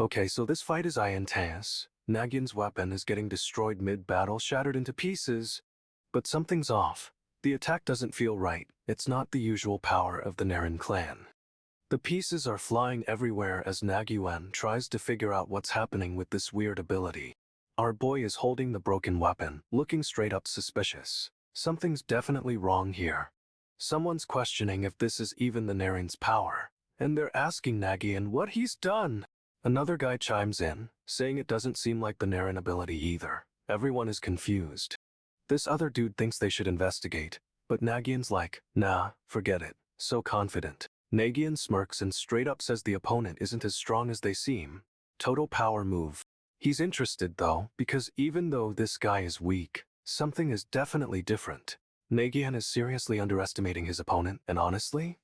Okay, so this fight is intense. Nagyunn's weapon is getting destroyed mid-battle, shattered into pieces. But something's off. The attack doesn't feel right. It's not the usual power of the Narration clan. The pieces are flying everywhere as Nagyunn tries to figure out what's happening with this weird ability. Our boy is holding the broken weapon, looking straight up suspicious. Something's definitely wrong here. Someone's questioning if this is even the Narration's power, and they're asking Nagyunn what he's done. Another guy chimes in, saying it doesn't seem like the Narration ability either. Everyone is confused. This other dude thinks they should investigate, but Nagyunn's like, nah, forget it, so confident. Nagyunn smirks and straight up says the opponent isn't as strong as they seem. Total power move. He's interested though, because even though this guy is weak, something is definitely different. Nagyunn is seriously underestimating his opponent, and honestly,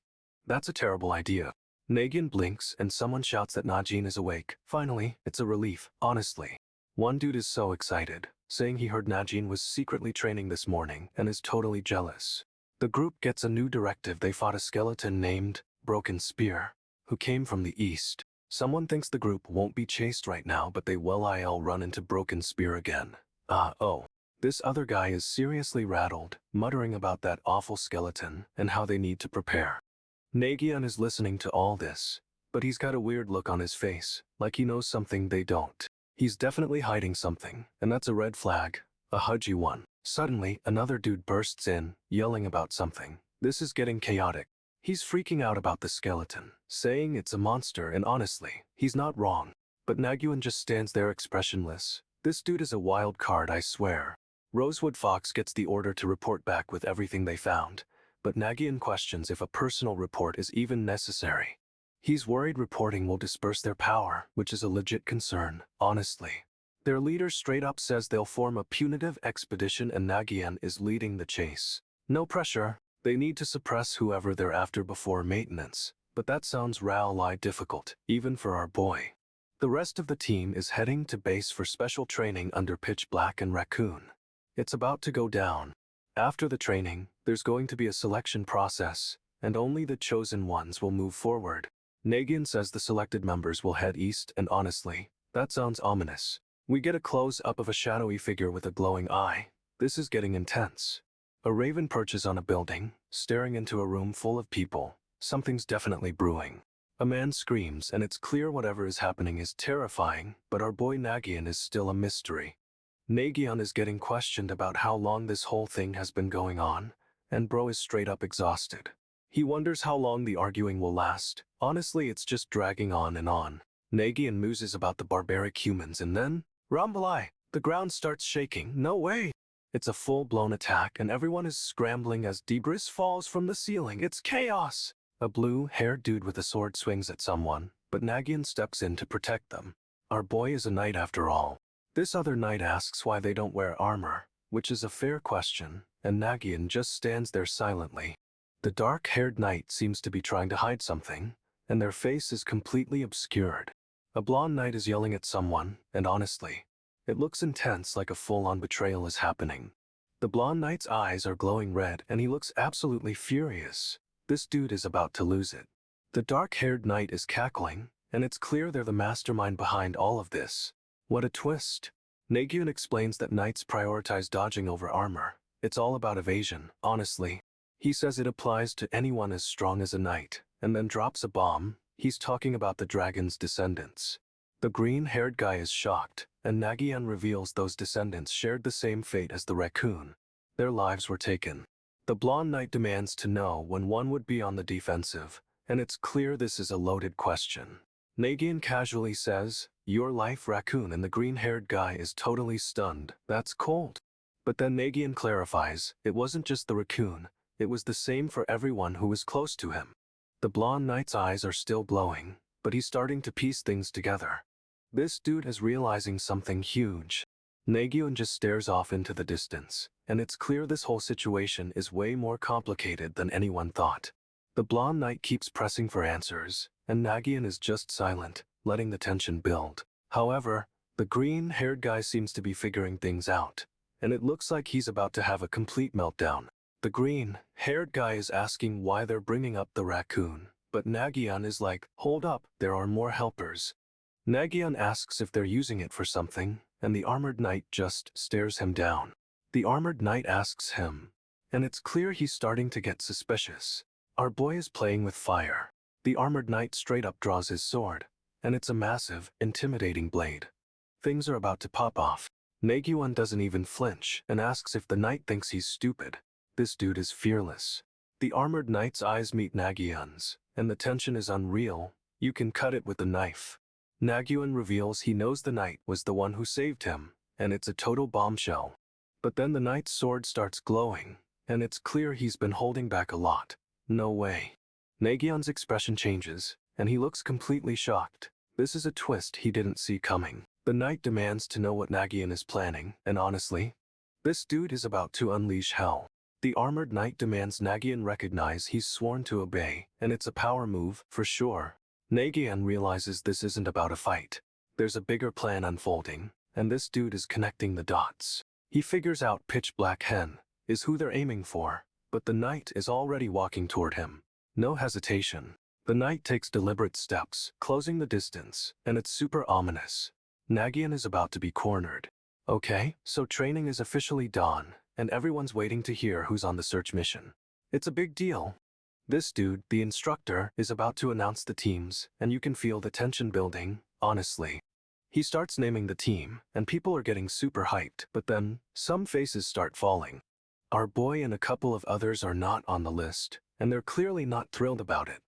that's a terrible idea. Nagyunn blinks and someone shouts that Najin is awake. Finally, it's a relief, honestly. One dude is so excited, saying he heard Najin was secretly training this morning and is totally jealous. The group gets a new directive. They fought a skeleton named Broken Spear, who came from the east. Someone thinks the group won't be chased right now, but they will run into Broken Spear again. Oh. This other guy is seriously rattled, muttering about that awful skeleton and how they need to prepare. Nagyunn is listening to all this, but he's got a weird look on his face, like he knows something they don't. He's definitely hiding something, and that's a red flag, a hudgy one. Suddenly, another dude bursts in, yelling about something. This is getting chaotic. He's freaking out about the skeleton, saying it's a monster, and honestly, he's not wrong. But Nagyunn just stands there expressionless. This dude is a wild card, I swear. Rosewood Fox gets the order to report back with everything they found, but Nagyunn questions if a personal report is even necessary. He's worried reporting will disperse their power, which is a legit concern, honestly. Their leader straight up says they'll form a punitive expedition and Nagyunn is leading the chase. No pressure. They need to suppress whoever they're after before maintenance, but that sounds really difficult, even for our boy. The rest of the team is heading to base for special training under Pitch Black and Raccoon. It's about to go down. After the training, there's going to be a selection process, and only the chosen ones will move forward. Nagyunn says the selected members will head east, and honestly, that sounds ominous. We get a close-up of a shadowy figure with a glowing eye. This is getting intense. A raven perches on a building, staring into a room full of people. Something's definitely brewing. A man screams, and it's clear whatever is happening is terrifying, but our boy Nagyunn is still a mystery. Nagyunn is getting questioned about how long this whole thing has been going on, and bro is straight up exhausted. He wonders how long the arguing will last. Honestly, it's just dragging on and on. Nagyunn muses about the barbaric humans, and then, rumble! The ground starts shaking. No way! It's a full-blown attack, and everyone is scrambling as debris falls from the ceiling. It's chaos! A blue-haired dude with a sword swings at someone, but Nagyunn steps in to protect them. Our boy is a knight after all. This other knight asks why they don't wear armor, which is a fair question, and Nagyunn just stands there silently. The dark-haired knight seems to be trying to hide something, and their face is completely obscured. A blonde knight is yelling at someone, and honestly, it looks intense, like a full-on betrayal is happening. The blonde knight's eyes are glowing red, and he looks absolutely furious. This dude is about to lose it. The dark-haired knight is cackling, and it's clear they're the mastermind behind all of this. What a twist. Nagyunn explains that knights prioritize dodging over armor. It's all about evasion, honestly. He says it applies to anyone as strong as a knight, and then drops a bomb. He's talking about the dragon's descendants. The green-haired guy is shocked, and Nagyunn reveals those descendants shared the same fate as the raccoon. Their lives were taken. The blonde knight demands to know when one would be on the defensive, and it's clear this is a loaded question. Nagyunn casually says, "Your life, raccoon," and the green-haired guy is totally stunned. That's cold. But then Nagyunn clarifies, it wasn't just the raccoon, it was the same for everyone who was close to him. The blonde knight's eyes are still glowing, but he's starting to piece things together. This dude is realizing something huge. Nagyunn just stares off into the distance, and it's clear this whole situation is way more complicated than anyone thought. The blonde knight keeps pressing for answers, and Nagyunn is just silent, letting the tension build. However, the green-haired guy seems to be figuring things out, and it looks like he's about to have a complete meltdown. The green-haired guy is asking why they're bringing up the raccoon, but Nagyunn is like, hold up, there are more helpers. Nagyunn asks if they're using it for something, and the armored knight just stares him down. The armored knight asks him, and it's clear he's starting to get suspicious. Our boy is playing with fire. The armored knight straight up draws his sword, and it's a massive, intimidating blade. Things are about to pop off. Nagyunn doesn't even flinch and asks if the knight thinks he's stupid. This dude is fearless. The armored knight's eyes meet Nagyunn's, and the tension is unreal. You can cut it with a knife. Nagyunn reveals he knows the knight was the one who saved him, and it's a total bombshell. But then the knight's sword starts glowing, and it's clear he's been holding back a lot. No way. Nagyunn's expression changes, and he looks completely shocked. This is a twist he didn't see coming. The knight demands to know what Nagyunn is planning, and honestly, this dude is about to unleash hell. The armored knight demands Nagyunn recognize he's sworn to obey, and it's a power move, for sure. Nagyunn realizes this isn't about a fight. There's a bigger plan unfolding, and this dude is connecting the dots. He figures out Pitch Black Hen is who they're aiming for, but the knight is already walking toward him. No hesitation. The knight takes deliberate steps, closing the distance, and it's super ominous. Nagyunn is about to be cornered. Okay, so training is officially done, and everyone's waiting to hear who's on the search mission. It's a big deal. This dude, the instructor, is about to announce the teams, and you can feel the tension building, honestly. He starts naming the team, and people are getting super hyped, but then, some faces start falling. Our boy and a couple of others are not on the list, and they're clearly not thrilled about it.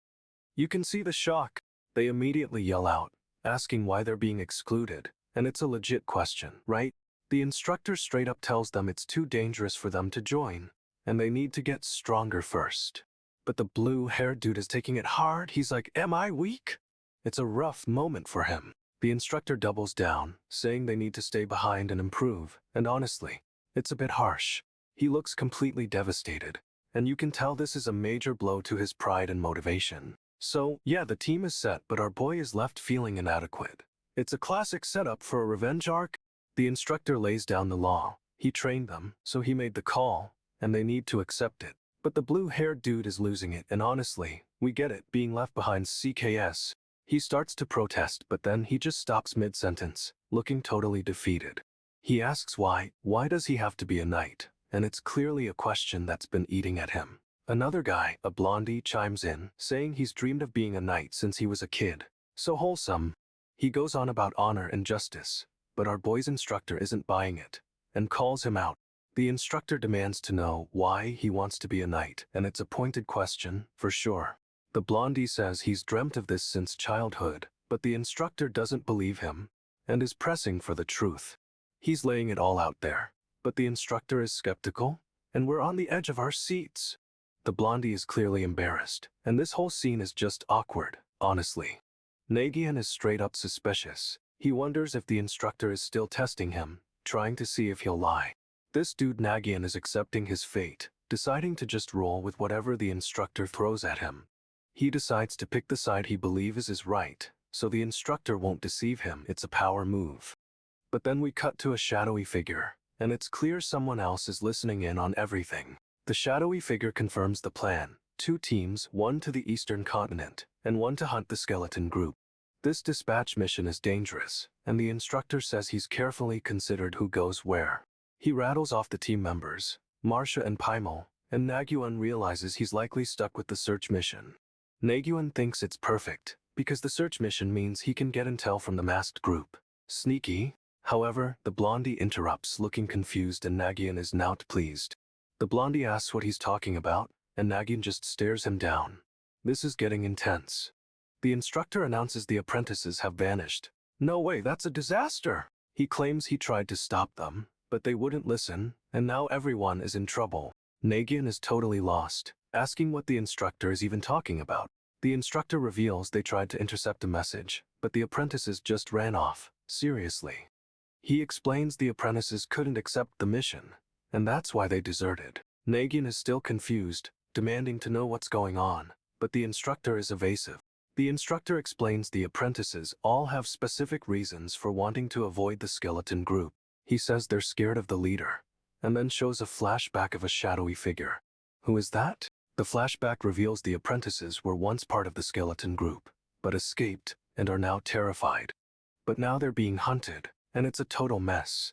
You can see the shock. They immediately yell out, asking why they're being excluded, and it's a legit question, right? The instructor straight up tells them it's too dangerous for them to join, and they need to get stronger first. But the blue-haired dude is taking it hard. He's like, "Am I weak?" It's a rough moment for him. The instructor doubles down, saying they need to stay behind and improve, and honestly, it's a bit harsh. He looks completely devastated, and you can tell this is a major blow to his pride and motivation. So, yeah, the team is set, but our boy is left feeling inadequate. It's a classic setup for a revenge arc. The instructor lays down the law. He trained them, so he made the call, and they need to accept it. But the blue-haired dude is losing it, and honestly, we get it, being left behind CKS. He starts to protest, but then he just stops mid-sentence, looking totally defeated. He asks why does he have to be a knight? And it's clearly a question that's been eating at him. Another guy, a blondie, chimes in, saying he's dreamed of being a knight since he was a kid. So wholesome. He goes on about honor and justice, but our boy's instructor isn't buying it, and calls him out. The instructor demands to know why he wants to be a knight, and it's a pointed question, for sure. The blondie says he's dreamt of this since childhood, but the instructor doesn't believe him, and is pressing for the truth. He's laying it all out there, but the instructor is skeptical, and we're on the edge of our seats. The blondie is clearly embarrassed, and this whole scene is just awkward, honestly. Nagyunn is straight up suspicious. He wonders if the instructor is still testing him, trying to see if he'll lie. This dude Nagyunn is accepting his fate, deciding to just roll with whatever the instructor throws at him. He decides to pick the side he believes is right, so the instructor won't deceive him. It's a power move. But then we cut to a shadowy figure, and it's clear someone else is listening in on everything. The shadowy figure confirms the plan. 2 teams, one to the eastern continent, and one to hunt the skeleton group. This dispatch mission is dangerous, and the instructor says he's carefully considered who goes where. He rattles off the team members, Marcia and Paimel, and Nagyunn realizes he's likely stuck with the search mission. Nagyunn thinks it's perfect, because the search mission means he can get intel from the masked group. Sneaky. However, the blondie interrupts, looking confused, and Nagyunn is not pleased. The blondie asks what he's talking about, and Nagyunn just stares him down. This is getting intense. The instructor announces the apprentices have vanished. No way, that's a disaster! He claims he tried to stop them, but they wouldn't listen, and now everyone is in trouble. Nagyunn is totally lost, asking what the instructor is even talking about. The instructor reveals they tried to intercept a message, but the apprentices just ran off. Seriously. He explains the apprentices couldn't accept the mission, and that's why they deserted. Nagyunn is still confused, demanding to know what's going on, but the instructor is evasive. The instructor explains the apprentices all have specific reasons for wanting to avoid the skeleton group. He says they're scared of the leader, and then shows a flashback of a shadowy figure. Who is that? The flashback reveals the apprentices were once part of the skeleton group, but escaped and are now terrified. but now they're being hunted, and it's a total mess.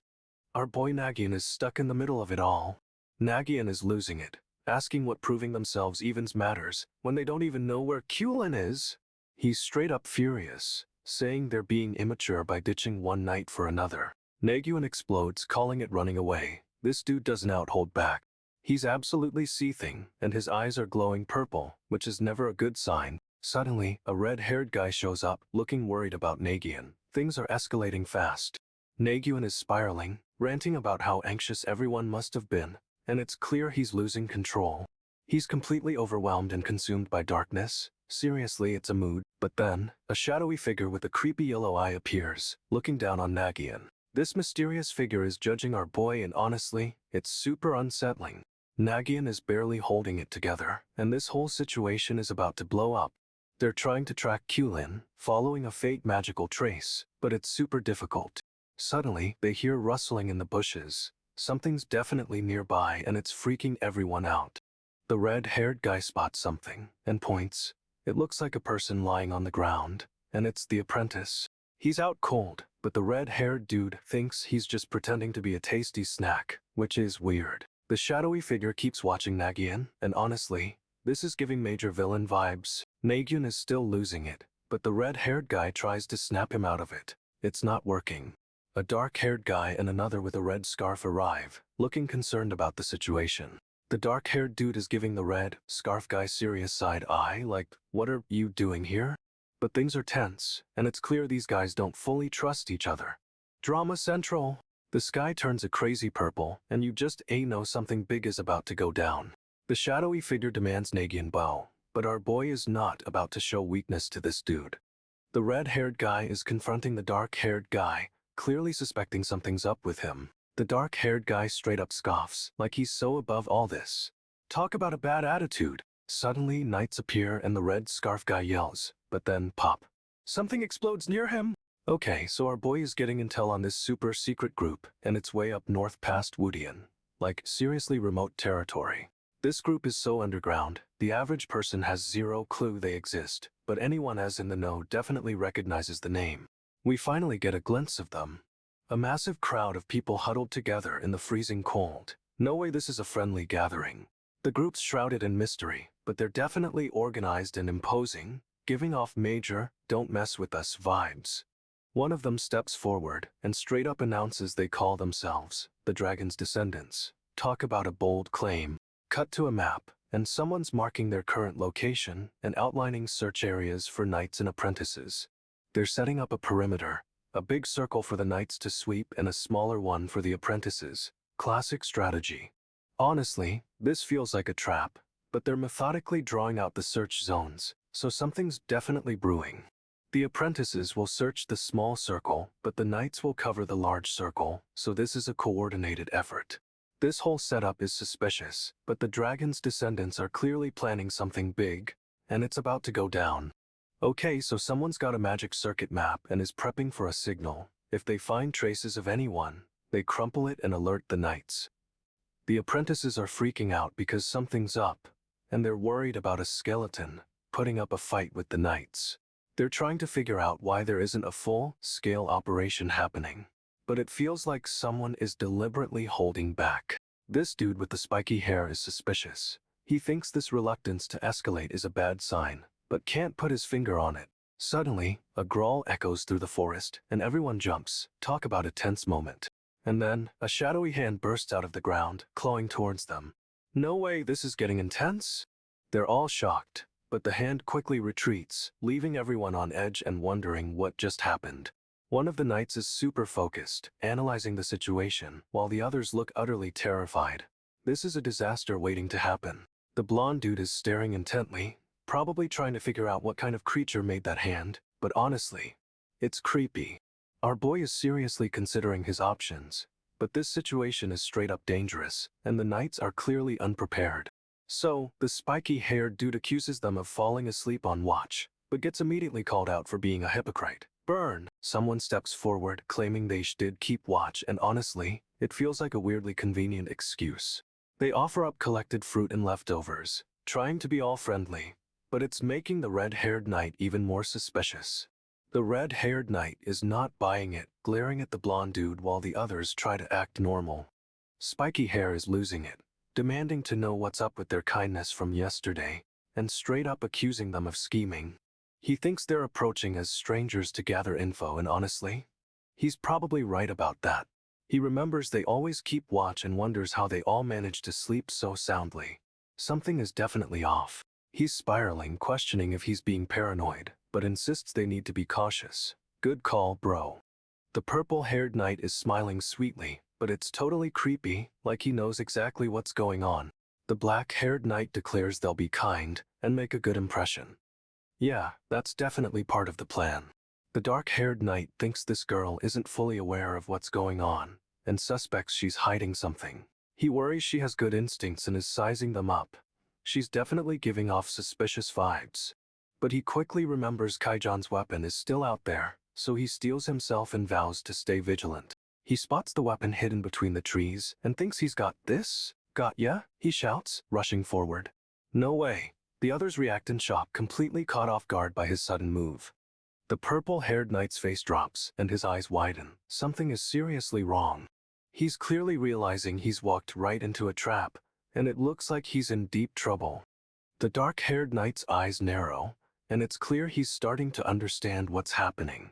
Our boy Nagyunn is stuck in the middle of it all. Nagyunn is losing it, asking what proving themselves evens matters when they don't even know where Kulin is. He's straight up furious, saying they're being immature by ditching one knight for another. Nagyunn explodes, calling it running away. This dude doesn't hold back. He's absolutely seething, and his eyes are glowing purple, which is never a good sign. Suddenly, a red-haired guy shows up, looking worried about Nagyunn. Things are escalating fast. Nagyunn is spiraling, ranting about how anxious everyone must have been, and it's clear he's losing control. He's completely overwhelmed and consumed by darkness. Seriously, it's a mood. But then, a shadowy figure with a creepy yellow eye appears, looking down on Nagyunn. This mysterious figure is judging our boy, and honestly, it's super unsettling. Nagyunn is barely holding it together, and this whole situation is about to blow up. They're trying to track Kulin, following a fate magical trace, but it's super difficult. Suddenly, they hear rustling in the bushes. Something's definitely nearby, and it's freaking everyone out. The red-haired guy spots something, and points. It looks like a person lying on the ground, and it's the apprentice. He's out cold, but the red-haired dude thinks he's just pretending to be a tasty snack, which is weird. The shadowy figure keeps watching Nagyunn, and honestly, this is giving major villain vibes. Nagyunn is still losing it, but the red-haired guy tries to snap him out of it. It's not working. A dark-haired guy and another with a red scarf arrive, looking concerned about the situation. The dark-haired dude is giving the red scarf guy serious side eye, like, "What are you doing here?" But things are tense, and it's clear these guys don't fully trust each other. Drama Central. The sky turns a crazy purple, and you just know something big is about to go down. The shadowy figure demands Nagyunn bow, but our boy is not about to show weakness to this dude. The red-haired guy is confronting the dark-haired guy, clearly suspecting something's up with him. The dark-haired guy straight up scoffs, like he's so above all this. Talk about a bad attitude. Suddenly, knights appear and the red scarf guy yells, but then pop. Something explodes near him. Okay, so our boy is getting intel on this super secret group, and it's way up north past Woodian. Like, seriously remote territory. This group is so underground, the average person has zero clue they exist, but anyone as in the know definitely recognizes the name. We finally get a glimpse of them. A massive crowd of people huddled together in the freezing cold. No way this is a friendly gathering. The group's shrouded in mystery, but they're definitely organized and imposing, giving off major, don't mess with us vibes. One of them steps forward and straight up announces they call themselves the Dragon's Descendants. Talk about a bold claim. Cut to a map, and someone's marking their current location and outlining search areas for knights and apprentices. They're setting up a perimeter, a big circle for the knights to sweep and a smaller one for the apprentices. Classic strategy. Honestly, this feels like a trap, but they're methodically drawing out the search zones, so something's definitely brewing. The apprentices will search the small circle, but the knights will cover the large circle, so this is a coordinated effort. This whole setup is suspicious, but the Dragon's Descendants are clearly planning something big, and it's about to go down. Okay, so someone's got a magic circuit map and is prepping for a signal. If they find traces of anyone, they crumple it and alert the knights. The apprentices are freaking out because something's up, and they're worried about a skeleton putting up a fight with the knights. They're trying to figure out why there isn't a full-scale operation happening, but it feels like someone is deliberately holding back. This dude with the spiky hair is suspicious. He thinks this reluctance to escalate is a bad sign, but can't put his finger on it. Suddenly, a growl echoes through the forest, and everyone jumps. Talk about a tense moment. And then, a shadowy hand bursts out of the ground, clawing towards them. No way, this is getting intense? They're all shocked, but the hand quickly retreats, leaving everyone on edge and wondering what just happened. One of the knights is super focused, analyzing the situation, while the others look utterly terrified. This is a disaster waiting to happen. The blonde dude is staring intently, probably trying to figure out what kind of creature made that hand, but honestly, it's creepy. Our boy is seriously considering his options, but this situation is straight up dangerous, and the knights are clearly unprepared. So, the spiky-haired dude accuses them of falling asleep on watch, but gets immediately called out for being a hypocrite. Burn! Someone steps forward, claiming they did keep watch, and honestly, it feels like a weirdly convenient excuse. They offer up collected fruit and leftovers, trying to be all friendly, but it's making the red-haired knight even more suspicious. The red-haired knight is not buying it, glaring at the blonde dude while the others try to act normal. Spiky Hair is losing it, demanding to know what's up with their kindness from yesterday, and straight up accusing them of scheming. He thinks they're approaching as strangers to gather info, and honestly, he's probably right about that. He remembers they always keep watch and wonders how they all manage to sleep so soundly. Something is definitely off. He's spiraling, questioning if he's being paranoid, but insists they need to be cautious. Good call, bro. The purple-haired knight is smiling sweetly, but it's totally creepy, like he knows exactly what's going on. The black-haired knight declares they'll be kind and make a good impression. Yeah, that's definitely part of the plan. The dark-haired knight thinks this girl isn't fully aware of what's going on, and suspects she's hiding something. He worries she has good instincts and is sizing them up. She's definitely giving off suspicious vibes. But he quickly remembers Kaijan's weapon is still out there, so he steels himself and vows to stay vigilant. He spots the weapon hidden between the trees and thinks he's got this. Got ya? He shouts, rushing forward. No way. The others react in shock, completely caught off guard by his sudden move. The purple-haired knight's face drops and his eyes widen. Something is seriously wrong. He's clearly realizing he's walked right into a trap, and it looks like he's in deep trouble. The dark-haired knight's eyes narrow, and it's clear he's starting to understand what's happening.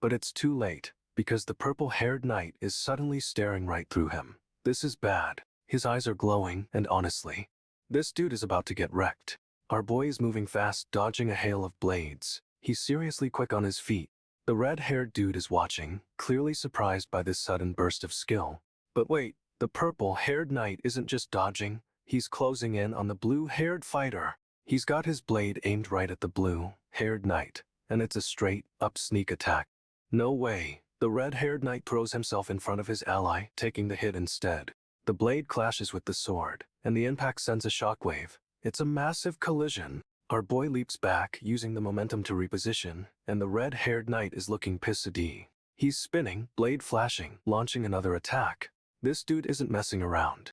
But it's too late, because the purple-haired knight is suddenly staring right through him. This is bad. His eyes are glowing, and honestly, this dude is about to get wrecked. Our boy is moving fast, dodging a hail of blades. He's seriously quick on his feet. The red-haired dude is watching, clearly surprised by this sudden burst of skill. But wait, the purple-haired knight isn't just dodging, he's closing in on the blue-haired fighter. He's got his blade aimed right at the blue-haired knight, and it's a straight-up sneak attack. No way. The red-haired knight throws himself in front of his ally, taking the hit instead. The blade clashes with the sword, and the impact sends a shockwave. It's a massive collision. Our boy leaps back, using the momentum to reposition, and the red-haired knight is looking pissed. He's spinning, blade flashing, launching another attack. This dude isn't messing around.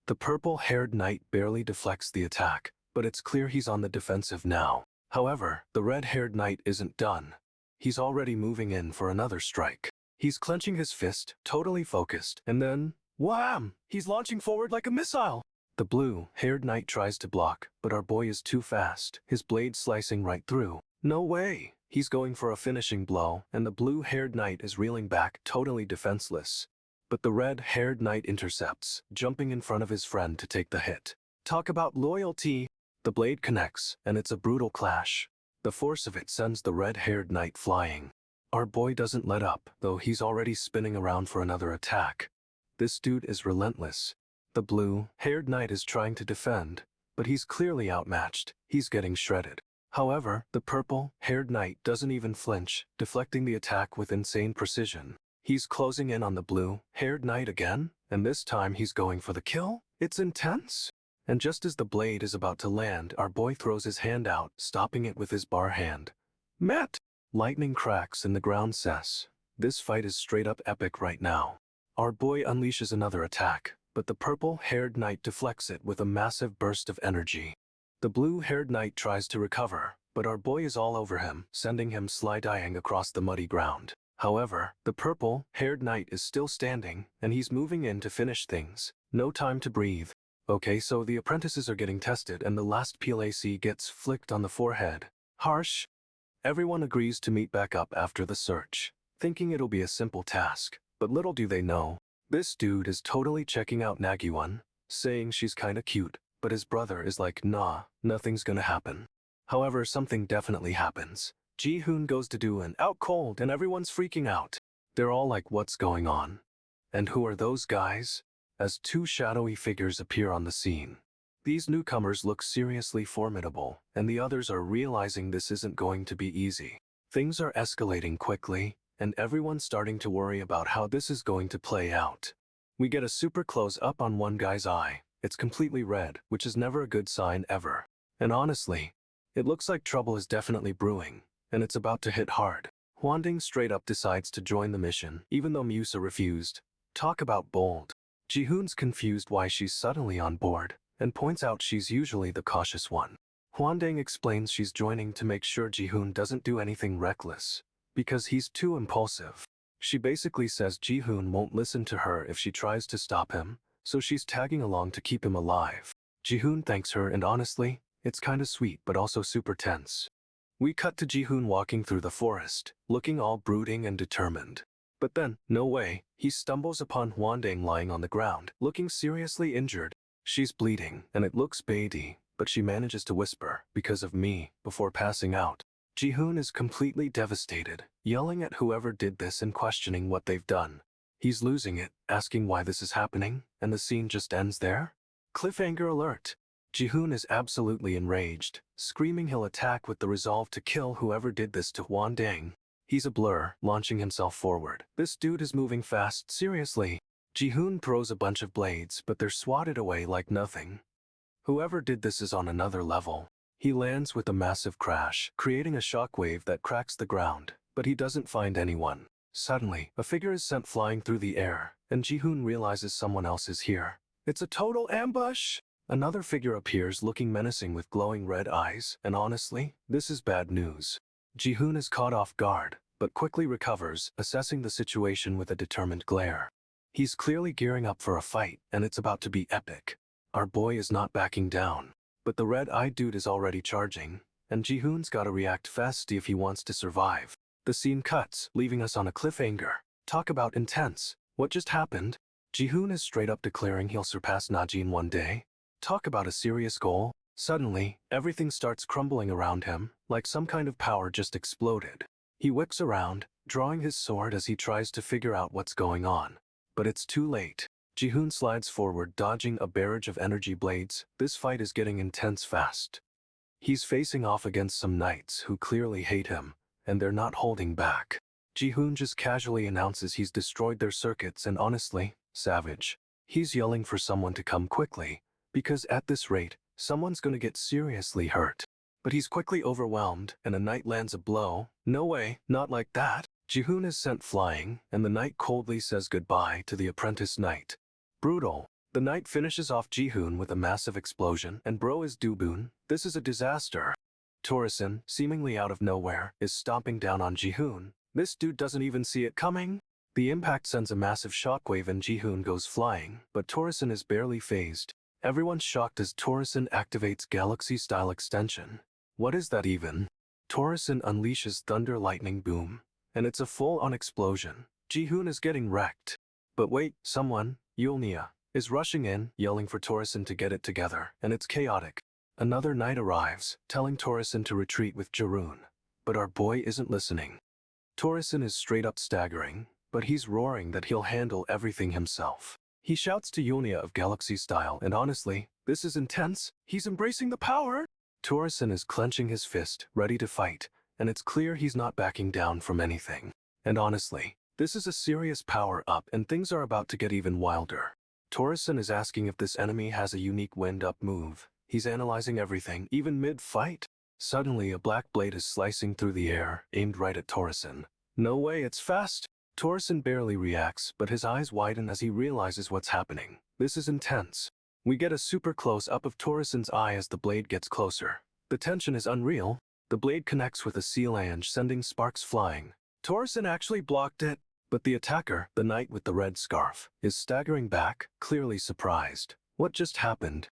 The purple-haired knight barely deflects the attack, but it's clear he's on the defensive now. However, the red-haired knight isn't done. He's already moving in for another strike. He's clenching his fist, totally focused, and then, wham! He's launching forward like a missile. The blue-haired knight tries to block, but our boy is too fast, his blade slicing right through. No way! He's going for a finishing blow, and the blue-haired knight is reeling back, totally defenseless. But the red-haired knight intercepts, jumping in front of his friend to take the hit. Talk about loyalty! The blade connects, and it's a brutal clash. The force of it sends the red-haired knight flying. Our boy doesn't let up, though he's already spinning around for another attack. This dude is relentless. The blue-haired knight is trying to defend, but he's clearly outmatched. He's getting shredded. However, the purple-haired knight doesn't even flinch, deflecting the attack with insane precision. He's closing in on the blue-haired knight again, and this time he's going for the kill. It's intense. And just as the blade is about to land, our boy throws his hand out, stopping it with his bar hand. Met! Lightning cracks and the ground says, this fight is straight up epic right now. Our boy unleashes another attack, but the purple-haired knight deflects it with a massive burst of energy. The blue-haired knight tries to recover, but our boy is all over him, sending him sliding across the muddy ground. However, the purple-haired knight is still standing, and he's moving in to finish things. No time to breathe. Okay, so the apprentices are getting tested and the last PLAC gets flicked on the forehead. Harsh. Everyone agrees to meet back up after the search, thinking it'll be a simple task, but little do they know, this dude is totally checking out Nagyunn, saying she's kinda cute, but his brother is like, nah, nothing's gonna happen. However, something definitely happens. Ji-hoon goes to do an out cold and everyone's freaking out. They're all like, what's going on? And who are those guys? As two shadowy figures appear on the scene. These newcomers look seriously formidable, and the others are realizing this isn't going to be easy. Things are escalating quickly, and everyone's starting to worry about how this is going to play out. We get a super close-up on one guy's eye. It's completely red, which is never a good sign ever. And honestly, it looks like trouble is definitely brewing, and it's about to hit hard. Hwanding straight up decides to join the mission, even though Musa refused. Talk about bold. Ji-hoon's confused why she's suddenly on board, and points out she's usually the cautious one. Hwandang explains she's joining to make sure Ji-hoon doesn't do anything reckless, because he's too impulsive. She basically says Ji-hoon won't listen to her if she tries to stop him, so she's tagging along to keep him alive. Ji-hoon thanks her, and honestly, it's kinda sweet but also super tense. We cut to Ji-hoon walking through the forest, looking all brooding and determined. But then, no way, he stumbles upon Hwandang lying on the ground, looking seriously injured. She's bleeding, and it looks baby, but she manages to whisper, "Because of me," before passing out. Ji-hoon is completely devastated, yelling at whoever did this and questioning what they've done. He's losing it, asking why this is happening, and the scene just ends there? Cliffhanger alert! Ji-hoon is absolutely enraged, screaming he'll attack with the resolve to kill whoever did this to Hwandang. He's a blur, launching himself forward. This dude is moving fast, seriously. Ji-hoon throws a bunch of blades, but they're swatted away like nothing. Whoever did this is on another level. He lands with a massive crash, creating a shockwave that cracks the ground, but he doesn't find anyone. Suddenly, a figure is sent flying through the air, and Ji-hoon realizes someone else is here. It's a total ambush! Another figure appears looking menacing with glowing red eyes, and honestly, this is bad news. Ji-hoon is caught off guard, but quickly recovers, assessing the situation with a determined glare. He's clearly gearing up for a fight, and it's about to be epic. Our boy is not backing down, but the red-eyed dude is already charging, and Ji-hoon's gotta react fast if he wants to survive. The scene cuts, leaving us on a cliffhanger. Talk about intense. What just happened? Ji-hoon is straight up declaring he'll surpass Najin one day. Talk about a serious goal. Suddenly, everything starts crumbling around him, like some kind of power just exploded. He whips around, drawing his sword as he tries to figure out what's going on. But it's too late. Ji-hoon slides forward, dodging a barrage of energy blades. This fight is getting intense fast. He's facing off against some knights who clearly hate him, and they're not holding back. Ji-hoon just casually announces he's destroyed their circuits, and honestly, savage. He's yelling for someone to come quickly, because at this rate, someone's gonna get seriously hurt. But he's quickly overwhelmed, and a knight lands a blow. No way, not like that. Ji-hoon is sent flying, and the knight coldly says goodbye to the apprentice knight. Brutal. The knight finishes off Ji-hoon with a massive explosion, and bro is Dubun. This is a disaster. Torison, seemingly out of nowhere, is stomping down on Ji-hoon. This dude doesn't even see it coming. The impact sends a massive shockwave and Ji-hoon goes flying, but Torison is barely phased. Everyone's shocked as Torison activates galaxy-style extension. What is that even? Torison unleashes thunder lightning boom, and it's a full-on explosion. Ji-hoon is getting wrecked. But wait, someone, Yulnia, is rushing in, yelling for Torison to get it together, and it's chaotic. Another knight arrives, telling Torison to retreat with Jaroon. But our boy isn't listening. Torison is straight up staggering, but he's roaring that he'll handle everything himself. He shouts to Yulnia of Galaxy Style, and honestly, this is intense. He's embracing the power. Torison is clenching his fist, ready to fight, and it's clear he's not backing down from anything. And honestly, this is a serious power-up, and things are about to get even wilder. Torison is asking if this enemy has a unique wind-up move. He's analyzing everything, even mid-fight. Suddenly, a black blade is slicing through the air, aimed right at Torison. No way, it's fast. Torison barely reacts, but his eyes widen as he realizes what's happening. This is intense. We get a super close-up of Torison's eye as the blade gets closer. The tension is unreal. The blade connects with a sea lange, sending sparks flying. Torison actually blocked it, but the attacker, the knight with the red scarf, is staggering back, clearly surprised. What just happened?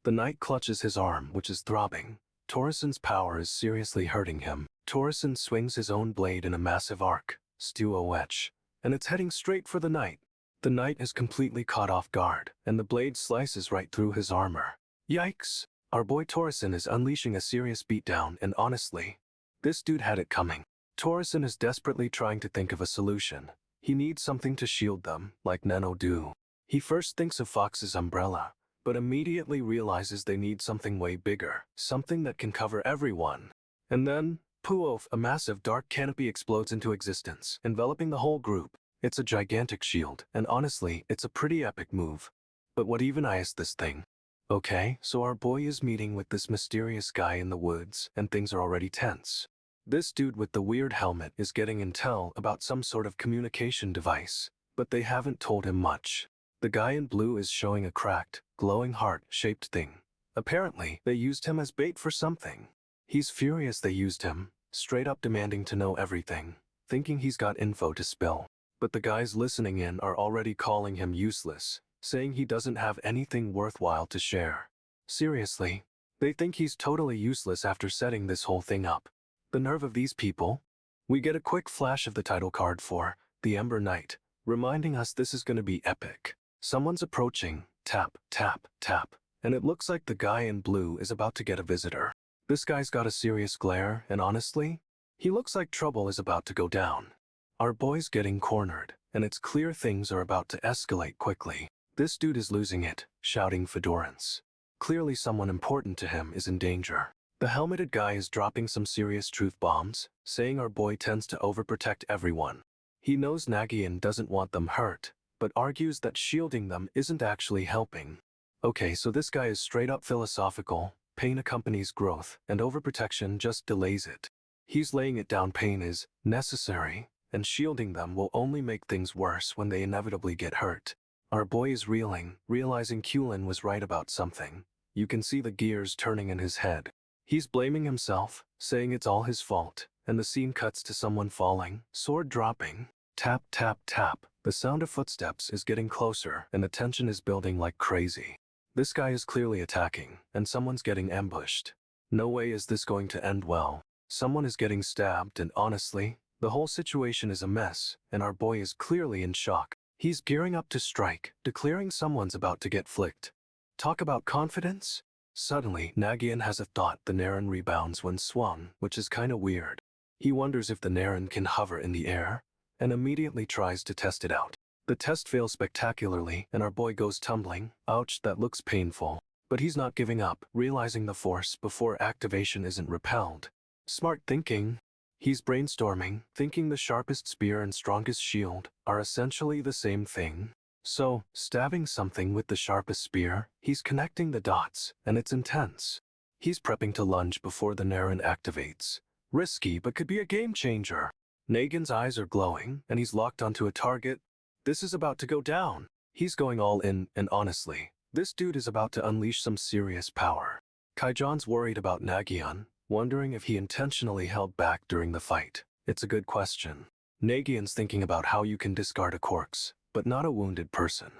The knight clutches his arm, which is throbbing. Torison's power is seriously hurting him. Torison swings his own blade in a massive arc, Stuo-etch, and it's heading straight for the knight. The knight is completely caught off guard, and the blade slices right through his armor. Yikes! Our boy Torison is unleashing a serious beatdown, and honestly, this dude had it coming. Torison is desperately trying to think of a solution. He needs something to shield them, like Nano do. He first thinks of Fox's umbrella, but immediately realizes they need something way bigger, something that can cover everyone. And then, poof, a massive dark canopy explodes into existence, enveloping the whole group. It's a gigantic shield, and honestly, it's a pretty epic move. But what even is this thing? Okay, so our boy is meeting with this mysterious guy in the woods, and things are already tense. This dude with the weird helmet is getting intel about some sort of communication device, but they haven't told him much. The guy in blue is showing a cracked, glowing heart-shaped thing. Apparently, they used him as bait for something. He's furious they used him, straight up demanding to know everything. thinking he's got info to spill. But the guys listening in are already calling him useless, saying he doesn't have anything worthwhile to share. Seriously, they think he's totally useless after setting this whole thing up. The nerve of these people. We get a quick flash of the title card for The Ember Knight, reminding us this is going to be epic. Someone's approaching, tap, tap, tap, and it looks like the guy in blue is about to get a visitor. This guy's got a serious glare, and honestly, he looks like trouble is about to go down. Our boy's getting cornered, and it's clear things are about to escalate quickly. This dude is losing it, shouting Fedorance. Clearly someone important to him is in danger. The helmeted guy is dropping some serious truth bombs, saying our boy tends to overprotect everyone. He knows Nagyunn doesn't want them hurt, but argues that shielding them isn't actually helping. Okay, so this guy is straight up philosophical, pain accompanies growth, and overprotection just delays it. He's laying it down, pain is necessary, and shielding them will only make things worse when they inevitably get hurt. Our boy is reeling, realizing Nagyunn was right about something. You can see the gears turning in his head. He's blaming himself, saying it's all his fault, and the scene cuts to someone falling, sword dropping. Tap, tap, tap. The sound of footsteps is getting closer, and the tension is building like crazy. This guy is clearly attacking, and someone's getting ambushed. No way is this going to end well. Someone is getting stabbed, and honestly, the whole situation is a mess, and our boy is clearly in shock. He's gearing up to strike, declaring someone's about to get flicked. Talk about confidence? Suddenly, Nagyunn has a thought. The narration rebounds when swung, which is kinda weird. He wonders if the narration can hover in the air, and immediately tries to test it out. The test fails spectacularly, and our boy goes tumbling. Ouch, that looks painful. But he's not giving up, realizing the force before activation isn't repelled. Smart thinking. He's brainstorming, thinking the sharpest spear and strongest shield are essentially the same thing. So, stabbing something with the sharpest spear, he's connecting the dots, and it's intense. He's prepping to lunge before the narration activates. Risky, but could be a game changer. Nagyunn's eyes are glowing, and he's locked onto a target. This is about to go down. He's going all in, and honestly, this dude is about to unleash some serious power. Kaijon's worried about Nagyunn, wondering if he intentionally held back during the fight. It's a good question. Nagyunn's thinking about how you can discard a corpse, but not a wounded person.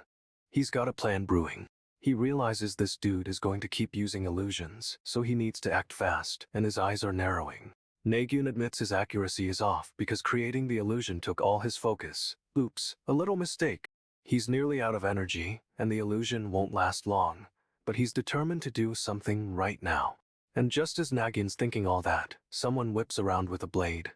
He's got a plan brewing. He realizes this dude is going to keep using illusions, so he needs to act fast, and his eyes are narrowing. Nagyunn admits his accuracy is off because creating the illusion took all his focus. Oops, a little mistake. He's nearly out of energy, and the illusion won't last long, but he's determined to do something right now. And just as Nagyunn's thinking all that, someone whips around with a blade.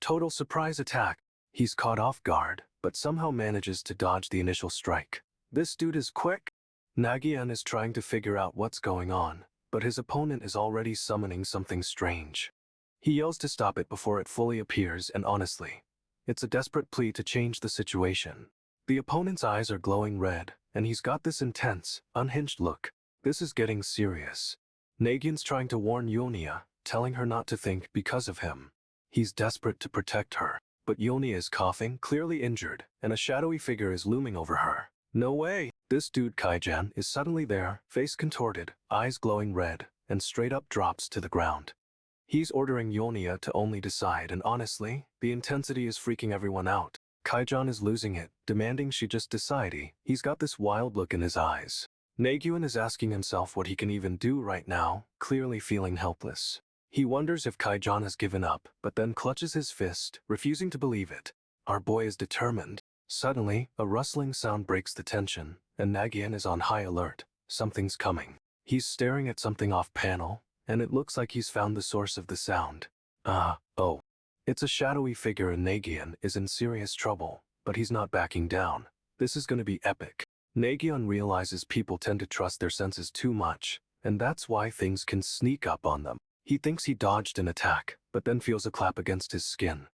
Total surprise attack. He's caught off guard, but somehow manages to dodge the initial strike. This dude is quick. Nagyunn is trying to figure out what's going on, but his opponent is already summoning something strange. He yells to stop it before it fully appears, and honestly, it's a desperate plea to change the situation. The opponent's eyes are glowing red, and he's got this intense, unhinged look. This is getting serious. Nagyunn's trying to warn Yunia, telling her not to think because of him. He's desperate to protect her, but Yunia is coughing, clearly injured, and a shadowy figure is looming over her. No way! This dude Kaijon is suddenly there, face contorted, eyes glowing red, and straight up drops to the ground. He's ordering Yunia to only decide, and honestly, the intensity is freaking everyone out. Kaijon is losing it, demanding she just decide. He's got this wild look in his eyes. Nagyunn is asking himself what he can even do right now, clearly feeling helpless. He wonders if Kaijon has given up, but then clutches his fist, refusing to believe it. Our boy is determined. Suddenly, a rustling sound breaks the tension, and Nagyunn is on high alert. Something's coming. He's staring at something off panel, and it looks like he's found the source of the sound. Oh. It's a shadowy figure, and Nagyunn is in serious trouble, but he's not backing down. This is going to be epic. Nagyunn realizes people tend to trust their senses too much, and that's why things can sneak up on them. He thinks he dodged an attack, but then feels a clap against his skin.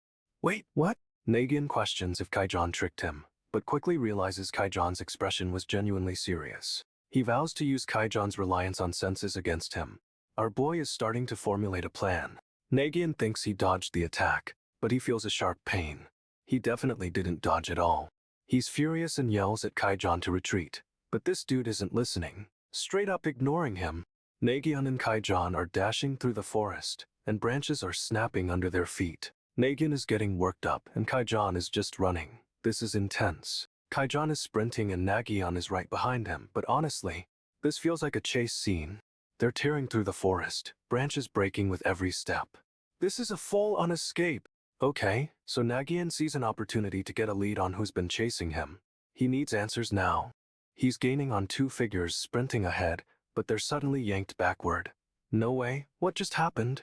Wait, what? Nagyunn questions if Kaijon tricked him, but quickly realizes Kaijon's expression was genuinely serious. He vows to use Kaijon's reliance on senses against him. Our boy is starting to formulate a plan. Nagyunn thinks he dodged the attack, but he feels a sharp pain. He definitely didn't dodge at all. He's furious and yells at Kaijon to retreat, but this dude isn't listening, straight up ignoring him. Nagyunn and Kaijon are dashing through the forest, and branches are snapping under their feet. Nagyunn is getting worked up and Kaijan is just running. This is intense. Kaijan is sprinting and Nagyunn is right behind him, but honestly, this feels like a chase scene. They're tearing through the forest, branches breaking with every step. This is a full-on escape. Okay, so Nagyunn sees an opportunity to get a lead on who's been chasing him. He needs answers now. He's gaining on two figures sprinting ahead, but they're suddenly yanked backward. No way, what just happened?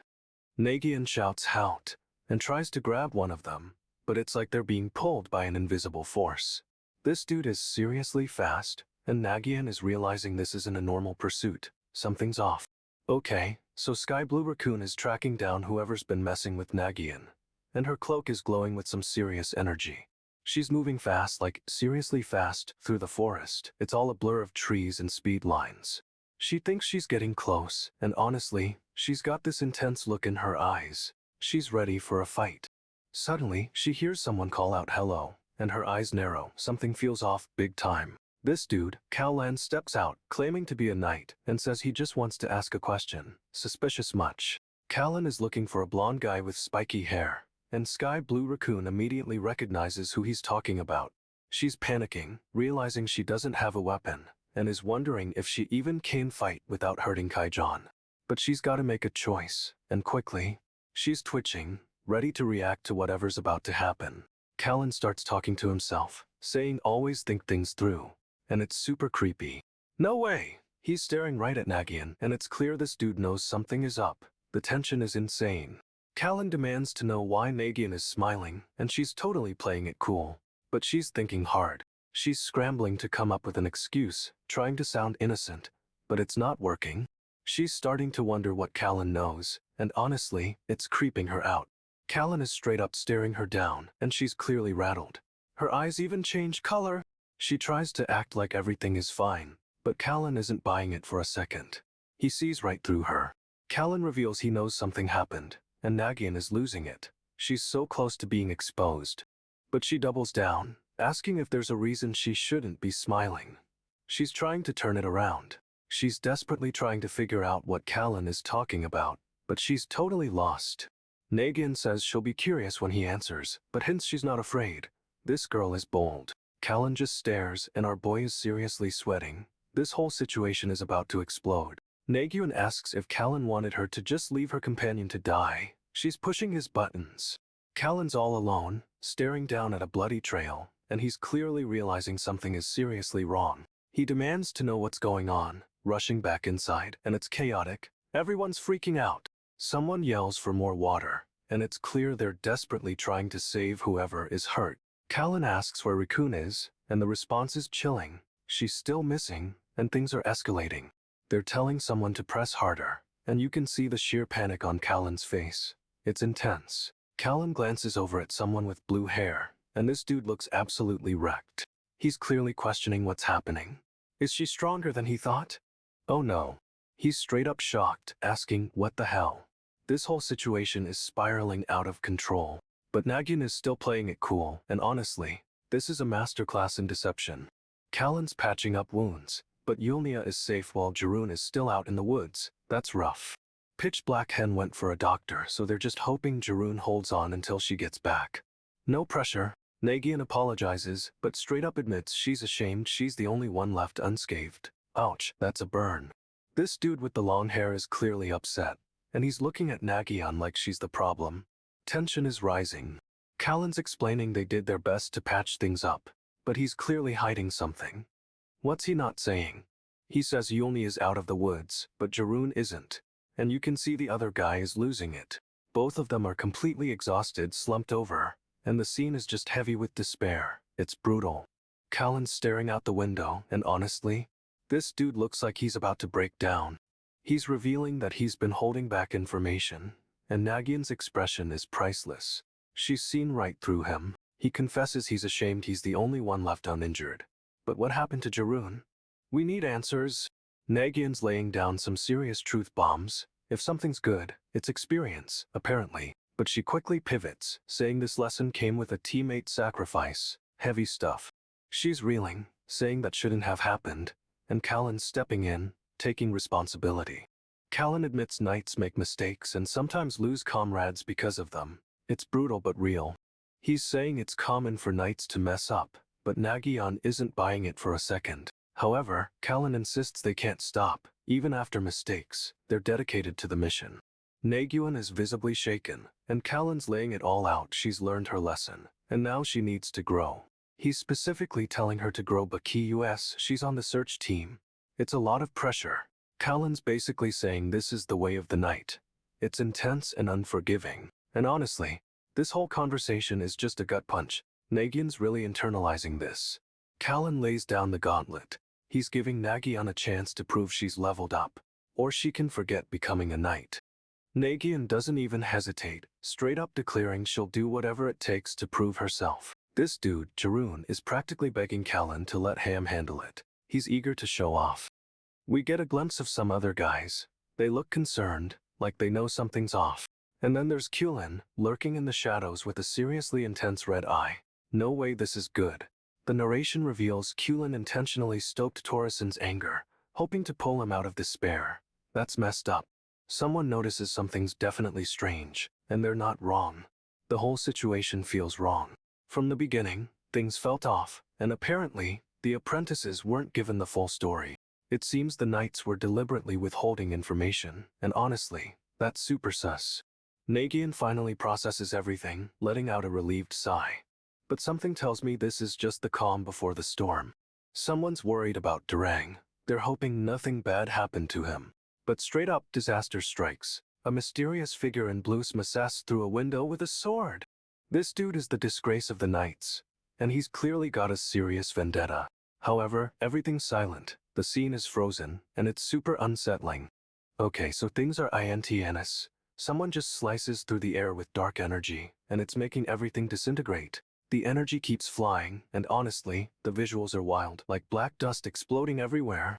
Nagyunn shouts out and tries to grab one of them, but it's like they're being pulled by an invisible force. This dude is seriously fast, and Nagyunn is realizing this isn't a normal pursuit. Something's off. Okay, so Sky Blue Raccoon is tracking down whoever's been messing with Nagyunn, and her cloak is glowing with some serious energy. She's moving fast, like seriously fast, through the forest. It's all a blur of trees and speed lines. She thinks she's getting close, and honestly, she's got this intense look in her eyes. She's ready for a fight. Suddenly, she hears someone call out hello, and her eyes narrow. Something feels off big time. This dude, Kaolan, steps out, claiming to be a knight, and says he just wants to ask a question. Suspicious much. Kaolan is looking for a blonde guy with spiky hair, and Sky Blue Raccoon immediately recognizes who he's talking about. She's panicking, realizing she doesn't have a weapon, and is wondering if she even can fight without hurting Kaijan. But she's got to make a choice, and quickly. She's twitching, ready to react to whatever's about to happen. Kaolan starts talking to himself, saying always think things through. And it's super creepy. No way! He's staring right at Nagyunn, and it's clear this dude knows something is up. The tension is insane. Kaolan demands to know why Nagyunn is smiling, and she's totally playing it cool. But she's thinking hard. She's scrambling to come up with an excuse, trying to sound innocent. But it's not working. She's starting to wonder what Kaolan knows, and honestly, it's creeping her out. Kaolan is straight up staring her down, and she's clearly rattled. Her eyes even change color. She tries to act like everything is fine, but Kaolan isn't buying it for a second. He sees right through her. Kaolan reveals he knows something happened, and Nagyunn is losing it. She's so close to being exposed. But she doubles down, asking if there's a reason she shouldn't be smiling. She's trying to turn it around. She's desperately trying to figure out what Kaolan is talking about, but she's totally lost. Nagyunn says she'll be curious when he answers, but hints she's not afraid. This girl is bold. Kaolan just stares, and our boy is seriously sweating. This whole situation is about to explode. Nagyunn asks if Kaolan wanted her to just leave her companion to die. She's pushing his buttons. Kaolan's all alone, staring down at a bloody trail, and he's clearly realizing something is seriously wrong. He demands to know what's going on, rushing back inside, and it's chaotic. Everyone's freaking out. Someone yells for more water, and it's clear they're desperately trying to save whoever is hurt. Kaolan asks where Raccoon is, and the response is chilling. She's still missing, and things are escalating. They're telling someone to press harder, and you can see the sheer panic on Kaolan's face. It's intense. Kaolan glances over at someone with blue hair, and this dude looks absolutely wrecked. He's clearly questioning what's happening. Is she stronger than he thought? Oh no. He's straight up shocked, asking, what the hell? This whole situation is spiraling out of control. But Nagyunn is still playing it cool, and honestly, this is a masterclass in deception. Kaolan's patching up wounds, but Yulnia is safe while Jarun is still out in the woods. That's rough. Pitch Black Hen went for a doctor, so they're just hoping Jarun holds on until she gets back. No pressure. Nagyunn apologizes, but straight up admits she's ashamed she's the only one left unscathed. Ouch, that's a burn. This dude with the long hair is clearly upset, and he's looking at Nagyunn like she's the problem. Tension is rising. Kaolan's explaining they did their best to patch things up, but he's clearly hiding something. What's he not saying? He says Yulni is out of the woods, but Jarun isn't, and you can see the other guy is losing it. Both of them are completely exhausted, slumped over, and the scene is just heavy with despair. It's brutal. Kaolan's staring out the window, and honestly, this dude looks like he's about to break down. He's revealing that he's been holding back information, and Nagyunn's expression is priceless. She's seen right through him. He confesses he's ashamed he's the only one left uninjured. But what happened to Jarun? We need answers. Nagyunn's laying down some serious truth bombs. If something's good, it's experience, apparently. But she quickly pivots, saying this lesson came with a teammate sacrifice. Heavy stuff. She's reeling, saying that shouldn't have happened, and Kaolan's stepping in, taking responsibility. Kaolan admits knights make mistakes and sometimes lose comrades because of them. It's brutal but real. He's saying it's common for knights to mess up, but Nagyunn isn't buying it for a second. However, Callan insists they can't stop, even after mistakes. They're dedicated to the mission. Nagyunn is visibly shaken, and Callan's laying it all out. She's learned her lesson, and now she needs to grow. He's specifically telling her to grow, but she's on the search team. It's a lot of pressure. Callan's basically saying this is the way of the knight. It's intense and unforgiving. And honestly, this whole conversation is just a gut punch. Nagyunn's really internalizing this. Callan lays down the gauntlet. He's giving Nagyunn a chance to prove she's leveled up, or she can forget becoming a knight. Nagyunn doesn't even hesitate, straight up declaring she'll do whatever it takes to prove herself. This dude, Jarun, is practically begging Callan to let Ham handle it. He's eager to show off. We get a glimpse of some other guys. They look concerned, like they know something's off. And then there's Cullen, lurking in the shadows with a seriously intense red eye. No way, this is good. The narration reveals Cullen intentionally stoked Torreson's anger, hoping to pull him out of despair. That's messed up. Someone notices something's definitely strange, and they're not wrong. The whole situation feels wrong. From the beginning, things felt off, and apparently, the apprentices weren't given the full story. It seems the knights were deliberately withholding information, and honestly, that's super sus. Nagyunn finally processes everything, letting out a relieved sigh. But something tells me this is just the calm before the storm. Someone's worried about Durang. They're hoping nothing bad happened to him. But straight up, disaster strikes. A mysterious figure in blue smashes through a window with a sword. This dude is the disgrace of the knights, and he's clearly got a serious vendetta. However, everything's silent. The scene is frozen, and it's super unsettling. Okay, so things are intense. Someone just slices through the air with dark energy, and it's making everything disintegrate. The energy keeps flying, and honestly, the visuals are wild, like black dust exploding everywhere.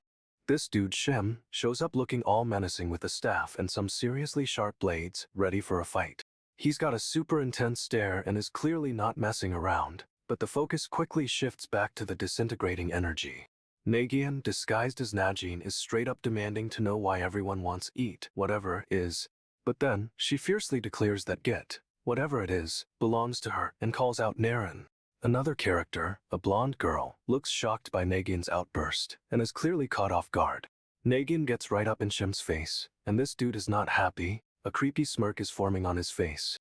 This dude, Shim, shows up looking all menacing with a staff and some seriously sharp blades, ready for a fight. He's got a super intense stare and is clearly not messing around, but the focus quickly shifts back to the disintegrating energy. Nagyunn, disguised as Najin, is straight up demanding to know why everyone wants eat whatever is. But then, she fiercely declares that whatever it is, belongs to her, and calls out Naren. Another character, a blonde girl, looks shocked by Nagyunn's outburst, and is clearly caught off guard. Nagyunn gets right up in Shim's face, and this dude is not happy. A creepy smirk is forming on his face.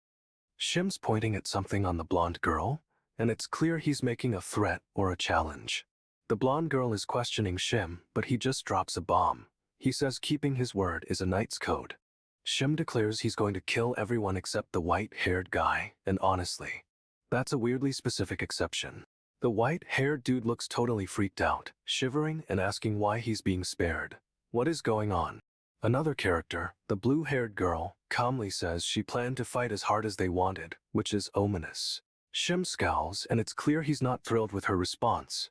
Shim's pointing at something on the blonde girl, and it's clear he's making a threat or a challenge. The blonde girl is questioning Shim, but he just drops a bomb. He says keeping his word is a knight's code. Shim declares he's going to kill everyone except the white-haired guy, and honestly, that's a weirdly specific exception. The white-haired dude looks totally freaked out, shivering and asking why he's being spared. What is going on? Another character, the blue-haired girl, calmly says she planned to fight as hard as they wanted, which is ominous. Shim scowls, and it's clear he's not thrilled with her response.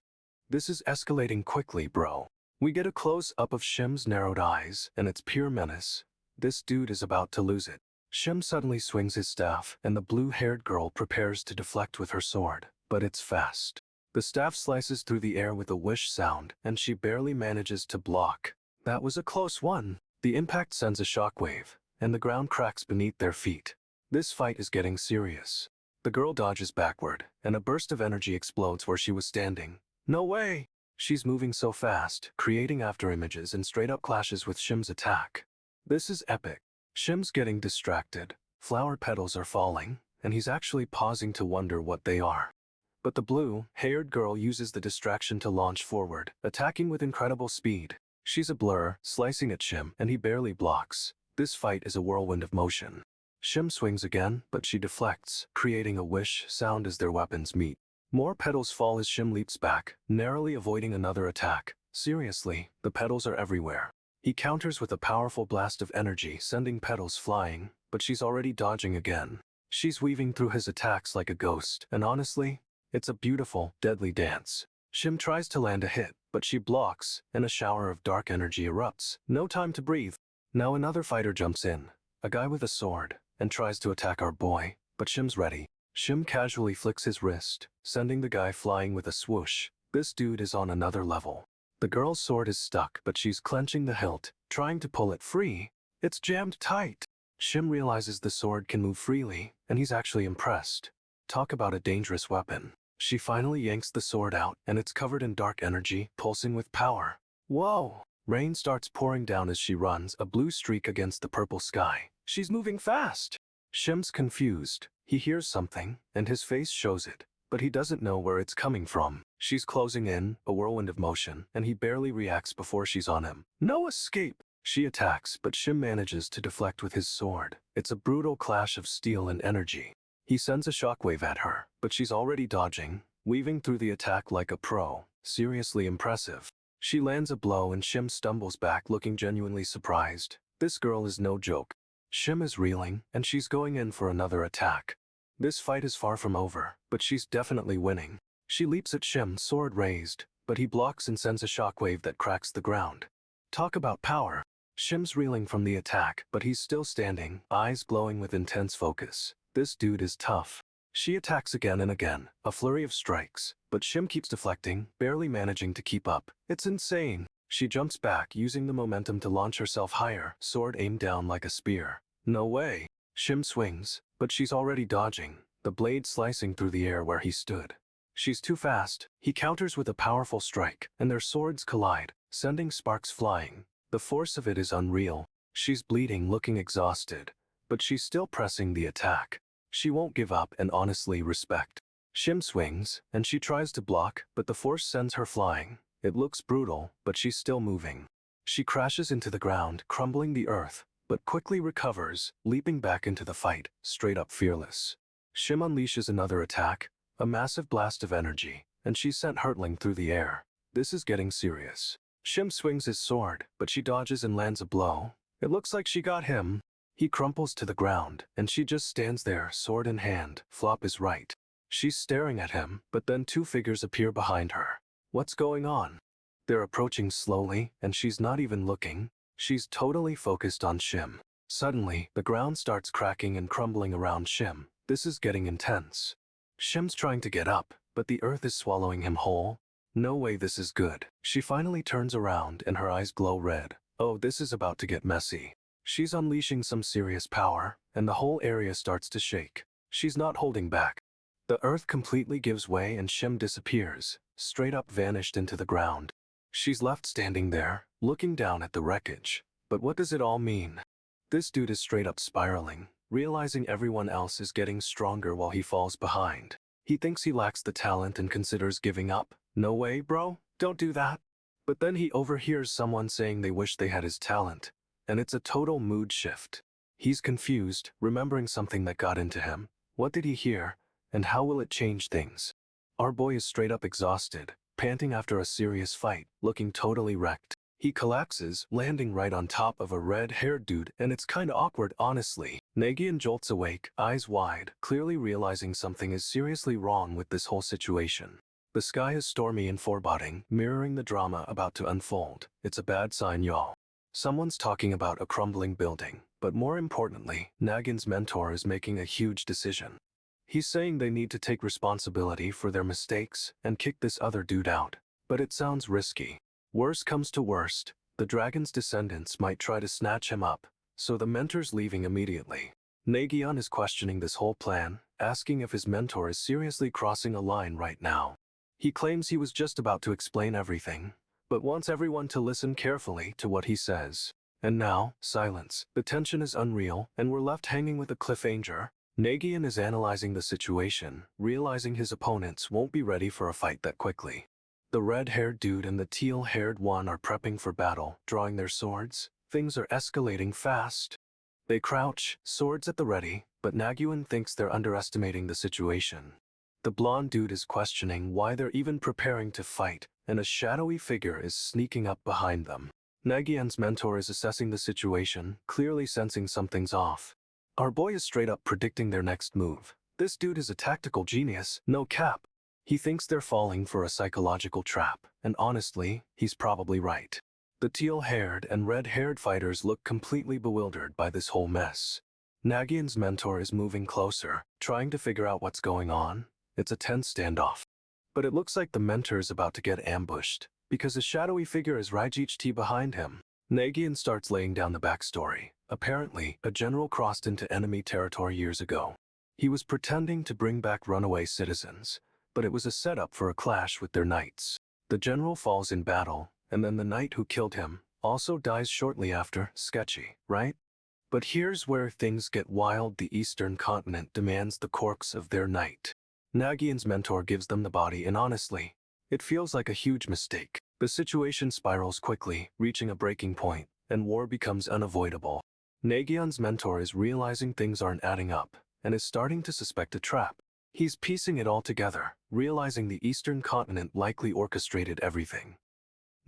This is escalating quickly, bro. We get a close-up of Shim's narrowed eyes, and it's pure menace. This dude is about to lose it. Shim suddenly swings his staff, and the blue-haired girl prepares to deflect with her sword, but it's fast. The staff slices through the air with a whoosh sound, and she barely manages to block. That was a close one. The impact sends a shockwave, and the ground cracks beneath their feet. This fight is getting serious. The girl dodges backward, and a burst of energy explodes where she was standing. No way! She's moving so fast, creating afterimages and straight-up clashes with Shim's attack. This is epic. Shim's getting distracted. Flower petals are falling, and he's actually pausing to wonder what they are. But the blue-haired girl uses the distraction to launch forward, attacking with incredible speed. She's a blur, slicing at Shim, and he barely blocks. This fight is a whirlwind of motion. Shim swings again, but she deflects, creating a whoosh sound as their weapons meet. More petals fall as Shim leaps back, narrowly avoiding another attack. Seriously, the petals are everywhere. He counters with a powerful blast of energy, sending petals flying, but she's already dodging again. She's weaving through his attacks like a ghost, and honestly, it's a beautiful, deadly dance. Shim tries to land a hit, but she blocks, and a shower of dark energy erupts. No time to breathe. Now another fighter jumps in, a guy with a sword, and tries to attack our boy, but Shim's ready. Shim casually flicks his wrist, sending the guy flying with a swoosh. This dude is on another level. The girl's sword is stuck, but she's clenching the hilt, trying to pull it free. It's jammed tight. Shim realizes the sword can move freely, and he's actually impressed. Talk about a dangerous weapon. She finally yanks the sword out, and it's covered in dark energy, pulsing with power. Whoa! Rain starts pouring down as she runs, a blue streak against the purple sky. She's moving fast! Shim's confused. He hears something, and his face shows it, but he doesn't know where it's coming from. She's closing in, a whirlwind of motion, and he barely reacts before she's on him. No escape! She attacks, but Shim manages to deflect with his sword. It's a brutal clash of steel and energy. He sends a shockwave at her, but she's already dodging, weaving through the attack like a pro. Seriously impressive. She lands a blow and Shim stumbles back looking genuinely surprised. This girl is no joke. Shim is reeling, and she's going in for another attack. This fight is far from over, but she's definitely winning. She leaps at Shim, sword raised, but he blocks and sends a shockwave that cracks the ground. Talk about power. Shim's reeling from the attack, but he's still standing, eyes glowing with intense focus. This dude is tough. She attacks again and again, a flurry of strikes, but Shim keeps deflecting, barely managing to keep up. It's insane. She jumps back, using the momentum to launch herself higher, sword aimed down like a spear. No way. Shim swings, but she's already dodging, the blade slicing through the air where he stood. She's too fast. He counters with a powerful strike, and their swords collide, sending sparks flying. The force of it is unreal. She's bleeding, looking exhausted, but she's still pressing the attack. She won't give up, and honestly, respect. Shim swings, and she tries to block, but the force sends her flying. It looks brutal, but she's still moving. She crashes into the ground, crumbling the earth, but quickly recovers, leaping back into the fight, straight up fearless. Shim unleashes another attack, a massive blast of energy, and she's sent hurtling through the air. This is getting serious. Shim swings his sword, but she dodges and lands a blow. It looks like she got him. He crumples to the ground, and she just stands there, sword in hand. Flop is right. She's staring at him, but then two figures appear behind her. What's going on? They're approaching slowly, and she's not even looking. She's totally focused on Shim. Suddenly, the ground starts cracking and crumbling around Shim. This is getting intense. Shim's trying to get up, but the earth is swallowing him whole. No way, this is good. She finally turns around and her eyes glow red. Oh, this is about to get messy. She's unleashing some serious power, and the whole area starts to shake. She's not holding back. The earth completely gives way and Shim disappears, straight up vanished into the ground. She's left standing there, looking down at the wreckage. But what does it all mean? This dude is straight up spiraling, realizing everyone else is getting stronger while he falls behind. He thinks he lacks the talent and considers giving up. No way, bro, don't do that. But then he overhears someone saying they wish they had his talent, and it's a total mood shift. He's confused, remembering something that got into him. What did he hear, and how will it change things? Our boy is straight up exhausted, panting after a serious fight, looking totally wrecked. He collapses, landing right on top of a red-haired dude, and it's kinda awkward, honestly. Nagyunn jolts awake, eyes wide, clearly realizing something is seriously wrong with this whole situation. The sky is stormy and foreboding, mirroring the drama about to unfold. It's a bad sign, y'all. Someone's talking about a crumbling building, but more importantly, Nagyunn's mentor is making a huge decision. He's saying they need to take responsibility for their mistakes and kick this other dude out. But it sounds risky. Worst comes to worst, the dragon's descendants might try to snatch him up, so the mentor's leaving immediately. Nagyunn is questioning this whole plan, asking if his mentor is seriously crossing a line right now. He claims he was just about to explain everything, but wants everyone to listen carefully to what he says. And now, silence. The tension is unreal, and we're left hanging with a cliffhanger. Nagyunn is analyzing the situation, realizing his opponents won't be ready for a fight that quickly. The red-haired dude and the teal-haired one are prepping for battle, drawing their swords. Things are escalating fast. They crouch, swords at the ready, but Nagyunn thinks they're underestimating the situation. The blonde dude is questioning why they're even preparing to fight, and a shadowy figure is sneaking up behind them. Nagyunn's mentor is assessing the situation, clearly sensing something's off. Our boy is straight up predicting their next move. This dude is a tactical genius, no cap. He thinks they're falling for a psychological trap, and honestly, he's probably right. The teal-haired and red-haired fighters look completely bewildered by this whole mess. Nagyunn's mentor is moving closer, trying to figure out what's going on. It's a tense standoff. But it looks like the mentor is about to get ambushed, because a shadowy figure is right behind him. Nagyunn starts laying down the backstory. Apparently, a general crossed into enemy territory years ago. He was pretending to bring back runaway citizens, but it was a setup for a clash with their knights. The general falls in battle, and then the knight who killed him also dies shortly after. Sketchy, right? But here's where things get wild. The Eastern continent demands the corpse of their knight. Nagyunn's mentor gives them the body, and honestly, it feels like a huge mistake. The situation spirals quickly, reaching a breaking point, and war becomes unavoidable. Nagyunn's mentor is realizing things aren't adding up, and is starting to suspect a trap. He's piecing it all together, realizing the Eastern continent likely orchestrated everything.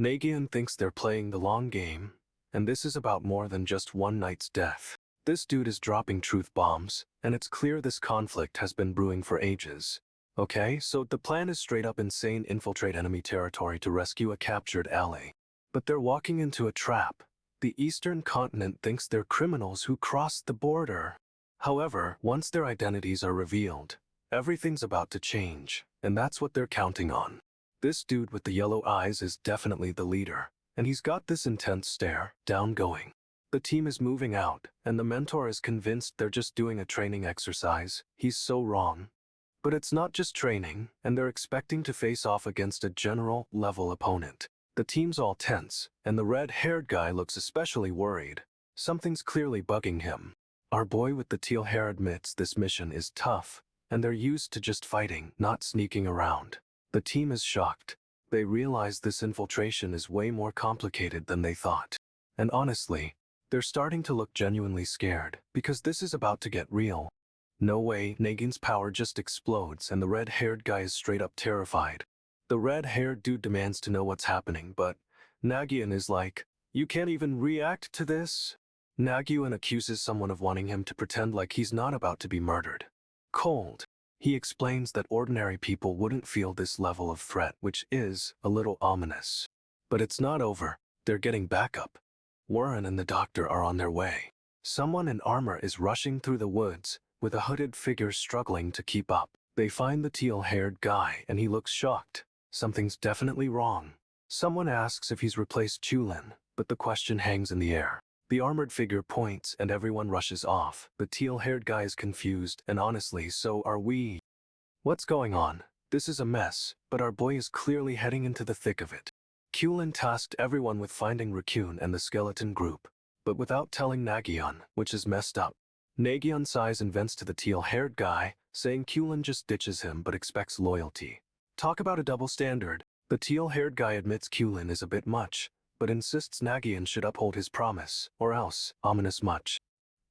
Nagyunn thinks they're playing the long game, and this is about more than just one knight's death. This dude is dropping truth bombs, and it's clear this conflict has been brewing for ages. Okay, so the plan is straight up insane: infiltrate enemy territory to rescue a captured ally. But they're walking into a trap. The Eastern continent thinks they're criminals who crossed the border. However, once their identities are revealed, everything's about to change, and that's what they're counting on. This dude with the yellow eyes is definitely the leader, and he's got this intense stare, down going. The team is moving out, and the mentor is convinced they're just doing a training exercise. He's so wrong. But it's not just training, and they're expecting to face off against a general-level opponent. The team's all tense, and the red-haired guy looks especially worried. Something's clearly bugging him. Our boy with the teal hair admits this mission is tough, and they're used to just fighting, not sneaking around. The team is shocked. They realize this infiltration is way more complicated than they thought. And honestly, they're starting to look genuinely scared, because this is about to get real. No way. Nagyunn's power just explodes, and the red-haired guy is straight up terrified. The red-haired dude demands to know what's happening, but Nagyunn is like, "You can't even react to this?" Nagyunn accuses someone of wanting him to pretend like he's not about to be murdered. Cold. He explains that ordinary people wouldn't feel this level of threat, which is a little ominous. But it's not over. They're getting backup. Warren and the doctor are on their way. Someone in armor is rushing through the woods, with a hooded figure struggling to keep up. They find the teal-haired guy, and he looks shocked. Something's definitely wrong. Someone asks if he's replaced Chulin, but the question hangs in the air. The armored figure points, and everyone rushes off. The teal-haired guy is confused, and honestly, so are we. What's going on? This is a mess, but our boy is clearly heading into the thick of it. Chulin tasked everyone with finding Raccoon and the skeleton group, but without telling Nagyunn, which is messed up. Nagyunn sighs and vents to the teal-haired guy, saying Chulin just ditches him but expects loyalty. Talk about a double standard. The teal-haired guy admits Chulin is a bit much, but insists Nagyunn should uphold his promise, or else, ominous much.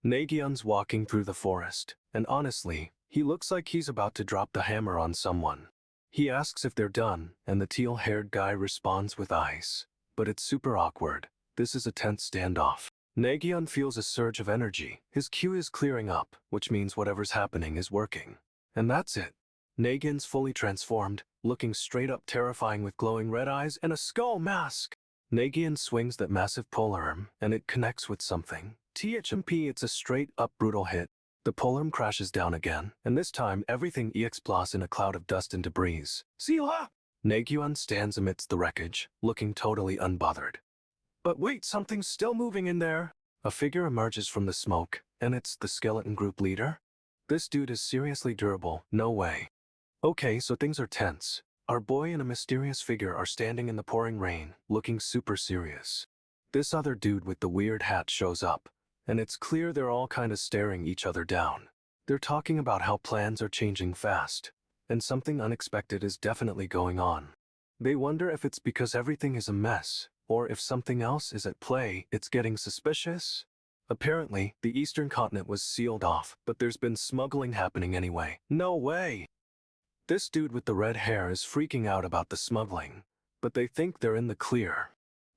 Nagyunn's walking through the forest, and honestly, he looks like he's about to drop the hammer on someone. He asks if they're done, and the teal-haired guy responds with ice. But it's super awkward. This is a tense standoff. Nagyunn feels a surge of energy. His Q is clearing up, which means whatever's happening is working. And that's it. Nagyunn's fully transformed, looking straight up terrifying with glowing red eyes and a skull mask. Nagyunn swings that massive polearm, and it connects with something. THMP, it's a straight-up brutal hit. The polearm crashes down again, and this time everything explodes in a cloud of dust and debris. Seela! Nagyunn stands amidst the wreckage, looking totally unbothered. But wait, something's still moving in there. A figure emerges from the smoke, and it's the skeleton group leader. This dude is seriously durable, no way. Okay, so things are tense. Our boy and a mysterious figure are standing in the pouring rain, looking super serious. This other dude with the weird hat shows up, and it's clear they're all kinda staring each other down. They're talking about how plans are changing fast, and something unexpected is definitely going on. They wonder if it's because everything is a mess, or if something else is at play. It's getting suspicious. Apparently, the Eastern continent was sealed off, but there's been smuggling happening anyway. No way! This dude with the red hair is freaking out about the smuggling, but they think they're in the clear.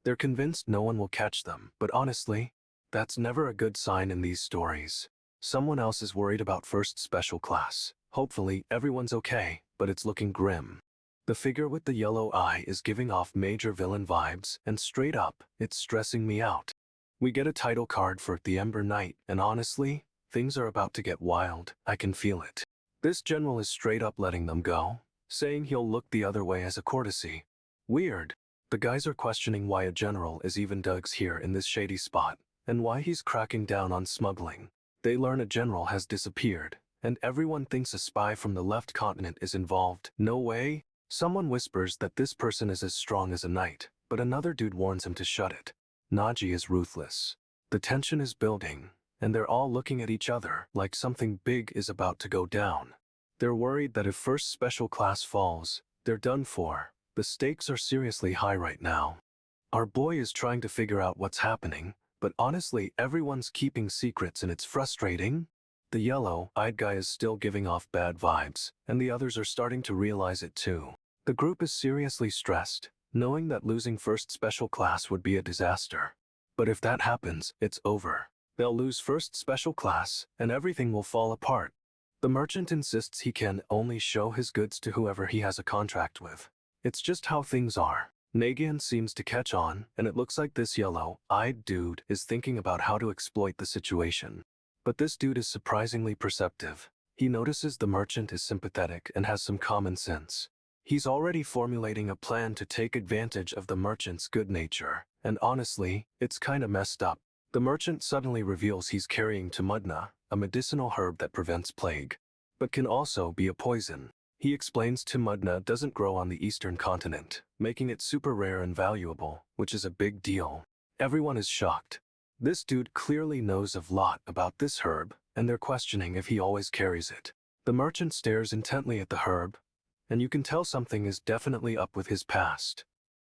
They're convinced no one will catch them, but honestly, that's never a good sign in these stories. Someone else is worried about first special class. Hopefully, everyone's okay, but it's looking grim. The figure with the yellow eye is giving off major villain vibes, and straight up, it's stressing me out. We get a title card for the Ember Knight, and honestly, things are about to get wild. I can feel it. This general is straight up letting them go, saying he'll look the other way as a courtesy. Weird. The guys are questioning why a general is even dug here in this shady spot, and why he's cracking down on smuggling. They learn a general has disappeared, and everyone thinks a spy from the left continent is involved. No way. Someone whispers that this person is as strong as a knight, but another dude warns him to shut it. Najin is ruthless. The tension is building, and they're all looking at each other like something big is about to go down. They're worried that if first special class falls, they're done for. The stakes are seriously high right now. Our boy is trying to figure out what's happening, but honestly everyone's keeping secrets and it's frustrating. The yellow-eyed guy is still giving off bad vibes, and the others are starting to realize it too. The group is seriously stressed, knowing that losing first special class would be a disaster. But if that happens, it's over. They'll lose first special class, and everything will fall apart. The merchant insists he can only show his goods to whoever he has a contract with. It's just how things are. Nagyunn seems to catch on, and it looks like this yellow-eyed dude is thinking about how to exploit the situation. But this dude is surprisingly perceptive. He notices the merchant is sympathetic and has some common sense. He's already formulating a plan to take advantage of the merchant's good nature, and honestly, it's kinda messed up. The merchant suddenly reveals he's carrying Tamudna, a medicinal herb that prevents plague, but can also be a poison. He explains Tamudna doesn't grow on the eastern continent, making it super rare and valuable, which is a big deal. Everyone is shocked. This dude clearly knows a lot about this herb, and they're questioning if he always carries it. The merchant stares intently at the herb, and you can tell something is definitely up with his past.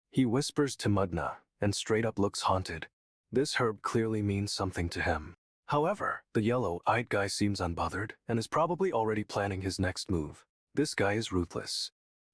He whispers Tamudna, and straight up looks haunted. This herb clearly means something to him. However, the yellow-eyed guy seems unbothered, and is probably already planning his next move. This guy is ruthless.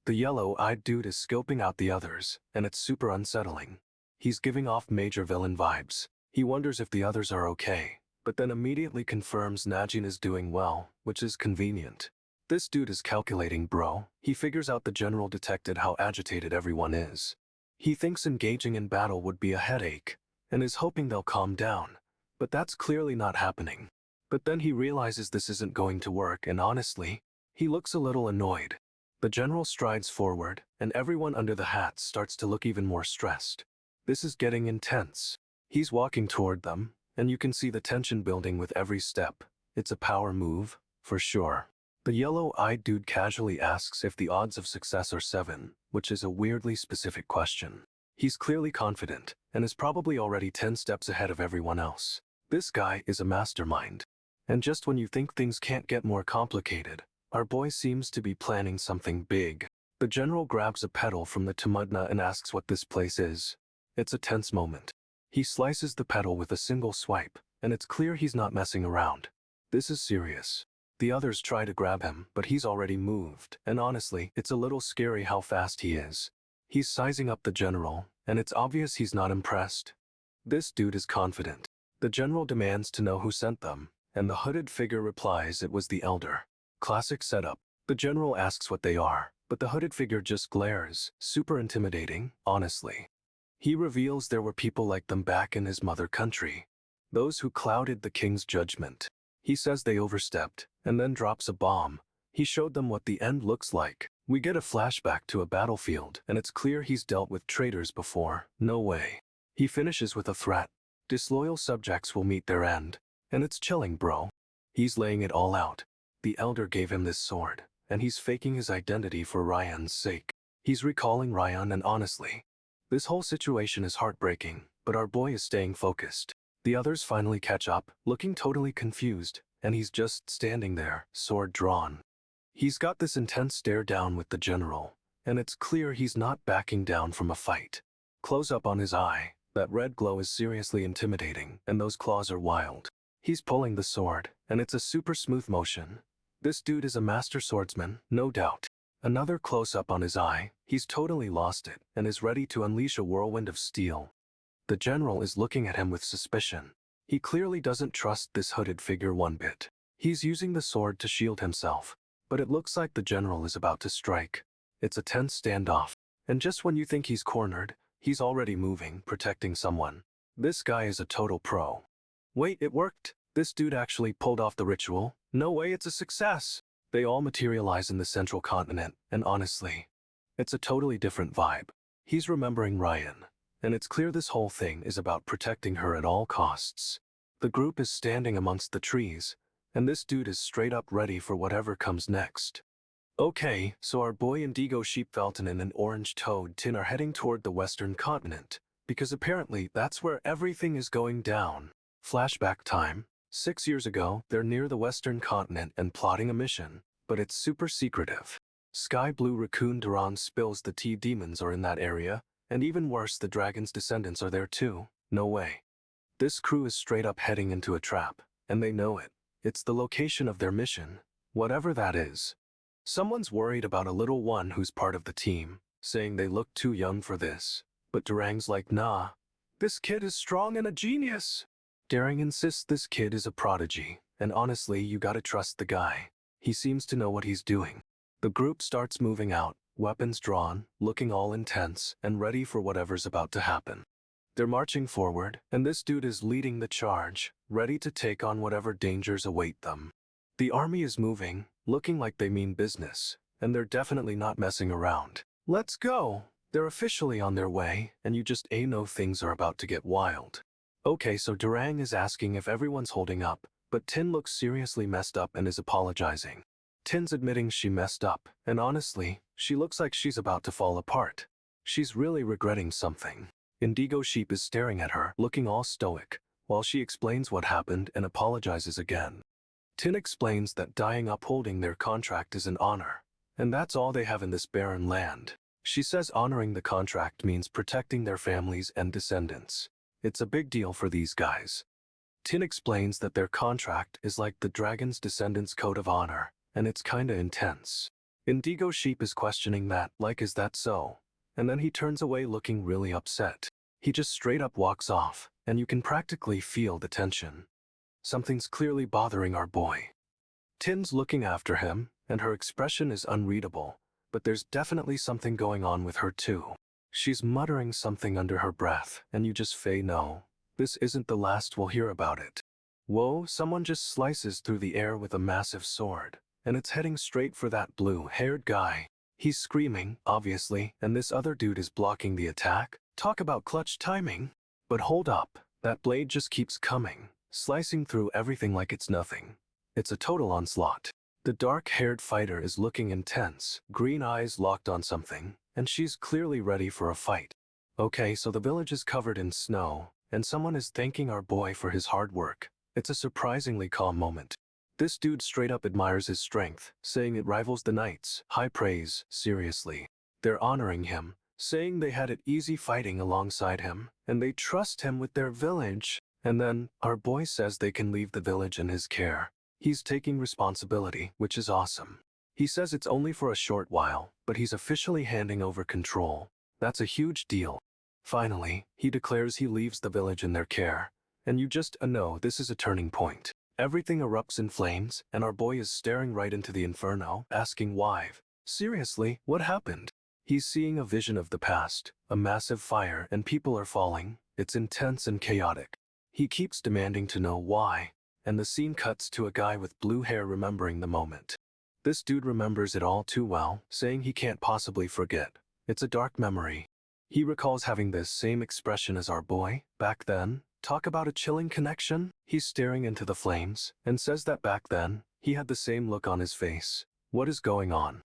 The yellow-eyed dude is scoping out the others, and it's super unsettling. He's giving off major villain vibes. He wonders if the others are okay, but then immediately confirms Najin is doing well, which is convenient. This dude is calculating, bro. He figures out the general detected how agitated everyone is. He thinks engaging in battle would be a headache, and is hoping they'll calm down, but that's clearly not happening. But then he realizes this isn't going to work, and honestly, he looks a little annoyed. The general strides forward, and everyone under the hats starts to look even more stressed. This is getting intense. He's walking toward them, and you can see the tension building with every step. It's a power move, for sure. The yellow-eyed dude casually asks if the odds of success are 7, which is a weirdly specific question. He's clearly confident, and is probably already 10 steps ahead of everyone else. This guy is a mastermind. And just when you think things can't get more complicated, our boy seems to be planning something big. The general grabs a petal from the Tamudna and asks what this place is. It's a tense moment. He slices the petal with a single swipe, and it's clear he's not messing around. This is serious. The others try to grab him, but he's already moved, and honestly, it's a little scary how fast he is. He's sizing up the general, and it's obvious he's not impressed. This dude is confident. The general demands to know who sent them, and the hooded figure replies it was the elder. Classic setup. The general asks what they are, but the hooded figure just glares, super intimidating, honestly. He reveals there were people like them back in his mother country, those who clouded the king's judgment. He says they overstepped, and then drops a bomb. He showed them what the end looks like. We get a flashback to a battlefield, and it's clear he's dealt with traitors before. No way. He finishes with a threat. Disloyal subjects will meet their end. And it's chilling, bro. He's laying it all out. The elder gave him this sword, and he's faking his identity for Ryan's sake. He's recalling Ryan, and honestly, this whole situation is heartbreaking, but our boy is staying focused. The others finally catch up, looking totally confused, and he's just standing there, sword drawn. He's got this intense stare down with the general, and it's clear he's not backing down from a fight. Close up on his eye, that red glow is seriously intimidating, and those claws are wild. He's pulling the sword, and it's a super smooth motion. This dude is a master swordsman, no doubt. Another close-up on his eye, he's totally lost it, and is ready to unleash a whirlwind of steel. The general is looking at him with suspicion. He clearly doesn't trust this hooded figure one bit. He's using the sword to shield himself, but it looks like the general is about to strike. It's a tense standoff, and just when you think he's cornered, he's already moving, protecting someone. This guy is a total pro. Wait, it worked? This dude actually pulled off the ritual? No way, it's a success! They all materialize in the central continent, and honestly, it's a totally different vibe. He's remembering Ryan, and it's clear this whole thing is about protecting her at all costs. The group is standing amongst the trees, and this dude is straight up ready for whatever comes next. Okay, so our boy Indigo Sheepfelton and an orange toad Tin are heading toward the western continent, because apparently that's where everything is going down. Flashback time. 6 years ago, they're near the western continent and plotting a mission, but it's super secretive. Sky Blue Raccoon Duran spills the tea demons are in that area, and even worse, the dragon's descendants are there too. No way. This crew is straight up heading into a trap, and they know it. It's the location of their mission, whatever that is. Someone's worried about a little one who's part of the team, saying they look too young for this. But Durang's like, nah, this kid is strong and a genius. Daring insists this kid is a prodigy, and honestly, you gotta trust the guy. He seems to know what he's doing. The group starts moving out, weapons drawn, looking all intense, and ready for whatever's about to happen. They're marching forward, and this dude is leading the charge, ready to take on whatever dangers await them. The army is moving, looking like they mean business, and they're definitely not messing around. Let's go! They're officially on their way, and you just know things are about to get wild. Okay, so Durang is asking if everyone's holding up, but Tin looks seriously messed up and is apologizing. Tin's admitting she messed up, and honestly, she looks like she's about to fall apart. She's really regretting something. Indigo Sheep is staring at her, looking all stoic, while she explains what happened and apologizes again. Tin explains that dying upholding their contract is an honor, and that's all they have in this barren land. She says honoring the contract means protecting their families and descendants. It's a big deal for these guys. Tin explains that their contract is like the dragon's descendants' code of honor, and it's kinda intense. Indigo Sheep is questioning that, like, is that so? And then he turns away looking really upset. He just straight up walks off, and you can practically feel the tension. Something's clearly bothering our boy. Tin's looking after him, and her expression is unreadable, but there's definitely something going on with her too. She's muttering something under her breath, and you just know, this isn't the last we'll hear about it. Whoa, someone just slices through the air with a massive sword, and it's heading straight for that blue-haired guy. He's screaming, obviously, and this other dude is blocking the attack. Talk about clutch timing. But hold up, that blade just keeps coming, slicing through everything like it's nothing. It's a total onslaught. The dark-haired fighter is looking intense, green eyes locked on something, and she's clearly ready for a fight. Okay, so the village is covered in snow, and someone is thanking our boy for his hard work. It's a surprisingly calm moment. This dude straight up admires his strength, saying it rivals the knight's. High praise, seriously. They're honoring him, saying they had it easy fighting alongside him, and they trust him with their village. And then, our boy says they can leave the village in his care. He's taking responsibility, which is awesome. He says it's only for a short while, but he's officially handing over control. That's a huge deal. Finally, he declares he leaves the village in their care, and you just know this is a turning point. Everything erupts in flames, and our boy is staring right into the inferno, asking why. Seriously, what happened? He's seeing a vision of the past, a massive fire, and people are falling. It's intense and chaotic. He keeps demanding to know why, and the scene cuts to a guy with blue hair remembering the moment. This dude remembers it all too well, saying he can't possibly forget. It's a dark memory. He recalls having this same expression as our boy, back then. Talk about a chilling connection? He's staring into the flames, and says that back then, he had the same look on his face. What is going on?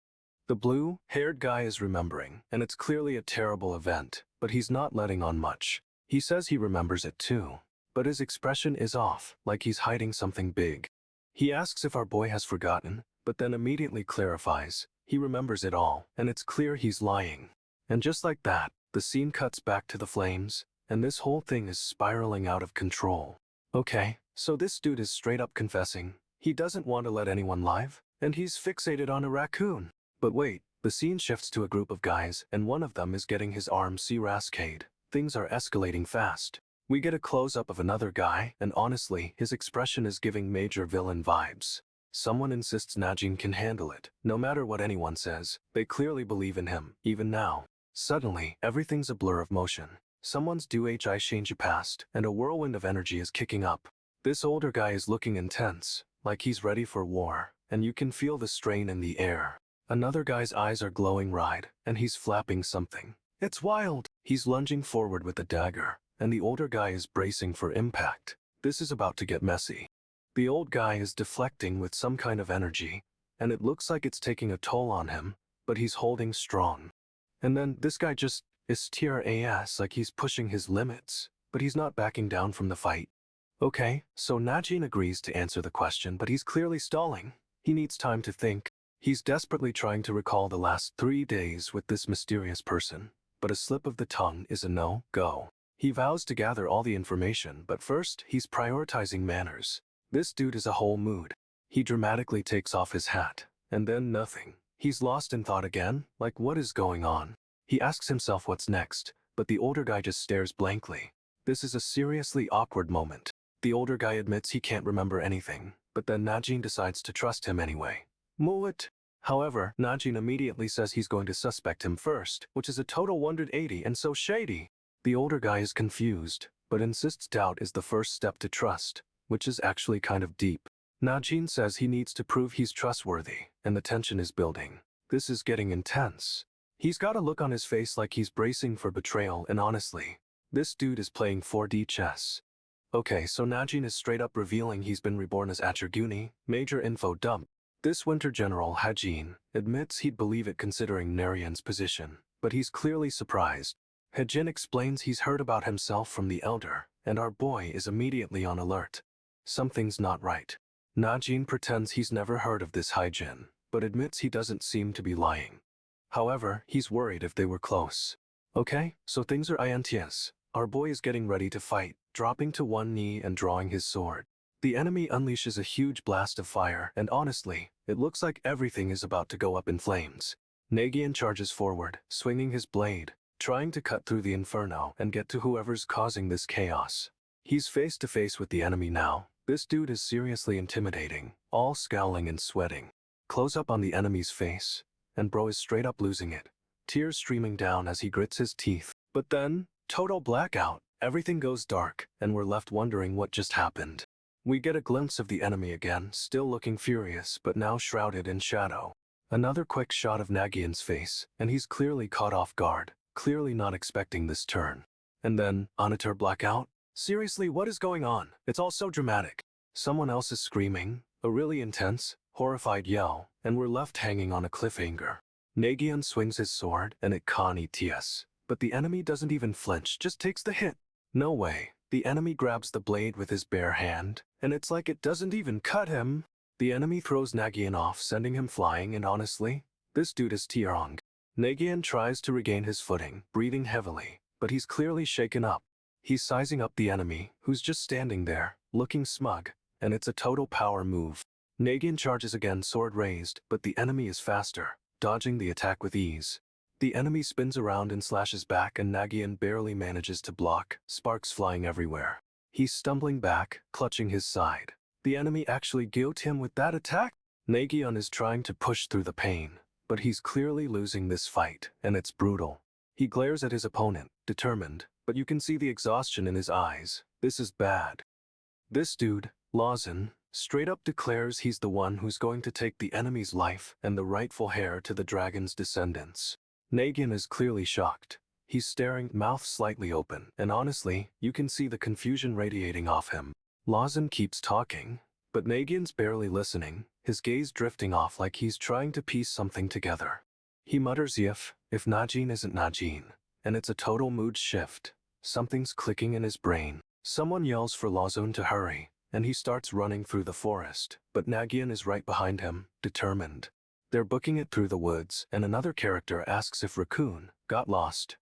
The blue-haired guy is remembering, and it's clearly a terrible event, but he's not letting on much. He says he remembers it too, but his expression is off, like he's hiding something big. He asks if our boy has forgotten, but then immediately clarifies, he remembers it all, and it's clear he's lying. And just like that, the scene cuts back to the flames, and this whole thing is spiraling out of control. Okay, so this dude is straight up confessing he doesn't want to let anyone live, and he's fixated on a raccoon. But wait, the scene shifts to a group of guys, and one of them is getting his arm rascade. Things are escalating fast. We get a close-up of another guy, and honestly, his expression is giving major villain vibes. Someone insists Najin can handle it. No matter what anyone says, they clearly believe in him, even now. Suddenly, everything's a blur of motion. Someone's change past, and a whirlwind of energy is kicking up. This older guy is looking intense, like he's ready for war, and you can feel the strain in the air. Another guy's eyes are glowing red, and he's flapping something. It's wild. He's lunging forward with the dagger, and the older guy is bracing for impact. This is about to get messy. The old guy is deflecting with some kind of energy, and it looks like it's taking a toll on him, but he's holding strong. And then this guy just is TRAS, like he's pushing his limits, but he's not backing down from the fight. Okay, so Najin agrees to answer the question, but he's clearly stalling. He needs time to think. He's desperately trying to recall the last 3 days with this mysterious person, but a slip of the tongue is a no-go. He vows to gather all the information, but first, he's prioritizing manners. This dude is a whole mood. He dramatically takes off his hat, and then nothing. He's lost in thought again, like what is going on? He asks himself what's next, but the older guy just stares blankly. This is a seriously awkward moment. The older guy admits he can't remember anything, but then Najin decides to trust him anyway. Muet. However, Najin immediately says he's going to suspect him first, which is a total 180 and so shady. The older guy is confused, but insists doubt is the first step to trust, which is actually kind of deep. Najin says he needs to prove he's trustworthy, and the tension is building. This is getting intense. He's got a look on his face like he's bracing for betrayal, and honestly, this dude is playing 4D chess. Okay, so Najin is straight up revealing he's been reborn as Achirguni, major info dump. This winter general, Hajin, admits he'd believe it considering Narian's position, but he's clearly surprised. Hajin explains he's heard about himself from the elder, and our boy is immediately on alert. Something's not right. Najin pretends he's never heard of this Hajin, but admits he doesn't seem to be lying. However, he's worried if they were close. Okay, so things are intense. Our boy is getting ready to fight, dropping to one knee and drawing his sword. The enemy unleashes a huge blast of fire, and honestly, it looks like everything is about to go up in flames. Nagyunn charges forward, swinging his blade, trying to cut through the inferno and get to whoever's causing this chaos. He's face to face with the enemy now. This dude is seriously intimidating, all scowling and sweating. Close up on the enemy's face, and bro is straight up losing it. Tears streaming down as he grits his teeth. But then, total blackout. Everything goes dark, and we're left wondering what just happened. We get a glimpse of the enemy again, still looking furious, but now shrouded in shadow. Another quick shot of Nagyunn's face, and he's clearly caught off guard, clearly not expecting this turn. And then, utter blackout? Seriously, what is going on? It's all so dramatic. Someone else is screaming, a really intense, horrified yell, and we're left hanging on a cliffhanger. Nagyunn swings his sword, and it can ETS. But the enemy doesn't even flinch, just takes the hit. No way. The enemy grabs the blade with his bare hand, and it's like it doesn't even cut him. The enemy throws Nagyunn off, sending him flying, and honestly, this dude is Tirong. Nagyunn tries to regain his footing, breathing heavily, but he's clearly shaken up. He's sizing up the enemy, who's just standing there, looking smug, and it's a total power move. Nagyunn charges again, sword raised, but the enemy is faster, dodging the attack with ease. The enemy spins around and slashes back, and Nagyunn barely manages to block, sparks flying everywhere. He's stumbling back, clutching his side. The enemy actually guilted him with that attack? Nagyunn is trying to push through the pain, but he's clearly losing this fight, and it's brutal. He glares at his opponent, determined, but you can see the exhaustion in his eyes. This is bad. This dude, Lawson, straight up declares he's the one who's going to take the enemy's life and the rightful heir to the dragon's descendants. Nagyunn is clearly shocked. He's staring, mouth slightly open, and honestly, you can see the confusion radiating off him. Lawson keeps talking, but Nagyunn's barely listening, his gaze drifting off like he's trying to piece something together. He mutters if Najin isn't Najin, and it's a total mood shift. Something's clicking in his brain. Someone yells for Lawson to hurry, and he starts running through the forest, but Nagyunn is right behind him, determined. They're booking it through the woods, and another character asks if Raccoon got lost.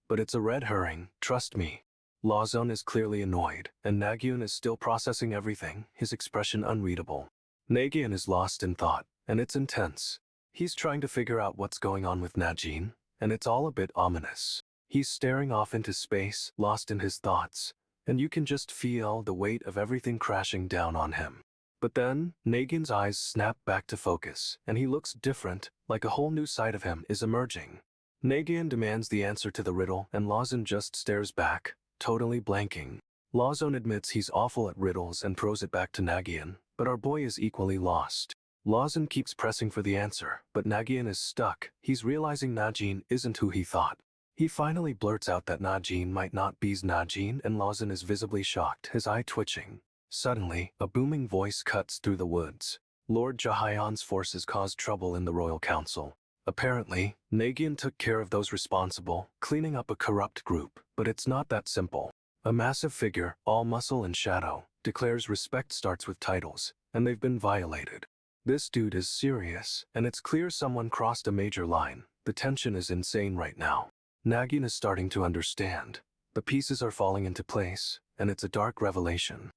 But it's a red herring, trust me. Lawson is clearly annoyed, and Nagyunn is still processing everything, his expression unreadable. Nagyunn is lost in thought, and it's intense. He's trying to figure out what's going on with Najin, and it's all a bit ominous. He's staring off into space, lost in his thoughts, and you can just feel the weight of everything crashing down on him. But then, Nagyunn's eyes snap back to focus, and he looks different, like a whole new side of him is emerging. Nagyunn demands the answer to the riddle, and Lawson just stares back, totally blanking. Lawson admits he's awful at riddles and throws it back to Nagyunn, but our boy is equally lost. Lawson keeps pressing for the answer, but Nagyunn is stuck. He's realizing Najin isn't who he thought. He finally blurts out that Najin might not be Najin, and Lawson is visibly shocked, his eye twitching. Suddenly, a booming voice cuts through the woods. Lord Jahayan's forces caused trouble in the royal council. Apparently, Nagyunn took care of those responsible, cleaning up a corrupt group, but it's not that simple. A massive figure, all muscle and shadow, declares respect starts with titles, and they've been violated. This dude is serious, and it's clear someone crossed a major line. The tension is insane right now. Nagyunn is starting to understand. The pieces are falling into place, and it's a dark revelation.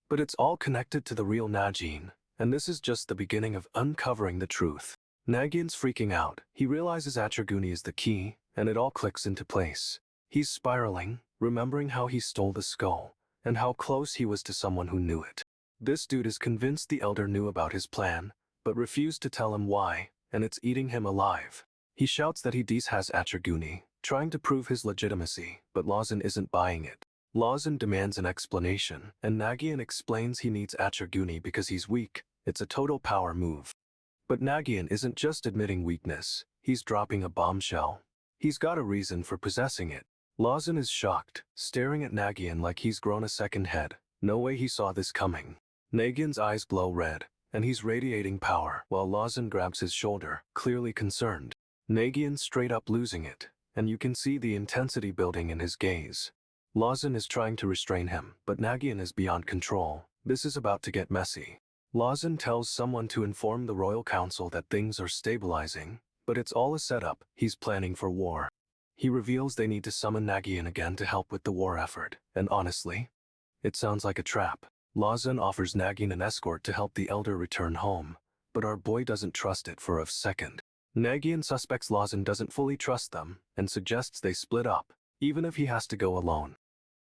But it's all connected to the real Najin, and this is just the beginning of uncovering the truth. Nagyunn's freaking out. He realizes Atraguni is the key, and it all clicks into place. He's spiraling, remembering how he stole the skull, and how close he was to someone who knew it. This dude is convinced the elder knew about his plan, but refused to tell him why, and it's eating him alive. He shouts that he has Atraguni, trying to prove his legitimacy, but Lawson isn't buying it. Lawson demands an explanation, and Nagyunn explains he needs Atraguni because he's weak. It's a total power move. But Nagyunn isn't just admitting weakness, he's dropping a bombshell. He's got a reason for possessing it. Lawson is shocked, staring at Nagyunn like he's grown a second head. No way he saw this coming. Nagyunn's eyes glow red, and he's radiating power, while Lawson grabs his shoulder, clearly concerned. Nagyunn's straight up losing it, and you can see the intensity building in his gaze. Lawson is trying to restrain him, but Nagyunn is beyond control. This is about to get messy. Lawson tells someone to inform the royal council that things are stabilizing, but it's all a setup. He's planning for war. He reveals they need to summon Nagyunn again to help with the war effort, and honestly, it sounds like a trap. Lawson offers Nagyunn an escort to help the elder return home, but our boy doesn't trust it for a second. Nagyunn suspects Lawson doesn't fully trust them, and suggests they split up, even if he has to go alone.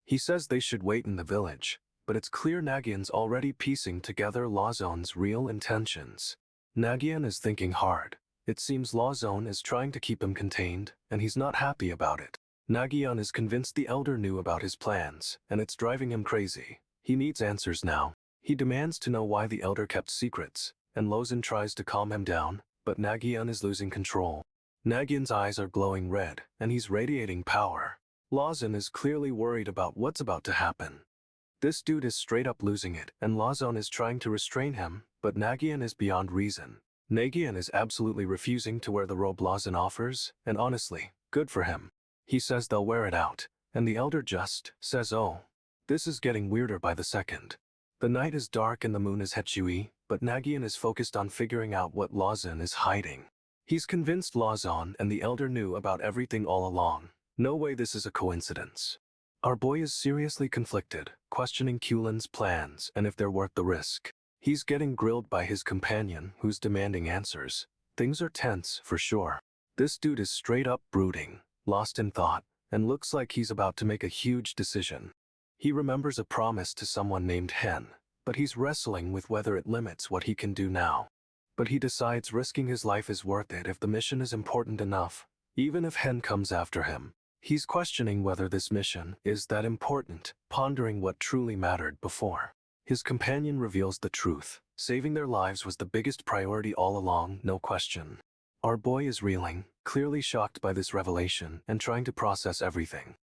He says they should wait in the village, but it's clear Nagyunn's already piecing together Lawson's real intentions. Nagyunn is thinking hard. It seems Lawson is trying to keep him contained, and he's not happy about it. Nagyunn is convinced the elder knew about his plans, and it's driving him crazy. He needs answers now. He demands to know why the elder kept secrets, and Lawson tries to calm him down, but Nagyunn is losing control. Nagyunn's eyes are glowing red, and he's radiating power. Lawson is clearly worried about what's about to happen. This dude is straight up losing it, and Lawson is trying to restrain him, but Nagyunn is beyond reason. Nagyunn is absolutely refusing to wear the robe Lawson offers, and honestly, good for him. He says they'll wear it out, and the elder just says, "Oh." This is getting weirder by the second. The night is dark and the moon is Hetchui, but Nagyunn is focused on figuring out what Lawson is hiding. He's convinced Lawson and the elder knew about everything all along. No way this is a coincidence. Our boy is seriously conflicted, questioning Kulin's plans and if they're worth the risk. He's getting grilled by his companion, who's demanding answers. Things are tense, for sure. This dude is straight up brooding, lost in thought, and looks like he's about to make a huge decision. He remembers a promise to someone named Hen, but he's wrestling with whether it limits what he can do now. But he decides risking his life is worth it if the mission is important enough, even if Hen comes after him. He's questioning whether this mission is that important, pondering what truly mattered before. His companion reveals the truth. Saving their lives was the biggest priority all along, no question. Our boy is reeling, clearly shocked by this revelation and trying to process everything.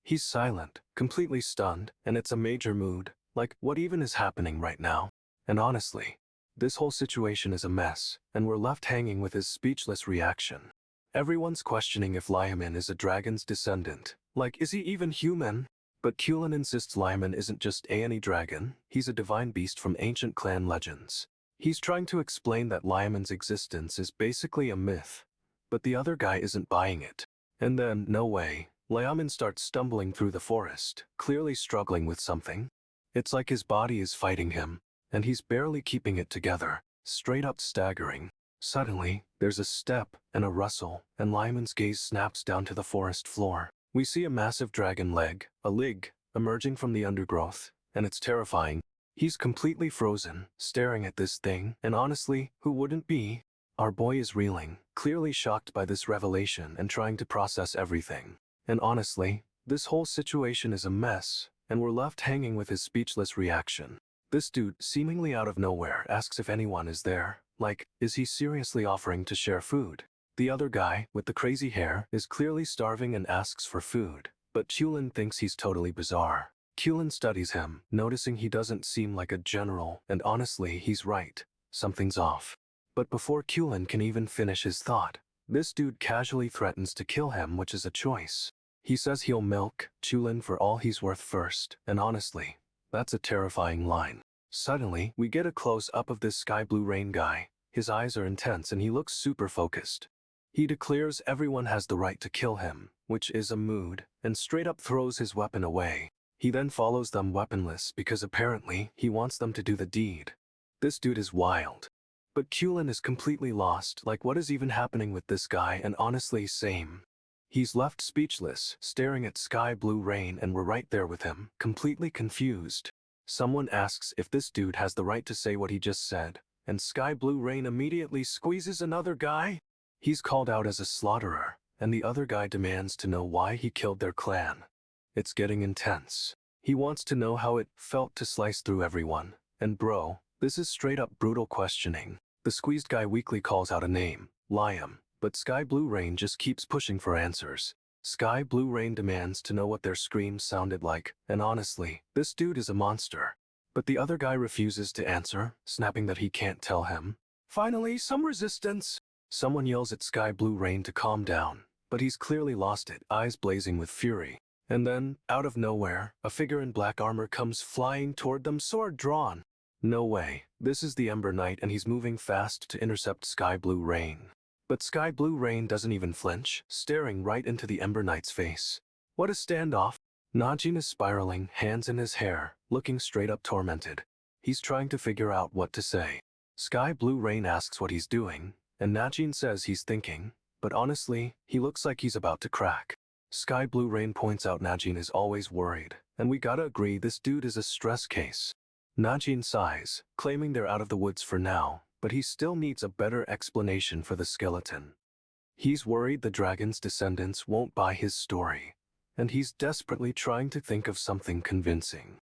He's silent, completely stunned, and it's a major mood, like, what even is happening right now? And honestly, this whole situation is a mess, and we're left hanging with his speechless reaction. Everyone's questioning if Liamin is a dragon's descendant. Like, is he even human? But Kulin insists Liamin isn't just any dragon, he's a divine beast from ancient clan legends. He's trying to explain that Liamin's existence is basically a myth, but the other guy isn't buying it. And then, no way, Liamin starts stumbling through the forest, clearly struggling with something. It's like his body is fighting him, and he's barely keeping it together, straight up staggering. Suddenly, there's a step and a rustle, and Liamin's gaze snaps down to the forest floor. We see a massive dragon leg, a lig, emerging from the undergrowth, and it's terrifying. He's completely frozen, staring at this thing, and honestly, who wouldn't be? Our boy is reeling, clearly shocked by this revelation and trying to process everything. And honestly, this whole situation is a mess, and we're left hanging with his speechless reaction. This dude, seemingly out of nowhere, asks if anyone is there. Like, is he seriously offering to share food? The other guy, with the crazy hair, is clearly starving and asks for food, but Kulin thinks he's totally bizarre. Kulin studies him, noticing he doesn't seem like a general, and honestly, he's right. Something's off. But before Kulin can even finish his thought, this dude casually threatens to kill him, which is a choice. He says he'll milk Kulin for all he's worth first, and honestly, that's a terrifying line. Suddenly, we get a close-up of this sky blue rain guy. His eyes are intense and he looks super focused. He declares everyone has the right to kill him, which is a mood, and straight up throws his weapon away. He then follows them weaponless because apparently he wants them to do the deed. This dude is wild. But Kulin is completely lost, like what is even happening with this guy, and honestly same. He's left speechless, staring at sky blue rain, and we're right there with him, completely confused. Someone asks if this dude has the right to say what he just said, and sky blue rain immediately squeezes another guy. He's called out as a slaughterer, and the other guy demands to know why he killed their clan. It's getting intense. He wants to know how it felt to slice through everyone, and bro, this is straight up brutal questioning. The squeezed guy weakly calls out a name, Liam, but Sky Blue Rain just keeps pushing for answers. Sky Blue Rain demands to know what their screams sounded like, and honestly, this dude is a monster. But the other guy refuses to answer, snapping that he can't tell him. Finally, some resistance. Someone yells at Sky Blue Rain to calm down, but he's clearly lost it, eyes blazing with fury. And then, out of nowhere, a figure in black armor comes flying toward them, sword drawn. No way, this is the Ember Knight and he's moving fast to intercept Sky Blue Rain. But Sky Blue Rain doesn't even flinch, staring right into the Ember Knight's face. What a standoff! Najin is spiraling, hands in his hair, looking straight up tormented. He's trying to figure out what to say. Sky Blue Rain asks what he's doing, and Najin says he's thinking, but honestly, he looks like he's about to crack. Sky Blue Rain points out Najin is always worried, and we gotta agree this dude is a stress case. Najin sighs, claiming they're out of the woods for now, but he still needs a better explanation for the skeleton. He's worried the dragon's descendants won't buy his story, and he's desperately trying to think of something convincing.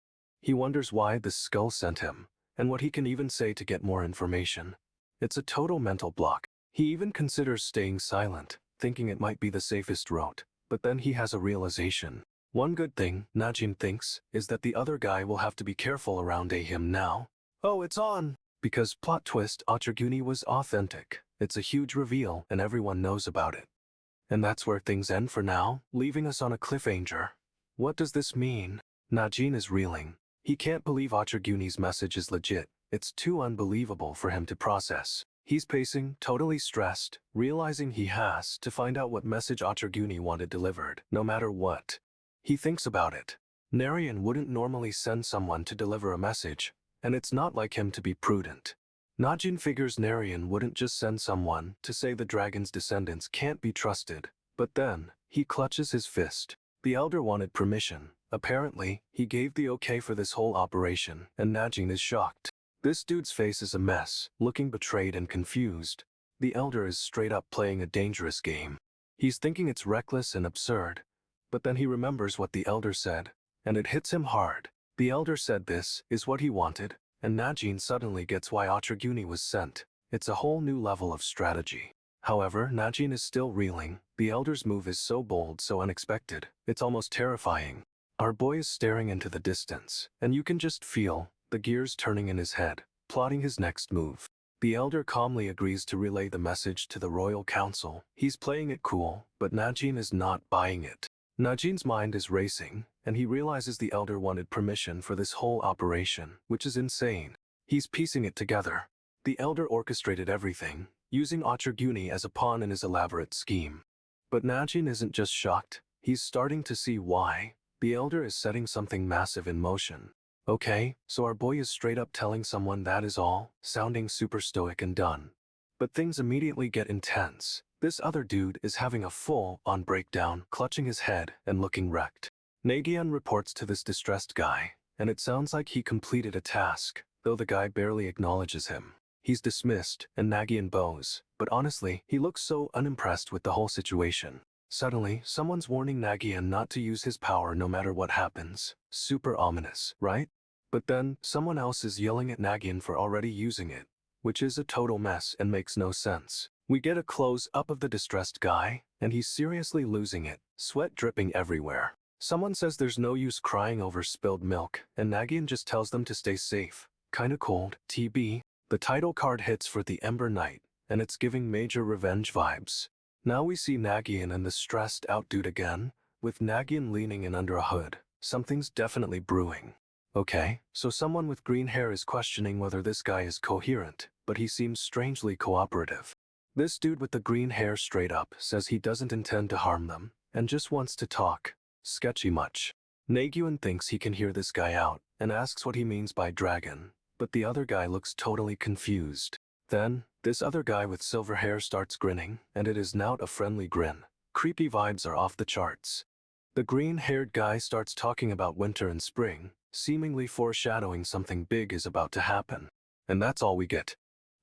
He wonders why the skull sent him, and what he can even say to get more information. It's a total mental block. He even considers staying silent, thinking it might be the safest route, but then he has a realization. One good thing, Najin thinks, is that the other guy will have to be careful around him now. Oh, it's on! Because plot twist, Nagyunn was authentic. It's a huge reveal, and everyone knows about it. And that's where things end for now, leaving us on a cliffhanger. What does this mean? Najin is reeling. He can't believe Nagyunn's message is legit. It's too unbelievable for him to process. He's pacing, totally stressed, realizing he has to find out what message Nagyunn wanted delivered, no matter what. He thinks about it. Narration wouldn't normally send someone to deliver a message, and it's not like him to be prudent. Najin figures Narration wouldn't just send someone to say the dragon's descendants can't be trusted, but then, he clutches his fist. The elder wanted permission. Apparently, he gave the okay for this whole operation, and Najin is shocked. This dude's face is a mess, looking betrayed and confused. The elder is straight up playing a dangerous game. He's thinking it's reckless and absurd, but then he remembers what the elder said, and it hits him hard. The elder said this is what he wanted, and Najin suddenly gets why Nagyunn was sent. It's a whole new level of strategy. However, Najin is still reeling. The elder's move is so bold, so unexpected, it's almost terrifying. Our boy is staring into the distance, and you can just feel the gears turning in his head, plotting his next move. The elder calmly agrees to relay the message to the royal council. He's playing it cool, but Najin is not buying it. Najin's mind is racing, and he realizes the elder wanted permission for this whole operation, which is insane. He's piecing it together. The elder orchestrated everything, using Nagyunn as a pawn in his elaborate scheme. But Najin isn't just shocked, he's starting to see why. The elder is setting something massive in motion. Okay, so our boy is straight up telling someone that is all, sounding super stoic and done. But things immediately get intense. This other dude is having a full-on breakdown, clutching his head and looking wrecked. Nagyunn reports to this distressed guy, and it sounds like he completed a task, though the guy barely acknowledges him. He's dismissed, and Nagyunn bows, but honestly, he looks so unimpressed with the whole situation. Suddenly, someone's warning Nagyunn not to use his power no matter what happens. Super ominous, right? But then, someone else is yelling at Nagyunn for already using it, which is a total mess and makes no sense. We get a close-up of the distressed guy, and he's seriously losing it, sweat dripping everywhere. Someone says there's no use crying over spilled milk, and Nagyunn just tells them to stay safe. Kinda cold, TB. The title card hits for the Ember Knight, and it's giving major revenge vibes. Now we see Nagyunn and the stressed out dude again, with Nagyunn leaning in under a hood. Something's definitely brewing. Okay, so someone with green hair is questioning whether this guy is coherent, but he seems strangely cooperative. This dude with the green hair straight up says he doesn't intend to harm them, and just wants to talk. Sketchy much. Nagyunn thinks he can hear this guy out, and asks what he means by dragon, but the other guy looks totally confused. Then, this other guy with silver hair starts grinning, and it is not a friendly grin. Creepy vibes are off the charts. The green-haired guy starts talking about winter and spring, seemingly foreshadowing something big is about to happen. And that's all we get.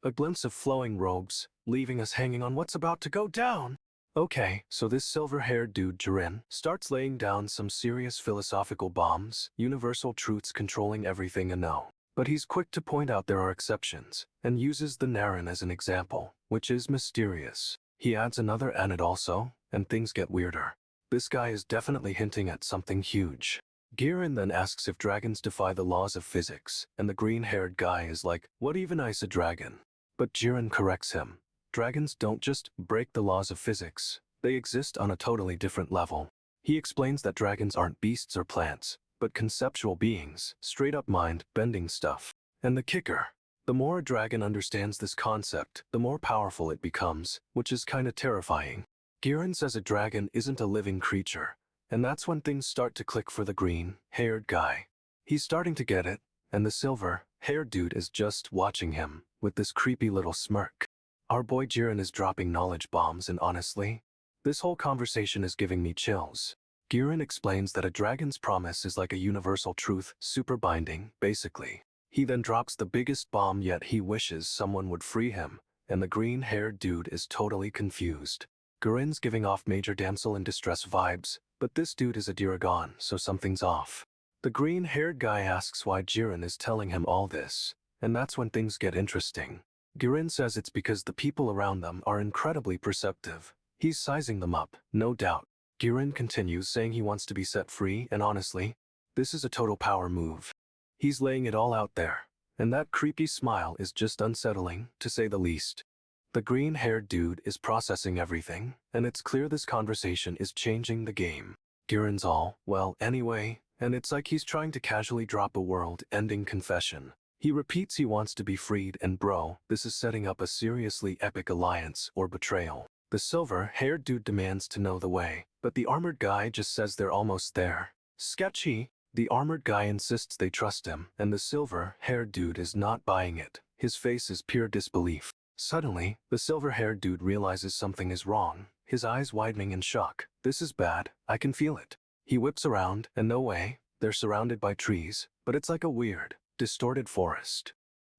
A glimpse of flowing robes, leaving us hanging on what's about to go down. Okay, so this silver-haired dude Jiren starts laying down some serious philosophical bombs, universal truths controlling everything and no. But he's quick to point out there are exceptions, and uses the narration as an example, which is mysterious. He adds another and it also, and things get weirder. This guy is definitely hinting at something huge. Jiren then asks if dragons defy the laws of physics, and the green-haired guy is like, what even is a dragon? But Jiren corrects him. Dragons don't just break the laws of physics, they exist on a totally different level. He explains that dragons aren't beasts or plants, but conceptual beings, straight-up mind-bending stuff. And the kicker, the more a dragon understands this concept, the more powerful it becomes, which is kinda terrifying. Jiren says a dragon isn't a living creature, and that's when things start to click for the green-haired guy. He's starting to get it, and the silver-haired dude is just watching him, with this creepy little smirk. Our boy Jiren is dropping knowledge bombs, and honestly, this whole conversation is giving me chills. Jiren explains that a dragon's promise is like a universal truth, super binding, basically. He then drops the biggest bomb yet. He wishes someone would free him, and the green-haired dude is totally confused. Jiren's giving off major damsel in distress vibes, but this dude is a Diragon, so something's off. The green-haired guy asks why Jiren is telling him all this, and that's when things get interesting. Jiren says it's because the people around them are incredibly perceptive. He's sizing them up, no doubt. Jiren continues saying he wants to be set free, and honestly, this is a total power move. He's laying it all out there, and that creepy smile is just unsettling, to say the least. The green-haired dude is processing everything, and it's clear this conversation is changing the game. Jiren's all, well, anyway, and it's like he's trying to casually drop a world-ending confession. He repeats he wants to be freed, and bro, this is setting up a seriously epic alliance or betrayal. The silver-haired dude demands to know the way, but the armored guy just says they're almost there. Sketchy. The armored guy insists they trust him, and the silver-haired dude is not buying it. His face is pure disbelief. Suddenly, the silver-haired dude realizes something is wrong, his eyes widening in shock. This is bad, I can feel it. He whips around, and no way, they're surrounded by trees, but it's like a weird, distorted forest.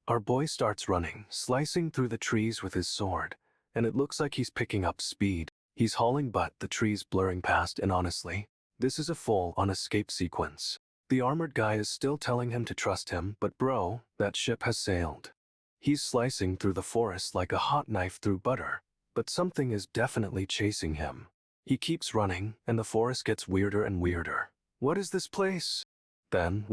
Our boy starts running, slicing through the trees with his sword, and it looks like he's picking up speed. He's hauling butt, the trees blurring past, and honestly, this is a full-on escape sequence. The armored guy is still telling him to trust him, but bro, that ship has sailed. He's slicing through the forest like a hot knife through butter, but something is definitely chasing him. He keeps running, and the forest gets weirder and weirder. What is this place? Then,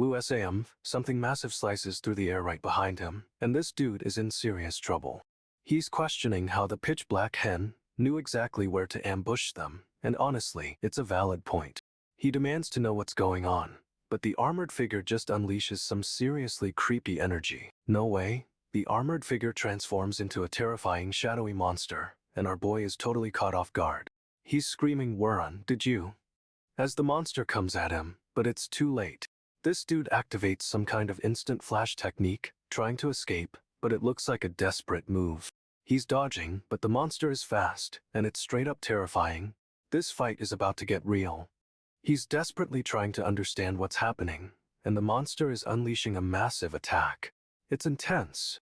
something massive slices through the air right behind him, and this dude is in serious trouble. He's questioning how the pitch-black hen knew exactly where to ambush them, and honestly, it's a valid point. He demands to know what's going on, but the armored figure just unleashes some seriously creepy energy. No way. The armored figure transforms into a terrifying shadowy monster, and our boy is totally caught off guard. He's screaming, "Warren, did you?" as the monster comes at him, but it's too late. This dude activates some kind of instant flash technique, trying to escape, but it looks like a desperate move. He's dodging, but the monster is fast, and it's straight up terrifying. This fight is about to get real. He's desperately trying to understand what's happening, and the monster is unleashing a massive attack. It's intense.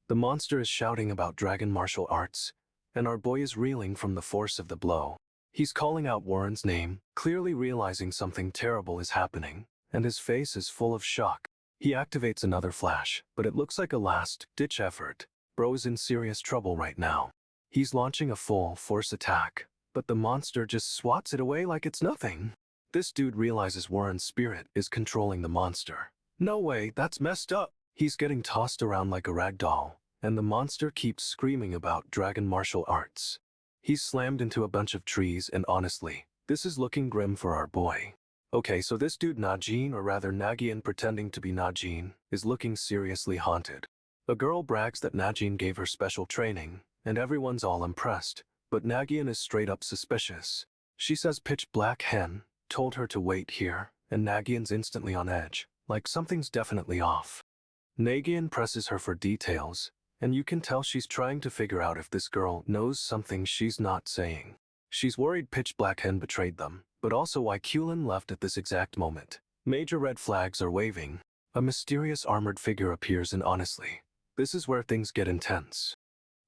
The monster is shouting about dragon martial arts, and our boy is reeling from the force of the blow. He's calling out Warren's name, clearly realizing something terrible is happening, and his face is full of shock. He activates another flash, but it looks like a last-ditch effort. Bro is in serious trouble right now. He's launching a full force attack, but the monster just swats it away like it's nothing. This dude realizes Warren's spirit is controlling the monster. No way, that's messed up. He's getting tossed around like a rag doll, and the monster keeps screaming about dragon martial arts. He's slammed into a bunch of trees, and honestly, this is looking grim for our boy. Okay, so this dude Najin, or rather Nagyunn pretending to be Najin, is looking seriously haunted. A girl brags that Najin gave her special training, and everyone's all impressed, but Nagyunn is straight up suspicious. She says Pitch Black Hen told her to wait here, and Nagyunn's instantly on edge, like something's definitely off. Nagyunn presses her for details, and you can tell she's trying to figure out if this girl knows something she's not saying. She's worried Pitch Black Hen betrayed them, but also why Kulin left at this exact moment. Major red flags are waving. A mysterious armored figure appears, and honestly, this is where things get intense.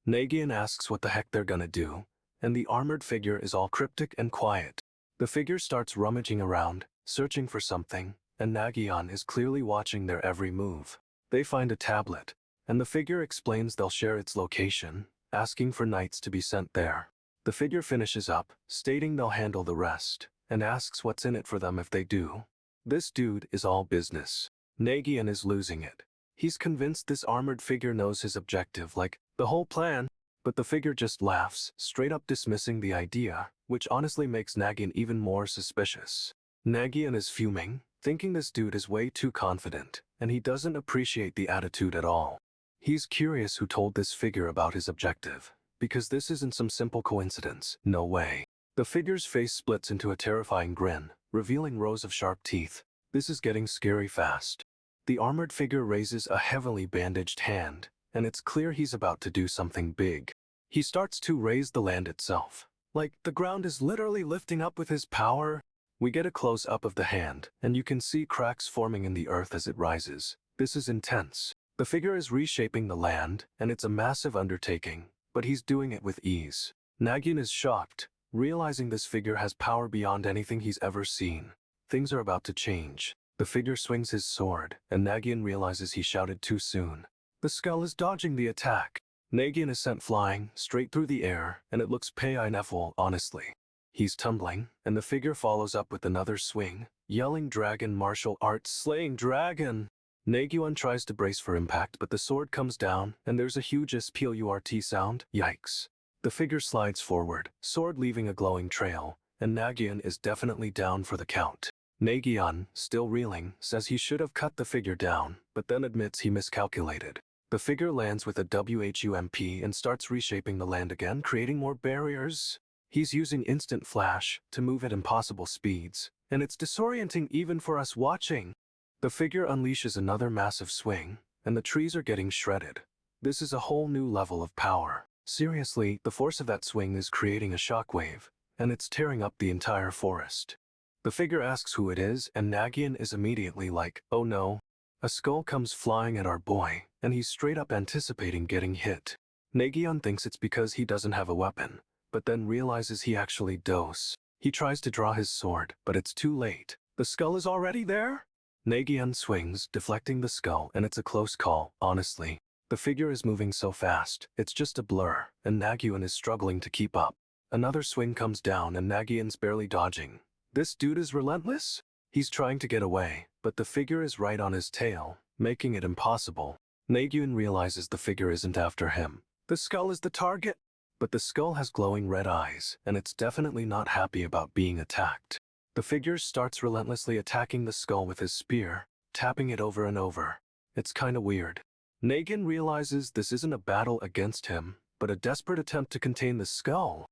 Nagyunn asks what the heck they're gonna do, and the armored figure is all cryptic and quiet. The figure starts rummaging around, searching for something, and Nagyunn is clearly watching their every move. They find a tablet, and the figure explains they'll share its location, asking for knights to be sent there. The figure finishes up, stating they'll handle the rest, and asks what's in it for them if they do. This dude is all business. Nagyunn is losing it. He's convinced this armored figure knows his objective, like the whole plan, but the figure just laughs, straight up dismissing the idea, which honestly makes Nagyunn even more suspicious. Nagyunn is fuming, thinking this dude is way too confident, and he doesn't appreciate the attitude at all. He's curious who told this figure about his objective, because this isn't some simple coincidence, no way. The figure's face splits into a terrifying grin, revealing rows of sharp teeth. This is getting scary fast. The armored figure raises a heavily bandaged hand, and it's clear he's about to do something big. He starts to raise the land itself, like the ground is literally lifting up with his power. We get a close-up of the hand, and you can see cracks forming in the earth as it rises. This is intense. The figure is reshaping the land, and it's a massive undertaking, but he's doing it with ease. Nagyunn is shocked, realizing this figure has power beyond anything he's ever seen. Things are about to change. The figure swings his sword, and Nagyunn realizes he shouted too soon. The skull is dodging the attack. Nagyunn is sent flying, straight through the air, and it looks painful, honestly. He's tumbling, and the figure follows up with another swing, yelling dragon martial arts slaying dragon. Nagyunn tries to brace for impact, but the sword comes down, and there's a huge splut sound. Yikes. The figure slides forward, sword leaving a glowing trail, and Nagyunn is definitely down for the count. Nagyunn, still reeling, says he should have cut the figure down, but then admits he miscalculated. The figure lands with a WHUMP and starts reshaping the land again, creating more barriers. He's using instant flash to move at impossible speeds, and it's disorienting even for us watching. The figure unleashes another massive swing, and the trees are getting shredded. This is a whole new level of power. Seriously, the force of that swing is creating a shockwave, and it's tearing up the entire forest. The figure asks who it is, and Nagyunn is immediately like, oh no. A skull comes flying at our boy, and he's straight up anticipating getting hit. Nagyunn thinks it's because he doesn't have a weapon, but then realizes he actually does. He tries to draw his sword, but it's too late. The skull is already there? Nagyunn swings, deflecting the skull, and it's a close call, honestly. The figure is moving so fast, it's just a blur, and Nagyunn is struggling to keep up. Another swing comes down, and Nagyunn's barely dodging. This dude is relentless? He's trying to get away, but the figure is right on his tail, making it impossible. Nagyunn realizes the figure isn't after him. The skull is the target, but the skull has glowing red eyes, and it's definitely not happy about being attacked. The figure starts relentlessly attacking the skull with his spear, tapping it over and over. It's kinda weird. Nagyunn realizes this isn't a battle against him, but a desperate attempt to contain the skull.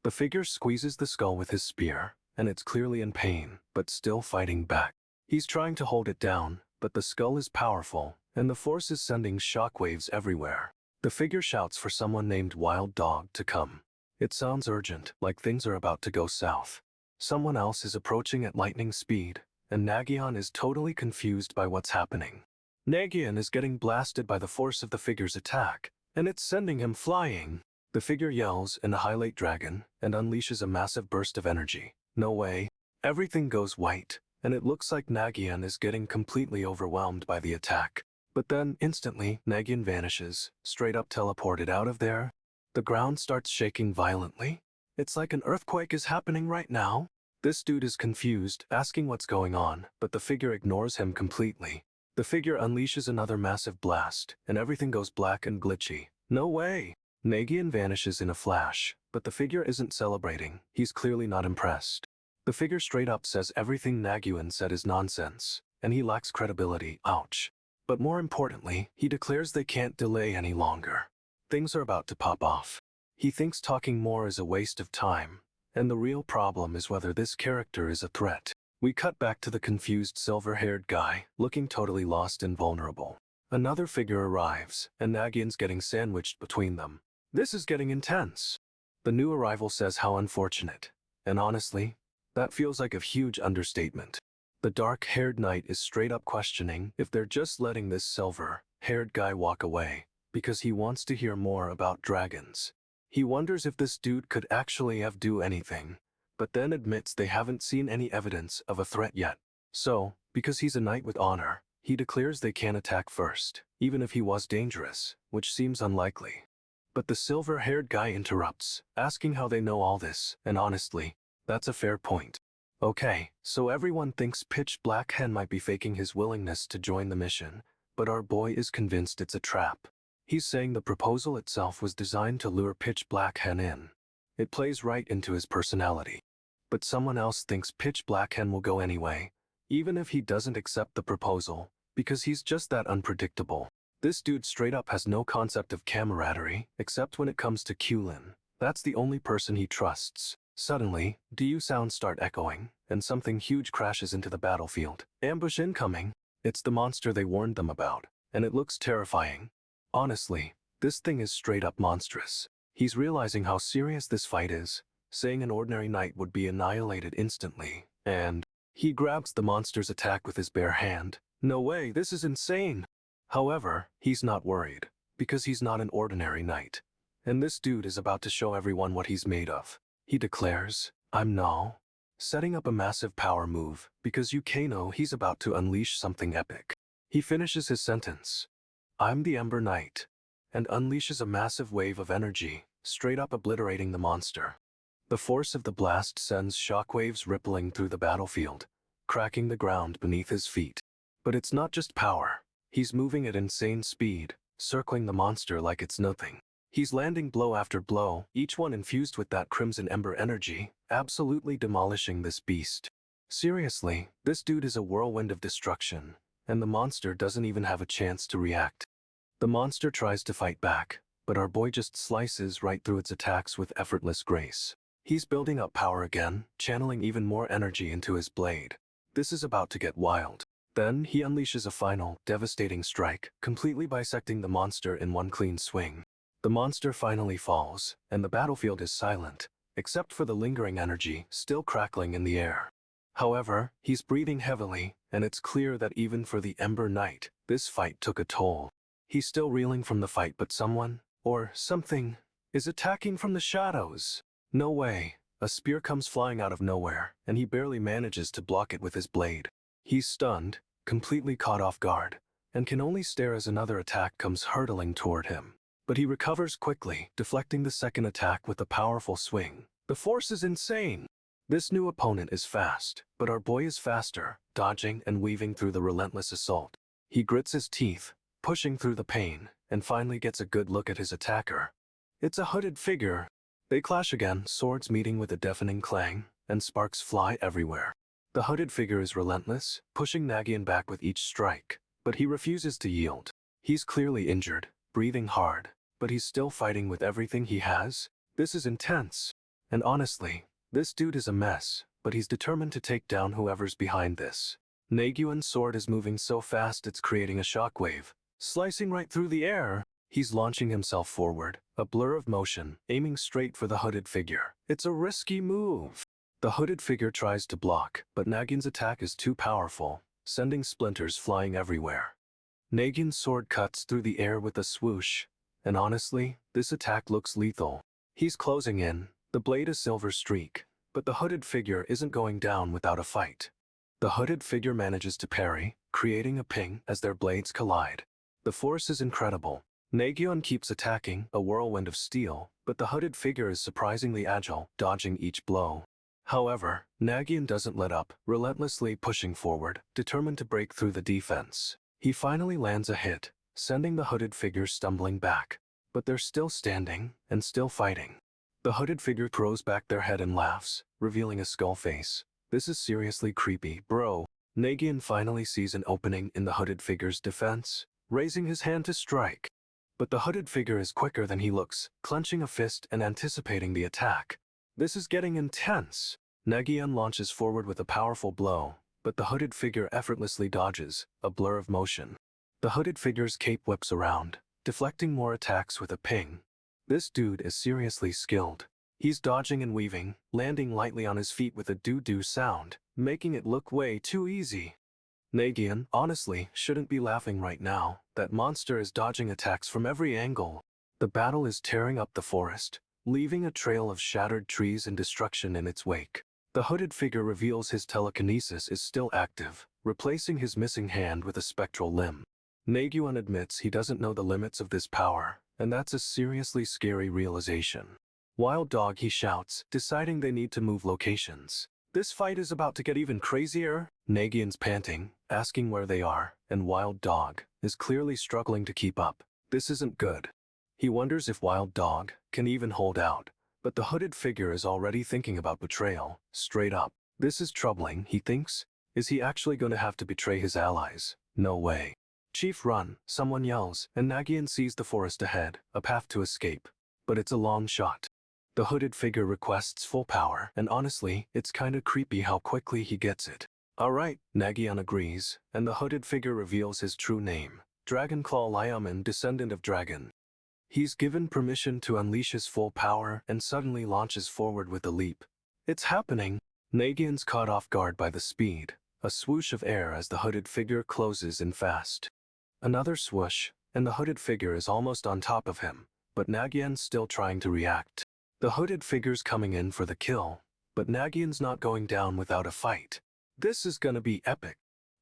The figure squeezes the skull with his spear, and it's clearly in pain, but still fighting back. He's trying to hold it down, but the skull is powerful, and the force is sending shockwaves everywhere. The figure shouts for someone named Wild Dog to come. It sounds urgent, like things are about to go south. Someone else is approaching at lightning speed, and Nagyunn is totally confused by what's happening. Nagyunn is getting blasted by the force of the figure's attack, and it's sending him flying. The figure yells in a highlight dragon and unleashes a massive burst of energy. No way. Everything goes white, and it looks like Nagyunn is getting completely overwhelmed by the attack. But then, instantly, Nagyunn vanishes, straight up teleported out of there. The ground starts shaking violently. It's like an earthquake is happening right now. This dude is confused, asking what's going on, but the figure ignores him completely. The figure unleashes another massive blast, and everything goes black and glitchy. No way! Nagyunn vanishes in a flash, but the figure isn't celebrating. He's clearly not impressed. The figure straight up says everything Nagyunn said is nonsense, and he lacks credibility. Ouch. But more importantly, he declares they can't delay any longer. Things are about to pop off. He thinks talking more is a waste of time, and the real problem is whether this character is a threat. We cut back to the confused silver-haired guy, looking totally lost and vulnerable. Another figure arrives, and Nagyunn's getting sandwiched between them. This is getting intense. The new arrival says how unfortunate, and honestly, that feels like a huge understatement. The dark-haired knight is straight up questioning if they're just letting this silver-haired guy walk away, because he wants to hear more about dragons. He wonders if this dude could actually do anything, but then admits they haven't seen any evidence of a threat yet. So, because he's a knight with honor, he declares they can attack first, even if he was dangerous, which seems unlikely. But the silver-haired guy interrupts, asking how they know all this, and honestly, that's a fair point. Okay, so everyone thinks Pitch Black Hen might be faking his willingness to join the mission, but our boy is convinced it's a trap. He's saying the proposal itself was designed to lure Pitch Black Hen in. It plays right into his personality. But someone else thinks Pitch Black Hen will go anyway, even if he doesn't accept the proposal, because he's just that unpredictable. This dude straight up has no concept of camaraderie, except when it comes to Kulin. That's the only person he trusts. Suddenly, DU sounds start echoing, and something huge crashes into the battlefield. Ambush incoming. It's the monster they warned them about, and it looks terrifying. Honestly, this thing is straight up monstrous. He's realizing how serious this fight is, saying an ordinary knight would be annihilated instantly, and he grabs the monster's attack with his bare hand. No way, this is insane! However, he's not worried, because he's not an ordinary knight, and this dude is about to show everyone what he's made of. He declares, "I'm now," setting up a massive power move, because know he's about to unleash something epic. He finishes his sentence, "I'm the Ember Knight," and unleashes a massive wave of energy, straight up obliterating the monster. The force of the blast sends shockwaves rippling through the battlefield, cracking the ground beneath his feet. But it's not just power. He's moving at insane speed, circling the monster like it's nothing. He's landing blow after blow, each one infused with that crimson ember energy, absolutely demolishing this beast. Seriously, this dude is a whirlwind of destruction, and the monster doesn't even have a chance to react. The monster tries to fight back, but our boy just slices right through its attacks with effortless grace. He's building up power again, channeling even more energy into his blade. This is about to get wild. Then he unleashes a final, devastating strike, completely bisecting the monster in one clean swing. The monster finally falls, and the battlefield is silent, except for the lingering energy still crackling in the air. However, he's breathing heavily, and it's clear that even for the Ember Knight, this fight took a toll. He's still reeling from the fight, but someone, or something, is attacking from the shadows. No way. A spear comes flying out of nowhere, and he barely manages to block it with his blade. He's stunned, completely caught off guard, and can only stare as another attack comes hurtling toward him. But he recovers quickly, deflecting the second attack with a powerful swing. The force is insane. This new opponent is fast, but our boy is faster, dodging and weaving through the relentless assault. He grits his teeth, pushing through the pain, and finally gets a good look at his attacker. It's a hooded figure. They clash again, swords meeting with a deafening clang, and sparks fly everywhere. The hooded figure is relentless, pushing Nagyunn back with each strike, but he refuses to yield. He's clearly injured, breathing hard, but he's still fighting with everything he has. This is intense. And honestly, this dude is a mess, but he's determined to take down whoever's behind this. Nagyunn's sword is moving so fast it's creating a shockwave, slicing right through the air. He's launching himself forward, a blur of motion, aiming straight for the hooded figure. It's a risky move. The hooded figure tries to block, but Nagyunn's attack is too powerful, sending splinters flying everywhere. Nagyunn's sword cuts through the air with a swoosh, and honestly, this attack looks lethal. He's closing in, the blade a silver streak, but the hooded figure isn't going down without a fight. The hooded figure manages to parry, creating a ping as their blades collide. The force is incredible. Nagyunn keeps attacking, a whirlwind of steel, but the hooded figure is surprisingly agile, dodging each blow. However, Nagyunn doesn't let up, relentlessly pushing forward, determined to break through the defense. He finally lands a hit, sending the hooded figure stumbling back. But they're still standing, and still fighting. The hooded figure throws back their head and laughs, revealing a skull face. This is seriously creepy, bro. Nagyunn finally sees an opening in the hooded figure's defense, raising his hand to strike. But the hooded figure is quicker than he looks, clenching a fist and anticipating the attack. This is getting intense. Nagyunn launches forward with a powerful blow, but the hooded figure effortlessly dodges, a blur of motion. The hooded figure's cape whips around, deflecting more attacks with a ping. This dude is seriously skilled. He's dodging and weaving, landing lightly on his feet with a doo-doo sound, making it look way too easy. Nagyunn, honestly, shouldn't be laughing right now. That monster is dodging attacks from every angle. The battle is tearing up the forest, leaving a trail of shattered trees and destruction in its wake. The hooded figure reveals his telekinesis is still active, replacing his missing hand with a spectral limb. Nagyunn admits he doesn't know the limits of this power, and that's a seriously scary realization. Wild Dog, he shouts, deciding they need to move locations. This fight is about to get even crazier. Nagyunn's panting, asking where they are, and Wild Dog is clearly struggling to keep up. This isn't good. He wonders if Wild Dog can even hold out, but the hooded figure is already thinking about betrayal, straight up. This is troubling, he thinks. Is he actually going to have to betray his allies? No way. Chief, run, someone yells, and Nagyunn sees the forest ahead, a path to escape. But it's a long shot. The hooded figure requests full power, and honestly, it's kinda creepy how quickly he gets it. Alright, Nagyunn agrees, and the hooded figure reveals his true name, Dragonclaw Liamen, descendant of Dragon. He's given permission to unleash his full power and suddenly launches forward with a leap. It's happening! Nagyunn's caught off guard by the speed, a swoosh of air as the hooded figure closes in fast. Another swoosh, and the hooded figure is almost on top of him, but Nagyunn's still trying to react. The hooded figure's coming in for the kill, but Nagyunn's not going down without a fight. This is gonna be epic.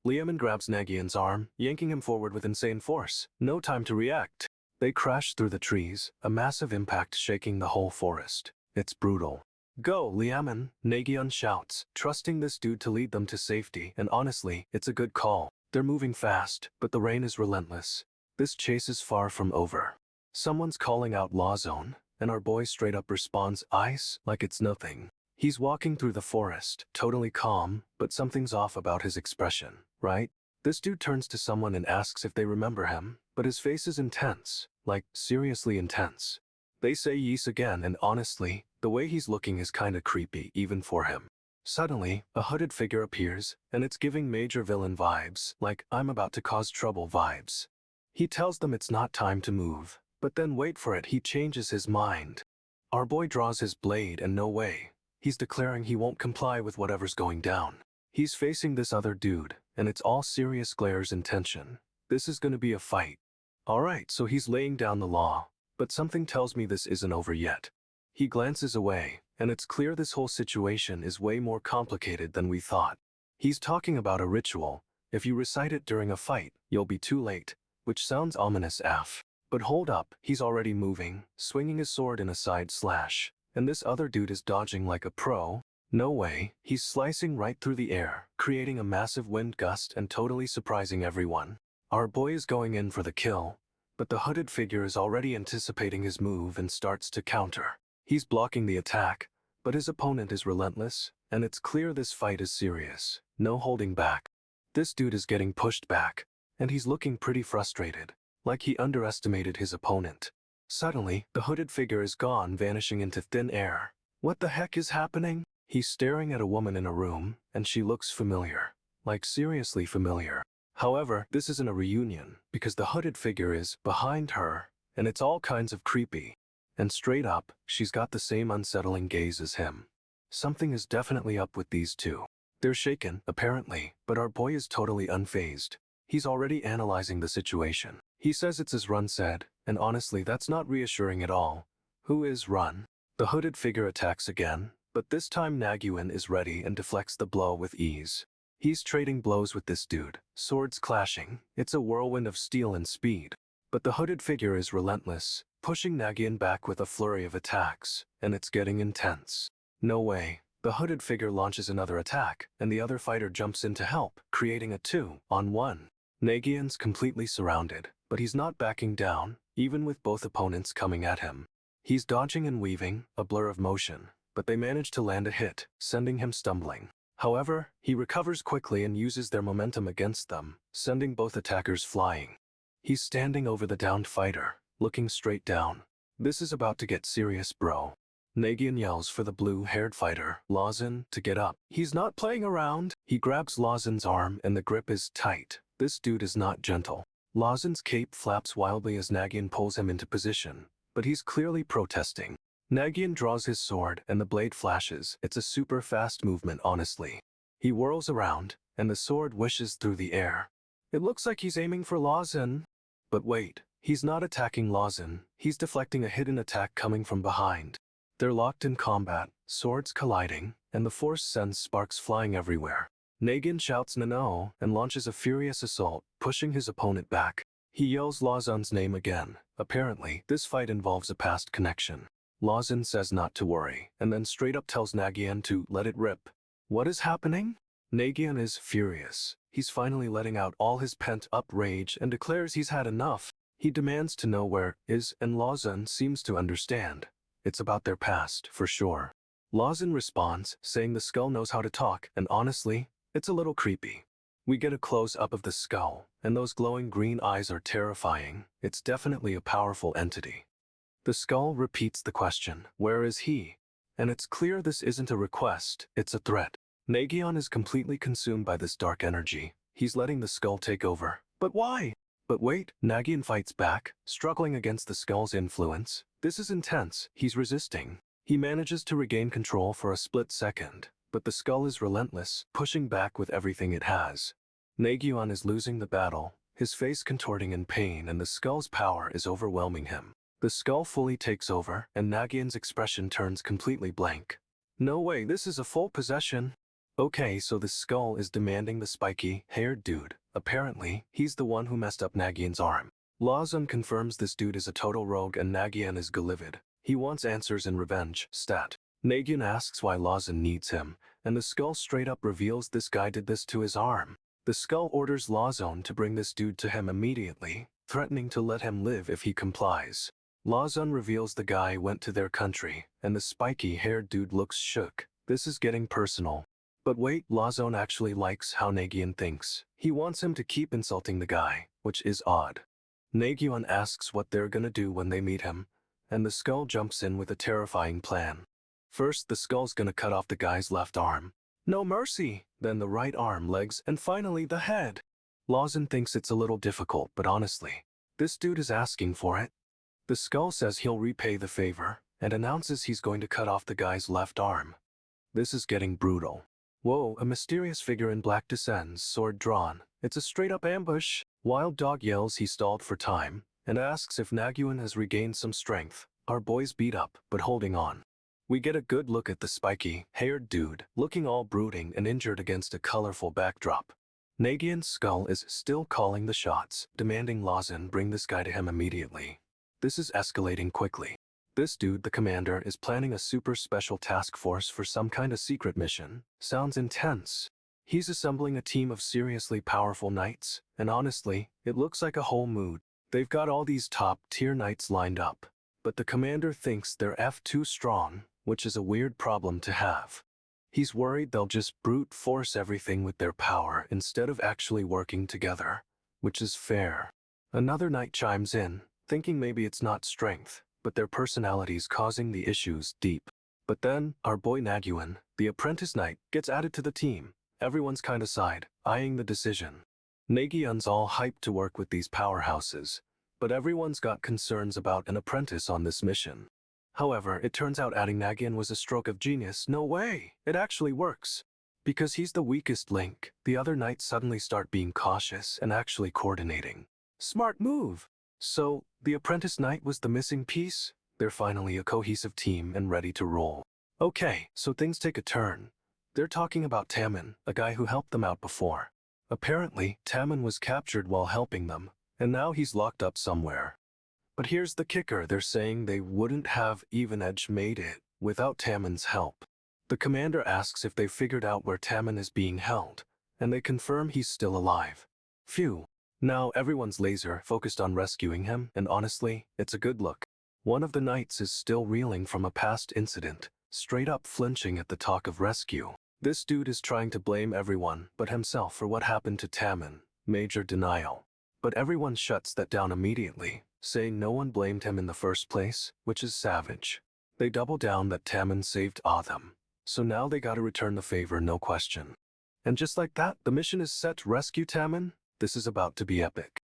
Liamen grabs Nagyunn's arm, yanking him forward with insane force. No time to react. They crash through the trees, a massive impact shaking the whole forest. It's brutal. Go, Liamen, Nagyunn shouts, trusting this dude to lead them to safety, and honestly, it's a good call. They're moving fast, but the rain is relentless. This chase is far from over. Someone's calling out Law Zone, and our boy straight up responds ice like it's nothing. He's walking through the forest, totally calm, but something's off about his expression, right? This dude turns to someone and asks if they remember him, but his face is intense, like seriously intense. They say yes again, and honestly, the way he's looking is kinda creepy even for him. Suddenly, a hooded figure appears, and it's giving major villain vibes, like I'm about to cause trouble vibes. He tells them it's not time to move. But then wait for it, he changes his mind. Our boy draws his blade and no way. He's declaring he won't comply with whatever's going down. He's facing this other dude, and it's all serious glares and tension. This is gonna be a fight. Alright, so he's laying down the law, but something tells me this isn't over yet. He glances away, and it's clear this whole situation is way more complicated than we thought. He's talking about a ritual. If you recite it during a fight, you'll be too late, which sounds ominous AF. But hold up, he's already moving, swinging his sword in a side slash, and this other dude is dodging like a pro. No way, he's slicing right through the air, creating a massive wind gust and totally surprising everyone. Our boy is going in for the kill, but the hooded figure is already anticipating his move and starts to counter. He's blocking the attack, but his opponent is relentless, and it's clear this fight is serious. No holding back. This dude is getting pushed back, and he's looking pretty frustrated. Like he underestimated his opponent. Suddenly, the hooded figure is gone, vanishing into thin air. What the heck is happening? He's staring at a woman in a room, and she looks familiar. Like seriously familiar. However, this isn't a reunion, because the hooded figure is behind her, and it's all kinds of creepy. And straight up, she's got the same unsettling gaze as him. Something is definitely up with these two. They're shaken, apparently, but our boy is totally unfazed. He's already analyzing the situation. He says it's as Run said, and honestly that's not reassuring at all. Who is Run? The hooded figure attacks again, but this time Nagyunn is ready and deflects the blow with ease. He's trading blows with this dude, swords clashing. It's a whirlwind of steel and speed. But the hooded figure is relentless, pushing Nagyunn back with a flurry of attacks, and it's getting intense. No way. The hooded figure launches another attack, and the other fighter jumps in to help, creating a 2-on-1. Nagyunn's completely surrounded, but he's not backing down, even with both opponents coming at him. He's dodging and weaving, a blur of motion, but they manage to land a hit, sending him stumbling. However, he recovers quickly and uses their momentum against them, sending both attackers flying. He's standing over the downed fighter, looking straight down. This is about to get serious, bro. Nagyunn yells for the blue-haired fighter, Najin, to get up. He's not playing around. He grabs Najin's arm and the grip is tight. This dude is not gentle. Najin's cape flaps wildly as Nagyunn pulls him into position, but he's clearly protesting. Nagyunn draws his sword and the blade flashes. It's a super fast movement, honestly. He whirls around, and the sword whishes through the air. It looks like he's aiming for Najin. But wait, he's not attacking Najin. He's deflecting a hidden attack coming from behind. They're locked in combat, swords colliding, and the force sends sparks flying everywhere. Nagyunn shouts "No" and launches a furious assault, pushing his opponent back. He yells Najin's name again. Apparently, this fight involves a past connection. Najin says not to worry, and then straight up tells Nagyunn to let it rip. What is happening? Nagyunn is furious. He's finally letting out all his pent-up rage and declares he's had enough. He demands to know where is, and Najin seems to understand. It's about their past, for sure. Najin responds, saying the skull knows how to talk, and honestly, it's a little creepy. We get a close-up of the skull, and those glowing green eyes are terrifying. It's definitely a powerful entity. The skull repeats the question, where is he? And it's clear this isn't a request, it's a threat. Nagyunn is completely consumed by this dark energy. He's letting the skull take over. But why? But wait, Nagyunn fights back, struggling against the skull's influence. This is intense. He's resisting. He manages to regain control for a split second, but the skull is relentless, pushing back with everything it has. Nagyunn is losing the battle, his face contorting in pain, and the skull's power is overwhelming him. The skull fully takes over, and Nagyunn's expression turns completely blank. No way, this is a full possession. Okay, so the skull is demanding the spiky-haired dude. Apparently, he's the one who messed up Nagyunn's arm. Najin confirms this dude is a total rogue and Nagyunn is livid. He wants answers and revenge, stat. Nagyunn asks why Najin needs him, and the skull straight up reveals this guy did this to his arm. The skull orders Najin to bring this dude to him immediately, threatening to let him live if he complies. Najin reveals the guy went to their country, and the spiky-haired dude looks shook. This is getting personal. But wait, Najin actually likes how Nagyunn thinks. He wants him to keep insulting the guy, which is odd. Nagyunn asks what they're gonna do when they meet him, and the skull jumps in with a terrifying plan. First, the skull's gonna cut off the guy's left arm. No mercy! Then the right arm, legs, and finally the head. Najin thinks it's a little difficult, but honestly, this dude is asking for it. The skull says he'll repay the favor, and announces he's going to cut off the guy's left arm. This is getting brutal. Whoa, a mysterious figure in black descends, sword drawn. It's a straight-up ambush. Wild Dog yells he stalled for time, and asks if Nagyunn has regained some strength. Our boy's beat up, but holding on. We get a good look at the spiky-haired dude, looking all brooding and injured against a colorful backdrop. Nagyunn's skull is still calling the shots, demanding Najin bring this guy to him immediately. This is escalating quickly. This dude, the commander, is planning a super special task force for some kind of secret mission. Sounds intense. He's assembling a team of seriously powerful knights, and honestly, it looks like a whole mood. They've got all these top-tier knights lined up, but the commander thinks they're too strong, which is a weird problem to have. He's worried they'll just brute force everything with their power instead of actually working together, which is fair. Another knight chimes in, thinking maybe it's not strength, but their personalities causing the issues deep. But then, our boy Nagyunn, the apprentice knight, gets added to the team. Everyone's kinda side, eyeing the decision. Nagyunn's all hyped to work with these powerhouses, but everyone's got concerns about an apprentice on this mission. However, it turns out adding Nagyunn was a stroke of genius. No way! It actually works. Because he's the weakest link, the other knights suddenly start being cautious and actually coordinating. Smart move! So, the apprentice knight was the missing piece? They're finally a cohesive team and ready to roll. Okay, so things take a turn. They're talking about Tammin, a guy who helped them out before. Apparently, Tammin was captured while helping them, and now he's locked up somewhere. But here's the kicker, they're saying they wouldn't have even Edge made it without Tammann's help. The commander asks if they figured out where Tammann is being held, and they confirm he's still alive. Phew. Now everyone's laser focused on rescuing him, and honestly, it's a good look. One of the knights is still reeling from a past incident, straight up flinching at the talk of rescue. This dude is trying to blame everyone but himself for what happened to Tammann. Major denial. But everyone shuts that down immediately, saying no one blamed him in the first place, which is savage. They double down that Tammann saved Autumn, so now they gotta return the favor, no question. And just like that, the mission is set to rescue Tammann. This is about to be epic.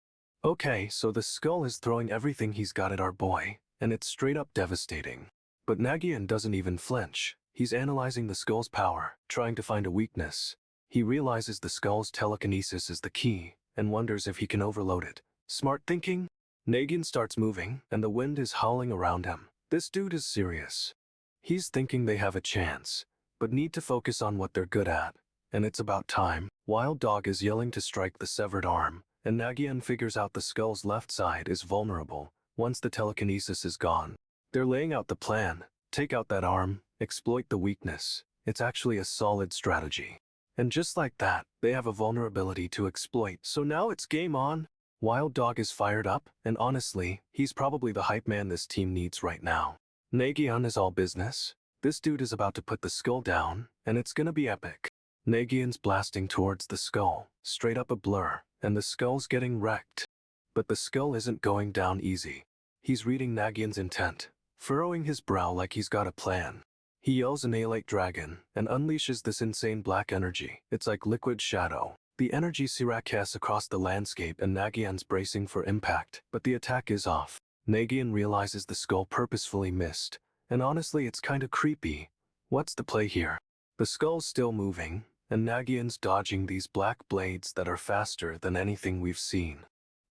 Okay, so the skull is throwing everything he's got at our boy, and it's straight up devastating. But Nagyunn doesn't even flinch. He's analyzing the skull's power, trying to find a weakness. He realizes the skull's telekinesis is the key, and wonders if he can overload it. Smart thinking? Nagyunn starts moving, and the wind is howling around him. This dude is serious. He's thinking they have a chance, but need to focus on what they're good at. And it's about time. Wild Dog is yelling to strike the severed arm, and Nagyunn figures out the skull's left side is vulnerable once the telekinesis is gone. They're laying out the plan. Take out that arm, exploit the weakness. It's actually a solid strategy. And just like that, they have a vulnerability to exploit. So now it's game on. Wild Dog is fired up, and honestly, he's probably the hype man this team needs right now. Nagyunn is all business. This dude is about to put the skull down, and it's gonna be epic. Nagyunn's blasting towards the skull, straight up a blur, and the skull's getting wrecked. But the skull isn't going down easy. He's reading Nagyunn's intent, furrowing his brow like he's got a plan. He yells Annihilate Dragon, and unleashes this insane black energy. It's like liquid shadow. The energy siracasts across the landscape, and Nagyunn's bracing for impact, but the attack is off. Nagyunn realizes the skull purposefully missed, and honestly it's kinda creepy. What's the play here? The skull's still moving, and Nagyunn's dodging these black blades that are faster than anything we've seen.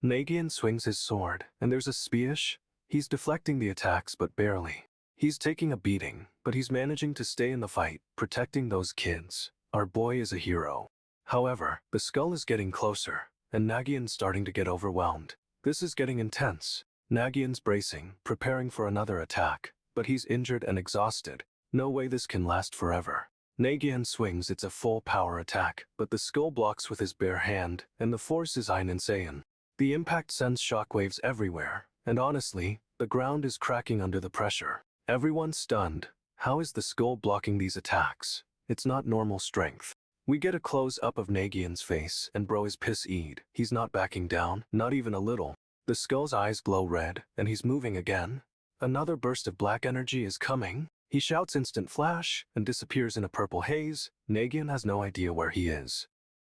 Nagyunn swings his sword, and there's a spish. He's deflecting the attacks but barely. He's taking a beating, but he's managing to stay in the fight, protecting those kids. Our boy is a hero. However, the skull is getting closer, and Nagyunn's starting to get overwhelmed. This is getting intense. Nagyunn's bracing, preparing for another attack, but he's injured and exhausted. No way this can last forever. Nagyunn swings, it's a full power attack, but the skull blocks with his bare hand, and the force is insane. The impact sends shockwaves everywhere, and honestly, the ground is cracking under the pressure. Everyone's stunned. How is the skull blocking these attacks? It's not normal strength. We get a close-up of Nagyunn's face, and bro is piss-eed. He's not backing down, not even a little. The skull's eyes glow red, and he's moving again. Another burst of black energy is coming. He shouts instant flash, and disappears in a purple haze. Nagyunn has no idea where he is.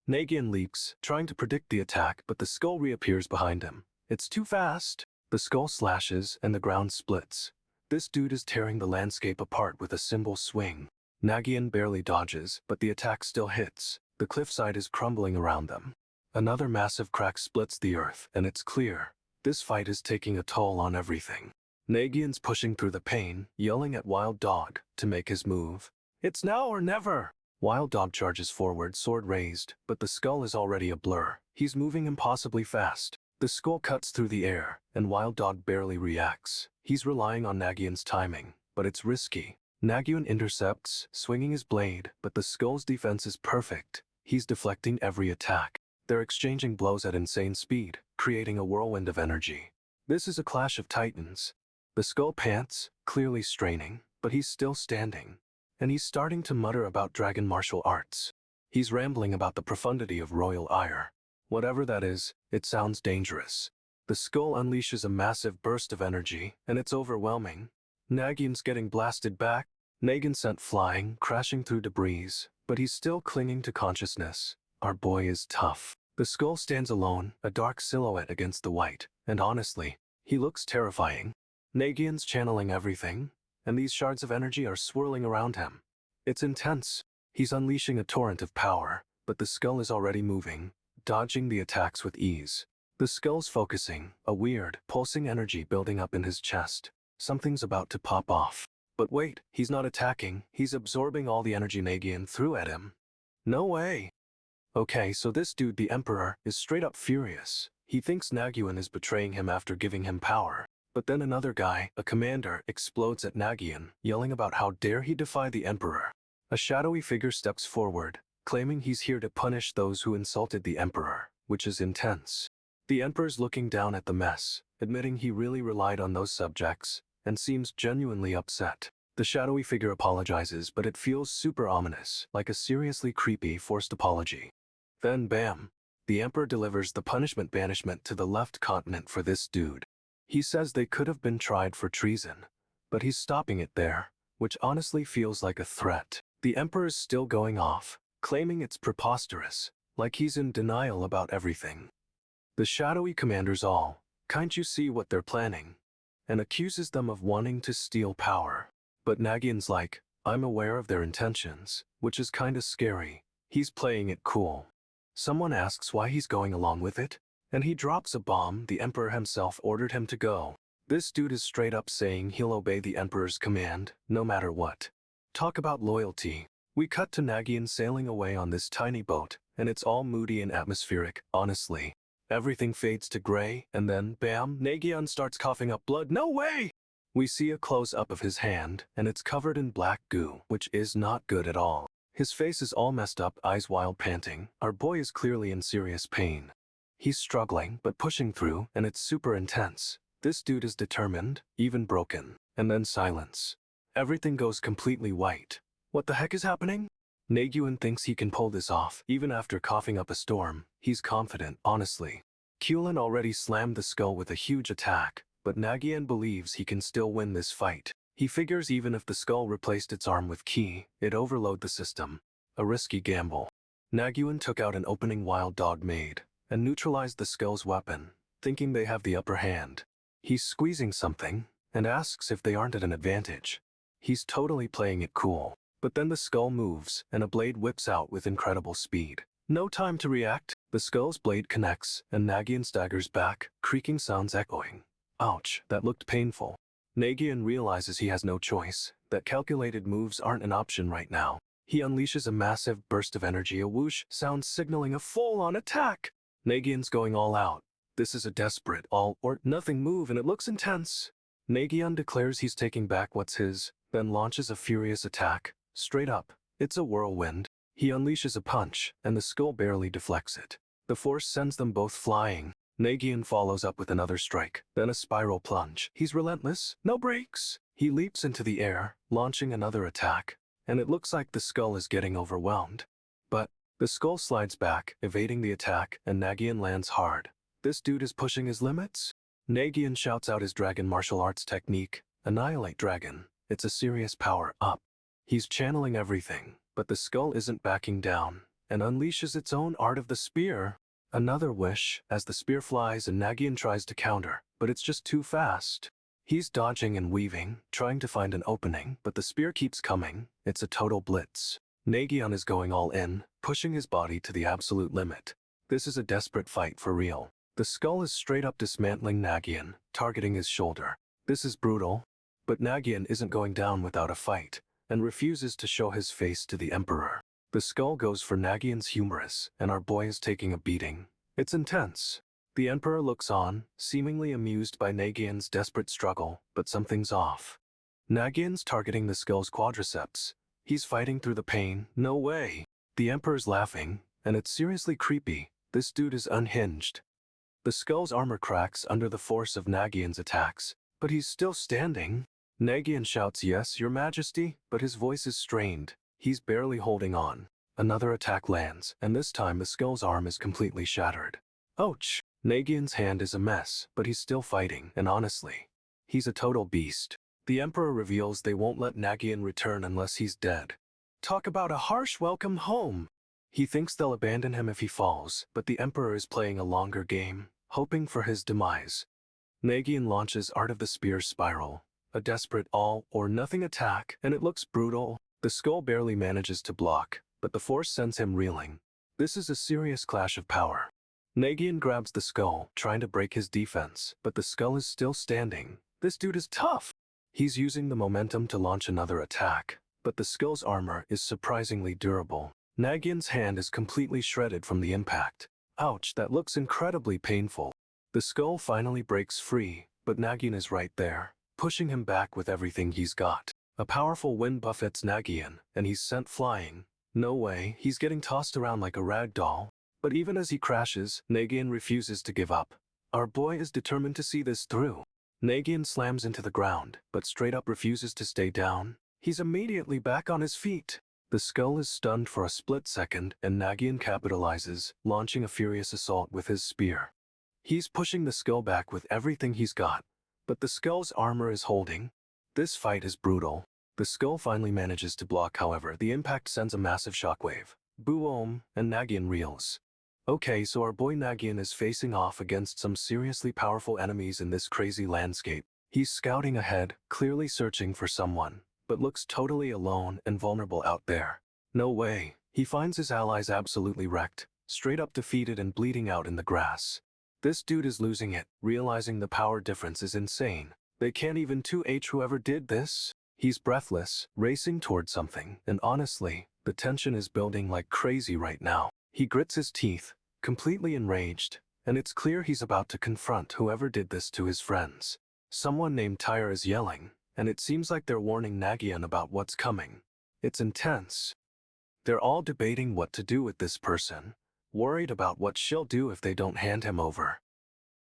Nagyunn leaps, trying to predict the attack, but the skull reappears behind him. It's too fast. The skull slashes, and the ground splits. This dude is tearing the landscape apart with a cymbal swing. Nagyunn barely dodges, but the attack still hits. The cliffside is crumbling around them. Another massive crack splits the earth, and it's clear. This fight is taking a toll on everything. Nagyunn's pushing through the pain, yelling at Wild Dog to make his move. It's now or never! Wild Dog charges forward, sword raised, but the skull is already a blur. He's moving impossibly fast. The skull cuts through the air, and Wild Dog barely reacts. He's relying on Nagyunn's timing, but it's risky. Nagyunn intercepts, swinging his blade, but the skull's defense is perfect. He's deflecting every attack. They're exchanging blows at insane speed, creating a whirlwind of energy. This is a clash of titans. The skull pants, clearly straining, but he's still standing. And he's starting to mutter about dragon martial arts. He's rambling about the profundity of royal ire. Whatever that is, it sounds dangerous. The skull unleashes a massive burst of energy, and it's overwhelming. Nagyunn's getting blasted back. Nagyunn sent flying, crashing through debris, but he's still clinging to consciousness. Our boy is tough. The skull stands alone, a dark silhouette against the white, and honestly, he looks terrifying. Nagyunn's channeling everything, and these shards of energy are swirling around him. It's intense. He's unleashing a torrent of power, but the skull is already moving, dodging the attacks with ease. The skull's focusing, a weird, pulsing energy building up in his chest. Something's about to pop off. But wait, he's not attacking, he's absorbing all the energy Nagyunn threw at him. No way! Okay, so this dude, the Emperor, is straight up furious. He thinks Nagyunn is betraying him after giving him power. But then another guy, a commander, explodes at Nagyunn, yelling about how dare he defy the Emperor. A shadowy figure steps forward, claiming he's here to punish those who insulted the Emperor, which is intense. The Emperor's looking down at the mess, admitting he really relied on those subjects, and seems genuinely upset. The shadowy figure apologizes, but it feels super ominous, like a seriously creepy forced apology. Then bam! The Emperor delivers the punishment banishment to the left continent for this dude. He says they could have been tried for treason, but he's stopping it there, which honestly feels like a threat. The Emperor's still going off, claiming it's preposterous, like he's in denial about everything. The shadowy commanders all, "Can't you see what they're planning?" and accuses them of wanting to steal power. But Nagyunn's like, "I'm aware of their intentions," which is kinda scary. He's playing it cool. Someone asks why he's going along with it, and he drops a bomb. The Emperor himself ordered him to go. This dude is straight up saying he'll obey the Emperor's command, no matter what. Talk about loyalty. We cut to Nagyunn sailing away on this tiny boat, and it's all moody and atmospheric, honestly. Everything fades to gray, and then, bam, Nagyunn starts coughing up blood. No way! We see a close-up of his hand, and it's covered in black goo, which is not good at all. His face is all messed up, eyes wild panting. Our boy is clearly in serious pain. He's struggling, but pushing through, and it's super intense. This dude is determined, even broken. And then silence. Everything goes completely white. What the heck is happening? Nagyunn thinks he can pull this off, even after coughing up a storm. He's confident, honestly. Kulin already slammed the skull with a huge attack, but Nagyunn believes he can still win this fight. He figures even if the skull replaced its arm with ki, it'd overload the system. A risky gamble. Nagyunn took out an opening wild dog made, and neutralized the skull's weapon, thinking they have the upper hand. He's squeezing something, and asks if they aren't at an advantage. He's totally playing it cool. But then the skull moves, and a blade whips out with incredible speed. No time to react. The skull's blade connects, and Nagyunn staggers back, creaking sounds echoing. Ouch, that looked painful. Nagyunn realizes he has no choice, that calculated moves aren't an option right now. He unleashes a massive burst of energy, a whoosh sound signaling a full-on attack. Nagyunn's going all out. This is a desperate all-or-nothing move, and it looks intense. Nagyunn declares he's taking back what's his, then launches a furious attack. Straight up, it's a whirlwind. He unleashes a punch, and the skull barely deflects it. The force sends them both flying. Nagyunn follows up with another strike, then a spiral plunge. He's relentless, no breaks. He leaps into the air, launching another attack, and it looks like the skull is getting overwhelmed. But the skull slides back, evading the attack, and Nagyunn lands hard. This dude is pushing his limits? Nagyunn shouts out his dragon martial arts technique, Annihilate Dragon. It's a serious power-up. He's channeling everything, but the skull isn't backing down, and unleashes its own art of the spear. Another wish, as the spear flies and Nagyunn tries to counter, but it's just too fast. He's dodging and weaving, trying to find an opening, but the spear keeps coming. It's a total blitz. Nagyunn is going all in, pushing his body to the absolute limit. This is a desperate fight for real. The skull is straight up dismantling Nagyunn, targeting his shoulder. This is brutal, but Nagyunn isn't going down without a fight, and refuses to show his face to the Emperor. The skull goes for Nagyunn's humerus, and our boy is taking a beating. It's intense. The Emperor looks on, seemingly amused by Nagyunn's desperate struggle, but something's off. Nagyunn's targeting the skull's quadriceps. He's fighting through the pain. No way. The Emperor's laughing, and it's seriously creepy. This dude is unhinged. The skull's armor cracks under the force of Nagyunn's attacks, but he's still standing. Nagyunn shouts, "Yes, your majesty," but his voice is strained. He's barely holding on. Another attack lands, and this time the skull's arm is completely shattered. Ouch! Nagyunn's hand is a mess, but he's still fighting, and honestly, he's a total beast. The Emperor reveals they won't let Nagyunn return unless he's dead. Talk about a harsh welcome home! He thinks they'll abandon him if he falls, but the Emperor is playing a longer game, hoping for his demise. Nagyunn launches Art of the Spear Spiral, a desperate all-or-nothing attack, and it looks brutal. The skull barely manages to block, but the force sends him reeling. This is a serious clash of power. Nagyunn grabs the skull, trying to break his defense, but the skull is still standing. This dude is tough. He's using the momentum to launch another attack, but the skull's armor is surprisingly durable. Nagyunn's hand is completely shredded from the impact. Ouch, that looks incredibly painful. The skull finally breaks free, but Nagyunn is right there, pushing him back with everything he's got. A powerful wind buffets Nagyunn, and he's sent flying. No way, he's getting tossed around like a rag doll. But even as he crashes, Nagyunn refuses to give up. Our boy is determined to see this through. Nagyunn slams into the ground, but straight up refuses to stay down. He's immediately back on his feet. The skull is stunned for a split second, and Nagyunn capitalizes, launching a furious assault with his spear. He's pushing the skull back with everything he's got, but the skull's armor is holding. This fight is brutal. The skull finally manages to block, however, the impact sends a massive shockwave. Boom, and Nagyunn reels. Okay, so our boy Nagyunn is facing off against some seriously powerful enemies in this crazy landscape. He's scouting ahead, clearly searching for someone, but looks totally alone and vulnerable out there. No way, he finds his allies absolutely wrecked, straight up defeated and bleeding out in the grass. This dude is losing it, realizing the power difference is insane. They can't even 2H whoever did this. He's breathless, racing towards something, and honestly, the tension is building like crazy right now. He grits his teeth, completely enraged, and it's clear he's about to confront whoever did this to his friends. Someone named Tyre is yelling, and it seems like they're warning Nagyunn about what's coming. It's intense. They're all debating what to do with this person, worried about what she'll do if they don't hand him over.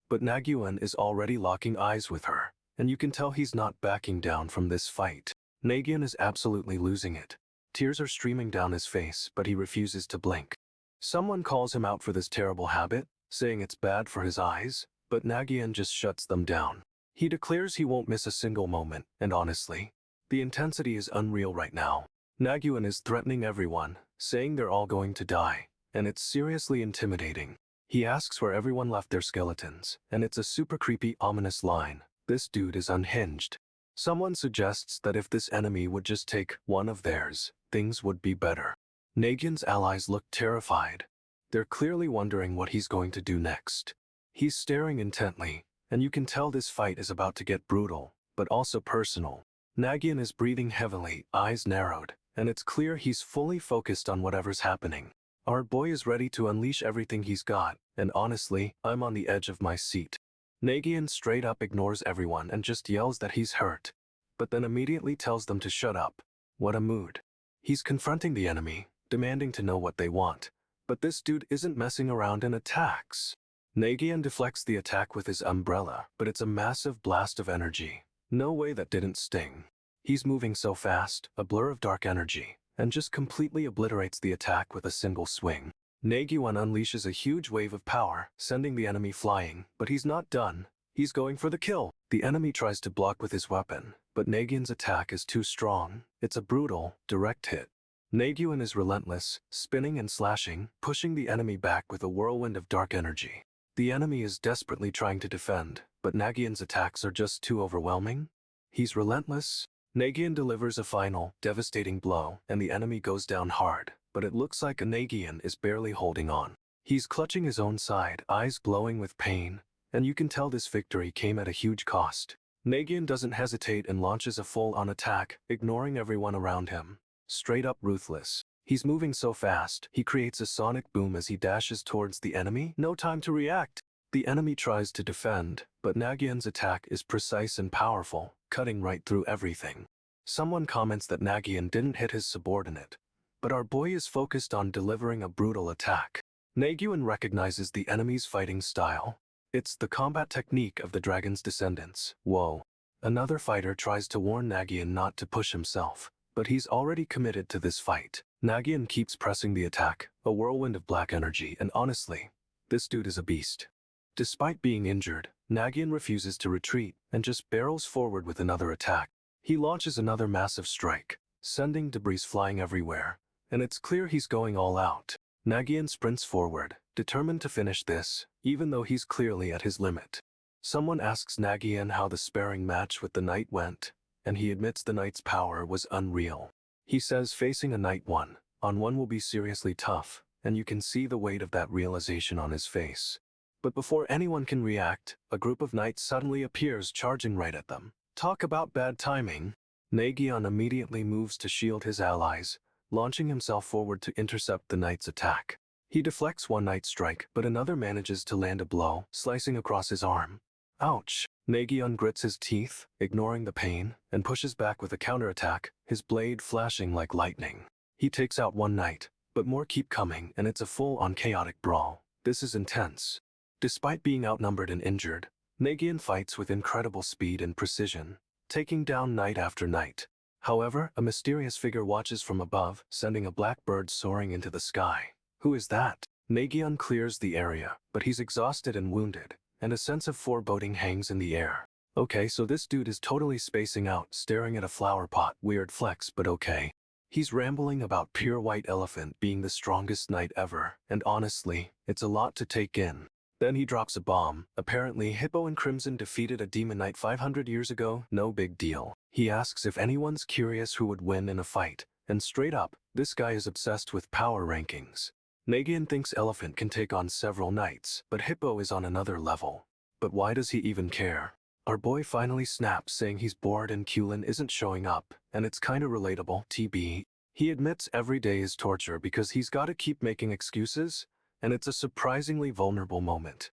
But Nagyunn is already locking eyes with her, and you can tell he's not backing down from this fight. Nagyunn is absolutely losing it. Tears are streaming down his face, but he refuses to blink. Someone calls him out for this terrible habit, saying it's bad for his eyes, but Nagyunn just shuts them down. He declares he won't miss a single moment, and honestly, the intensity is unreal right now. Nagyunn is threatening everyone, saying they're all going to die, and it's seriously intimidating. He asks where everyone left their skeletons, and it's a super creepy, ominous line. This dude is unhinged. Someone suggests that if this enemy would just take one of theirs, things would be better. Nagyunn's allies look terrified. They're clearly wondering what he's going to do next. He's staring intently, and you can tell this fight is about to get brutal, but also personal. Nagyunn is breathing heavily, eyes narrowed, and it's clear he's fully focused on whatever's happening. Our boy is ready to unleash everything he's got, and honestly, I'm on the edge of my seat. Nagyunn straight up ignores everyone and just yells that he's hurt, but then immediately tells them to shut up. What a mood. He's confronting the enemy, demanding to know what they want, but this dude isn't messing around and attacks. Nagyunn deflects the attack with his umbrella, but it's a massive blast of energy. No way that didn't sting. He's moving so fast, a blur of dark energy, and just completely obliterates the attack with a single swing. Nagyunn unleashes a huge wave of power, sending the enemy flying, but he's not done. He's going for the kill. The enemy tries to block with his weapon, but Nagyunn's attack is too strong. It's a brutal, direct hit. Nagyunn is relentless, spinning and slashing, pushing the enemy back with a whirlwind of dark energy. The enemy is desperately trying to defend, but Nagyunn's attacks are just too overwhelming. He's relentless. Nagyunn delivers a final, devastating blow, and the enemy goes down hard, but it looks like Nagyunn is barely holding on. He's clutching his own side, eyes glowing with pain, and you can tell this victory came at a huge cost. Nagyunn doesn't hesitate and launches a full-on attack, ignoring everyone around him. Straight up ruthless. He's moving so fast, he creates a sonic boom as he dashes towards the enemy. No time to react. The enemy tries to defend, but Nagyunn's attack is precise and powerful, cutting right through everything. Someone comments that Nagyunn didn't hit his subordinate, but our boy is focused on delivering a brutal attack. Nagyunn recognizes the enemy's fighting style. It's the combat technique of the dragon's descendants. Whoa. Another fighter tries to warn Nagyunn not to push himself, but he's already committed to this fight. Nagyunn keeps pressing the attack, a whirlwind of black energy, and honestly, this dude is a beast. Despite being injured, Nagyunn refuses to retreat and just barrels forward with another attack. He launches another massive strike, sending debris flying everywhere, and it's clear he's going all out. Nagyunn sprints forward, determined to finish this, even though he's clearly at his limit. Someone asks Nagyunn how the sparring match with the knight went, and he admits the knight's power was unreal. He says facing a knight one-on-one will be seriously tough, and you can see the weight of that realization on his face. But before anyone can react, a group of knights suddenly appears charging right at them. Talk about bad timing. Nagyunn immediately moves to shield his allies, launching himself forward to intercept the knight's attack. He deflects one night strike, but another manages to land a blow, slicing across his arm. Ouch! Nagyunn grits his teeth, ignoring the pain, and pushes back with a counterattack, his blade flashing like lightning. He takes out one knight, but more keep coming, and it's a full-on chaotic brawl. This is intense. Despite being outnumbered and injured, Nagyunn fights with incredible speed and precision, taking down knight after knight. However, a mysterious figure watches from above, sending a black bird soaring into the sky. Who is that? Nagyunn clears the area, but he's exhausted and wounded, and a sense of foreboding hangs in the air. Okay, so this dude is totally spacing out, staring at a flower pot. Weird flex, but okay. He's rambling about pure white elephant being the strongest knight ever, and honestly, it's a lot to take in. Then he drops a bomb. Apparently, Hippo and Crimson defeated a demon knight 500 years ago, no big deal. He asks if anyone's curious who would win in a fight, and straight up, this guy is obsessed with power rankings. Nagyunn thinks Elephant can take on several knights, but Hippo is on another level. But why does he even care? Our boy finally snaps, saying he's bored and Kulin isn't showing up, and it's kinda relatable, TB. He admits every day is torture because he's gotta keep making excuses, and it's a surprisingly vulnerable moment.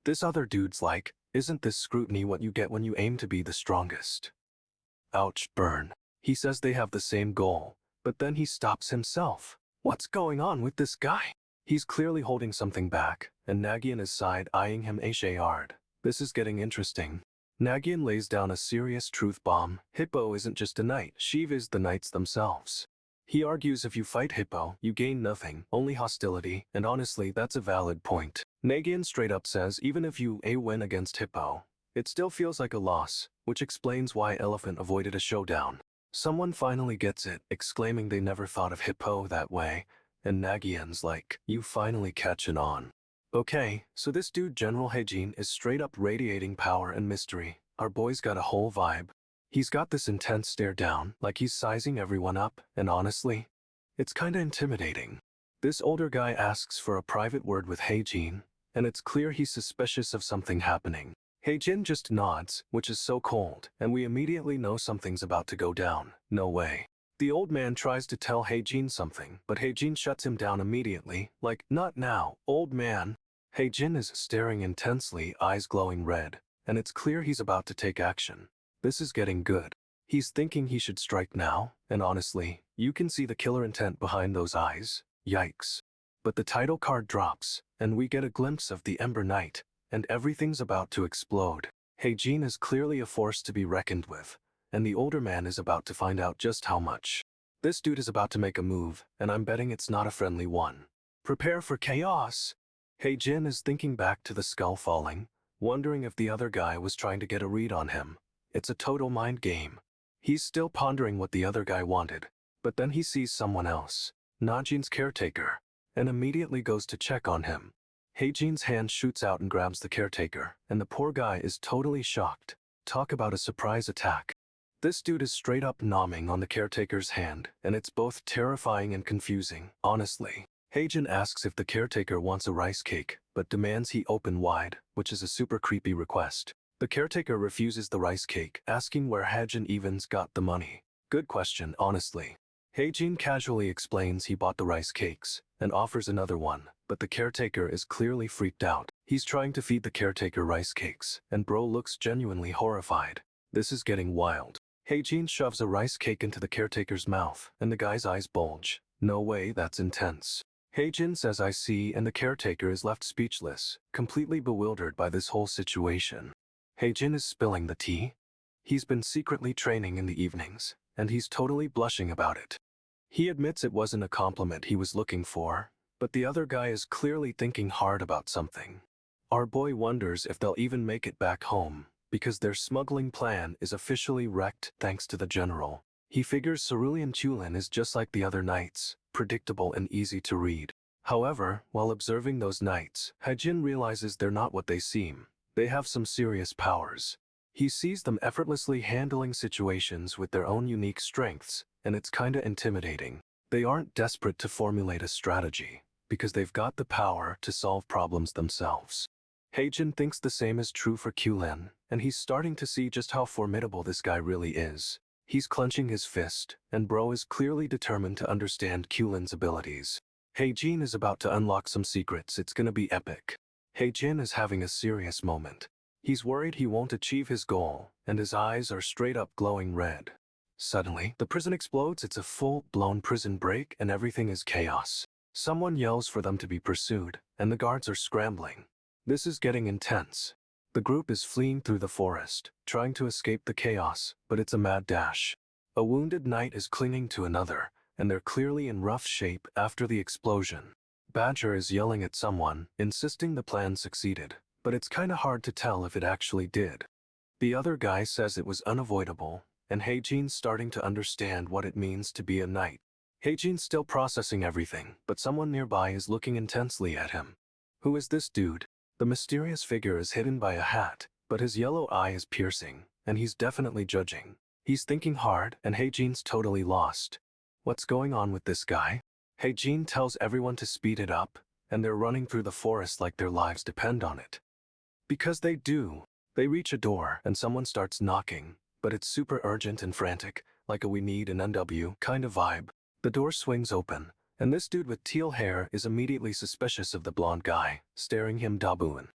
This other dude's like, isn't this scrutiny what you get when you aim to be the strongest? Ouch, burn. He says they have the same goal, but then he stops himself. What's going on with this guy? He's clearly holding something back, and Nagyunn is side-eyeing him hard. This is getting interesting. Nagyunn lays down a serious truth bomb. Hippo isn't just a knight, Shiv is the knights themselves. He argues if you fight Hippo, you gain nothing, only hostility, and honestly, that's a valid point. Nagyunn straight up says even if you win against Hippo, it still feels like a loss, which explains why Elephant avoided a showdown. Someone finally gets it, exclaiming they never thought of Hippo that way, and Nagyunn's like, you finally catching on. Okay, so this dude General Najin is straight up radiating power and mystery. Our boy's got a whole vibe. He's got this intense stare down, like he's sizing everyone up, and honestly, it's kinda intimidating. This older guy asks for a private word with Najin, and it's clear he's suspicious of something happening. Najin just nods, which is so cold, and we immediately know something's about to go down. No way. The old man tries to tell Najin something, but Najin shuts him down immediately, like, not now, old man. Najin is staring intensely, eyes glowing red, and it's clear he's about to take action. This is getting good. He's thinking he should strike now, and honestly, you can see the killer intent behind those eyes. Yikes. But the title card drops, and we get a glimpse of the Ember Knight, and everything's about to explode. Najin is clearly a force to be reckoned with, and the older man is about to find out just how much. This dude is about to make a move, and I'm betting it's not a friendly one. Prepare for chaos. Najin is thinking back to the skull falling, wondering if the other guy was trying to get a read on him. It's a total mind game. He's still pondering what the other guy wanted, but then he sees someone else, Najin's caretaker, and immediately goes to check on him. Najin's hand shoots out and grabs the caretaker, and the poor guy is totally shocked. Talk about a surprise attack. This dude is straight up nomming on the caretaker's hand, and it's both terrifying and confusing, honestly. Najin asks if the caretaker wants a rice cake, but demands he open wide, which is a super creepy request. The caretaker refuses the rice cake, asking where Najin Evans got the money. Good question, honestly. Najin casually explains he bought the rice cakes, and offers another one, but the caretaker is clearly freaked out. He's trying to feed the caretaker rice cakes, and bro looks genuinely horrified. This is getting wild. Najin shoves a rice cake into the caretaker's mouth, and the guy's eyes bulge. No way, that's intense. Najin says I see, and the caretaker is left speechless, completely bewildered by this whole situation. Najin is spilling the tea. He's been secretly training in the evenings, and he's totally blushing about it. He admits it wasn't a compliment he was looking for, but the other guy is clearly thinking hard about something. Our boy wonders if they'll even make it back home, because their smuggling plan is officially wrecked thanks to the general. He figures Cerulean Tulin is just like the other knights, predictable and easy to read. However, while observing those knights, Najin realizes they're not what they seem. They have some serious powers. He sees them effortlessly handling situations with their own unique strengths, and it's kinda intimidating. They aren't desperate to formulate a strategy, because they've got the power to solve problems themselves. Najin thinks the same is true for Kulin, and he's starting to see just how formidable this guy really is. He's clenching his fist, and bro is clearly determined to understand Kulin's abilities. Jin is about to unlock some secrets, it's gonna be epic. Jin is having a serious moment. He's worried he won't achieve his goal, and his eyes are straight up glowing red. Suddenly, the prison explodes, it's a full-blown prison break and everything is chaos. Someone yells for them to be pursued, and the guards are scrambling. This is getting intense. The group is fleeing through the forest, trying to escape the chaos, but it's a mad dash. A wounded knight is clinging to another, and they're clearly in rough shape after the explosion. Badger is yelling at someone, insisting the plan succeeded, but it's kinda hard to tell if it actually did. The other guy says it was unavoidable, and Jin's starting to understand what it means to be a knight. Jin's still processing everything, but someone nearby is looking intensely at him. Who is this dude? The mysterious figure is hidden by a hat, but his yellow eye is piercing, and he's definitely judging. He's thinking hard, and Jin's totally lost. What's going on with this guy? Jin tells everyone to speed it up, and they're running through the forest like their lives depend on it. Because they do. They reach a door, and someone starts knocking, but it's super urgent and frantic, like a "we need an NW" kind of vibe. The door swings open, and this dude with teal hair is immediately suspicious of the blonde guy, staring him daboon.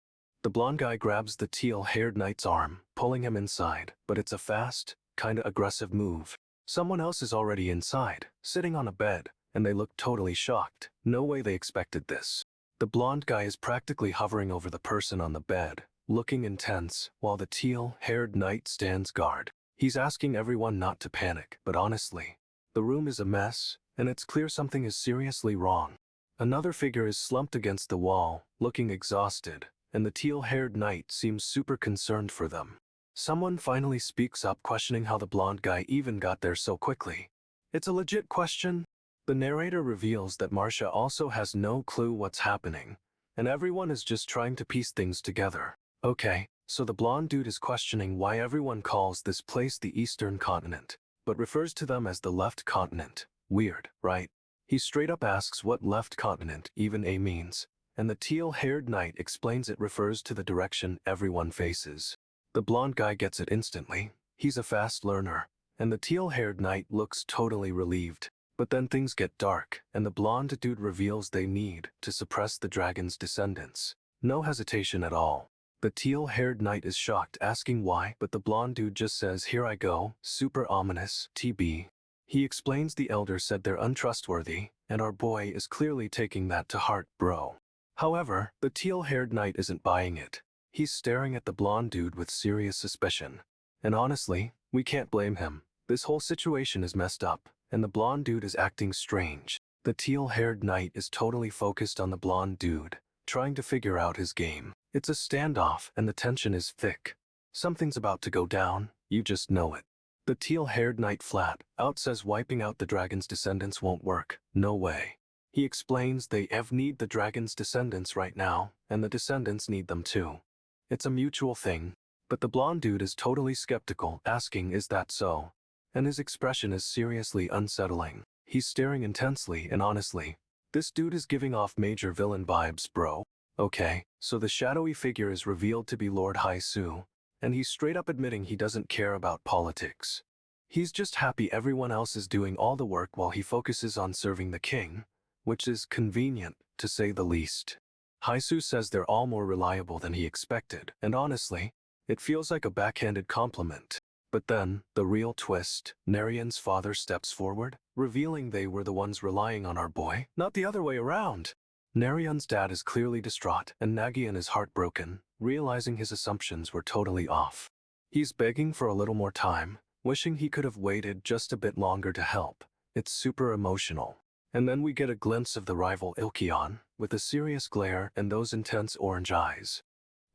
The blonde guy grabs the teal-haired knight's arm, pulling him inside, but it's a fast, kinda aggressive move. Someone else is already inside, sitting on a bed, and they look totally shocked. No way they expected this. The blonde guy is practically hovering over the person on the bed, looking intense, while the teal-haired knight stands guard. He's asking everyone not to panic, but honestly, the room is a mess, and it's clear something is seriously wrong. Another figure is slumped against the wall, looking exhausted, and the teal-haired knight seems super concerned for them. Someone finally speaks up, questioning how the blonde guy even got there so quickly. It's a legit question. The narrator reveals that Marcia also has no clue what's happening, and everyone is just trying to piece things together. Okay, so the blonde dude is questioning why everyone calls this place the Eastern Continent, but refers to them as the Left Continent. Weird, right? He straight up asks what left continent even means, and the teal-haired knight explains it refers to the direction everyone faces. The blonde guy gets it instantly. He's a fast learner, and the teal-haired knight looks totally relieved. But then things get dark, and the blonde dude reveals they need to suppress the dragon's descendants. No hesitation at all. The teal-haired knight is shocked, asking why, but the blonde dude just says, "Here I go," super ominous, TB. He explains the elder said they're untrustworthy, and our boy is clearly taking that to heart, bro. However, the teal-haired knight isn't buying it. He's staring at the blonde dude with serious suspicion. And honestly, we can't blame him. This whole situation is messed up, and the blonde dude is acting strange. The teal-haired knight is totally focused on the blonde dude, trying to figure out his game. It's a standoff, and the tension is thick. Something's about to go down, you just know it. The teal-haired knight flat out says wiping out the dragon's descendants won't work. No way. He explains they need the dragon's descendants right now, and the descendants need them too. It's a mutual thing. But the blonde dude is totally skeptical, asking, "Is that so?" And his expression is seriously unsettling. He's staring intensely, and honestly, this dude is giving off major villain vibes, bro. Okay, so the shadowy figure is revealed to be Lord Hai-Su, and he's straight up admitting he doesn't care about politics. He's just happy everyone else is doing all the work while he focuses on serving the king, which is convenient, to say the least. Hai-Su says they're all more reliable than he expected, and honestly, it feels like a backhanded compliment. But then, the real twist, Naryun's father steps forward, revealing they were the ones relying on our boy, not the other way around. Naryun's dad is clearly distraught, and Nagyunn is heartbroken, realizing his assumptions were totally off. He's begging for a little more time, wishing he could have waited just a bit longer to help. It's super emotional. And then we get a glimpse of the rival Ilcheon, with a serious glare and those intense orange eyes.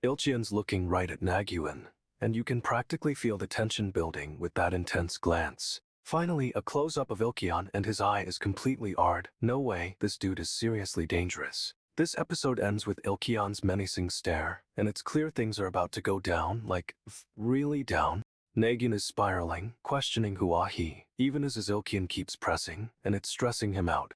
Ilcheon's looking right at Nagyunn, and you can practically feel the tension building with that intense glance. Finally, a close-up of Ilcheon, and his eye is completely hard. No way, this dude is seriously dangerous. This episode ends with Ilcheon's menacing stare, and it's clear things are about to go down, like, really down. Nagyunn is spiraling, questioning who he, even as his Ilcheon keeps pressing, and it's stressing him out.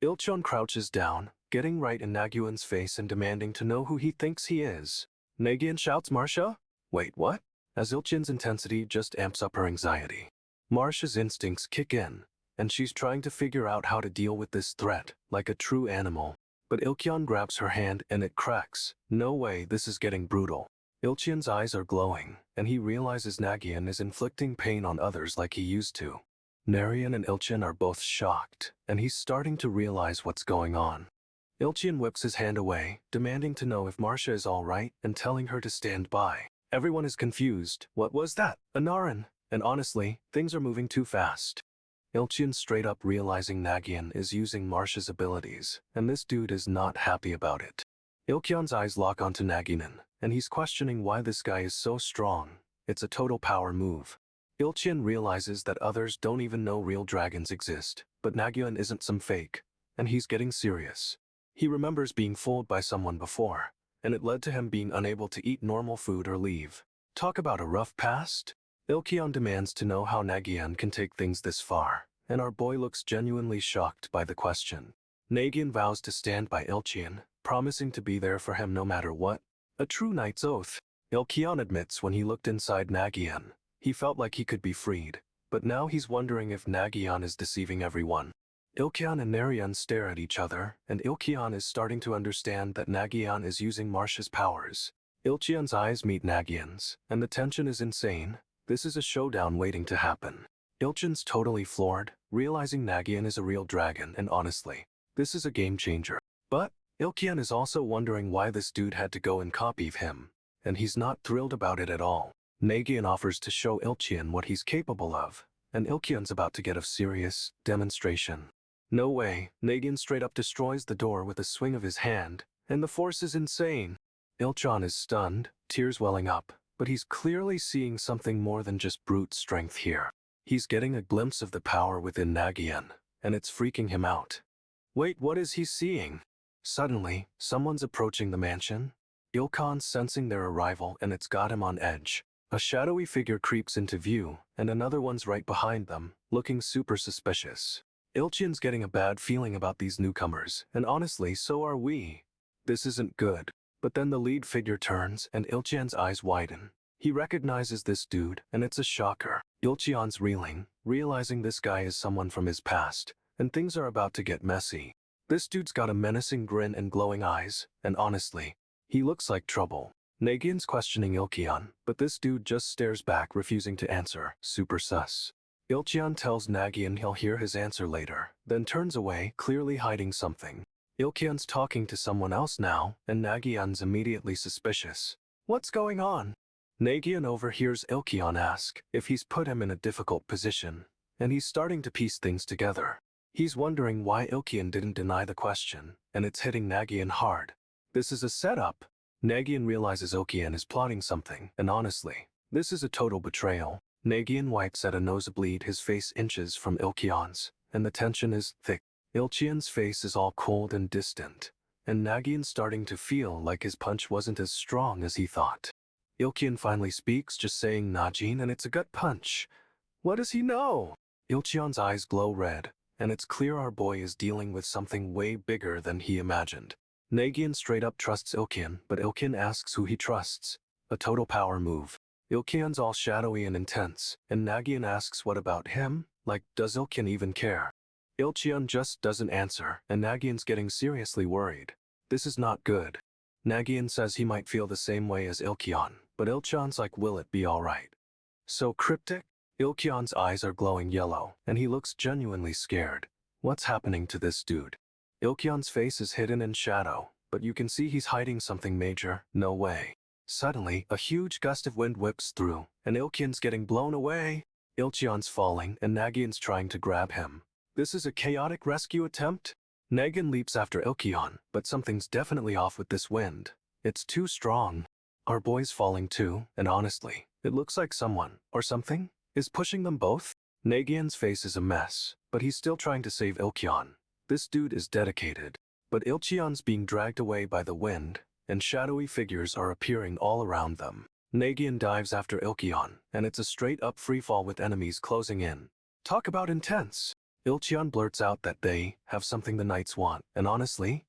Ilcheon crouches down, getting right in Nagyunn's face and demanding to know who he thinks he is. Nagyunn shouts, "Marcia?" Wait, what? As Ilcheon's intensity just amps up her anxiety. Marcia's instincts kick in, and she's trying to figure out how to deal with this threat, like a true animal. But Ilcheon grabs her hand and it cracks. No way, this is getting brutal. Ilcheon's eyes are glowing, and he realizes Nagyunn is inflicting pain on others like he used to. Narration and Ilcheon are both shocked, and he's starting to realize what's going on. Ilcheon whips his hand away, demanding to know if Marcia is alright and telling her to stand by. Everyone is confused. What was that? A narration? And honestly, things are moving too fast. Ilcheon straight up realizing Nagyunn is using Marcia's abilities, and this dude is not happy about it. Ilcheon's eyes lock onto Nagyunn, and he's questioning why this guy is so strong. It's a total power move. Ilcheon realizes that others don't even know real dragons exist, but Nagyunn isn't some fake, and he's getting serious. He remembers being fooled by someone before, and it led to him being unable to eat normal food or leave. Talk about a rough past? Ilcheon demands to know how Nagyunn can take things this far, and our boy looks genuinely shocked by the question. Nagyunn vows to stand by Ilcheon, promising to be there for him no matter what. A true knight's oath. Ilcheon admits when he looked inside Nagyunn, he felt like he could be freed, but now he's wondering if Nagyunn is deceiving everyone. Ilcheon and Narration stare at each other, and Ilcheon is starting to understand that Nagyunn is using Marcia's powers. Ilcheon's eyes meet Nagyunn's, and the tension is insane. This is a showdown waiting to happen. Ilcheon's totally floored, realizing Nagyunn is a real dragon, and honestly, this is a game changer. But Ilcheon is also wondering why this dude had to go and copy him, and he's not thrilled about it at all. Nagyunn offers to show Ilcheon what he's capable of, and Ilcheon's about to get a serious demonstration. No way, Nagyunn straight up destroys the door with a swing of his hand, and the force is insane. Ilcheon is stunned, tears welling up, but he's clearly seeing something more than just brute strength here. He's getting a glimpse of the power within Nagyunn, and it's freaking him out. Wait, what is he seeing? Suddenly, someone's approaching the mansion. Ilcheon's sensing their arrival, and it's got him on edge. A shadowy figure creeps into view, and another one's right behind them, looking super suspicious. Ilcheon's getting a bad feeling about these newcomers, and honestly, so are we. This isn't good. But then the lead figure turns, and Ilcheon's eyes widen. He recognizes this dude, and it's a shocker. Ilcheon's reeling, realizing this guy is someone from his past, and things are about to get messy. This dude's got a menacing grin and glowing eyes, and honestly, he looks like trouble. Nagyunn's questioning Ilcheon, but this dude just stares back, refusing to answer. Super sus. Ilcheon tells Nagyunn he'll hear his answer later, then turns away, clearly hiding something. Ilcheon's talking to someone else now, and Nagyunn's immediately suspicious. What's going on? Nagyunn overhears Ilcheon ask if he's put him in a difficult position, and he's starting to piece things together. He's wondering why Ilcheon didn't deny the question, and it's hitting Nagyunn hard. This is a setup. Nagyunn realizes Ilcheon is plotting something, and honestly, this is a total betrayal. Nagyunn wipes at a nosebleed, his face inches from Ilcheon's, and the tension is thick. Ilcheon's face is all cold and distant, and Nagyunn's starting to feel like his punch wasn't as strong as he thought. Ilcheon finally speaks, just saying Najin, and it's a gut punch. What does he know? Ilcheon's eyes glow red, and it's clear our boy is dealing with something way bigger than he imagined. Nagyunn straight up trusts Ilcheon, but Ilcheon asks who he trusts. A total power move. Ilcheon's all shadowy and intense, and Nagyunn asks what about him? Like, does Ilcheon even care? Ilcheon just doesn't answer, and Nagyunn's getting seriously worried. This is not good. Nagyunn says he might feel the same way as Ilcheon, but Ilcheon's like, will it be alright? So cryptic? Ilcheon's eyes are glowing yellow, and he looks genuinely scared. What's happening to this dude? Ilcheon's face is hidden in shadow, but you can see he's hiding something major. No way. Suddenly, a huge gust of wind whips through, and Ilcheon's getting blown away. Ilcheon's falling, and Nagyunn's trying to grab him. This is a chaotic rescue attempt? Nagyunn leaps after Ilcheon, but something's definitely off with this wind. It's too strong. Our boy's falling too, and honestly, it looks like someone, or something, is pushing them both. Nagyunn's face is a mess, but he's still trying to save Ilcheon. This dude is dedicated. But Ilcheon's being dragged away by the wind, and shadowy figures are appearing all around them. Nagyunn dives after Ilcheon, and it's a straight-up freefall with enemies closing in. Talk about intense. Ilcheon blurts out that they have something the knights want, and honestly,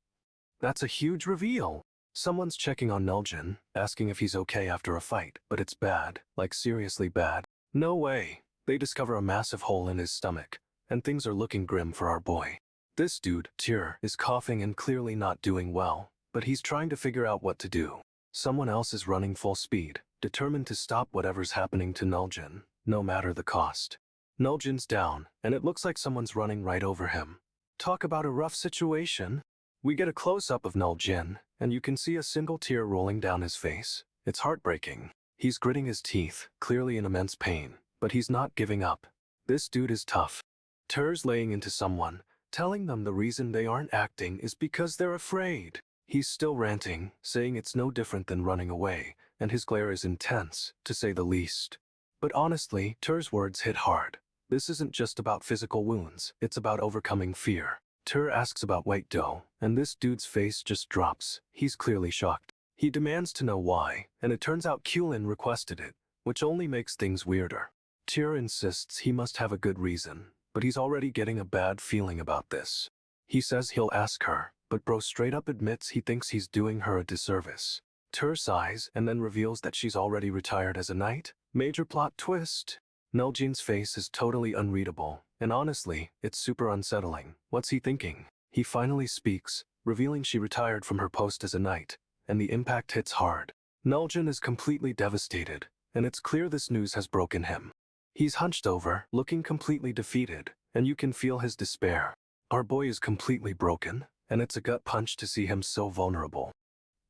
that's a huge reveal. Someone's checking on Najin, asking if he's okay after a fight, but it's bad, like seriously bad. No way. They discover a massive hole in his stomach, and things are looking grim for our boy. This dude, Tyr, is coughing and clearly not doing well, but he's trying to figure out what to do. Someone else is running full speed, determined to stop whatever's happening to Nagyunn, no matter the cost. Nagyunn's down, and it looks like someone's running right over him. Talk about a rough situation. We get a close-up of Nagyunn, and you can see a single tear rolling down his face. It's heartbreaking. He's gritting his teeth, clearly in immense pain, but he's not giving up. This dude is tough. Tyr's laying into someone, telling them the reason they aren't acting is because they're afraid. He's still ranting, saying it's no different than running away, and his glare is intense, to say the least. But honestly, Tyr's words hit hard. This isn't just about physical wounds, it's about overcoming fear. Tyr asks about white dough, and this dude's face just drops. He's clearly shocked. He demands to know why, and it turns out Kulin requested it, which only makes things weirder. Tyr insists he must have a good reason, but he's already getting a bad feeling about this. He says he'll ask her, but bro straight up admits he thinks he's doing her a disservice. Tyr sighs and then reveals that she's already retired as a knight. Major plot twist. Nagyunn's face is totally unreadable, and honestly, it's super unsettling. What's he thinking? He finally speaks, revealing she retired from her post as a knight, and the impact hits hard. Nagyunn is completely devastated, and it's clear this news has broken him. He's hunched over, looking completely defeated, and you can feel his despair. Our boy is completely broken, and it's a gut punch to see him so vulnerable.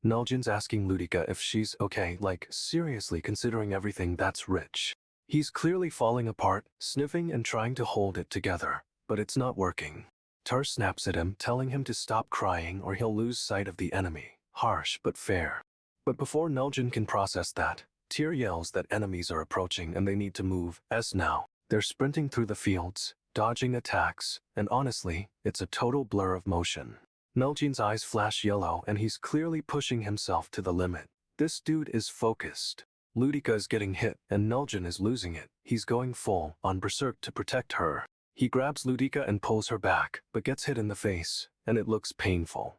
Nagyunn's asking Ludica if she's okay, like seriously considering everything that's rich. He's clearly falling apart, sniffing and trying to hold it together, but it's not working. Tyr snaps at him, telling him to stop crying or he'll lose sight of the enemy. Harsh but fair. But before Nagyunn can process that, Tyr yells that enemies are approaching and they need to move, as now. They're sprinting through the fields, dodging attacks, and honestly, it's a total blur of motion. Nagyunn's eyes flash yellow and he's clearly pushing himself to the limit. This dude is focused. Ludica is getting hit and Nagyunn is losing it. He's going full on berserk to protect her. He grabs Ludica and pulls her back, but gets hit in the face, and it looks painful.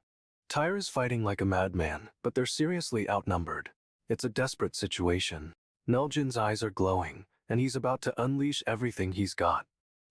Tyr is fighting like a madman, but they're seriously outnumbered. It's a desperate situation. Nagyunn's eyes are glowing, and he's about to unleash everything he's got.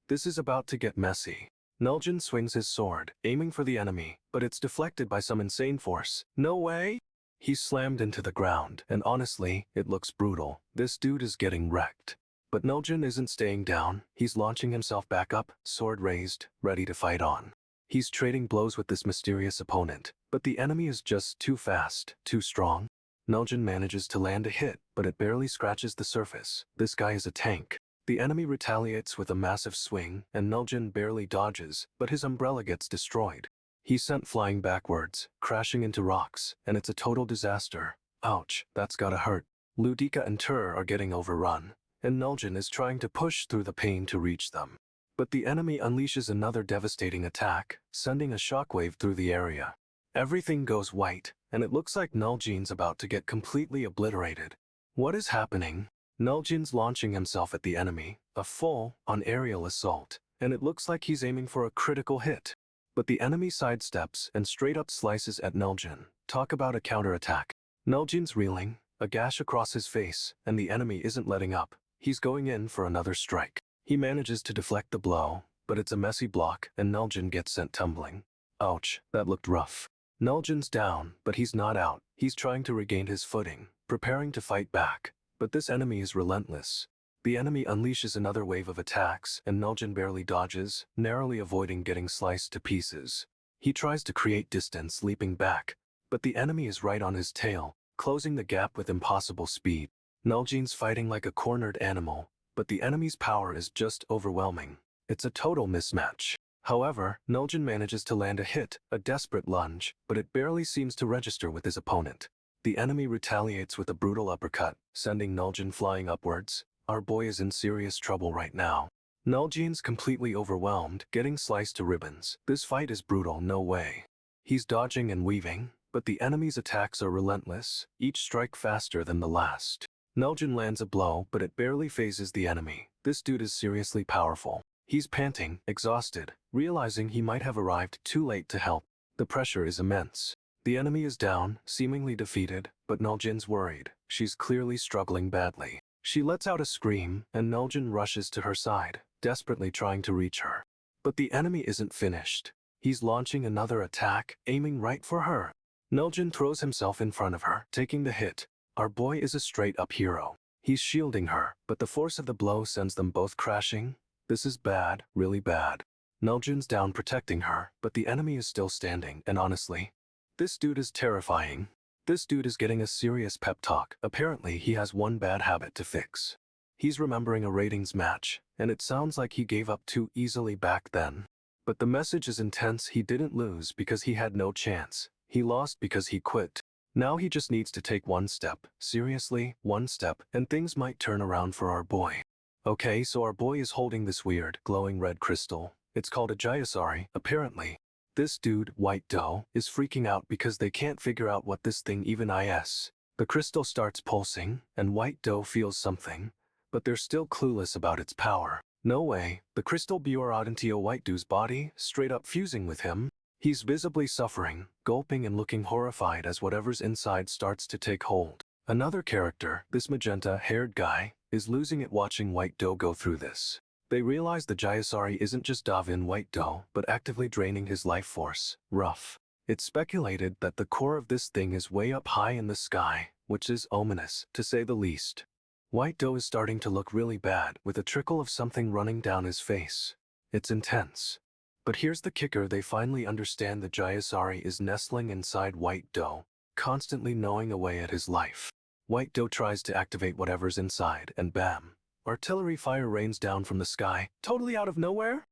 This is about to get messy. Nagyunn swings his sword, aiming for the enemy, but it's deflected by some insane force. No way! He's slammed into the ground, and honestly, it looks brutal. This dude is getting wrecked. But Nagyunn isn't staying down. He's launching himself back up, sword raised, ready to fight on. He's trading blows with this mysterious opponent, but the enemy is just too fast, too strong. Nagyunn manages to land a hit, but it barely scratches the surface. This guy is a tank. The enemy retaliates with a massive swing, and Nagyunn barely dodges, but his umbrella gets destroyed. He's sent flying backwards, crashing into rocks, and it's a total disaster. Ouch, that's gotta hurt. Ludica and Tyr are getting overrun, and Nagyunn is trying to push through the pain to reach them. But the enemy unleashes another devastating attack, sending a shockwave through the area. Everything goes white, and it looks like Nagyunn's about to get completely obliterated. What is happening? Nagyunn's launching himself at the enemy, a full-on aerial assault, and it looks like he's aiming for a critical hit. But the enemy sidesteps and straight-up slices at Nagyunn. Talk about a counterattack. Nagyunn's reeling, a gash across his face, and the enemy isn't letting up. He's going in for another strike. He manages to deflect the blow, but it's a messy block, and Nagyunn gets sent tumbling. Ouch, that looked rough. Nagyunn's down, but he's not out. He's trying to regain his footing, preparing to fight back. But this enemy is relentless. The enemy unleashes another wave of attacks, and Nagyunn barely dodges, narrowly avoiding getting sliced to pieces. He tries to create distance, leaping back, but the enemy is right on his tail, closing the gap with impossible speed. Nagyunn's fighting like a cornered animal, but the enemy's power is just overwhelming. It's a total mismatch. However, Nagyunn manages to land a hit, a desperate lunge, but it barely seems to register with his opponent. The enemy retaliates with a brutal uppercut, sending Nagyunn flying upwards. Our boy is in serious trouble right now. Nagyunn's completely overwhelmed, getting sliced to ribbons. This fight is brutal, no way. He's dodging and weaving, but the enemy's attacks are relentless, each strike faster than the last. Nagyunn lands a blow, but it barely phases the enemy. This dude is seriously powerful. He's panting, exhausted, realizing he might have arrived too late to help. The pressure is immense. The enemy is down, seemingly defeated, but Nagyunn's worried. She's clearly struggling badly. She lets out a scream, and Nagyunn rushes to her side, desperately trying to reach her. But the enemy isn't finished. He's launching another attack, aiming right for her. Nagyunn throws himself in front of her, taking the hit. Our boy is a straight-up hero. He's shielding her, but the force of the blow sends them both crashing. This is bad, really bad. Nagyunn's down protecting her, but the enemy is still standing, and honestly, this dude is terrifying. This dude is getting a serious pep talk. Apparently, he has one bad habit to fix. He's remembering a ratings match, and it sounds like he gave up too easily back then. But the message is intense. He didn't lose because he had no chance. He lost because he quit. Now he just needs to take one step, seriously, one step, and things might turn around for our boy. Okay, so our boy is holding this weird, glowing red crystal. It's called a Gyasari, apparently. This dude, White Doe, is freaking out because they can't figure out what this thing even is. The crystal starts pulsing, and White Doe feels something, but they're still clueless about its power. No way, the crystal bore out into White Doe's body, straight up fusing with him. He's visibly suffering, gulping and looking horrified as whatever's inside starts to take hold. Another character, this magenta-haired guy, is losing it watching White Doe go through this. They realize the Gyasari isn't just Davin White Doe, but actively draining his life force. Rough. It's speculated that the core of this thing is way up high in the sky, which is ominous, to say the least. White Doe is starting to look really bad, with a trickle of something running down his face. It's intense. But here's the kicker, they finally understand the Gyasari is nestling inside White Doe, constantly gnawing away at his life. White Doe tries to activate whatever's inside, and bam! Artillery fire rains down from the sky, totally out of nowhere?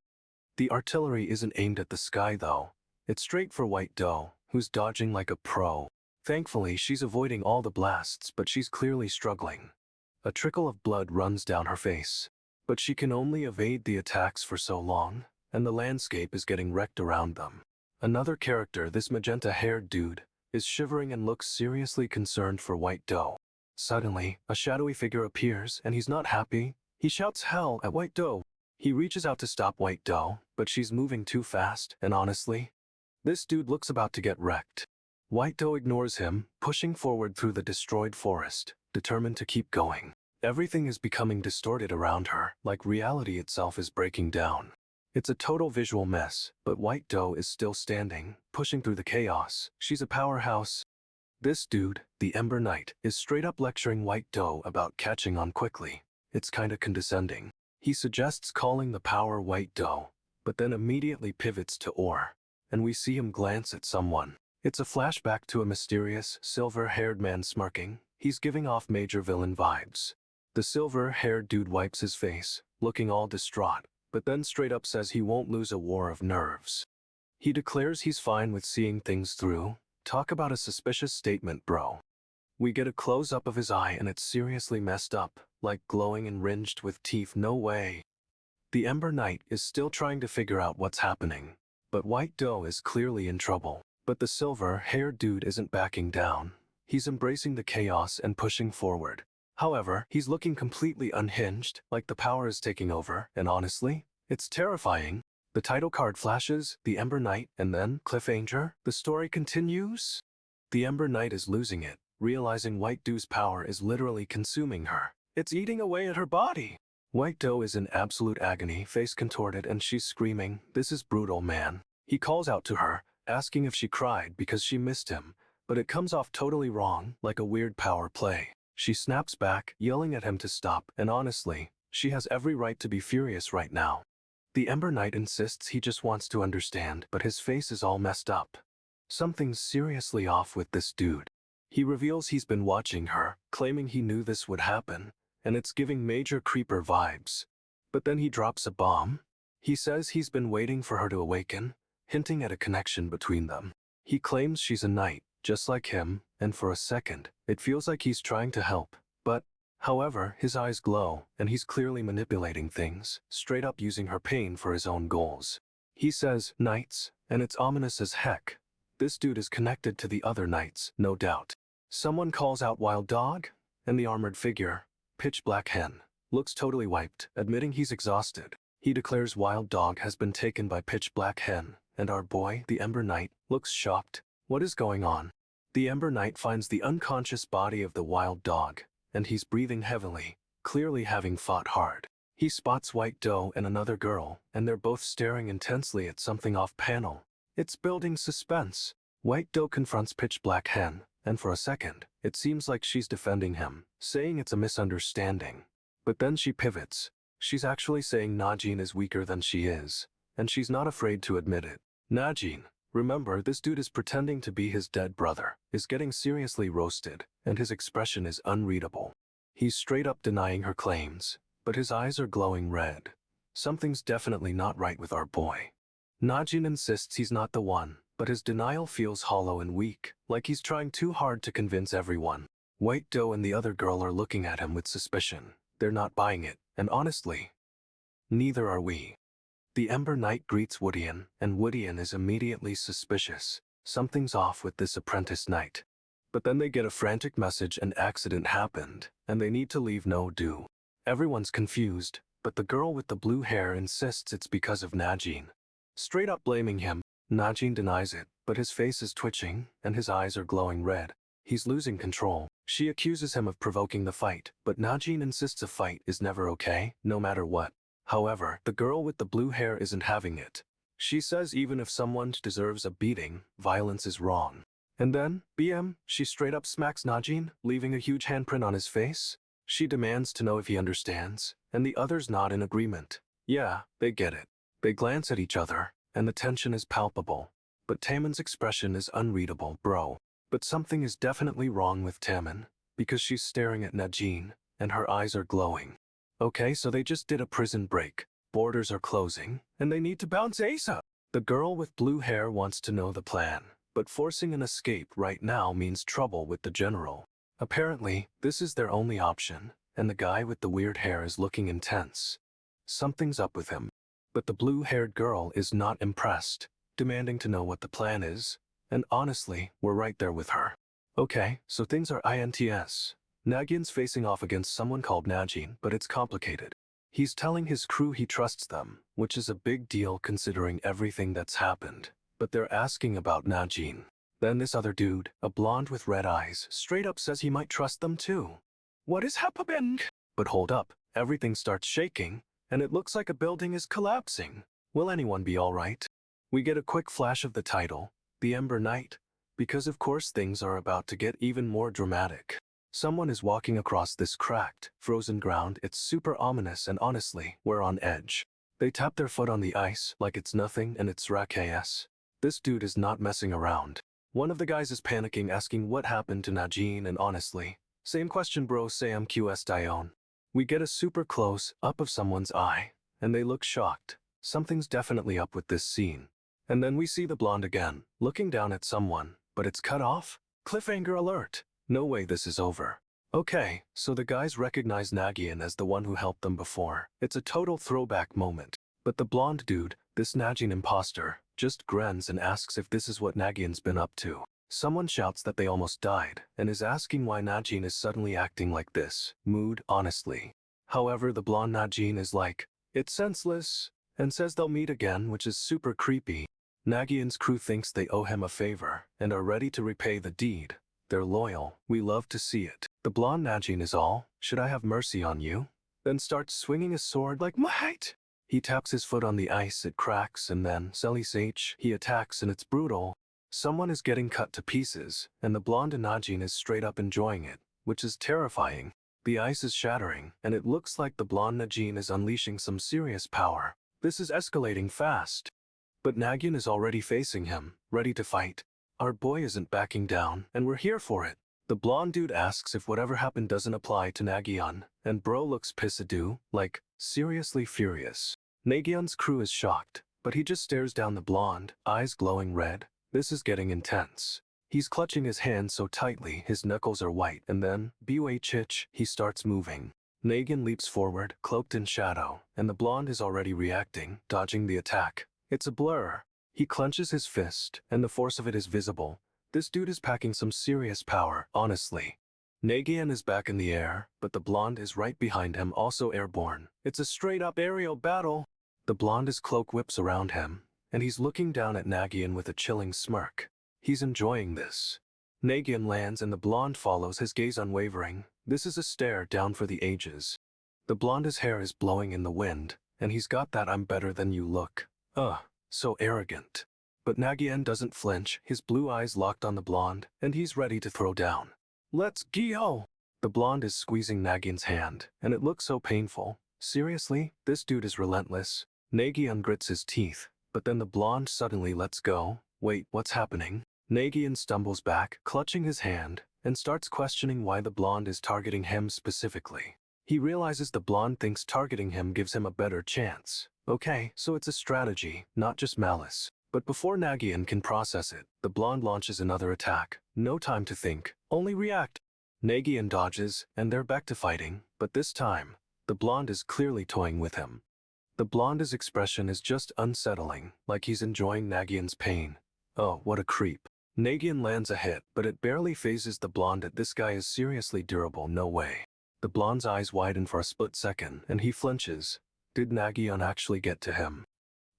The artillery isn't aimed at the sky though. It's straight for White Doe, who's dodging like a pro. Thankfully, she's avoiding all the blasts, but she's clearly struggling. A trickle of blood runs down her face. But she can only evade the attacks for so long, and the landscape is getting wrecked around them. Another character, this magenta-haired dude, is shivering and looks seriously concerned for White Doe. Suddenly, a shadowy figure appears, and he's not happy. He shouts hell at White Doe. He reaches out to stop White Doe, but she's moving too fast, and honestly, this dude looks about to get wrecked. White Doe ignores him, pushing forward through the destroyed forest, determined to keep going. Everything is becoming distorted around her, like reality itself is breaking down. It's a total visual mess, but White Doe is still standing, pushing through the chaos. She's a powerhouse. This dude, the Ember Knight, is straight up lecturing White Doe about catching on quickly. It's kinda condescending. He suggests calling the power White Doe, but then immediately pivots to Ore, and we see him glance at someone. It's a flashback to a mysterious, silver-haired man smirking. He's giving off major villain vibes. The silver-haired dude wipes his face, looking all distraught, but then straight up says he won't lose a war of nerves. He declares he's fine with seeing things through. Talk about a suspicious statement, bro. We get a close-up of his eye and it's seriously messed up, like glowing and ringed with teeth. No way. The Ember Knight is still trying to figure out what's happening, but White Doe is clearly in trouble. But the silver-haired dude isn't backing down. He's embracing the chaos and pushing forward. However, he's looking completely unhinged, like the power is taking over, and honestly, it's terrifying. The title card flashes, the Ember Knight, and then, cliffhanger, the story continues. The Ember Knight is losing it, realizing White Doe's power is literally consuming her. It's eating away at her body. White Doe is in absolute agony, face contorted, and she's screaming, "This is brutal, man." He calls out to her, asking if she cried because she missed him, but it comes off totally wrong, like a weird power play. She snaps back, yelling at him to stop, and honestly, she has every right to be furious right now. The Ember Knight insists he just wants to understand, but his face is all messed up. Something's seriously off with this dude. He reveals he's been watching her, claiming he knew this would happen, and it's giving major creeper vibes. But then he drops a bomb. He says he's been waiting for her to awaken, hinting at a connection between them. He claims she's a knight, just like him, and for a second, it feels like he's trying to help. But, however, his eyes glow, and he's clearly manipulating things, straight up using her pain for his own goals. He says, "Knights," and it's ominous as heck. This dude is connected to the other knights, no doubt. Someone calls out "Wild Dog," and the armored figure, Pitch Black Hen, looks totally wiped, admitting he's exhausted. He declares Wild Dog has been taken by Pitch Black Hen, and our boy, the Ember Knight, looks shocked. What is going on? The Ember Knight finds the unconscious body of the Wild Dog, and he's breathing heavily, clearly having fought hard. He spots White Doe and another girl, and they're both staring intensely at something off-panel. It's building suspense. White Doe confronts Pitch Black Hen, and for a second, it seems like she's defending him, saying it's a misunderstanding. But then she pivots. She's actually saying Najin is weaker than she is, and she's not afraid to admit it. Najin, remember, this dude is pretending to be his dead brother, is getting seriously roasted, and his expression is unreadable. He's straight up denying her claims, but his eyes are glowing red. Something's definitely not right with our boy. Najin insists he's not the one, but his denial feels hollow and weak, like he's trying too hard to convince everyone. White Doe and the other girl are looking at him with suspicion. They're not buying it, and honestly, neither are we. The Ember Knight greets Woodian, and Woodian is immediately suspicious. Something's off with this apprentice knight. But then they get a frantic message: an accident happened, and they need to leave no due. Everyone's confused, but the girl with the blue hair insists it's because of Najin. Straight up blaming him. Najin denies it, but his face is twitching, and his eyes are glowing red. He's losing control. She accuses him of provoking the fight, but Najin insists a fight is never okay, no matter what. However, the girl with the blue hair isn't having it. She says even if someone deserves a beating, violence is wrong. And then, she straight up smacks Najin, leaving a huge handprint on his face. She demands to know if he understands, and the others nod in agreement. Yeah, they get it. They glance at each other, and the tension is palpable. But Taemin's expression is unreadable, bro. But something is definitely wrong with Taemin, because she's staring at Najin, and her eyes are glowing. Okay, so they just did a prison break. Borders are closing, and they need to bounce ASAP. The girl with blue hair wants to know the plan, but forcing an escape right now means trouble with the general. Apparently, this is their only option, and the guy with the weird hair is looking intense. Something's up with him. But the blue-haired girl is not impressed, demanding to know what the plan is, and honestly, we're right there with her. Okay, so things are INTS. Nagyun's facing off against someone called Najin, but it's complicated. He's telling his crew he trusts them, which is a big deal considering everything that's happened, but they're asking about Najin. Then this other dude, a blonde with red eyes, straight up says he might trust them too. What is happening? But hold up, everything starts shaking, and it looks like a building is collapsing. Will anyone be alright? We get a quick flash of the title, The Ember Knight, because of course things are about to get even more dramatic. Someone is walking across this cracked, frozen ground. It's super ominous, and honestly, we're on edge. They tap their foot on the ice like it's nothing, and it's Rakas. This dude is not messing around. One of the guys is panicking, asking what happened to Najin, and honestly, same question bro, Sam QS Dione. We get a super close up of someone's eye, and they look shocked. Something's definitely up with this scene. And then we see the blonde again, looking down at someone, but it's cut off. Cliffhanger alert. No way this is over. Okay, so the guys recognize Nagyunn as the one who helped them before. It's a total throwback moment. But the blonde dude, this Najin imposter, just grins and asks if this is what Nagyunn's been up to. Someone shouts that they almost died, and is asking why Najin is suddenly acting like this. Mood, honestly. However, the blonde Najin is like, it's senseless, and says they'll meet again, which is super creepy. Nagyunn's crew thinks they owe him a favor, and are ready to repay the deed. They're loyal. We love to see it. The blonde Najin is all, should I have mercy on you? Then starts swinging a sword like might. He taps his foot on the ice, it cracks, and then, Sage, he attacks, and it's brutal. Someone is getting cut to pieces, and the blonde Najin is straight up enjoying it, which is terrifying. The ice is shattering, and it looks like the blonde Najin is unleashing some serious power. This is escalating fast. But Nagyunn is already facing him, ready to fight. Our boy isn't backing down, and we're here for it. The blonde dude asks if whatever happened doesn't apply to Nagyunn, and bro looks pissed, like, seriously furious. Nagyunn's crew is shocked, but he just stares down the blonde, eyes glowing red. This is getting intense. He's clutching his hand so tightly his knuckles are white, and then, he starts moving. Nagyunn leaps forward, cloaked in shadow, and the blonde is already reacting, dodging the attack. It's a blur. He clenches his fist, and the force of it is visible. This dude is packing some serious power, honestly. Nagyunn is back in the air, but the blonde is right behind him, also airborne. It's a straight-up aerial battle. The blonde's cloak whips around him, and he's looking down at Nagyunn with a chilling smirk. He's enjoying this. Nagyunn lands and the blonde follows, his gaze unwavering. This is a stare down for the ages. The blonde's hair is blowing in the wind, and he's got that "I'm better than you" look. So arrogant. But Nagyunn doesn't flinch, his blue eyes locked on the blonde, and he's ready to throw down. "Let's go!" The blonde is squeezing Nagyunn's hand, and it looks so painful. Seriously, this dude is relentless. Nagyunn grits his teeth, but then the blonde suddenly lets go. Wait, what's happening? Nagyunn stumbles back, clutching his hand, and starts questioning why the blonde is targeting him specifically. He realizes the blonde thinks targeting him gives him a better chance. Okay, so it's a strategy, not just malice. But before Nagyunn can process it, the blonde launches another attack. No time to think, only react. Nagyunn dodges, and they're back to fighting, but this time, the blonde is clearly toying with him. The blonde's expression is just unsettling, like he's enjoying Nagyunn's pain. Oh, what a creep. Nagyunn lands a hit, but it barely phases the blonde that this guy is seriously durable. No way. The blonde's eyes widen for a split second, and he flinches. Did Nagyunn actually get to him?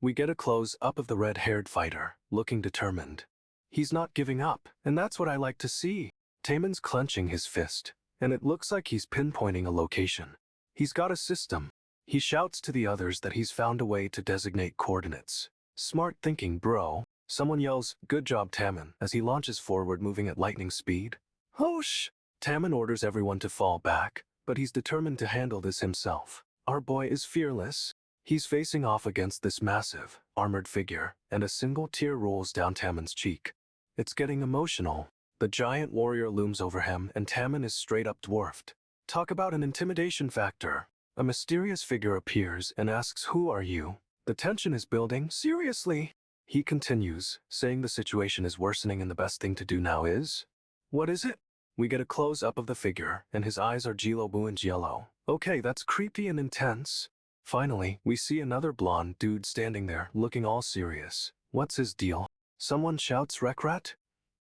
We get a close-up of the red-haired fighter, looking determined. He's not giving up, and that's what I like to see. Taemin's clenching his fist, and it looks like he's pinpointing a location. He's got a system. He shouts to the others that he's found a way to designate coordinates. Smart thinking, bro. Someone yells, "Good job, Taemin," as he launches forward, moving at lightning speed. Whoosh! Taemin orders everyone to fall back, but he's determined to handle this himself. Our boy is fearless. He's facing off against this massive, armored figure, and a single tear rolls down Taemin's cheek. It's getting emotional. The giant warrior looms over him, and Taemin is straight up dwarfed. Talk about an intimidation factor. A mysterious figure appears and asks, "Who are you?" The tension is building. Seriously? He continues, saying the situation is worsening and the best thing to do now is... What is it? We get a close-up of the figure, and his eyes are orange yellow. Okay, that's creepy and intense. Finally, we see another blonde dude standing there, looking all serious. What's his deal? Someone shouts, "Rekrat?"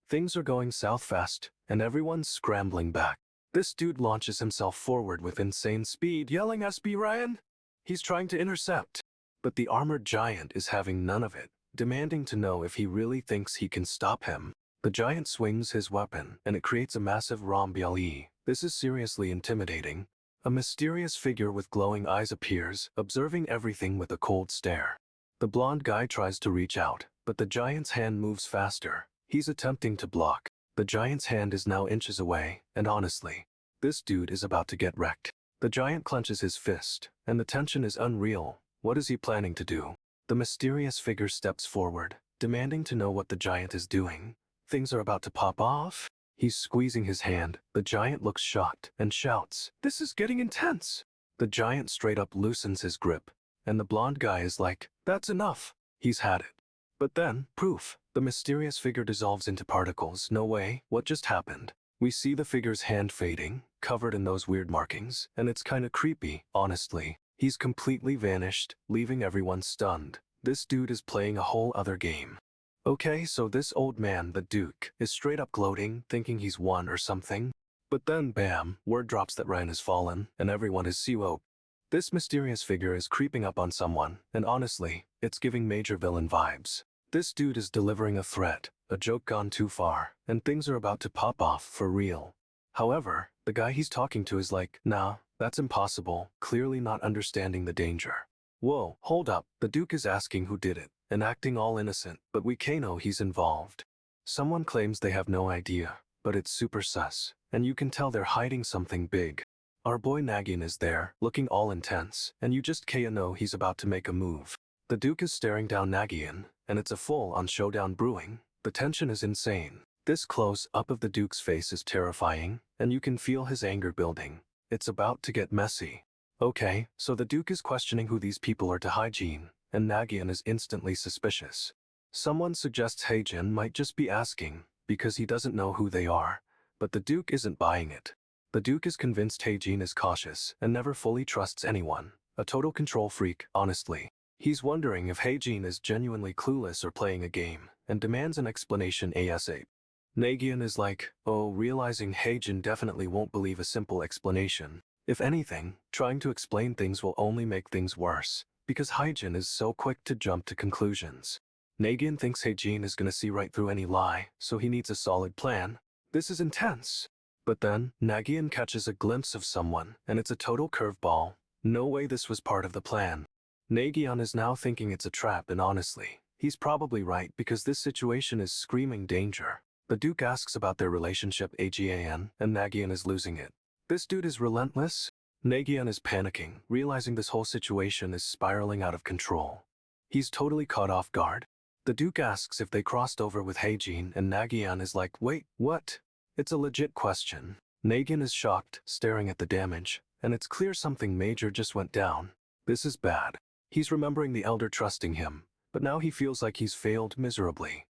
Things are going south fast, and everyone's scrambling back. This dude launches himself forward with insane speed, yelling, "SB Ryan!" He's trying to intercept. But the armored giant is having none of it, demanding to know if he really thinks he can stop him. The giant swings his weapon, and it creates a massive rhombole. This is seriously intimidating. A mysterious figure with glowing eyes appears, observing everything with a cold stare. The blonde guy tries to reach out, but the giant's hand moves faster. He's attempting to block. The giant's hand is now inches away, and honestly, this dude is about to get wrecked. The giant clenches his fist, and the tension is unreal. What is he planning to do? The mysterious figure steps forward, demanding to know what the giant is doing. Things are about to pop off. He's squeezing his hand. The giant looks shocked and shouts, "This is getting intense." The giant straight up loosens his grip, and the blonde guy is like, "That's enough." He's had it. But then, poof, the mysterious figure dissolves into particles. No way, what just happened? We see the figure's hand fading, covered in those weird markings, and it's kinda creepy, honestly. He's completely vanished, leaving everyone stunned. This dude is playing a whole other game. Okay, so this old man, the Duke, is straight up gloating, thinking he's won or something. But then, bam, word drops that Ryan has fallen, and everyone is siwo. This mysterious figure is creeping up on someone, and honestly, it's giving major villain vibes. This dude is delivering a threat, a joke gone too far, and things are about to pop off for real. However, the guy he's talking to is like, "Nah, that's impossible," clearly not understanding the danger. Whoa, hold up, the Duke is asking who did it, and acting all innocent, but we know he's involved. Someone claims they have no idea, but it's super sus, and you can tell they're hiding something big. Our boy Nagyunn is there, looking all intense, and you just know he's about to make a move. The Duke is staring down Nagyunn, and it's a full-on showdown brewing. The tension is insane. This close-up of the Duke's face is terrifying, and you can feel his anger building. It's about to get messy. Okay, so the Duke is questioning who these people are to Hyejin, and Nagyunn is instantly suspicious. Someone suggests Hyejin might just be asking, because he doesn't know who they are, but the Duke isn't buying it. The Duke is convinced Hyejin is cautious and never fully trusts anyone. A total control freak, honestly. He's wondering if Hyejin is genuinely clueless or playing a game, and demands an explanation ASAP. Nagyunn is like, oh, realizing Hyejin definitely won't believe a simple explanation. If anything, trying to explain things will only make things worse, because Hyejin is so quick to jump to conclusions. Nagyunn thinks Hyejin is gonna see right through any lie, so he needs a solid plan. This is intense. But then, Nagyunn catches a glimpse of someone, and it's a total curveball. No way this was part of the plan. Nagyunn is now thinking it's a trap, and honestly, he's probably right because this situation is screaming danger. The Duke asks about their relationship AGAN, and Nagyunn is losing it. This dude is relentless. Nagyunn is panicking, realizing this whole situation is spiraling out of control. He's totally caught off guard. The Duke asks if they crossed over with Haejin, and Nagyunn is like, wait, what? It's a legit question. Nagyunn is shocked, staring at the damage, and it's clear something major just went down. This is bad. He's remembering the elder trusting him, but now he feels like he's failed miserably.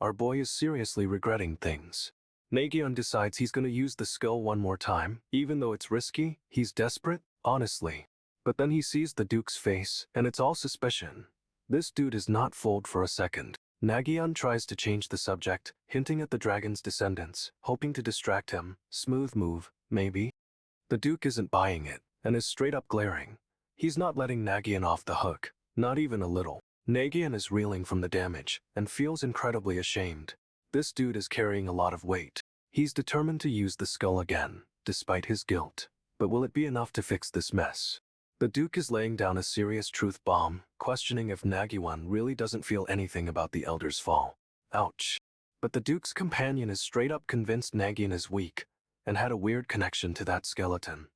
Our boy is seriously regretting things. Nagyunn decides he's going to use the skill one more time, even though it's risky. He's desperate, honestly. But then he sees the Duke's face, and it's all suspicion. This dude is not fooled for a second. Nagyunn tries to change the subject, hinting at the dragon's descendants, hoping to distract him. Smooth move, maybe. The Duke isn't buying it, and is straight up glaring. He's not letting Nagyunn off the hook, not even a little. Nagyunn is reeling from the damage, and feels incredibly ashamed. This dude is carrying a lot of weight. He's determined to use the skull again, despite his guilt. But will it be enough to fix this mess? The Duke is laying down a serious truth bomb, questioning if Nagyunn really doesn't feel anything about the Elder's fall. Ouch. But the Duke's companion is straight up convinced Nagyunn is weak, and had a weird connection to that skeleton.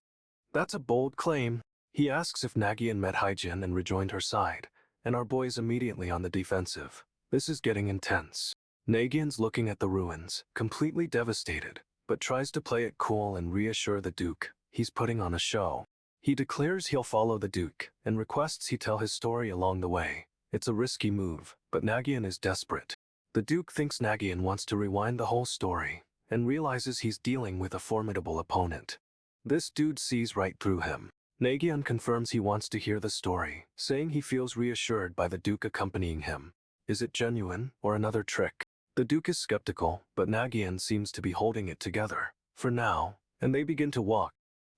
That's a bold claim. He asks if Nagyunn met Haejin and rejoined her side, and our boy is immediately on the defensive. This is getting intense. Nagyunn's looking at the ruins, completely devastated, but tries to play it cool and reassure the Duke he's putting on a show. He declares he'll follow the Duke, and requests he tell his story along the way. It's a risky move, but Nagyunn is desperate. The Duke thinks Nagyunn wants to rewind the whole story, and realizes he's dealing with a formidable opponent. This dude sees right through him. Nagyunn confirms he wants to hear the story, saying he feels reassured by the Duke accompanying him. Is it genuine, or another trick? The Duke is skeptical, but Nagyunn seems to be holding it together, for now, and they begin to walk.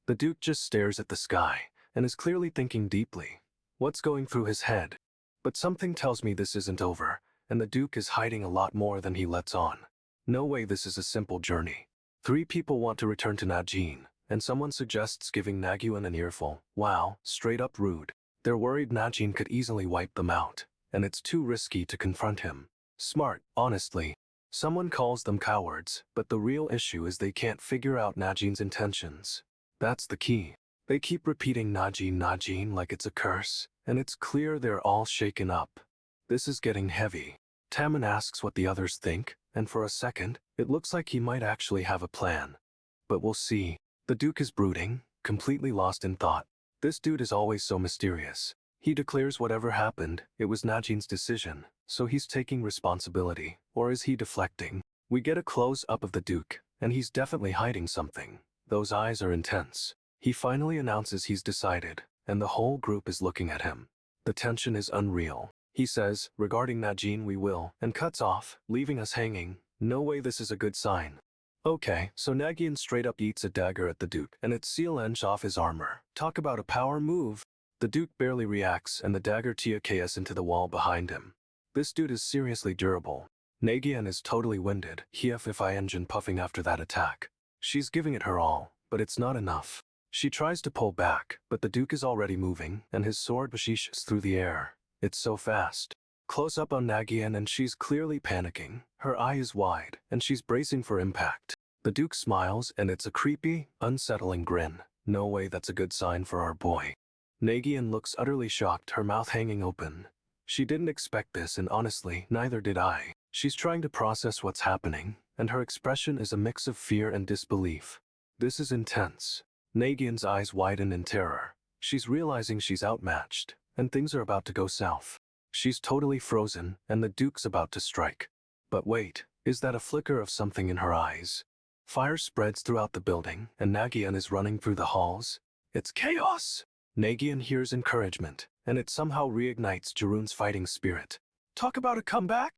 The Duke just stares at the sky, and is clearly thinking deeply. What's going through his head? But something tells me this isn't over, and the Duke is hiding a lot more than he lets on. No way this is a simple journey. 3 people want to return to Najin, and someone suggests giving Nagyunn an earful. Wow, straight up rude. They're worried Najin could easily wipe them out, and it's too risky to confront him. Smart, honestly. Someone calls them cowards, but the real issue is they can't figure out Najin's intentions. That's the key. They keep repeating Najin Najin like it's a curse, and it's clear they're all shaken up. This is getting heavy. Taman asks what the others think, and for a second, it looks like he might actually have a plan. But we'll see. The Duke is brooding, completely lost in thought. This dude is always so mysterious. He declares whatever happened, it was Najin's decision, so he's taking responsibility, or is he deflecting? We get a close-up of the Duke, and he's definitely hiding something. Those eyes are intense. He finally announces he's decided, and the whole group is looking at him. The tension is unreal. He says, regarding Najin we will, and cuts off, leaving us hanging. No way this is a good sign. Okay, so Nagyunn straight up eats a dagger at the Duke, and it seal-ench off his armor. Talk about a power move. The Duke barely reacts, and the dagger TKS into the wall behind him. This dude is seriously durable. Nagyunn is totally winded, engine puffing after that attack. She's giving it her all, but it's not enough. She tries to pull back, but the Duke is already moving, and his sword bashishes through the air. It's so fast. Close up on Nagyunn, and she's clearly panicking. Her eye is wide, and she's bracing for impact. The Duke smiles, and it's a creepy, unsettling grin. No way that's a good sign for our boy. Nagyunn looks utterly shocked, her mouth hanging open. She didn't expect this, and honestly, neither did I. She's trying to process what's happening, and her expression is a mix of fear and disbelief. This is intense. Nagyunn's eyes widen in terror. She's realizing she's outmatched, and things are about to go south. She's totally frozen, and the Duke's about to strike. But wait, is that a flicker of something in her eyes? Fire spreads throughout the building, and Nagyunn is running through the halls. It's chaos! Nagyunn hears encouragement, and it somehow reignites Jeroen's fighting spirit. Talk about a comeback?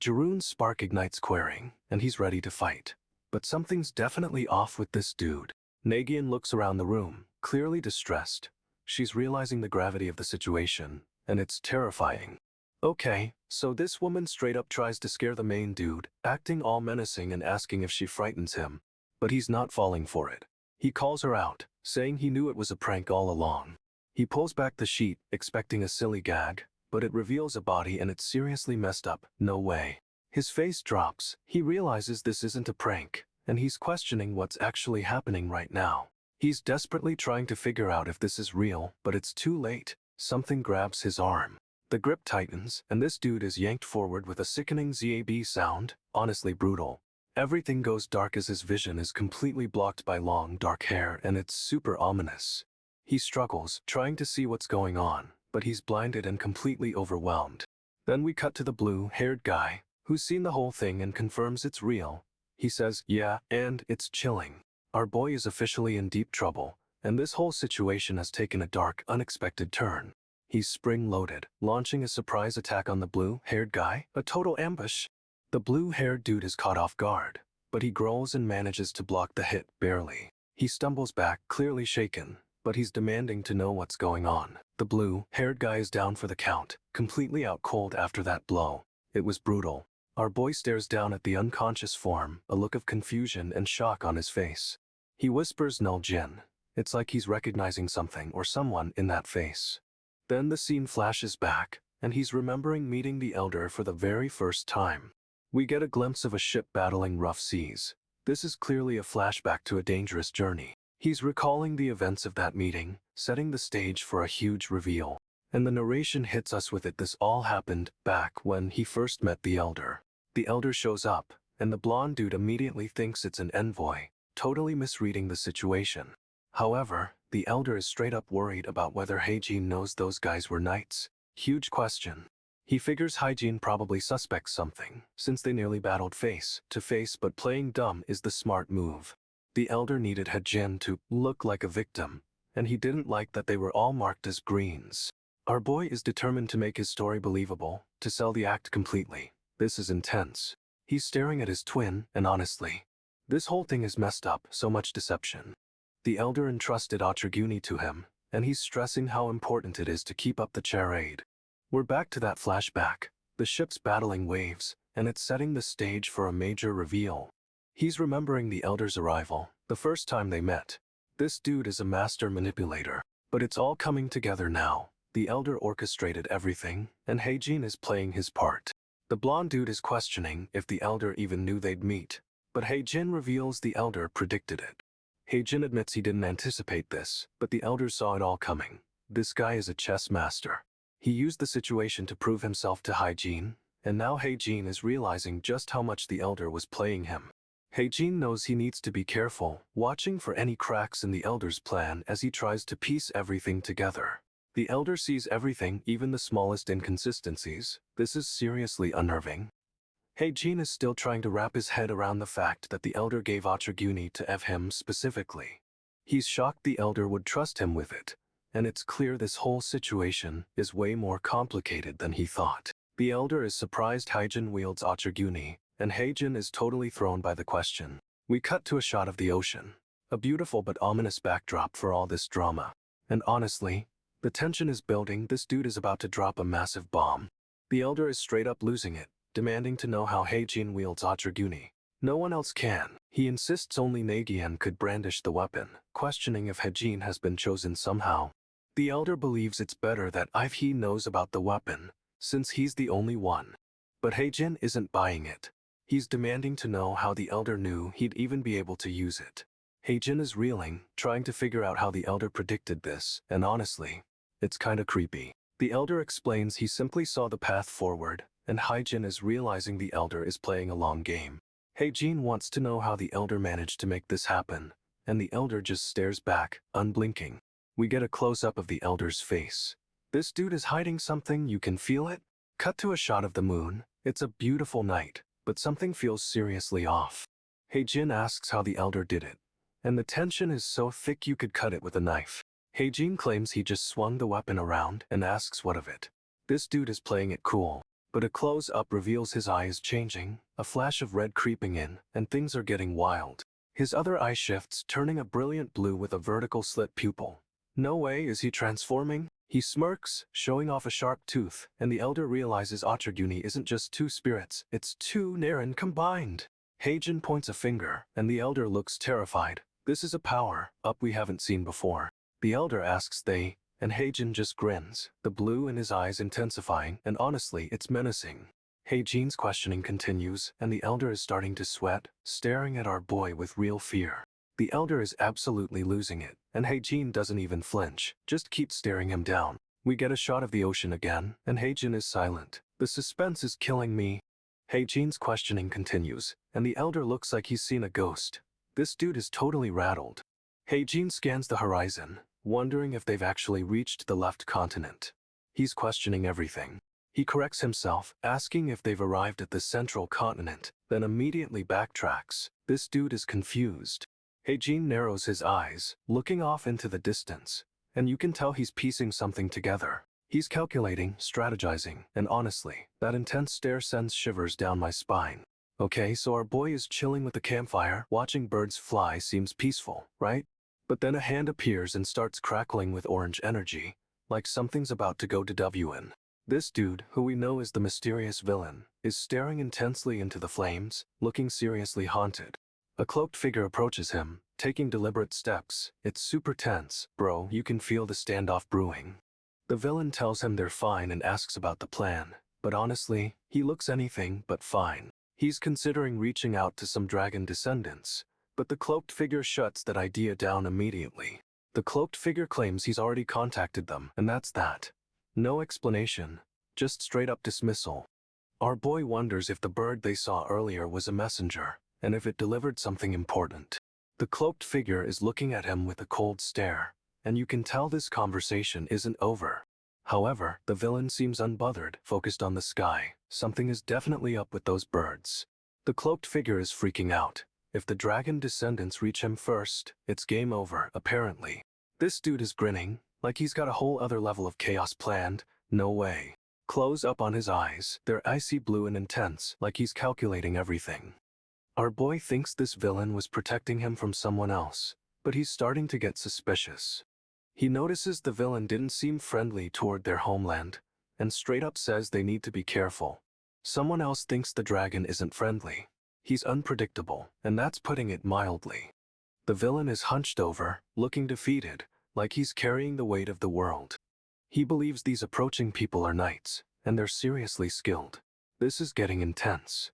Jeroen's spark ignites querying, and he's ready to fight. But something's definitely off with this dude. Nagyunn looks around the room, clearly distressed. She's realizing the gravity of the situation, and it's terrifying. Okay, so this woman straight up tries to scare the main dude, acting all menacing and asking if she frightens him. But he's not falling for it. He calls her out, saying he knew it was a prank all along. He pulls back the sheet, expecting a silly gag, but it reveals a body and it's seriously messed up. No way. His face drops. He realizes this isn't a prank, and he's questioning what's actually happening right now. He's desperately trying to figure out if this is real, but it's too late. Something grabs his arm. The grip tightens, and this dude is yanked forward with a sickening ZAB sound, honestly brutal. Everything goes dark as his vision is completely blocked by long, dark hair, and it's super ominous. He struggles, trying to see what's going on, but he's blinded and completely overwhelmed. Then we cut to the blue-haired guy, who's seen the whole thing and confirms it's real. He says, yeah, and it's chilling. Our boy is officially in deep trouble, and this whole situation has taken a dark, unexpected turn. He's spring-loaded, launching a surprise attack on the blue-haired guy, a total ambush. The blue-haired dude is caught off guard, but he growls and manages to block the hit, barely. He stumbles back, clearly shaken, but he's demanding to know what's going on. The blue-haired guy is down for the count, completely out cold after that blow. It was brutal. Our boy stares down at the unconscious form, a look of confusion and shock on his face. He whispers Najin. It's like he's recognizing something or someone in that face. Then the scene flashes back, and he's remembering meeting the Elder for the very first time. We get a glimpse of a ship battling rough seas. This is clearly a flashback to a dangerous journey. He's recalling the events of that meeting, setting the stage for a huge reveal. And the narration hits us with it. This all happened back when he first met the Elder. The Elder shows up, and the blonde dude immediately thinks it's an envoy, totally misreading the situation. However, the Elder is straight up worried about whether Haejin knows those guys were knights. Huge question. He figures Haejin probably suspects something, since they nearly battled face to face, but playing dumb is the smart move. The Elder needed Haejin to look like a victim, and he didn't like that they were all marked as greens. Our boy is determined to make his story believable, to sell the act completely. This is intense. He's staring at his twin, and honestly, this whole thing is messed up, so much deception. The Elder entrusted Nagyunn to him, and he's stressing how important it is to keep up the charade. We're back to that flashback. The ship's battling waves, and it's setting the stage for a major reveal. He's remembering the Elder's arrival, the first time they met. This dude is a master manipulator, but it's all coming together now. The Elder orchestrated everything, and Haejin is playing his part. The blonde dude is questioning if the Elder even knew they'd meet, but Haejin reveals the Elder predicted it. Haejin admits he didn't anticipate this, but the Elder saw it all coming. This guy is a chess master. He used the situation to prove himself to Haejin, and now Haejin is realizing just how much the Elder was playing him. Haejin knows he needs to be careful, watching for any cracks in the Elder's plan as he tries to piece everything together. The Elder sees everything, even the smallest inconsistencies. This is seriously unnerving. Haejin is still trying to wrap his head around the fact that the Elder gave Nagyunn to him specifically. He's shocked the Elder would trust him with it, and it's clear this whole situation is way more complicated than he thought. The Elder is surprised Haejin wields Nagyunn, and Haejin is totally thrown by the question. We cut to a shot of the ocean, a beautiful but ominous backdrop for all this drama. And honestly, the tension is building. This dude is about to drop a massive bomb. The Elder is straight up losing it, demanding to know how Haejin wields Nagyunn. No one else can. He insists only Nagyunn could brandish the weapon, questioning if Haejin has been chosen somehow. The Elder believes it's better that he knows about the weapon, since he's the only one. But Haejin isn't buying it. He's demanding to know how the Elder knew he'd even be able to use it. Haejin is reeling, trying to figure out how the Elder predicted this, and honestly, it's kinda creepy. The Elder explains he simply saw the path forward, and Haejin is realizing the Elder is playing a long game. Haejin wants to know how the Elder managed to make this happen, and the Elder just stares back, unblinking. We get a close-up of the Elder's face. This dude is hiding something, you can feel it. Cut to a shot of the moon. It's a beautiful night, but something feels seriously off. Haejin asks how the Elder did it, and the tension is so thick you could cut it with a knife. Haejin claims he just swung the weapon around and asks what of it. This dude is playing it cool, but a close-up reveals his eye is changing, a flash of red creeping in, and things are getting wild. His other eye shifts, turning a brilliant blue with a vertical slit pupil. No way, is he transforming? He smirks, showing off a sharp tooth, and the Elder realizes Nagyunn isn't just two spirits, it's two narration combined. Haejin points a finger, and the Elder looks terrified. This is a power-up we haven't seen before. The Elder asks and Haejin just grins, the blue in his eyes intensifying, and honestly, it's menacing. Haejin's questioning continues, and the elder is starting to sweat, staring at our boy with real fear. The elder is absolutely losing it, and Haejin doesn't even flinch, just keeps staring him down. We get a shot of the ocean again, and Haejin is silent. The suspense is killing me. Haejin's questioning continues, and the elder looks like he's seen a ghost. This dude is totally rattled. Haejin scans the horizon, wondering if they've actually reached the left continent. He's questioning everything. He corrects himself, asking if they've arrived at the central continent, then immediately backtracks. This dude is confused. Haejin narrows his eyes, looking off into the distance, and you can tell he's piecing something together. He's calculating, strategizing, and honestly, that intense stare sends shivers down my spine. Okay, so our boy is chilling with the campfire, watching birds fly seems peaceful, right? But then a hand appears and starts crackling with orange energy, like something's about to go to Nagyunn. This dude, who we know is the mysterious villain, is staring intensely into the flames, looking seriously haunted. A cloaked figure approaches him, taking deliberate steps. It's super tense, bro, you can feel the standoff brewing. The villain tells him they're fine and asks about the plan, but honestly, he looks anything but fine. He's considering reaching out to some dragon descendants, but the cloaked figure shuts that idea down immediately. The cloaked figure claims he's already contacted them, and that's that. No explanation, just straight up dismissal. Our boy wonders if the bird they saw earlier was a messenger, and if it delivered something important. The cloaked figure is looking at him with a cold stare, and you can tell this conversation isn't over. However, the villain seems unbothered, focused on the sky. Something is definitely up with those birds. The cloaked figure is freaking out. If the dragon descendants reach him first, it's game over, apparently. This dude is grinning, like he's got a whole other level of chaos planned. No way. Close up on his eyes, they're icy blue and intense, like he's calculating everything. Our boy thinks this villain was protecting him from someone else, but he's starting to get suspicious. He notices the villain didn't seem friendly toward their homeland, and straight up says they need to be careful. Someone else thinks the dragon isn't friendly. He's unpredictable, and that's putting it mildly. The villain is hunched over, looking defeated, like he's carrying the weight of the world. He believes these approaching people are knights, and they're seriously skilled. This is getting intense.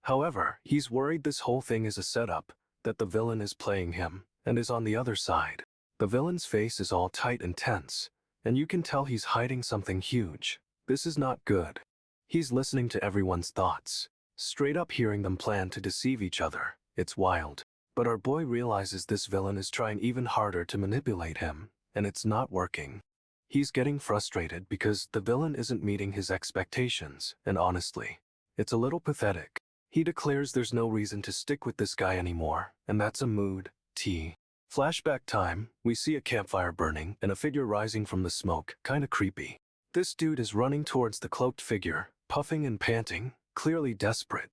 However, he's worried this whole thing is a setup, that the villain is playing him, and is on the other side. The villain's face is all tight and tense, and you can tell he's hiding something huge. This is not good. He's listening to everyone's thoughts, straight up hearing them plan to deceive each other. It's wild. But our boy realizes this villain is trying even harder to manipulate him, and it's not working. He's getting frustrated because the villain isn't meeting his expectations, and honestly, it's a little pathetic. He declares there's no reason to stick with this guy anymore, and that's a mood. Flashback time, we see a campfire burning and a figure rising from the smoke, kinda creepy. This dude is running towards the cloaked figure, puffing and panting, clearly desperate.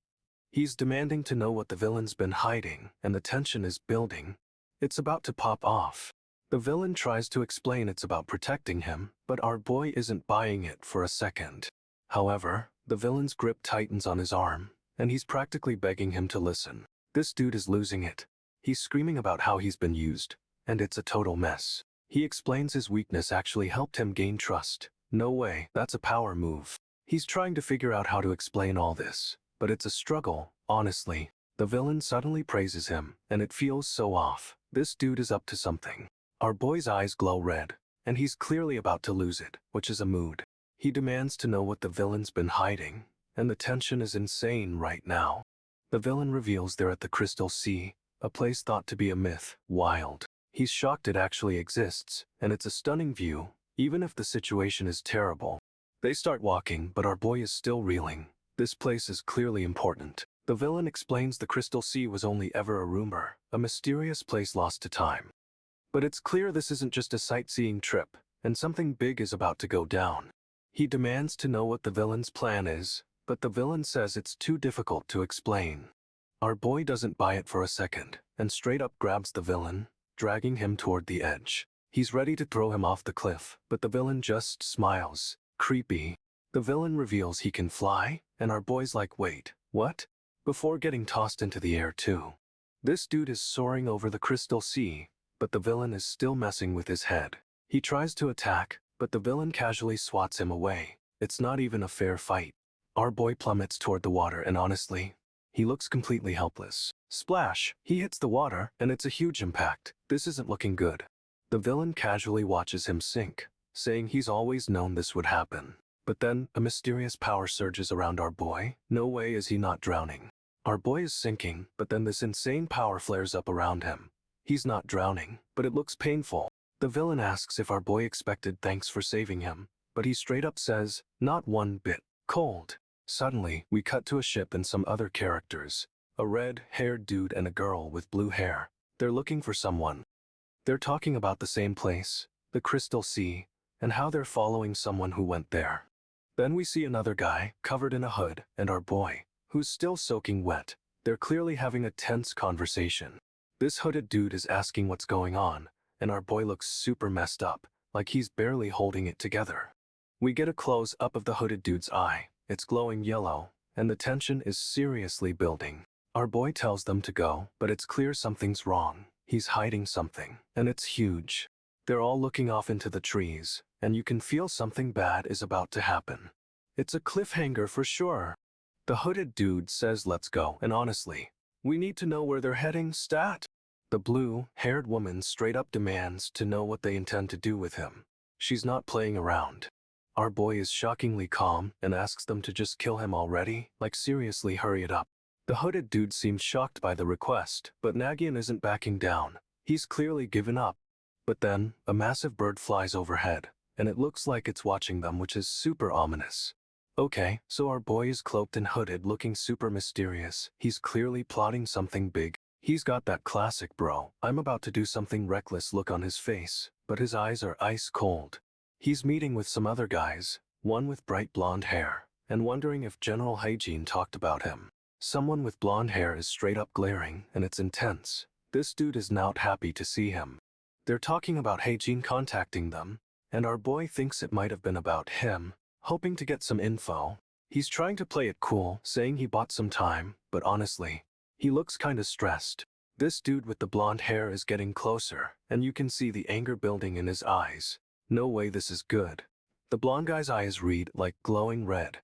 He's demanding to know what the villain's been hiding, and the tension is building. It's about to pop off. The villain tries to explain it's about protecting him, but our boy isn't buying it for a second. However, the villain's grip tightens on his arm, and he's practically begging him to listen. This dude is losing it. He's screaming about how he's been used, and it's a total mess. He explains his weakness actually helped him gain trust. No way, that's a power move. He's trying to figure out how to explain all this, but it's a struggle, honestly. The villain suddenly praises him, and it feels so off. This dude is up to something. Our boy's eyes glow red, and he's clearly about to lose it, which is a mood. He demands to know what the villain's been hiding, and the tension is insane right now. The villain reveals they're at the Crystal Sea, a place thought to be a myth. Wild. He's shocked it actually exists, and it's a stunning view, even if the situation is terrible. They start walking, but our boy is still reeling. This place is clearly important. The villain explains the Crystal Sea was only ever a rumor, a mysterious place lost to time. But it's clear this isn't just a sightseeing trip, and something big is about to go down. He demands to know what the villain's plan is, but the villain says it's too difficult to explain. Our boy doesn't buy it for a second, and straight up grabs the villain, dragging him toward the edge. He's ready to throw him off the cliff, but the villain just smiles. Creepy. The villain reveals he can fly, and our boy's like, wait, what? Before getting tossed into the air too. This dude is soaring over the Crystal Sea, but the villain is still messing with his head. He tries to attack, but the villain casually swats him away. It's not even a fair fight. Our boy plummets toward the water and honestly, he looks completely helpless. Splash! He hits the water and it's a huge impact. This isn't looking good. The villain casually watches him sink, saying he's always known this would happen. But then, a mysterious power surges around our boy. No way is he not drowning. Our boy is sinking, but then this insane power flares up around him. He's not drowning, but it looks painful. The villain asks if our boy expected thanks for saving him, but he straight up says, not one bit. Cold. Suddenly, we cut to a ship and some other characters. A red-haired dude and a girl with blue hair. They're looking for someone. They're talking about the same place, the Crystal Sea, and how they're following someone who went there. Then we see another guy, covered in a hood, and our boy, who's still soaking wet. They're clearly having a tense conversation. This hooded dude is asking what's going on, and our boy looks super messed up, like he's barely holding it together. We get a close-up of the hooded dude's eye. It's glowing yellow, and the tension is seriously building. Our boy tells them to go, but it's clear something's wrong. He's hiding something, and it's huge. They're all looking off into the trees, and you can feel something bad is about to happen. It's a cliffhanger for sure. The hooded dude says let's go, and honestly, we need to know where they're heading, stat. The blue-haired woman straight up demands to know what they intend to do with him. She's not playing around. Our boy is shockingly calm and asks them to just kill him already, like seriously hurry it up. The hooded dude seems shocked by the request, but Nagyunn isn't backing down. He's clearly given up. But then, a massive bird flies overhead, and it looks like it's watching them, which is super ominous. Okay, so our boy is cloaked and hooded looking super mysterious. He's clearly plotting something big. He's got that classic bro, I'm about to do something reckless look on his face, but his eyes are ice cold. He's meeting with some other guys, one with bright blonde hair, and wondering if General Hygiene talked about him. Someone with blonde hair is straight up glaring, and it's intense. This dude is not happy to see him. They're talking about Hygiene contacting them, and our boy thinks it might have been about him, hoping to get some info. He's trying to play it cool, saying he bought some time, but honestly, he looks kinda stressed. This dude with the blonde hair is getting closer, and you can see the anger building in his eyes. No way this is good. The blonde guy's eyes read like glowing red.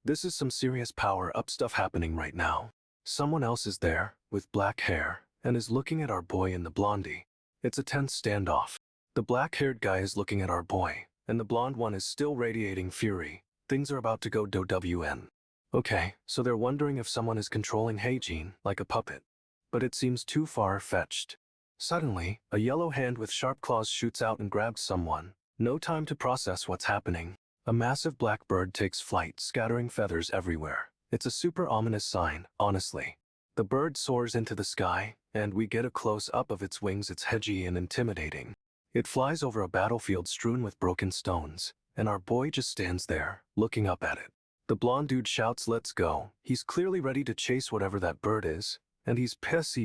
This is some serious power-up stuff happening right now. Someone else is there, with black hair, and is looking at our boy and the blondie. It's a tense standoff. The black-haired guy is looking at our boy, and the blonde one is still radiating fury. Things are about to go down. Okay, so they're wondering if someone is controlling Hygiene like a puppet. But it seems too far-fetched. Suddenly, a yellow hand with sharp claws shoots out and grabs someone. No time to process what's happening. A massive black bird takes flight, scattering feathers everywhere. It's a super ominous sign, honestly. The bird soars into the sky, and we get a close-up of its wings. It's hedgy and intimidating. It flies over a battlefield strewn with broken stones, and our boy just stands there, looking up at it. The blonde dude shouts, let's go. He's clearly ready to chase whatever that bird is, and he's pissed.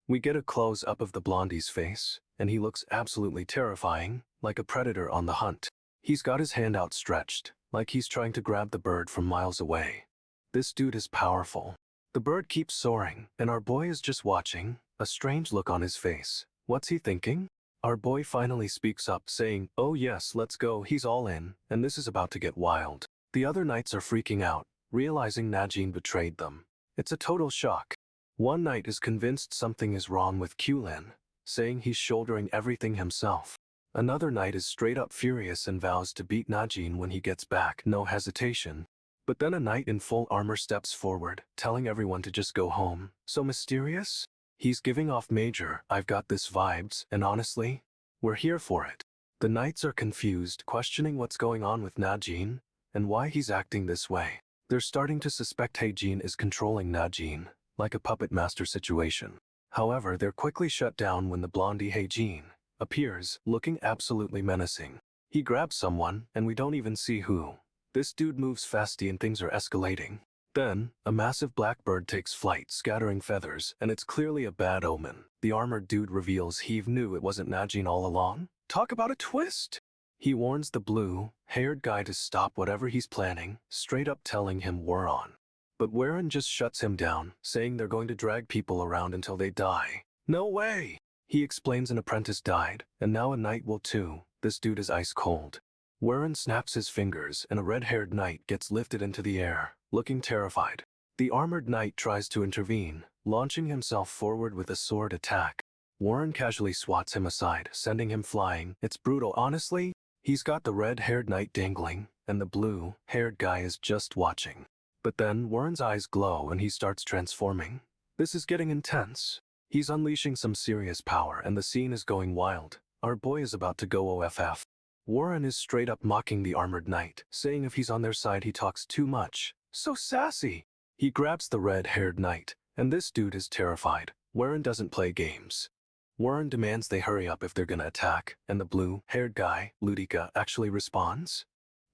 We get a close-up of the blondie's face, and he looks absolutely terrifying, like a predator on the hunt. He's got his hand outstretched, like he's trying to grab the bird from miles away. This dude is powerful. The bird keeps soaring, and our boy is just watching, a strange look on his face. What's he thinking? Our boy finally speaks up, saying, oh yes, let's go, he's all in, and this is about to get wild. The other knights are freaking out, realizing Najin betrayed them. It's a total shock. One knight is convinced something is wrong with Qlin, saying he's shouldering everything himself. Another knight is straight up furious and vows to beat Najin when he gets back, no hesitation. But then a knight in full armor steps forward, telling everyone to just go home. So mysterious? He's giving off major I've got this vibes, and honestly, we're here for it. The knights are confused, questioning what's going on with Najin, and why he's acting this way. They're starting to suspect Hygiene is controlling Najin, like a puppet master situation. However, they're quickly shut down when the blondie Hygiene appears, looking absolutely menacing. He grabs someone, and we don't even see who. This dude moves fasty and things are escalating. Then, a massive black bird takes flight, scattering feathers, and it's clearly a bad omen. The armored dude reveals he knew it wasn't Najin all along. Talk about a twist! He warns the blue-haired guy to stop whatever he's planning, straight up telling him we're on. But Warren just shuts him down, saying they're going to drag people around until they die. No way! He explains an apprentice died, and now a knight will too. this dude is ice cold. Warren snaps his fingers and a red-haired knight gets lifted into the air, looking terrified. The armored knight tries to intervene, launching himself forward with a sword attack. Warren casually swats him aside, sending him flying. It's brutal. Honestly, he's got the red-haired knight dangling, and the blue-haired guy is just watching. But then Warren's eyes glow and he starts transforming. This is getting intense. He's unleashing some serious power and the scene is going wild. Our boy is about to go OFF. Warren is straight up mocking the armored knight, saying if he's on their side he talks too much. So sassy! He grabs the red-haired knight, and this dude is terrified. Warren doesn't play games. Warren demands they hurry up if they're gonna attack, and the blue-haired guy, Ludika, actually responds.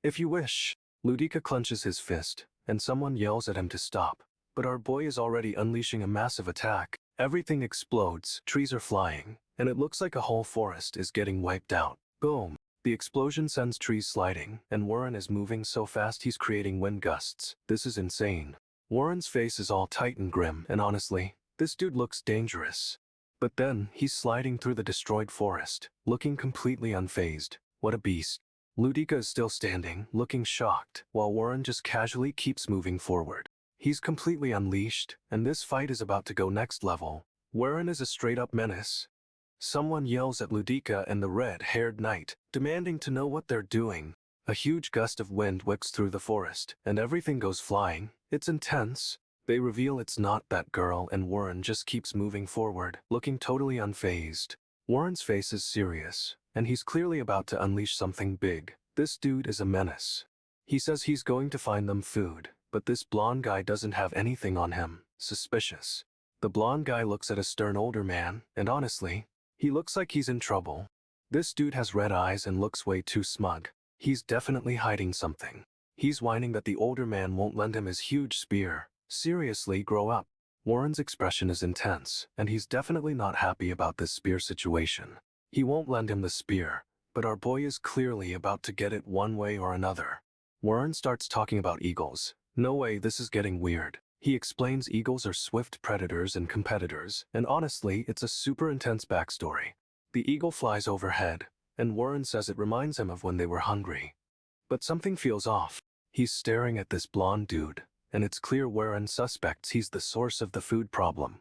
If you wish. Ludika clenches his fist, and someone yells at him to stop. But our boy is already unleashing a massive attack. Everything explodes, trees are flying, and it looks like a whole forest is getting wiped out. Boom! The explosion sends trees sliding, and Warren is moving so fast he's creating wind gusts. This is insane. Warren's face is all tight and grim, and honestly, this dude looks dangerous. But then, he's sliding through the destroyed forest, looking completely unfazed. What a beast. Ludika is still standing, looking shocked, while Warren just casually keeps moving forward. He's completely unleashed, and this fight is about to go next level. Warren is a straight-up menace. Someone yells at Ludika and the red-haired knight, demanding to know what they're doing. A huge gust of wind whips through the forest, and everything goes flying. It's intense. They reveal it's not that girl, and Warren just keeps moving forward, looking totally unfazed. Warren's face is serious, and he's clearly about to unleash something big. This dude is a menace. He says he's going to find them food, but this blonde guy doesn't have anything on him. Suspicious. The blonde guy looks at a stern older man, and honestly, he looks like he's in trouble. This dude has red eyes and looks way too smug. He's definitely hiding something. He's whining that the older man won't lend him his huge spear. Seriously, grow up. Warren's expression is intense, and he's definitely not happy about this spear situation. He won't lend him the spear, but our boy is clearly about to get it one way or another. Warren starts talking about eagles. No way, this is getting weird. He explains eagles are swift predators and competitors, and honestly, it's a super intense backstory. The eagle flies overhead, and Warren says it reminds him of when they were hungry. But something feels off. He's staring at this blonde dude, and it's clear Warren suspects he's the source of the food problem.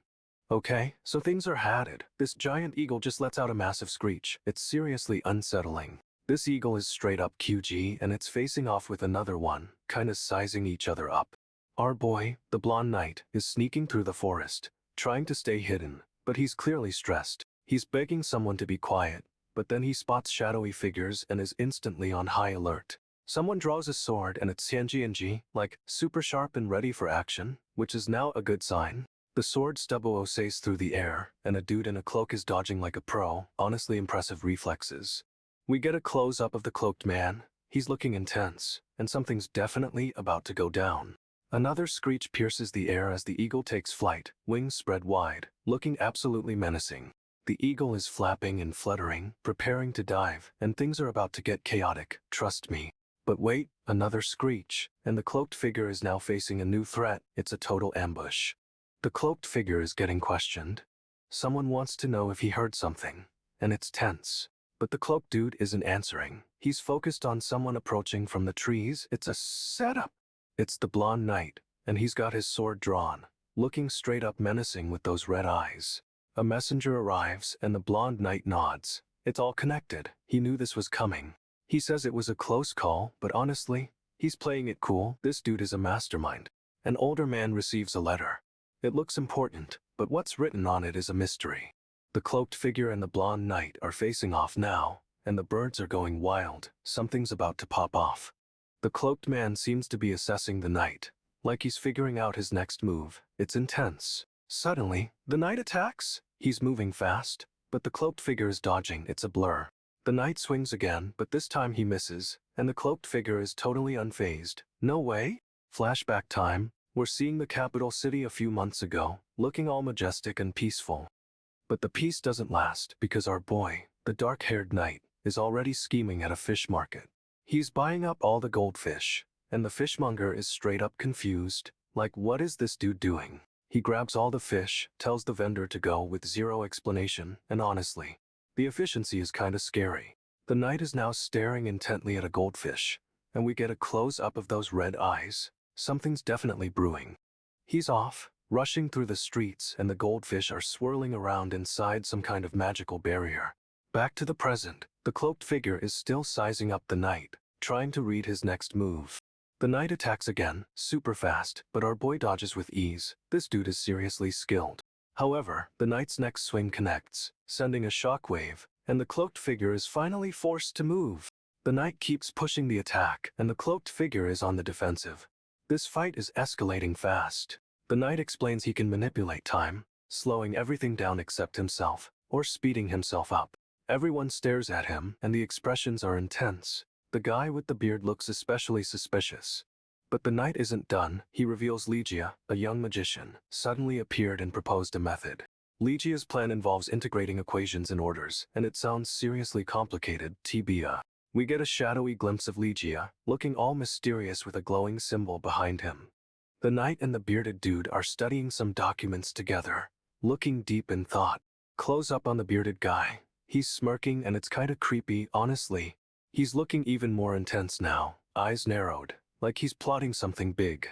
Okay, so things are hatted. This giant eagle just lets out a massive screech. It's seriously unsettling. This eagle is straight up QG, and it's facing off with another one, kinda sizing each other up. Our boy, the blonde knight, is sneaking through the forest, trying to stay hidden, but he's clearly stressed. He's begging someone to be quiet, but then he spots shadowy figures and is instantly on high alert. Someone draws a sword and it's Xianji, like, super sharp and ready for action, which is now a good sign. The sword stubbo-says through the air, and a dude in a cloak is dodging like a pro. Honestly impressive reflexes. We get a close-up of the cloaked man. He's looking intense, and something's definitely about to go down. Another screech pierces the air as the eagle takes flight, wings spread wide, looking absolutely menacing. The eagle is flapping and fluttering, preparing to dive, and things are about to get chaotic, trust me. But wait, another screech, and the cloaked figure is now facing a new threat. It's a total ambush. The cloaked figure is getting questioned. Someone wants to know if he heard something, and it's tense. But the cloaked dude isn't answering. He's focused on someone approaching from the trees. It's a setup. It's the blonde knight, and he's got his sword drawn, looking straight up menacing with those red eyes. A messenger arrives, and the blonde knight nods. It's all connected. He knew this was coming. He says it was a close call, but honestly, he's playing it cool. This dude is a mastermind. An older man receives a letter. It looks important, but what's written on it is a mystery. The cloaked figure and the blonde knight are facing off now, and the birds are going wild. Something's about to pop off. The cloaked man seems to be assessing the knight, like he's figuring out his next move. It's intense. Suddenly, the knight attacks. He's moving fast, but the cloaked figure is dodging. It's a blur. The knight swings again, but this time he misses, and the cloaked figure is totally unfazed. No way? Flashback time. We're seeing the capital city a few months ago, looking all majestic and peaceful. But the peace doesn't last because our boy, the dark-haired knight, is already scheming at a fish market. He's buying up all the goldfish, and the fishmonger is straight up confused. Like, what is this dude doing? He grabs all the fish, tells the vendor to go with zero explanation, and honestly, the efficiency is kinda scary. The knight is now staring intently at a goldfish, and we get a close-up of those red eyes. Something's definitely brewing. He's off, rushing through the streets, and the goldfish are swirling around inside some kind of magical barrier. Back to the present, the cloaked figure is still sizing up the knight, trying to read his next move. The knight attacks again, super fast, but our boy dodges with ease. This dude is seriously skilled. However, the knight's next swing connects, sending a shockwave, and the cloaked figure is finally forced to move. The knight keeps pushing the attack, and the cloaked figure is on the defensive. This fight is escalating fast. The knight explains he can manipulate time, slowing everything down except himself, or speeding himself up. Everyone stares at him, and the expressions are intense. The guy with the beard looks especially suspicious. But the knight isn't done. He reveals Ligia, a young magician, suddenly appeared and proposed a method. Ligia's plan involves integrating equations and orders, and it sounds seriously complicated, TBA. We get a shadowy glimpse of Ligia, looking all mysterious with a glowing symbol behind him. The knight and the bearded dude are studying some documents together, looking deep in thought. Close up on the bearded guy. He's smirking and it's kinda creepy, honestly. He's looking even more intense now, eyes narrowed, like he's plotting something big.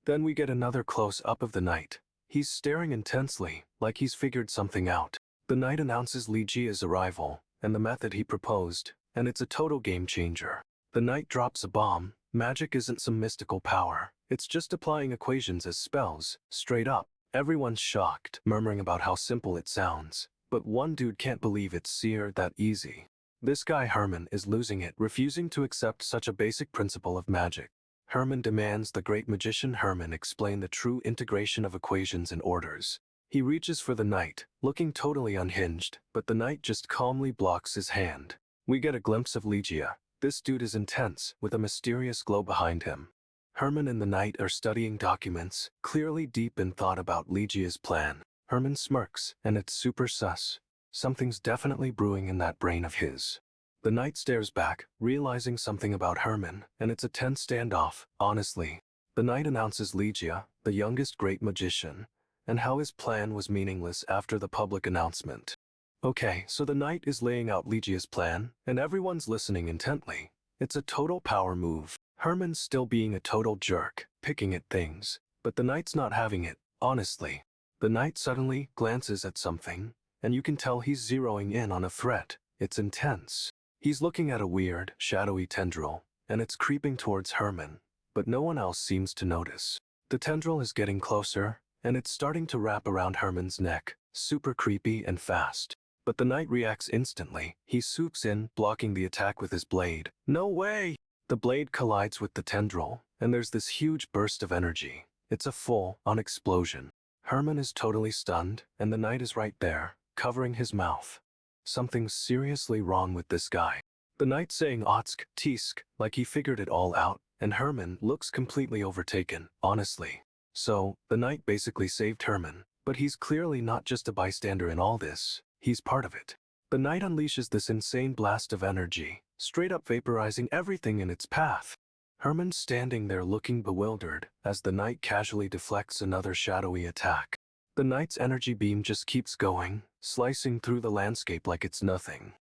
Then we get another close-up of the knight. He's staring intensely, like he's figured something out. The knight announces Ligia's arrival, and the method he proposed, and it's a total game changer. The knight drops a bomb. Magic isn't some mystical power. It's just applying equations as spells, straight up. Everyone's shocked, murmuring about how simple it sounds. But one dude can't believe it's that easy. This guy Herman is losing it, refusing to accept such a basic principle of magic. Herman demands the great magician Herman explain the true integration of equations and orders. He reaches for the knight, looking totally unhinged, but the knight just calmly blocks his hand. We get a glimpse of Ligia. This dude is intense, with a mysterious glow behind him. Herman and the knight are studying documents, clearly deep in thought about Ligia's plan. Herman smirks, and it's super sus. Something's definitely brewing in that brain of his. The knight stares back, realizing something about Herman, and it's a tense standoff, honestly. The knight announces Ligia, the youngest great magician, and how his plan was meaningless after the public announcement. Okay, so the knight is laying out Ligia's plan, and everyone's listening intently. It's a total power move. Herman's still being a total jerk, picking at things, but the knight's not having it, honestly. The knight suddenly glances at something, and you can tell he's zeroing in on a threat. It's intense. He's looking at a weird, shadowy tendril, and it's creeping towards Herman, but no one else seems to notice. The tendril is getting closer, and it's starting to wrap around Herman's neck, super creepy and fast. But the knight reacts instantly. He swoops in, blocking the attack with his blade. No way! The blade collides with the tendril, and there's this huge burst of energy. It's a full-on explosion. Herman is totally stunned, and the knight is right there, covering his mouth. Something's seriously wrong with this guy. The knight's saying Otsk, Tisk, like he figured it all out, and Herman looks completely overtaken, honestly. So, the knight basically saved Herman, but he's clearly not just a bystander in all this. He's part of it. The knight unleashes this insane blast of energy, straight up vaporizing everything in its path. Herman's standing there looking bewildered, as the knight casually deflects another shadowy attack. The knight's energy beam just keeps going, slicing through the landscape like it's nothing.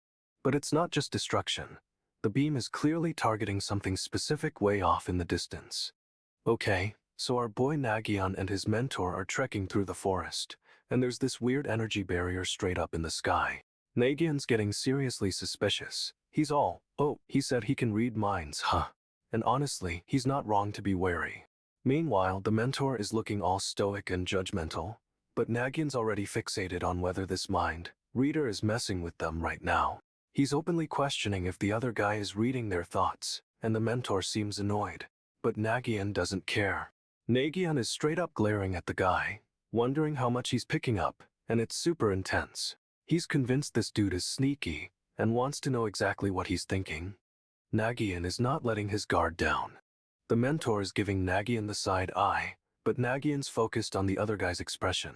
But it's not just destruction. The beam is clearly targeting something specific way off in the distance. Okay, so our boy Nagyunn and his mentor are trekking through the forest, and there's this weird energy barrier straight up in the sky. Nagyunn's getting seriously suspicious. He's all, oh, he said he can read minds, huh? And honestly, he's not wrong to be wary. Meanwhile, the mentor is looking all stoic and judgmental, but Nagyunn's already fixated on whether this mind reader is messing with them right now. He's openly questioning if the other guy is reading their thoughts, and the mentor seems annoyed. But Nagyunn doesn't care. Nagyunn is straight up glaring at the guy, wondering how much he's picking up, and it's super intense. He's convinced this dude is sneaky, and wants to know exactly what he's thinking. Nagyunn is not letting his guard down. The mentor is giving Nagyunn the side eye, but Nagyunn's focused on the other guy's expression.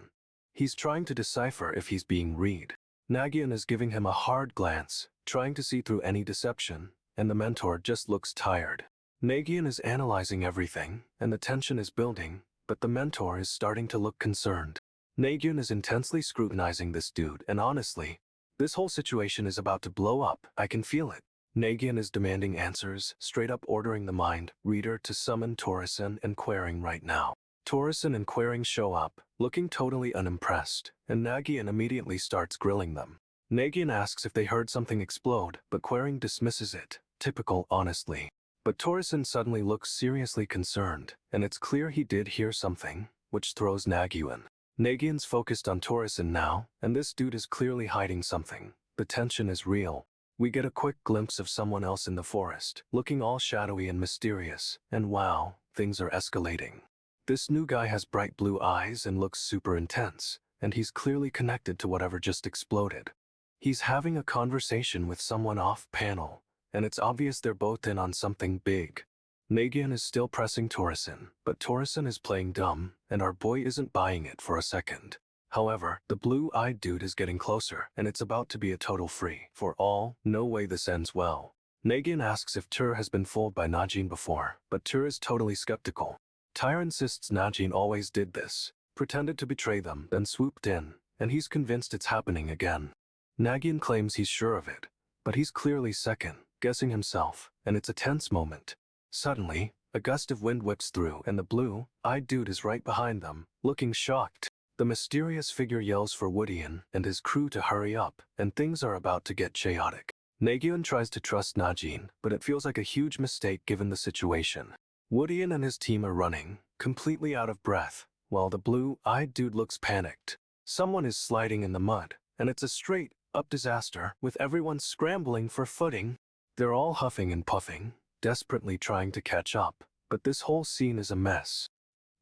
He's trying to decipher if he's being read. Nagyunn is giving him a hard glance, trying to see through any deception, and the mentor just looks tired. Nagyunn is analyzing everything, and the tension is building, but the mentor is starting to look concerned. Nagyunn is intensely scrutinizing this dude, and honestly, this whole situation is about to blow up. I can feel it. Nagyunn is demanding answers, straight up ordering the mind reader to summon Torisin and Quering right now. Torisin and Quering show up, looking totally unimpressed, and Nagyunn immediately starts grilling them. Nagyunn asks if they heard something explode, but Quering dismisses it. Typical, honestly. But Torisin suddenly looks seriously concerned, and it's clear he did hear something, which throws Nagyunn. Nagyunn's focused on Torisin now, and this dude is clearly hiding something. The tension is real. We get a quick glimpse of someone else in the forest, looking all shadowy and mysterious, and wow, things are escalating. This new guy has bright blue eyes and looks super intense, and he's clearly connected to whatever just exploded. He's having a conversation with someone off-panel, and it's obvious they're both in on something big. Nagyunn is still pressing Torisin, but Torisin is playing dumb, and our boy isn't buying it for a second. However, the blue-eyed dude is getting closer, and it's about to be a total free-for-all. No way this ends well. Nagyunn asks if Tur has been fooled by Najin before, but Tur is totally skeptical. Tyr insists Najin always did this, pretended to betray them, then swooped in, and he's convinced it's happening again. Nagyunn claims he's sure of it, but he's clearly second-guessing himself, and it's a tense moment. Suddenly, a gust of wind whips through, and the blue-eyed dude is right behind them, looking shocked. The mysterious figure yells for Woodian and his crew to hurry up, and things are about to get chaotic. Nagyunn tries to trust Najin, but it feels like a huge mistake given the situation. Woodian and his team are running, completely out of breath, while the blue-eyed dude looks panicked. Someone is sliding in the mud, and it's a straight-up disaster, with everyone scrambling for footing. They're all huffing and puffing, desperately trying to catch up, but this whole scene is a mess.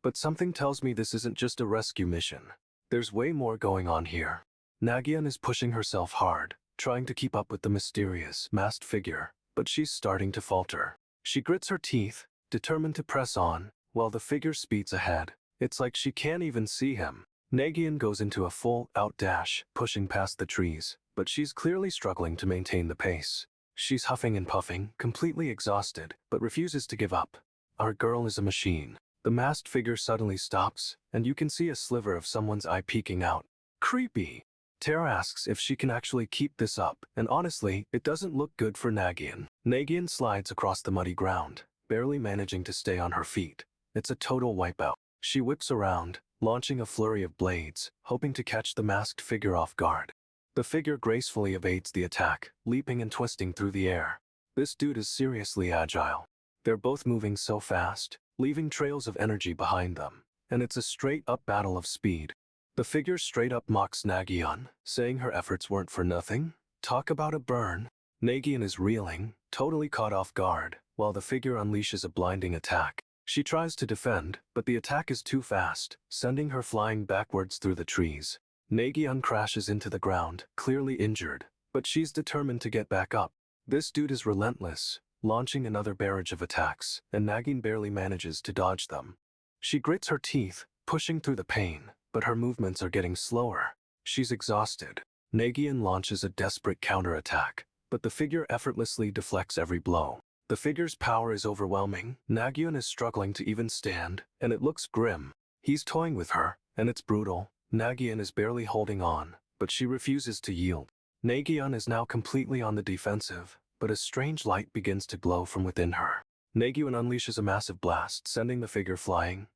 But something tells me this isn't just a rescue mission. There's way more going on here. Nagyunn is pushing herself hard, trying to keep up with the mysterious, masked figure, but she's starting to falter. She grits her teeth, determined to press on, while the figure speeds ahead. It's like she can't even see him. Nagyunn goes into a full-out dash, pushing past the trees, but she's clearly struggling to maintain the pace. She's huffing and puffing, completely exhausted, but refuses to give up. Our girl is a machine. The masked figure suddenly stops, and you can see a sliver of someone's eye peeking out. Creepy. Tara asks if she can actually keep this up, and honestly, it doesn't look good for Nagyunn. Nagyunn slides across the muddy ground, barely managing to stay on her feet. It's a total wipeout. She whips around, launching a flurry of blades, hoping to catch the masked figure off guard. The figure gracefully evades the attack, leaping and twisting through the air. This dude is seriously agile. They're both moving so fast, leaving trails of energy behind them, and it's a straight-up battle of speed. The figure straight-up mocks Nagyunn, saying her efforts weren't for nothing. Talk about a burn. Nagyunn is reeling, totally caught off guard, while the figure unleashes a blinding attack. She tries to defend, but the attack is too fast, sending her flying backwards through the trees. Nagyunn crashes into the ground, clearly injured, but she's determined to get back up. This dude is relentless, launching another barrage of attacks, and Nagyunn barely manages to dodge them. She grits her teeth, pushing through the pain, but her movements are getting slower. She's exhausted. Nagyunn launches a desperate counterattack, but the figure effortlessly deflects every blow. The figure's power is overwhelming. Nagyunn is struggling to even stand, and it looks grim. He's toying with her, and it's brutal. Nagyunn is barely holding on, but she refuses to yield. Nagyunn is now completely on the defensive, but a strange light begins to glow from within her. Nagyunn unleashes a massive blast, sending the figure flying.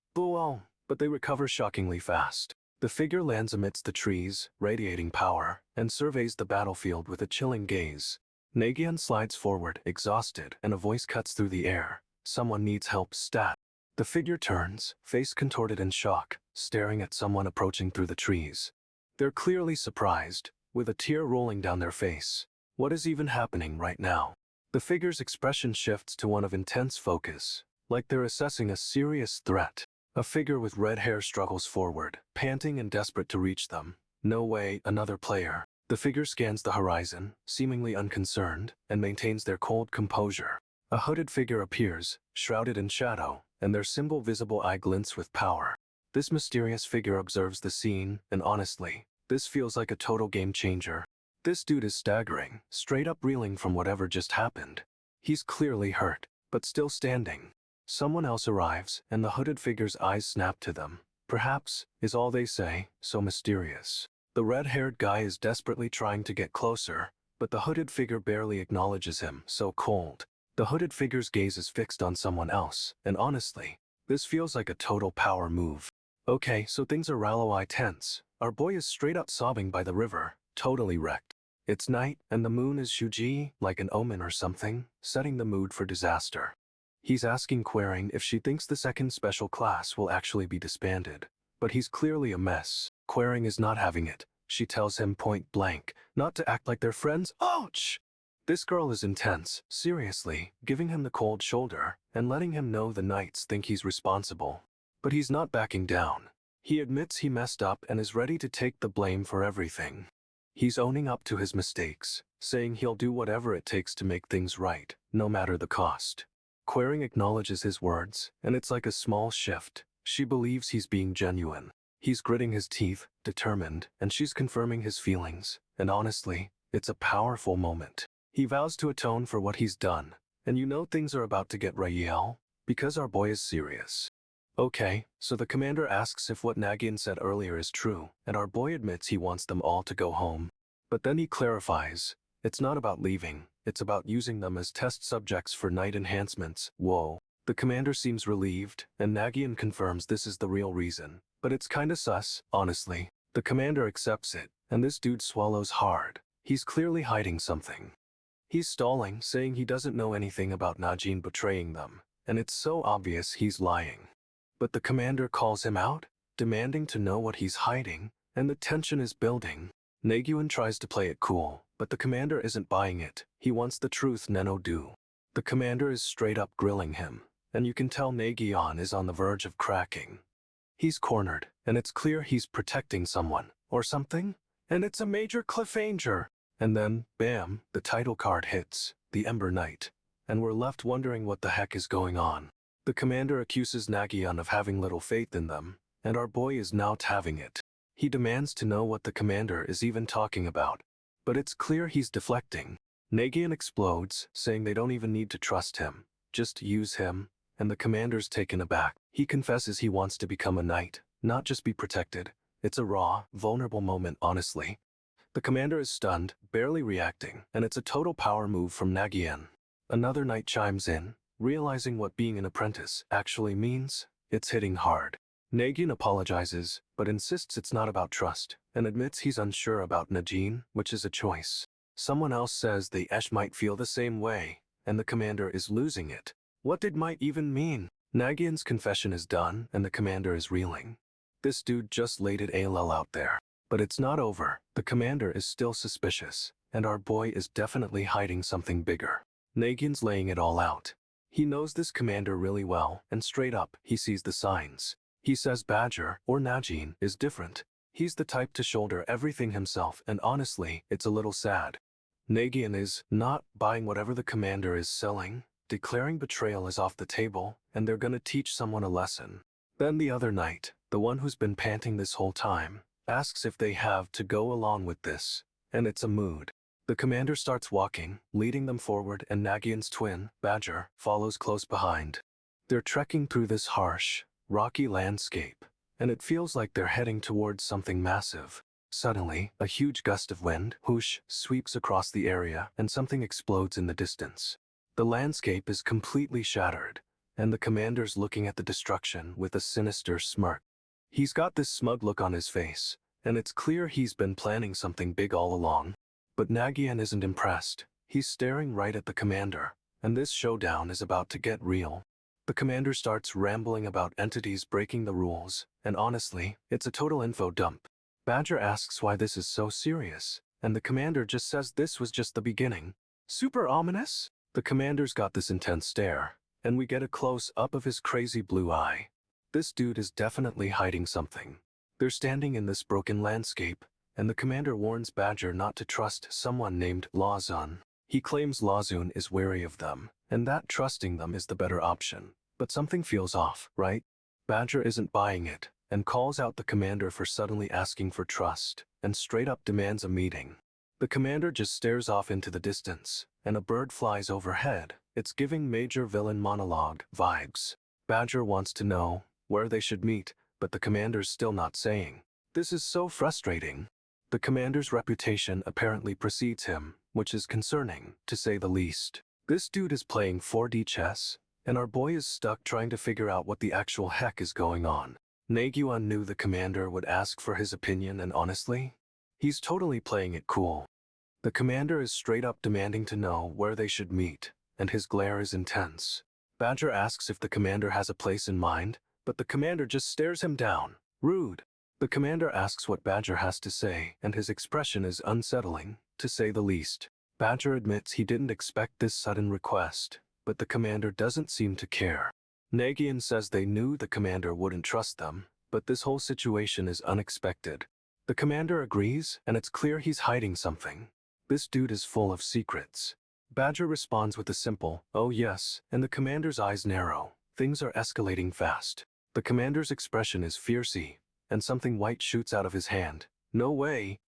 But they recover shockingly fast. The figure lands amidst the trees, radiating power, and surveys the battlefield with a chilling gaze. Nagyunn slides forward, exhausted, and a voice cuts through the air. Someone needs help, stat. The figure turns, face contorted in shock, staring at someone approaching through the trees. They're clearly surprised, with a tear rolling down their face. What is even happening right now? The figure's expression shifts to one of intense focus, like they're assessing a serious threat. A figure with red hair struggles forward, panting and desperate to reach them. No way, another player. The figure scans the horizon, seemingly unconcerned, and maintains their cold composure. A hooded figure appears, shrouded in shadow, and their single visible eye glints with power. This mysterious figure observes the scene, and honestly, this feels like a total game changer. This dude is staggering, straight up reeling from whatever just happened. He's clearly hurt, but still standing. Someone else arrives, and the hooded figure's eyes snap to them. Perhaps, is all they say, so mysterious. The red-haired guy is desperately trying to get closer, but the hooded figure barely acknowledges him, so cold. The hooded figure's gaze is fixed on someone else, and honestly, this feels like a total power move. Okay, so things are rallowly tense. Our boy is straight up sobbing by the river, totally wrecked. It's night, and the moon is Shuji, like an omen or something, setting the mood for disaster. He's asking Quering if she thinks the second special class will actually be disbanded. But he's clearly a mess. Quering is not having it. She tells him point blank, not to act like they're friends. Ouch! This girl is intense, seriously, giving him the cold shoulder, and letting him know the knights think he's responsible. But he's not backing down. He admits he messed up and is ready to take the blame for everything. He's owning up to his mistakes, saying he'll do whatever it takes to make things right, no matter the cost. Quering acknowledges his words, and it's like a small shift. She believes he's being genuine. He's gritting his teeth, determined, and she's confirming his feelings. And honestly, it's a powerful moment. He vows to atone for what he's done, and you know things are about to get real, because our boy is serious. Okay, so the commander asks if what Nagyunn said earlier is true, and our boy admits he wants them all to go home. But then he clarifies, it's not about leaving, it's about using them as test subjects for night enhancements. Whoa. The commander seems relieved, and Nagyunn confirms this is the real reason. But it's kinda sus, honestly. The commander accepts it, and this dude swallows hard. He's clearly hiding something. He's stalling, saying he doesn't know anything about Najin betraying them, and it's so obvious he's lying. But the commander calls him out, demanding to know what he's hiding, and the tension is building. Nagyunn tries to play it cool, but the commander isn't buying it. He wants the truth Neno do. The commander is straight up grilling him, and you can tell Nagyunn is on the verge of cracking. He's cornered, and it's clear he's protecting someone, or something, and it's a major cliffhanger. And then, bam, the title card hits, the Ember Knight, and we're left wondering what the heck is going on. The commander accuses Nagyunn of having little faith in them, and our boy is now having it. He demands to know what the commander is even talking about, but it's clear he's deflecting. Nagyunn explodes, saying they don't even need to trust him, just use him, and the commander's taken aback. He confesses he wants to become a knight, not just be protected. It's a raw, vulnerable moment, honestly. The commander is stunned, barely reacting, and it's a total power move from Nagyunn. Another knight chimes in, realizing what being an apprentice actually means. It's hitting hard. Nagyunn apologizes, but insists it's not about trust, and admits he's unsure about Najin, which is a choice. Someone else says they might feel the same way, and the commander is losing it. What did might even mean? Nagyunn's confession is done, and the commander is reeling. This dude just laid it all out there. But it's not over. The commander is still suspicious, and our boy is definitely hiding something bigger. Nagyunn's laying it all out. He knows this commander really well, and straight up, he sees the signs. He says Badger, or Najin, is different. He's the type to shoulder everything himself, and honestly, it's a little sad. Nagyunn is not buying whatever the commander is selling, declaring betrayal is off the table, and they're gonna teach someone a lesson. Then the other knight, the one who's been panting this whole time, asks if they have to go along with this, and it's a mood. The commander starts walking, leading them forward, and Nagyunn's twin, Badger, follows close behind. They're trekking through this harsh, rocky landscape, and it feels like they're heading towards something massive. Suddenly, a huge gust of wind, whoosh, sweeps across the area, and something explodes in the distance. The landscape is completely shattered, and the commander's looking at the destruction with a sinister smirk. He's got this smug look on his face, and it's clear he's been planning something big all along. But Nagyunn isn't impressed. He's staring right at the commander, and this showdown is about to get real. The commander starts rambling about entities breaking the rules, and honestly, it's a total info dump. Badger asks why this is so serious, and the commander just says this was just the beginning. Super ominous? The commander's got this intense stare, and we get a close-up of his crazy blue eye. This dude is definitely hiding something. They're standing in this broken landscape, and the commander warns Badger not to trust someone named Lawzun. He claims Lawzun is wary of them, and that trusting them is the better option. But something feels off, right? Badger isn't buying it, and calls out the commander for suddenly asking for trust, and straight up demands a meeting. The commander just stares off into the distance, and a bird flies overhead. It's giving major villain monologue vibes. Badger wants to know where they should meet, but the commander's still not saying. This is so frustrating. The commander's reputation apparently precedes him, which is concerning, to say the least. This dude is playing 4D chess, and our boy is stuck trying to figure out what the actual heck is going on. Nagyunn knew the commander would ask for his opinion, and honestly, he's totally playing it cool. The commander is straight up demanding to know where they should meet, and his glare is intense. Badger asks if the commander has a place in mind, but the commander just stares him down. Rude. The commander asks what Badger has to say, and his expression is unsettling, to say the least. Badger admits he didn't expect this sudden request, but the commander doesn't seem to care. Nagyunn says they knew the commander wouldn't trust them, but this whole situation is unexpected. The commander agrees, and it's clear he's hiding something. This dude is full of secrets. Badger responds with a simple, "Oh yes," and the commander's eyes narrow. Things are escalating fast. The commander's expression is fiercey, and something white shoots out of his hand. No way!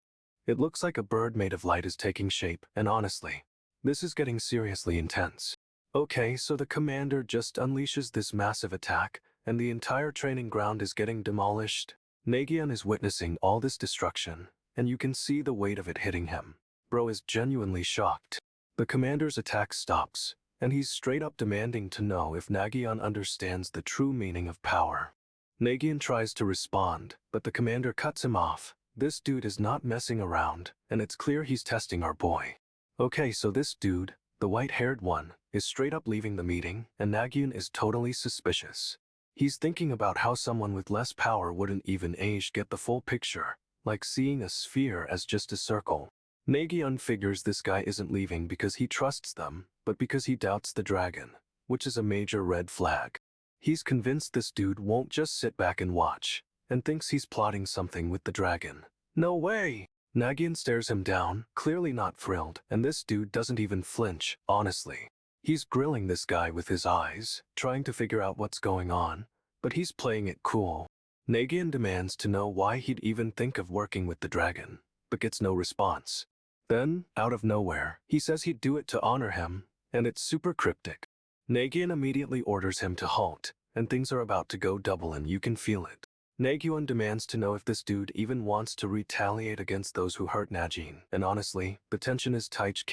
It looks like a bird made of light is taking shape, and honestly, this is getting seriously intense. Okay, so the commander just unleashes this massive attack, and the entire training ground is getting demolished. Nagyunn is witnessing all this destruction, and you can see the weight of it hitting him. Bro is genuinely shocked. The commander's attack stops, and he's straight up demanding to know if Nagyunn understands the true meaning of power. Nagyunn tries to respond, but the commander cuts him off. This dude is not messing around, and it's clear he's testing our boy. Okay, so this dude, the white-haired one, is straight up leaving the meeting, and Nagyunn is totally suspicious. He's thinking about how someone with less power wouldn't even get the full picture, like seeing a sphere as just a circle. Nagyunn figures this guy isn't leaving because he trusts them, but because he doubts the dragon, which is a major red flag. He's convinced this dude won't just sit back and watch, and thinks he's plotting something with the dragon. No way! Nagyunn stares him down, clearly not thrilled, and this dude doesn't even flinch, honestly. He's grilling this guy with his eyes, trying to figure out what's going on, but he's playing it cool. Nagyunn demands to know why he'd even think of working with the dragon, but gets no response. Then, out of nowhere, he says he'd do it to honor him, and it's super cryptic. Nagyunn immediately orders him to halt, and things are about to go double and you can feel it. Nagyunn demands to know if this dude even wants to retaliate against those who hurt Najin, and honestly, the tension is tight.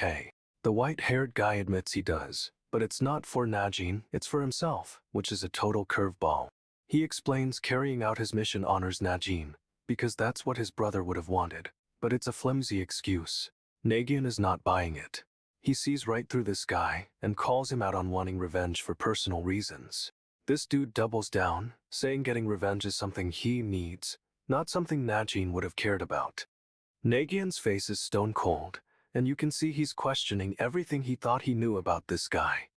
The white-haired guy admits he does, but it's not for Najin, it's for himself, which is a total curveball. He explains carrying out his mission honors Najin, because that's what his brother would have wanted, but it's a flimsy excuse. Nagyunn is not buying it. He sees right through this guy and calls him out on wanting revenge for personal reasons. This dude doubles down, saying getting revenge is something he needs, not something Najin would have cared about. Nagyunn's face is stone cold, and you can see he's questioning everything he thought he knew about this guy.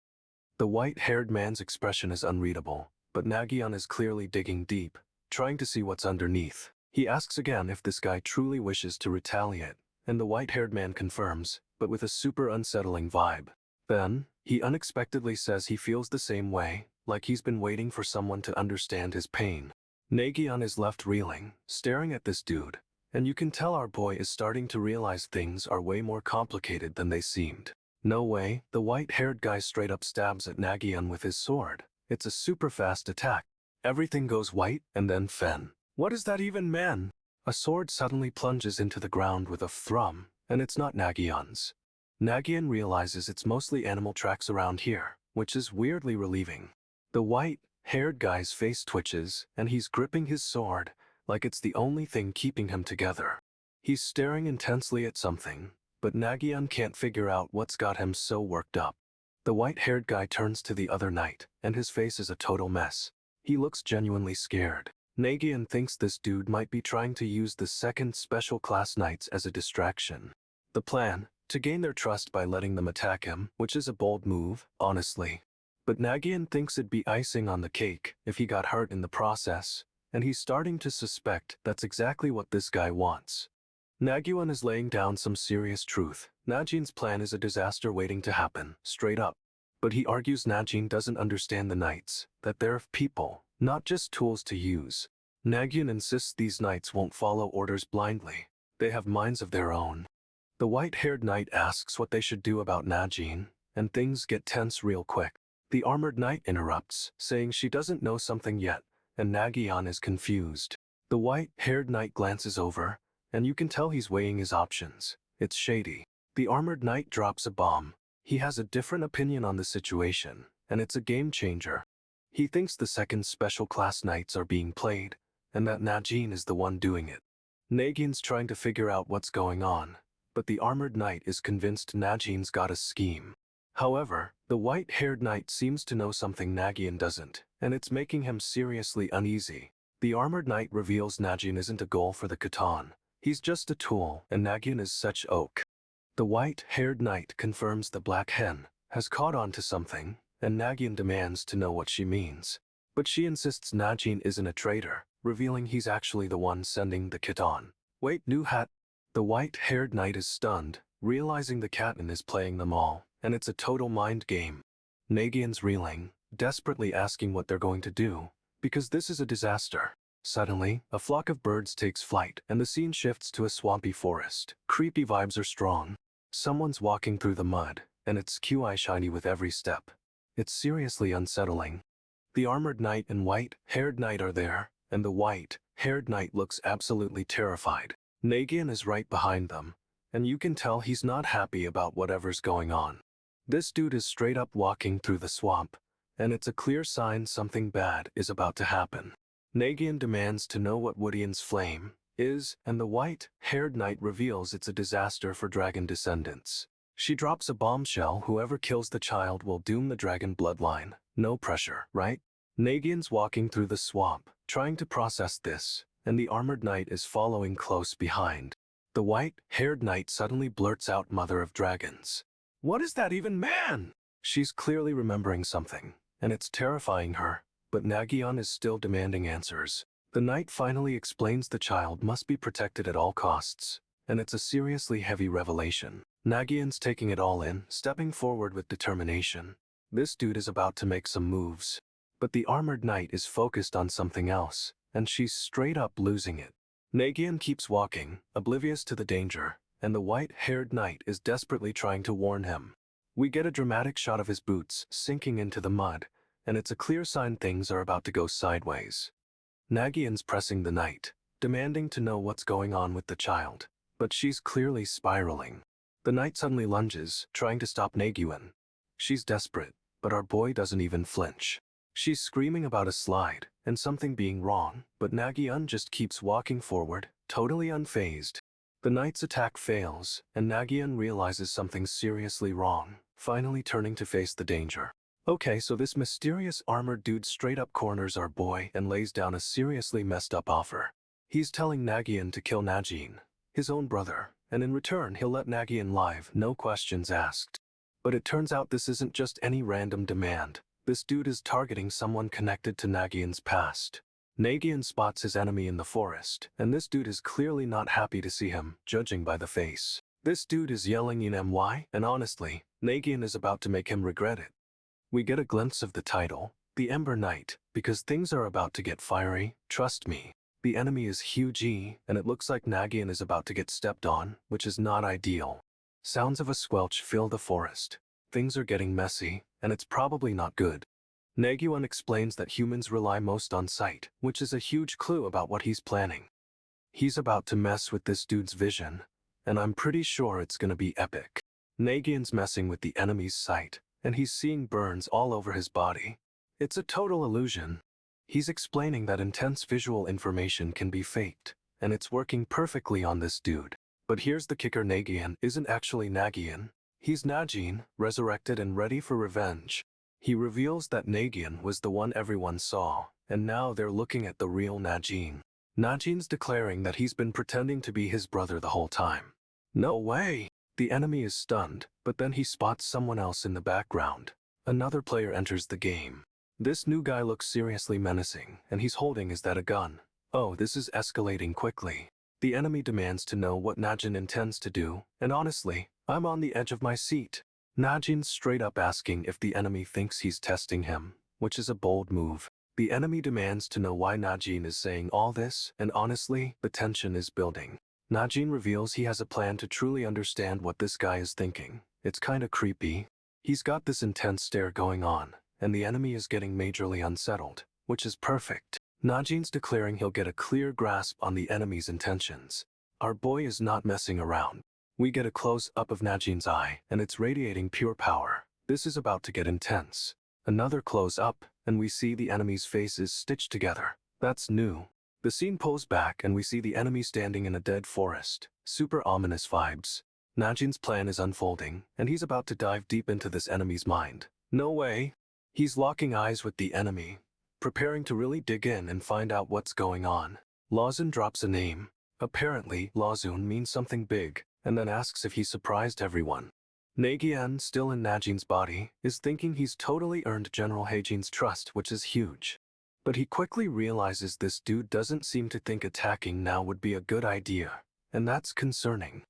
The white-haired man's expression is unreadable, but Nagyunn is clearly digging deep, trying to see what's underneath. He asks again if this guy truly wishes to retaliate, and the white-haired man confirms, but with a super unsettling vibe. Then, he unexpectedly says he feels the same way, like he's been waiting for someone to understand his pain. Nagyunn is left reeling, staring at this dude, and you can tell our boy is starting to realize things are way more complicated than they seemed. No way, the white-haired guy straight up stabs at Nagyunn with his sword. It's a super fast attack. Everything goes white, and then fen. What does that even mean? A sword suddenly plunges into the ground with a thrum, and it's not Nagyunn's. Nagyunn realizes it's mostly animal tracks around here, which is weirdly relieving. The white-haired guy's face twitches, and he's gripping his sword, like it's the only thing keeping him together. He's staring intensely at something, but Nagyunn can't figure out what's got him so worked up. The white-haired guy turns to the other knight, and his face is a total mess. He looks genuinely scared. Nagyunn thinks this dude might be trying to use the second special class knights as a distraction. The plan, to gain their trust by letting them attack him, which is a bold move, honestly. But Nagyunn thinks it'd be icing on the cake if he got hurt in the process, and he's starting to suspect that's exactly what this guy wants. Nagyunn is laying down some serious truth. Najin's plan is a disaster waiting to happen, straight up. But he argues Najin doesn't understand the knights, that they're people, not just tools to use. Nagyunn insists these knights won't follow orders blindly. They have minds of their own. The white-haired knight asks what they should do about Najin, and things get tense real quick. The armored knight interrupts, saying she doesn't know something yet, and Nagyunn is confused. The white-haired knight glances over, and you can tell he's weighing his options. It's shady. The armored knight drops a bomb. He has a different opinion on the situation, and it's a game changer. He thinks the second special class knights are being played, and that Najin is the one doing it. Nagyunn's trying to figure out what's going on, but the armored knight is convinced Najin's got a scheme. However, the white-haired knight seems to know something Nagyunn doesn't, and it's making him seriously uneasy. The armored knight reveals Najin isn't a goal for the Khitan. He's just a tool, and Nagyunn is such oak. The white-haired knight confirms the black hen has caught on to something, and Nagyunn demands to know what she means. But she insists Najin isn't a traitor, revealing he's actually the one sending the Khitan. Wait, new hat? The white-haired knight is stunned, realizing the Khitan is playing them all, and it's a total mind game. Nagyunn's reeling, desperately asking what they're going to do, because this is a disaster. Suddenly, a flock of birds takes flight, and the scene shifts to a swampy forest. Creepy vibes are strong. Someone's walking through the mud, and it's QI shiny with every step. It's seriously unsettling. The armored knight and white-haired knight are there, and the white-haired knight looks absolutely terrified. Nagyunn is right behind them, and you can tell he's not happy about whatever's going on. This dude is straight up walking through the swamp, and it's a clear sign something bad is about to happen. Nagyunn demands to know what Woodian's flame is, and the white-haired knight reveals it's a disaster for dragon descendants. She drops a bombshell: whoever kills the child will doom the dragon bloodline. No pressure, right? Nagyunn's walking through the swamp, trying to process this, and the armored knight is following close behind. The white-haired knight suddenly blurts out, "Mother of dragons. What is that even, man?" She's clearly remembering something, and it's terrifying her, but Nagyunn is still demanding answers. The knight finally explains the child must be protected at all costs, and it's a seriously heavy revelation. Nagyunn's taking it all in, stepping forward with determination. This dude is about to make some moves. But the armored knight is focused on something else, and she's straight up losing it. Nagyunn keeps walking, oblivious to the danger, and the white-haired knight is desperately trying to warn him. We get a dramatic shot of his boots sinking into the mud, and it's a clear sign things are about to go sideways. Nagyunn's pressing the knight, demanding to know what's going on with the child, but she's clearly spiraling. The knight suddenly lunges, trying to stop Nagyunn. She's desperate, but our boy doesn't even flinch. She's screaming about a slide and something being wrong, but Nagyunn just keeps walking forward, totally unfazed. The knight's attack fails, and Nagyunn realizes something's seriously wrong, finally turning to face the danger. Okay, so this mysterious armored dude straight up corners our boy and lays down a seriously messed up offer. He's telling Nagyunn to kill Najin, his own brother, and in return he'll let Nagyunn live, no questions asked. But it turns out this isn't just any random demand. This dude is targeting someone connected to Nagyunn's past. Nagyunn spots his enemy in the forest, and this dude is clearly not happy to see him, judging by the face. This dude is yelling "My," and honestly, Nagyunn is about to make him regret it. We get a glimpse of the title, the Ember Knight, because things are about to get fiery, trust me. The enemy is huge, and it looks like Nagyunn is about to get stepped on, which is not ideal. Sounds of a squelch fill the forest. Things are getting messy, and it's probably not good. Nagyunn explains that humans rely most on sight, which is a huge clue about what he's planning. He's about to mess with this dude's vision, and I'm pretty sure it's gonna be epic. Nagyunn's messing with the enemy's sight, and he's seeing burns all over his body. It's a total illusion. He's explaining that intense visual information can be faked, and it's working perfectly on this dude. But here's the kicker: Nagyunn isn't actually Nagyunn. He's Najin, resurrected and ready for revenge. He reveals that Nagyunn was the one everyone saw, and now they're looking at the real Najin. Najin's declaring that he's been pretending to be his brother the whole time. No way! The enemy is stunned, but then he spots someone else in the background. Another player enters the game. This new guy looks seriously menacing, and he's holding is that a gun? Oh, this is escalating quickly. The enemy demands to know what Najin intends to do, and honestly, I'm on the edge of my seat. Najin's straight up asking if the enemy thinks he's testing him, which is a bold move. The enemy demands to know why Najin is saying all this, and honestly, the tension is building. Najin reveals he has a plan to truly understand what this guy is thinking. It's kinda creepy. He's got this intense stare going on, and the enemy is getting majorly unsettled, which is perfect. Najin's declaring he'll get a clear grasp on the enemy's intentions. Our boy is not messing around. We get a close-up of Najin's eye, and it's radiating pure power. This is about to get intense. Another close-up, and we see the enemy's faces stitched together. That's new. The scene pulls back, and we see the enemy standing in a dead forest. Super ominous vibes. Najin's plan is unfolding, and he's about to dive deep into this enemy's mind. No way. He's locking eyes with the enemy, preparing to really dig in and find out what's going on. Lawson drops a name. Apparently, Lawson means something big, and then asks if he surprised everyone. Nagyunn, still in Najin's body, is thinking he's totally earned General Haejin's trust, which is huge. But he quickly realizes this dude doesn't seem to think attacking now would be a good idea, and that's concerning.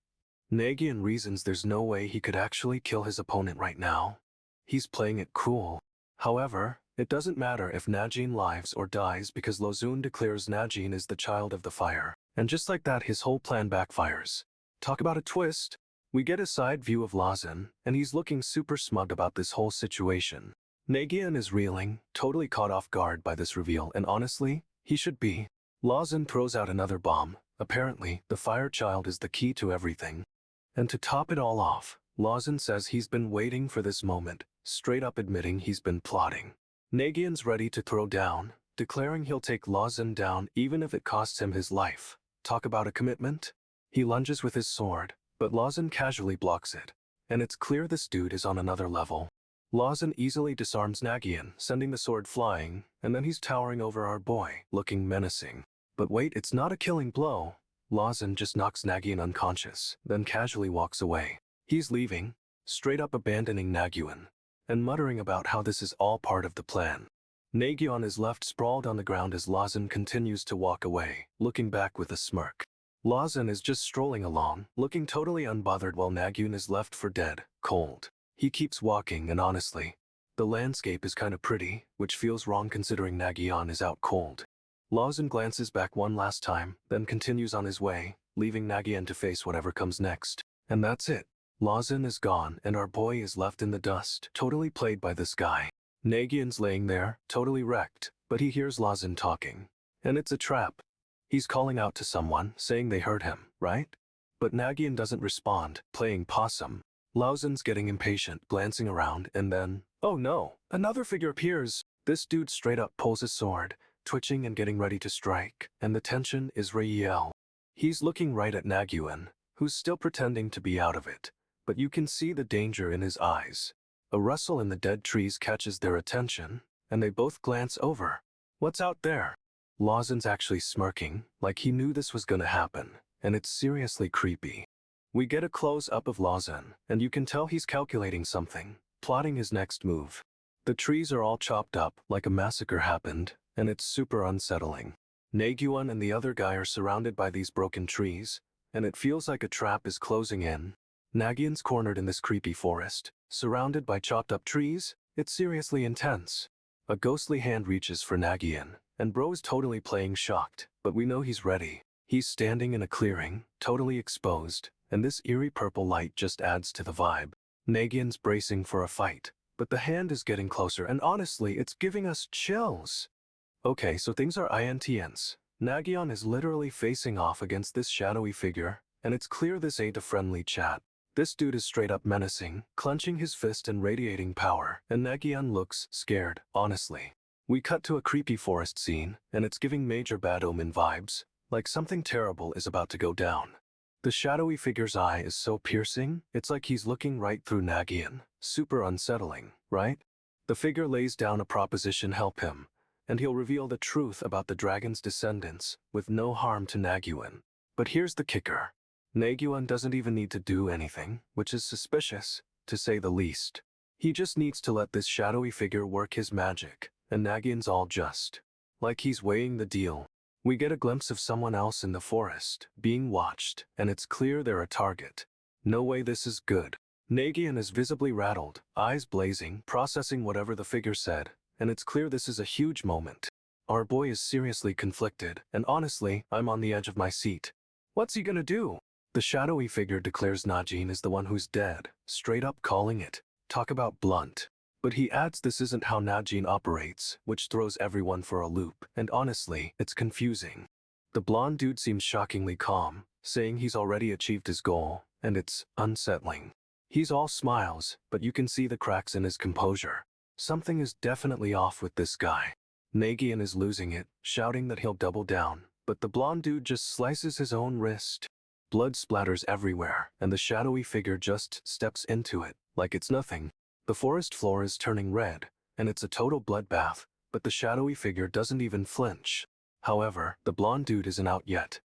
Nagyunn reasons there's no way he could actually kill his opponent right now. He's playing it cool. However, it doesn't matter if Najin lives or dies because Lawson declares Najin is the child of the fire. And just like that, his whole plan backfires. Talk about a twist. We get a side view of Lawson, and he's looking super smug about this whole situation. Nagyunn is reeling, totally caught off guard by this reveal, and honestly, he should be. Lawson throws out another bomb. Apparently, the fire child is the key to everything. And to top it all off, Lawson says he's been waiting for this moment, straight up admitting he's been plotting. Nagyunn's ready to throw down, declaring he'll take Lawson down even if it costs him his life. Talk about a commitment? He lunges with his sword, but Lawson casually blocks it, and it's clear this dude is on another level. Lawson easily disarms Nagyunn, sending the sword flying, and then he's towering over our boy, looking menacing. But wait, it's not a killing blow. Lawson just knocks Nagyunn unconscious, then casually walks away. He's leaving, straight up abandoning Nagyunn, and muttering about how this is all part of the plan. Nagyunn is left sprawled on the ground as Lawson continues to walk away, looking back with a smirk. Lawson is just strolling along, looking totally unbothered while Nagyunn is left for dead, cold. He keeps walking, and honestly, the landscape is kinda pretty, which feels wrong considering Nagyunn is out cold. Lawson glances back one last time, then continues on his way, leaving Nagyunn to face whatever comes next. And that's it. Lawson is gone, and our boy is left in the dust, totally played by this guy. Nagyunn's laying there, totally wrecked, but he hears Lawson talking. And it's a trap. He's calling out to someone, saying they heard him, right? But Nagyunn doesn't respond, playing possum. Lawson's getting impatient, glancing around, and then, oh no, another figure appears. This dude straight up pulls his sword, twitching and getting ready to strike, and the tension is real. He's looking right at Nagyunn, who's still pretending to be out of it, but you can see the danger in his eyes. A rustle in the dead trees catches their attention, and they both glance over. What's out there? Lawson's actually smirking, like he knew this was gonna happen, and it's seriously creepy. We get a close-up of Lawson, and you can tell he's calculating something, plotting his next move. The trees are all chopped up, like a massacre happened, and it's super unsettling. Nagyunn and the other guy are surrounded by these broken trees, and it feels like a trap is closing in. Nagyunn's cornered in this creepy forest, surrounded by chopped-up trees. It's seriously intense. A ghostly hand reaches for Nagyunn, and bro's totally playing shocked, but we know he's ready. He's standing in a clearing, totally exposed, and this eerie purple light just adds to the vibe. Nagyunn's bracing for a fight, but the hand is getting closer, and honestly, it's giving us chills. Okay, so things are intense. Nagyunn is literally facing off against this shadowy figure, and it's clear this ain't a friendly chat. This dude is straight up menacing, clenching his fist and radiating power, and Nagyunn looks scared, honestly. We cut to a creepy forest scene, and it's giving major bad omen vibes, like something terrible is about to go down. The shadowy figure's eye is so piercing, it's like he's looking right through Nagyunn. Super unsettling, right? The figure lays down a proposition: help him, and he'll reveal the truth about the dragon's descendants, with no harm to Nagyunn. But here's the kicker. Nagyunn doesn't even need to do anything, which is suspicious, to say the least. He just needs to let this shadowy figure work his magic, and Nagyunn's all just. Like he's weighing the deal. We get a glimpse of someone else in the forest, being watched, and it's clear they're a target. No way this is good. Nagyunn is visibly rattled, eyes blazing, processing whatever the figure said, and it's clear this is a huge moment. Our boy is seriously conflicted, and honestly, I'm on the edge of my seat. What's he gonna do? The shadowy figure declares Najin is the one who's dead, straight up calling it. Talk about blunt. But he adds this isn't how Najin operates, which throws everyone for a loop, and honestly, it's confusing. The blonde dude seems shockingly calm, saying he's already achieved his goal, and it's unsettling. He's all smiles, but you can see the cracks in his composure. Something is definitely off with this guy. Nagyunn is losing it, shouting that he'll double down, but the blonde dude just slices his own wrist. Blood splatters everywhere, and the shadowy figure just steps into it, like it's nothing. The forest floor is turning red, and it's a total bloodbath, but the shadowy figure doesn't even flinch. However, the blonde dude isn't out yet.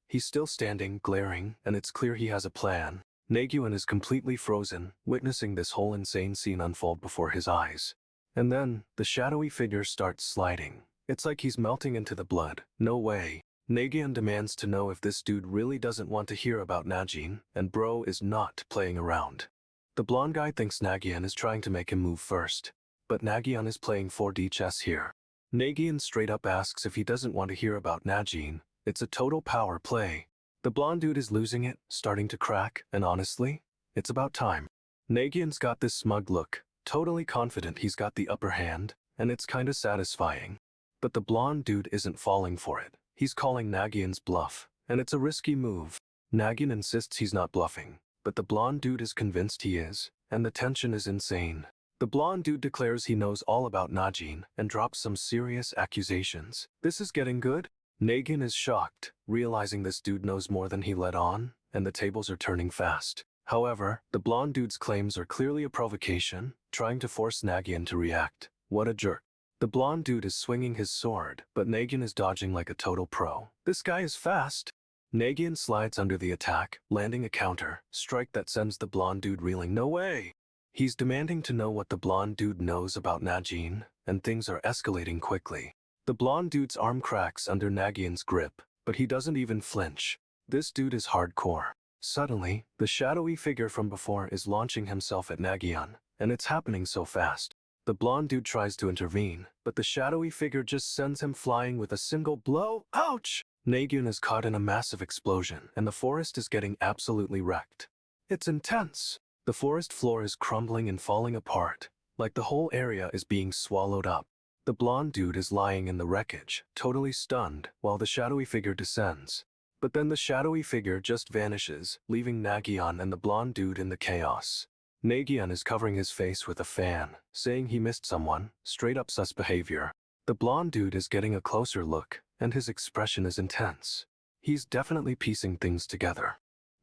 He's still standing, glaring, and it's clear he has a plan. Nagyunn is completely frozen, witnessing this whole insane scene unfold before his eyes. And then, the shadowy figure starts sliding. It's like he's melting into the blood. No way. Nagyunn demands to know if this dude really doesn't want to hear about Najin, and bro is not playing around. The blonde guy thinks Nagyunn is trying to make him move first, but Nagyunn is playing 4D chess here. Nagyunn straight up asks if he doesn't want to hear about Najin. It's a total power play. The blonde dude is losing it, starting to crack, and honestly, it's about time. Nagyunn's got this smug look, totally confident he's got the upper hand, and it's kinda satisfying. But the blonde dude isn't falling for it. He's calling Nagyunn's bluff, and it's a risky move. Nagyunn insists he's not bluffing, but the blonde dude is convinced he is, and the tension is insane. The blonde dude declares he knows all about Najin and drops some serious accusations. This is getting good. Nagyunn is shocked, realizing this dude knows more than he let on, and the tables are turning fast. However, the blonde dude's claims are clearly a provocation, trying to force Nagyunn to react. What a jerk. The blonde dude is swinging his sword, but Nagyunn is dodging like a total pro. This guy is fast. Nagyunn slides under the attack, landing a counter strike that sends the blonde dude reeling. No way! He's demanding to know what the blonde dude knows about Najin, and things are escalating quickly. The blonde dude's arm cracks under Nagyunn's grip, but he doesn't even flinch. This dude is hardcore. Suddenly, the shadowy figure from before is launching himself at Nagyunn, and it's happening so fast. The blonde dude tries to intervene, but the shadowy figure just sends him flying with a single blow. Ouch! Nagyunn is caught in a massive explosion, and the forest is getting absolutely wrecked. It's intense. The forest floor is crumbling and falling apart, like the whole area is being swallowed up. The blonde dude is lying in the wreckage, totally stunned, while the shadowy figure descends. But then the shadowy figure just vanishes, leaving Nagyunn and the blonde dude in the chaos. Nagyunn is covering his face with a fan, saying he missed someone. Straight up sus behavior. The blonde dude is getting a closer look, and his expression is intense. He's definitely piecing things together.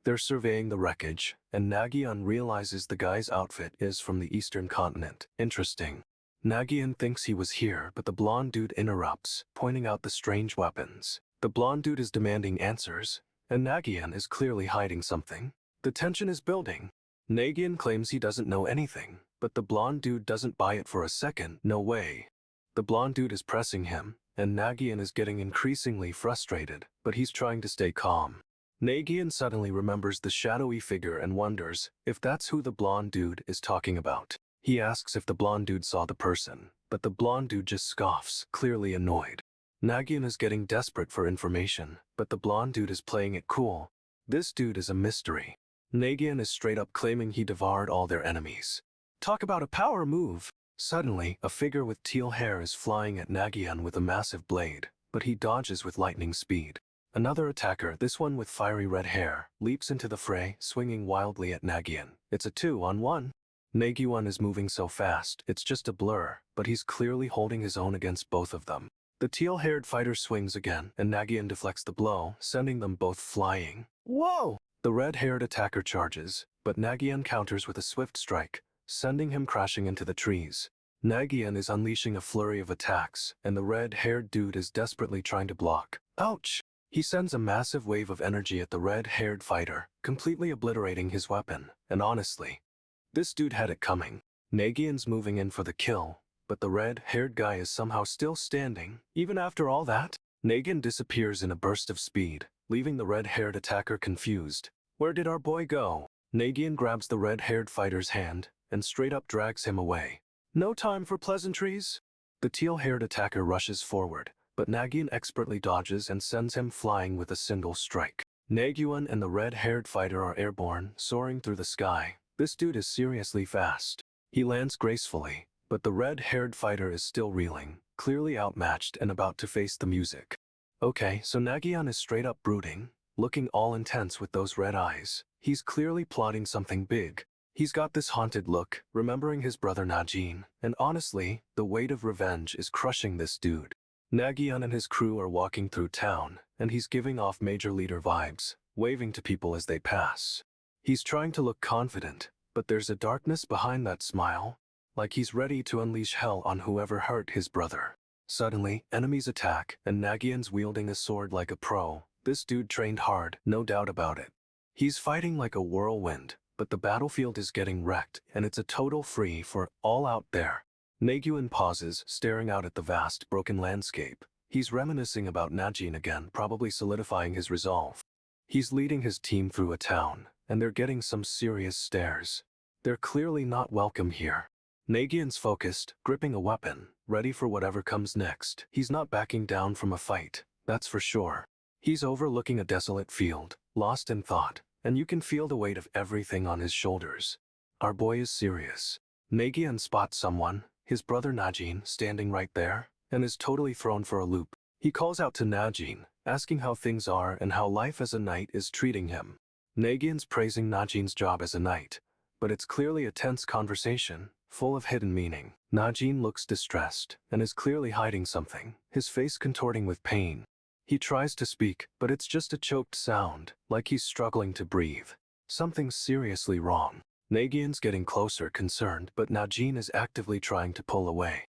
They're surveying the wreckage, and Nagyunn realizes the guy's outfit is from the eastern continent. Interesting. Nagyunn thinks he was here, but the blonde dude interrupts, pointing out the strange weapons. The blonde dude is demanding answers, and Nagyunn is clearly hiding something. The tension is building. Nagyunn claims he doesn't know anything, but the blonde dude doesn't buy it for a second. No way. The blonde dude is pressing him, and Nagyunn is getting increasingly frustrated, but he's trying to stay calm. Nagyunn suddenly remembers the shadowy figure and wonders if that's who the blonde dude is talking about. He asks if the blonde dude saw the person, but the blonde dude just scoffs, clearly annoyed. Nagyunn is getting desperate for information, but the blonde dude is playing it cool. This dude is a mystery. Nagyunn is straight up claiming he devoured all their enemies. Talk about a power move! Suddenly, a figure with teal hair is flying at Nagyunn with a massive blade, but he dodges with lightning speed. Another attacker, this one with fiery red hair, leaps into the fray, swinging wildly at Nagyunn. It's a 2-on-1. Nagyunn is moving so fast, it's just a blur, but he's clearly holding his own against both of them. The teal-haired fighter swings again, and Nagyunn deflects the blow, sending them both flying. Whoa! The red-haired attacker charges, but Nagyunn counters with a swift strike, sending him crashing into the trees. Nagyunn is unleashing a flurry of attacks, and the red-haired dude is desperately trying to block. Ouch! He sends a massive wave of energy at the red-haired fighter, completely obliterating his weapon, and honestly, this dude had it coming. Nagyunn's moving in for the kill, but the red-haired guy is somehow still standing. Even after all that, Nagyunn disappears in a burst of speed, leaving the red-haired attacker confused. Where did our boy go? Nagyunn grabs the red-haired fighter's hand and straight up drags him away. No time for pleasantries. The teal-haired attacker rushes forward, but Nagyunn expertly dodges and sends him flying with a single strike. Nagyunn and the red-haired fighter are airborne, soaring through the sky. This dude is seriously fast. He lands gracefully, but the red-haired fighter is still reeling, clearly outmatched and about to face the music. Okay, so Nagyunn is straight up brooding, looking all intense with those red eyes. He's clearly plotting something big. He's got this haunted look, remembering his brother Najin, and honestly, the weight of revenge is crushing this dude. Nagyunn and his crew are walking through town, and he's giving off major leader vibes, waving to people as they pass. He's trying to look confident, but there's a darkness behind that smile, like he's ready to unleash hell on whoever hurt his brother. Suddenly, enemies attack, and Nagyunn's wielding a sword like a pro. This dude trained hard, no doubt about it. He's fighting like a whirlwind, but the battlefield is getting wrecked, and it's a total free for all out there. Nagyunn pauses, staring out at the vast, broken landscape. He's reminiscing about Najin again, probably solidifying his resolve. He's leading his team through a town, and they're getting some serious stares. They're clearly not welcome here. Nagyunn's focused, gripping a weapon, ready for whatever comes next. He's not backing down from a fight, that's for sure. He's overlooking a desolate field, lost in thought, and you can feel the weight of everything on his shoulders. Our boy is serious. Nagyunn spots someone, his brother Najin, standing right there, and is totally thrown for a loop. He calls out to Najin, asking how things are and how life as a knight is treating him. Nagyunn's praising Najin's job as a knight, but it's clearly a tense conversation, full of hidden meaning. Najin looks distressed, and is clearly hiding something, his face contorting with pain. He tries to speak, but it's just a choked sound, like he's struggling to breathe. Something's seriously wrong. Nagyunn's getting closer, concerned, but Najin is actively trying to pull away.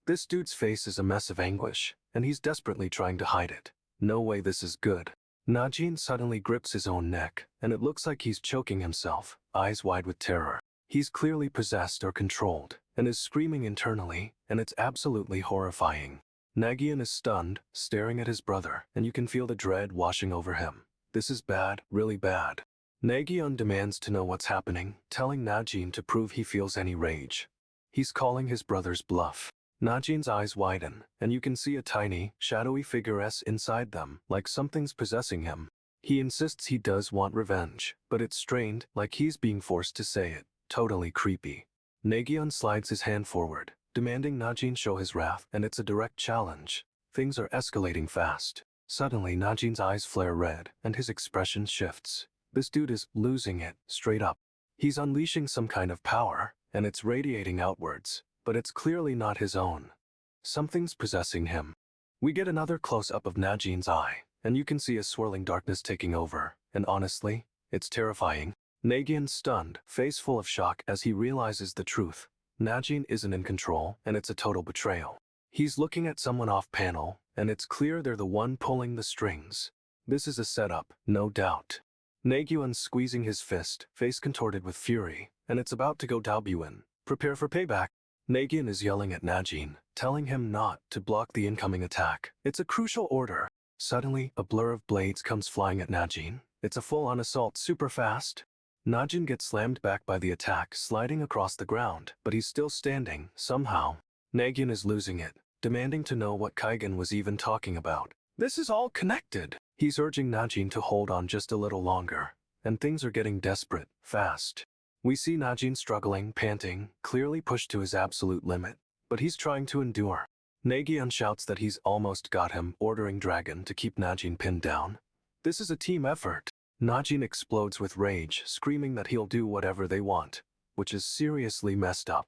This dude's face is a mess of anguish, and he's desperately trying to hide it. No way this is good. Najin suddenly grips his own neck, and it looks like he's choking himself, eyes wide with terror. He's clearly possessed or controlled, and is screaming internally, and it's absolutely horrifying. Nagyunn is stunned, staring at his brother, and you can feel the dread washing over him. This is bad, really bad. Nagyunn demands to know what's happening, telling Najin to prove he feels any rage. He's calling his brother's bluff. Najin's eyes widen, and you can see a tiny, shadowy figure inside them, like something's possessing him. He insists he does want revenge, but it's strained, like he's being forced to say it. Totally creepy. Nagyunn slides his hand forward, demanding Najin show his wrath, and it's a direct challenge. Things are escalating fast. Suddenly Najin's eyes flare red, and his expression shifts. This dude is losing it, straight up. He's unleashing some kind of power, and it's radiating outwards, but it's clearly not his own. Something's possessing him. We get another close-up of Najin's eye, and you can see a swirling darkness taking over, and honestly, it's terrifying. Nagyunn's stunned, face full of shock as he realizes the truth. Najin isn't in control, and it's a total betrayal. He's looking at someone off-panel, and it's clear they're the one pulling the strings. This is a setup, no doubt. Nagyunn's squeezing his fist, face contorted with fury, and it's about to go down. Prepare for payback. Nagyunn is yelling at Najin, telling him not to block the incoming attack. It's a crucial order. Suddenly, a blur of blades comes flying at Najin. It's a full-on assault, super fast. Najin gets slammed back by the attack, sliding across the ground, but he's still standing, somehow. Nagyunn is losing it, demanding to know what Kaigan was even talking about. This is all connected. He's urging Najin to hold on just a little longer, and things are getting desperate, fast. We see Najin struggling, panting, clearly pushed to his absolute limit, but he's trying to endure. Nagyunn shouts that he's almost got him, ordering Dragon to keep Najin pinned down. This is a team effort. Najin explodes with rage, screaming that he'll do whatever they want, which is seriously messed up.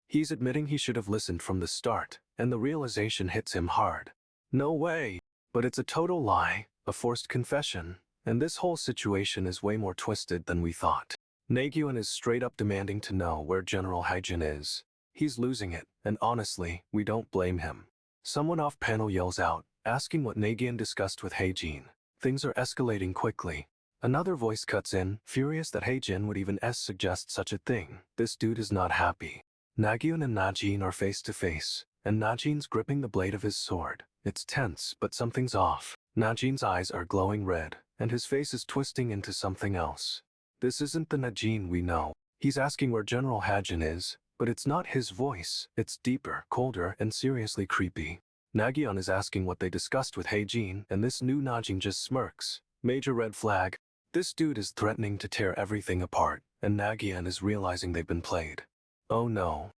He's admitting he should have listened from the start, and the realization hits him hard. No way! But it's a total lie, a forced confession, and this whole situation is way more twisted than we thought. Nagyunn is straight up demanding to know where General Nagyunn is. He's losing it, and honestly, we don't blame him. Someone off-panel yells out, asking what Nagyunn discussed with Nagyunn. Things are escalating quickly. Another voice cuts in, furious that Nagyunn would even suggest such a thing. This dude is not happy. Nagyunn and Najin are face to face, and Najin's gripping the blade of his sword. It's tense, but something's off. Najin's eyes are glowing red, and his face is twisting into something else. This isn't the Najin we know. He's asking where General Nagyunn is, but it's not his voice. It's deeper, colder, and seriously creepy. Nagyunn is asking what they discussed with Nagyunn, and this new Najin just smirks. Major red flag. This dude is threatening to tear everything apart, and Nagyunn is realizing they've been played. Oh no.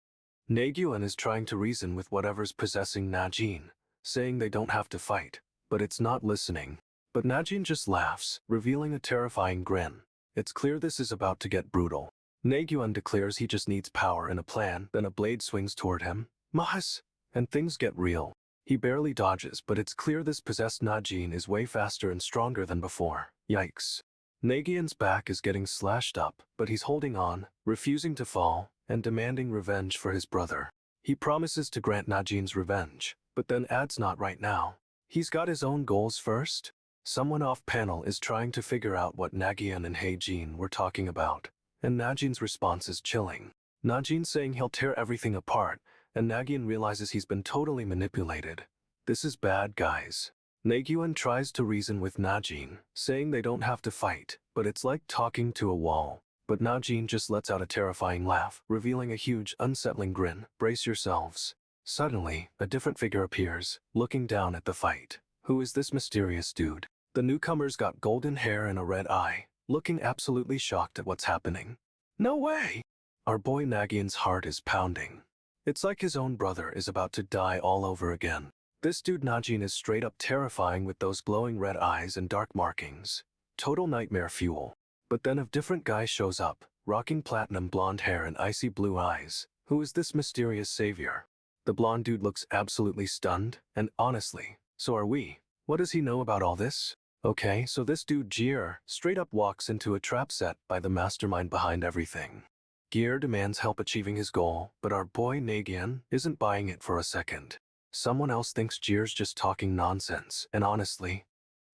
Nagyunn is trying to reason with whatever's possessing Najin, saying they don't have to fight, but it's not listening. But Najin just laughs, revealing a terrifying grin. It's clear this is about to get brutal. Nagyunn declares he just needs power and a plan, then a blade swings toward him. Mahas! And things get real. He barely dodges, but it's clear this possessed Najin is way faster and stronger than before. Yikes. Nagyunn's back is getting slashed up, but he's holding on, refusing to fall, and demanding revenge for his brother. He promises to grant Najin's revenge, but then adds not right now. He's got his own goals first. Someone off-panel is trying to figure out what Nagyunn and Haejin were talking about, and Najin's response is chilling. Najin saying he'll tear everything apart, and Nagyunn realizes he's been totally manipulated. This is bad, guys. Nagyunn tries to reason with Najin, saying they don't have to fight, but it's like talking to a wall. But Najin just lets out a terrifying laugh, revealing a huge, unsettling grin. Brace yourselves. Suddenly, a different figure appears, looking down at the fight. Who is this mysterious dude? The newcomer's got golden hair and a red eye, looking absolutely shocked at what's happening. No way! Our boy Nagyunn's heart is pounding. It's like his own brother is about to die all over again. This dude Najin is straight up terrifying with those glowing red eyes and dark markings. Total nightmare fuel. But then a different guy shows up, rocking platinum blonde hair and icy blue eyes. Who is this mysterious savior? The blonde dude looks absolutely stunned, and honestly, so are we. What does he know about all this? Okay, so this dude Gear straight up walks into a trap set by the mastermind behind everything. Gear demands help achieving his goal, but our boy Nagyunn isn't buying it for a second. Someone else thinks Gear's just talking nonsense, and honestly,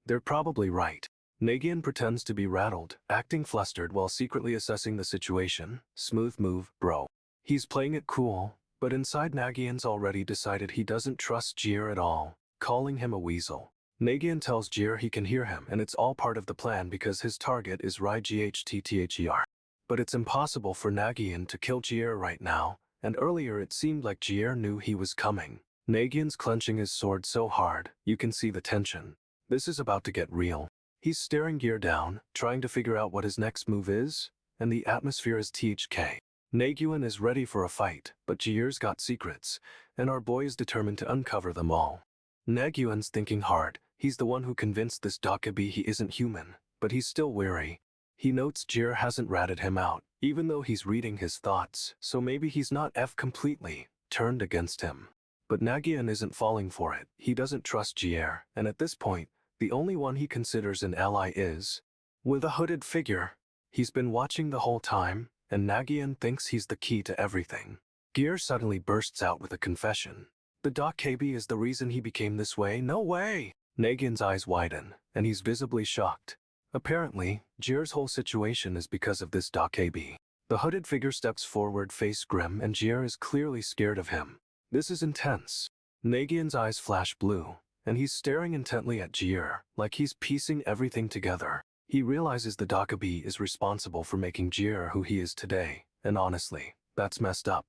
they're probably right. Nagyunn pretends to be rattled, acting flustered while secretly assessing the situation. Smooth move, bro. He's playing it cool, but inside Nagyunn's already decided he doesn't trust Gear at all, calling him a weasel. Nagyunn tells Gear he can hear him and it's all part of the plan because his target is Ghtther. But it's impossible for Nagyunn to kill Gear right now, and earlier it seemed like Gear knew he was coming. Nagyunn's clenching his sword so hard, you can see the tension. This is about to get real. He's staring Gear down, trying to figure out what his next move is, and the atmosphere is THK. Nagyunn is ready for a fight, but Gear's got secrets, and our boy is determined to uncover them all. Nagyunn's thinking hard. He's the one who convinced this Dakabi he isn't human, but he's still wary. He notes Gear hasn't ratted him out, even though he's reading his thoughts, so maybe he's not completely turned against him. But Nagyunn isn't falling for it. He doesn't trust Gear, and at this point, the only one he considers an ally is with a hooded figure. He's been watching the whole time, and Nagyunn thinks he's the key to everything. Gear suddenly bursts out with a confession. The Dakabi is the reason he became this way? No way! Nagyunn's eyes widen, and he's visibly shocked. Apparently, Gear's whole situation is because of this Dakabi. The hooded figure steps forward, face grim, and Gear is clearly scared of him. This is intense. Nagyunn's eyes flash blue, and he's staring intently at Gear, like he's piecing everything together. He realizes the Dakabi is responsible for making Gear who he is today, and honestly, that's messed up.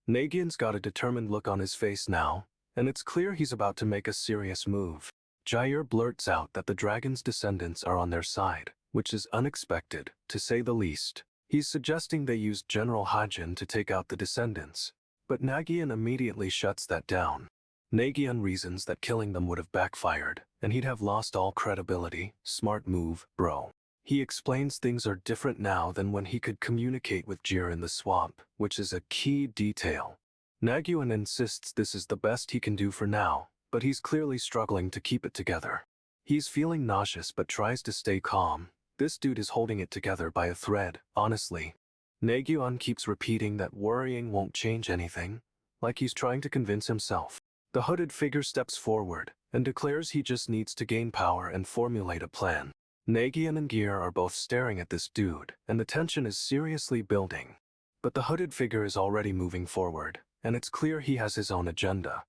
Nagyunn's got a determined look on his face now, and it's clear he's about to make a serious move. Gear blurts out that the dragon's descendants are on their side, which is unexpected, to say the least. He's suggesting they use General Haejin to take out the descendants, but Nagyunn immediately shuts that down. Nagyunn reasons that killing them would have backfired, and he'd have lost all credibility. Smart move, bro. He explains things are different now than when he could communicate with Gear in the swamp, which is a key detail. Nagyunn insists this is the best he can do for now, but he's clearly struggling to keep it together. He's feeling nauseous but tries to stay calm. This dude is holding it together by a thread, honestly. Nagyunn keeps repeating that worrying won't change anything, like he's trying to convince himself. The hooded figure steps forward and declares he just needs to gain power and formulate a plan. Nagyunn and Gear are both staring at this dude, and the tension is seriously building. But the hooded figure is already moving forward, and it's clear he has his own agenda.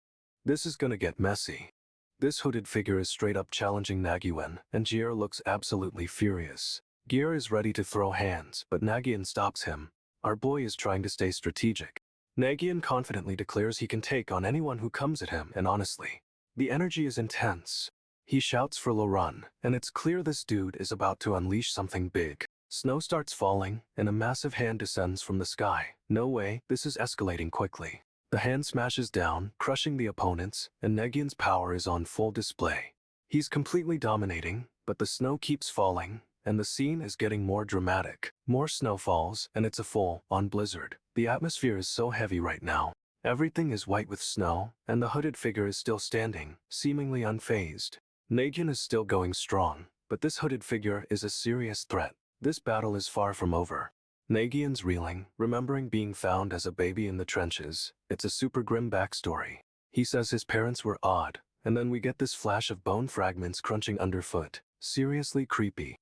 This is gonna get messy. This hooded figure is straight up challenging Nagyunn, and Gear looks absolutely furious. Gear is ready to throw hands, but Nagyunn stops him. Our boy is trying to stay strategic. Nagyunn confidently declares he can take on anyone who comes at him, and honestly, the energy is intense. He shouts for Laurent, and it's clear this dude is about to unleash something big. Snow starts falling, and a massive hand descends from the sky. No way, this is escalating quickly. The hand smashes down, crushing the opponents, and Nagyunn's power is on full display. He's completely dominating, but the snow keeps falling, and the scene is getting more dramatic. More snow falls, and it's a full-on blizzard. The atmosphere is so heavy right now. Everything is white with snow, and the hooded figure is still standing, seemingly unfazed. Nagyunn is still going strong, but this hooded figure is a serious threat. This battle is far from over. Nagyunn's reeling, remembering being found as a baby in the trenches. It's a super grim backstory. He says his parents were odd, and then we get this flash of bone fragments crunching underfoot. Seriously creepy.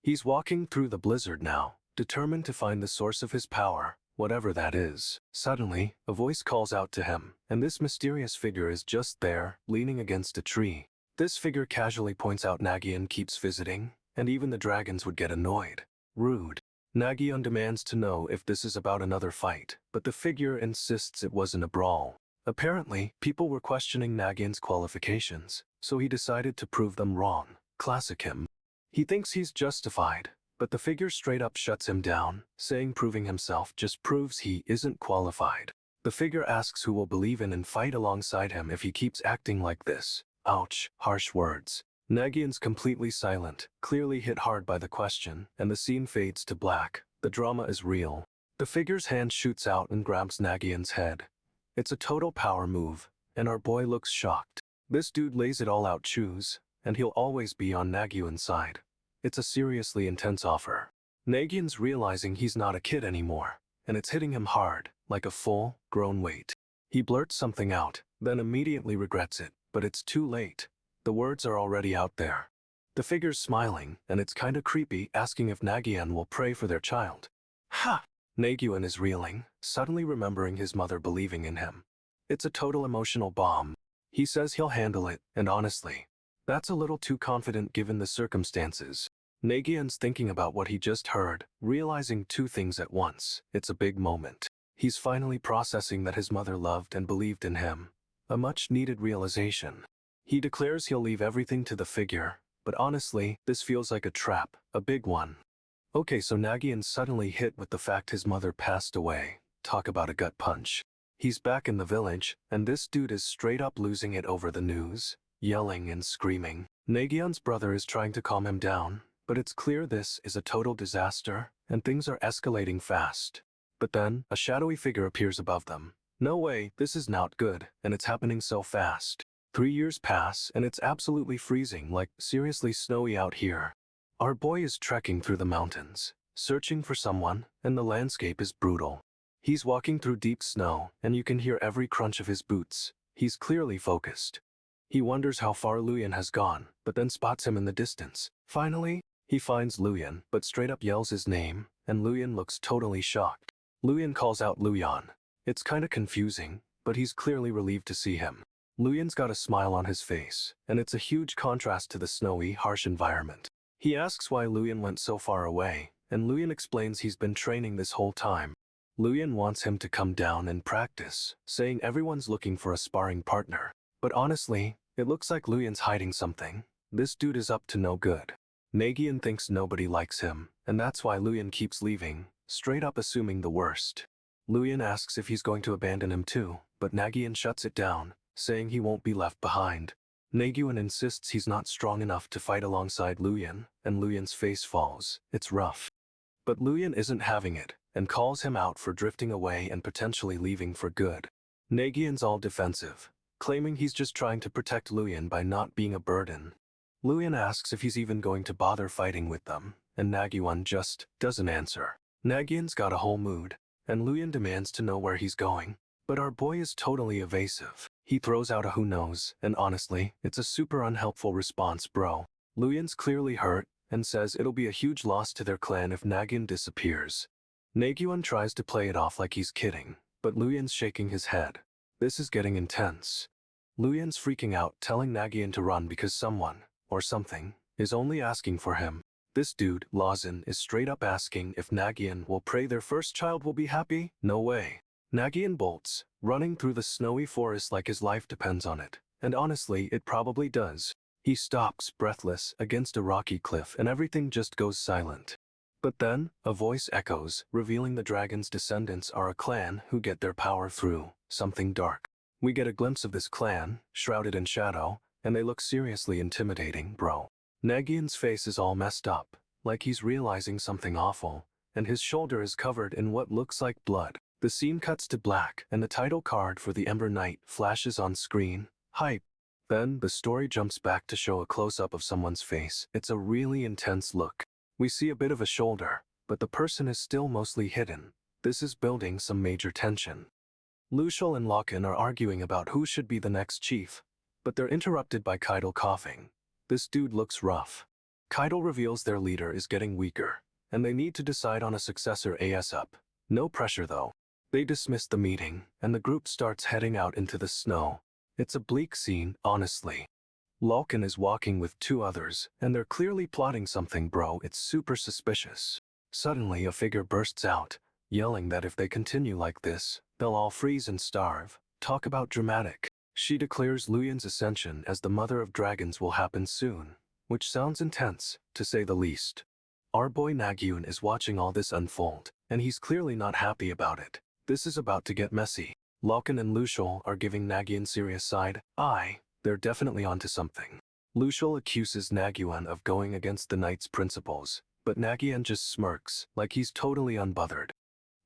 He's walking through the blizzard now, determined to find the source of his power, whatever that is. Suddenly, a voice calls out to him, and this mysterious figure is just there, leaning against a tree. This figure casually points out Nagyunn keeps visiting, and even the dragons would get annoyed. Rude. Nagyunn demands to know if this is about another fight, but the figure insists it wasn't a brawl. Apparently, people were questioning Nagyunn's qualifications, so he decided to prove them wrong. Classic him. He thinks he's justified, but the figure straight up shuts him down, saying proving himself just proves he isn't qualified. The figure asks who will believe in and fight alongside him if he keeps acting like this. Ouch, harsh words. Nagyunn's completely silent, clearly hit hard by the question, and the scene fades to black. The drama is real. The figure's hand shoots out and grabs Nagyunn's head. It's a total power move, and our boy looks shocked. This dude lays it all out choose, and he'll always be on Nagyunn's side. It's a seriously intense offer. Nagyunn's realizing he's not a kid anymore, and it's hitting him hard, like a full-grown weight. He blurts something out, then immediately regrets it, but it's too late. The words are already out there. The figure's smiling, and it's kinda creepy, asking if Nagyunn will pray for their child. Ha! Nagyunn is reeling, suddenly remembering his mother believing in him. It's a total emotional bomb. He says he'll handle it, and honestly, that's a little too confident given the circumstances. Nagyunn's thinking about what he just heard, realizing two things at once. It's a big moment. He's finally processing that his mother loved and believed in him. A much-needed realization. He declares he'll leave everything to the figure, but honestly, this feels like a trap, a big one. Okay, so Nagyunn's suddenly hit with the fact his mother passed away. Talk about a gut punch. He's back in the village, and this dude is straight up losing it over the news, yelling and screaming. Nagyunn's brother is trying to calm him down, but it's clear this is a total disaster, and things are escalating fast. But then, a shadowy figure appears above them. No way, this is not good, and it's happening so fast. 3 years pass, and it's absolutely freezing, like seriously snowy out here. Our boy is trekking through the mountains, searching for someone, and the landscape is brutal. He's walking through deep snow, and you can hear every crunch of his boots. He's clearly focused. He wonders how far Luyan has gone, but then spots him in the distance. Finally, he finds Luyan, but straight up yells his name, and Luyan looks totally shocked. Luyan calls out Luyan. It's kinda confusing, but he's clearly relieved to see him. Luyan's got a smile on his face, and it's a huge contrast to the snowy, harsh environment. He asks why Luyan went so far away, and Luyan explains he's been training this whole time. Luyan wants him to come down and practice, saying everyone's looking for a sparring partner. But honestly, it looks like Luyan's hiding something. This dude is up to no good. Nagyunn thinks nobody likes him, and that's why Luyan keeps leaving, straight up assuming the worst. Luyan asks if he's going to abandon him too, but Nagyunn shuts it down, saying he won't be left behind. Nagyunn insists he's not strong enough to fight alongside Luyan, and Luyan's face falls. It's rough. But Luyan isn't having it, and calls him out for drifting away and potentially leaving for good. Nagyunn's all defensive, claiming he's just trying to protect Luyan by not being a burden. Luyan asks if he's even going to bother fighting with them, and Nagyunn just doesn't answer. Nagyunn's got a whole mood, and Luyan demands to know where he's going. But our boy is totally evasive. He throws out a who knows, and honestly, it's a super unhelpful response, bro. Luyan's clearly hurt, and says it'll be a huge loss to their clan if Nagyunn disappears. Nagyunn tries to play it off like he's kidding, but Luyan's shaking his head. This is getting intense. Luyan's freaking out, telling Nagyunn to run because someone, or something, is only asking for him. This dude, Lawson, is straight up asking if Nagyunn will pray their first child will be happy? No way. Nagyunn bolts, running through the snowy forest like his life depends on it, and honestly, it probably does. He stops, breathless, against a rocky cliff, and everything just goes silent. But then, a voice echoes, revealing the dragon's descendants are a clan who get their power through something dark. We get a glimpse of this clan, shrouded in shadow, and they look seriously intimidating, bro. Nagyun's face is all messed up, like he's realizing something awful, and his shoulder is covered in what looks like blood. The scene cuts to black, and the title card for the Ember Knight flashes on screen. Hype. Then, the story jumps back to show a close-up of someone's face. It's a really intense look. We see a bit of a shoulder, but the person is still mostly hidden. This is building some major tension. Lucial and Lockin are arguing about who should be the next chief, but they're interrupted by Keitel coughing. This dude looks rough. Keitel reveals their leader is getting weaker, and they need to decide on a successor ASAP. No pressure though. They dismiss the meeting, and the group starts heading out into the snow. It's a bleak scene, honestly. Lockin is walking with two others, and they're clearly plotting something, bro. It's super suspicious. Suddenly a figure bursts out, yelling that if they continue like this, they'll all freeze and starve. Talk about dramatic. She declares Luyan's ascension as the mother of dragons will happen soon, which sounds intense, to say the least. Our boy Nagyunn is watching all this unfold, and he's clearly not happy about it. This is about to get messy. Lockin and Lucial are giving Nagyunn serious side eye. They're definitely onto something. Lucial accuses Nagyunn of going against the knight's principles, but Nagyunn just smirks, like he's totally unbothered.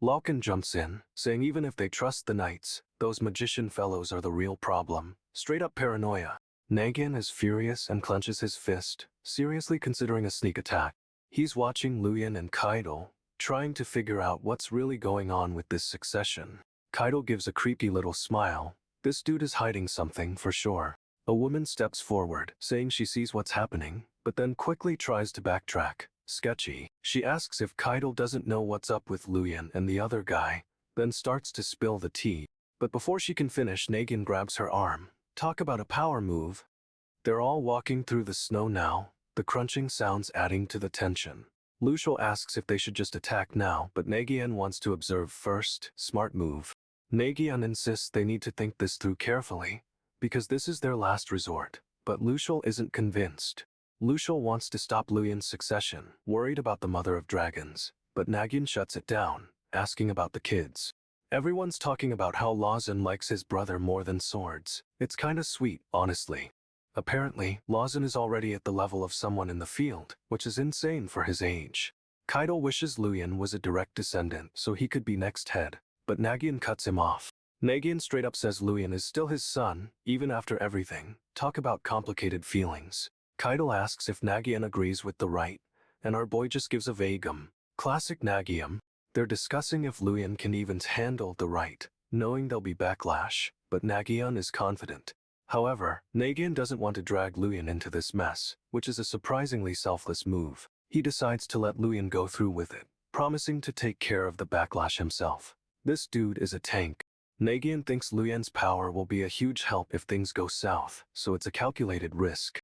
Lockin jumps in, saying even if they trust the knights, those magician fellows are the real problem. Straight up paranoia. Nagyunn is furious and clenches his fist, seriously considering a sneak attack. He's watching Luyan and Keitel, trying to figure out what's really going on with this succession. Keitel gives a creepy little smile. This dude is hiding something for sure. A woman steps forward, saying she sees what's happening, but then quickly tries to backtrack. Sketchy. She asks if Keitel doesn't know what's up with Luyan and the other guy, then starts to spill the tea. But before she can finish, Nagyunn grabs her arm. Talk about a power move. They're all walking through the snow now, the crunching sounds adding to the tension. Lucial asks if they should just attack now, but Nagyunn wants to observe first. Smart move. Nagyunn insists they need to think this through carefully, because this is their last resort. But Lucial isn't convinced. Lucial wants to stop Luyan's succession, worried about the mother of dragons, but Nagyunn shuts it down, asking about the kids. Everyone's talking about how Lawson likes his brother more than swords. It's kinda sweet, honestly. Apparently, Lawson is already at the level of someone in the field, which is insane for his age. Keitel wishes Luyan was a direct descendant so he could be next head, but Nagyunn cuts him off. Nagyunn straight up says Luyan is still his son, even after everything. Talk about complicated feelings. Keitel asks if Nagyunn agrees with the right, and our boy just gives a vague Classic Nagyunn. They're discussing if Luyan can even handle the right, knowing there'll be backlash, but Nagyunn is confident. However, Nagyunn doesn't want to drag Luyan into this mess, which is a surprisingly selfless move. He decides to let Luyan go through with it, promising to take care of the backlash himself. This dude is a tank. Nagyunn thinks Luyan's power will be a huge help if things go south, so it's a calculated risk.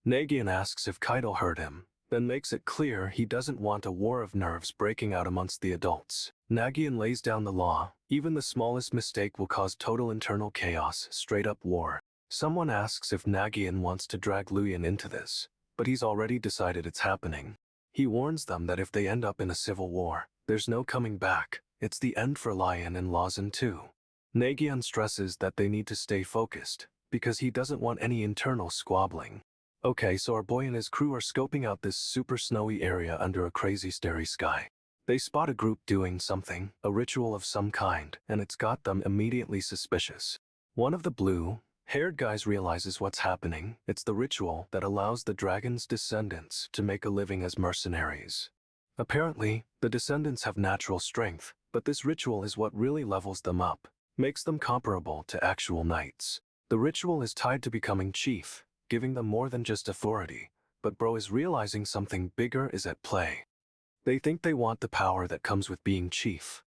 Nagyunn asks if Keitel heard him, then makes it clear he doesn't want a war of nerves breaking out amongst the adults. Nagyunn lays down the law. Even the smallest mistake will cause total internal chaos, straight up war. Someone asks if Nagyunn wants to drag Luyan into this, but he's already decided it's happening. He warns them that if they end up in a civil war, there's no coming back. It's the end for Luyan and Lawson too. Nagyunn stresses that they need to stay focused, because he doesn't want any internal squabbling. Okay, so our boy and his crew are scoping out this super snowy area under a crazy starry sky. They spot a group doing something, a ritual of some kind, and it's got them immediately suspicious. One of the blue-haired guys realizes what's happening. It's the ritual that allows the dragon's descendants to make a living as mercenaries. Apparently, the descendants have natural strength, but this ritual is what really levels them up, makes them comparable to actual knights. The ritual is tied to becoming chief, giving them more than just authority, but bro is realizing something bigger is at play. They think they want the power that comes with being chief.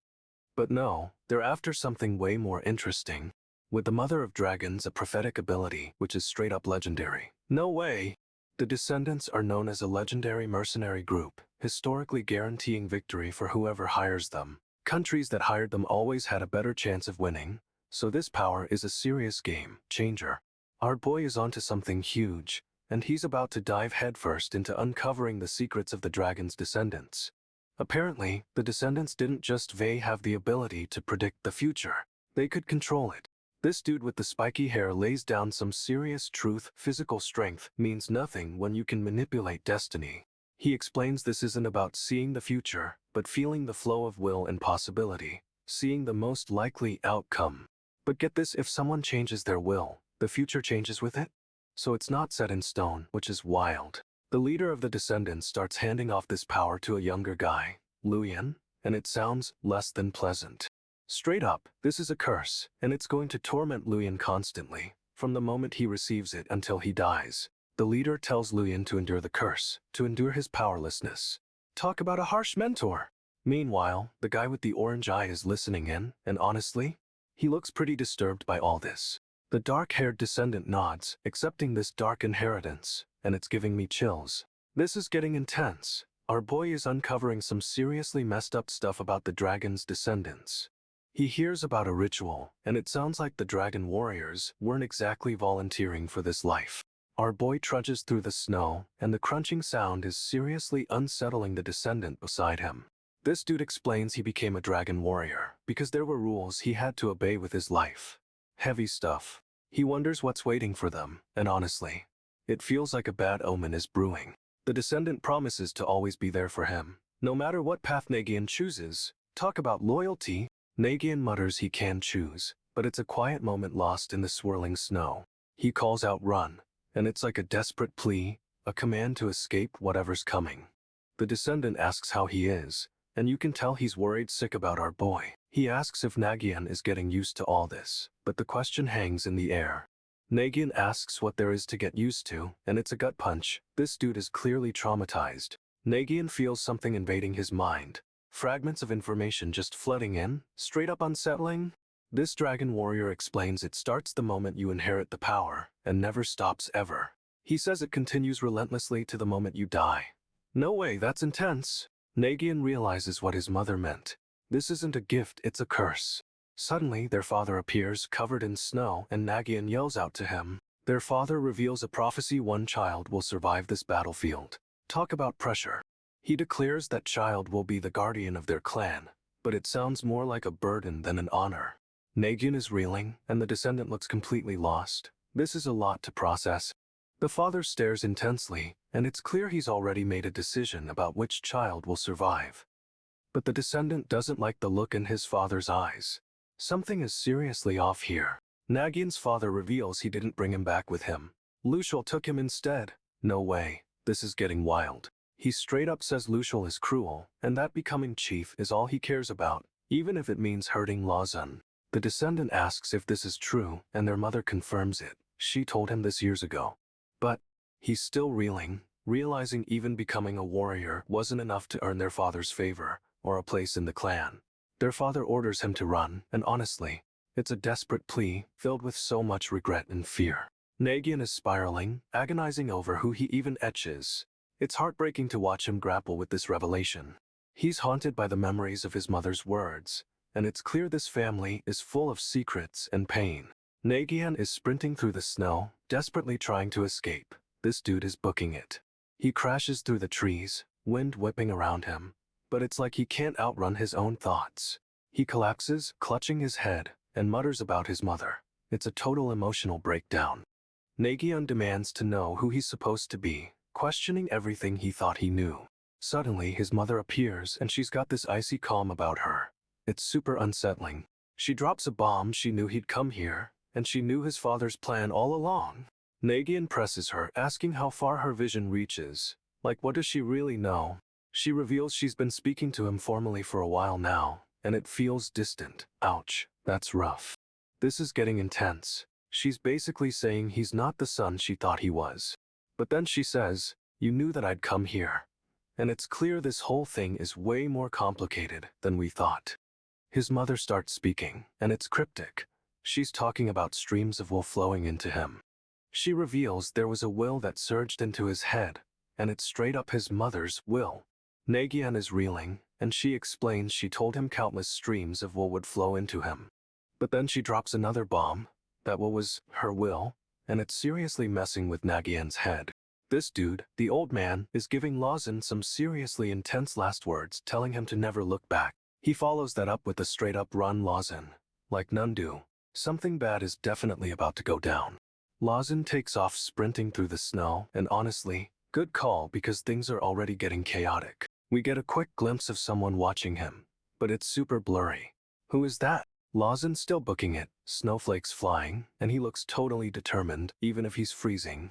But no, they're after something way more interesting. With the Mother of Dragons, a prophetic ability, which is straight up legendary. No way! The descendants are known as a legendary mercenary group, historically guaranteeing victory for whoever hires them. Countries that hired them always had a better chance of winning, so this power is a serious game changer. Our boy is onto something huge, and he's about to dive headfirst into uncovering the secrets of the dragon's descendants. Apparently, the descendants didn't just have the ability to predict the future. They could control it. This dude with the spiky hair lays down some serious truth. Physical strength means nothing when you can manipulate destiny. He explains this isn't about seeing the future, but feeling the flow of will and possibility, seeing the most likely outcome. But get this, if someone changes their will, the future changes with it? So it's not set in stone, which is wild. The leader of the descendants starts handing off this power to a younger guy, Luyan, and it sounds less than pleasant. Straight up, this is a curse, and it's going to torment Luyan constantly, from the moment he receives it until he dies. The leader tells Luyan to endure the curse, to endure his powerlessness. Talk about a harsh mentor. Meanwhile, the guy with the orange eye is listening in, and honestly, he looks pretty disturbed by all this. The dark-haired descendant nods, accepting this dark inheritance, and it's giving me chills. This is getting intense. Our boy is uncovering some seriously messed up stuff about the dragon's descendants. He hears about a ritual, and it sounds like the dragon warriors weren't exactly volunteering for this life. Our boy trudges through the snow, and the crunching sound is seriously unsettling the descendant beside him. This dude explains he became a dragon warrior because there were rules he had to obey with his life. Heavy stuff. He wonders what's waiting for them, and honestly, it feels like a bad omen is brewing. The descendant promises to always be there for him, no matter what path Nagyunn chooses. Talk about loyalty. Nagyunn mutters he can choose, but it's a quiet moment lost in the swirling snow. He calls out run, and it's like a desperate plea, a command to escape whatever's coming. The descendant asks how he is, and you can tell he's worried sick about our boy. He asks if Nagyunn is getting used to all this, but the question hangs in the air. Nagyunn asks what there is to get used to, and it's a gut punch. This dude is clearly traumatized. Nagyunn feels something invading his mind. Fragments of information just flooding in, straight up unsettling. This dragon warrior explains it starts the moment you inherit the power, and never stops ever. He says it continues relentlessly to the moment you die. No way, that's intense. Nagyunn realizes what his mother meant. This isn't a gift, it's a curse. Suddenly, their father appears, covered in snow, and Nagyunn yells out to him. Their father reveals a prophecy: one child will survive this battlefield. Talk about pressure. He declares that child will be the guardian of their clan, but it sounds more like a burden than an honor. Nagyunn is reeling, and the descendant looks completely lost. This is a lot to process. The father stares intensely, and it's clear he's already made a decision about which child will survive. But the descendant doesn't like the look in his father's eyes. Something is seriously off here. Nagyunn's father reveals he didn't bring him back with him. Lucial took him instead. No way, this is getting wild. He straight up says Lucial is cruel, and that becoming chief is all he cares about, even if it means hurting Lawson. The descendant asks if this is true, and their mother confirms it. She told him this years ago. But he's still reeling, realizing even becoming a warrior wasn't enough to earn their father's favor, or a place in the clan. Their father orders him to run, and honestly, it's a desperate plea, filled with so much regret and fear. Nagyunn is spiraling, agonizing over who he even etches. It's heartbreaking to watch him grapple with this revelation. He's haunted by the memories of his mother's words, and it's clear this family is full of secrets and pain. Nagyunn is sprinting through the snow, desperately trying to escape. This dude is booking it. He crashes through the trees, wind whipping around him, but it's like he can't outrun his own thoughts. He collapses, clutching his head, and mutters about his mother. It's a total emotional breakdown. Nagyunn demands to know who he's supposed to be, questioning everything he thought he knew. Suddenly, his mother appears, and she's got this icy calm about her. It's super unsettling. She drops a bomb. She knew he'd come here, and she knew his father's plan all along. Nagyunn presses her, asking how far her vision reaches. Like, what does she really know? She reveals she's been speaking to him formally for a while now, and it feels distant. Ouch, that's rough. This is getting intense. She's basically saying he's not the son she thought he was. But then she says, "You knew that I'd come here." And it's clear this whole thing is way more complicated than we thought. His mother starts speaking, and it's cryptic. She's talking about streams of will flowing into him. She reveals there was a will that surged into his head, and it's straight up his mother's will. Nagyunn is reeling, and she explains she told him countless streams of will would flow into him. But then she drops another bomb. That will was her will, and it's seriously messing with Nagyunn's head. This dude, the old man, is giving Lawson some seriously intense last words, telling him to never look back. He follows that up with a straight-up run Lawson, like none do. Something bad is definitely about to go down. Lawson takes off sprinting through the snow, and honestly, good call because things are already getting chaotic. We get a quick glimpse of someone watching him, but it's super blurry. Who is that? Lawson's still booking it, snowflakes flying, and he looks totally determined, even if he's freezing.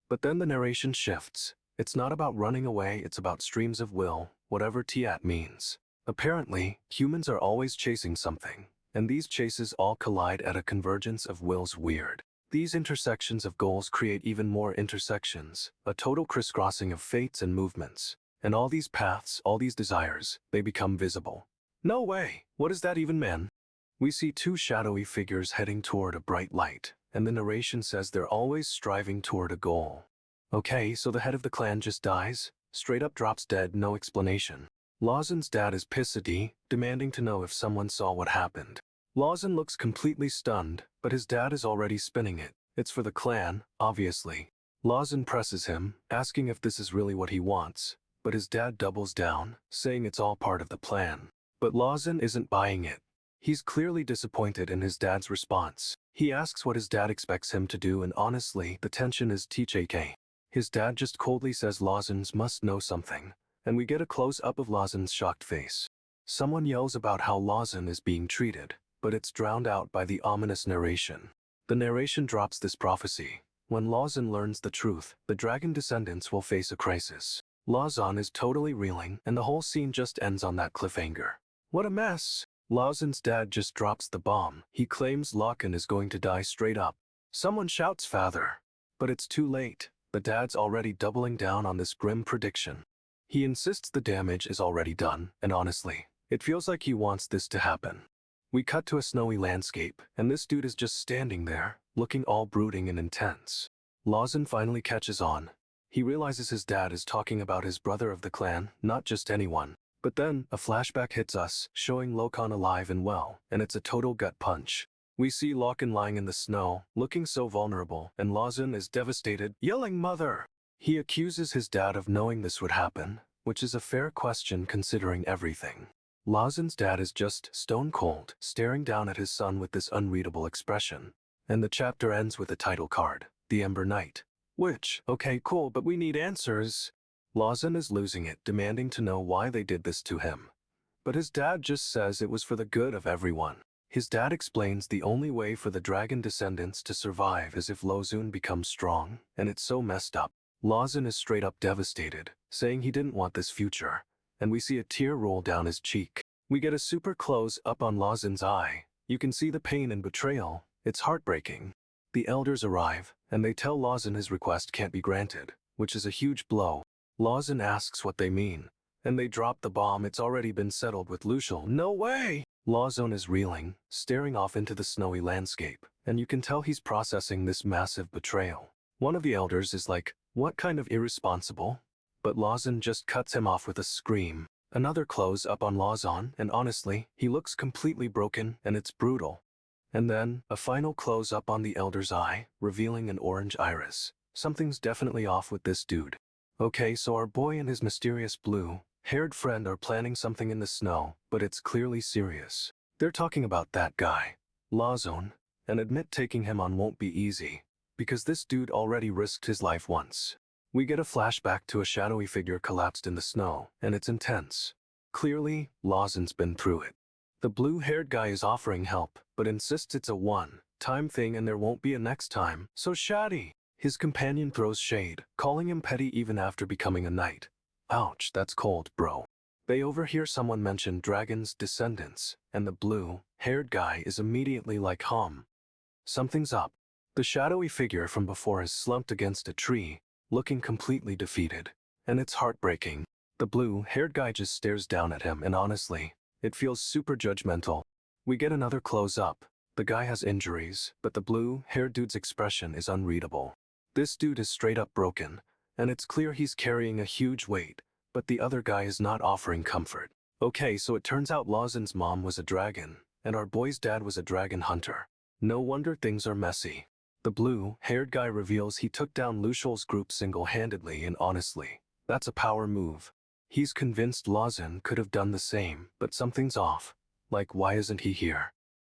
But then the narration shifts. It's not about running away, it's about streams of will, whatever Tiat means. Apparently, humans are always chasing something, and these chases all collide at a convergence of wills. Weird. These intersections of goals create even more intersections, a total crisscrossing of fates and movements. And all these paths, all these desires, they become visible. No way! What does that even mean? We see two shadowy figures heading toward a bright light, and the narration says they're always striving toward a goal. Okay, so the head of the clan just dies? Straight up drops dead, no explanation. Lawson's dad is pissedy, demanding to know if someone saw what happened. Lawson looks completely stunned, but his dad is already spinning it. It's for the clan, obviously. Lawson presses him, asking if this is really what he wants, but his dad doubles down, saying it's all part of the plan. But Lawson isn't buying it. He's clearly disappointed in his dad's response. He asks what his dad expects him to do, and honestly, the tension is TJK. His dad just coldly says Lawson's must know something, and we get a close-up of Lawson's shocked face. Someone yells about how Lawson is being treated, but it's drowned out by the ominous narration. The narration drops this prophecy. When Lawson learns the truth, the dragon descendants will face a crisis. Lawson is totally reeling, and the whole scene just ends on that cliffhanger. What a mess! Lawson's dad just drops the bomb. He claims Lawson is going to die straight up. Someone shouts father. But it's too late. The dad's already doubling down on this grim prediction. He insists the damage is already done, and honestly, it feels like he wants this to happen. We cut to a snowy landscape, and this dude is just standing there, looking all brooding and intense. Lawson finally catches on. He realizes his dad is talking about his brother of the clan, not just anyone. But then, a flashback hits us, showing Lawson alive and well, and it's a total gut punch. We see Lawson lying in the snow, looking so vulnerable, and Lawson is devastated, yelling mother! He accuses his dad of knowing this would happen, which is a fair question considering everything. Lawson's dad is just stone cold, staring down at his son with this unreadable expression. And the chapter ends with a title card, The Ember Knight. Which, okay cool, but we need answers. Lawson is losing it, demanding to know why they did this to him. But his dad just says it was for the good of everyone. His dad explains the only way for the dragon descendants to survive is if Lawson becomes strong, and it's so messed up. Lawson is straight up devastated, saying he didn't want this future, and we see a tear roll down his cheek. We get a super close up on Lawson's eye. You can see the pain and betrayal. It's heartbreaking. The elders arrive, and they tell Lawson his request can't be granted, which is a huge blow. Lawson asks what they mean, and they drop the bomb. It's already been settled with Lucial. No way! Lawson is reeling, staring off into the snowy landscape, and you can tell he's processing this massive betrayal. One of the elders is like, what kind of irresponsible? But Lawson just cuts him off with a scream. Another close up on Lawson, and honestly, he looks completely broken, and it's brutal. And then, a final close up on the elder's eye, revealing an orange iris. Something's definitely off with this dude. Okay, so our boy and his mysterious blue-haired friend are planning something in the snow, but it's clearly serious. They're talking about that guy, Lawson, and admit taking him on won't be easy, because this dude already risked his life once. We get a flashback to a shadowy figure collapsed in the snow, and it's intense. Clearly, Lawson's been through it. The blue-haired guy is offering help, but insists it's a one-time thing and there won't be a next time, so shady. His companion throws shade, calling him petty even after becoming a knight. Ouch, that's cold, bro. They overhear someone mention dragon's descendants, and the blue-haired guy is immediately like, something's up. The shadowy figure from before is slumped against a tree, looking completely defeated. And it's heartbreaking. The blue-haired guy just stares down at him, and honestly, it feels super judgmental. We get another close-up. The guy has injuries, but the blue-haired dude's expression is unreadable. This dude is straight up broken, and it's clear he's carrying a huge weight, but the other guy is not offering comfort. Okay, so it turns out Lawson's mom was a dragon, and our boy's dad was a dragon hunter. No wonder things are messy. The blue-haired guy reveals he took down Lucial's group single-handedly, and honestly, that's a power move. He's convinced Lawson could have done the same, but something's off. Like, why isn't he here?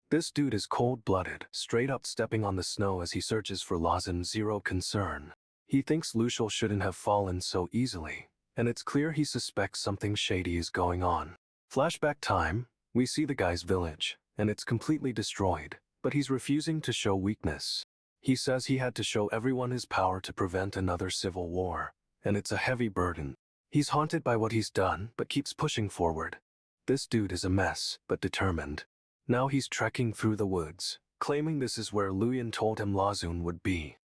This dude is cold-blooded, straight up stepping on the snow as he searches for Lawson. Zero concern. He thinks Lucial shouldn't have fallen so easily, and it's clear he suspects something shady is going on. Flashback time, we see the guy's village, and it's completely destroyed, but he's refusing to show weakness. He says he had to show everyone his power to prevent another civil war, and it's a heavy burden. He's haunted by what he's done, but keeps pushing forward. This dude is a mess, but determined. Now he's trekking through the woods, claiming this is where Luyan told him Lawson would be.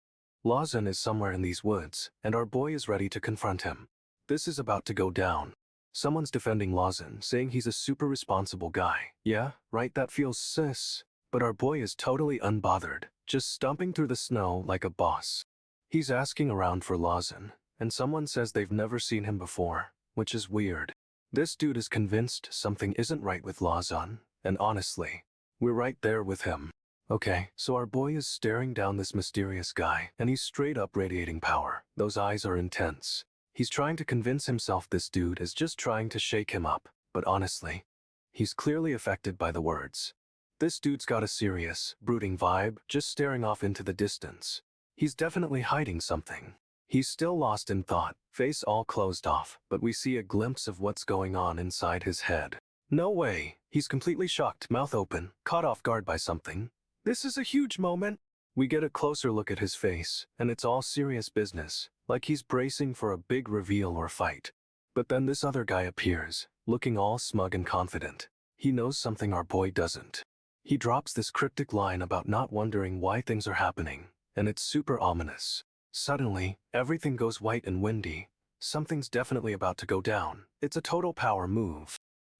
Lawson is somewhere in these woods, and our boy is ready to confront him. This is about to go down. Someone's defending Lawson, saying he's a super responsible guy. Yeah, right, that feels sus. But our boy is totally unbothered, just stomping through the snow like a boss. He's asking around for Lawson, and someone says they've never seen him before, which is weird. This dude is convinced something isn't right with Lawson, and honestly, we're right there with him. Okay, so our boy is staring down this mysterious guy, and he's straight up radiating power. Those eyes are intense. He's trying to convince himself this dude is just trying to shake him up, but honestly, he's clearly affected by the words. This dude's got a serious, brooding vibe, just staring off into the distance. He's definitely hiding something. He's still lost in thought, face all closed off, but we see a glimpse of what's going on inside his head. No way, he's completely shocked, mouth open, caught off guard by something. This is a huge moment. We get a closer look at his face, and it's all serious business, like he's bracing for a big reveal or fight. But then this other guy appears, looking all smug and confident. He knows something our boy doesn't. He drops this cryptic line about not wondering why things are happening, and it's super ominous. Suddenly, everything goes white and windy. Something's definitely about to go down. It's a total power move.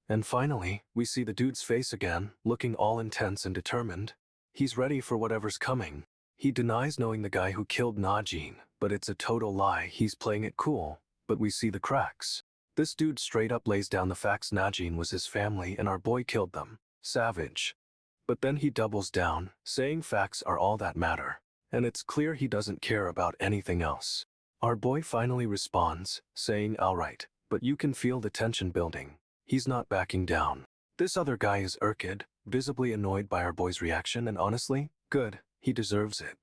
And finally, we see the dude's face again, looking all intense and determined. He's ready for whatever's coming. He denies knowing the guy who killed Najin, but it's a total lie. He's playing it cool, but we see the cracks. This dude straight up lays down the facts. Najin was his family and our boy killed them. Savage. But then he doubles down, saying facts are all that matter. And it's clear he doesn't care about anything else. Our boy finally responds, saying alright, but you can feel the tension building. He's not backing down. This other guy is irked, visibly annoyed by our boy's reaction, and honestly, good, he deserves it.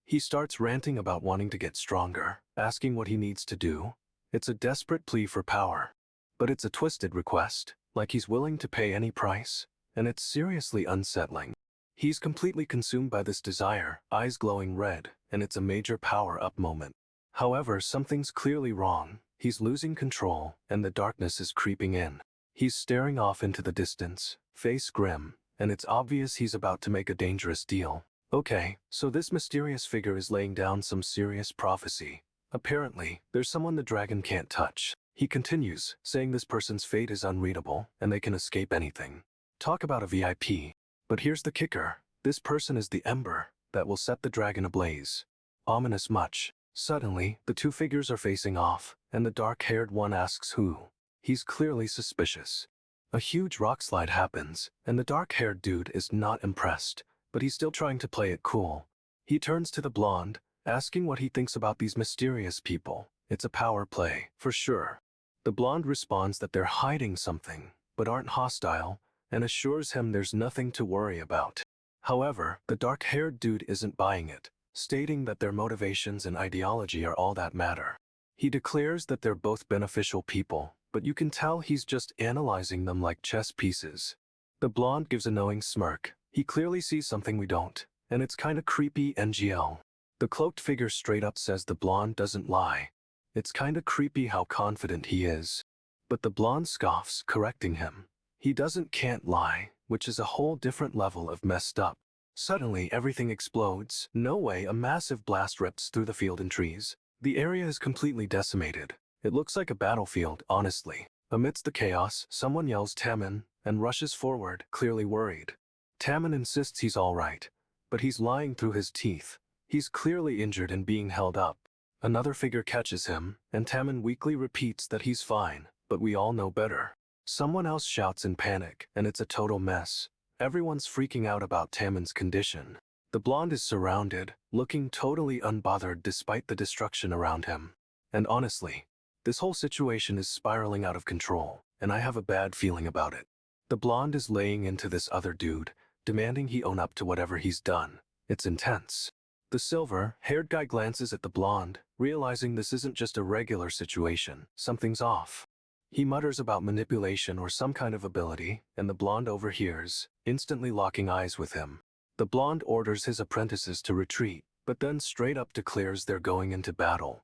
He starts ranting about wanting to get stronger, asking what he needs to do. It's a desperate plea for power. But it's a twisted request, like he's willing to pay any price, and it's seriously unsettling. He's completely consumed by this desire, eyes glowing red, and it's a major power-up moment. However, something's clearly wrong. He's losing control, and the darkness is creeping in. He's staring off into the distance, face grim, and it's obvious he's about to make a dangerous deal. Okay, so this mysterious figure is laying down some serious prophecy. Apparently, there's someone the dragon can't touch. He continues, saying this person's fate is unreadable, and they can escape anything. Talk about a VIP. But here's the kicker. This person is the Ember that will set the dragon ablaze. Ominous much. Suddenly, the two figures are facing off, and the dark-haired one asks who. He's clearly suspicious. A huge rock slide happens, and the dark-haired dude is not impressed, but he's still trying to play it cool. He turns to the blonde, asking what he thinks about these mysterious people. It's a power play, for sure. The blonde responds that they're hiding something, but aren't hostile, and assures him there's nothing to worry about. However, the dark-haired dude isn't buying it, stating that their motivations and ideology are all that matter. He declares that they're both beneficial people, but you can tell he's just analyzing them like chess pieces. The blonde gives a knowing smirk. He clearly sees something we don't, and it's kinda creepy. NGL. The cloaked figure straight up says the blonde doesn't lie. It's kinda creepy how confident he is. But the blonde scoffs, correcting him. He can't lie, which is a whole different level of messed up. Suddenly everything explodes. No way, a massive blast rips through the field and trees. The area is completely decimated. It looks like a battlefield, honestly. Amidst the chaos, someone yells Tammin, and rushes forward, clearly worried. Tammin insists he's alright, but he's lying through his teeth. He's clearly injured and being held up. Another figure catches him, and Tammin weakly repeats that he's fine, but we all know better. Someone else shouts in panic, and it's a total mess. Everyone's freaking out about Tammin's condition. The blonde is surrounded, looking totally unbothered despite the destruction around him. And honestly, this whole situation is spiraling out of control, and I have a bad feeling about it. The blonde is laying into this other dude, demanding he own up to whatever he's done. It's intense. The silver-haired guy glances at the blonde, realizing this isn't just a regular situation. Something's off. He mutters about manipulation or some kind of ability, and the blonde overhears, instantly locking eyes with him. The blonde orders his apprentices to retreat, but then straight up declares they're going into battle.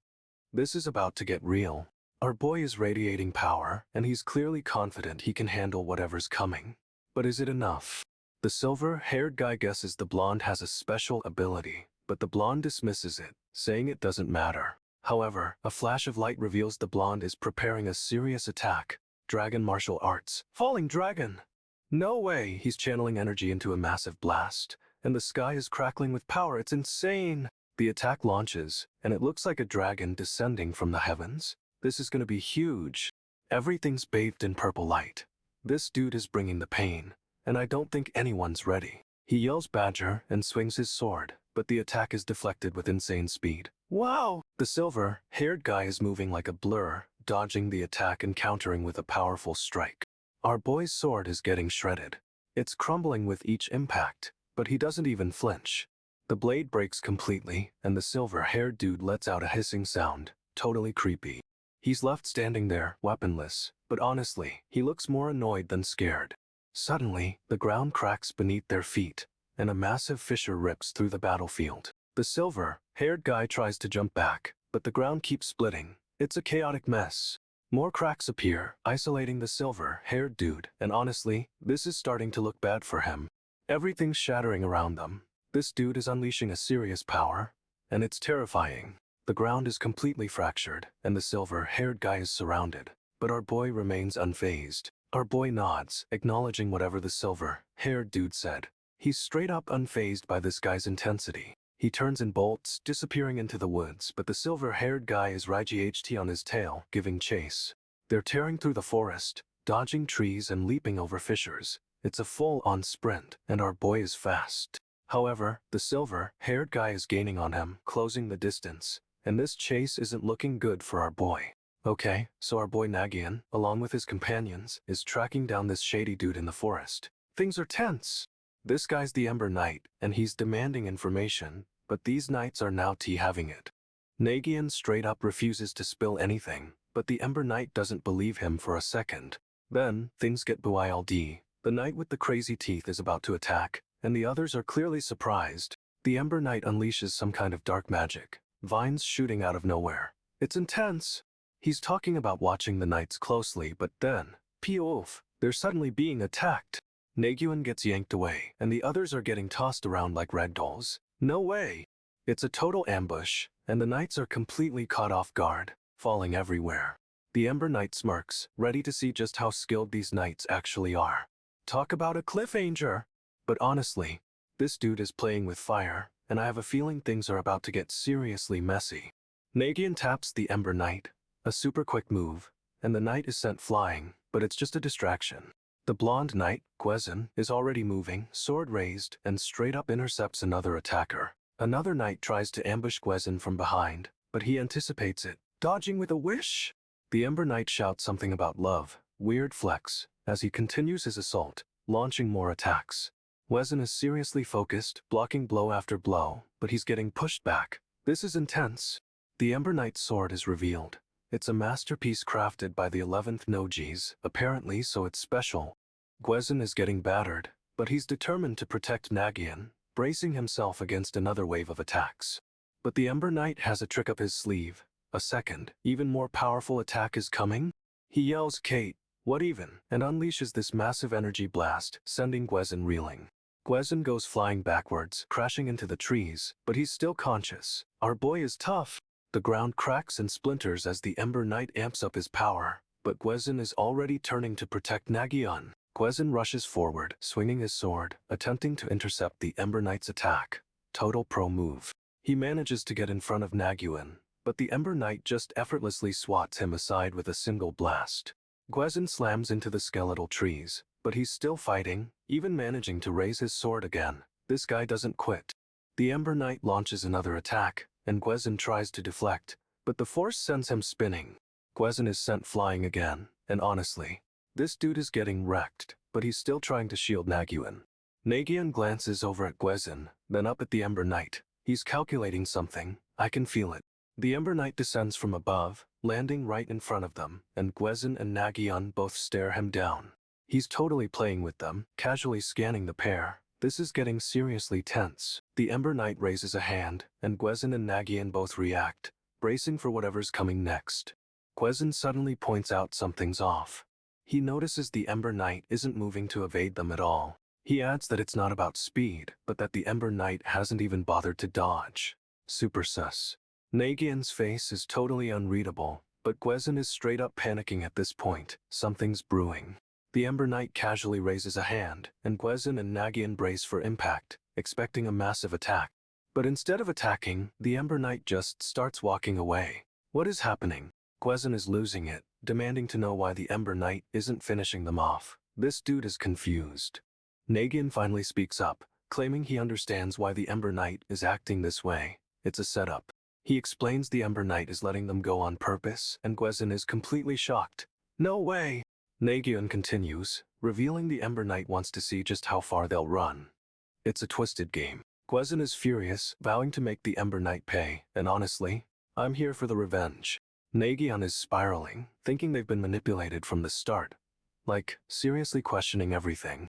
This is about to get real. Our boy is radiating power, and he's clearly confident he can handle whatever's coming. But is it enough? The silver-haired guy guesses the blonde has a special ability, but the blonde dismisses it, saying it doesn't matter. However, a flash of light reveals the blonde is preparing a serious attack. Dragon martial arts. Falling dragon! No way! He's channeling energy into a massive blast, and the sky is crackling with power. It's insane! The attack launches, and it looks like a dragon descending from the heavens. This is going to be huge. Everything's bathed in purple light. This dude is bringing the pain, and I don't think anyone's ready. He yells Badger and swings his sword, but the attack is deflected with insane speed. Wow! The silver-haired guy is moving like a blur, dodging the attack and countering with a powerful strike. Our boy's sword is getting shredded. It's crumbling with each impact, but he doesn't even flinch. The blade breaks completely, and the silver-haired dude lets out a hissing sound, totally creepy. He's left standing there, weaponless, but honestly, he looks more annoyed than scared. Suddenly, the ground cracks beneath their feet, and a massive fissure rips through the battlefield. The silver-haired guy tries to jump back, but the ground keeps splitting. It's a chaotic mess. More cracks appear, isolating the silver-haired dude, and honestly, this is starting to look bad for him. Everything's shattering around them. This dude is unleashing a serious power, and it's terrifying. The ground is completely fractured, and the silver-haired guy is surrounded, but our boy remains unfazed. Our boy nods, acknowledging whatever the silver-haired dude said. He's straight up unfazed by this guy's intensity. He turns and bolts, disappearing into the woods, but the silver-haired guy is RIGHT on his tail, giving chase. They're tearing through the forest, dodging trees and leaping over fissures. It's a full-on sprint, and our boy is fast. However, the silver-haired guy is gaining on him, closing the distance, and this chase isn't looking good for our boy. Okay, so our boy Nagyunn, along with his companions, is tracking down this shady dude in the forest. Things are tense. This guy's the Ember Knight, and he's demanding information, but these knights are now having it. Nagyunn straight up refuses to spill anything, but the Ember Knight doesn't believe him for a second. Then, things get wild. The knight with the crazy teeth is about to attack, and the others are clearly surprised. The Ember Knight unleashes some kind of dark magic, vines shooting out of nowhere. It's intense. He's talking about watching the knights closely, but then, poof, they're suddenly being attacked. Nagyunn gets yanked away, and the others are getting tossed around like ragdolls. No way! It's a total ambush, and the knights are completely caught off guard, falling everywhere. The Ember Knight smirks, ready to see just how skilled these knights actually are. Talk about a cliffhanger! But honestly, this dude is playing with fire, and I have a feeling things are about to get seriously messy. Nagyunn taps the Ember Knight, a super quick move, and the knight is sent flying, but it's just a distraction. The blonde knight, Nagyunn, is already moving, sword raised, and straight up intercepts another attacker. Another knight tries to ambush Nagyunn from behind, but he anticipates it, dodging with a wish. The Ember Knight shouts something about love, weird flex, as he continues his assault, launching more attacks. Nagyunn is seriously focused, blocking blow after blow, but he's getting pushed back. This is intense. The Ember Knight's sword is revealed. It's a masterpiece crafted by the 11th Noges, apparently, so it's special. Nagyunn is getting battered, but he's determined to protect Nagyunn, bracing himself against another wave of attacks. But the Ember Knight has a trick up his sleeve. A second, even more powerful attack is coming. He yells, "Kate, what even?" and unleashes this massive energy blast, sending Nagyunn reeling. Nagyunn goes flying backwards, crashing into the trees, but he's still conscious. Our boy is tough. The ground cracks and splinters as the Ember Knight amps up his power, but Nagyunn is already turning to protect Nagyunn. Nagyunn rushes forward, swinging his sword, attempting to intercept the Ember Knight's attack. Total pro move. He manages to get in front of Nagyunn, but the Ember Knight just effortlessly swats him aside with a single blast. Nagyunn slams into the skeletal trees, but he's still fighting, even managing to raise his sword again. This guy doesn't quit. The Ember Knight launches another attack, and Nagyunn tries to deflect, but the force sends him spinning. Nagyunn is sent flying again, and honestly, this dude is getting wrecked, but he's still trying to shield Nagyunn. Nagyunn glances over at Gwezin, then up at the Ember Knight. He's calculating something. I can feel it. The Ember Knight descends from above, landing right in front of them, and Gwezin and Nagyunn both stare him down. He's totally playing with them, casually scanning the pair. This is getting seriously tense. The Ember Knight raises a hand, and Gwezin and Nagyunn both react, bracing for whatever's coming next. Gwezin suddenly points out something's off. He notices the Ember Knight isn't moving to evade them at all. He adds that it's not about speed, but that the Ember Knight hasn't even bothered to dodge. Super sus. Nagyunn's face is totally unreadable, but Gwezin is straight up panicking at this point. Something's brewing. The Ember Knight casually raises a hand, and Gwezin and Nagyunn brace for impact, expecting a massive attack. But instead of attacking, the Ember Knight just starts walking away. What is happening? Gwezin is losing it, demanding to know why the Ember Knight isn't finishing them off. This dude is confused. Nagyunn finally speaks up, claiming he understands why the Ember Knight is acting this way. It's a setup. He explains the Ember Knight is letting them go on purpose, and Gwezin is completely shocked. No way! Nagyunn continues, revealing the Ember Knight wants to see just how far they'll run. It's a twisted game. Gwezin is furious, vowing to make the Ember Knight pay, and honestly, I'm here for the revenge. Nagyunn is spiraling, thinking they've been manipulated from the start. Like, seriously questioning everything.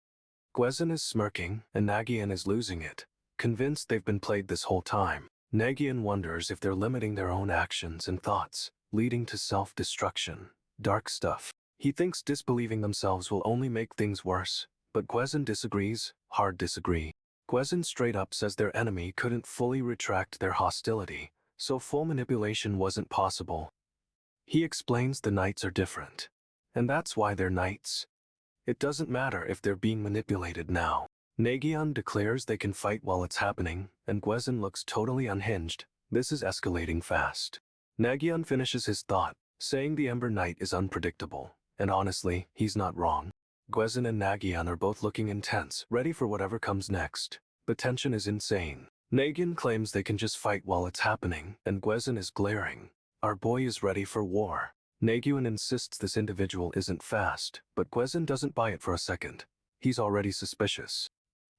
Gwezin is smirking, and Nagyunn is losing it, convinced they've been played this whole time. Nagyunn wonders if they're limiting their own actions and thoughts, leading to self-destruction. Dark stuff. He thinks disbelieving themselves will only make things worse, but Gwezin disagrees, hard disagree. Gwezin straight up says their enemy couldn't fully retract their hostility, so full manipulation wasn't possible. He explains the knights are different, and that's why they're knights. It doesn't matter if they're being manipulated now. Nagyunn declares they can fight while it's happening, and Gwezin looks totally unhinged. This is escalating fast. Nagyunn finishes his thought, saying the Ember Knight is unpredictable. And honestly, he's not wrong. Gwezin and Nagyunn are both looking intense, ready for whatever comes next. The tension is insane. Nagyunn claims they can just fight while it's happening, and Gwezin is glaring. Our boy is ready for war. Nagyunn insists this individual isn't fast, but Gwezin doesn't buy it for a second. He's already suspicious.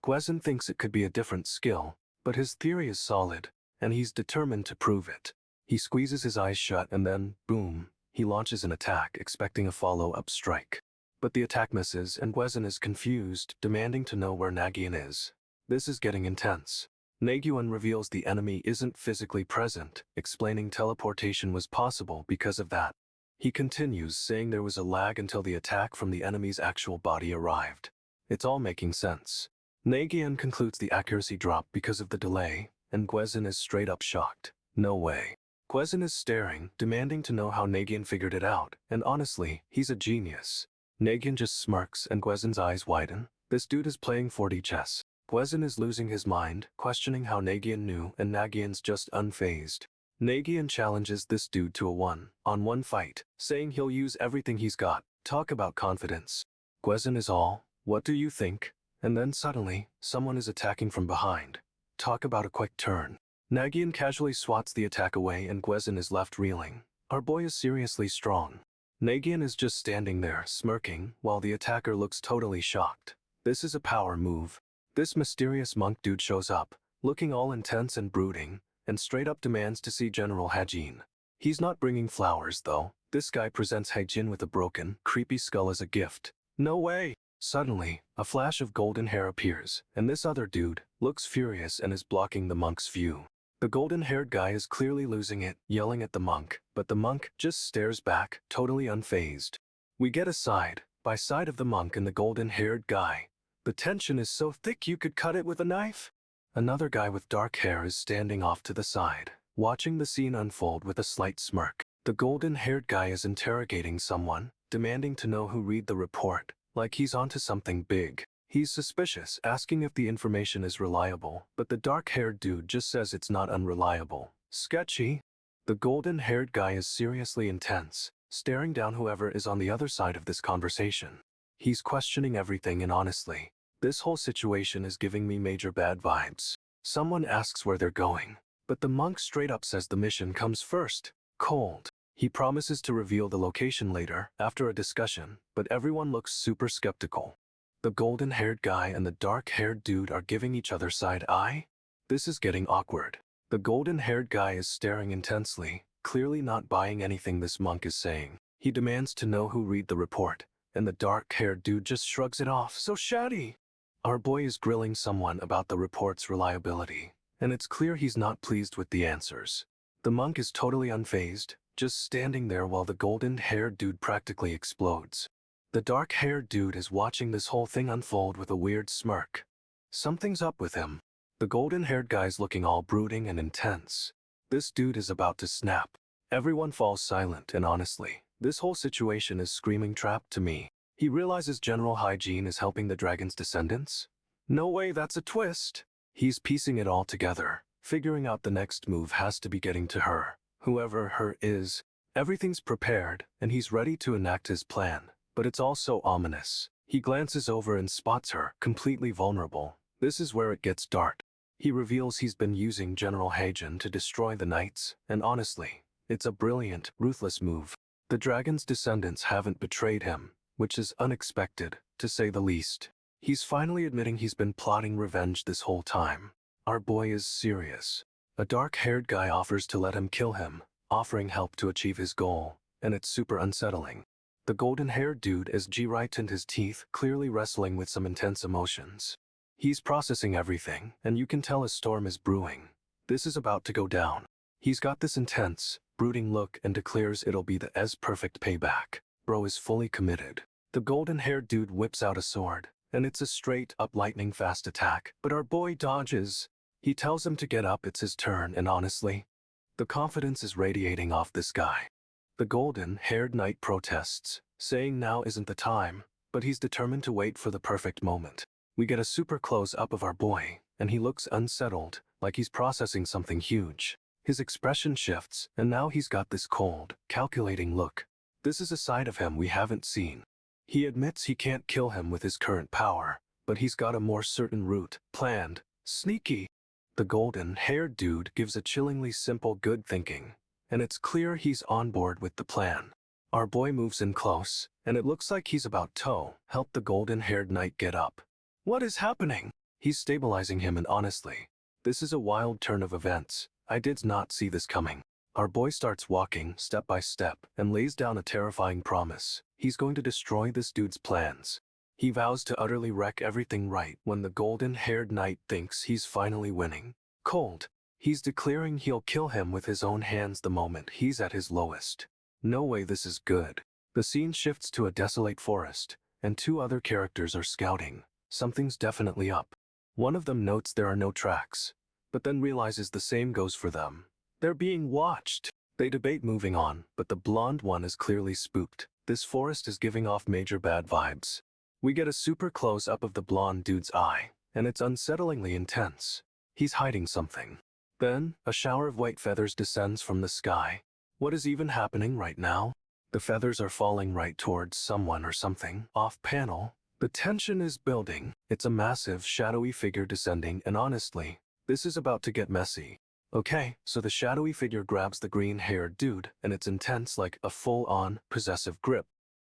Gwezin thinks it could be a different skill, but his theory is solid, and he's determined to prove it. He squeezes his eyes shut and then, boom, he launches an attack, expecting a follow-up strike. But the attack misses, and Gwezin is confused, demanding to know where Nagyunn is. This is getting intense. Nagyunn reveals the enemy isn't physically present, explaining teleportation was possible because of that. He continues, saying there was a lag until the attack from the enemy's actual body arrived. It's all making sense. Nagyunn concludes the accuracy dropped because of the delay, and Gwezin is straight up shocked. No way. Gwezin is staring, demanding to know how Nagyunn figured it out, and honestly, he's a genius. Nagyunn just smirks and Gwezin's eyes widen. This dude is playing 4D chess. Gwezin is losing his mind, questioning how Nagyunn knew, and Nagyunn's just unfazed. Nagyunn challenges this dude to a one-on-one fight, saying he'll use everything he's got. Talk about confidence. Gwezin is all, what do you think? And then suddenly, someone is attacking from behind. Talk about a quick turn. Nagyunn casually swats the attack away and Gwezin is left reeling. Our boy is seriously strong. Nagyunn is just standing there, smirking, while the attacker looks totally shocked. This is a power move. This mysterious monk dude shows up, looking all intense and brooding, and straight up demands to see General Najin. He's not bringing flowers though. This guy presents Najin with a broken, creepy skull as a gift. No way! Suddenly, a flash of golden hair appears, and this other dude looks furious and is blocking the monk's view. The golden-haired guy is clearly losing it, yelling at the monk, but the monk just stares back, totally unfazed. We get a side-by-side of the monk and the golden-haired guy. The tension is so thick you could cut it with a knife. Another guy with dark hair is standing off to the side, watching the scene unfold with a slight smirk. The golden-haired guy is interrogating someone, demanding to know who read the report, like he's onto something big. He's suspicious, asking if the information is reliable, but the dark-haired dude just says it's not unreliable. Sketchy. The golden-haired guy is seriously intense, staring down whoever is on the other side of this conversation. He's questioning everything, and honestly, this whole situation is giving me major bad vibes. Someone asks where they're going, but the monk straight up says the mission comes first. Cold. He promises to reveal the location later, after a discussion, but everyone looks super skeptical. The golden-haired guy and the dark-haired dude are giving each other side eye. This is getting awkward. The golden-haired guy is staring intensely, clearly not buying anything this monk is saying. He demands to know who read the report, and the dark-haired dude just shrugs it off. So shady! Our boy is grilling someone about the report's reliability, and it's clear he's not pleased with the answers. The monk is totally unfazed, just standing there while the golden-haired dude practically explodes. The dark-haired dude is watching this whole thing unfold with a weird smirk. Something's up with him. The golden-haired guy's looking all brooding and intense. This dude is about to snap. Everyone falls silent, and honestly, this whole situation is screaming trap to me. He realizes general hygiene is helping the dragon's descendants? No way, that's a twist. He's piecing it all together, figuring out the next move has to be getting to her. Whoever her is, everything's prepared, and he's ready to enact his plan. But it's all so ominous. He glances over and spots her, completely vulnerable. This is where it gets dark. He reveals he's been using General Nagyunn to destroy the knights, and honestly, it's a brilliant, ruthless move. The dragon's descendants haven't betrayed him, which is unexpected, to say the least. He's finally admitting he's been plotting revenge this whole time. Our boy is serious. A dark-haired guy offers to let him kill him, offering help to achieve his goal, and it's super unsettling. The golden-haired dude is whitened his teeth, clearly wrestling with some intense emotions. He's processing everything, and you can tell a storm is brewing. This is about to go down. He's got this intense, brooding look and declares it'll be the perfect payback. Bro is fully committed. The golden-haired dude whips out a sword, and it's a straight-up lightning-fast attack, but our boy dodges. He tells him to get up, it's his turn, and honestly, the confidence is radiating off this guy. The golden-haired knight protests, saying now isn't the time, but he's determined to wait for the perfect moment. We get a super close-up of our boy, and he looks unsettled, like he's processing something huge. His expression shifts, and now he's got this cold, calculating look. This is a side of him we haven't seen. He admits he can't kill him with his current power, but he's got a more certain route, planned, sneaky. The golden-haired dude gives a chillingly simple good thinking, and it's clear he's on board with the plan. Our boy moves in close, and it looks like he's about to help the golden-haired knight get up. What is happening? He's stabilizing him, and honestly, this is a wild turn of events. I did not see this coming. Our boy starts walking step by step and lays down a terrifying promise. He's going to destroy this dude's plans. He vows to utterly wreck everything right when the golden-haired knight thinks he's finally winning. Cold. He's declaring he'll kill him with his own hands the moment he's at his lowest. No way, this is good. The scene shifts to a desolate forest, and two other characters are scouting. Something's definitely up. One of them notes there are no tracks, but then realizes the same goes for them. They're being watched. They debate moving on, but the blonde one is clearly spooked. This forest is giving off major bad vibes. We get a super close-up of the blonde dude's eye, and it's unsettlingly intense. He's hiding something. Then, a shower of white feathers descends from the sky. What is even happening right now? The feathers are falling right towards someone or something. Off-panel, the tension is building. It's a massive, shadowy figure descending, and honestly, this is about to get messy. Okay, so the shadowy figure grabs the green-haired dude, and it's intense, like a full-on, possessive grip.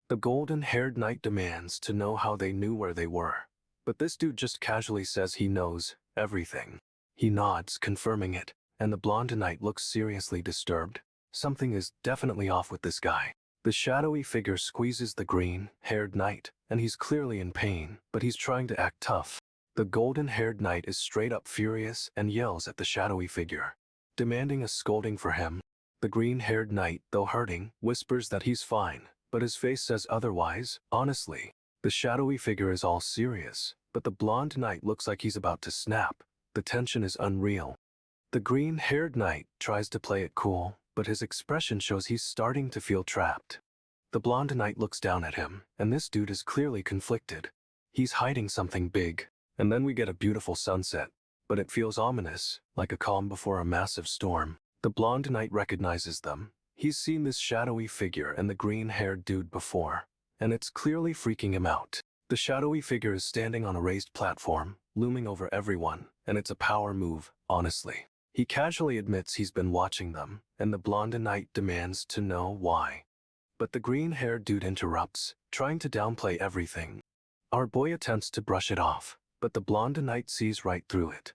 The golden-haired knight demands to know how they knew where they were. But this dude just casually says he knows everything. He nods, confirming it, and the blonde knight looks seriously disturbed. Something is definitely off with this guy. The shadowy figure squeezes the green-haired knight, and he's clearly in pain, but he's trying to act tough. The golden-haired knight is straight up furious and yells at the shadowy figure, demanding a scolding for him. The green-haired knight, though hurting, whispers that he's fine, but his face says otherwise. Honestly, the shadowy figure is all serious, but the blonde knight looks like he's about to snap. The tension is unreal. The green-haired knight tries to play it cool, but his expression shows he's starting to feel trapped. The blonde knight looks down at him, and this dude is clearly conflicted. He's hiding something big. And then we get a beautiful sunset, but it feels ominous, like a calm before a massive storm. The blonde knight recognizes them. He's seen this shadowy figure and the green-haired dude before, and it's clearly freaking him out. The shadowy figure is standing on a raised platform, looming over everyone, and it's a power move, honestly. He casually admits he's been watching them, and the blonde knight demands to know why. But the green-haired dude interrupts, trying to downplay everything. Our boy attempts to brush it off, but the blonde knight sees right through it.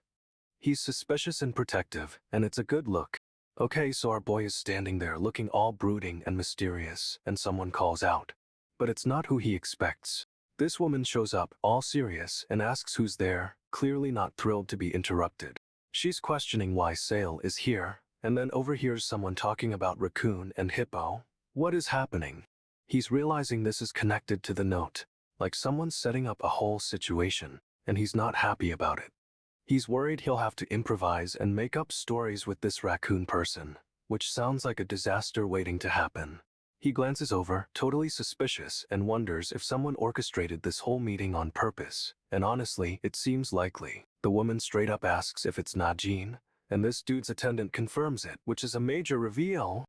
He's suspicious and protective, and it's a good look. Okay, so our boy is standing there looking all brooding and mysterious, and someone calls out. But it's not who he expects. This woman shows up, all serious, and asks who's there, clearly not thrilled to be interrupted. She's questioning why Sale is here, and then overhears someone talking about raccoon and hippo. What is happening? He's realizing this is connected to the note, like someone's setting up a whole situation, and he's not happy about it. He's worried he'll have to improvise and make up stories with this raccoon person, which sounds like a disaster waiting to happen. He glances over, totally suspicious, and wonders if someone orchestrated this whole meeting on purpose, and honestly, it seems likely. The woman straight up asks if it's Najin, and this dude's attendant confirms it, which is a major reveal.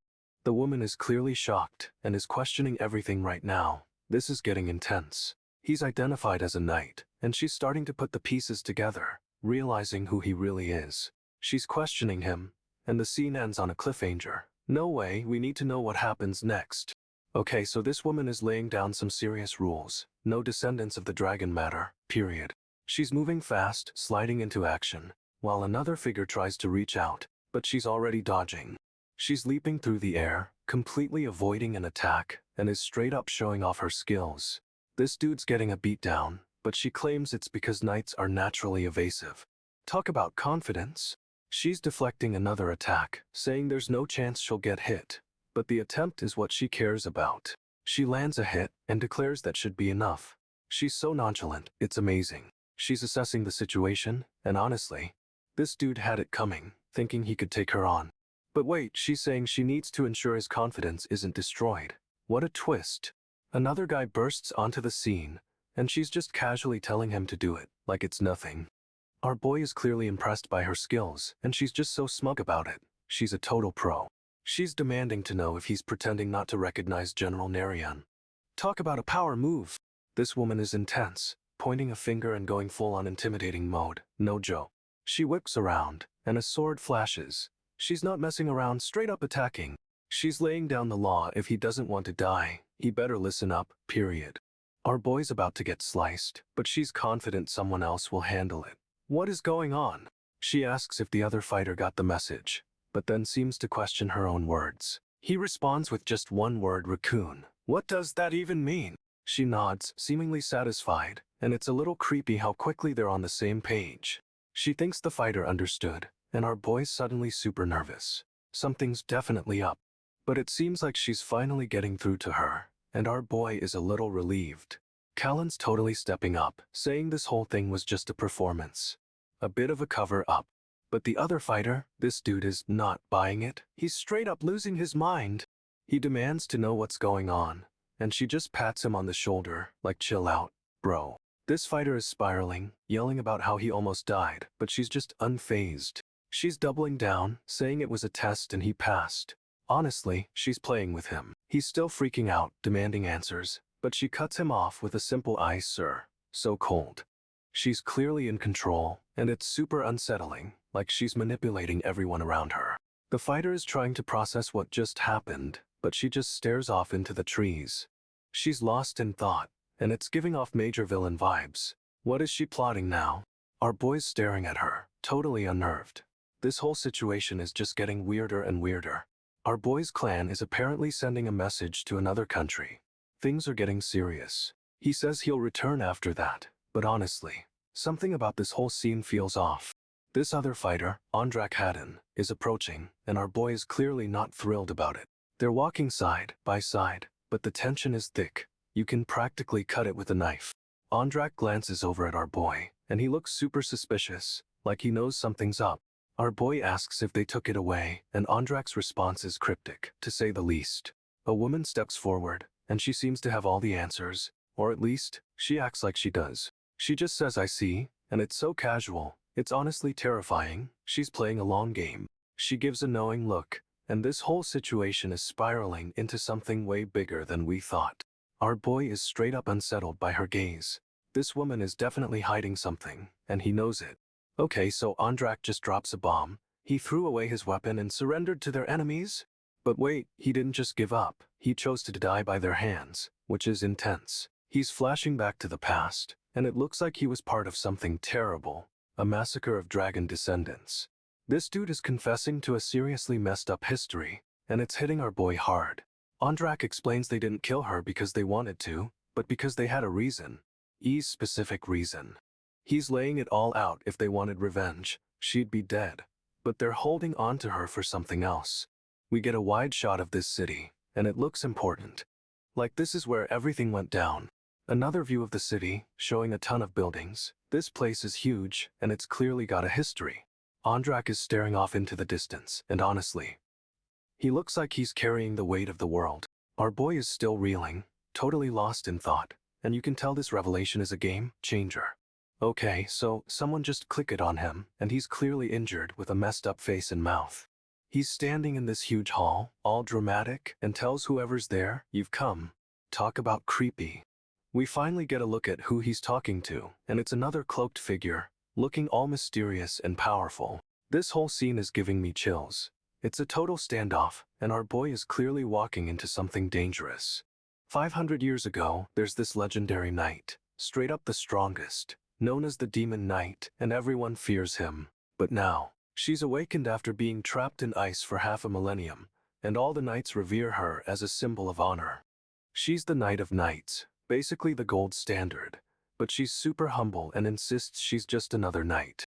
The woman is clearly shocked, and is questioning everything right now. This is getting intense. He's identified as a knight, and she's starting to put the pieces together, realizing who he really is. She's questioning him, and the scene ends on a cliffhanger. No way, we need to know what happens next. Okay, so this woman is laying down some serious rules. No descendants of the dragon matter, period. She's moving fast, sliding into action, while another figure tries to reach out, but she's already dodging. She's leaping through the air, completely avoiding an attack, and is straight up showing off her skills. This dude's getting a beatdown, but she claims it's because knights are naturally evasive. Talk about confidence. She's deflecting another attack, saying there's no chance she'll get hit, but the attempt is what she cares about. She lands a hit and declares that should be enough. She's so nonchalant, it's amazing. She's assessing the situation, and honestly, this dude had it coming, thinking he could take her on. But wait, she's saying she needs to ensure his confidence isn't destroyed. What a twist. Another guy bursts onto the scene, and she's just casually telling him to do it, like it's nothing. Our boy is clearly impressed by her skills, and she's just so smug about it. She's a total pro. She's demanding to know if he's pretending not to recognize General Nagyunn. Talk about a power move. This woman is intense, pointing a finger and going full on intimidating mode, no joke. She whips around, and a sword flashes. She's not messing around, straight up attacking. She's laying down the law. If he doesn't want to die, he better listen up, period. Our boy's about to get sliced, but she's confident someone else will handle it. What is going on? She asks if the other fighter got the message, but then seems to question her own words. He responds with just one word, raccoon. What does that even mean? She nods, seemingly satisfied, and it's a little creepy how quickly they're on the same page. She thinks the fighter understood, and our boy's suddenly super nervous. Something's definitely up. But it seems like she's finally getting through to her, and our boy is a little relieved. Callan's totally stepping up, saying this whole thing was just a performance. A bit of a cover-up. But the other fighter, this dude is not buying it. He's straight up losing his mind. He demands to know what's going on, and she just pats him on the shoulder, like chill out, bro. This fighter is spiraling, yelling about how he almost died, but she's just unfazed. She's doubling down, saying it was a test and he passed. Honestly, she's playing with him. He's still freaking out, demanding answers, but she cuts him off with a simple "Aye, sir." So cold. She's clearly in control, and it's super unsettling, like she's manipulating everyone around her. The fighter is trying to process what just happened, but she just stares off into the trees. She's lost in thought, and it's giving off major villain vibes. What is she plotting now? Our boy's staring at her, totally unnerved. This whole situation is just getting weirder and weirder. Our boy's clan is apparently sending a message to another country. Things are getting serious. He says he'll return after that, but honestly, something about this whole scene feels off. This other fighter, Nagyunn, is approaching, and our boy is clearly not thrilled about it. They're walking side by side, but the tension is thick. You can practically cut it with a knife. Nagyunn glances over at our boy, and he looks super suspicious, like he knows something's up. Our boy asks if they took it away, and Nagyunn's response is cryptic, to say the least. A woman steps forward, and she seems to have all the answers, or at least, she acts like she does. She just says "I see," and it's so casual, it's honestly terrifying. She's playing a long game. She gives a knowing look, and this whole situation is spiraling into something way bigger than we thought. Our boy is straight up unsettled by her gaze. This woman is definitely hiding something, and he knows it. Okay, so Nagyunn just drops a bomb. He threw away his weapon and surrendered to their enemies? But wait, he didn't just give up. He chose to die by their hands, which is intense. He's flashing back to the past, and it looks like he was part of something terrible, a massacre of dragon descendants. This dude is confessing to a seriously messed up history, and it's hitting our boy hard. Andrak explains they didn't kill her because they wanted to, but because they had a reason. E's specific reason. He's laying it all out. If they wanted revenge, she'd be dead. But they're holding on to her for something else. We get a wide shot of this city, and it looks important. Like this is where everything went down. Another view of the city, showing a ton of buildings. This place is huge, and it's clearly got a history. Andrak is staring off into the distance, and honestly, he looks like he's carrying the weight of the world. Our boy is still reeling, totally lost in thought, and you can tell this revelation is a game changer. Okay, so someone just click it on him, and he's clearly injured with a messed up face and mouth. He's standing in this huge hall, all dramatic, and tells whoever's there, "You've come." Talk about creepy. We finally get a look at who he's talking to, and it's another cloaked figure, looking all mysterious and powerful. This whole scene is giving me chills. It's a total standoff, and our boy is clearly walking into something dangerous. 500 years ago, there's this legendary knight, straight up the strongest, known as the Demon Knight, and everyone fears him. But now, she's awakened after being trapped in ice for half a millennium, and all the knights revere her as a symbol of honor. She's the Knight of Knights, basically the gold standard, but she's super humble and insists she's just another knight.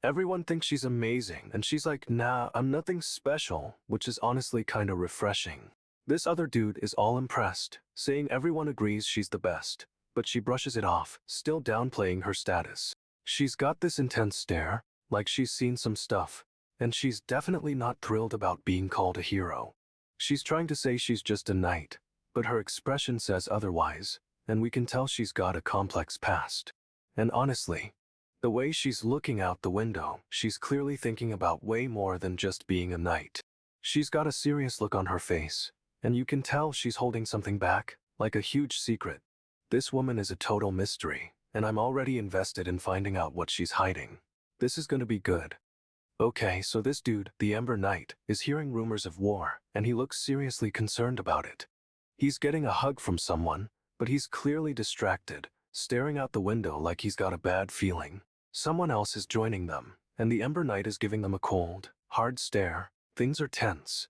Everyone thinks she's amazing, and she's like, "Nah, I'm nothing special," which is honestly kinda refreshing. This other dude is all impressed, saying everyone agrees she's the best, but she brushes it off, still downplaying her status. She's got this intense stare, like she's seen some stuff, and she's definitely not thrilled about being called a hero. She's trying to say she's just a knight, but her expression says otherwise, and we can tell she's got a complex past. And honestly, the way she's looking out the window, she's clearly thinking about way more than just being a knight. She's got a serious look on her face, and you can tell she's holding something back, like a huge secret. This woman is a total mystery, and I'm already invested in finding out what she's hiding. This is gonna be good. Okay, so this dude, the Ember Knight, is hearing rumors of war, and he looks seriously concerned about it. He's getting a hug from someone, but he's clearly distracted, staring out the window like he's got a bad feeling. Someone else is joining them, and the Ember Knight is giving them a cold, hard stare. Things are tense.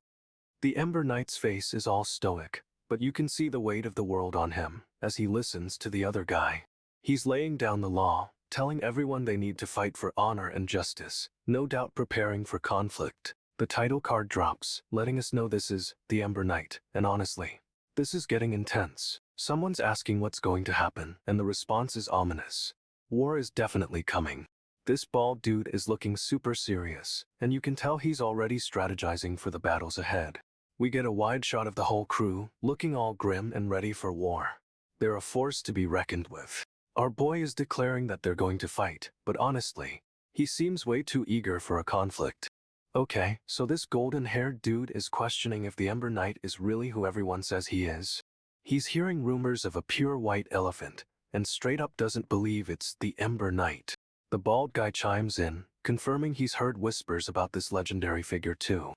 The Ember Knight's face is all stoic, but you can see the weight of the world on him as he listens to the other guy. He's laying down the law, telling everyone they need to fight for honor and justice, no doubt preparing for conflict. The title card drops, letting us know this is the Ember Knight, and honestly, this is getting intense. Someone's asking what's going to happen, and the response is ominous. War is definitely coming. This bald dude is looking super serious, and you can tell he's already strategizing for the battles ahead. We get a wide shot of the whole crew, looking all grim and ready for war. They're a force to be reckoned with. Our boy is declaring that they're going to fight, but honestly, he seems way too eager for a conflict. Okay, so this golden-haired dude is questioning if the Ember Knight is really who everyone says he is. He's hearing rumors of a pure white elephant, and straight up doesn't believe it's the Ember Knight. The bald guy chimes in, confirming he's heard whispers about this legendary figure too.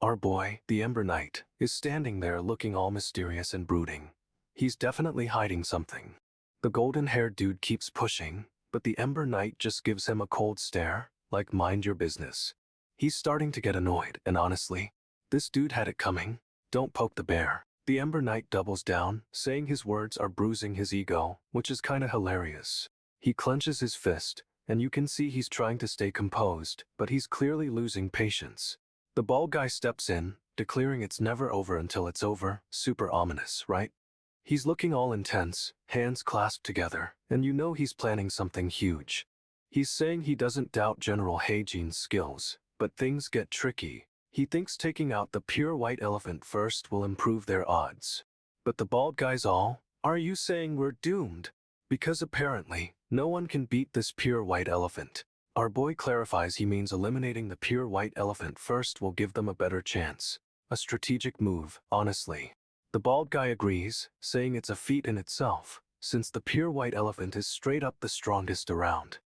Our boy, the Ember Knight, is standing there looking all mysterious and brooding. He's definitely hiding something. The golden-haired dude keeps pushing, but the Ember Knight just gives him a cold stare, like mind your business. He's starting to get annoyed, and honestly, this dude had it coming. Don't poke the bear. The Ember Knight doubles down, saying his words are bruising his ego, which is kinda hilarious. He clenches his fist, and you can see he's trying to stay composed, but he's clearly losing patience. The bald guy steps in, declaring it's never over until it's over. Super ominous, right? He's looking all intense, hands clasped together, and you know he's planning something huge. He's saying he doesn't doubt General Heijin's skills, but things get tricky. He thinks taking out the pure white elephant first will improve their odds. But the bald guy's all, "Are you saying we're doomed?" Because apparently, no one can beat this pure white elephant. Our boy clarifies he means eliminating the pure white elephant first will give them a better chance. A strategic move, honestly. The bald guy agrees, saying it's a feat in itself, since the pure white elephant is straight up the strongest around.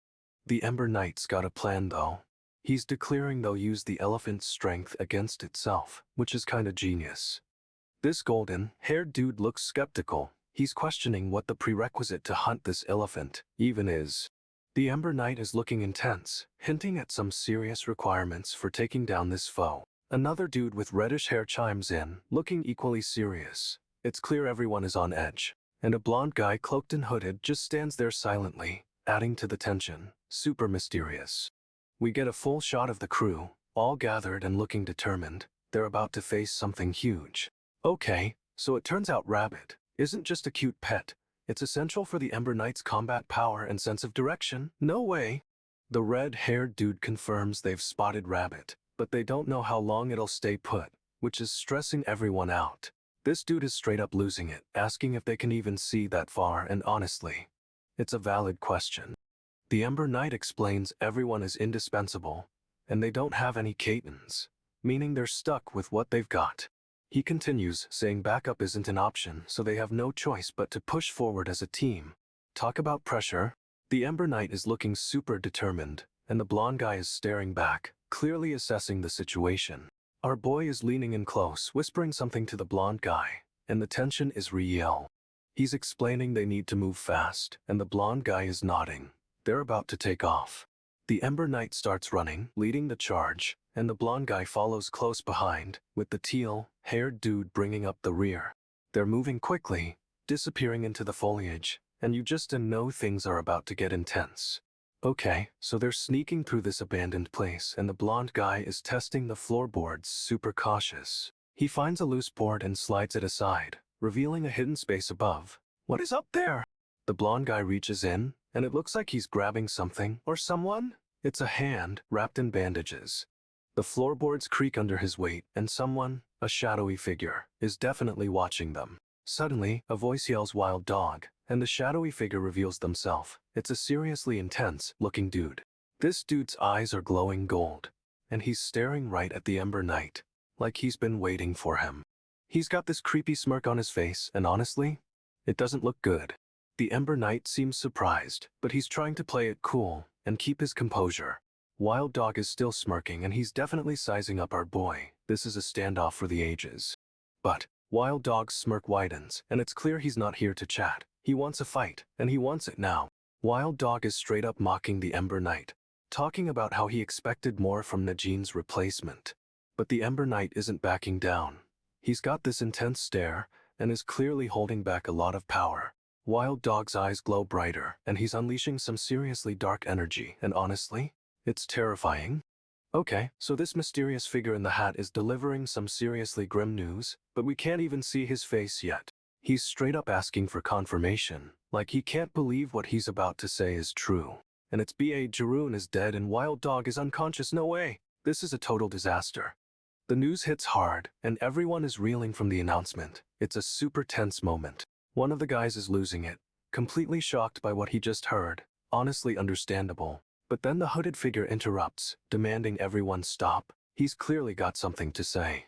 The Ember Knight's got a plan though. He's declaring they'll use the elephant's strength against itself, which is kinda genius. This golden-haired dude looks skeptical, He's questioning what the prerequisite to hunt this elephant even is. The Ember Knight is looking intense, hinting at some serious requirements for taking down this foe. Another dude with reddish hair chimes in, looking equally serious. It's clear everyone is on edge. And a blonde guy cloaked and hooded just stands there silently, adding to the tension. Super mysterious. We get a full shot of the crew, all gathered and looking determined. They're about to face something huge. Okay, so it turns out Rabbit isn't just a cute pet. It's essential for the Ember Knight's combat power and sense of direction. No way. The red-haired dude confirms they've spotted Rabbit, but they don't know how long it'll stay put, which is stressing everyone out. This dude is straight up losing it, asking if they can even see that far, and honestly, it's a valid question. The Ember Knight explains everyone is indispensable, and they don't have any Catons, meaning they're stuck with what they've got. He continues, saying backup isn't an option, so they have no choice but to push forward as a team. Talk about pressure. The Ember Knight is looking super determined, and the blonde guy is staring back, clearly assessing the situation. Our boy is leaning in close, whispering something to the blonde guy, and the tension is real. He's explaining they need to move fast, and the blonde guy is nodding. They're about to take off. The Ember Knight starts running, leading the charge, and the blonde guy follows close behind, with the teal-haired dude bringing up the rear. They're moving quickly, disappearing into the foliage, and you just know things are about to get intense. Okay, so they're sneaking through this abandoned place, and the blonde guy is testing the floorboards, super cautious. He finds a loose board and slides it aside, revealing a hidden space above. What is up there? The blonde guy reaches in, and it looks like he's grabbing something or someone. It's a hand wrapped in bandages. The floorboards creak under his weight, and someone, a shadowy figure, is definitely watching them. Suddenly, a voice yells "Wild Dog," and the shadowy figure reveals themselves. It's a seriously intense-looking dude. This dude's eyes are glowing gold, and he's staring right at the Ember Knight, like he's been waiting for him. He's got this creepy smirk on his face, and honestly, it doesn't look good. The Ember Knight seems surprised, but he's trying to play it cool and keep his composure. Wild Dog is still smirking, and he's definitely sizing up our boy. This is a standoff for the ages. But Wild Dog's smirk widens, and it's clear he's not here to chat. He wants a fight, and he wants it now. Wild Dog is straight up mocking the Ember Knight, talking about how he expected more from Najinn's replacement. But the Ember Knight isn't backing down. He's got this intense stare, and is clearly holding back a lot of power. Wild Dog's eyes glow brighter, and he's unleashing some seriously dark energy, and honestly, it's terrifying. Okay, so this mysterious figure in the hat is delivering some seriously grim news, but we can't even see his face yet. He's straight up asking for confirmation, like he can't believe what he's about to say is true. And it's Nagyunn is dead and Wild Dog is unconscious. No way! This is a total disaster. The news hits hard, and everyone is reeling from the announcement. It's a super tense moment. One of the guys is losing it, completely shocked by what he just heard. Honestly understandable. But then the hooded figure interrupts, demanding everyone stop. He's clearly got something to say.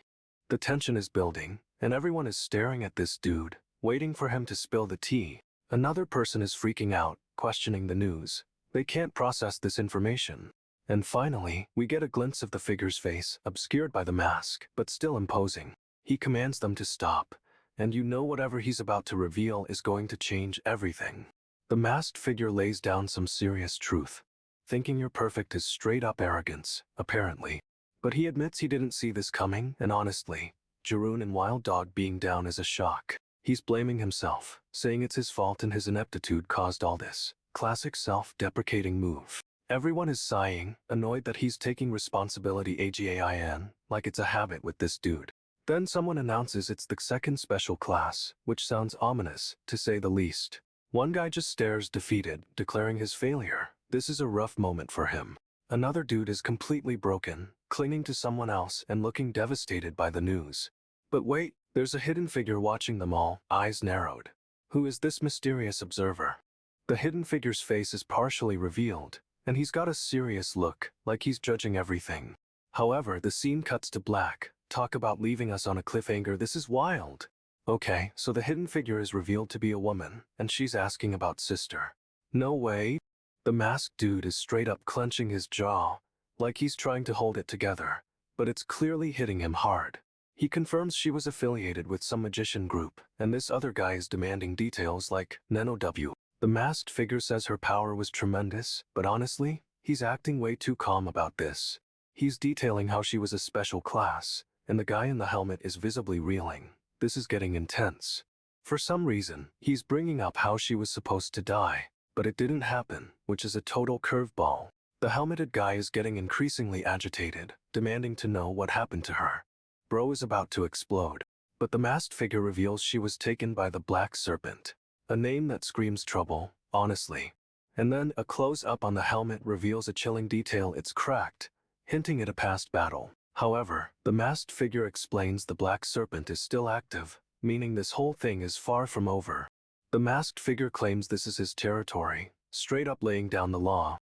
The tension is building, and everyone is staring at this dude, waiting for him to spill the tea. Another person is freaking out, questioning the news. They can't process this information. And finally, we get a glimpse of the figure's face, obscured by the mask, but still imposing. He commands them to stop, and you know whatever he's about to reveal is going to change everything. The masked figure lays down some serious truth. Thinking you're perfect is straight up arrogance, apparently. But he admits he didn't see this coming, and honestly, Nagyunn and Wild Dog being down is a shock. He's blaming himself, saying it's his fault and his ineptitude caused all this. Classic self-deprecating move. Everyone is sighing, annoyed that he's taking responsibility again, like it's a habit with this dude. Then someone announces it's the second special class, which sounds ominous, to say the least. One guy just stares defeated, declaring his failure. This is a rough moment for him. Another dude is completely broken, clinging to someone else and looking devastated by the news. But wait, there's a hidden figure watching them all, eyes narrowed. Who is this mysterious observer? The hidden figure's face is partially revealed, and he's got a serious look, like he's judging everything. However, the scene cuts to black. Talk about leaving us on a cliffhanger, this is wild. Okay, so the hidden figure is revealed to be a woman, and she's asking about sister. No way. The masked dude is straight up clenching his jaw, like he's trying to hold it together, but it's clearly hitting him hard. He confirms she was affiliated with some magician group, and this other guy is demanding details like Nano W. The masked figure says her power was tremendous, but honestly, he's acting way too calm about this. He's detailing how she was a special class, and the guy in the helmet is visibly reeling. This is getting intense. For some reason, he's bringing up how she was supposed to die, but it didn't happen, which is a total curveball. The helmeted guy is getting increasingly agitated, demanding to know what happened to her. Bro is about to explode, but the masked figure reveals she was taken by the Black Serpent, a name that screams trouble, honestly. And then a close-up on the helmet reveals a chilling detail: it's cracked, hinting at a past battle. However, the masked figure explains the Black Serpent is still active, meaning this whole thing is far from over. The masked figure claims this is his territory, straight up laying down the law.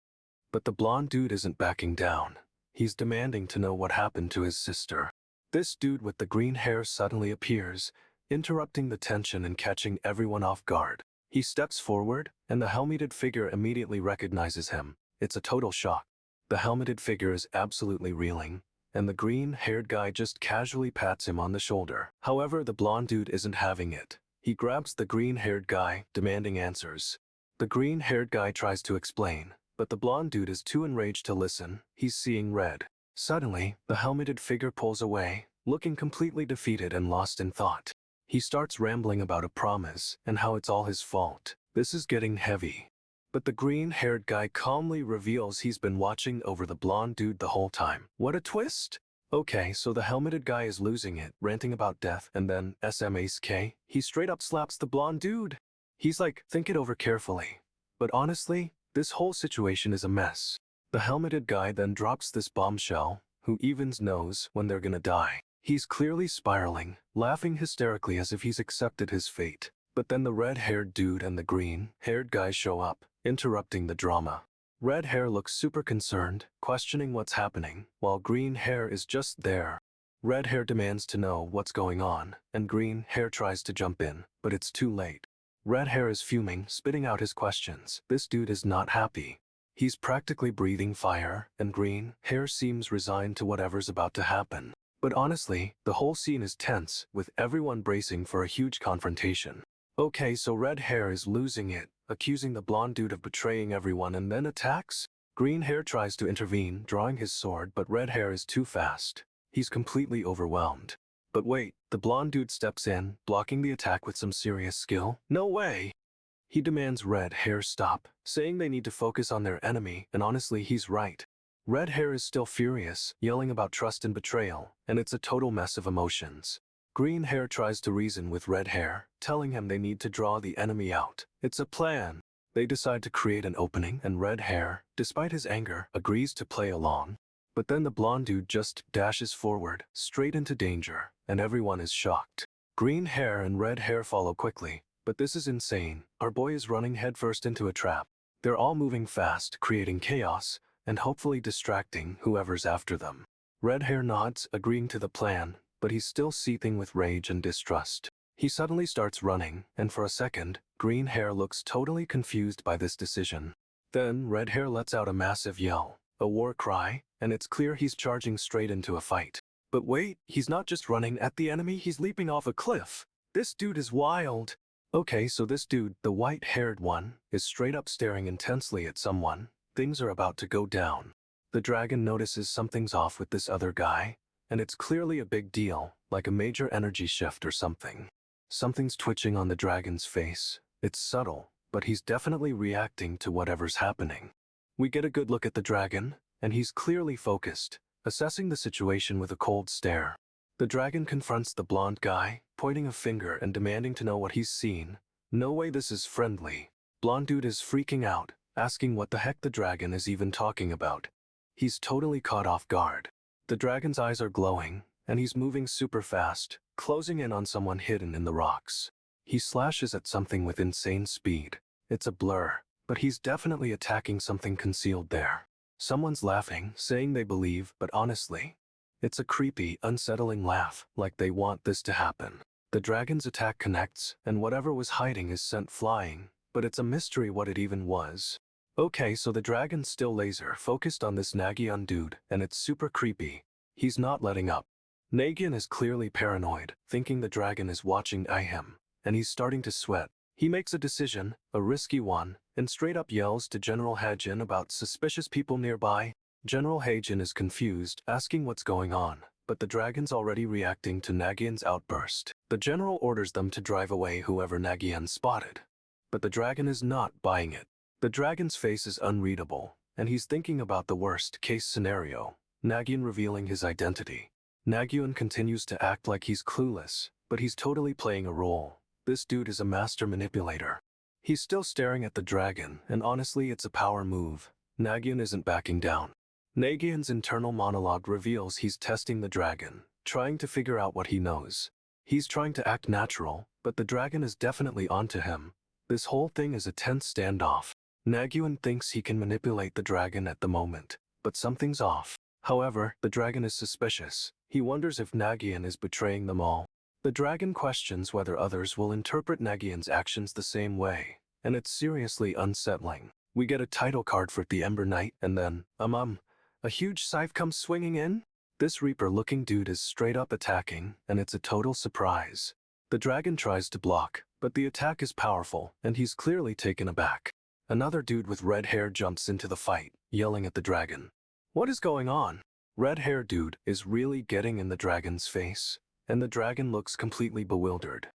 But the blonde dude isn't backing down. He's demanding to know what happened to his sister. This dude with the green hair suddenly appears, interrupting the tension and catching everyone off guard. He steps forward, and the helmeted figure immediately recognizes him. It's a total shock. The helmeted figure is absolutely reeling, and the green-haired guy just casually pats him on the shoulder. However, the blonde dude isn't having it. He grabs the green-haired guy, demanding answers. The green-haired guy tries to explain, but the blonde dude is too enraged to listen. He's seeing red. Suddenly, the helmeted figure pulls away, looking completely defeated and lost in thought. He starts rambling about a promise and how it's all his fault. This is getting heavy. But the green-haired guy calmly reveals he's been watching over the blonde dude the whole time. What a twist! Okay, so the helmeted guy is losing it, ranting about death, and then SMASK, he straight up slaps the blonde dude. He's like, think it over carefully. But honestly, this whole situation is a mess. The helmeted guy then drops this bombshell: who even knows when they're gonna die. He's clearly spiraling, laughing hysterically as if he's accepted his fate. But then the red-haired dude and the green-haired guy show up, interrupting the drama. Red hair looks super concerned, questioning what's happening, while green hair is just there. Red hair demands to know what's going on, and green hair tries to jump in, but it's too late. Red hair is fuming, spitting out his questions. This dude is not happy. He's practically breathing fire, and green hair seems resigned to whatever's about to happen. But honestly, the whole scene is tense, with everyone bracing for a huge confrontation. Okay, so red hair is losing it, accusing the blonde dude of betraying everyone, and then attacks? Green hair tries to intervene, drawing his sword, but red hair is too fast. He's completely overwhelmed. But wait, the blonde dude steps in, blocking the attack with some serious skill. No way! He demands red hair stop, saying they need to focus on their enemy, and honestly, he's right. Red hair is still furious, yelling about trust and betrayal, and it's a total mess of emotions. Green hair tries to reason with red hair, telling him they need to draw the enemy out. It's a plan. They decide to create an opening, and red hair, despite his anger, agrees to play along. But then the blonde dude just dashes forward, straight into danger, and everyone is shocked. Green hair and red hair follow quickly, but this is insane. Our boy is running headfirst into a trap. They're all moving fast, creating chaos, and hopefully distracting whoever's after them. Red hair nods, agreeing to the plan, but he's still seething with rage and distrust. He suddenly starts running, and for a second, green hair looks totally confused by this decision. Then red hair lets out a massive yell, a war cry, and it's clear he's charging straight into a fight. But wait, he's not just running at the enemy, he's leaping off a cliff. This dude is wild. Okay, so this dude, the white-haired one, is straight up staring intensely at someone. Things are about to go down. The dragon notices something's off with this other guy, and it's clearly a big deal, like a major energy shift or something. Something's twitching on the dragon's face. It's subtle, but he's definitely reacting to whatever's happening. We get a good look at the dragon, and he's clearly focused, assessing the situation with a cold stare. The dragon confronts the blonde guy, pointing a finger and demanding to know what he's seen. No way, this is friendly. Blonde dude is freaking out, asking what the heck the dragon is even talking about. He's totally caught off guard. The dragon's eyes are glowing, and he's moving super fast, closing in on someone hidden in the rocks. He slashes at something with insane speed. It's a blur, but he's definitely attacking something concealed there. Someone's laughing, saying they believe, but honestly, it's a creepy, unsettling laugh, like they want this to happen. The dragon's attack connects, and whatever was hiding is sent flying, but it's a mystery what it even was. Okay, so the dragon's still laser focused on this Nagyunn dude, and it's super creepy. He's not letting up. Nagyunn is clearly paranoid, thinking the dragon is watching him, and he's starting to sweat. He makes a decision, a risky one, and straight up yells to General Hajin about suspicious people nearby. General Hajin is confused, asking what's going on, but the dragon's already reacting to Nagyunn's outburst. The general orders them to drive away whoever Nagyunn spotted. But the dragon is not buying it. The dragon's face is unreadable, and he's thinking about the worst-case scenario, Nagyunn revealing his identity. Nagyunn continues to act like he's clueless, but he's totally playing a role. This dude is a master manipulator. He's still staring at the dragon, and honestly it's a power move. Nagyunn isn't backing down. Nagyunn's internal monologue reveals he's testing the dragon, trying to figure out what he knows. He's trying to act natural, but the dragon is definitely onto him. This whole thing is a tense standoff. Nagyunn thinks he can manipulate the dragon at the moment, but something's off. However, the dragon is suspicious. He wonders if Nagyunn is betraying them all. The dragon questions whether others will interpret Nagyunn's actions the same way, and it's seriously unsettling. We get a title card for the Ember Knight, and then, a huge scythe comes swinging in. This Reaper-looking dude is straight up attacking, and it's a total surprise. The dragon tries to block, but the attack is powerful, and he's clearly taken aback. Another dude with red hair jumps into the fight, yelling at the dragon. What is going on? Red-haired dude is really getting in the dragon's face, and the dragon looks completely bewildered.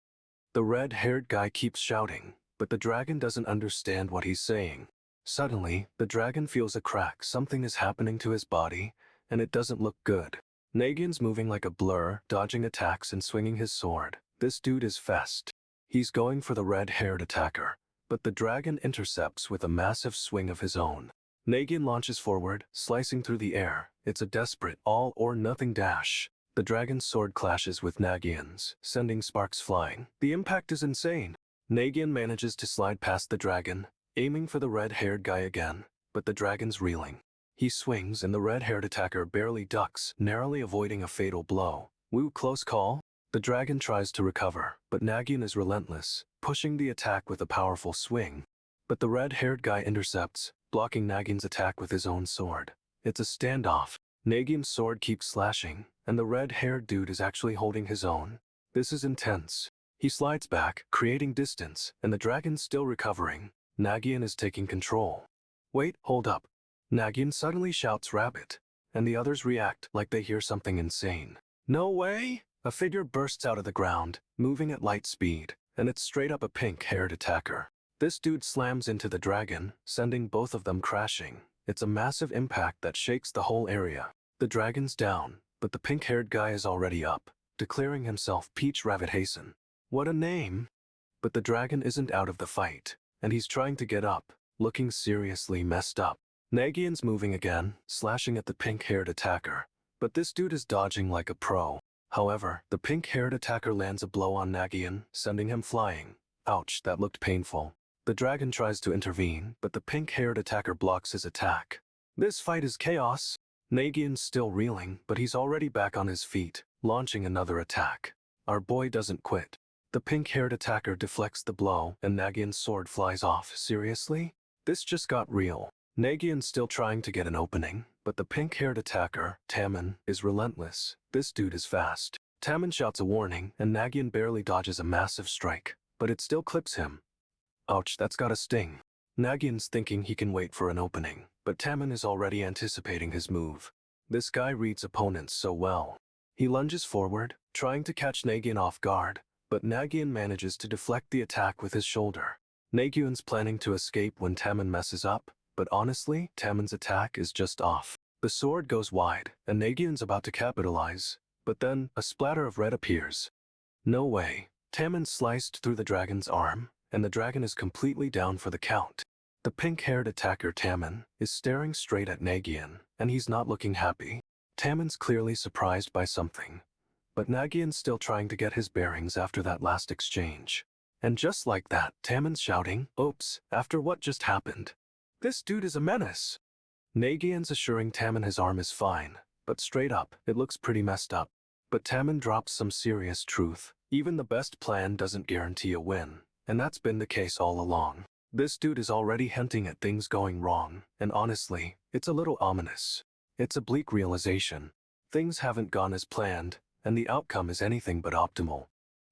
The red-haired guy keeps shouting, but the dragon doesn't understand what he's saying. Suddenly, the dragon feels a crack. Something is happening to his body, and it doesn't look good. Nagyunn's moving like a blur, dodging attacks and swinging his sword. This dude is fast. He's going for the red-haired attacker, but the dragon intercepts with a massive swing of his own. Nagyunn launches forward, slicing through the air. It's a desperate all-or-nothing dash. The dragon's sword clashes with Nagyunn's, sending sparks flying. The impact is insane. Nagyunn manages to slide past the dragon, aiming for the red-haired guy again, but the dragon's reeling. He swings and the red-haired attacker barely ducks, narrowly avoiding a fatal blow. Woo, close call. The dragon tries to recover, but Nagyunn is relentless, pushing the attack with a powerful swing. But the red-haired guy intercepts, blocking Nagyunn's attack with his own sword. It's a standoff. Nagyunn's sword keeps slashing, and the red-haired dude is actually holding his own. This is intense. He slides back, creating distance, and the dragon's still recovering. Nagyunn is taking control. Wait, hold up. Nagyunn suddenly shouts rabbit, and the others react like they hear something insane. No way! A figure bursts out of the ground, moving at light speed, and it's straight up a pink-haired attacker. This dude slams into the dragon, sending both of them crashing. It's a massive impact that shakes the whole area. The dragon's down, but the pink-haired guy is already up, declaring himself Peach Rabbit Hasten. What a name! But the dragon isn't out of the fight, and he's trying to get up, looking seriously messed up. Nagyunn's moving again, slashing at the pink-haired attacker, but this dude is dodging like a pro. However, the pink-haired attacker lands a blow on Nagyunn, sending him flying. Ouch, that looked painful. The dragon tries to intervene, but the pink-haired attacker blocks his attack. This fight is chaos. Nagyunn's still reeling, but he's already back on his feet, launching another attack. Our boy doesn't quit. The pink-haired attacker deflects the blow, and Nagyunn's sword flies off. Seriously? This just got real. Nagyunn's still trying to get an opening, but the pink-haired attacker, Taemin, is relentless. This dude is fast. Taemin shouts a warning, and Nagyunn barely dodges a massive strike, but it still clips him. Ouch, that's gotta sting. Nagyunn's thinking he can wait for an opening, but Taemin is already anticipating his move. This guy reads opponents so well. He lunges forward, trying to catch Nagyunn off guard, but Nagyunn manages to deflect the attack with his shoulder. Nagyunn's planning to escape when Taemin messes up, but honestly, Taemin's attack is just off. The sword goes wide, and Nagyunn's about to capitalize, but then a splatter of red appears. No way. Taemin sliced through the dragon's arm, and the dragon is completely down for the count. The pink-haired attacker Taemin is staring straight at Nagyunn, and he's not looking happy. Taemin's clearly surprised by something, but Nagyunn's still trying to get his bearings after that last exchange. And just like that, Taemin's shouting, "Oops," after what just happened. This dude is a menace. Nagyunn's assuring Taemin his arm is fine, but straight up, it looks pretty messed up. But Taemin drops some serious truth. Even the best plan doesn't guarantee a win, and that's been the case all along. This dude is already hinting at things going wrong, and honestly, it's a little ominous. It's a bleak realization. Things haven't gone as planned, and the outcome is anything but optimal.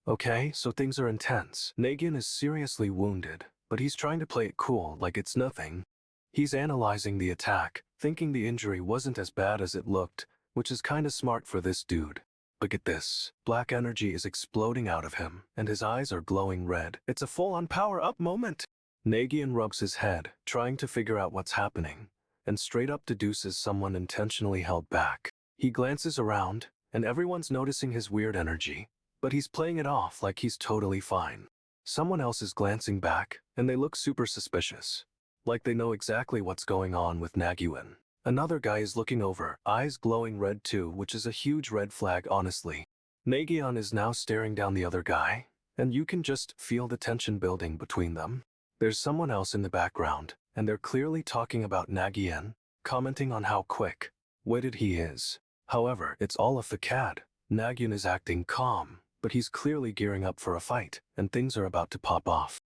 Okay, so things are intense. Nagyunn is seriously wounded, but he's trying to play it cool like it's nothing. He's analyzing the attack, thinking the injury wasn't as bad as it looked, which is kinda smart for this dude. Look at this. Black energy is exploding out of him, and his eyes are glowing red. It's a full-on power-up moment. Nagyunn rubs his head, trying to figure out what's happening, and straight up deduces someone intentionally held back. He glances around, and everyone's noticing his weird energy, but he's playing it off like he's totally fine. Someone else is glancing back, and they look super suspicious, like they know exactly what's going on with Nagyunn. Another guy is looking over, eyes glowing red too, which is a huge red flag honestly. Nagyunn is now staring down the other guy, and you can just feel the tension building between them. There's someone else in the background, and they're clearly talking about Nagyunn, commenting on how quick-witted he is. However, it's all a facade. Nagyunn is acting calm, but he's clearly gearing up for a fight, and things are about to pop off.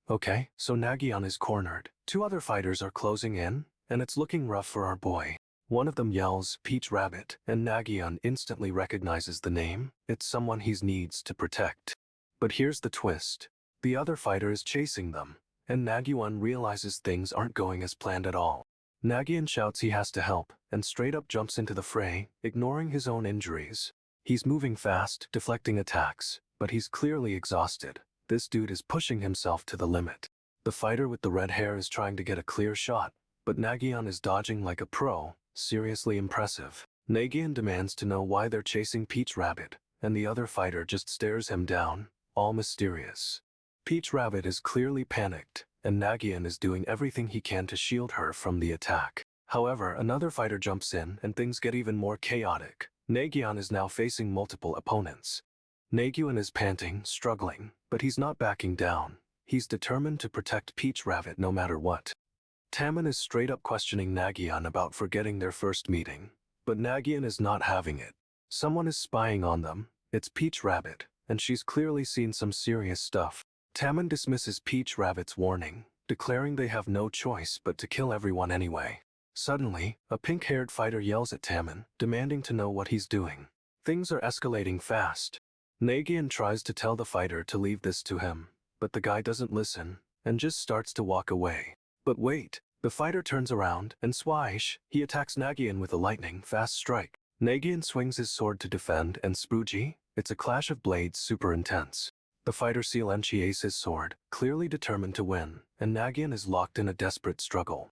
Okay, so Nagyunn is cornered. Two other fighters are closing in, and it's looking rough for our boy. One of them yells, "Peach Rabbit," and Nagyunn instantly recognizes the name. It's someone he needs to protect. But here's the twist. The other fighter is chasing them, and Nagyunn realizes things aren't going as planned at all. Nagyunn shouts he has to help, and straight up jumps into the fray, ignoring his own injuries. He's moving fast, deflecting attacks, but he's clearly exhausted. This dude is pushing himself to the limit. The fighter with the red hair is trying to get a clear shot, but Nagyunn is dodging like a pro, seriously impressive. Nagyunn demands to know why they're chasing Peach Rabbit, and the other fighter just stares him down, all mysterious. Peach Rabbit is clearly panicked, and Nagyunn is doing everything he can to shield her from the attack. However, another fighter jumps in and things get even more chaotic. Nagyunn is now facing multiple opponents. Nagyunn is panting, struggling, but he's not backing down. He's determined to protect Peach Rabbit no matter what. Taemin is straight up questioning Nagyunn about forgetting their first meeting, but Nagyunn is not having it. Someone is spying on them. It's Peach Rabbit, and she's clearly seen some serious stuff. Taemin dismisses Peach Rabbit's warning, declaring they have no choice but to kill everyone anyway. Suddenly, a pink-haired fighter yells at Taemin, demanding to know what he's doing. Things are escalating fast. Nagyunn tries to tell the fighter to leave this to him, but the guy doesn't listen, and just starts to walk away. But wait, the fighter turns around, and swish, he attacks Nagyunn with a lightning-fast strike. Nagyunn swings his sword to defend, and spooky, it's a clash of blades super intense. The fighter silenciates his sword, clearly determined to win, and Nagyunn is locked in a desperate struggle.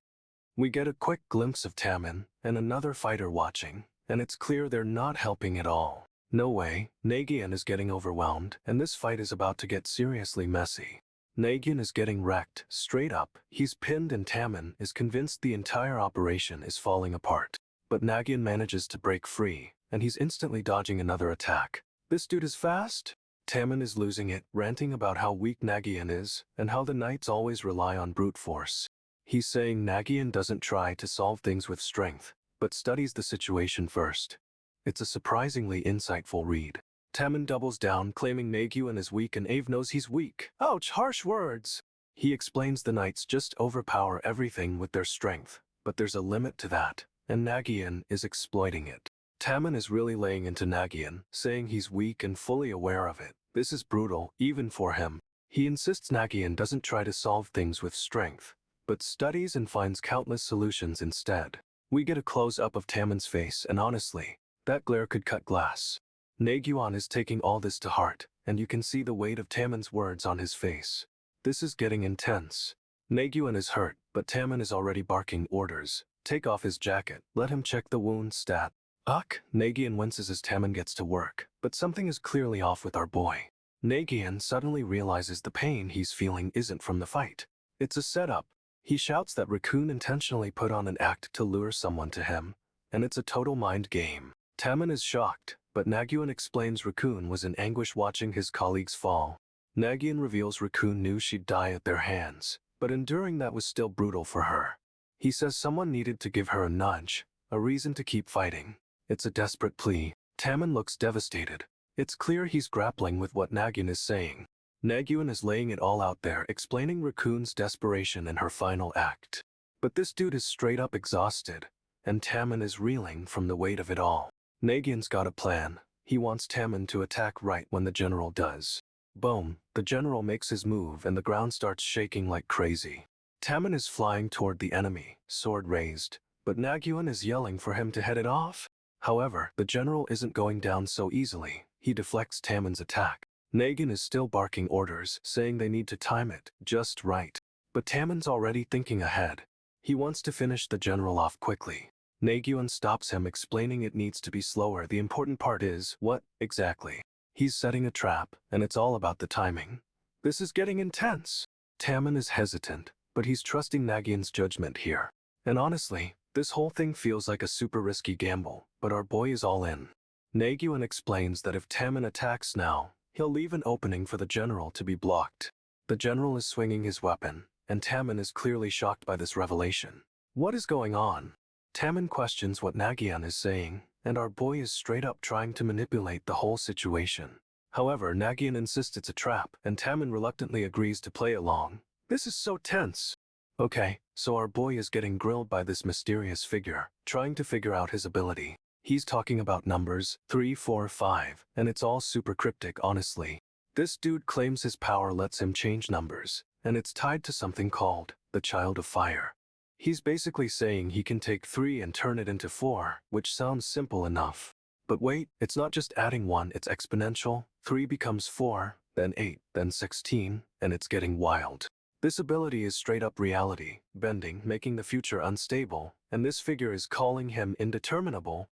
We get a quick glimpse of Taemin, and another fighter watching, and it's clear they're not helping at all. No way, Nagyunn is getting overwhelmed, and this fight is about to get seriously messy. Nagyunn is getting wrecked, straight up. He's pinned and Taemin is convinced the entire operation is falling apart. But Nagyunn manages to break free, and he's instantly dodging another attack. This dude is fast? Taemin is losing it, ranting about how weak Nagyunn is, and how the knights always rely on brute force. He's saying Nagyunn doesn't try to solve things with strength, but studies the situation first. It's a surprisingly insightful read. Taemin doubles down, claiming Nagyunn is weak and Ave knows he's weak. Ouch, harsh words! He explains the knights just overpower everything with their strength, but there's a limit to that, and Nagyunn is exploiting it. Taemin is really laying into Nagyunn, saying he's weak and fully aware of it. This is brutal, even for him. He insists Nagyunn doesn't try to solve things with strength, but studies and finds countless solutions instead. We get a close-up of Taemin's face, and honestly, that glare could cut glass. Nagyunn is taking all this to heart, and you can see the weight of Taemin's words on his face. This is getting intense. Nagyunn is hurt, but Taemin is already barking orders. Take off his jacket, let him check the wound stat. Ugh, Nagyunn winces as Taemin gets to work, but something is clearly off with our boy. Nagyunn suddenly realizes the pain he's feeling isn't from the fight. It's a setup. He shouts that Raccoon intentionally put on an act to lure someone to him, and it's a total mind game. Taemin is shocked, but Nagyunn explains Raccoon was in anguish watching his colleagues fall. Nagyunn reveals Raccoon knew she'd die at their hands, but enduring that was still brutal for her. He says someone needed to give her a nudge, a reason to keep fighting. It's a desperate plea. Taemin looks devastated. It's clear he's grappling with what Nagyunn is saying. Nagyunn is laying it all out there, explaining Raccoon's desperation in her final act. But this dude is straight up exhausted, and Taemin is reeling from the weight of it all. Nagyunn's got a plan. He wants Tammin to attack right when the general does. Boom, the general makes his move and the ground starts shaking like crazy. Tammin is flying toward the enemy, sword raised, but Nagyunn is yelling for him to head it off. However, the general isn't going down so easily. He deflects Tammin's attack. Nagyunn is still barking orders, saying they need to time it just right. But Tammin's already thinking ahead. He wants to finish the general off quickly. Nagyunn stops him, explaining it needs to be slower. The important part is, what, exactly? He's setting a trap, and it's all about the timing. This is getting intense. Tammin is hesitant, but he's trusting Nagyunn's judgment here. And honestly, this whole thing feels like a super risky gamble, but our boy is all in. Nagyunn explains that if Tammin attacks now, he'll leave an opening for the general to be blocked. The general is swinging his weapon, and Tammin is clearly shocked by this revelation. What is going on? Tammin questions what Nagyunn is saying, and our boy is straight up trying to manipulate the whole situation. However, Nagyunn insists it's a trap, and Tammin reluctantly agrees to play along. This is so tense. Okay, so our boy is getting grilled by this mysterious figure, trying to figure out his ability. He's talking about numbers, 3, 4, 5, and it's all super cryptic, honestly. This dude claims his power lets him change numbers, and it's tied to something called the Child of Fire. He's basically saying he can take 3 and turn it into 4, which sounds simple enough. But wait, it's not just adding 1, it's exponential. 3 becomes 4, then 8, then 16, and it's getting wild. This ability is straight up reality, bending, making the future unstable, and this figure is calling him indeterminable.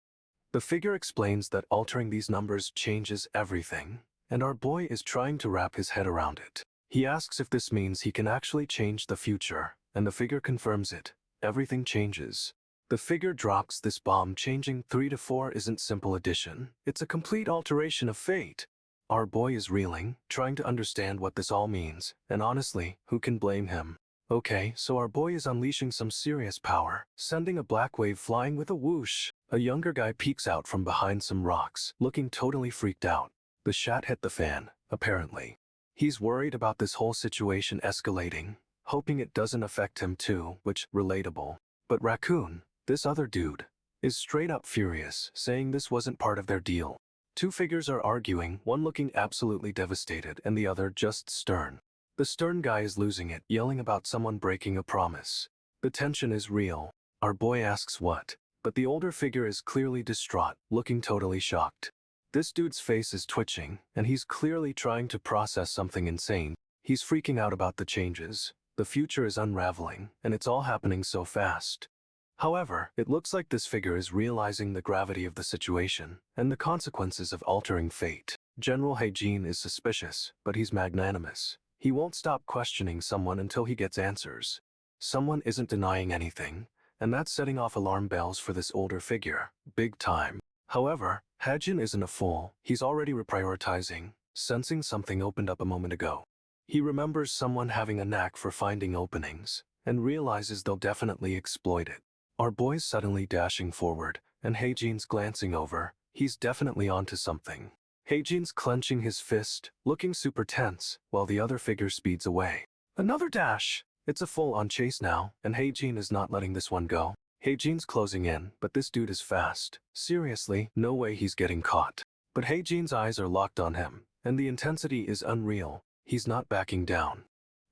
The figure explains that altering these numbers changes everything, and our boy is trying to wrap his head around it. He asks if this means he can actually change the future, and the figure confirms it. Everything changes. The figure drops this bomb. Changing 3 to 4 isn't simple addition, it's a complete alteration of fate. Our boy is reeling, trying to understand what this all means, and honestly, who can blame him? Okay, so our boy is unleashing some serious power, sending a black wave flying with a whoosh. A younger guy peeks out from behind some rocks, looking totally freaked out. The shot hit the fan, apparently. He's worried about this whole situation escalating, hoping it doesn't affect him too, which, relatable. But Raccoon, this other dude, is straight up furious, saying this wasn't part of their deal. Two figures are arguing, one looking absolutely devastated and the other just stern. The stern guy is losing it, yelling about someone breaking a promise. The tension is real. Our boy asks what, but the older figure is clearly distraught, looking totally shocked. This dude's face is twitching, and he's clearly trying to process something insane. He's freaking out about the changes. The future is unraveling, and it's all happening so fast. However, it looks like this figure is realizing the gravity of the situation and the consequences of altering fate. General Nagyunn is suspicious, but he's magnanimous. He won't stop questioning someone until he gets answers. Someone isn't denying anything, and that's setting off alarm bells for this older figure, big time. However, Nagyunn isn't a fool. He's already reprioritizing, sensing something opened up a moment ago. He remembers someone having a knack for finding openings, and realizes they'll definitely exploit it. Our boy's suddenly dashing forward, and Nagyunn's glancing over. He's definitely onto something. Nagyunn's clenching his fist, looking super tense, while the other figure speeds away. Another dash! It's a full-on chase now, and Nagyunn is not letting this one go. Nagyunn's closing in, but this dude is fast. Seriously, no way he's getting caught. But Nagyunn's eyes are locked on him, and the intensity is unreal. He's not backing down.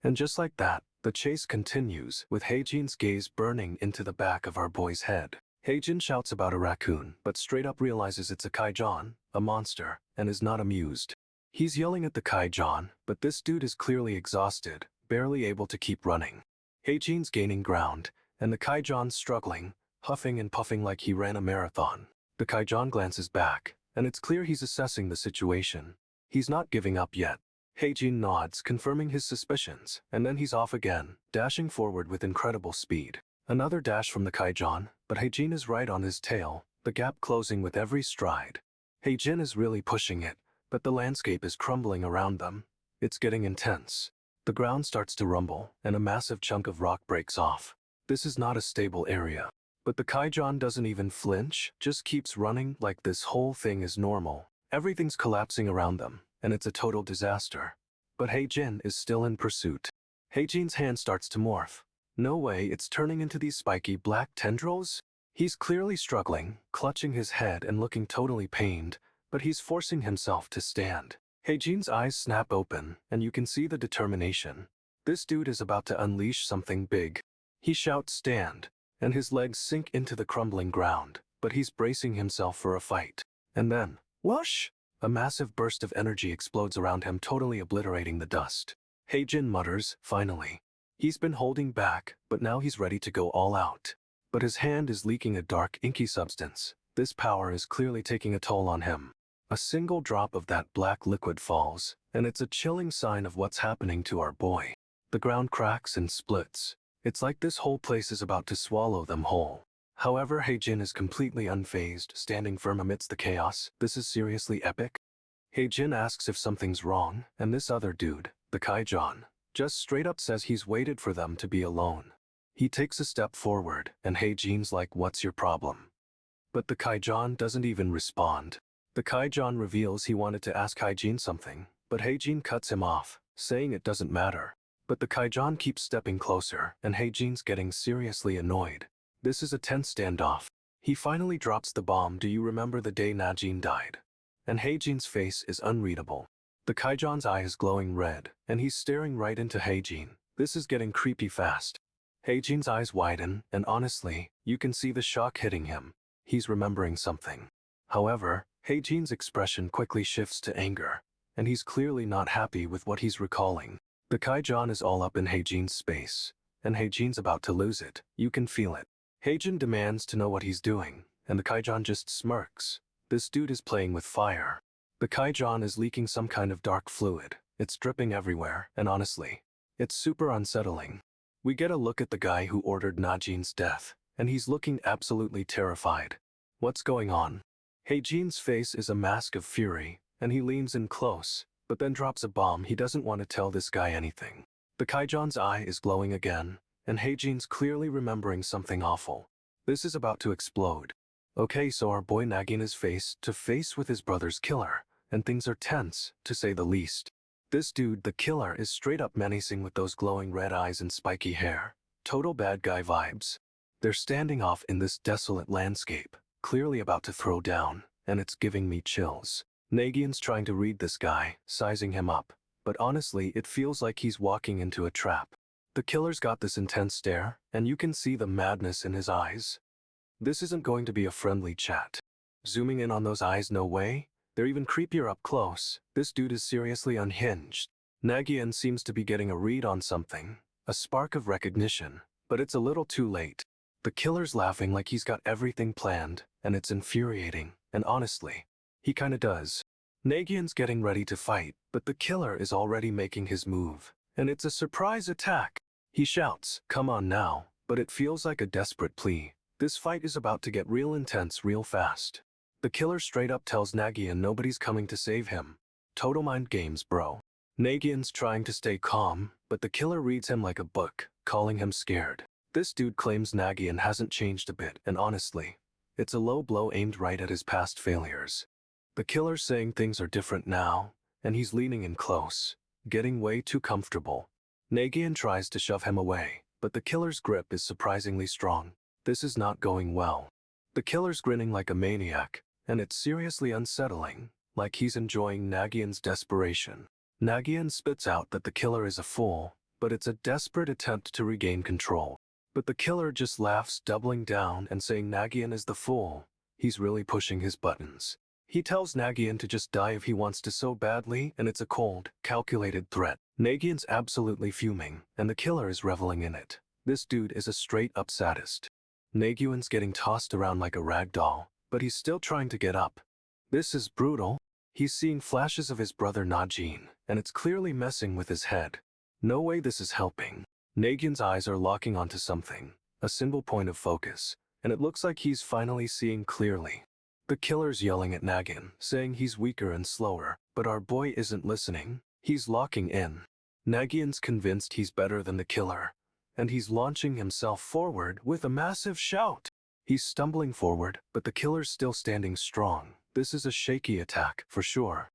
And just like that, the chase continues, with Nagyunn's gaze burning into the back of our boy's head. Nagyunn shouts about a raccoon, but straight up realizes it's a Kaijon, a monster, and is not amused. He's yelling at the Kaijon, but this dude is clearly exhausted, barely able to keep running. Nagyunn's gaining ground, and the Kaijon's struggling, huffing and puffing like he ran a marathon. The Kaijon glances back, and it's clear he's assessing the situation. He's not giving up yet. Nagyunn nods, confirming his suspicions, and then he's off again, dashing forward with incredible speed. Another dash from the Kaijon, but Nagyunn is right on his tail, the gap closing with every stride. Nagyunn is really pushing it, but the landscape is crumbling around them. It's getting intense. The ground starts to rumble, and a massive chunk of rock breaks off. This is not a stable area. But the Kaijon doesn't even flinch, just keeps running like this whole thing is normal. Everything's collapsing around them, and it's a total disaster. But Nagyunn is still in pursuit. Nagyunn's hand starts to morph. No way, it's turning into these spiky black tendrils? He's clearly struggling, clutching his head and looking totally pained, but he's forcing himself to stand. Heijin's eyes snap open, and you can see the determination. This dude is about to unleash something big. He shouts stand, and his legs sink into the crumbling ground, but he's bracing himself for a fight. And then, whoosh! A massive burst of energy explodes around him, totally obliterating the dust. Heijin mutters, finally. He's been holding back, but now he's ready to go all out. But his hand is leaking a dark, inky substance. This power is clearly taking a toll on him. A single drop of that black liquid falls, and it's a chilling sign of what's happening to our boy. The ground cracks and splits. It's like this whole place is about to swallow them whole. However, Heijin is completely unfazed, standing firm amidst the chaos. This is seriously epic. Heijin asks if something's wrong, and this other dude, the Kaijon, just straight up says he's waited for them to be alone. He takes a step forward, and Heijin's like, what's your problem? But the Kaijon doesn't even respond. The Kaijon reveals he wanted to ask Heijin something, but Heijin cuts him off, saying it doesn't matter. But the Kaijon keeps stepping closer, and Heijin's getting seriously annoyed. This is a tense standoff. He finally drops the bomb. Do you remember the day Najin died? And Heijin's face is unreadable. The Kaijon's eye is glowing red, and he's staring right into Heijin. This is getting creepy fast. Heijin's eyes widen, and honestly, you can see the shock hitting him. He's remembering something. However, Heijin's expression quickly shifts to anger, and he's clearly not happy with what he's recalling. The Kaijon is all up in Heijin's space, and Heijin's about to lose it. You can feel it. Heijin demands to know what he's doing, and the Kaijon just smirks. This dude is playing with fire. The Kaijon is leaking some kind of dark fluid. It's dripping everywhere, and honestly, it's super unsettling. We get a look at the guy who ordered Najin's death, and he's looking absolutely terrified. What's going on? Heijin's face is a mask of fury, and he leans in close, but then drops a bomb. He doesn't want to tell this guy anything. The Kaijon's eye is glowing again, and Heijin's clearly remembering something awful. This is about to explode. Okay, so our boy Nagyunn is face to face with his brother's killer, and things are tense, to say the least. This dude, the killer, is straight up menacing with those glowing red eyes and spiky hair. Total bad guy vibes. They're standing off in this desolate landscape, clearly about to throw down, and it's giving me chills. Nagyunn's trying to read this guy, sizing him up, but honestly it feels like he's walking into a trap. The killer's got this intense stare, and you can see the madness in his eyes. This isn't going to be a friendly chat. Zooming in on those eyes, no way. They're even creepier up close. This dude is seriously unhinged. Nagyunn seems to be getting a read on something, a spark of recognition, but it's a little too late. The killer's laughing like he's got everything planned, and it's infuriating, and honestly, he kinda does. Nagyunn's getting ready to fight, but the killer is already making his move, and it's a surprise attack. He shouts, "Come on now," but it feels like a desperate plea. This fight is about to get real intense real fast. The killer straight up tells Nagyunn nobody's coming to save him. Total mind games, bro. Nagyunn's trying to stay calm, but the killer reads him like a book, calling him scared. This dude claims Nagyunn hasn't changed a bit, and honestly, it's a low blow aimed right at his past failures. The killer's saying things are different now, and he's leaning in close, getting way too comfortable. Nagyunn tries to shove him away, but the killer's grip is surprisingly strong. This is not going well. The killer's grinning like a maniac, and it's seriously unsettling, like he's enjoying Nagyunn's desperation. Nagyunn spits out that the killer is a fool, but it's a desperate attempt to regain control. But the killer just laughs, doubling down and saying Nagyunn is the fool. He's really pushing his buttons. He tells Nagyunn to just die if he wants to so badly, and it's a cold, calculated threat. Nagyunn's absolutely fuming, and the killer is reveling in it. This dude is a straight-up sadist. Nagyunn's getting tossed around like a rag doll, but he's still trying to get up. This is brutal. He's seeing flashes of his brother Najin, and it's clearly messing with his head. No way this is helping. Nagyunn's eyes are locking onto something, a single point of focus, and it looks like he's finally seeing clearly. The killer's yelling at Nagyunn, saying he's weaker and slower, but our boy isn't listening. He's locking in. Nagyunn's convinced he's better than the killer, and he's launching himself forward with a massive shout. He's stumbling forward, but the killer's still standing strong. This is a shaky attack, for sure.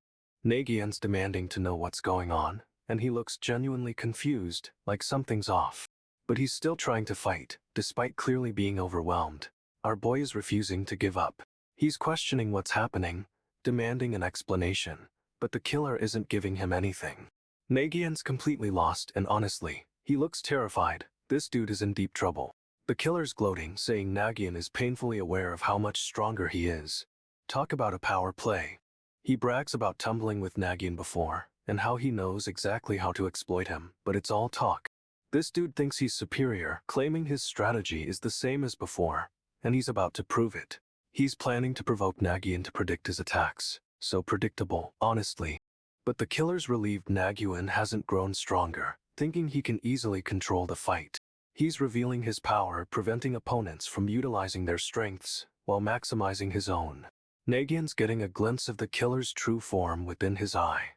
Nagyunn's demanding to know what's going on, and he looks genuinely confused, like something's off. But he's still trying to fight, despite clearly being overwhelmed. Our boy is refusing to give up. He's questioning what's happening, demanding an explanation, but the killer isn't giving him anything. Nagyunn's completely lost and honestly, he looks terrified. This dude is in deep trouble. The killer's gloating, saying Nagyunn is painfully aware of how much stronger he is. Talk about a power play. He brags about tumbling with Nagyunn before, and how he knows exactly how to exploit him, but it's all talk. This dude thinks he's superior, claiming his strategy is the same as before, and he's about to prove it. He's planning to provoke Nagyunn to predict his attacks. So predictable, honestly. But the killer's relieved Nagyunn hasn't grown stronger, thinking he can easily control the fight. He's revealing his power, preventing opponents from utilizing their strengths, while maximizing his own. Nagyunn's getting a glimpse of the killer's true form within his eye.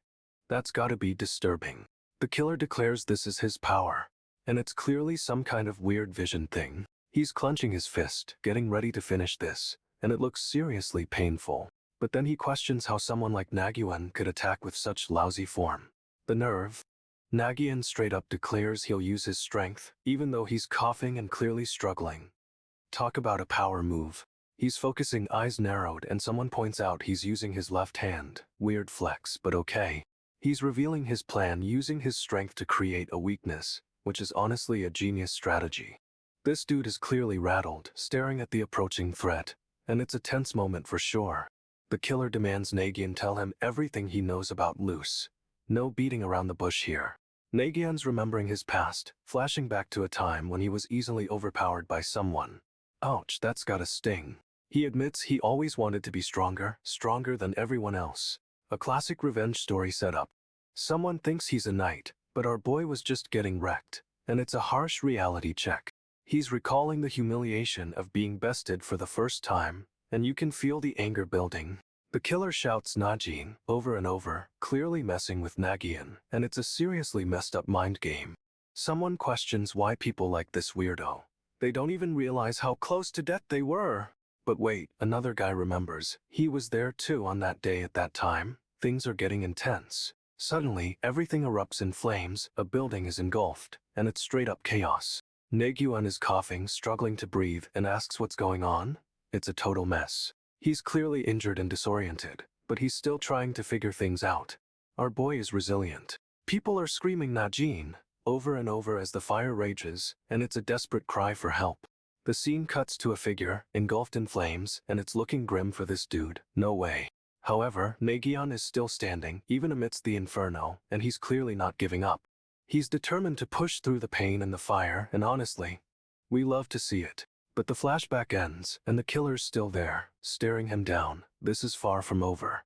That's gotta be disturbing. The killer declares this is his power, and it's clearly some kind of weird vision thing. He's clenching his fist, getting ready to finish this, and it looks seriously painful. But then he questions how someone like Nagyunn could attack with such lousy form. The nerve. Nagyunn straight up declares he'll use his strength, even though he's coughing and clearly struggling. Talk about a power move. He's focusing, eyes narrowed, and someone points out he's using his left hand. Weird flex, but okay. He's revealing his plan using his strength to create a weakness, which is honestly a genius strategy. This dude is clearly rattled, staring at the approaching threat, and it's a tense moment for sure. The killer demands Nagyunn tell him everything he knows about Luce. No beating around the bush here. Nagyunn's remembering his past, flashing back to a time when he was easily overpowered by someone. Ouch, that's gotta sting. He admits he always wanted to be stronger than everyone else. A classic revenge story setup. Someone thinks he's a knight, but our boy was just getting wrecked, and it's a harsh reality check. He's recalling the humiliation of being bested for the first time, and you can feel the anger building. The killer shouts Najin over and over, clearly messing with Nagyunn, and it's a seriously messed up mind game. Someone questions why people like this weirdo. They don't even realize how close to death they were. But wait, another guy remembers. He was there too on that day at that time. Things are getting intense. Suddenly, everything erupts in flames, a building is engulfed, and it's straight up chaos. Nagyunn is coughing, struggling to breathe, and asks what's going on. It's a total mess. He's clearly injured and disoriented, but he's still trying to figure things out. Our boy is resilient. People are screaming Najin over and over as the fire rages, and it's a desperate cry for help. The scene cuts to a figure, engulfed in flames, and it's looking grim for this dude. No way. However, Nagyunn is still standing, even amidst the inferno, and he's clearly not giving up. He's determined to push through the pain and the fire, and honestly, we love to see it. But the flashback ends, and the killer's still there, staring him down. This is far from over.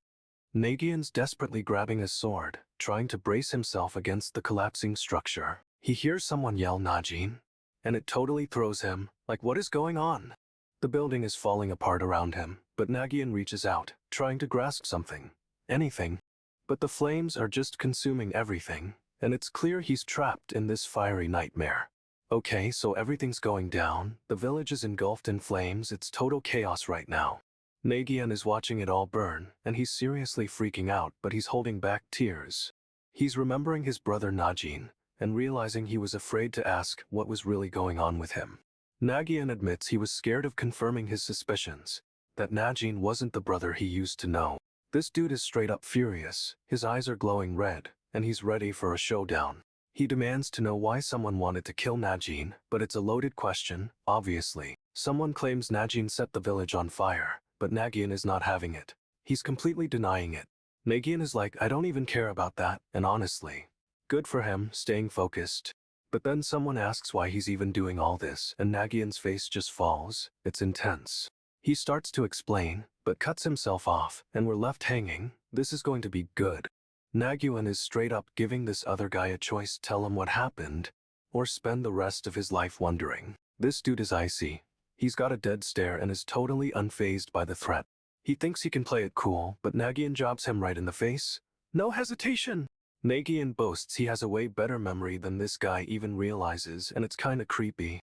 Nagyunn's desperately grabbing his sword, trying to brace himself against the collapsing structure. He hears someone yell Najin, and it totally throws him, like what is going on? The building is falling apart around him, but Nagyunn reaches out, trying to grasp something. Anything. But the flames are just consuming everything, and it's clear he's trapped in this fiery nightmare. Okay, so everything's going down, the village is engulfed in flames, it's total chaos right now. Nagyunn is watching it all burn, and he's seriously freaking out, but he's holding back tears. He's remembering his brother Najin, and realizing he was afraid to ask what was really going on with him. Nagyunn admits he was scared of confirming his suspicions, that Najin wasn't the brother he used to know. This dude is straight up furious, his eyes are glowing red, and he's ready for a showdown. He demands to know why someone wanted to kill Najin, but it's a loaded question, obviously. Someone claims Najin set the village on fire, but Nagyunn is not having it. He's completely denying it. Nagyunn is like, I don't even care about that, and honestly, good for him, staying focused. But then someone asks why he's even doing all this, and Nagyunn's face just falls. It's intense. He starts to explain, but cuts himself off, and we're left hanging. This is going to be good. Nagyunn is straight up giving this other guy a choice: tell him what happened, or spend the rest of his life wondering. This dude is icy. He's got a dead stare and is totally unfazed by the threat. He thinks he can play it cool, but Nagyunn jabs him right in the face. No hesitation! Nagyunn boasts he has a way better memory than this guy even realizes, and it's kinda creepy.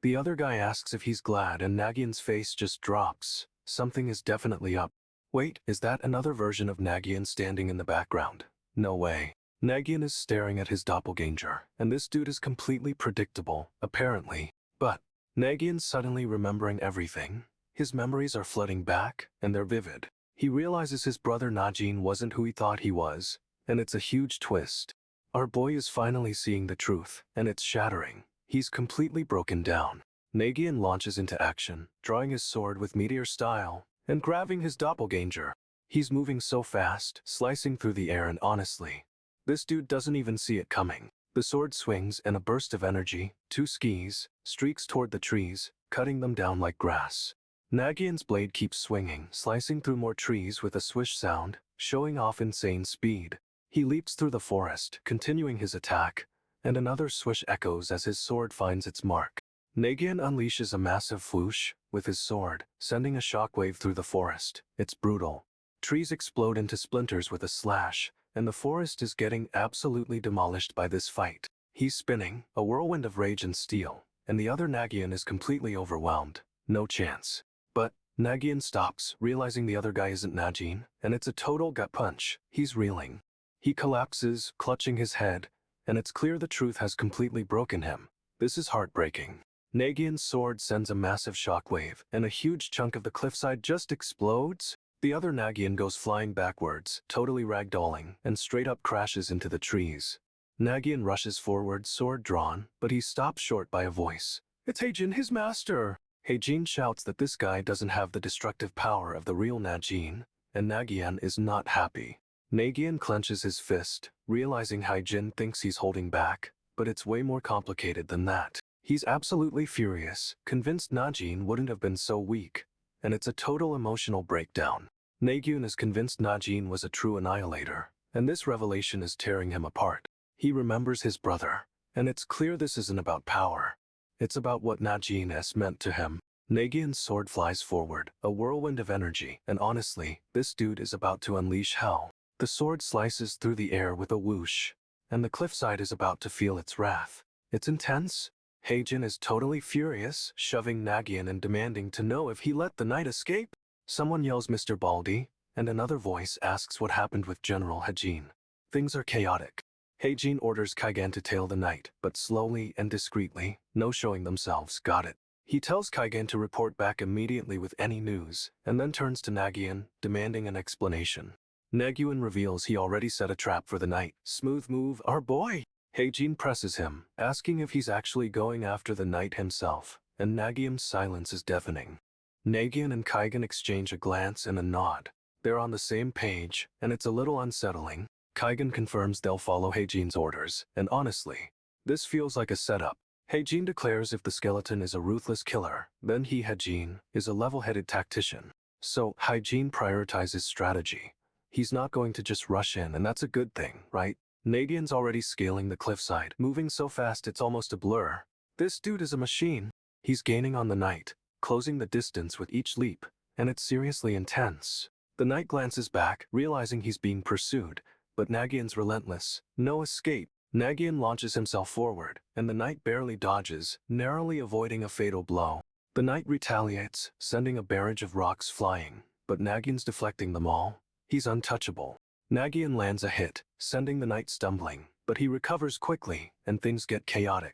The other guy asks if he's glad, and Nagyunn's face just drops. Something is definitely up. Wait, is that another version of Nagyunn standing in the background? No way. Nagyunn is staring at his doppelganger, and this dude is completely predictable, apparently. But Nagyunn's suddenly remembering everything. His memories are flooding back, and they're vivid. He realizes his brother Najin wasn't who he thought he was, and it's a huge twist. Our boy is finally seeing the truth, and it's shattering. He's completely broken down. Nagyunn launches into action, drawing his sword with meteor style, and grabbing his doppelganger. He's moving so fast, slicing through the air, and honestly, this dude doesn't even see it coming. The sword swings and a burst of energy, two skis, streaks toward the trees, cutting them down like grass. Nagyunn's blade keeps swinging, slicing through more trees with a swish sound, showing off insane speed. He leaps through the forest, continuing his attack, and another swish echoes as his sword finds its mark. Nagyunn unleashes a massive whoosh with his sword, sending a shockwave through the forest. It's brutal. Trees explode into splinters with a slash, and the forest is getting absolutely demolished by this fight. He's spinning, a whirlwind of rage and steel, and the other Nagyunn is completely overwhelmed. No chance. But Nagyunn stops, realizing the other guy isn't Najin, and it's a total gut punch. He's reeling. He collapses, clutching his head, and it's clear the truth has completely broken him. This is heartbreaking. Nagyunn's sword sends a massive shockwave, and a huge chunk of the cliffside just explodes. The other Nagyunn goes flying backwards, totally ragdolling, and straight up crashes into the trees. Nagyunn rushes forward, sword drawn, but he's stopped short by a voice. It's Heijin, his master! Heijin shouts that this guy doesn't have the destructive power of the real Najin, and Nagyunn is not happy. Nagyunn clenches his fist, realizing Heijin thinks he's holding back, but it's way more complicated than that. He's absolutely furious, convinced Najin wouldn't have been so weak, and it's a total emotional breakdown. Nagyunn is convinced Najin was a true annihilator, and this revelation is tearing him apart. He remembers his brother, and it's clear this isn't about power. It's about what Najin has meant to him. Nagyunn's sword flies forward, a whirlwind of energy, and honestly, this dude is about to unleash hell. The sword slices through the air with a whoosh, and the cliffside is about to feel its wrath. It's intense. Heijin is totally furious, shoving Nagyunn and demanding to know if he let the knight escape. Someone yells Mr. Baldi, and another voice asks what happened with General Heijin. Things are chaotic. Heijin orders Kaigan to tail the knight, but slowly and discreetly, no showing themselves. Got it. He tells Kaigan to report back immediately with any news, and then turns to Nagyunn, demanding an explanation. Nagyunn reveals he already set a trap for the knight. Smooth move, our boy! Heijin presses him, asking if he's actually going after the knight himself, and Nagyunn's silence is deafening. Nagyunn and Kaigan exchange a glance and a nod. They're on the same page, and it's a little unsettling. Kaigan confirms they'll follow Heijin's orders, and honestly, this feels like a setup. Heijin declares if the skeleton is a ruthless killer, then he, Heijin, is a level-headed tactician. So, Heijin prioritizes strategy. He's not going to just rush in, and that's a good thing, right? Nagyunn's already scaling the cliffside, moving so fast it's almost a blur. This dude is a machine. He's gaining on the knight, closing the distance with each leap, and it's seriously intense. The knight glances back, realizing he's being pursued, but Nagyunn's relentless. No escape. Nagyunn launches himself forward, and the knight barely dodges, narrowly avoiding a fatal blow. The knight retaliates, sending a barrage of rocks flying, but Nagyunn's deflecting them all. He's untouchable. Nagyunn lands a hit, sending the knight stumbling, but he recovers quickly, and things get chaotic.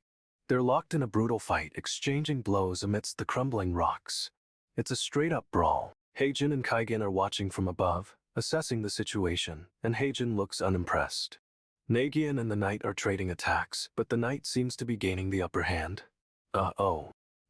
They're locked in a brutal fight, exchanging blows amidst the crumbling rocks. It's a straight-up brawl. Heijin and Kaigan are watching from above, assessing the situation, and Heijin looks unimpressed. Nagyunn and the knight are trading attacks, but the knight seems to be gaining the upper hand.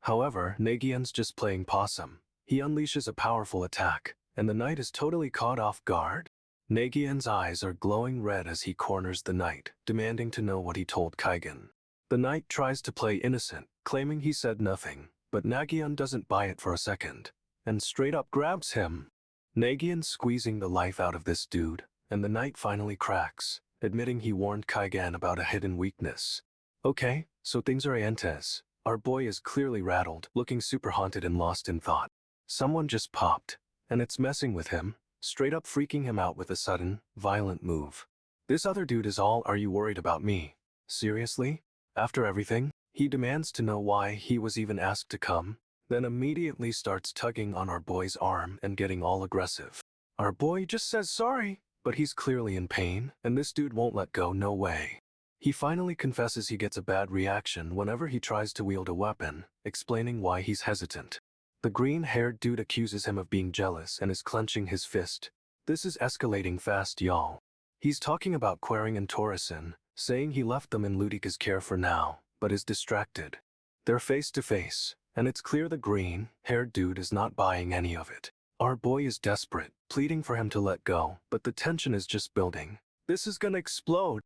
However, Nagyunn's just playing possum. He unleashes a powerful attack, and the knight is totally caught off guard. Nagyunn's eyes are glowing red as he corners the knight, demanding to know what he told Kaigan. The knight tries to play innocent, claiming he said nothing, but Nagyunn doesn't buy it for a second, and straight up grabs him. Nagyunn's squeezing the life out of this dude, and the knight finally cracks, admitting he warned Kaigan about a hidden weakness. Okay, so things are entes. Our boy is clearly rattled, looking super haunted and lost in thought. Someone just popped, and it's messing with him, straight up freaking him out with a sudden, violent move. This other dude is all, are you worried about me? Seriously? After everything? He demands to know why he was even asked to come, then immediately starts tugging on our boy's arm and getting all aggressive. Our boy just says sorry, but he's clearly in pain, and this dude won't let go, no way. He finally confesses he gets a bad reaction whenever he tries to wield a weapon, explaining why he's hesitant. The green-haired dude accuses him of being jealous and is clenching his fist. This is escalating fast, y'all. He's talking about Quering and Torreson, saying he left them in Ludika's care for now, but is distracted. They're face to face, and it's clear the green-haired dude is not buying any of it. Our boy is desperate, pleading for him to let go, but the tension is just building. This is gonna explode.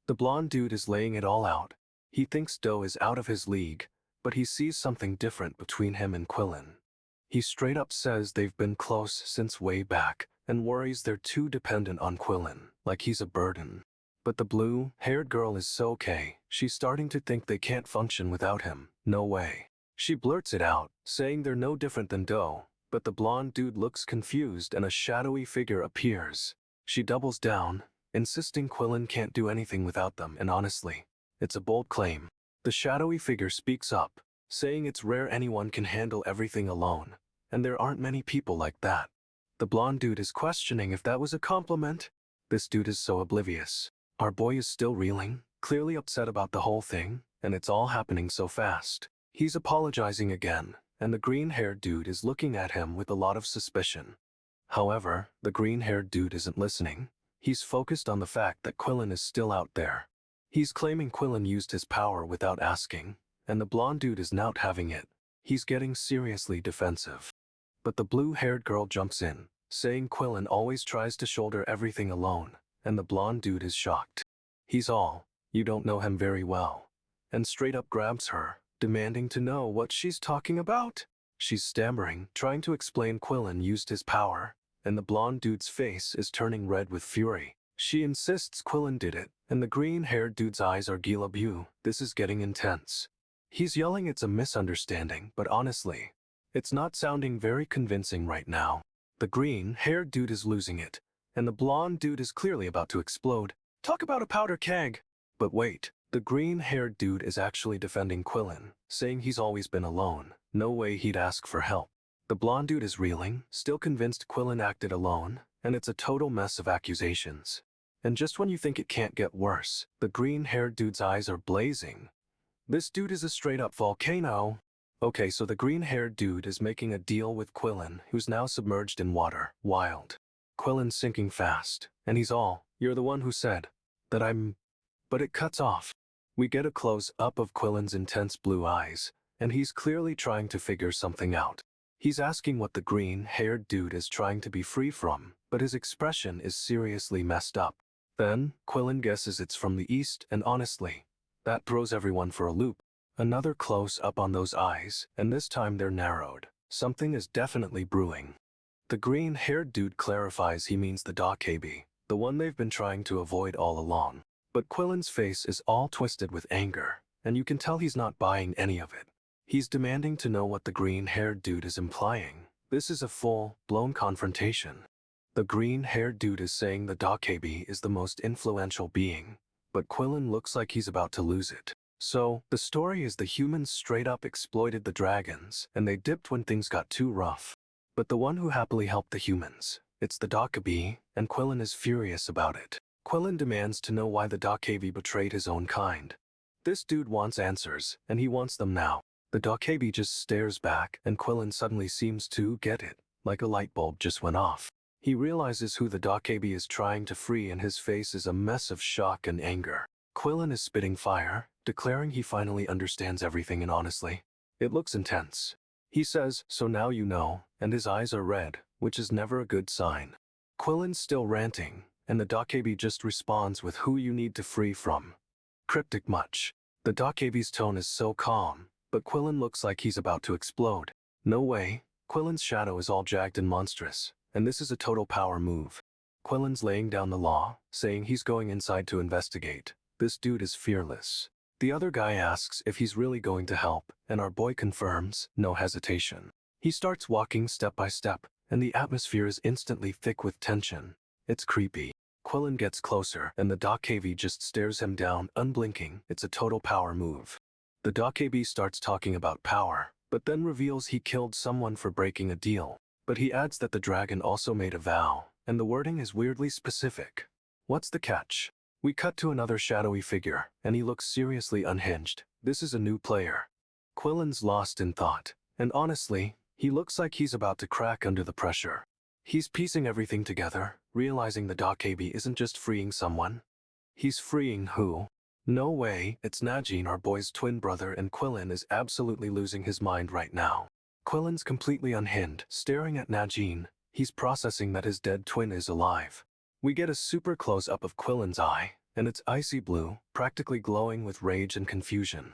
The blonde dude is laying it all out. He thinks Doe is out of his league, but he sees something different between him and Quillen. He straight up says they've been close since way back, and worries they're too dependent on Quillen, like he's a burden. But the blue-haired girl is so okay, she's starting to think they can't function without him. No way. She blurts it out, saying they're no different than Doe, but the blonde dude looks confused and a shadowy figure appears. She doubles down, insisting Quillen can't do anything without them, and honestly, it's a bold claim. The shadowy figure speaks up, saying it's rare anyone can handle everything alone, and there aren't many people like that. The blonde dude is questioning if that was a compliment. This dude is so oblivious. Our boy is still reeling, clearly upset about the whole thing, and it's all happening so fast. He's apologizing again, and the green-haired dude is looking at him with a lot of suspicion. However, the green-haired dude isn't listening. He's focused on the fact that Quillen is still out there. He's claiming Quillen used his power without asking, and the blonde dude is not having it. He's getting seriously defensive. But the blue-haired girl jumps in, saying Quillen always tries to shoulder everything alone, and the blonde dude is shocked. He's all, "You don't know him very well," and straight up grabs her, demanding to know what she's talking about. She's stammering, trying to explain Quillen used his power, and the blonde dude's face is turning red with fury. She insists Quillen did it, and the green-haired dude's eyes are Gilabu. This is getting intense. He's yelling it's a misunderstanding, but honestly, it's not sounding very convincing right now. The green-haired dude is losing it, and the blonde dude is clearly about to explode. Talk about a powder keg! But wait, the green-haired dude is actually defending Quillen, saying he's always been alone. No way he'd ask for help. The blonde dude is reeling, still convinced Quillen acted alone, and it's a total mess of accusations. And just when you think it can't get worse, the green-haired dude's eyes are blazing. This dude is a straight-up volcano. Okay, so the green-haired dude is making a deal with Quillen, who's now submerged in water. Wild. Quillen's sinking fast, and he's all, "You're the one who said that I'm..." But it cuts off. We get a close-up of Quillen's intense blue eyes, and he's clearly trying to figure something out. He's asking what the green-haired dude is trying to be free from, but his expression is seriously messed up. Then, Quillen guesses it's from the east, and honestly, that throws everyone for a loop. Another close-up on those eyes, and this time they're narrowed. Something is definitely brewing. The green-haired dude clarifies he means the Dokebi, the one they've been trying to avoid all along. But Quillen's face is all twisted with anger, and you can tell he's not buying any of it. He's demanding to know what the green-haired dude is implying. This is a full-blown confrontation. The green-haired dude is saying the Dokebi is the most influential being, but Quillen looks like he's about to lose it. So, the story is the humans straight up exploited the dragons, and they dipped when things got too rough. But the one who happily helped the humans, it's the Dokebi, and Quillen is furious about it. Quillen demands to know why the Dokebi betrayed his own kind. This dude wants answers, and he wants them now. The Dokebi just stares back, and Quillen suddenly seems to get it, like a light bulb just went off. He realizes who the Dokebi is trying to free, and his face is a mess of shock and anger. Quillen is spitting fire, declaring he finally understands everything, and honestly, it looks intense. He says, "So now you know," and his eyes are red, which is never a good sign. Quillen's still ranting, and the Dokebi just responds with "who you need to free from." Cryptic much. The Dokebi's tone is so calm, but Quillen looks like he's about to explode. No way, Quillen's shadow is all jagged and monstrous, and this is a total power move. Quillen's laying down the law, saying he's going inside to investigate. This dude is fearless. The other guy asks if he's really going to help, and our boy confirms, no hesitation. He starts walking step by step, and the atmosphere is instantly thick with tension. It's creepy. Quillen gets closer, and the Dokebi just stares him down, unblinking. It's a total power move. The Dokebi starts talking about power, but then reveals he killed someone for breaking a deal. But he adds that the dragon also made a vow, and the wording is weirdly specific. What's the catch? We cut to another shadowy figure, and he looks seriously unhinged. This is a new player. Quillen's lost in thought, and honestly, He looks like he's about to crack under the pressure. He's piecing everything together, realizing the Dokebi isn't just freeing someone. He's freeing who? No way, it's Najin, our boy's twin brother, and Quillin is absolutely losing his mind right now. Quillin's completely unhinged, staring at Najin. He's processing that his dead twin is alive. We get a super close-up of Quillin's eye, and it's icy blue, practically glowing with rage and confusion.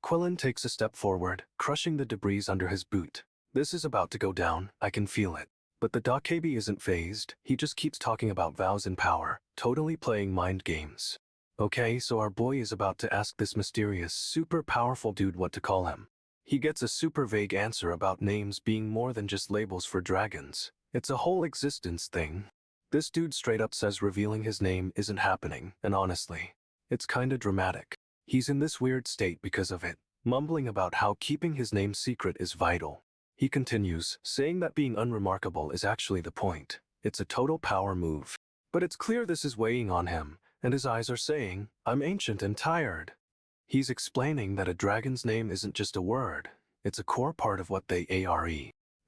Quillin takes a step forward, crushing the debris under his boot. This is about to go down, I can feel it. But the Dokebi isn't phased, he just keeps talking about vows and power, totally playing mind games. Okay, so our boy is about to ask this mysterious, super powerful dude what to call him. He gets a super vague answer about names being more than just labels for dragons. It's a whole existence thing. This dude straight up says revealing his name isn't happening, and honestly, it's kinda dramatic. He's in this weird state because of it, mumbling about how keeping his name secret is vital. He continues, saying that being unremarkable is actually the point. It's a total power move. But it's clear this is weighing on him, and his eyes are saying, I'm ancient and tired. He's explaining that a dragon's name isn't just a word, it's a core part of what they are.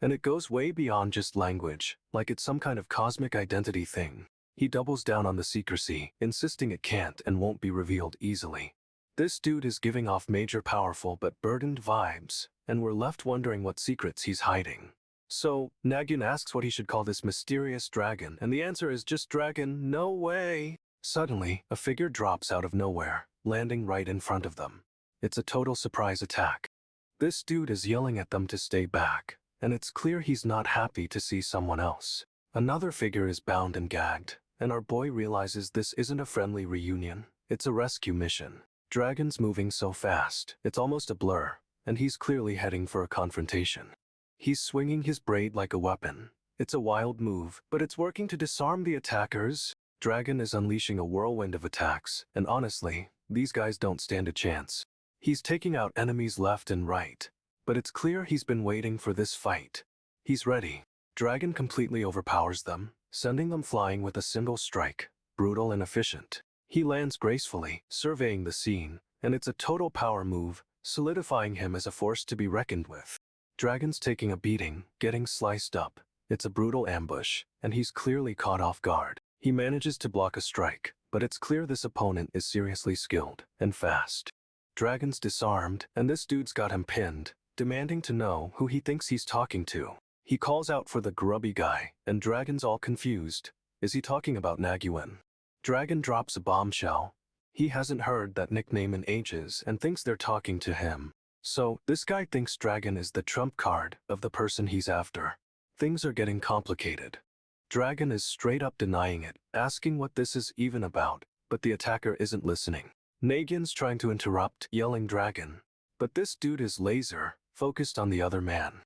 And it goes way beyond just language, like it's some kind of cosmic identity thing. He doubles down on the secrecy, insisting it can't and won't be revealed easily. This dude is giving off major powerful but burdened vibes, and we're left wondering what secrets he's hiding. So, Nagyunn asks what he should call this mysterious dragon, and the answer is just dragon, no way. Suddenly, a figure drops out of nowhere, landing right in front of them. It's a total surprise attack. This dude is yelling at them to stay back, and it's clear he's not happy to see someone else. Another figure is bound and gagged, and our boy realizes this isn't a friendly reunion, it's a rescue mission. Dragon's moving so fast, it's almost a blur, and he's clearly heading for a confrontation. He's swinging his braid like a weapon. It's a wild move, but it's working to disarm the attackers. Dragon is unleashing a whirlwind of attacks, and honestly, these guys don't stand a chance. He's taking out enemies left and right, but it's clear he's been waiting for this fight. He's ready. Dragon completely overpowers them, sending them flying with a single strike, brutal and efficient. He lands gracefully, surveying the scene, and it's a total power move, solidifying him as a force to be reckoned with. Dragon's taking a beating, getting sliced up. It's a brutal ambush, and he's clearly caught off guard. He manages to block a strike, but it's clear this opponent is seriously skilled and fast. Dragon's disarmed, and this dude's got him pinned, demanding to know who he thinks he's talking to. He calls out for the grubby guy, and Dragon's all confused. Is he talking about Nagyunn? Dragon drops a bombshell. He hasn't heard that nickname in ages and thinks they're talking to him. So, this guy thinks Dragon is the trump card of the person he's after. Things are getting complicated. Dragon is straight up denying it, asking what this is even about, but the attacker isn't listening. Nagyunn's trying to interrupt, yelling Dragon. But this dude is laser, focused on the other man.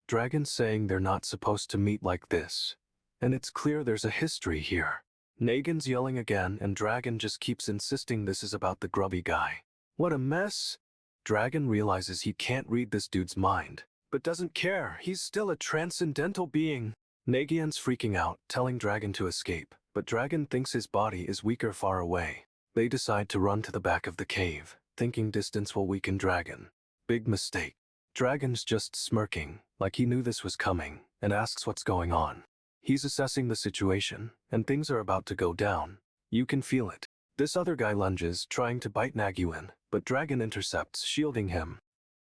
Dragon's saying they're not supposed to meet like this. And it's clear there's a history here. Nagyunn's yelling again, and Dragon just keeps insisting this is about the grubby guy. What a mess! Dragon realizes he can't read this dude's mind, but doesn't care, he's still a transcendental being. Nagyunn's freaking out, telling Dragon to escape, but Dragon thinks his body is weaker far away. They decide to run to the back of the cave, thinking distance will weaken Dragon. Big mistake. Dragon's just smirking, like he knew this was coming, and asks what's going on. He's assessing the situation, and things are about to go down. You can feel it. This other guy lunges, trying to bite Nagyunn, but Dragon intercepts, shielding him.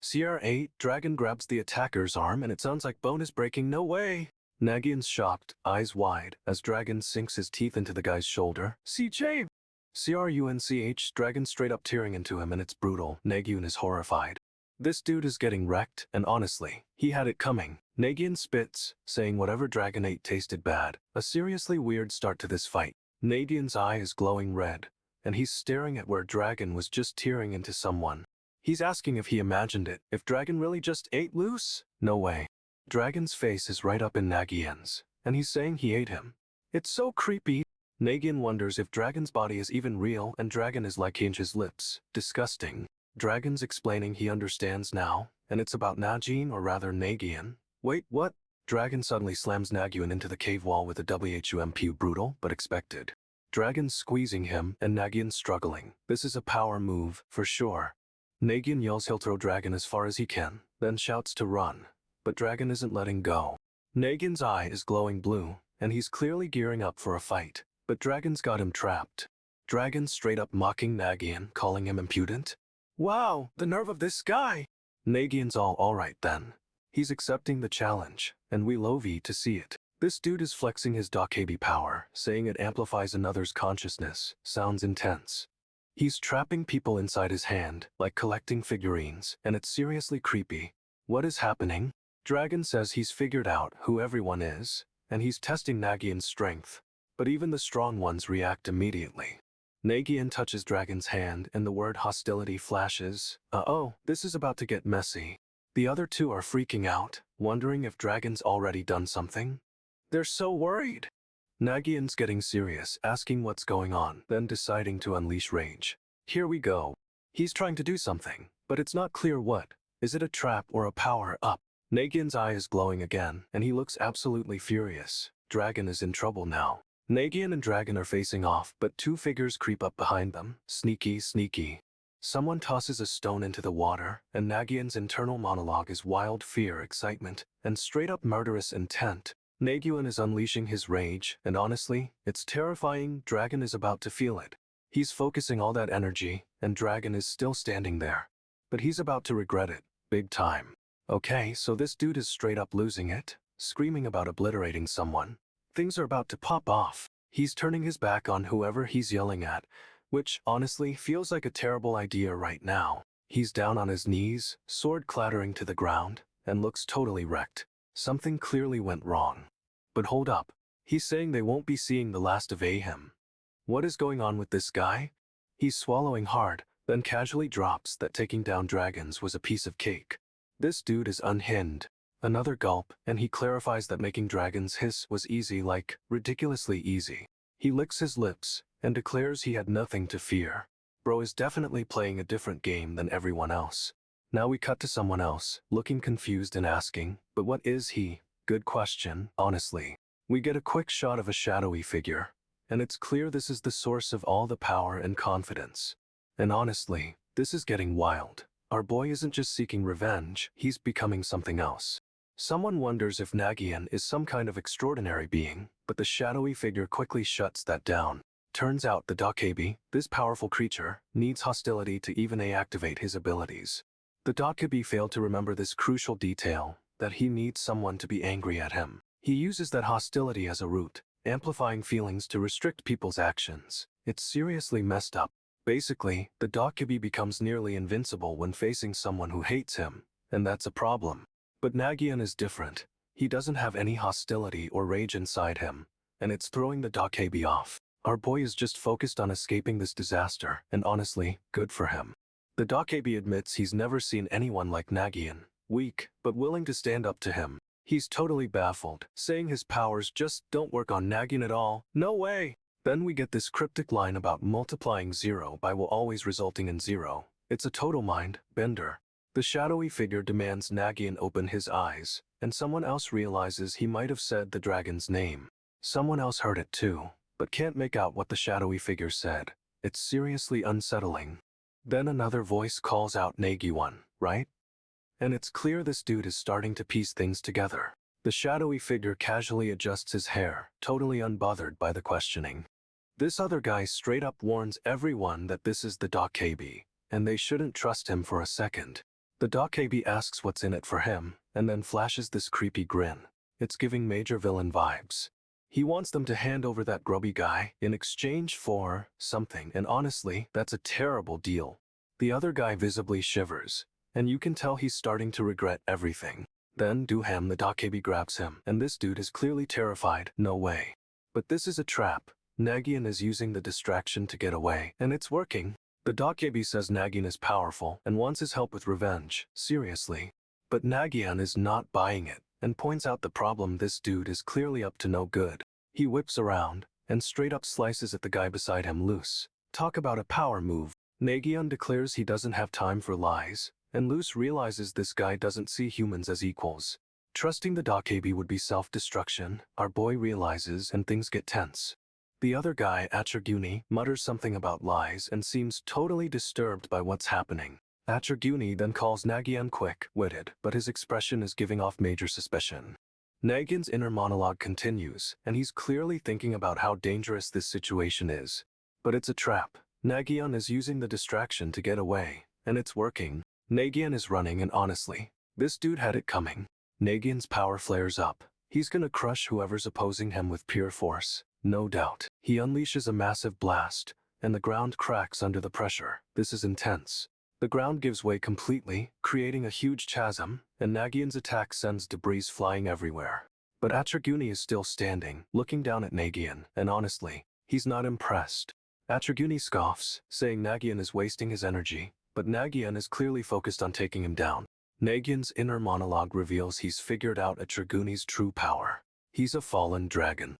CR8, Dragon grabs the attacker's arm and it sounds like bone is breaking, no way! Nagyunn's shocked, eyes wide, as Dragon sinks his teeth into the guy's shoulder. CJ! CRUNCH, Dragon straight up tearing into him and it's brutal. Nagyunn is horrified. This dude is getting wrecked, and honestly, he had it coming. Nagyunn spits, saying whatever Dragon ate tasted bad. A seriously weird start to this fight. Nagyunn's eye is glowing red, and he's staring at where Dragon was just tearing into someone. He's asking if he imagined it, if Dragon really just ate loose? No way. Dragon's face is right up in Nagyunn's, and he's saying he ate him. It's so creepy. Nagyunn wonders if Dragon's body is even real, and Dragon is licking his lips. Disgusting. Dragon's explaining he understands now, and it's about Najin, or rather Nagyunn. Wait, what? Dragon suddenly slams Nagyunn into the cave wall with a WHUMP, brutal, but expected. Dragon's squeezing him, and Nagyunn's struggling. This is a power move, for sure. Nagyunn yells he'll throw Dragon as far as he can, then shouts to run. but Dragon isn't letting go. Nagyunn's eye is glowing blue, and he's clearly gearing up for a fight, but Dragon's got him trapped. Dragon's straight up mocking Nagyunn, calling him impudent. Wow, the nerve of this guy! Nagyunn's all right then. He's accepting the challenge, and we love to see it. This dude is flexing his Dokebi power, saying it amplifies another's consciousness. Sounds intense. He's trapping people inside his hand, like collecting figurines, and it's seriously creepy. What is happening? Dragon says he's figured out who everyone is, and he's testing Nagyunn's strength. But even the strong ones react immediately. Nagyunn touches Dragon's hand and the word hostility flashes. Uh-oh, this is about to get messy. The other two are freaking out, wondering if Dragon's already done something. They're so worried. Nagyunn's getting serious, asking what's going on, then deciding to unleash rage. Here we go. He's trying to do something, but it's not clear what. Is it a trap or a power-up? Nagyunn's eye is glowing again, and he looks absolutely furious. Dragon is in trouble now. Nagyunn and Dragon are facing off, but two figures creep up behind them. Sneaky, sneaky. Someone tosses a stone into the water, and Nagyunn's internal monologue is wild fear, excitement, and straight-up murderous intent. Nagyunn is unleashing his rage, and honestly, it's terrifying. Dragon is about to feel it. He's focusing all that energy, and Dragon is still standing there. But he's about to regret it, big time. Okay, so this dude is straight up losing it, screaming about obliterating someone. Things are about to pop off. He's turning his back on whoever he's yelling at, which, honestly, feels like a terrible idea right now. He's down on his knees, sword clattering to the ground, and looks totally wrecked. Something clearly went wrong. But hold up. He's saying they won't be seeing the last of him. What is going on with this guy? He's swallowing hard, then casually drops that taking down dragons was a piece of cake. This dude is unhinged. Another gulp, and he clarifies that making dragons hiss was easy, like ridiculously easy. He licks his lips and declares he had nothing to fear. Bro is definitely playing a different game than everyone else. Now we cut to someone else, looking confused and asking, but what is he? Good question, honestly. We get a quick shot of a shadowy figure, and it's clear this is the source of all the power and confidence. And honestly, this is getting wild. Our boy isn't just seeking revenge, he's becoming something else. Someone wonders if Nagyunn is some kind of extraordinary being, but the shadowy figure quickly shuts that down. Turns out the Dokebi, this powerful creature, needs hostility to even activate his abilities. The Dokebi failed to remember this crucial detail, that he needs someone to be angry at him. He uses that hostility as a root, amplifying feelings to restrict people's actions. It's seriously messed up. Basically, the Dokebi becomes nearly invincible when facing someone who hates him, and that's a problem. But Nagyunn is different. He doesn't have any hostility or rage inside him, and it's throwing the Dokebi off. Our boy is just focused on escaping this disaster, and honestly, good for him. The Dokebi admits he's never seen anyone like Nagyunn, weak, but willing to stand up to him. He's totally baffled, saying his powers just don't work on Nagyunn at all. No way! Then we get this cryptic line about multiplying 0 by will always resulting in 0. It's a total mind bender. The shadowy figure demands Nagyunn open his eyes, and someone else realizes he might have said the dragon's name. Someone else heard it too, but can't make out what the shadowy figure said. It's seriously unsettling. Then another voice calls out Nagyunn, right? And it's clear this dude is starting to piece things together. The shadowy figure casually adjusts his hair, totally unbothered by the questioning. This other guy straight up warns everyone that this is the Dokebi, and they shouldn't trust him for a second. The Dokebi asks what's in it for him, and then flashes this creepy grin. It's giving major villain vibes. He wants them to hand over that grubby guy in exchange for something, and honestly, that's a terrible deal. The other guy visibly shivers, and you can tell he's starting to regret everything. Then Duham the Dokebi grabs him, and this dude is clearly terrified. No way. But this is a trap. Nagyunn is using the distraction to get away, and it's working. The Dokebi says Nagyunn is powerful and wants his help with revenge, seriously. But Nagyunn is not buying it, and points out the problem: this dude is clearly up to no good. He whips around, and straight up slices at the guy beside him loose. Talk about a power move. Nagyunn declares he doesn't have time for lies, and Luce realizes this guy doesn't see humans as equals. Trusting the Dokebi would be self-destruction, our boy realizes, and things get tense. The other guy, Achaguni, mutters something about lies and seems totally disturbed by what's happening. Nagyunn then calls Nagyunn quick-witted, but his expression is giving off major suspicion. Nagyunn's inner monologue continues, and he's clearly thinking about how dangerous this situation is. But it's a trap. Nagyunn is using the distraction to get away, and it's working. Nagyunn is running, and honestly, this dude had it coming. Nagyunn's power flares up. He's gonna crush whoever's opposing him with pure force, no doubt. He unleashes a massive blast, and the ground cracks under the pressure. This is intense. The ground gives way completely, creating a huge chasm, and Nagyunn's attack sends debris flying everywhere. But Nagyunn is still standing, looking down at Nagyunn, and honestly, he's not impressed. Nagyunn scoffs, saying Nagyunn is wasting his energy, but Nagyunn is clearly focused on taking him down. Nagyunn's inner monologue reveals he's figured out Nagyunn's true power. He's a fallen dragon.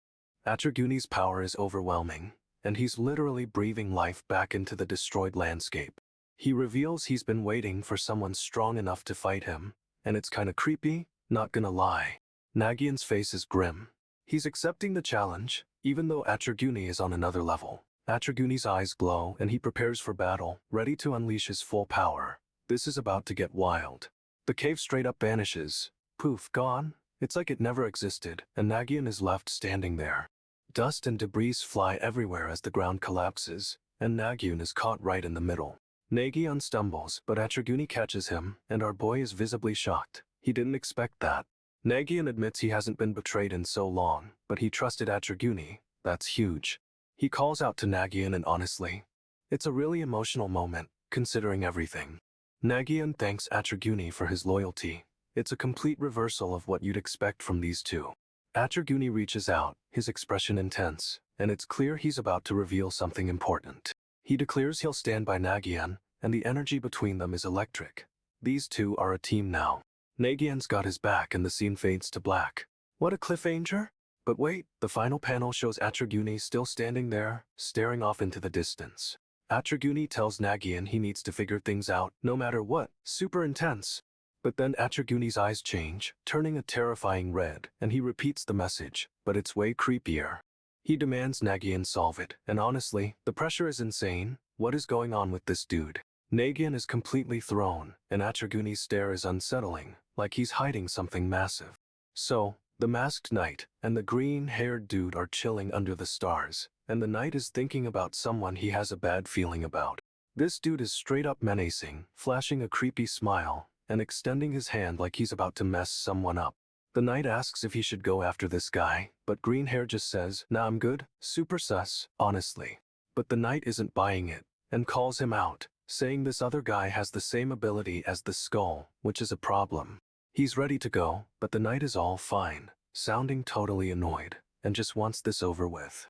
Nagyunn's power is overwhelming, and he's literally breathing life back into the destroyed landscape. He reveals he's been waiting for someone strong enough to fight him, and it's kinda creepy, not gonna lie. Nagyunn's face is grim. He's accepting the challenge, even though Nagyunn is on another level. Nagyunn's eyes glow, and he prepares for battle, ready to unleash his full power. This is about to get wild. The cave straight up vanishes. Poof, gone. It's like it never existed, and Nagyunn is left standing there. Dust and debris fly everywhere as the ground collapses, and Nagyunn is caught right in the middle. Nagyunn stumbles, but Nagyunn catches him, and our boy is visibly shocked. He didn't expect that. Nagyunn admits he hasn't been betrayed in so long, but he trusted Nagyunn. That's huge. He calls out to Nagyunn, and honestly, it's a really emotional moment, considering everything. Nagyunn thanks Nagyunn for his loyalty. It's a complete reversal of what you'd expect from these two. Nagyunn reaches out, his expression intense, and it's clear he's about to reveal something important. He declares he'll stand by Nagyunn, and the energy between them is electric. These two are a team now. Nagyunn's got his back, and the scene fades to black. What a cliffhanger! But wait, the final panel shows Nagyunn still standing there, staring off into the distance. Nagyunn tells Nagyunn he needs to figure things out, no matter what. Super intense. But then Nagyunn's eyes change, turning a terrifying red, and he repeats the message, but it's way creepier. He demands Nagyunn solve it, and honestly, the pressure is insane. What is going on with this dude? Nagyunn is completely thrown, and Nagyunn's stare is unsettling, like he's hiding something massive. So, the masked knight and the green-haired dude are chilling under the stars, and the knight is thinking about someone he has a bad feeling about. This dude is straight up menacing, flashing a creepy smile, and extending his hand like he's about to mess someone up. The knight asks if he should go after this guy, but Greenhair just says, "Nah, I'm good." Super sus, honestly. But the knight isn't buying it, and calls him out, saying this other guy has the same ability as the skull, which is a problem. He's ready to go, but the knight is all fine, sounding totally annoyed, and just wants this over with.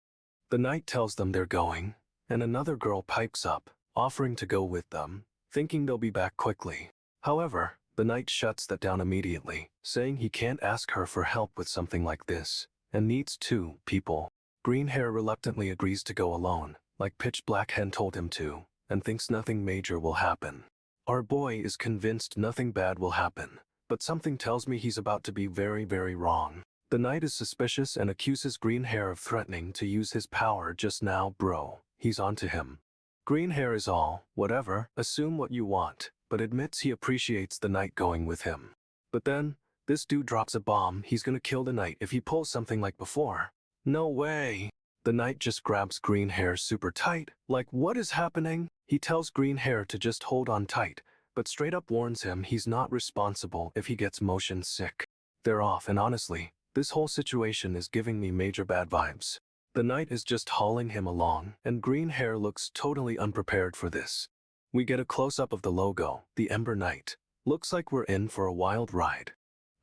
The knight tells them they're going, and another girl pipes up, offering to go with them, thinking they'll be back quickly. However, the knight shuts that down immediately, saying he can't ask her for help with something like this, and needs two people. Greenhair reluctantly agrees to go alone, like Pitch Black Hen told him to, and thinks nothing major will happen. Our boy is convinced nothing bad will happen, but something tells me he's about to be very, very wrong. The knight is suspicious and accuses Greenhair of threatening to use his power just now. Bro, he's onto him. Greenhair is all, whatever, assume what you want, but admits he appreciates the knight going with him. But then, this dude drops a bomb. He's gonna kill the knight if he pulls something like before. No way. The knight just grabs Greenhair super tight. Like, what is happening? He tells Greenhair to just hold on tight, but straight up warns him he's not responsible if he gets motion sick. They're off, and honestly, this whole situation is giving me major bad vibes. The knight is just hauling him along, and Greenhair looks totally unprepared for this. We get a close-up of the logo, the Ember Knight. Looks like we're in for a wild ride.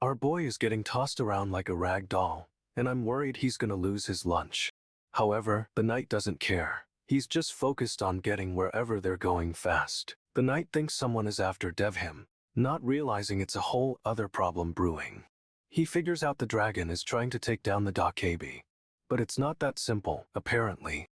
Our boy is getting tossed around like a rag doll, and I'm worried he's gonna lose his lunch. However, the knight doesn't care. He's just focused on getting wherever they're going fast. The knight thinks someone is after him, not realizing it's a whole other problem brewing. He figures out the dragon is trying to take down the Dokabi. But it's not that simple, apparently.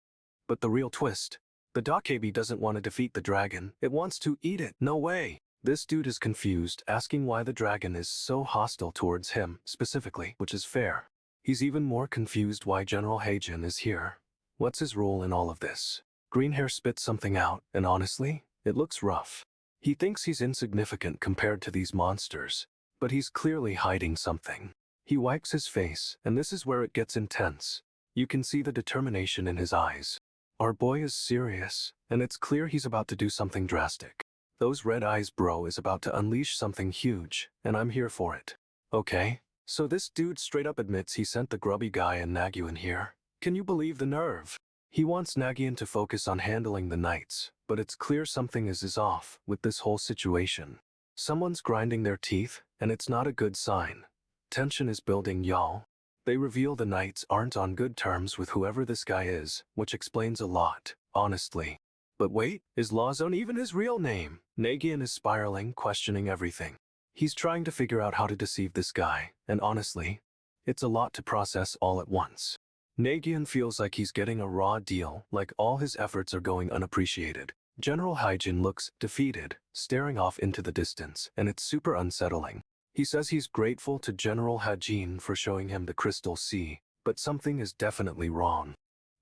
But the real twist, the Dokabi doesn't want to defeat the dragon, it wants to eat it. No way! This dude is confused, asking why the dragon is so hostile towards him, specifically, which is fair. He's even more confused why General Heijin is here. What's his role in all of this? Greenhair spits something out, and honestly, it looks rough. He thinks he's insignificant compared to these monsters, but he's clearly hiding something. He wipes his face, and this is where it gets intense. You can see the determination in his eyes. Our boy is serious, and it's clear he's about to do something drastic. Those red eyes bro is about to unleash something huge, and I'm here for it. Okay, so this dude straight up admits he sent the grubby guy and Nagyunn here. Can you believe the nerve? He wants Nagyunn to focus on handling the knights, but it's clear something is off with this whole situation. Someone's grinding their teeth, and it's not a good sign. Tension is building, y'all. They reveal the knights aren't on good terms with whoever this guy is, which explains a lot, honestly. But wait, is Lawzone even his real name? Nagyunn is spiraling, questioning everything. He's trying to figure out how to deceive this guy, and honestly, it's a lot to process all at once. Nagyunn feels like he's getting a raw deal, like all his efforts are going unappreciated. General Hyjin looks defeated, staring off into the distance, and it's super unsettling. He says he's grateful to General Hyjin for showing him the Crystal Sea, but something is definitely wrong.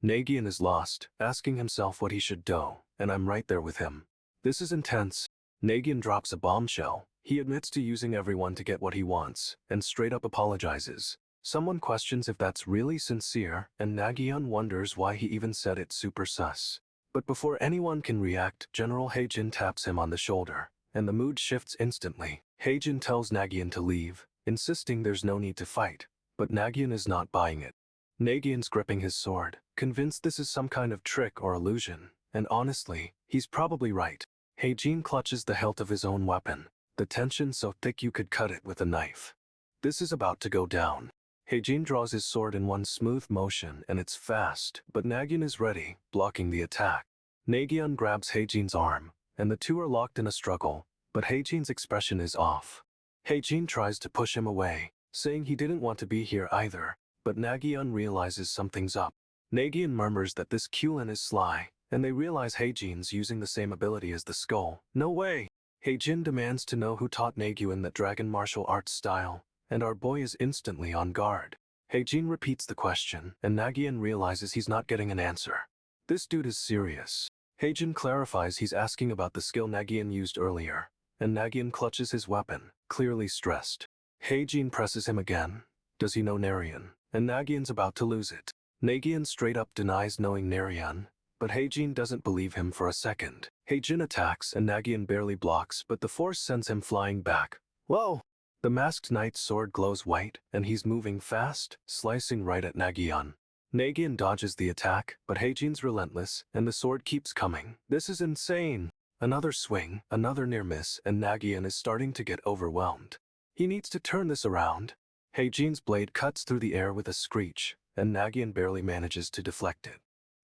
Nagyunn is lost, asking himself what he should do, and I'm right there with him. This is intense. Nagyunn drops a bombshell. He admits to using everyone to get what he wants, and straight up apologizes. Someone questions if that's really sincere, and Nagyunn wonders why he even said it super sus. But before anyone can react, General Hyjin taps him on the shoulder, and the mood shifts instantly. Hyjin tells Nagyunn to leave, insisting there's no need to fight, but Nagyunn is not buying it. Nagyunn's gripping his sword, convinced this is some kind of trick or illusion, and honestly, he's probably right. Hyjin clutches the hilt of his own weapon, the tension so thick you could cut it with a knife. This is about to go down. Hyjin draws his sword in one smooth motion, and it's fast, but Nagyunn is ready, blocking the attack. Nagyunn grabs Hyjin's arm, and the two are locked in a struggle, but Hyjin's expression is off. Hyjin tries to push him away, saying he didn't want to be here either, but Nagyunn realizes something's up. Nagyunn murmurs that this Kulin is sly, and they realize Hyjin's using the same ability as the skull. No way! Hyjin demands to know who taught Nagyunn that dragon martial arts style, and our boy is instantly on guard. Hyjin repeats the question, and Nagyunn realizes he's not getting an answer. This dude is serious. Hyjin clarifies he's asking about the skill Nagyunn used earlier, and Nagyunn clutches his weapon, clearly stressed. Hyjin presses him again. Does he know narration? And Nagyunn's about to lose it. Nagyunn straight up denies knowing narration, but Hyjin doesn't believe him for a second. Hyjin attacks and Nagyunn barely blocks, but the force sends him flying back. Whoa! The masked knight's sword glows white, and he's moving fast, slicing right at Nagyunn. Nagyunn dodges the attack, but Hyjin's relentless, and the sword keeps coming. This is insane. Another swing, another near miss, and Nagyunn is starting to get overwhelmed. He needs to turn this around. Hyjin's blade cuts through the air with a screech, and Nagyunn barely manages to deflect it.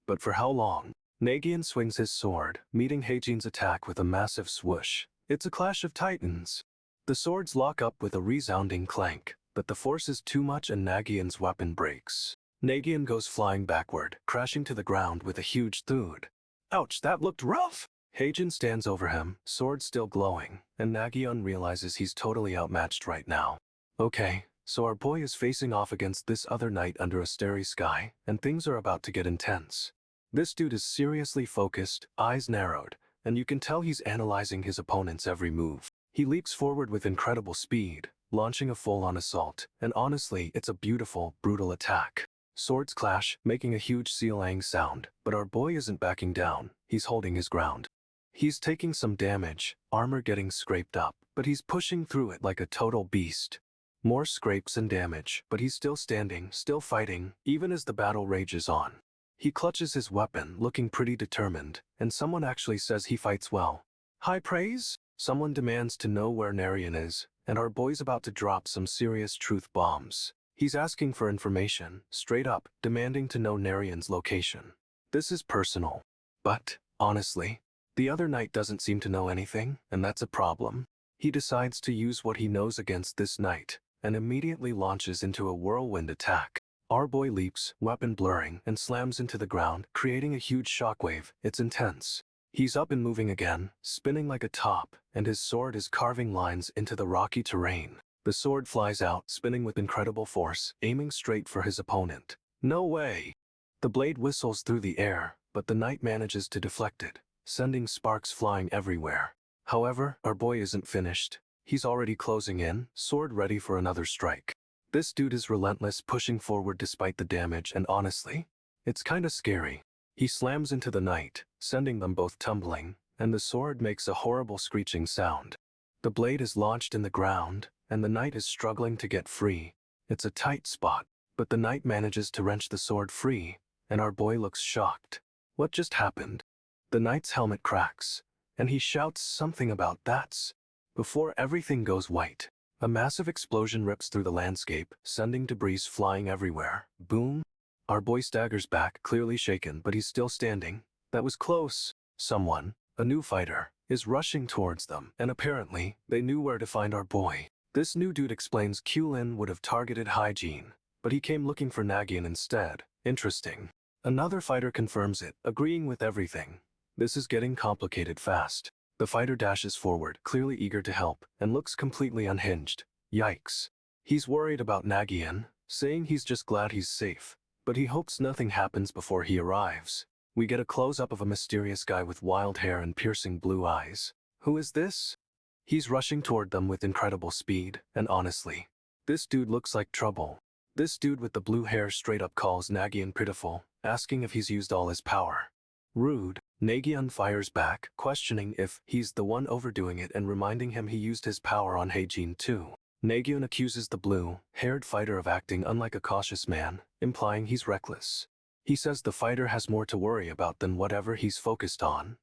But for how long? Nagyunn swings his sword, meeting Hyjin's attack with a massive swoosh. It's a clash of titans. The swords lock up with a resounding clank, but the force is too much and Nagyunn's weapon breaks. Nagyunn goes flying backward, crashing to the ground with a huge thud. Ouch, that looked rough! Hyjin stands over him, sword still glowing, and Nagyunn realizes he's totally outmatched right now. Okay, so our boy is facing off against this other knight under a starry sky, and things are about to get intense. This dude is seriously focused, eyes narrowed, and you can tell he's analyzing his opponent's every move. He leaps forward with incredible speed, launching a full-on assault, and honestly, it's a beautiful, brutal attack. Swords clash, making a huge sealang sound, but our boy isn't backing down, he's holding his ground. He's taking some damage, armor getting scraped up, but he's pushing through it like a total beast. More scrapes and damage, but he's still standing, still fighting, even as the battle rages on. He clutches his weapon, looking pretty determined, and someone actually says he fights well. High praise? Someone demands to know where Narration is, and our boy's about to drop some serious truth bombs. He's asking for information, straight up, demanding to know Narayan's location. This is personal. But, honestly, the other knight doesn't seem to know anything, and that's a problem. He decides to use what he knows against this knight, and immediately launches into a whirlwind attack. Our boy leaps, weapon blurring, and slams into the ground, creating a huge shockwave. It's intense. He's up and moving again, spinning like a top, and his sword is carving lines into the rocky terrain. The sword flies out, spinning with incredible force, aiming straight for his opponent. No way! The blade whistles through the air, but the knight manages to deflect it, sending sparks flying everywhere. However, our boy isn't finished. He's already closing in, sword ready for another strike. This dude is relentless, pushing forward despite the damage, and honestly, it's kinda scary. He slams into the knight, sending them both tumbling, and the sword makes a horrible screeching sound. The blade is launched in the ground, and the knight is struggling to get free. It's a tight spot, but the knight manages to wrench the sword free, and our boy looks shocked. What just happened? The knight's helmet cracks, and he shouts something about that's. Before everything goes white, a massive explosion rips through the landscape, sending debris flying everywhere. Boom! Our boy staggers back, clearly shaken, but he's still standing. That was close. Someone, a new fighter, is rushing towards them, and apparently, they knew where to find our boy. This new dude explains Kulin would have targeted Hygiene, but he came looking for Nagyunn instead. Interesting. Another fighter confirms it, agreeing with everything. This is getting complicated fast. The fighter dashes forward, clearly eager to help, and looks completely unhinged. Yikes. He's worried about Nagyunn, saying he's just glad he's safe, but he hopes nothing happens before he arrives. We get a close-up of a mysterious guy with wild hair and piercing blue eyes. Who is this? He's rushing toward them with incredible speed, and honestly, this dude looks like trouble. This dude with the blue hair straight up calls Nagyunn pitiful, asking if he's used all his power. Rude. Nagyunn fires back, questioning if he's the one overdoing it and reminding him he used his power on Hygiene too. Nagyunn accuses the blue-haired fighter of acting unlike a cautious man, implying he's reckless. He says the fighter has more to worry about than whatever he's focused on.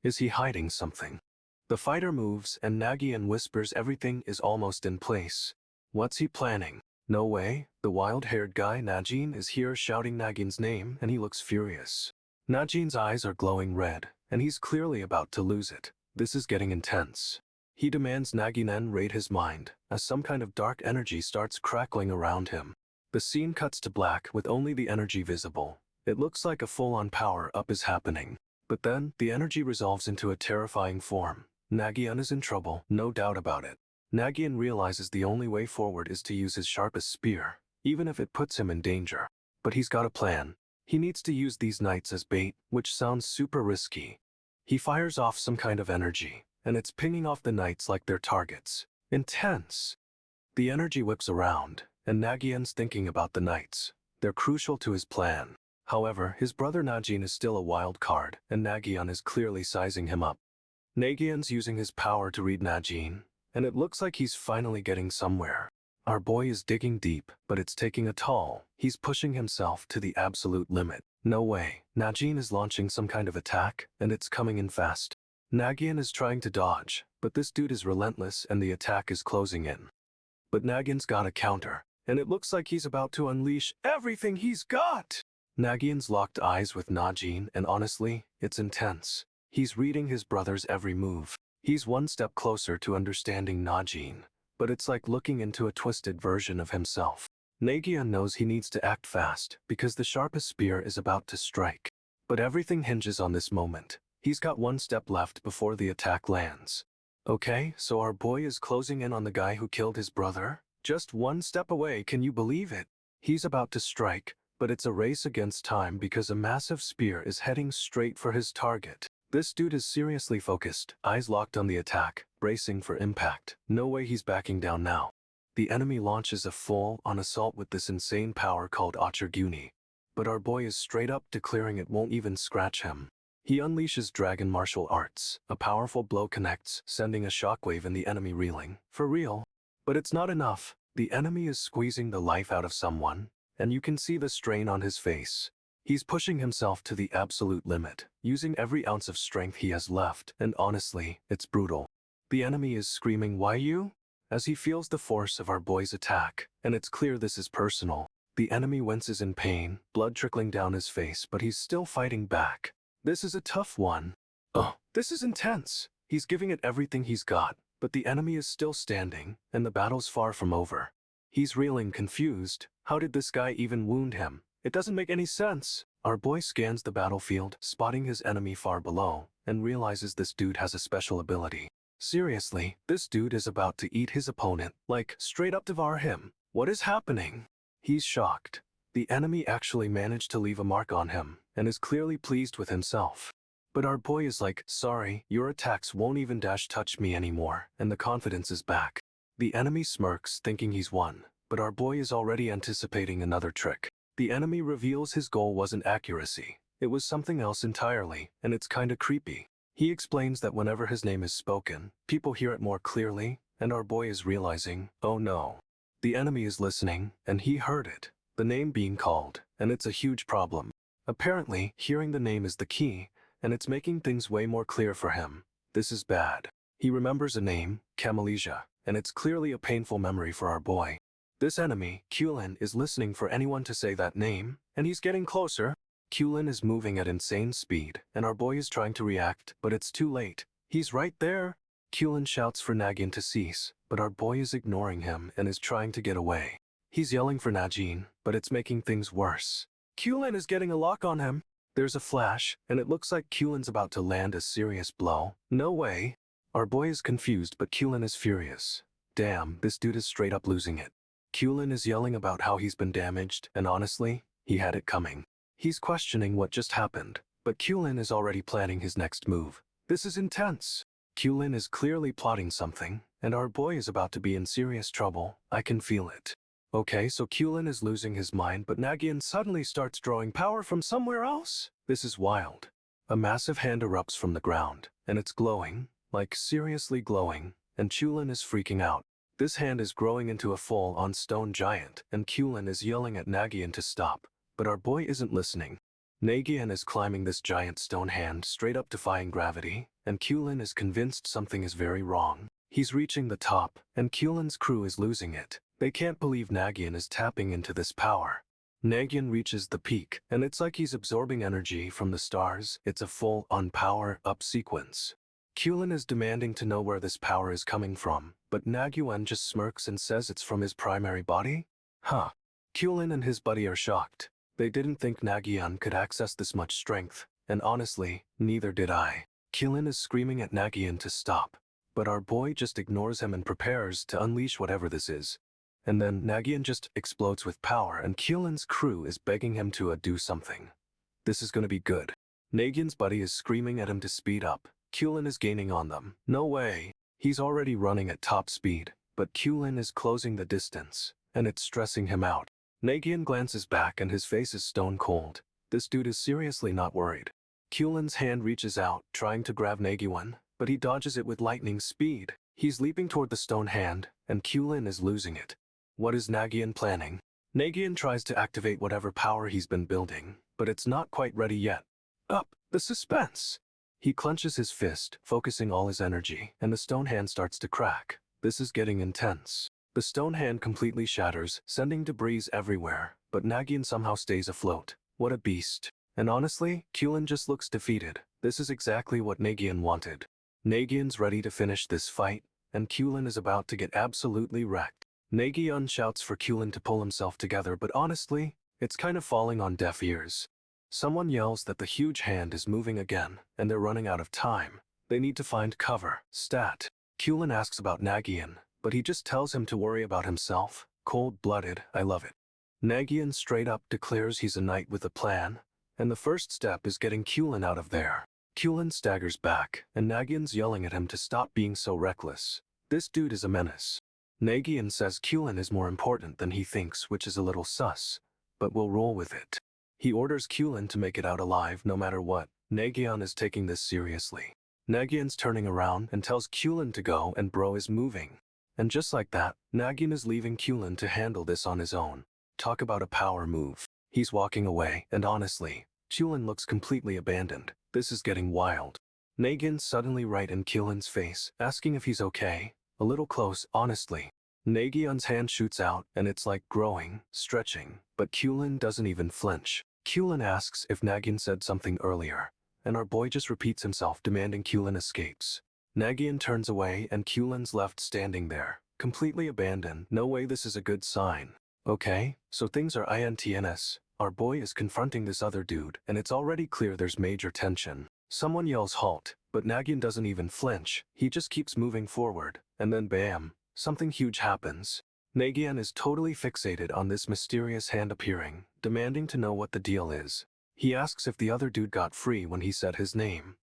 Is he hiding something? The fighter moves and Nagyunn whispers everything is almost in place. What's he planning? No way, the wild-haired guy Najin is here shouting Nagyunn's name, and he looks furious. Najinn's eyes are glowing red, and he's clearly about to lose it. This is getting intense. He demands Nagyunn raid his mind, as some kind of dark energy starts crackling around him. The scene cuts to black with only the energy visible. It looks like a full-on power-up is happening. But then, the energy resolves into a terrifying form. Nagyunn is in trouble, no doubt about it. Nagyunn realizes the only way forward is to use his sharpest spear, even if it puts him in danger. But he's got a plan. He needs to use these knights as bait, which sounds super risky. He fires off some kind of energy, and it's pinging off the knights like they're targets. Intense. The energy whips around, and Nagyunn's thinking about the knights. They're crucial to his plan. However, his brother Najin is still a wild card, and Nagyunn is clearly sizing him up. Nagyunn's using his power to read Najin, and it looks like he's finally getting somewhere. Our boy is digging deep, but it's taking a toll. He's pushing himself to the absolute limit. No way. Najin is launching some kind of attack, and it's coming in fast. Nagyunn is trying to dodge, but this dude is relentless and the attack is closing in. But Nagyunn's got a counter, and it looks like he's about to unleash everything he's got. Nagyunn's locked eyes with Najin, and honestly, it's intense. He's reading his brother's every move. He's one step closer to understanding Najin, but it's like looking into a twisted version of himself. Nagyunn knows he needs to act fast, because the sharpest spear is about to strike. But everything hinges on this moment. He's got one step left before the attack lands. Okay, so our boy is closing in on the guy who killed his brother? Just one step away, can you believe it? He's about to strike, but it's a race against time because a massive spear is heading straight for his target. This dude is seriously focused, eyes locked on the attack, bracing for impact. No way he's backing down now. The enemy launches a full-on assault with this insane power called Nagyunn, but our boy is straight up declaring it won't even scratch him. He unleashes dragon martial arts. A powerful blow connects, sending a shockwave and the enemy reeling. For real. But it's not enough. The enemy is squeezing the life out of someone, and you can see the strain on his face. He's pushing himself to the absolute limit, using every ounce of strength he has left, and honestly, it's brutal. The enemy is screaming, "Why you?" as he feels the force of our boy's attack, and it's clear this is personal. The enemy winces in pain, blood trickling down his face, but he's still fighting back. This is a tough one. Oh, this is intense. He's giving it everything he's got, but the enemy is still standing, and the battle's far from over. He's reeling, confused. How did this guy even wound him? It doesn't make any sense. Our boy scans the battlefield, spotting his enemy far below, and realizes this dude has a special ability. Seriously, this dude is about to eat his opponent, like, straight up devour him. What is happening? He's shocked. The enemy actually managed to leave a mark on him, and is clearly pleased with himself. But our boy is like, sorry, your attacks won't even touch me anymore, and the confidence is back. The enemy smirks, thinking he's won, but our boy is already anticipating another trick. The enemy reveals his goal wasn't accuracy. It was something else entirely, and it's kinda creepy. He explains that whenever his name is spoken, people hear it more clearly, and our boy is realizing, oh no. The enemy is listening, and he heard it, the name being called, and it's a huge problem. Apparently, hearing the name is the key, and it's making things way more clear for him. This is bad. He remembers a name, Camalesia, and it's clearly a painful memory for our boy. This enemy, Nagyunn, is listening for anyone to say that name, and he's getting closer. Nagyunn is moving at insane speed, and our boy is trying to react, but it's too late. He's right there. Nagyunn shouts for Nagyunn to cease, but our boy is ignoring him and is trying to get away. He's yelling for Najin, but it's making things worse. Nagyunn is getting a lock on him. There's a flash, and it looks like Nagyunn's about to land a serious blow. No way. Our boy is confused, but Nagyunn is furious. Damn, this dude is straight up losing it. Nagyunn is yelling about how he's been damaged, and honestly, he had it coming. He's questioning what just happened, but Nagyunn is already planning his next move. This is intense. Nagyunn is clearly plotting something, and our boy is about to be in serious trouble. I can feel it. Okay, so Nagyunn is losing his mind, but Nagyunn suddenly starts drawing power from somewhere else. This is wild. A massive hand erupts from the ground, and it's glowing, like seriously glowing, and Nagyunn is freaking out. This hand is growing into a full-on stone giant, and Nagyunn is yelling at Nagyunn to stop, but our boy isn't listening. Nagyunn is climbing this giant stone hand straight up, defying gravity, and Nagyunn is convinced something is very wrong. He's reaching the top, and Nagyunn's crew is losing it. They can't believe Nagyunn is tapping into this power. Nagyunn reaches the peak, and it's like he's absorbing energy from the stars. It's a full-on power-up sequence. Nagyunn is demanding to know where this power is coming from, but Nagyunn just smirks and says it's from his primary body? Huh. Nagyunn and his buddy are shocked. They didn't think Nagyunn could access this much strength, and honestly, neither did I. Nagyunn is screaming at Nagyunn to stop, but our boy just ignores him and prepares to unleash whatever this is. And then Nagyunn just explodes with power, and Nagyunn's crew is begging him to do something. This is gonna be good. Nagyunn's buddy is screaming at him to speed up. Nagyunn is gaining on them. No way. He's already running at top speed, but Nagyunn is closing the distance, and it's stressing him out. Nagyunn glances back and his face is stone cold. This dude is seriously not worried. Nagyunn's hand reaches out, trying to grab Nagyunn, but he dodges it with lightning speed. He's leaping toward the stone hand, and Nagyunn is losing it. What is Nagyunn planning? Nagyunn tries to activate whatever power he's been building, but it's not quite ready yet. Up, the suspense! He clenches his fist, focusing all his energy, and the stone hand starts to crack. This is getting intense. The stone hand completely shatters, sending debris everywhere, but Nagyunn somehow stays afloat. What a beast. And honestly, Nagyunn just looks defeated. This is exactly what Nagyunn wanted. Nagyunn's ready to finish this fight, and Nagyunn is about to get absolutely wrecked. Nagyunn shouts for Nagyunn to pull himself together, but honestly, it's kind of falling on deaf ears. Someone yells that the huge hand is moving again, and they're running out of time. They need to find cover. Stat. Nagyunn asks about Nagyunn, but he just tells him to worry about himself. Cold-blooded, I love it. Nagyunn straight up declares he's a knight with a plan, and the first step is getting Nagyunn out of there. Nagyunn staggers back, and Nagyunn's yelling at him to stop being so reckless. This dude is a menace. Nagyunn says Nagyunn is more important than he thinks, which is a little sus, but we'll roll with it. He orders Nagyunn to make it out alive no matter what. Nagyunn is taking this seriously. Nagyunn's turning around and tells Nagyunn to go, and bro is moving. And just like that, Nagyunn is leaving Nagyunn to handle this on his own. Talk about a power move. He's walking away, and honestly, Nagyunn looks completely abandoned. This is getting wild. Nagyunn's suddenly right in Nagyunn's face, asking if he's okay. A little close, honestly. Nagyunn's hand shoots out, and it's like growing, stretching, but Nagyunn doesn't even flinch. Nagyunn asks if Nagyunn said something earlier, and our boy just repeats himself, demanding Nagyunn escapes. Nagyunn turns away, and Nagyunn's left standing there, completely abandoned. No way, this is a good sign. Okay, so things are intense. Our boy is confronting this other dude, and it's already clear there's major tension. Someone yells halt, but Nagyunn doesn't even flinch. He just keeps moving forward, and then bam, something huge happens. Nagyunn is totally fixated on this mysterious hand appearing, demanding to know what the deal is. He asks if the other dude got free when he said his name.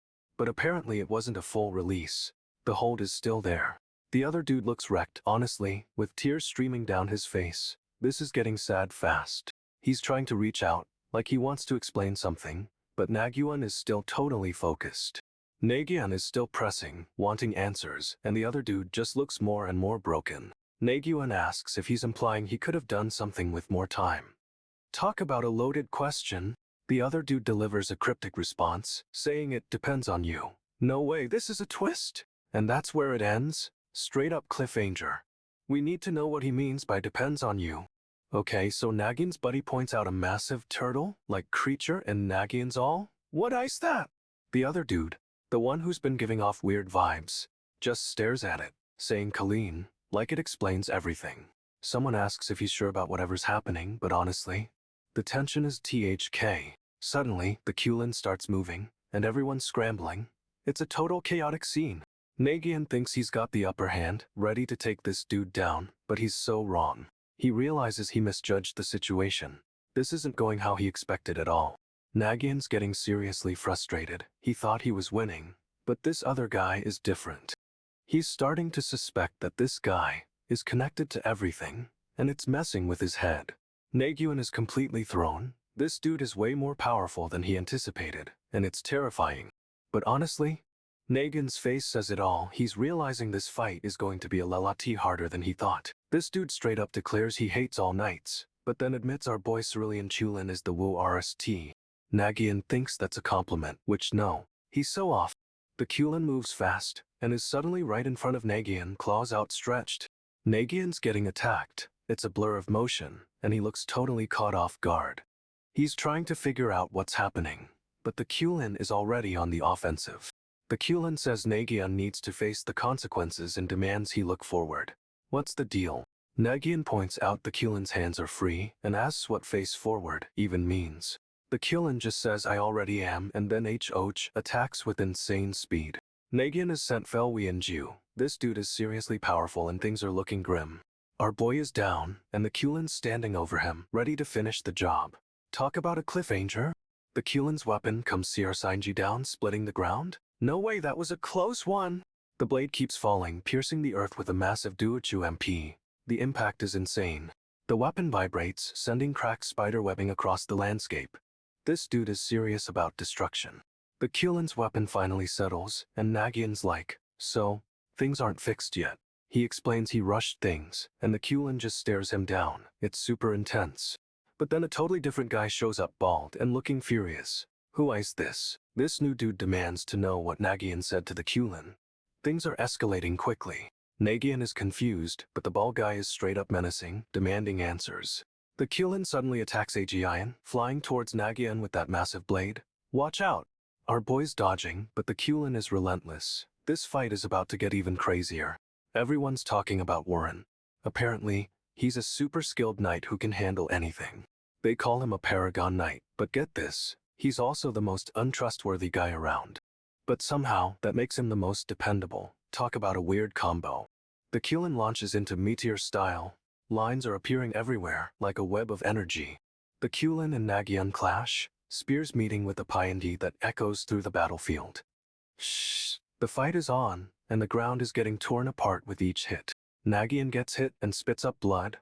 but apparently it wasn't a full release. The hold is still there. The other dude looks wrecked, honestly, with tears streaming down his face. This is getting sad fast. He's trying to reach out, like he wants to explain something, but Nagyunn is still totally focused. Nagyunn is still pressing, wanting answers, and the other dude just looks more and more broken. Nagyunn asks if he's implying he could have done something with more time. Talk about a loaded question. The other dude delivers a cryptic response, saying it depends on you. No way, this is a twist. And that's where it ends? Straight up cliffhanger. We need to know what he means by depends on you. Okay, so Nagyunn's buddy points out a massive turtle-like creature and Nagyunn's all? What is that? The other dude, the one who's been giving off weird vibes, just stares at it, saying Colleen, like it explains everything. Someone asks if he's sure about whatever's happening, but honestly, the tension is THK. Suddenly, the Nagyunn starts moving, and everyone's scrambling. It's a total chaotic scene. Nagyunn thinks he's got the upper hand, ready to take this dude down, but he's so wrong. He realizes he misjudged the situation. This isn't going how he expected at all. Nagyunn's getting seriously frustrated. He thought he was winning, but this other guy is different. He's starting to suspect that this guy is connected to everything, and it's messing with his head. Nagyunn is completely thrown. This dude is way more powerful than he anticipated, and it's terrifying. But honestly, Nagyunn's face says it all. He's realizing this fight is going to be a lot harder than he thought. This dude straight up declares he hates all knights, but then admits our boy Cerulean Chulin is the WRST. Nagyunn thinks that's a compliment, which no, he's so off. The Chulin moves fast, and is suddenly right in front of Nagyunn, claws outstretched. Nagyunn's getting attacked. It's a blur of motion, and he looks totally caught off guard. He's trying to figure out what's happening, but the Chulin is already on the offensive. The Chulin says Nagyunn needs to face the consequences and demands he look forward. What's the deal? Nagyunn points out the Chulin's hands are free and asks what face forward even means. The Chulin just says I already am and then HOH attacks with insane speed. Nagyunn is sent Felwi and Ju. This dude is seriously powerful and things are looking grim. Our boy is down and the Chulin's standing over him, ready to finish the job. Talk about a cliffhanger. The Chulin's weapon comes Sanji down, splitting the ground. No way, that was a close one. The blade keeps falling, piercing the earth with a massive Duochu MP. The impact is insane. The weapon vibrates, sending cracked spider webbing across the landscape. This dude is serious about destruction. The Chulin's weapon finally settles, and Nagyunn's like, so, things aren't fixed yet. He explains he rushed things, and the Chulin just stares him down. It's super intense. But then a totally different guy shows up bald and looking furious. Who is this? This new dude demands to know what Nagyunn said to the Chulin. Things are escalating quickly. Nagyunn is confused, but the bald guy is straight up menacing, demanding answers. The Chulin suddenly attacks Aegean, flying towards Nagyunn with that massive blade. Watch out! Our boy's dodging, but the Chulin is relentless. This fight is about to get even crazier. Everyone's talking about Warren. Apparently, he's a super skilled knight who can handle anything. They call him a paragon knight, but get this, he's also the most untrustworthy guy around. But somehow, that makes him the most dependable. Talk about a weird combo. The Chulin launches into meteor style. Lines are appearing everywhere, like a web of energy. The Chulin and Nagyunn clash, spears meeting with a Piety that echoes through the battlefield. Shh! The fight is on, and the ground is getting torn apart with each hit. Nagyunn gets hit and spits up blood.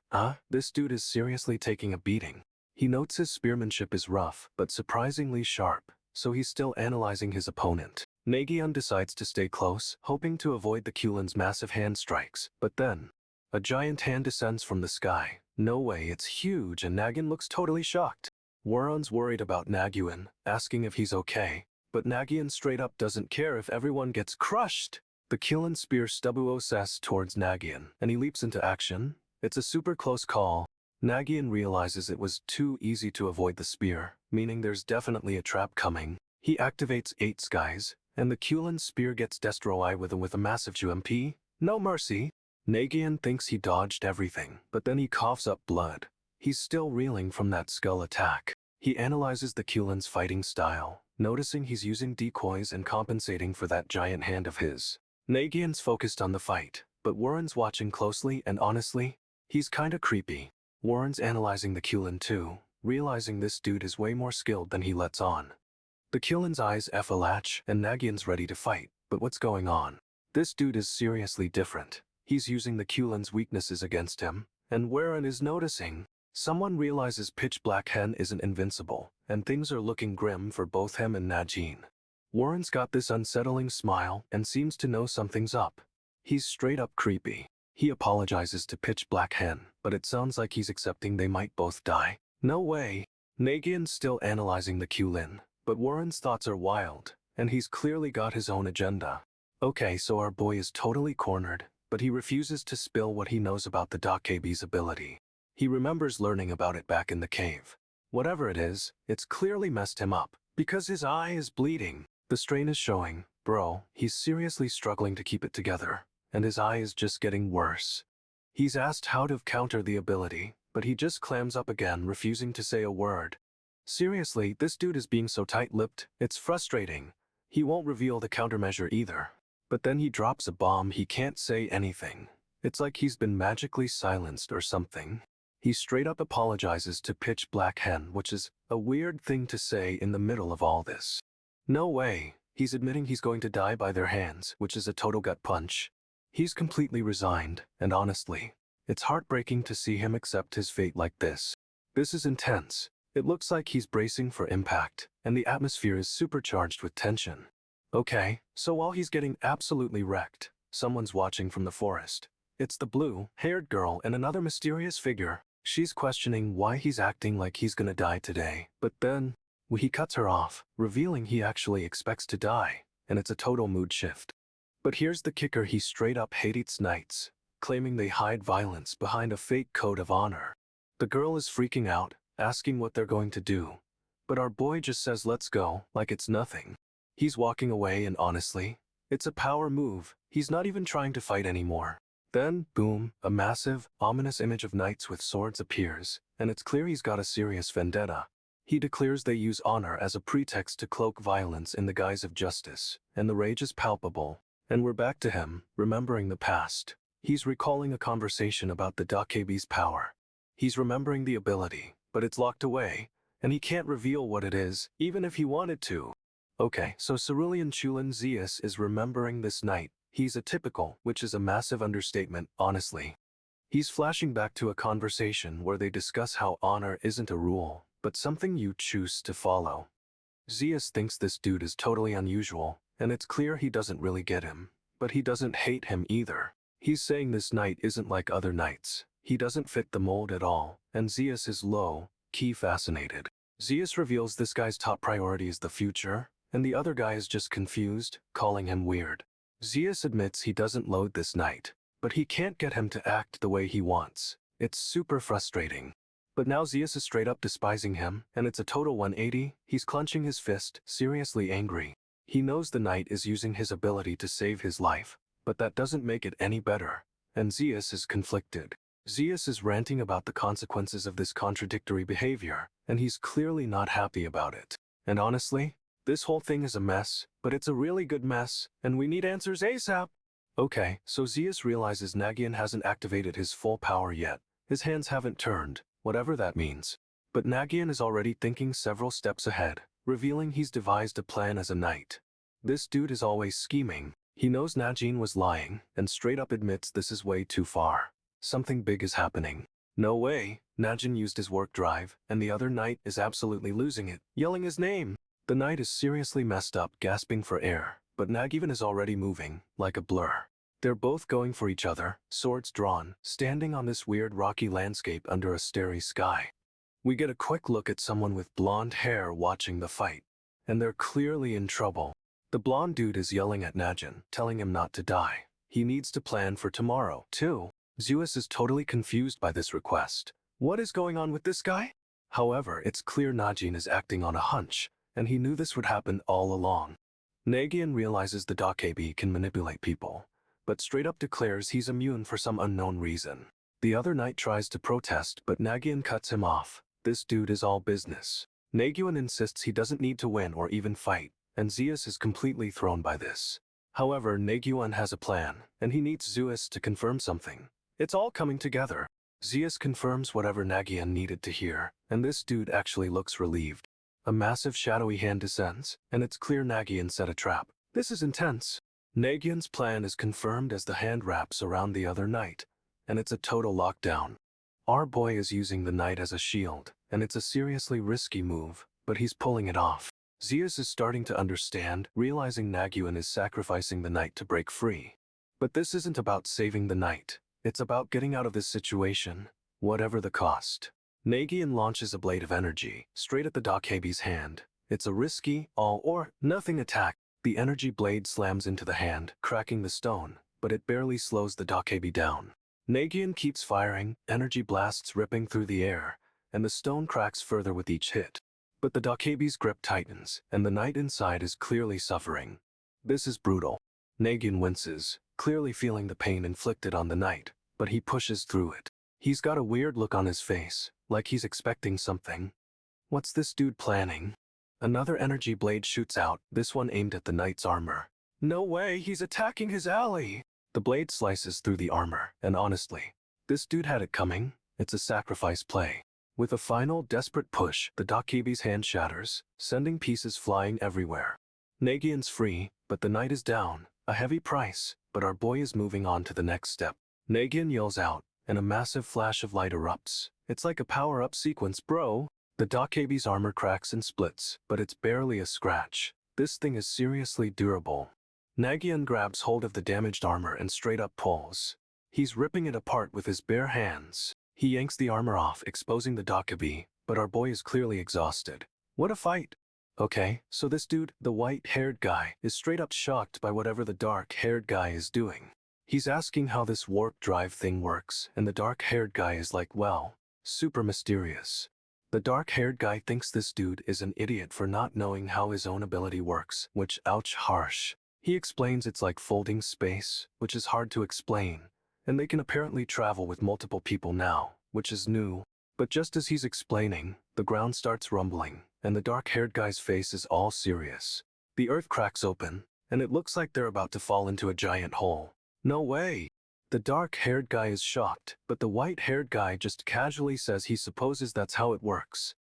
This dude is seriously taking a beating. He notes his spearmanship is rough, but surprisingly sharp, so he's still analyzing his opponent. Nagyunn decides to stay close, hoping to avoid the Chulin's massive hand strikes, but then, a giant hand descends from the sky. No way, it's huge, and Nagyunn looks totally shocked. Warren's worried about Nagyunn, asking if he's okay, but Nagyunn straight up doesn't care if everyone gets crushed. The Chulin spear stubbuoses towards Nagyunn, and he leaps into action. It's a super close call. Nagyunn realizes it was too easy to avoid the spear, meaning there's definitely a trap coming. He activates 8 skies, and the Chulin spear gets destroyed with a massive UMP. No mercy. Nagyunn thinks he dodged everything, but then he coughs up blood. He's still reeling from that skull attack. He analyzes the Chulin's fighting style, noticing he's using decoys and compensating for that giant hand of his. Nagyunn's focused on the fight, but Warren's watching closely, and honestly, he's kinda creepy. Warren's analyzing the Chulin too, realizing this dude is way more skilled than he lets on. The Kyulin's eyes latch and Nagyun's ready to fight, but what's going on? This dude is seriously different. He's using the Kyulin's weaknesses against him, and Warren is noticing. Someone realizes Pitch Black Hen isn't invincible, and things are looking grim for both him and Najin. Warren's got this unsettling smile and seems to know something's up. He's straight up creepy. He apologizes to Pitch Black Hen, but it sounds like he's accepting they might both die. No way. Nagyun's still analyzing the Kyulin, but Warren's thoughts are wild, and he's clearly got his own agenda. Okay, so our boy is totally cornered, but he refuses to spill what he knows about the Dakebi's ability. He remembers learning about it back in the cave. Whatever it is, it's clearly messed him up, because his eye is bleeding. The strain is showing, bro, he's seriously struggling to keep it together, and his eye is just getting worse. He's asked how to counter the ability, but he just clams up again, refusing to say a word. Seriously, this dude is being so tight-lipped, it's frustrating. He won't reveal the countermeasure either. But then he drops a bomb, he can't say anything. It's like he's been magically silenced or something. He straight up apologizes to Pitch Black Hen, which is a weird thing to say in the middle of all this. No way, he's admitting he's going to die by their hands, which is a total gut punch. He's completely resigned, and honestly, it's heartbreaking to see him accept his fate like this. This is intense. It looks like he's bracing for impact, and the atmosphere is supercharged with tension. Okay, so while he's getting absolutely wrecked, someone's watching from the forest. It's the blue-haired girl and another mysterious figure. She's questioning why he's acting like he's gonna die today, but then, he cuts her off, revealing he actually expects to die, and it's a total mood shift. But here's the kicker, he straight up hates knights, claiming they hide violence behind a fake code of honor. The girl is freaking out, asking what they're going to do, but our boy just says let's go, like it's nothing. He's walking away, and honestly, it's a power move. He's not even trying to fight anymore. Then, boom, a massive, ominous image of knights with swords appears, and it's clear he's got a serious vendetta. He declares they use honor as a pretext to cloak violence in the guise of justice, and the rage is palpable. And we're back to him, remembering the past. He's recalling a conversation about the Dakebi's power. He's remembering the ability, but it's locked away, and he can't reveal what it is, even if he wanted to. Okay, so Cerulean Chulin Zeus is remembering this night. He's atypical, which is a massive understatement, honestly. He's flashing back to a conversation where they discuss how honor isn't a rule, but something you choose to follow. Zeus thinks this dude is totally unusual, and it's clear he doesn't really get him, but he doesn't hate him either. He's saying this knight isn't like other knights. He doesn't fit the mold at all, and Zeus is low-key fascinated. Zeus reveals this guy's top priority is the future, and the other guy is just confused, calling him weird. Zeus admits he doesn't load this knight, but he can't get him to act the way he wants. It's super frustrating. But now Zeus is straight up despising him, and it's a total 180. He's clenching his fist, seriously angry. He knows the knight is using his ability to save his life, but that doesn't make it any better, and Zeus is conflicted. Zeus is ranting about the consequences of this contradictory behavior, and he's clearly not happy about it. And honestly, this whole thing is a mess, but it's a really good mess, and we need answers ASAP. Okay, so Zeus realizes Nagyunn hasn't activated his full power yet. His hands haven't turned, whatever that means. But Nagyunn is already thinking several steps ahead, revealing he's devised a plan as a knight. This dude is always scheming. He knows Najin was lying, and straight up admits this is way too far. Something big is happening. No way, Najin used his work drive, and the other knight is absolutely losing it, yelling his name. The knight is seriously messed up, gasping for air, but Nagyunn is already moving, like a blur. They're both going for each other, swords drawn, standing on this weird rocky landscape under a starry sky. We get a quick look at someone with blonde hair watching the fight, and they're clearly in trouble. The blonde dude is yelling at Najin, telling him not to die. He needs to plan for tomorrow, too. Zeus is totally confused by this request. What is going on with this guy? However, it's clear Najin is acting on a hunch, and he knew this would happen all along. Nagyunn realizes the Dakebi can manipulate people, but straight up declares he's immune for some unknown reason. The other knight tries to protest, but Nagyunn cuts him off. This dude is all business. Nagyunn insists he doesn't need to win or even fight, and Zeus is completely thrown by this. However, Nagyunn has a plan, and he needs Zeus to confirm something. It's all coming together. Zeus confirms whatever Nagyunn needed to hear, and this dude actually looks relieved. A massive shadowy hand descends, and it's clear Nagyunn set a trap. This is intense. Nagyunn's plan is confirmed as the hand wraps around the other knight, and it's a total lockdown. Our boy is using the knight as a shield, and it's a seriously risky move, but he's pulling it off. Zeus is starting to understand, realizing Nagyunn is sacrificing the knight to break free. But this isn't about saving the knight. It's about getting out of this situation, whatever the cost. Nagyunn launches a blade of energy, straight at the Dakebi's hand. It's a risky, all-or-nothing attack. The energy blade slams into the hand, cracking the stone, but it barely slows the Dakebi down. Nagyunn keeps firing, energy blasts ripping through the air, and the stone cracks further with each hit. But the Dakebi's grip tightens, and the knight inside is clearly suffering. This is brutal. Nagyunn winces, clearly feeling the pain inflicted on the knight, but he pushes through it. He's got a weird look on his face, like he's expecting something. What's this dude planning? Another energy blade shoots out, this one aimed at the knight's armor. No way, he's attacking his ally! The blade slices through the armor, and honestly, this dude had it coming. It's a sacrifice play. With a final, desperate push, the Dakebi's hand shatters, sending pieces flying everywhere. Nagyunn's free, but the knight is down, a heavy price, but our boy is moving on to the next step. Nagyunn yells out, and a massive flash of light erupts. It's like a power-up sequence, bro. The Dakebi's armor cracks and splits, but it's barely a scratch. This thing is seriously durable. Nagyunn grabs hold of the damaged armor and straight up pulls. He's ripping it apart with his bare hands. He yanks the armor off, exposing the Dakebi, but our boy is clearly exhausted. What a fight! Okay, so this dude, the white-haired guy, is straight up shocked by whatever the dark-haired guy is doing. He's asking how this warp drive thing works, and the dark-haired guy is like, well, super mysterious. The dark-haired guy thinks this dude is an idiot for not knowing how his own ability works, which, ouch, harsh. He explains it's like folding space, which is hard to explain, and they can apparently travel with multiple people now, which is new. But just as he's explaining, the ground starts rumbling, and the dark-haired guy's face is all serious. The earth cracks open, and it looks like they're about to fall into a giant hole. No way! The dark-haired guy is shocked, but the white-haired guy just casually says he supposes that's how it works.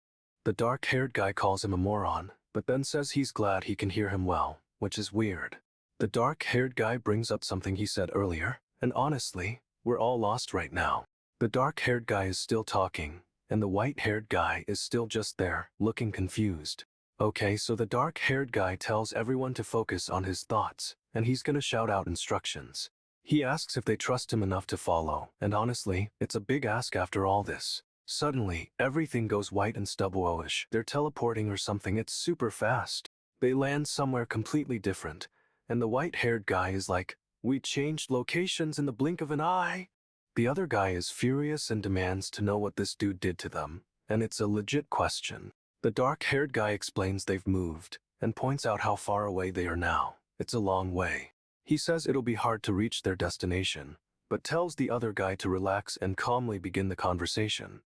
The dark-haired guy calls him a moron, but then says he's glad he can hear him well, which is weird. The dark-haired guy brings up something he said earlier, and honestly, we're all lost right now. The dark-haired guy is still talking, and the white-haired guy is still just there, looking confused. Okay, so the dark-haired guy tells everyone to focus on his thoughts, and he's gonna shout out instructions. He asks if they trust him enough to follow, and honestly, it's a big ask after all this. Suddenly, everything goes white and stubble-ish. They're teleporting or something, it's super fast. They land somewhere completely different, and the white-haired guy is like, we changed locations in the blink of an eye. The other guy is furious and demands to know what this dude did to them, and it's a legit question. The dark-haired guy explains they've moved, and points out how far away they are now. It's a long way. He says it'll be hard to reach their destination, but tells the other guy to relax and calmly begin the conversation.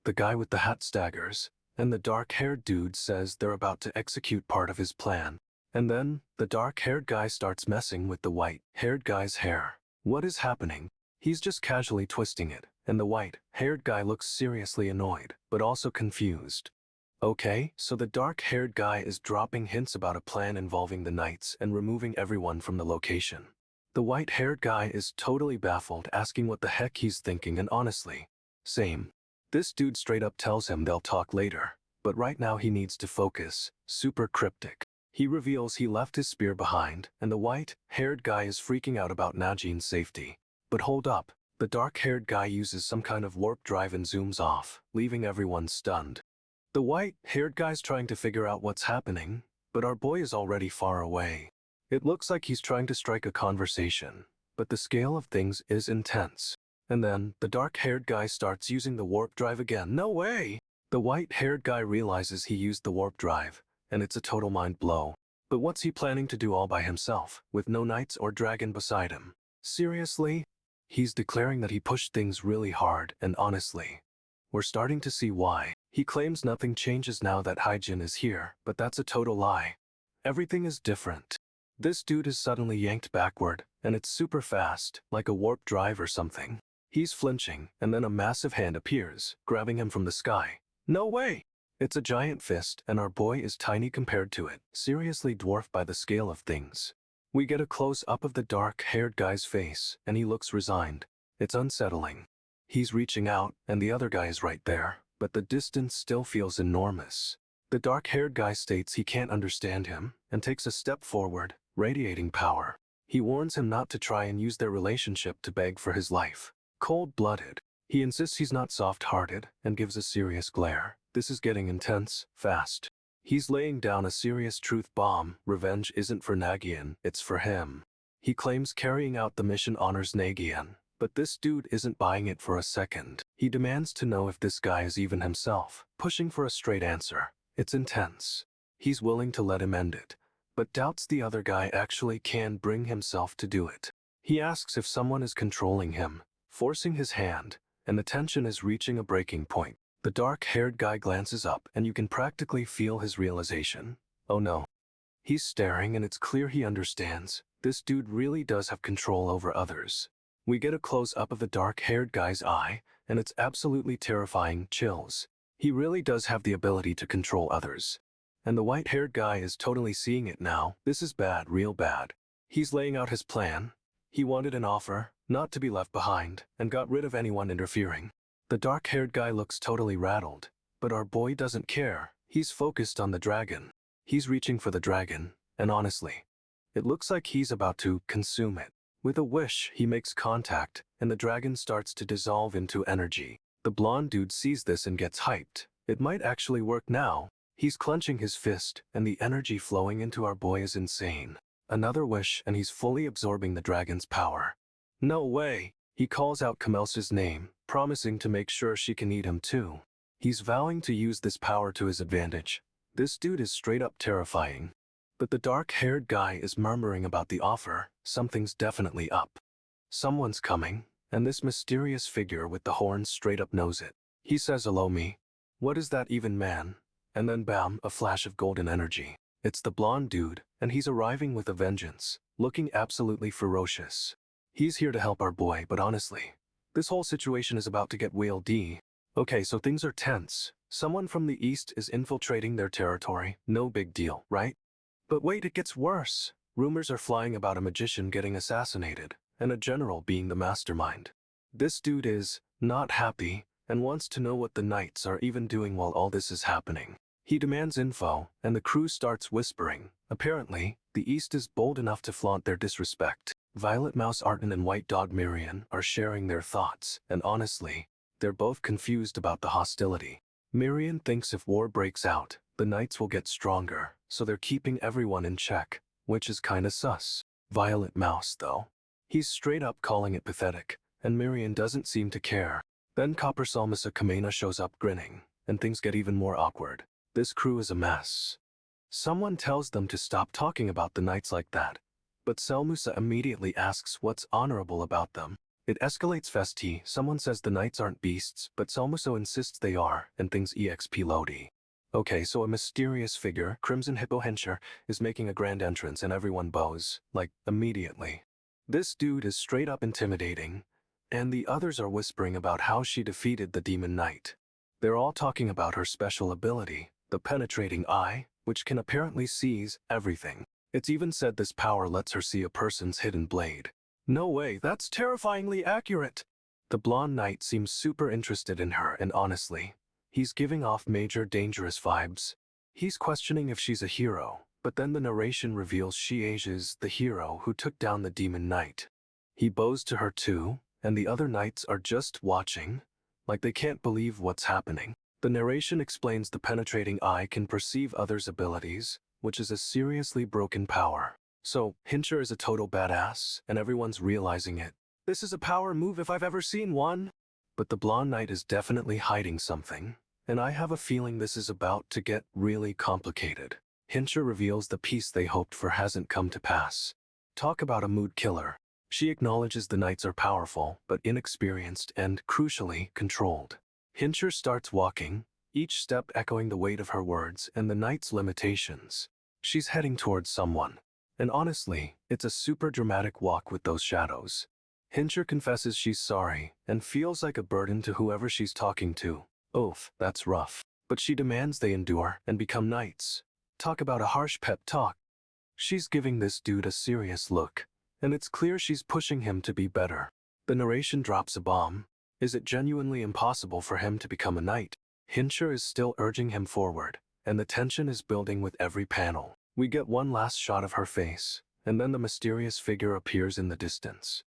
The guy with the hat staggers, and the dark-haired dude says they're about to execute part of his plan. And then, the dark-haired guy starts messing with the white-haired guy's hair. What is happening? He's just casually twisting it, and the white-haired guy looks seriously annoyed, but also confused. Okay, so the dark-haired guy is dropping hints about a plan involving the knights and removing everyone from the location. The white-haired guy is totally baffled, asking what the heck he's thinking, and honestly, same. This dude straight up tells him they'll talk later, but right now he needs to focus, super cryptic. He reveals he left his spear behind, and the white-haired guy is freaking out about Najinn's safety. But hold up, the dark-haired guy uses some kind of warp drive and zooms off, leaving everyone stunned. The white-haired guy's trying to figure out what's happening, but our boy is already far away. It looks like he's trying to strike a conversation, but the scale of things is intense. And then, the dark-haired guy starts using the warp drive again. No way! The white-haired guy realizes he used the warp drive, and it's a total mind blow. But what's he planning to do all by himself, with no knights or dragon beside him? Seriously? He's declaring that he pushed things really hard, and honestly, we're starting to see why. He claims nothing changes now that Nagyunn is here, but that's a total lie. Everything is different. This dude is suddenly yanked backward, and it's super fast, like a warp drive or something. He's flinching, and then a massive hand appears, grabbing him from the sky. No way! It's a giant fist, and our boy is tiny compared to it, seriously dwarfed by the scale of things. We get a close-up of the dark-haired guy's face, and he looks resigned. It's unsettling. He's reaching out, and the other guy is right there, but the distance still feels enormous. The dark-haired guy states he can't understand him, and takes a step forward, radiating power. He warns him not to try and use their relationship to beg for his life. Cold-blooded. He insists he's not soft-hearted, and gives a serious glare. This is getting intense, fast. He's laying down a serious truth bomb. Revenge isn't for Nagyunn, it's for him. He claims carrying out the mission honors Nagyunn, but this dude isn't buying it for a second. He demands to know if this guy is even himself, pushing for a straight answer. It's intense. He's willing to let him end it, but doubts the other guy actually can bring himself to do it. He asks if someone is controlling him, forcing his hand, and the tension is reaching a breaking point. The dark-haired guy glances up, and you can practically feel his realization. Oh no. He's staring, and it's clear he understands. This dude really does have control over others. We get a close-up of the dark-haired guy's eye, and it's absolutely terrifying. Chills. He really does have the ability to control others. And the white-haired guy is totally seeing it now. This is bad, real bad. He's laying out his plan. He wanted an offer, not to be left behind, and got rid of anyone interfering. The dark-haired guy looks totally rattled, but our boy doesn't care. He's focused on the dragon. He's reaching for the dragon, and honestly, it looks like he's about to consume it. With a wish, he makes contact, and the dragon starts to dissolve into energy. The blonde dude sees this and gets hyped. It might actually work now. He's clenching his fist, and the energy flowing into our boy is insane. Another wish, and he's fully absorbing the dragon's power. No way! He calls out Kamelsa's name, promising to make sure she can eat him too. He's vowing to use this power to his advantage. This dude is straight up terrifying. But the dark-haired guy is murmuring about the offer. Something's definitely up. Someone's coming, and this mysterious figure with the horns straight up knows it. He says, "Hello, me. What is that even, man?" And then bam, a flash of golden energy. It's the blonde dude, and he's arriving with a vengeance, looking absolutely ferocious. He's here to help our boy, but honestly, this whole situation is about to get wild-y. Okay, so things are tense. Someone from the east is infiltrating their territory. No big deal, right? But wait, it gets worse. Rumors are flying about a magician getting assassinated, and a general being the mastermind. This dude is not happy, and wants to know what the knights are even doing while all this is happening. He demands info, and the crew starts whispering. Apparently, the East is bold enough to flaunt their disrespect. Violet Mouse Artin and White Dog Miriam are sharing their thoughts, and honestly, they're both confused about the hostility. Miriam thinks if war breaks out, the knights will get stronger, so they're keeping everyone in check, which is kinda sus. Violet Mouse, though, he's straight up calling it pathetic, and Miriam doesn't seem to care. Then Copper Salmasa Kamena shows up grinning, and things get even more awkward. This crew is a mess. Someone tells them to stop talking about the knights like that, but Selmusa immediately asks what's honorable about them. It escalates festi. Someone says the knights aren't beasts, but Selmuso insists they are, and things exp Lodi. Okay, so a mysterious figure, Crimson Hippo Hensher, is making a grand entrance and everyone bows, like, immediately. This dude is straight up intimidating, and the others are whispering about how she defeated the demon knight. They're all talking about her special ability, the penetrating eye, which can apparently seize everything. It's even said this power lets her see a person's hidden blade. No way, that's terrifyingly accurate! The blonde knight seems super interested in her, and honestly, he's giving off major dangerous vibes. He's questioning if she's a hero, but then the narration reveals she is the hero who took down the demon knight. He bows to her too, and the other knights are just watching, like they can't believe what's happening. The narration explains the penetrating eye can perceive others' abilities, which is a seriously broken power. So, Hensher is a total badass, and everyone's realizing it. This is a power move if I've ever seen one. But the blonde knight is definitely hiding something, and I have a feeling this is about to get really complicated. Hensher reveals the peace they hoped for hasn't come to pass. Talk about a mood killer. She acknowledges the knights are powerful, but inexperienced and, crucially, controlled. Hensher starts walking, each step echoing the weight of her words and the knight's limitations. She's heading towards someone. And honestly, it's a super dramatic walk with those shadows. Hensher confesses she's sorry, and feels like a burden to whoever she's talking to. Oof, that's rough. but she demands they endure and become knights. Talk about a harsh pep talk. She's giving this dude a serious look, and it's clear she's pushing him to be better. The narration drops a bomb. Is it genuinely impossible for him to become a knight? Hincher is still urging him forward, and the tension is building with every panel. We get one last shot of her face, and then the mysterious figure appears in the distance.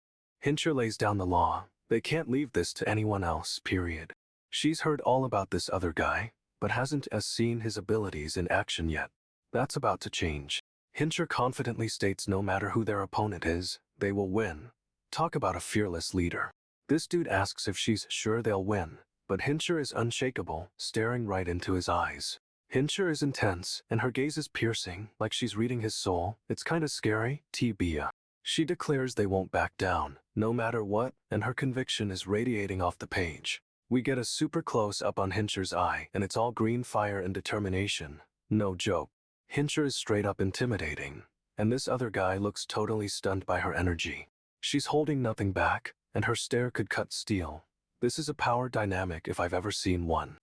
Hincher lays down the law. They can't leave this to anyone else, period. She's heard all about this other guy, but hasn't seen his abilities in action yet. That's about to change. Hincher confidently states no matter who their opponent is, they will win. Talk about a fearless leader. This dude asks if she's sure they'll win, but Hincher is unshakable, staring right into his eyes. Hincher is intense, and her gaze is piercing, like she's reading his soul. It's kinda scary, T-Bia. She declares they won't back down, no matter what, and her conviction is radiating off the page. We get a super close-up on Hincher's eye, and it's all green fire and determination. No joke. Hincher is straight up intimidating, and this other guy looks totally stunned by her energy. She's holding nothing back, and her stare could cut steel. This is a power dynamic if I've ever seen one.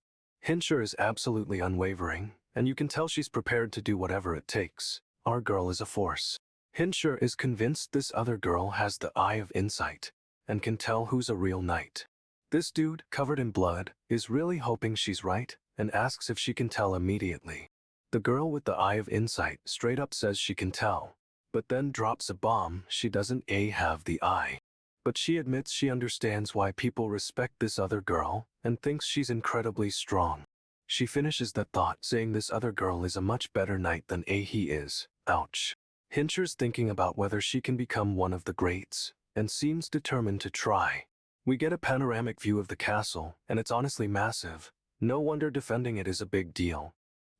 Hincher is absolutely unwavering, and you can tell she's prepared to do whatever it takes. Our girl is a force. Hincher is convinced this other girl has the eye of insight, and can tell who's a real knight. This dude, covered in blood, is really hoping she's right, and asks if she can tell immediately. The girl with the eye of insight straight up says she can tell, but then drops a bomb. She doesn't have the eye. But she admits she understands why people respect this other girl, and thinks she's incredibly strong. She finishes that thought saying this other girl is a much better knight than he is. Ouch. Hincher's thinking about whether she can become one of the greats, and seems determined to try. We get a panoramic view of the castle, and it's honestly massive. No wonder defending it is a big deal.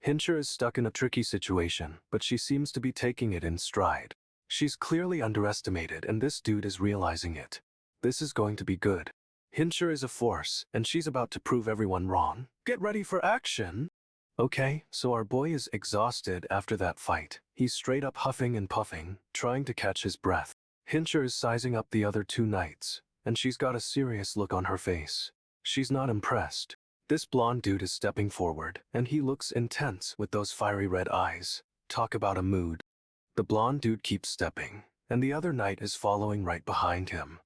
Hincher is stuck in a tricky situation, but she seems to be taking it in stride. She's clearly underestimated, and this dude is realizing it. This is going to be good. Hincher is a force, and she's about to prove everyone wrong. Get ready for action! Okay, so our boy is exhausted after that fight. He's straight up huffing and puffing, trying to catch his breath. Hincher is sizing up the other two knights, and she's got a serious look on her face. She's not impressed. This blonde dude is stepping forward, and he looks intense with those fiery red eyes. Talk about a mood. The blonde dude keeps stepping, and the other knight is following right behind him.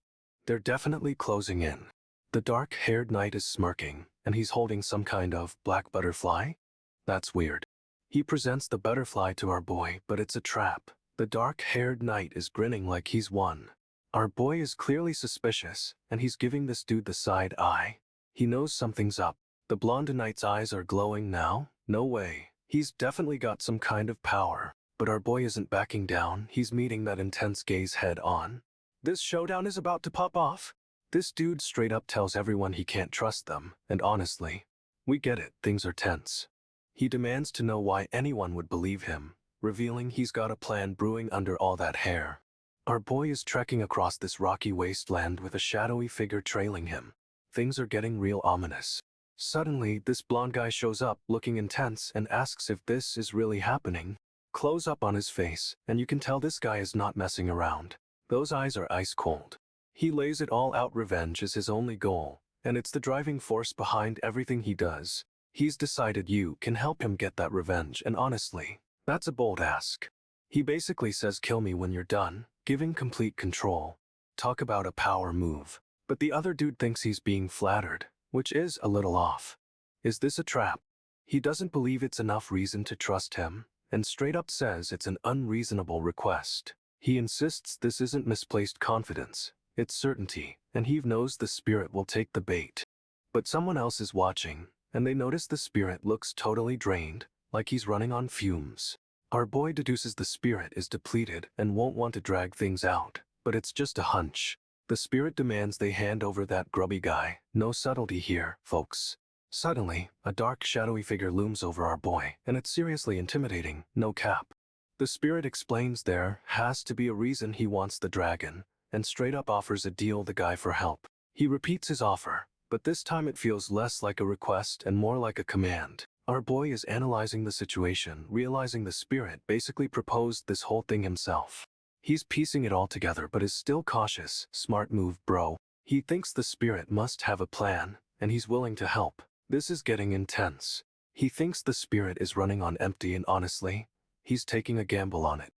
They're definitely closing in. The dark-haired knight is smirking, and he's holding some kind of black butterfly? That's weird. He presents the butterfly to our boy, but it's a trap. The dark-haired knight is grinning like he's won. Our boy is clearly suspicious, and he's giving this dude the side eye. He knows something's up. The blonde knight's eyes are glowing now. No way. He's definitely got some kind of power. But our boy isn't backing down. He's meeting that intense gaze head on. This showdown is about to pop off. This dude straight up tells everyone he can't trust them, and honestly, we get it, things are tense. He demands to know why anyone would believe him, revealing he's got a plan brewing under all that hair. Our boy is trekking across this rocky wasteland with a shadowy figure trailing him. Things are getting real ominous. Suddenly, this blonde guy shows up, looking intense, and asks if this is really happening. Close up on his face, and you can tell this guy is not messing around. Those eyes are ice cold. He lays it all out. Revenge is his only goal, and it's the driving force behind everything he does. He's decided you can help him get that revenge, and honestly, that's a bold ask. He basically says kill me when you're done, giving complete control. Talk about a power move. But the other dude thinks he's being flattered, which is a little off. Is this a trap? He doesn't believe it's enough reason to trust him, and straight up says it's an unreasonable request. He insists this isn't misplaced confidence, it's certainty, and he knows the spirit will take the bait. But someone else is watching, and they notice the spirit looks totally drained, like he's running on fumes. Our boy deduces the spirit is depleted and won't want to drag things out, but it's just a hunch. The spirit demands they hand over that grubby guy. No subtlety here, folks. Suddenly, a dark, shadowy figure looms over our boy, and it's seriously intimidating, no cap. The spirit explains there has to be a reason he wants the dragon, and straight up offers a deal the guy for help. He repeats his offer, but this time it feels less like a request and more like a command. Our boy is analyzing the situation, realizing the spirit basically proposed this whole thing himself. He's piecing it all together but is still cautious. Smart move, bro. He thinks the spirit must have a plan, and he's willing to help. This is getting intense. He thinks the spirit is running on empty and honestly, he's taking a gamble on it.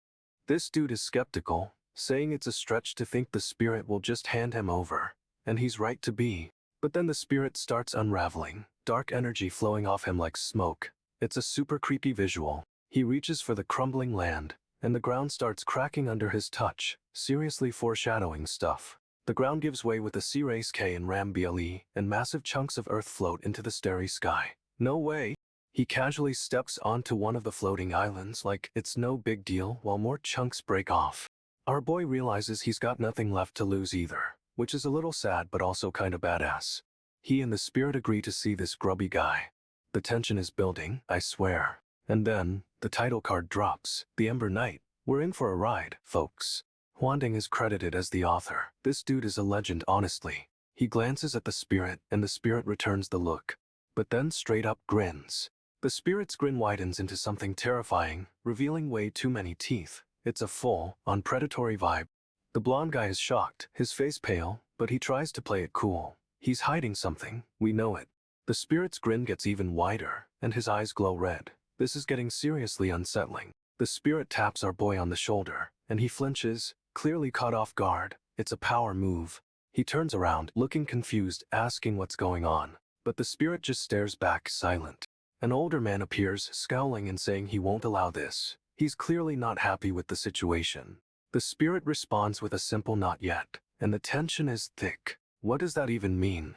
This dude is skeptical, saying it's a stretch to think the spirit will just hand him over, and he's right to be. But then the spirit starts unraveling, dark energy flowing off him like smoke. It's a super creepy visual. He reaches for the crumbling land, and the ground starts cracking under his touch, seriously foreshadowing stuff. The ground gives way with a C-Race K and Ram BLE, and massive chunks of earth float into the starry sky. No way! He casually steps onto one of the floating islands like it's no big deal while more chunks break off. Our boy realizes he's got nothing left to lose either, which is a little sad but also kinda badass. He and the spirit agree to see this grubby guy. The tension is building, I swear. And then, the title card drops, The Ember Knight. We're in for a ride, folks. Huanding is credited as the author. This dude is a legend, honestly. He glances at the spirit, and the spirit returns the look. But then straight up grins. The spirit's grin widens into something terrifying, revealing way too many teeth. It's a full-on predatory vibe. The blonde guy is shocked, his face pale, but he tries to play it cool. He's hiding something, we know it. The spirit's grin gets even wider, and his eyes glow red. This is getting seriously unsettling. The spirit taps our boy on the shoulder, and he flinches, clearly caught off guard. It's a power move. He turns around, looking confused, asking what's going on. But the spirit just stares back, silent. An older man appears, scowling and saying he won't allow this. He's clearly not happy with the situation. The spirit responds with a simple not yet, and the tension is thick. What does that even mean?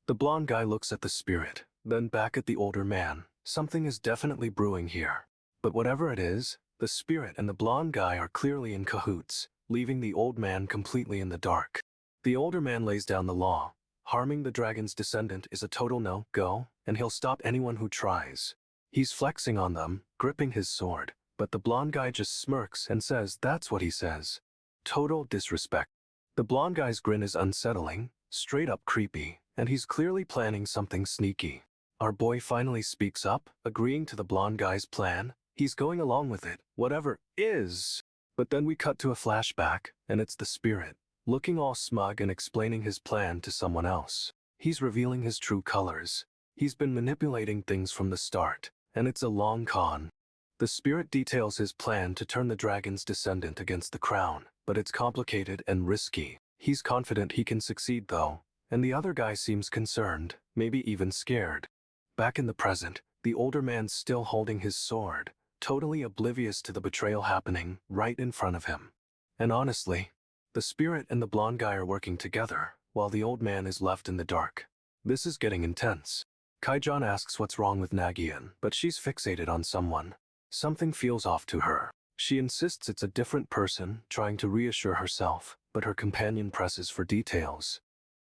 The blonde guy looks at the spirit, then back at the older man. Something is definitely brewing here. But whatever it is, the spirit and the blonde guy are clearly in cahoots, leaving the old man completely in the dark. The older man lays down the law. Harming the dragon's descendant is a total no-go, and he'll stop anyone who tries. He's flexing on them, gripping his sword, but the blonde guy just smirks and says that's what he says. Total disrespect. The blonde guy's grin is unsettling, straight up creepy, and he's clearly planning something sneaky. Our boy finally speaks up, agreeing to the blonde guy's plan. He's going along with it, whatever is. But then we cut to a flashback, and it's the spirit, looking all smug and explaining his plan to someone else. He's revealing his true colors. He's been manipulating things from the start, and it's a long con. The spirit details his plan to turn the dragon's descendant against the crown, but it's complicated and risky. He's confident he can succeed though, and the other guy seems concerned, maybe even scared. Back in the present, the older man's still holding his sword, totally oblivious to the betrayal happening right in front of him. And honestly, the spirit and the blonde guy are working together, while the old man is left in the dark. This is getting intense. Kaijan asks what's wrong with Nagyunn, but she's fixated on someone. Something feels off to her. She insists it's a different person, trying to reassure herself, but her companion presses for details.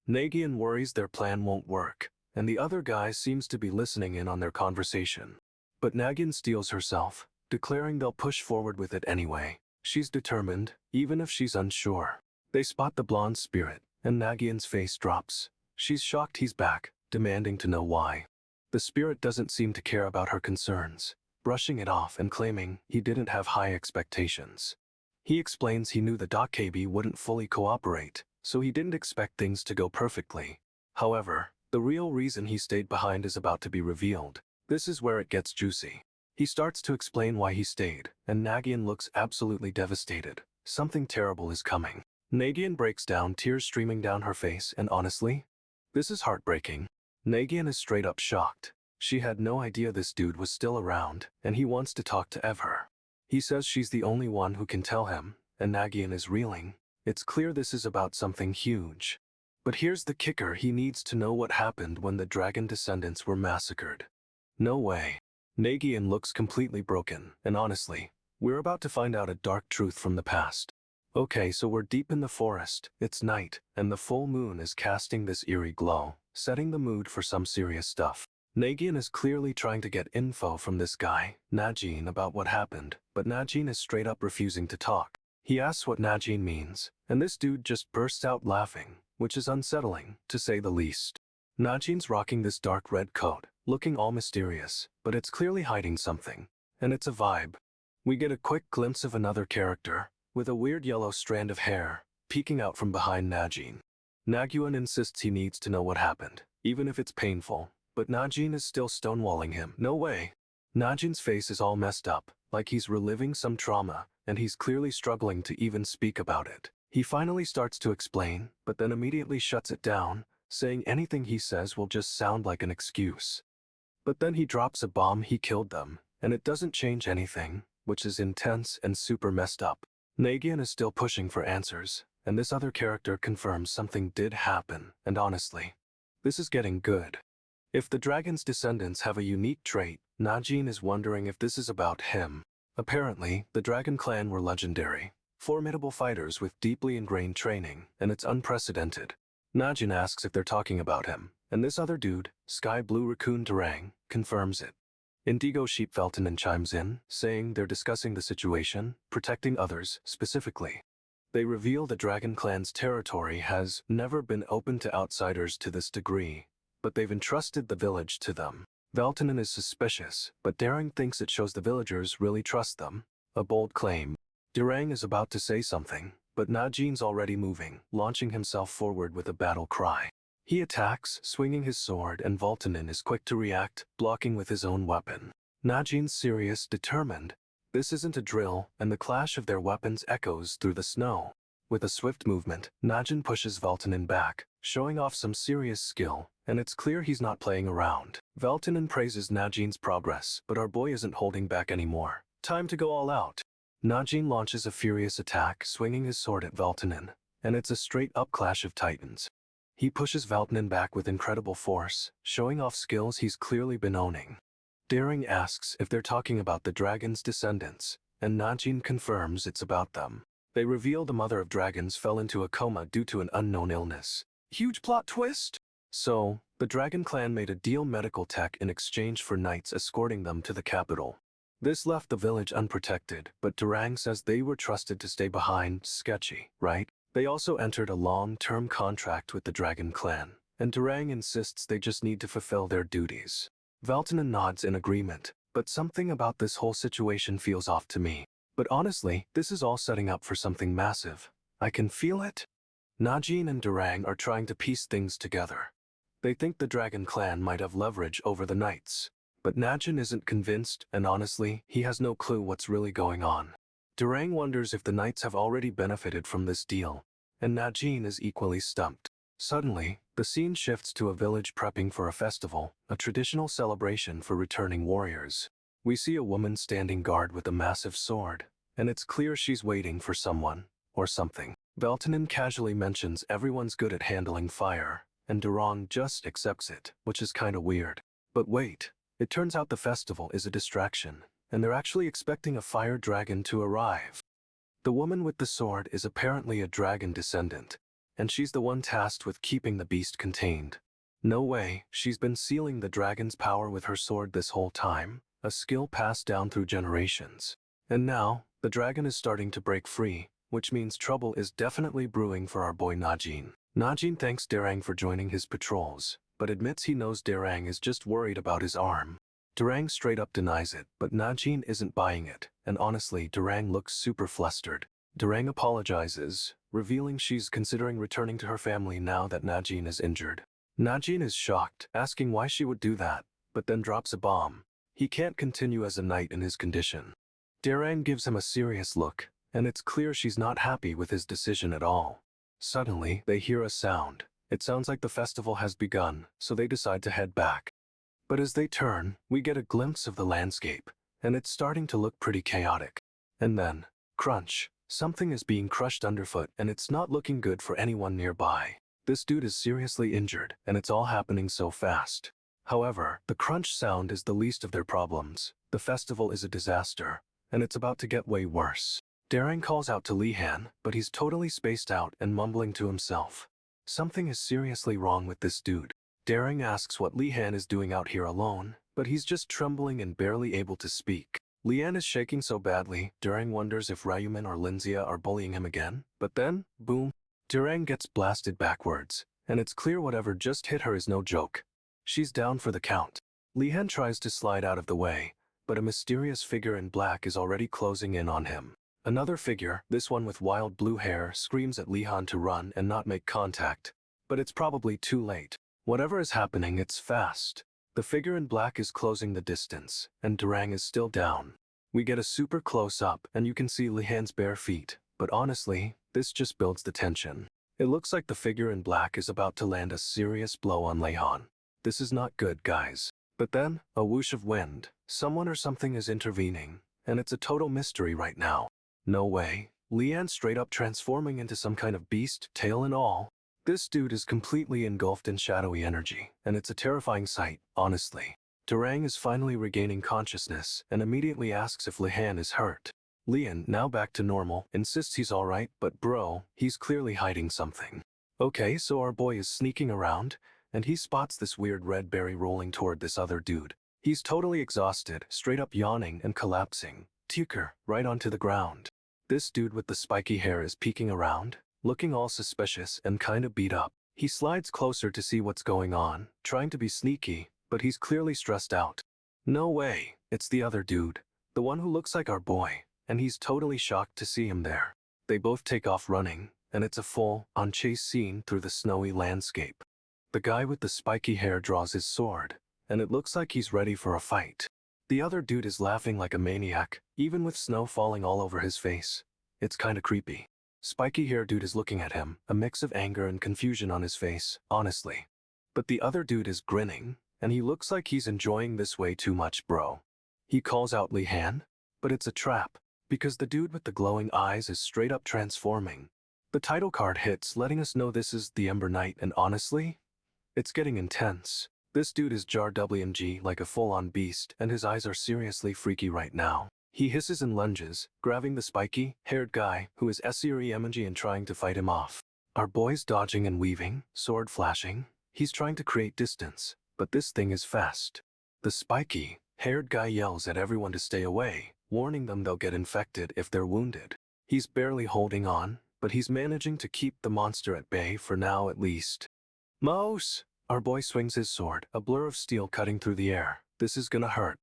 Nagyunn worries their plan won't work, and the other guy seems to be listening in on their conversation. But Nagyunn steels herself, declaring they'll push forward with it anyway. She's determined, even if she's unsure. They spot the blonde spirit, and Nagyunn's face drops. She's shocked he's back, demanding to know why. The spirit doesn't seem to care about her concerns, brushing it off and claiming he didn't have high expectations. He explains he knew the Dokkabee wouldn't fully cooperate, so he didn't expect things to go perfectly. However, the real reason he stayed behind is about to be revealed. This is where it gets juicy. He starts to explain why he stayed, and Nagyunn looks absolutely devastated. Something terrible is coming. Nagyunn breaks down, tears streaming down her face, and honestly, this is heartbreaking. Nagyunn is straight up shocked. She had no idea this dude was still around, and he wants to talk to Ever. He says she's the only one who can tell him, and Nagyunn is reeling. It's clear this is about something huge. But here's the kicker, he needs to know what happened when the dragon descendants were massacred. No way. Nagyunn looks completely broken, and honestly, we're about to find out a dark truth from the past. Okay, so we're deep in the forest, it's night, and the full moon is casting this eerie glow, setting the mood for some serious stuff. Nagyunn is clearly trying to get info from this guy, Najin, about what happened, but Najin is straight up refusing to talk. He asks what Najin means, and this dude just bursts out laughing, which is unsettling, to say the least. Najin's rocking this dark red coat, looking all mysterious, but it's clearly hiding something, and it's a vibe. We get a quick glimpse of another character, with a weird yellow strand of hair, peeking out from behind Najin. Nagyunn insists he needs to know what happened, even if it's painful, but Najin is still stonewalling him. No way. Najin's face is all messed up, like he's reliving some trauma, and he's clearly struggling to even speak about it. He finally starts to explain, but then immediately shuts it down, saying anything he says will just sound like an excuse. But then he drops a bomb. He killed them, and it doesn't change anything, which is intense and super messed up. Nagyunn is still pushing for answers, and this other character confirms something did happen, and honestly, this is getting good. If the dragon's descendants have a unique trait, Najin is wondering if this is about him. Apparently, the dragon clan were legendary, formidable fighters with deeply ingrained training, and it's unprecedented. Najin asks if they're talking about him, and this other dude, Sky Blue Raccoon Durang, confirms it. Indigo Sheep Veltonen chimes in, saying they're discussing the situation, protecting others, specifically. They reveal the Dragon Clan's territory has never been open to outsiders to this degree, but they've entrusted the village to them. Veltonen is suspicious, but Durang thinks it shows the villagers really trust them. A bold claim. Durang is about to say something, but Najin's already moving, launching himself forward with a battle cry. He attacks, swinging his sword, and Veltonen is quick to react, blocking with his own weapon. Najin's serious, determined. This isn't a drill, and the clash of their weapons echoes through the snow. With a swift movement, Najin pushes Veltonen back, showing off some serious skill, and it's clear he's not playing around. Veltonen praises Najin's progress, but our boy isn't holding back anymore. Time to go all out. Najin launches a furious attack, swinging his sword at Veltonen, and it's a straight-up clash of titans. He pushes Veltonen back with incredible force, showing off skills he's clearly been owning. Durang asks if they're talking about the dragon's descendants, and Najin confirms it's about them. They reveal the mother of dragons fell into a coma due to an unknown illness. Huge plot twist! So, the Dragon Clan made a deal medical tech in exchange for knights escorting them to the capital. This left the village unprotected, but Durang says they were trusted to stay behind. Sketchy, right? They also entered a long-term contract with the Dragon Clan, and Durang insists they just need to fulfill their duties. Veltonen nods in agreement, but something about this whole situation feels off to me. But honestly, this is all setting up for something massive. I can feel it. Najin and Durang are trying to piece things together. They think the Dragon Clan might have leverage over the knights, but Najin isn't convinced, and honestly, he has no clue what's really going on. Durang wonders if the knights have already benefited from this deal, and Najin is equally stumped. Suddenly, the scene shifts to a village prepping for a festival, a traditional celebration for returning warriors. We see a woman standing guard with a massive sword, and it's clear she's waiting for someone, or something. Veltonen casually mentions everyone's good at handling fire, and Durang just accepts it, which is kinda weird. But wait, it turns out the festival is a distraction, and they're actually expecting a fire dragon to arrive. The woman with the sword is apparently a dragon descendant, and she's the one tasked with keeping the beast contained. No way, she's been sealing the dragon's power with her sword this whole time, a skill passed down through generations. And now, the dragon is starting to break free, which means trouble is definitely brewing for our boy Najin. Najin thanks Durang for joining his patrols, but admits he knows Durang is just worried about his arm. Durang straight up denies it, but Najin isn't buying it, and honestly, Durang looks super flustered. Durang apologizes, revealing she's considering returning to her family now that Najin is injured. Najin is shocked, asking why she would do that, but then drops a bomb. He can't continue as a knight in his condition. Durang gives him a serious look, and it's clear she's not happy with his decision at all. Suddenly, they hear a sound. It sounds like the festival has begun, so they decide to head back. But as they turn, we get a glimpse of the landscape, and it's starting to look pretty chaotic. And then, crunch, something is being crushed underfoot, and it's not looking good for anyone nearby. This dude is seriously injured, and it's all happening so fast. However, the crunch sound is the least of their problems. The festival is a disaster, and it's about to get way worse. Durang calls out to Lihan, but he's totally spaced out and mumbling to himself. Something is seriously wrong with this dude. Durang asks what Lihan is doing out here alone, but he's just trembling and barely able to speak. Lihan is shaking so badly, Durang wonders if Ryuman or Linzia are bullying him again, but then, boom, Durang gets blasted backwards, and it's clear whatever just hit her is no joke. She's down for the count. Lihan tries to slide out of the way, but a mysterious figure in black is already closing in on him. Another figure, this one with wild blue hair, screams at Lihan to run and not make contact, but it's probably too late. Whatever is happening, it's fast. The figure in black is closing the distance, and Durang is still down. We get a super close-up, and you can see Lihan's bare feet, but honestly, this just builds the tension. It looks like the figure in black is about to land a serious blow on Lihan. This is not good, guys. But then, a whoosh of wind, someone or something is intervening, and it's a total mystery right now. No way, Lihan straight up transforming into some kind of beast, tail and all. This dude is completely engulfed in shadowy energy, and it's a terrifying sight, honestly. Durang is finally regaining consciousness and immediately asks if Lihan is hurt. Lihan, now back to normal, insists he's alright, but bro, he's clearly hiding something. Okay, so our boy is sneaking around, and he spots this weird red berry rolling toward this other dude. He's totally exhausted, straight up yawning and collapsing. Tuker, right onto the ground. This dude with the spiky hair is peeking around, looking all suspicious and kinda beat up. He slides closer to see what's going on, trying to be sneaky, but he's clearly stressed out. No way, it's the other dude, the one who looks like our boy, and he's totally shocked to see him there. They both take off running, and it's a full-on chase scene through the snowy landscape. The guy with the spiky hair draws his sword, and it looks like he's ready for a fight. The other dude is laughing like a maniac, even with snow falling all over his face. It's kinda creepy. Spiky hair dude is looking at him, a mix of anger and confusion on his face, honestly. But the other dude is grinning, and he looks like he's enjoying this way too much, bro. He calls out Lihan, but it's a trap, because the dude with the glowing eyes is straight up transforming. The title card hits, letting us know this is the Ember Knight, and honestly, it's getting intense. This dude is jar WMG like a full-on beast, and his eyes are seriously freaky right now. He hisses and lunges, grabbing the spiky-haired guy who is SEREMG and trying to fight him off. Our boy's dodging and weaving, sword flashing. He's trying to create distance, but this thing is fast. The spiky-haired guy yells at everyone to stay away, warning them they'll get infected if they're wounded. He's barely holding on, but he's managing to keep the monster at bay for now at least. Mouse! Our boy swings his sword, a blur of steel cutting through the air. This is gonna hurt.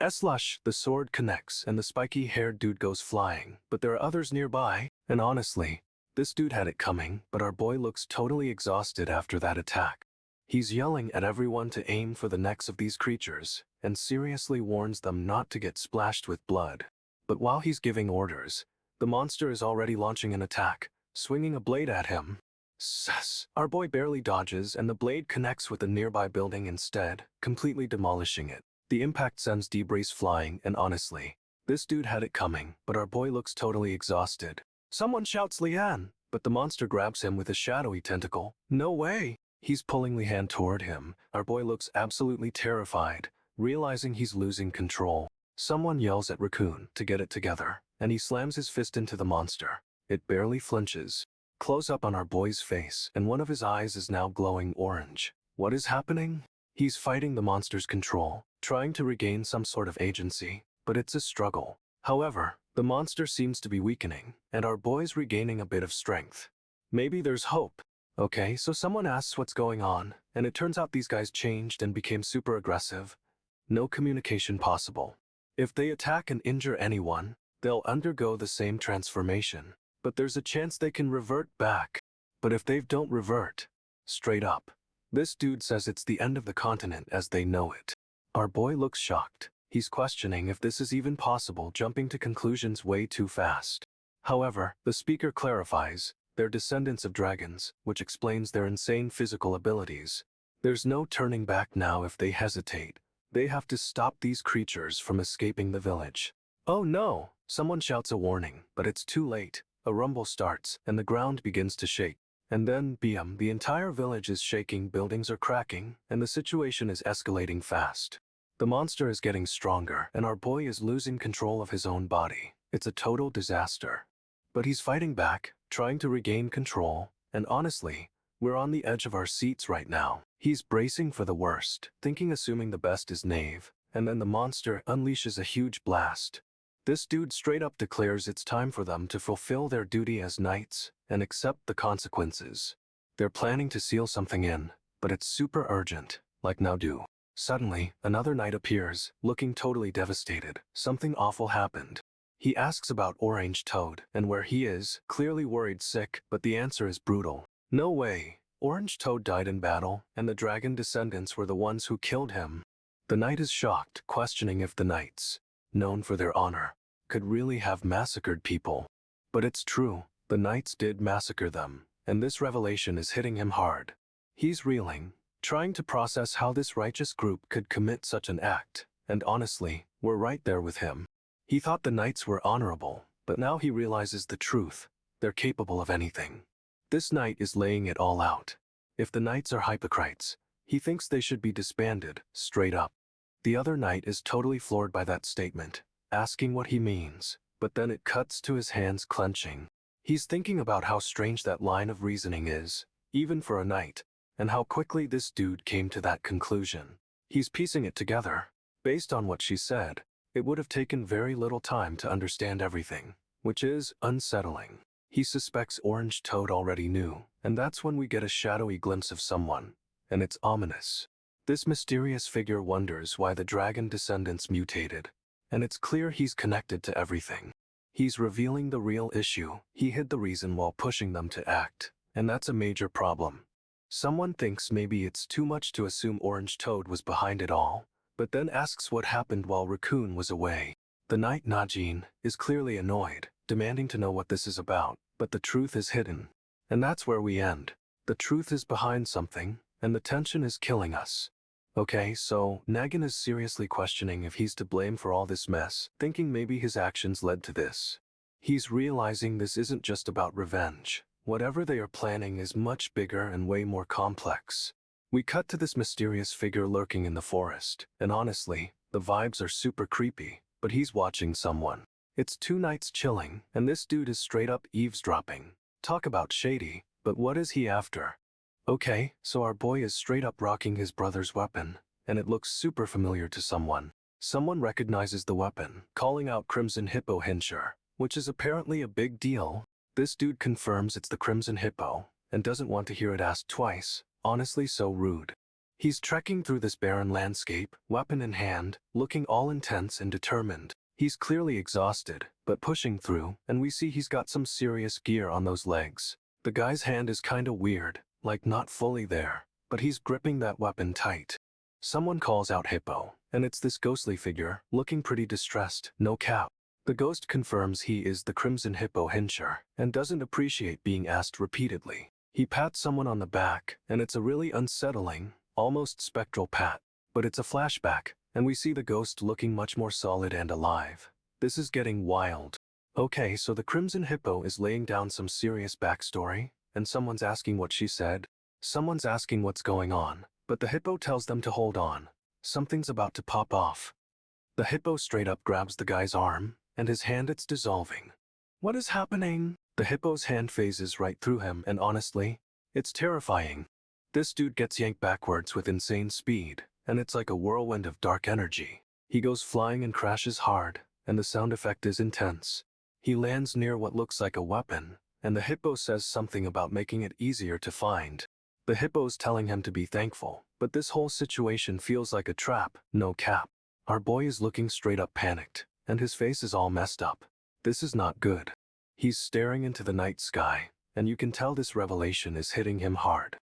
Slush! The sword connects and the spiky-haired dude goes flying, but there are others nearby, and honestly, this dude had it coming, but our boy looks totally exhausted after that attack. He's yelling at everyone to aim for the necks of these creatures, and seriously warns them not to get splashed with blood. But while he's giving orders, the monster is already launching an attack, swinging a blade at him. Sus! Our boy barely dodges and the blade connects with a nearby building instead, completely demolishing it. The impact sends debris flying, and honestly, this dude had it coming, but our boy looks totally exhausted. Someone shouts Lihan, but the monster grabs him with a shadowy tentacle. No way! He's pulling Lihan toward him. Our boy looks absolutely terrified, realizing he's losing control. Someone yells at Raccoon to get it together, and he slams his fist into the monster. It barely flinches. Close up on our boy's face, and one of his eyes is now glowing orange. What is happening? He's fighting the monster's control, trying to regain some sort of agency, but it's a struggle. However, the monster seems to be weakening, and our boy's regaining a bit of strength. Maybe there's hope. Okay, so someone asks what's going on, and it turns out these guys changed and became super aggressive. No communication possible. If they attack and injure anyone, they'll undergo the same transformation, but there's a chance they can revert back. But if they don't revert, straight up, this dude says it's the end of the continent as they know it. Our boy looks shocked. He's questioning if this is even possible, jumping to conclusions way too fast. However, the speaker clarifies, they're descendants of dragons, which explains their insane physical abilities. There's no turning back now if they hesitate. They have to stop these creatures from escaping the village. Oh no! Someone shouts a warning, but it's too late. A rumble starts, and the ground begins to shake. And then, bam, the entire village is shaking, buildings are cracking, and the situation is escalating fast. The monster is getting stronger, and our boy is losing control of his own body. It's a total disaster. But he's fighting back, trying to regain control, and honestly, we're on the edge of our seats right now. He's bracing for the worst, assuming the best is Knave, and then the monster unleashes a huge blast. This dude straight up declares it's time for them to fulfill their duty as knights and accept the consequences. They're planning to seal something in, but it's super urgent, like now do. Suddenly, another knight appears, looking totally devastated. Something awful happened. He asks about Orange Toad and where he is, clearly worried sick, but the answer is brutal. No way. Orange Toad died in battle, and the dragon descendants were the ones who killed him. The knight is shocked, questioning if the knights, known for their honor, could really have massacred people. But it's true, the knights did massacre them, and this revelation is hitting him hard. He's reeling, trying to process how this righteous group could commit such an act, and honestly, we're right there with him. He thought the knights were honorable, but now he realizes the truth. They're capable of anything. This knight is laying it all out. If the knights are hypocrites, he thinks they should be disbanded, straight up. The other knight is totally floored by that statement, asking what he means, but then it cuts to his hands clenching. He's thinking about how strange that line of reasoning is, even for a knight, and how quickly this dude came to that conclusion. He's piecing it together. Based on what she said, it would have taken very little time to understand everything, which is unsettling. He suspects Orange Toad already knew, and that's when we get a shadowy glimpse of someone, and it's ominous. This mysterious figure wonders why the dragon descendants mutated, and it's clear he's connected to everything. He's revealing the real issue. He hid the reason while pushing them to act, and that's a major problem. Someone thinks maybe it's too much to assume Orange Toad was behind it all, but then asks what happened while Raccoon was away. The knight Najin is clearly annoyed, demanding to know what this is about, but the truth is hidden. And that's where we end. The truth is behind something, and the tension is killing us. Okay, so Nagyunn is seriously questioning if he's to blame for all this mess, thinking maybe his actions led to this. He's realizing this isn't just about revenge. Whatever they are planning is much bigger and way more complex. We cut to this mysterious figure lurking in the forest, and honestly, the vibes are super creepy, but he's watching someone. It's two knights chilling, and this dude is straight up eavesdropping. Talk about shady, but what is he after? Okay, so our boy is straight up rocking his brother's weapon, and it looks super familiar to someone. Someone recognizes the weapon, calling out Crimson Hippo Hinsher, which is apparently a big deal. This dude confirms it's the Crimson Hippo, and doesn't want to hear it asked twice. Honestly, so rude. He's trekking through this barren landscape, weapon in hand, looking all intense and determined. He's clearly exhausted, but pushing through, and we see he's got some serious gear on those legs. The guy's hand is kinda weird, like not fully there, but he's gripping that weapon tight. Someone calls out Hippo, and it's this ghostly figure, looking pretty distressed, no cap. The ghost confirms he is the Crimson Hippo Hinsher, and doesn't appreciate being asked repeatedly. He pats someone on the back, and it's a really unsettling, almost spectral pat. But it's a flashback, and we see the ghost looking much more solid and alive. This is getting wild. Okay, so the Crimson Hippo is laying down some serious backstory, and someone's asking what she said. Someone's asking what's going on, but the hippo tells them to hold on. Something's about to pop off. The hippo straight up grabs the guy's arm, and his hand it's dissolving. What is happening? The hippo's hand phases right through him, and honestly, it's terrifying. This dude gets yanked backwards with insane speed, and it's like a whirlwind of dark energy. He goes flying and crashes hard, and the sound effect is intense. He lands near what looks like a weapon, and the hippo says something about making it easier to find. The hippo's telling him to be thankful, but this whole situation feels like a trap, no cap. Our boy is looking straight up panicked, and his face is all messed up. This is not good. He's staring into the night sky, and you can tell this revelation is hitting him hard.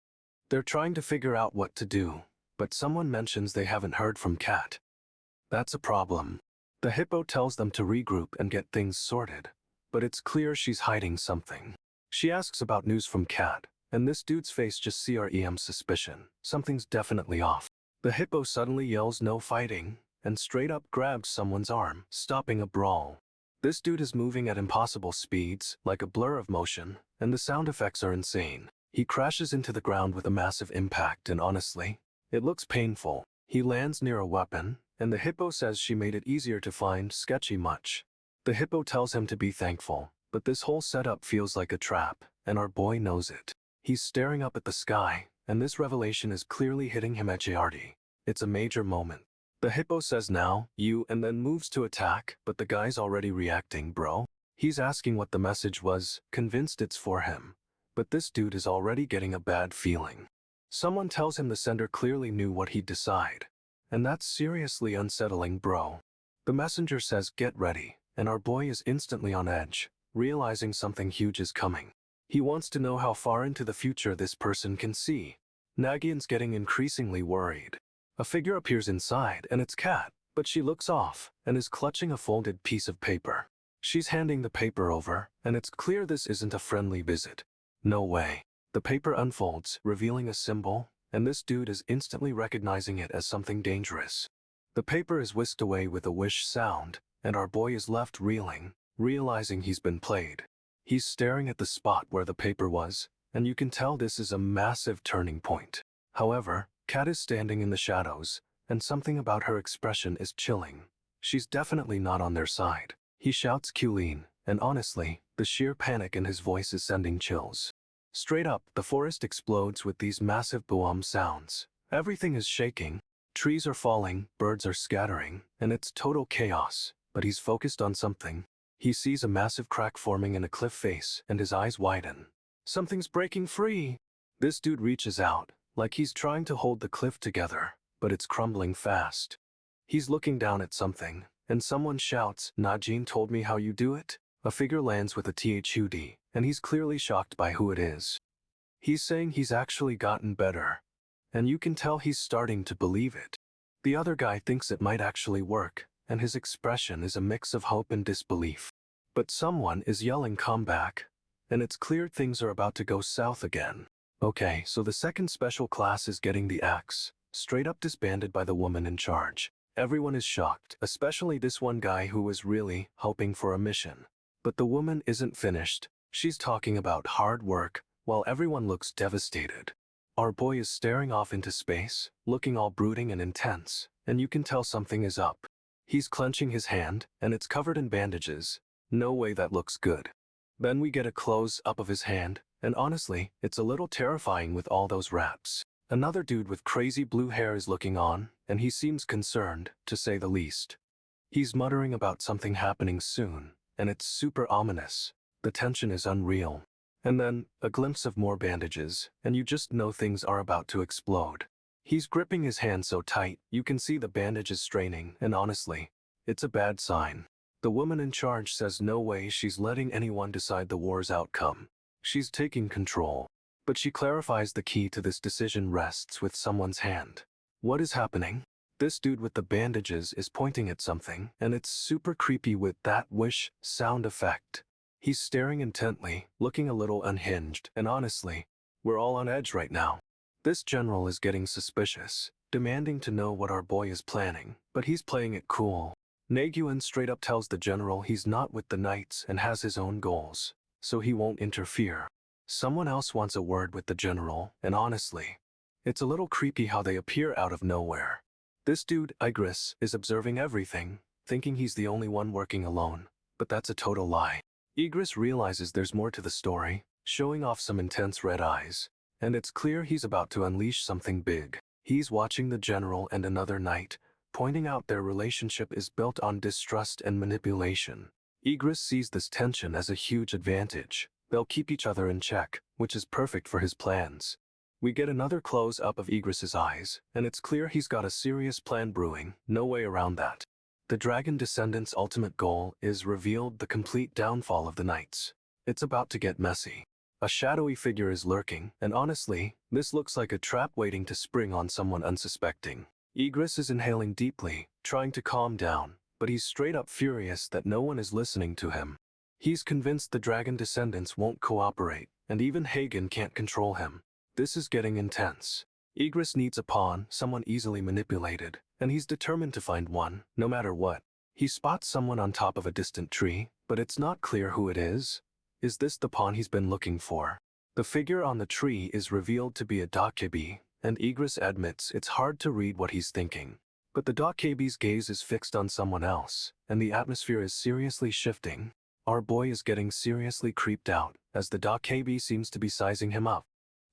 They're trying to figure out what to do, but someone mentions they haven't heard from Cat. That's a problem. The hippo tells them to regroup and get things sorted, but it's clear she's hiding something. She asks about news from Cat, and this dude's face just CREM suspicion. Something's definitely off. The hippo suddenly yells no fighting, and straight up grabs someone's arm, stopping a brawl. This dude is moving at impossible speeds, like a blur of motion, and the sound effects are insane. He crashes into the ground with a massive impact, and honestly, it looks painful. He lands near a weapon, and the hippo says she made it easier to find. Sketchy much. The hippo tells him to be thankful, but this whole setup feels like a trap, and our boy knows it. He's staring up at the sky, and this revelation is clearly hitting him at JRD. It's a major moment. The hippo says now, you, and then moves to attack, but the guy's already reacting, bro. He's asking what the message was, convinced it's for him. But this dude is already getting a bad feeling. Someone tells him the sender clearly knew what he'd decide. And that's seriously unsettling, bro. The messenger says get ready, and our boy is instantly on edge, realizing something huge is coming. He wants to know how far into the future this person can see. Nagyunn's getting increasingly worried. A figure appears inside, and it's Kat, but she looks off and is clutching a folded piece of paper. She's handing the paper over, and it's clear this isn't a friendly visit. No way. The paper unfolds, revealing a symbol, and this dude is instantly recognizing it as something dangerous. The paper is whisked away with a whoosh sound, and our boy is left reeling, realizing he's been played. He's staring at the spot where the paper was, and you can tell this is a massive turning point. However, Kat is standing in the shadows, and something about her expression is chilling. She's definitely not on their side. He shouts Kulin, and honestly, the sheer panic in his voice is sending chills. Straight up, the forest explodes with these massive boom sounds. Everything is shaking. Trees are falling, birds are scattering, and it's total chaos. But he's focused on something. He sees a massive crack forming in a cliff face, and his eyes widen. Something's breaking free! This dude reaches out, like he's trying to hold the cliff together, but it's crumbling fast. He's looking down at something, and someone shouts, "Najin told me how you do it?" A figure lands with a THUD, and he's clearly shocked by who it is. He's saying he's actually gotten better, and you can tell he's starting to believe it. The other guy thinks it might actually work, and his expression is a mix of hope and disbelief. But someone is yelling "come back," and it's clear things are about to go south again. Okay, so the second special class is getting the axe, straight up disbanded by the woman in charge. Everyone is shocked, especially this one guy who was really hoping for a mission. But the woman isn't finished. She's talking about hard work, while everyone looks devastated. Our boy is staring off into space, looking all brooding and intense, and you can tell something is up. He's clenching his hand, and it's covered in bandages. No way that looks good. Then we get a close-up of his hand, and honestly, it's a little terrifying with all those wraps. Another dude with crazy blue hair is looking on, and he seems concerned, to say the least. He's muttering about something happening soon, and it's super ominous. The tension is unreal. And then, a glimpse of more bandages, and you just know things are about to explode. He's gripping his hand so tight, you can see the bandages straining, and honestly, it's a bad sign. The woman in charge says no way she's letting anyone decide the war's outcome. She's taking control. But she clarifies the key to this decision rests with someone's hand. What is happening? This dude with the bandages is pointing at something, and it's super creepy with that whoosh sound effect. He's staring intently, looking a little unhinged, and honestly, we're all on edge right now. This general is getting suspicious, demanding to know what our boy is planning, but he's playing it cool. Nagyunn straight up tells the general he's not with the knights and has his own goals, so he won't interfere. Someone else wants a word with the general, and honestly, it's a little creepy how they appear out of nowhere. This dude, Igris, is observing everything, thinking he's the only one working alone, but that's a total lie. Igris realizes there's more to the story, showing off some intense red eyes, and it's clear he's about to unleash something big. He's watching the general and another knight, pointing out their relationship is built on distrust and manipulation. Igris sees this tension as a huge advantage. They'll keep each other in check, which is perfect for his plans. We get another close-up of Igris's eyes, and it's clear he's got a serious plan brewing, no way around that. The dragon descendant's ultimate goal is revealed: the complete downfall of the knights. It's about to get messy. A shadowy figure is lurking, and honestly, this looks like a trap waiting to spring on someone unsuspecting. Igris is inhaling deeply, trying to calm down, but he's straight up furious that no one is listening to him. He's convinced the dragon descendants won't cooperate, and even Hagen can't control him. This is getting intense. Igris needs a pawn, someone easily manipulated, and he's determined to find one, no matter what. He spots someone on top of a distant tree, but it's not clear who it is. Is this the pawn he's been looking for? The figure on the tree is revealed to be a Dokebi, and Igris admits it's hard to read what he's thinking. But the Dokebi's gaze is fixed on someone else, and the atmosphere is seriously shifting. Our boy is getting seriously creeped out, as the Dokebi seems to be sizing him up.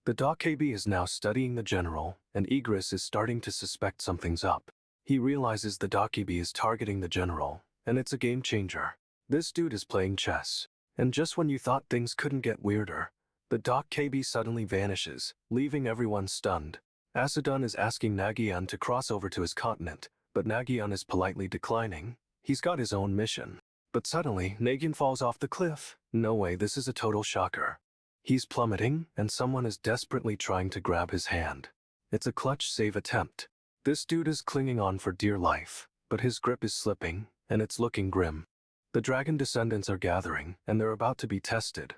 The Dokebi is now studying the general, and Igris is starting to suspect something's up. He realizes the Dokebi is targeting the general, and it's a game changer. This dude is playing chess. And just when you thought things couldn't get weirder, the Dokebi suddenly vanishes, leaving everyone stunned. Asadun is asking Nagyunn to cross over to his continent, but Nagyunn is politely declining. He's got his own mission. But suddenly, Nagyunn falls off the cliff. No way, this is a total shocker. He's plummeting, and someone is desperately trying to grab his hand. It's a clutch save attempt. This dude is clinging on for dear life, but his grip is slipping, and it's looking grim. The dragon descendants are gathering, and they're about to be tested.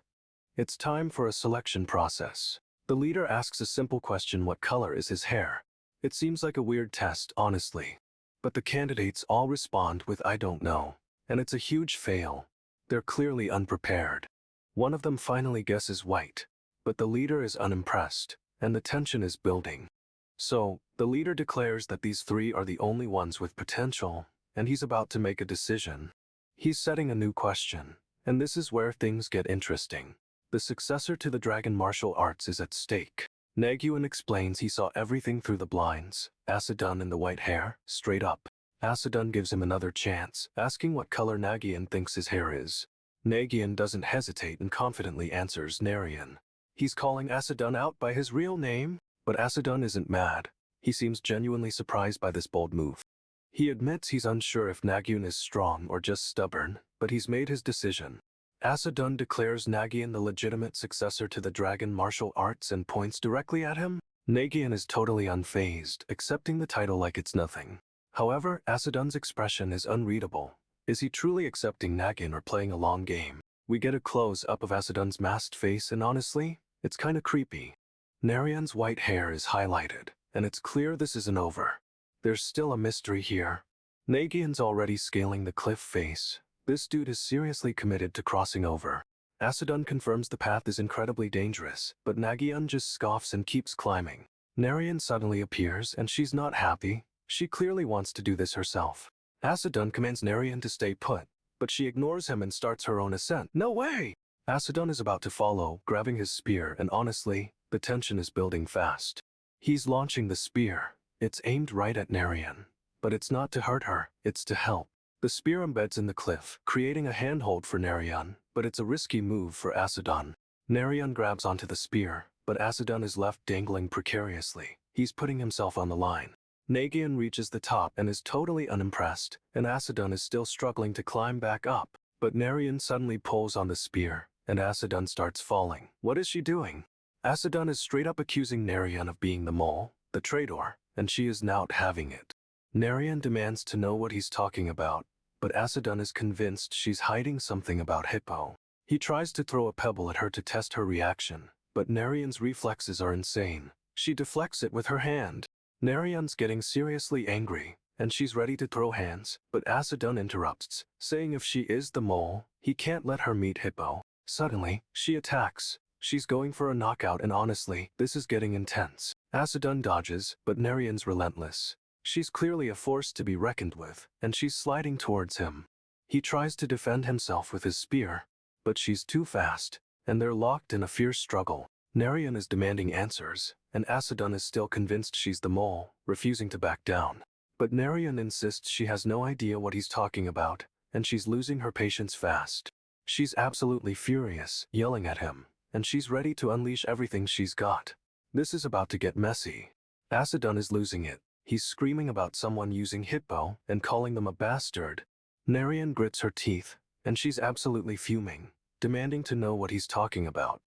It's time for a selection process. The leader asks a simple question: what color is his hair? It seems like a weird test, honestly. But the candidates all respond with "I don't know," and it's a huge fail. They're clearly unprepared. One of them finally guesses white, but the leader is unimpressed, and the tension is building. So, the leader declares that these three are the only ones with potential, and he's about to make a decision. He's setting a new question, and this is where things get interesting. The successor to the dragon martial arts is at stake. Nagyunn explains he saw everything through the blinds. Nagyunn in the white hair, straight up. Nagyunn gives him another chance, asking what color Nagyunn thinks his hair is. Nagyunn doesn't hesitate and confidently answers narration. He's calling Nagyunn out by his real name, but Nagyunn isn't mad. He seems genuinely surprised by this bold move. He admits he's unsure if Nagyunn is strong or just stubborn, but he's made his decision. Nagyunn declares Nagyunn the legitimate successor to the dragon martial arts and points directly at him. Nagyunn is totally unfazed, accepting the title like it's nothing. However, Nagyunn's expression is unreadable. Is he truly accepting Nagyunn or playing a long game? We get a close-up of Nagyunn's masked face, and honestly, it's kinda creepy. Naryun's white hair is highlighted, and it's clear this isn't over. There's still a mystery here. Nagyunn's already scaling the cliff face. This dude is seriously committed to crossing over. Nagyunn confirms the path is incredibly dangerous, but Nagyunn just scoffs and keeps climbing. Narration suddenly appears, and she's not happy. She clearly wants to do this herself. Nagyunn commands Narration to stay put, but she ignores him and starts her own ascent. No way! Nagyunn is about to follow, grabbing his spear, and honestly, the tension is building fast. He's launching the spear. It's aimed right at Narration. But it's not to hurt her, it's to help. The spear embeds in the cliff, creating a handhold for Nagyunn, but it's a risky move for Nagyunn. Narration grabs onto the spear, but Nagyunn is left dangling precariously. He's putting himself on the line. Nagyunn reaches the top and is totally unimpressed, and Nagyunn is still struggling to climb back up. But Narration suddenly pulls on the spear, and Nagyunn starts falling. What is she doing? Nagyunn is straight up accusing Narration of being the mole, the traitor, and she is not having it. Narration demands to know what he's talking about, but Nagyunn is convinced she's hiding something about Hippo. He tries to throw a pebble at her to test her reaction, but Narion's reflexes are insane. She deflects it with her hand. Narion's getting seriously angry, and she's ready to throw hands, but Nagyunn interrupts, saying if she is the mole, he can't let her meet Hippo. Suddenly, she attacks. She's going for a knockout, and honestly, this is getting intense. Nagyunn dodges, but Narion's relentless. She's clearly a force to be reckoned with, and she's sliding towards him. He tries to defend himself with his spear, but she's too fast, and they're locked in a fierce struggle. Narration is demanding answers, and Nagyunn is still convinced she's the mole, refusing to back down. But Narration insists she has no idea what he's talking about, and she's losing her patience fast. She's absolutely furious, yelling at him, and she's ready to unleash everything she's got. This is about to get messy. Nagyunn is losing it. He's screaming about someone using Hippo and calling them a bastard. Narration grits her teeth, and she's absolutely fuming, demanding to know what he's talking about.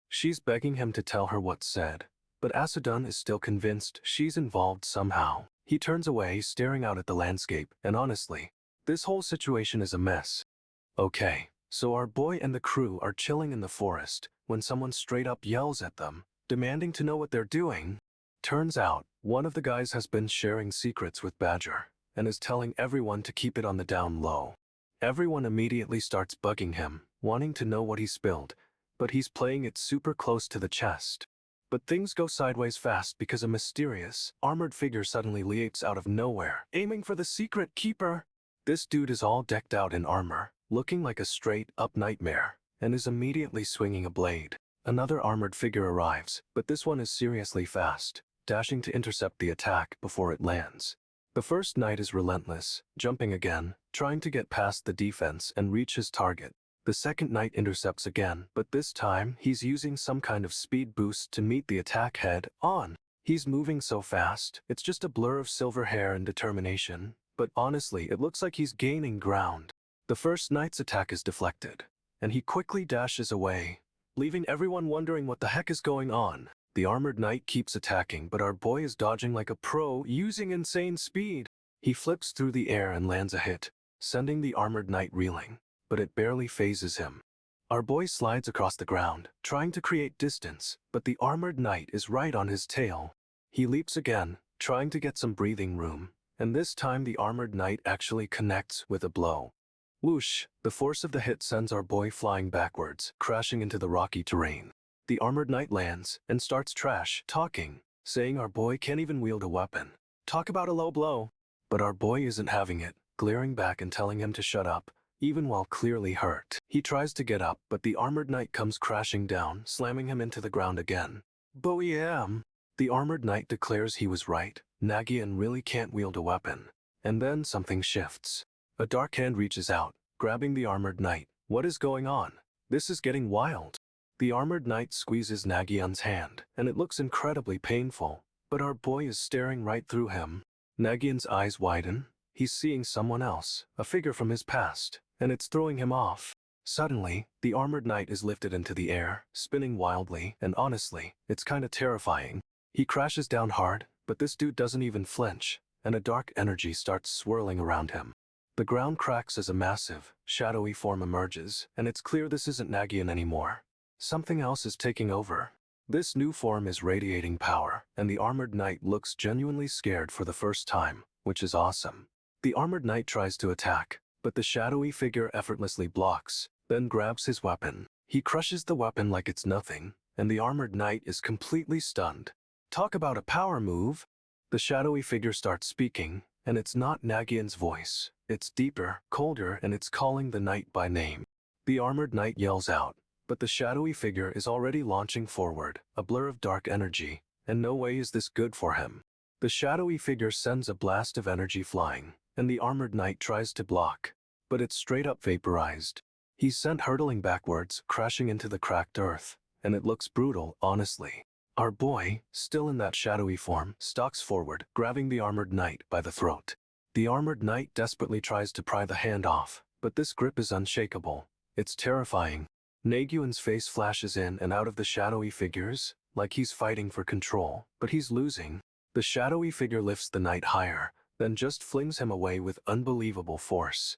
She's begging him to tell her what's said, but Nagyunn is still convinced she's involved somehow. He turns away, staring out at the landscape, and honestly, this whole situation is a mess. Okay, so our boy and the crew are chilling in the forest when someone straight up yells at them, demanding to know what they're doing. Turns out, one of the guys has been sharing secrets with Badger, and is telling everyone to keep it on the down low. Everyone immediately starts bugging him, wanting to know what he spilled, but he's playing it super close to the chest. But things go sideways fast because a mysterious, armored figure suddenly leaps out of nowhere, aiming for the secret keeper. This dude is all decked out in armor, looking like a straight-up nightmare, and is immediately swinging a blade. Another armored figure arrives, but this one is seriously fast, dashing to intercept the attack before it lands. The first knight is relentless, jumping again, trying to get past the defense and reach his target. The second knight intercepts again, but this time he's using some kind of speed boost to meet the attack head on. He's moving so fast, it's just a blur of silver hair and determination, but honestly, it looks like he's gaining ground. The first knight's attack is deflected, and he quickly dashes away, leaving everyone wondering what the heck is going on. The armored knight keeps attacking, but our boy is dodging like a pro, using insane speed. He flips through the air and lands a hit, sending the armored knight reeling, but it barely phases him. Our boy slides across the ground, trying to create distance, but the armored knight is right on his tail. He leaps again, trying to get some breathing room, and this time the armored knight actually connects with a blow. Whoosh! The force of the hit sends our boy flying backwards, crashing into the rocky terrain. The armored knight lands and starts trash talking, saying our boy can't even wield a weapon. Talk about a low blow. But our boy isn't having it, glaring back and telling him to shut up, even while clearly hurt. He tries to get up, but the armored knight comes crashing down, slamming him into the ground again. Boeam! The armored knight declares he was right. Nagyunn really can't wield a weapon. And then something shifts. A dark hand reaches out, grabbing the armored knight. What is going on? This is getting wild. The armored knight squeezes Nagyunn's hand, and it looks incredibly painful, but our boy is staring right through him. Nagyunn's eyes widen. He's seeing someone else, a figure from his past, and it's throwing him off. Suddenly, the armored knight is lifted into the air, spinning wildly, and honestly, it's kinda terrifying. He crashes down hard, but this dude doesn't even flinch, and a dark energy starts swirling around him. The ground cracks as a massive, shadowy form emerges, and it's clear this isn't Nagyunn anymore. Something else is taking over. This new form is radiating power, and the armored knight looks genuinely scared for the first time, which is awesome. The armored knight tries to attack, but the shadowy figure effortlessly blocks, then grabs his weapon. He crushes the weapon like it's nothing, and the armored knight is completely stunned. Talk about a power move! The shadowy figure starts speaking, and it's not Nagyunn's voice. It's deeper, colder, and it's calling the knight by name. The armored knight yells out, but the shadowy figure is already launching forward, a blur of dark energy, and no way is this good for him. The shadowy figure sends a blast of energy flying, and the armored knight tries to block, but it's straight up vaporized. He's sent hurtling backwards, crashing into the cracked earth, and it looks brutal, honestly. Our boy, still in that shadowy form, stalks forward, grabbing the armored knight by the throat. The armored knight desperately tries to pry the hand off, but this grip is unshakable. It's terrifying. Nagyunn's face flashes in and out of the shadowy figures, like he's fighting for control, but he's losing. The shadowy figure lifts the knight higher, then just flings him away with unbelievable force.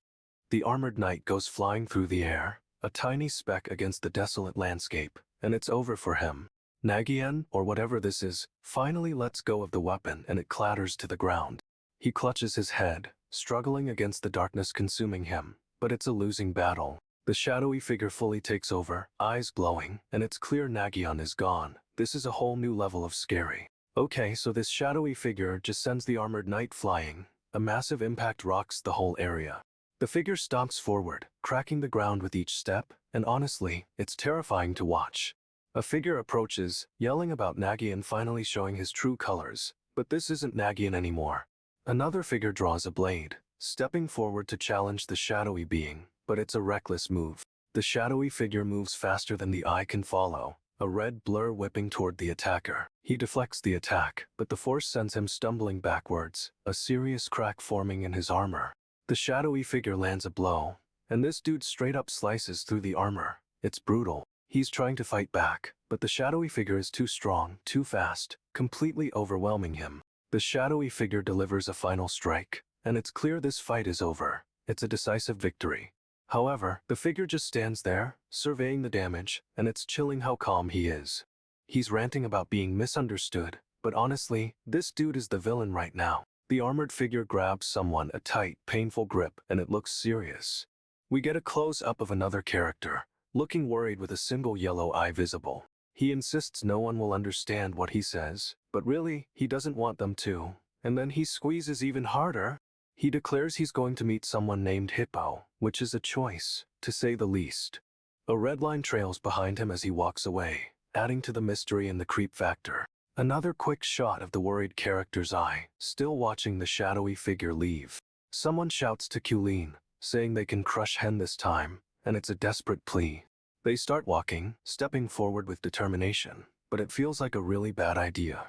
The armored knight goes flying through the air, a tiny speck against the desolate landscape, and it's over for him. Nagyunn, or whatever this is, finally lets go of the weapon and it clatters to the ground. He clutches his head, struggling against the darkness consuming him, but it's a losing battle. The shadowy figure fully takes over, eyes glowing, and it's clear Nagyunn is gone. This is a whole new level of scary. Okay, so this shadowy figure just sends the armored knight flying. A massive impact rocks the whole area. The figure stomps forward, cracking the ground with each step, and honestly, it's terrifying to watch. A figure approaches, yelling about Nagyunn finally showing his true colors, but this isn't Nagyunn anymore. Another figure draws a blade, stepping forward to challenge the shadowy being, but it's a reckless move. The shadowy figure moves faster than the eye can follow, a red blur whipping toward the attacker. He deflects the attack, but the force sends him stumbling backwards, a serious crack forming in his armor. The shadowy figure lands a blow, and this dude straight up slices through the armor. It's brutal. He's trying to fight back, but the shadowy figure is too strong, too fast, completely overwhelming him. The shadowy figure delivers a final strike, and it's clear this fight is over. It's a decisive victory. However, the figure just stands there, surveying the damage, and it's chilling how calm he is. He's ranting about being misunderstood, but honestly, this dude is the villain right now. The armored figure grabs someone a tight, painful grip, and it looks serious. We get a close-up of another character, looking worried with a single yellow eye visible. He insists no one will understand what he says, but really, he doesn't want them to. And then he squeezes even harder. He declares he's going to meet someone named Hippo, which is a choice, to say the least. A red line trails behind him as he walks away, adding to the mystery and the creep factor. Another quick shot of the worried character's eye, still watching the shadowy figure leave. Someone shouts to Kulin, saying they can crush Hen this time, and it's a desperate plea. They start walking, stepping forward with determination, but it feels like a really bad idea.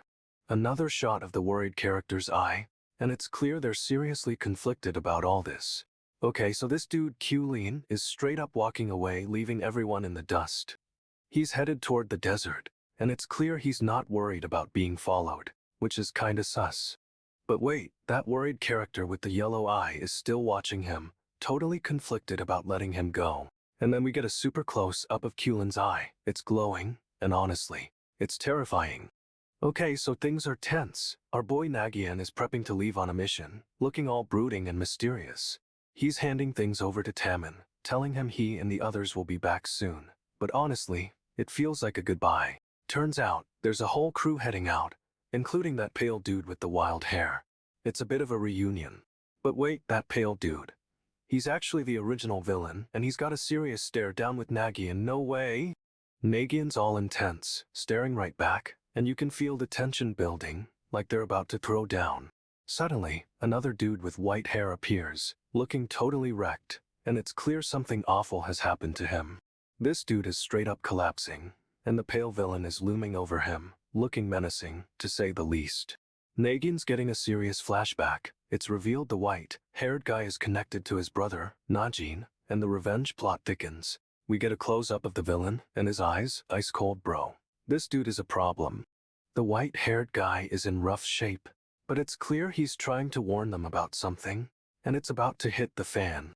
Another shot of the worried character's eye, and it's clear they're seriously conflicted about all this. Okay, so this dude Kulin is straight up walking away, leaving everyone in the dust. He's headed toward the desert, and it's clear he's not worried about being followed, which is kinda sus. But wait, that worried character with the yellow eye is still watching him, totally conflicted about letting him go. And then we get a super close-up of Kulon's eye. It's glowing, and honestly, it's terrifying. Okay, so things are tense. Our boy Nagyunn is prepping to leave on a mission, looking all brooding and mysterious. He's handing things over to Taemin, telling him he and the others will be back soon. But honestly, it feels like a goodbye. Turns out, there's a whole crew heading out, including that pale dude with the wild hair. It's a bit of a reunion. But wait, that pale dude. He's actually the original villain, and he's got a serious stare down with Nagyunn. No way! Nagyunn's all intense, staring right back, and you can feel the tension building, like they're about to throw down. Suddenly, another dude with white hair appears, looking totally wrecked, and it's clear something awful has happened to him. This dude is straight up collapsing, and the pale villain is looming over him, looking menacing, to say the least. Nagyunn's getting a serious flashback. It's revealed the white-haired guy is connected to his brother, Najin, and the revenge plot thickens. We get a close-up of the villain, and his eyes, ice cold bro. This dude is a problem. The white-haired guy is in rough shape, but it's clear he's trying to warn them about something, and it's about to hit the fan.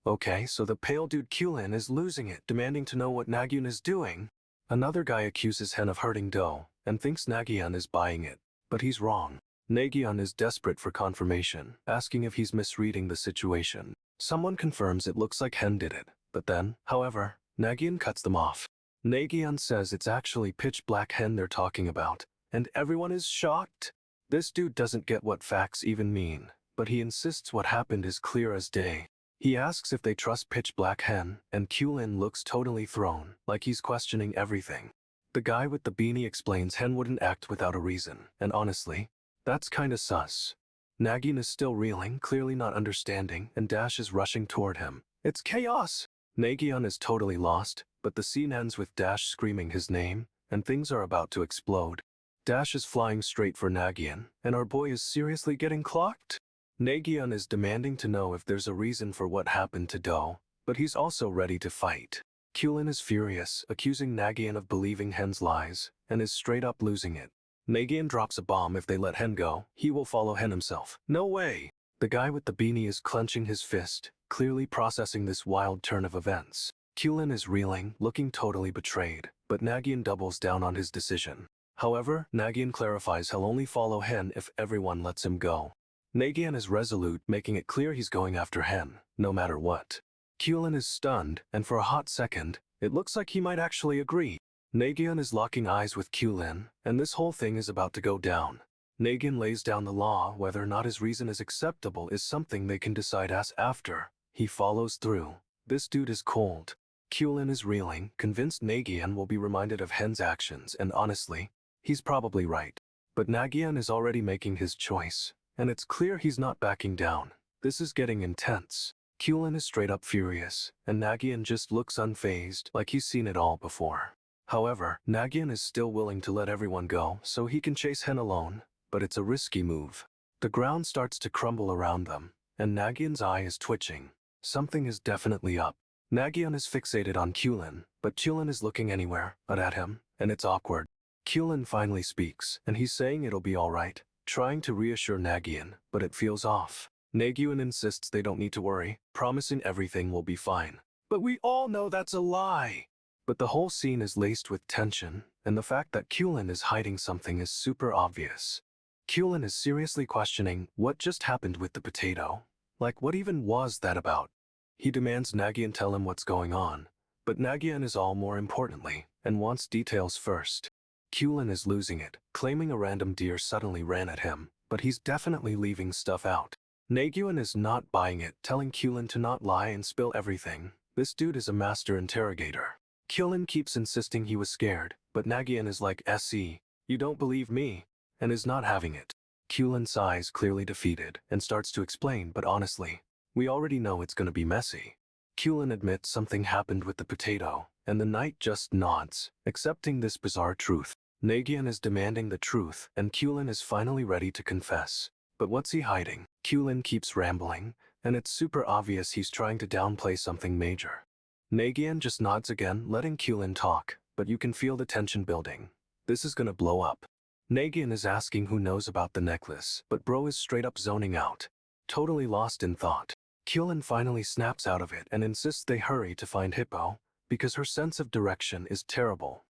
Okay, so the pale dude Kulon is losing it, demanding to know what Nagyunn is doing. Another guy accuses Hen of hurting Do, and thinks Nagyunn is buying it, but he's wrong. Nagyunn is desperate for confirmation, asking if he's misreading the situation. Someone confirms it looks like Hen did it, but then, however, Nagyunn cuts them off. Nagyunn says it's actually pitch black Hen they're talking about, and everyone is shocked. This dude doesn't get what facts even mean, but he insists what happened is clear as day. He asks if they trust pitch black Hen, and Kulon looks totally thrown, like he's questioning everything. The guy with the beanie explains Hen wouldn't act without a reason, and honestly, that's kinda sus. Nagyunn is still reeling, clearly not understanding, and Dash is rushing toward him. It's chaos! Nagyunn is totally lost, but the scene ends with Dash screaming his name, and things are about to explode. Dash is flying straight for Nagyunn, and our boy is seriously getting clocked. Nagyunn is demanding to know if there's a reason for what happened to Do, but he's also ready to fight. Kulon is furious, accusing Nagyunn of believing Hen's lies, and is straight up losing it. Nagyunn drops a bomb. If they let Hen go, he will follow Hen himself. No way! The guy with the beanie is clenching his fist, clearly processing this wild turn of events. Kulon is reeling, looking totally betrayed, but Nagyunn doubles down on his decision. However, Nagyunn clarifies he'll only follow Hen if everyone lets him go. Nagyunn is resolute, making it clear he's going after Hen, no matter what. Kulon is stunned, and for a hot second, it looks like he might actually agree. Nagyunn is locking eyes with Kulon, and this whole thing is about to go down. Nagyunn lays down the law. Whether or not his reason is acceptable is something they can decide as after. He follows through. This dude is cold. Kulon is reeling, convinced Nagyunn will be reminded of Hen's actions, and honestly, he's probably right. But Nagyunn is already making his choice, and it's clear he's not backing down. This is getting intense. Kulon is straight up furious, and Nagyunn just looks unfazed, like he's seen it all before. However, Nagyunn is still willing to let everyone go so he can chase Hen alone, but it's a risky move. The ground starts to crumble around them, and Nagyunn's eye is twitching. Something is definitely up. Nagyunn is fixated on Kulon, but Kulon is looking anywhere but at him, and it's awkward. Kulon finally speaks, and he's saying it'll be alright, trying to reassure Nagyunn, but it feels off. Nagyunn insists they don't need to worry, promising everything will be fine. But we all know that's a lie! But the whole scene is laced with tension, and the fact that Kulon is hiding something is super obvious. Kulon is seriously questioning what just happened with the potato. Like, what even was that about? He demands Nagyunn tell him what's going on, but Nagyunn is all more importantly, and wants details first. Kulon is losing it, claiming a random deer suddenly ran at him, but he's definitely leaving stuff out. Nagyunn is not buying it, telling Kulon to not lie and spill everything. This dude is a master interrogator. Kulon keeps insisting he was scared, but Nagyunn is like, "Se, you don't believe me," and is not having it. Kulon sighs, clearly defeated, and starts to explain, but honestly, we already know it's gonna be messy. Kulon admits something happened with the potato, and the knight just nods, accepting this bizarre truth. Nagyunn is demanding the truth, and Kulon is finally ready to confess. But what's he hiding? Kulon keeps rambling, and it's super obvious he's trying to downplay something major. Nagyunn just nods again, letting Kulon talk, but you can feel the tension building. This is gonna blow up. Nagyunn is asking who knows about the necklace, but bro is straight up zoning out. Totally lost in thought. Kyulin finally snaps out of it and insists they hurry to find Hippo, because her sense of direction is terrible.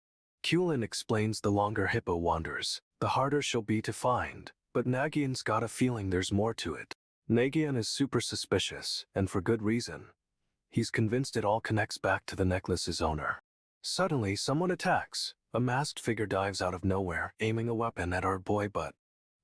Kyulin explains the longer Hippo wanders, the harder she'll be to find, but Nagyunn's got a feeling there's more to it. Nagyunn is super suspicious, and for good reason. He's convinced it all connects back to the necklace's owner. Suddenly, someone attacks. A masked figure dives out of nowhere, aiming a weapon at our boy but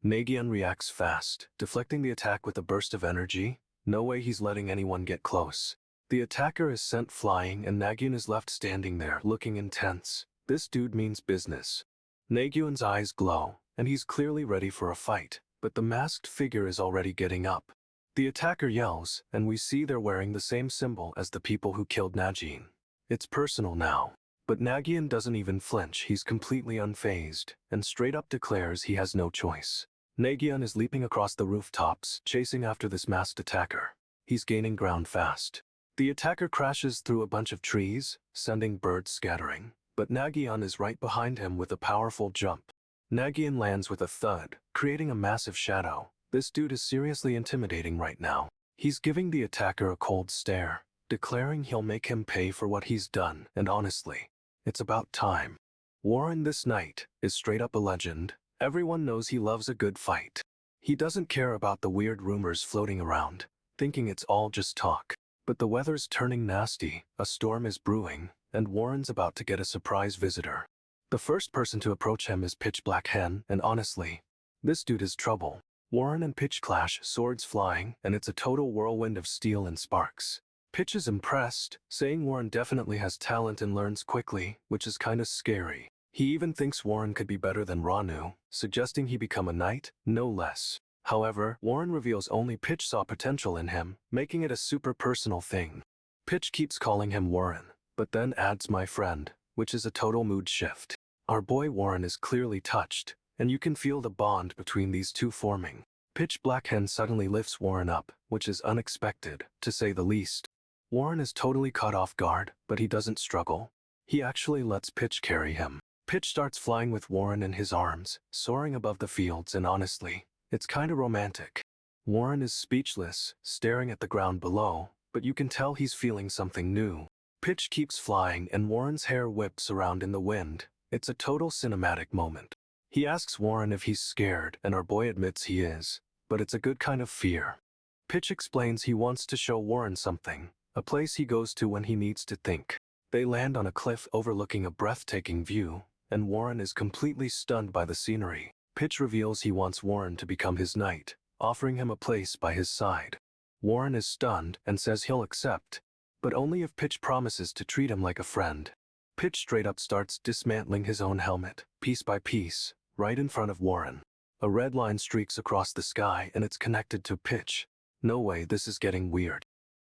Nagyunn reacts fast, deflecting the attack with a burst of energy. No way he's letting anyone get close. The attacker is sent flying and Nagyunn is left standing there, looking intense. This dude means business. Nagyunn's eyes glow, and he's clearly ready for a fight, but the masked figure is already getting up. The attacker yells, and we see they're wearing the same symbol as the people who killed Najin. It's personal now. But Nagyunn doesn't even flinch. He's completely unfazed, and straight up declares he has no choice. Nagyunn is leaping across the rooftops, chasing after this masked attacker. He's gaining ground fast. The attacker crashes through a bunch of trees, sending birds scattering, but Nagyunn is right behind him with a powerful jump. Nagyunn lands with a thud, creating a massive shadow. This dude is seriously intimidating right now. He's giving the attacker a cold stare, declaring he'll make him pay for what he's done, and honestly, it's about time. Warren this knight is straight up a legend. Everyone knows he loves a good fight. He doesn't care about the weird rumors floating around, thinking it's all just talk. But the weather's turning nasty, a storm is brewing, and Warren's about to get a surprise visitor. The first person to approach him is Pitch Black Hen, and honestly, this dude is trouble. Warren and Pitch clash, swords flying, and it's a total whirlwind of steel and sparks. Pitch is impressed, saying Warren definitely has talent and learns quickly, which is kinda scary. He even thinks Warren could be better than Ranu, suggesting he become a knight, no less. However, Warren reveals only Pitch saw potential in him, making it a super personal thing. Pitch keeps calling him Warren, but then adds my friend, which is a total mood shift. Our boy Warren is clearly touched, and you can feel the bond between these two forming. Pitch Black Hen suddenly lifts Warren up, which is unexpected, to say the least. Warren is totally caught off guard, but he doesn't struggle. He actually lets Pitch carry him. Pitch starts flying with Warren in his arms, soaring above the fields, and honestly, it's kinda romantic. Warren is speechless, staring at the ground below, but you can tell he's feeling something new. Pitch keeps flying and Warren's hair whips around in the wind. It's a total cinematic moment. He asks Warren if he's scared, and our boy admits he is, but it's a good kind of fear. Pitch explains he wants to show Warren something, a place he goes to when he needs to think. They land on a cliff overlooking a breathtaking view, and Warren is completely stunned by the scenery. Pitch reveals he wants Warren to become his knight, offering him a place by his side. Warren is stunned and says he'll accept, but only if Pitch promises to treat him like a friend. Pitch straight up starts dismantling his own helmet, piece by piece, right in front of Warren. A red line streaks across the sky and it's connected to Pitch. No way, this is getting weird.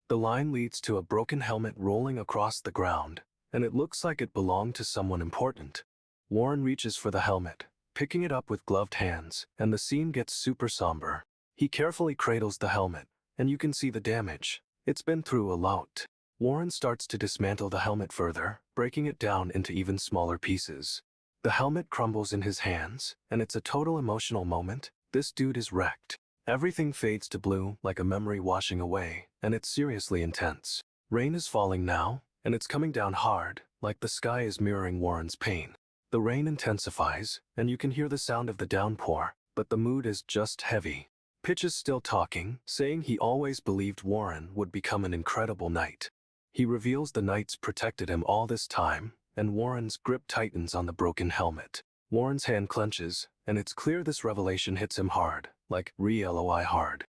The line leads to a broken helmet rolling across the ground, and it looks like it belonged to someone important. Warren reaches for the helmet, picking it up with gloved hands, and the scene gets super somber. He carefully cradles the helmet, and you can see the damage. It's been through a lot. Warren starts to dismantle the helmet further, breaking it down into even smaller pieces. The helmet crumbles in his hands, and it's a total emotional moment. This dude is wrecked. Everything fades to blue, like a memory washing away, and it's seriously intense. Rain is falling now, and it's coming down hard, like the sky is mirroring Warren's pain. The rain intensifies, and you can hear the sound of the downpour, but the mood is just heavy. Pitch is still talking, saying he always believed Warren would become an incredible knight. He reveals the knights protected him all this time, and Warren's grip tightens on the broken helmet. Warren's hand clenches, and it's clear this revelation hits him hard, like really hard.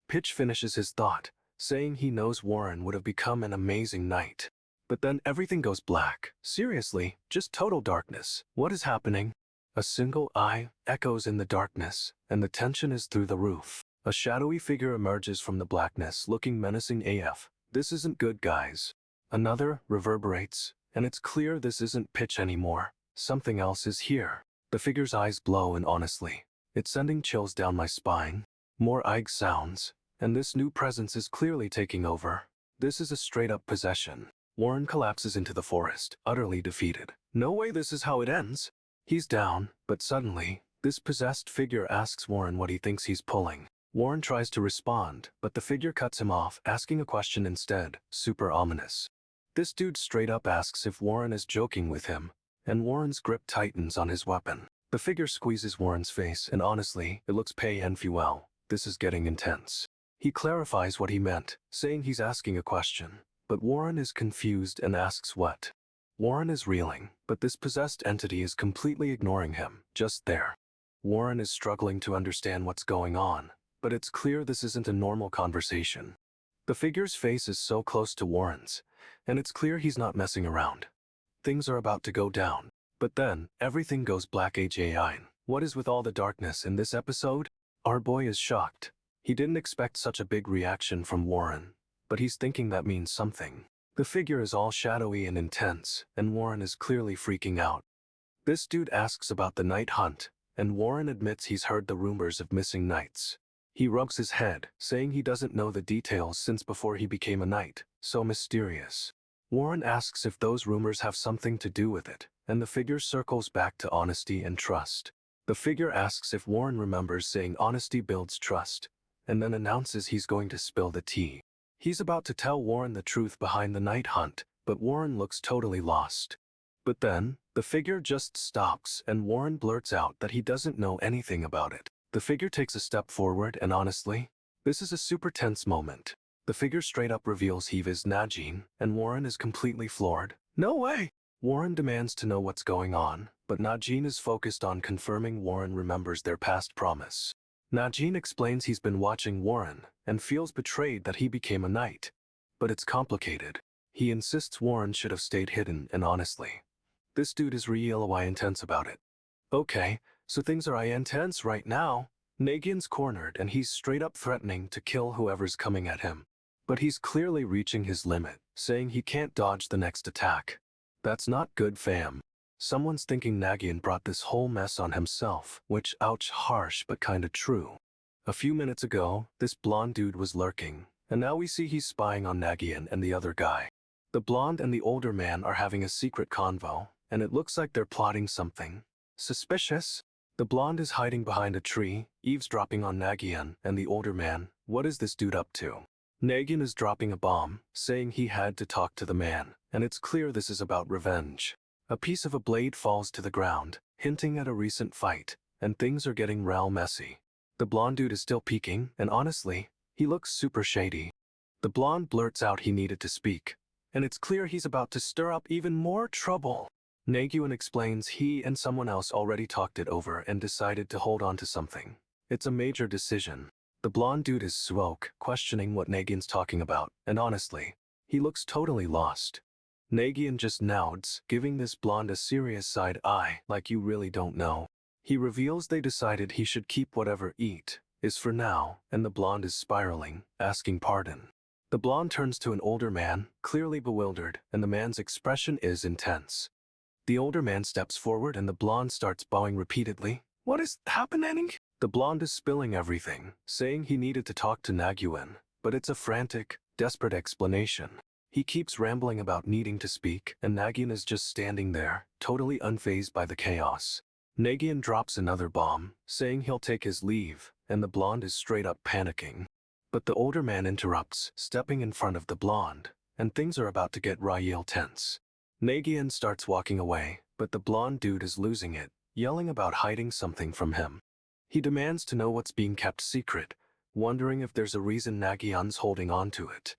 Pitch finishes his thought, saying he knows Warren would have become an amazing knight. But then everything goes black. Seriously, just total darkness. What is happening? A single eye echoes in the darkness, and the tension is through the roof. A shadowy figure emerges from the blackness, looking menacing AF. This isn't good, guys. Another reverberates, and it's clear this isn't Pitch anymore. Something else is here. The figure's eyes glow, and honestly, it's sending chills down my spine. More Eig sounds, and this new presence is clearly taking over. This is a straight-up possession. Warren collapses into the forest, utterly defeated. No way, this is how it ends. He's down, but suddenly, this possessed figure asks Warren what he thinks he's pulling. Warren tries to respond, but the figure cuts him off, asking a question instead, super ominous. This dude straight up asks if Warren is joking with him, and Warren's grip tightens on his weapon. The figure squeezes Warren's face, and honestly, it looks well. This is getting intense. He clarifies what he meant, saying he's asking a question, but Warren is confused and asks what. Warren is reeling, but this possessed entity is completely ignoring him, just there. Warren is struggling to understand what's going on, but it's clear this isn't a normal conversation. The figure's face is so close to Warren's, and it's clear he's not messing around. Things are about to go down, but then, everything goes black. What is with all the darkness in this episode? Our boy is shocked. He didn't expect such a big reaction from Warren, but he's thinking that means something. The figure is all shadowy and intense, and Warren is clearly freaking out. This dude asks about the night hunt, and Warren admits he's heard the rumors of missing knights. He rubs his head, saying he doesn't know the details since before he became a knight, so mysterious. Warren asks if those rumors have something to do with it, and the figure circles back to honesty and trust. The figure asks if Warren remembers saying honesty builds trust, and then announces he's going to spill the tea. He's about to tell Warren the truth behind the night hunt, but Warren looks totally lost. But then, the figure just stops and Warren blurts out that he doesn't know anything about it. The figure takes a step forward and honestly, this is a super tense moment. The figure straight up reveals he is Najin, and Warren is completely floored. No way! Warren demands to know what's going on, but Najin is focused on confirming Warren remembers their past promise. Najin explains he's been watching Warren and feels betrayed that he became a knight. But it's complicated. He insists Warren should have stayed hidden, and honestly, this dude is real intense about it. Okay, so things are intense right now. Nagyunn's cornered and he's straight up threatening to kill whoever's coming at him. But he's clearly reaching his limit, saying he can't dodge the next attack. That's not good, fam. Someone's thinking Nagyunn brought this whole mess on himself, which, ouch, harsh but kinda true. A few minutes ago, this blonde dude was lurking, and now we see he's spying on Nagyunn and the other guy. The blonde and the older man are having a secret convo, and it looks like they're plotting something suspicious. The blonde is hiding behind a tree, eavesdropping on Nagyunn and the older man. What is this dude up to? Nagyunn is dropping a bomb, saying he had to talk to the man, and it's clear this is about revenge. A piece of a blade falls to the ground, hinting at a recent fight, and things are getting real messy. The blonde dude is still peeking, and honestly, he looks super shady. The blonde blurts out he needed to speak, and it's clear he's about to stir up even more trouble. Nagyunn explains he and someone else already talked it over and decided to hold on to something. It's a major decision. The blonde dude is swoke, questioning what Nagyunn's talking about, and honestly, he looks totally lost. Nagyunn just nods, giving this blonde a serious side eye, like you really don't know. He reveals they decided he should keep whatever eat is for now, and the blonde is spiraling, asking pardon. The blonde turns to an older man, clearly bewildered, and the man's expression is intense. The older man steps forward and the blonde starts bowing repeatedly. What is happening? The blonde is spilling everything, saying he needed to talk to Nagyunn, but it's a frantic, desperate explanation. He keeps rambling about needing to speak, and Nagyunn is just standing there, totally unfazed by the chaos. Nagyunn drops another bomb, saying he'll take his leave, and the blonde is straight up panicking. But the older man interrupts, stepping in front of the blonde, and things are about to get real tense. Nagyunn starts walking away, but the blonde dude is losing it, yelling about hiding something from him. He demands to know what's being kept secret, wondering if there's a reason Nagyunn's holding on to it.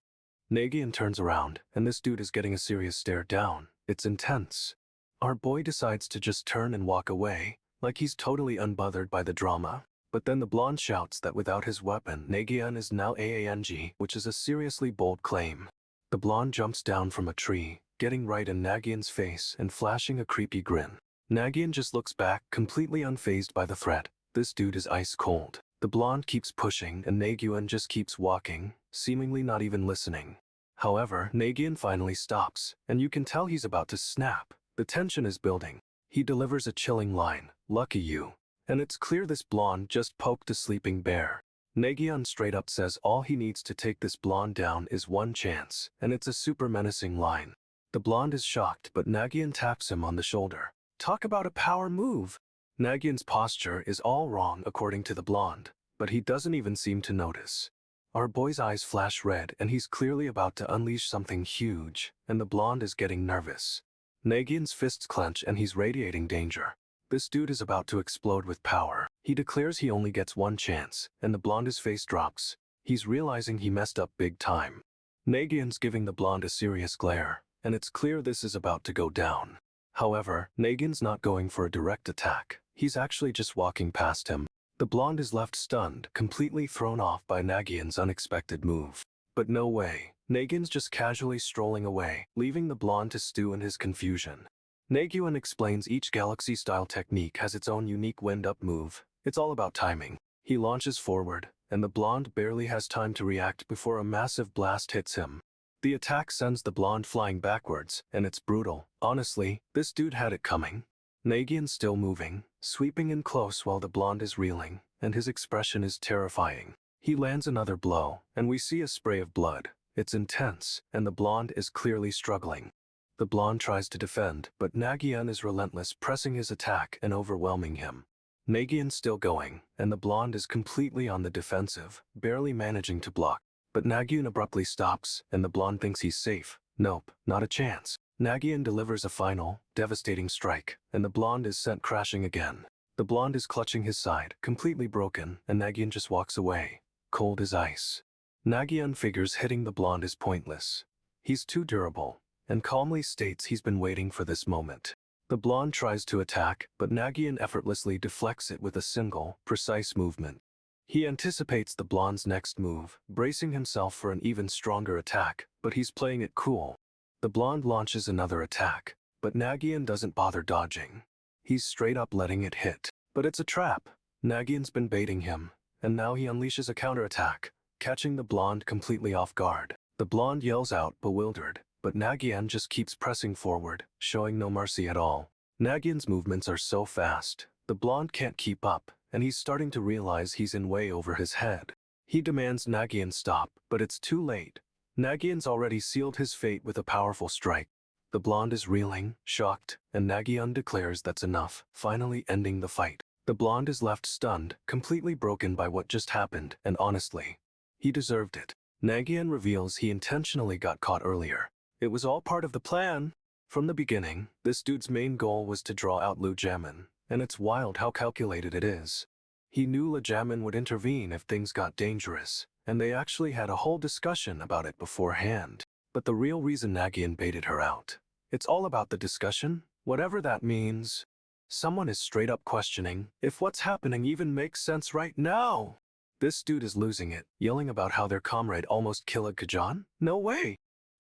Nagyunn turns around, and this dude is getting a serious stare down. It's intense. Our boy decides to just turn and walk away, like he's totally unbothered by the drama. But then the blonde shouts that without his weapon, Nagyunn is now avenge, which is a seriously bold claim. The blonde jumps down from a tree, getting right in Nagyunn's face and flashing a creepy grin. Nagyunn just looks back, completely unfazed by the threat. This dude is ice cold. The blonde keeps pushing and Nagyunn just keeps walking, seemingly not even listening. However, Nagyunn finally stops, and you can tell he's about to snap. The tension is building. He delivers a chilling line, "Lucky you." And it's clear this blonde just poked a sleeping bear. Nagyunn straight up says all he needs to take this blonde down is one chance, and it's a super menacing line. The blonde is shocked, but Nagyunn taps him on the shoulder. Talk about a power move. Nagyun's posture is all wrong according to the blonde, but he doesn't even seem to notice. Our boy's eyes flash red and he's clearly about to unleash something huge, and the blonde is getting nervous. Nagyun's fists clench and he's radiating danger. This dude is about to explode with power. He declares he only gets one chance, and the blonde's face drops. He's realizing he messed up big time. Nagyun's giving the blonde a serious glare, and it's clear this is about to go down. However, Nagyun's not going for a direct attack. He's actually just walking past him. The blonde is left stunned, completely thrown off by Nagyun's unexpected move. But no way. Nagyun's just casually strolling away, leaving the blonde to stew in his confusion. Nagyunn explains each galaxy-style technique has its own unique wind-up move. It's all about timing. He launches forward, and the blonde barely has time to react before a massive blast hits him. The attack sends the blonde flying backwards, and it's brutal. Honestly, this dude had it coming. Nagyunn's still moving, sweeping in close while the blonde is reeling, and his expression is terrifying. He lands another blow, and we see a spray of blood. It's intense, and the blonde is clearly struggling. The blonde tries to defend, but Nagyunn is relentless, pressing his attack and overwhelming him. Nagyunn's still going, and the blonde is completely on the defensive, barely managing to block. But Nagyunn abruptly stops, and the blonde thinks he's safe. Nope, not a chance. Nagyunn delivers a final, devastating strike, and the blonde is sent crashing again. The blonde is clutching his side, completely broken, and Nagyunn just walks away, cold as ice. Nagyunn figures hitting the blonde is pointless. He's too durable, and calmly states he's been waiting for this moment. The blonde tries to attack, but Nagyunn effortlessly deflects it with a single, precise movement. He anticipates the blonde's next move, bracing himself for an even stronger attack, but he's playing it cool. The blonde launches another attack, but Nagyunn doesn't bother dodging. He's straight up letting it hit. But it's a trap. Nagyunn's been baiting him, and now he unleashes a counterattack, catching the blonde completely off guard. The blonde yells out, bewildered, but Nagyunn just keeps pressing forward, showing no mercy at all. Nagyunn's movements are so fast, the blonde can't keep up, and he's starting to realize he's in way over his head. He demands Nagyunn stop, but it's too late. Nagyunn's already sealed his fate with a powerful strike. The blonde is reeling, shocked, and Nagyunn declares that's enough, finally ending the fight. The blonde is left stunned, completely broken by what just happened, and honestly, he deserved it. Nagyunn reveals he intentionally got caught earlier. It was all part of the plan. From the beginning, this dude's main goal was to draw out Lu Jamin, and it's wild how calculated it is. He knew Lu Jamin would intervene if things got dangerous, and they actually had a whole discussion about it beforehand. But the real reason Nagyunn baited her out. It's all about the discussion, whatever that means. Someone is straight up questioning if what's happening even makes sense right now. This dude is losing it, yelling about how their comrade almost killed Kajan? No way!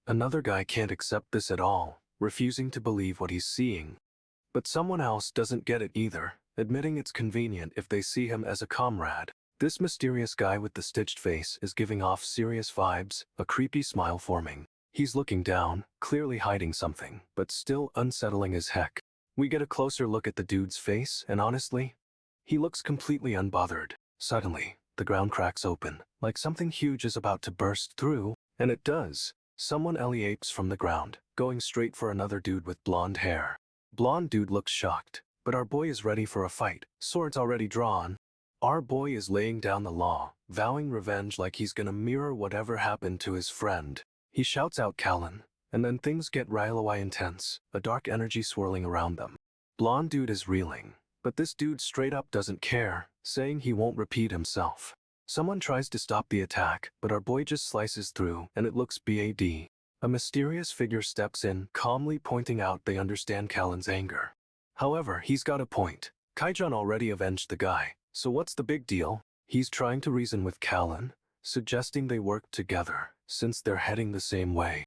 Another guy can't accept this at all, refusing to believe what he's seeing. But someone else doesn't get it either, admitting it's convenient if they see him as a comrade. This mysterious guy with the stitched face is giving off serious vibes, a creepy smile forming. He's looking down, clearly hiding something, but still unsettling as heck. We get a closer look at the dude's face, and honestly, he looks completely unbothered. Suddenly, the ground cracks open, like something huge is about to burst through, and it does. Someone elevates from the ground, going straight for another dude with blonde hair. Blonde dude looks shocked, but our boy is ready for a fight, swords already drawn. Our boy is laying down the law, vowing revenge like he's gonna mirror whatever happened to his friend. He shouts out Callan, and then things get really intense, a dark energy swirling around them. Blonde dude is reeling, but this dude straight up doesn't care, saying he won't repeat himself. Someone tries to stop the attack, but our boy just slices through, and it looks bad. A mysterious figure steps in, calmly pointing out they understand Callan's anger. However, he's got a point. Kaijan already avenged the guy, so what's the big deal? He's trying to reason with Callan, suggesting they work together, since they're heading the same way.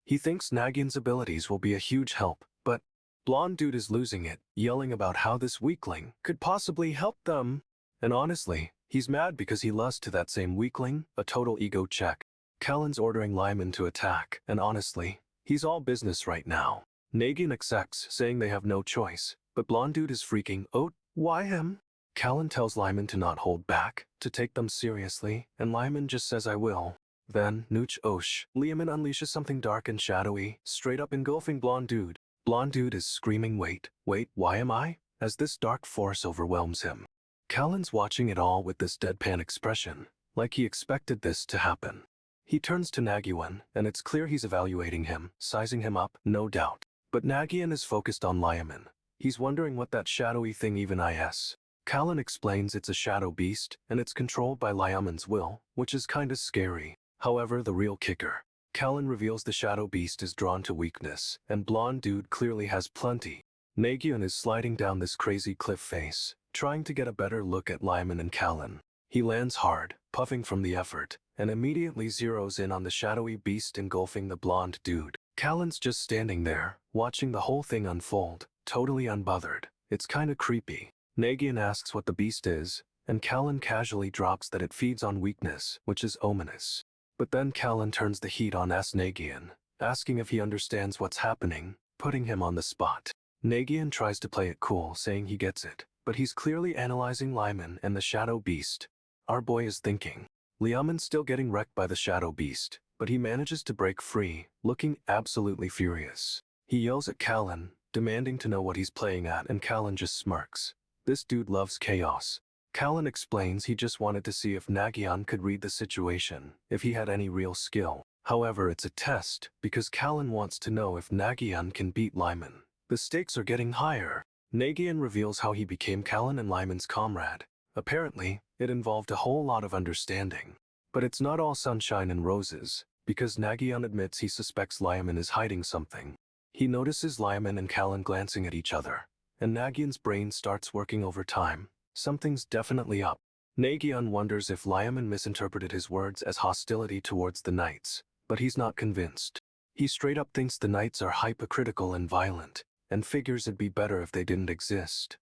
He thinks Nagyunn's abilities will be a huge help, but blonde dude is losing it, yelling about how this weakling could possibly help them. And honestly, he's mad because he lost to that same weakling, a total ego check. Callan's ordering Lyman to attack, and honestly, he's all business right now. Nagyunn accepts, saying they have no choice, but blonde dude is freaking out. Why him? Callan tells Lyman to not hold back, to take them seriously, and Lyman just says I will. Then, nooch osh, Lyman unleashes something dark and shadowy, straight up engulfing blonde dude. Blonde dude is screaming, wait, why am I? As this dark force overwhelms him. Callan's watching it all with this deadpan expression, like he expected this to happen. He turns to Nagyunn, and it's clear he's evaluating him, sizing him up, no doubt. But Nagyunn is focused on Liaman. He's wondering what that shadowy thing even is. Callan explains it's a shadow beast, and it's controlled by Liaman's will, which is kinda scary. However, the real kicker. Callan reveals the shadow beast is drawn to weakness, and blonde dude clearly has plenty. Nagyunn is sliding down this crazy cliff face, trying to get a better look at Liaman and Callan. He lands hard, puffing from the effort, and immediately zeroes in on the shadowy beast engulfing the blonde dude. Callan's just standing there, watching the whole thing unfold, totally unbothered. It's kinda creepy. Nagyunn asks what the beast is, and Callan casually drops that it feeds on weakness, which is ominous. But then Callan turns the heat on Nagyunn, asking if he understands what's happening, putting him on the spot. Nagyunn tries to play it cool, saying he gets it, but he's clearly analyzing Liaman and the shadow beast. Our boy is thinking. Liaman's still getting wrecked by the shadow beast, but he manages to break free, looking absolutely furious. He yells at Callan, demanding to know what he's playing at, and Callan just smirks. This dude loves chaos. Callan explains he just wanted to see if Nagyunn could read the situation, if he had any real skill. However, it's a test, because Callan wants to know if Nagyunn can beat Liaman. The stakes are getting higher. Nagyunn reveals how he became Callan and Liaman's comrade. Apparently, it involved a whole lot of understanding. But it's not all sunshine and roses, because Nagyunn admits he suspects Liaman is hiding something. He notices Liaman and Callan glancing at each other, and Nagyunn's brain starts working overtime. Something's definitely up. Nagyunn wonders if Liaman misinterpreted his words as hostility towards the knights, but he's not convinced. He straight up thinks the knights are hypocritical and violent, and figures it'd be better if they didn't exist.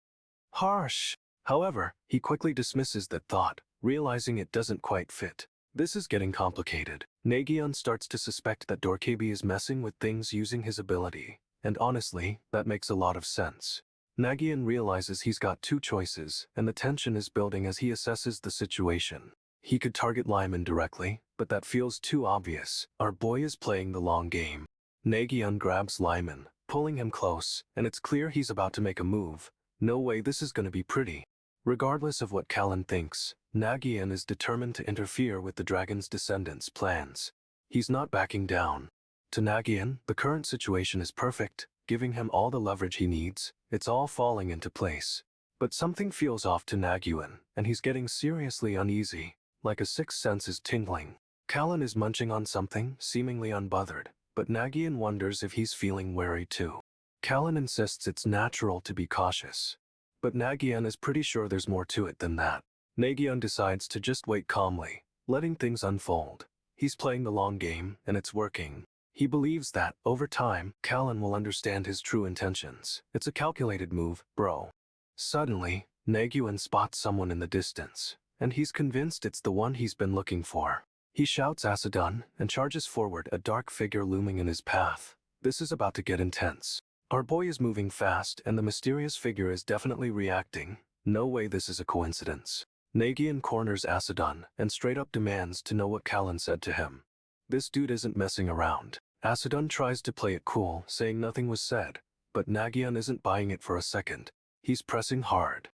Harsh. However, he quickly dismisses that thought, realizing it doesn't quite fit. This is getting complicated. Nagyunn starts to suspect that Dorkabi is messing with things using his ability, and honestly, that makes a lot of sense. Nagyunn realizes he's got two choices, and the tension is building as he assesses the situation. He could target Liaman directly, but that feels too obvious. Our boy is playing the long game. Nagyunn grabs Liaman, pulling him close, and it's clear he's about to make a move. No way this is gonna be pretty. Regardless of what Callan thinks, Nagyunn is determined to interfere with the dragon's descendants' plans. He's not backing down. To Nagyunn, the current situation is perfect, giving him all the leverage he needs. It's all falling into place. But something feels off to Nagyunn, and he's getting seriously uneasy, like a sixth sense is tingling. Callan is munching on something, seemingly unbothered, but Nagyunn wonders if he's feeling wary too. Callan insists it's natural to be cautious. But Nagyunn is pretty sure there's more to it than that. Nagyunn decides to just wait calmly, letting things unfold. He's playing the long game, and it's working. He believes that, over time, Callan will understand his true intentions. It's a calculated move, bro. Suddenly, Nagyunn spots someone in the distance, and he's convinced it's the one he's been looking for. He shouts Asadun, and charges forward, a dark figure looming in his path. This is about to get intense. Our boy is moving fast, and the mysterious figure is definitely reacting. No way this is a coincidence. Nagyunn corners Asadun, and straight up demands to know what Callan said to him. This dude isn't messing around. Asadun tries to play it cool, saying nothing was said, but Nagyunn isn't buying it for a second. He's pressing hard.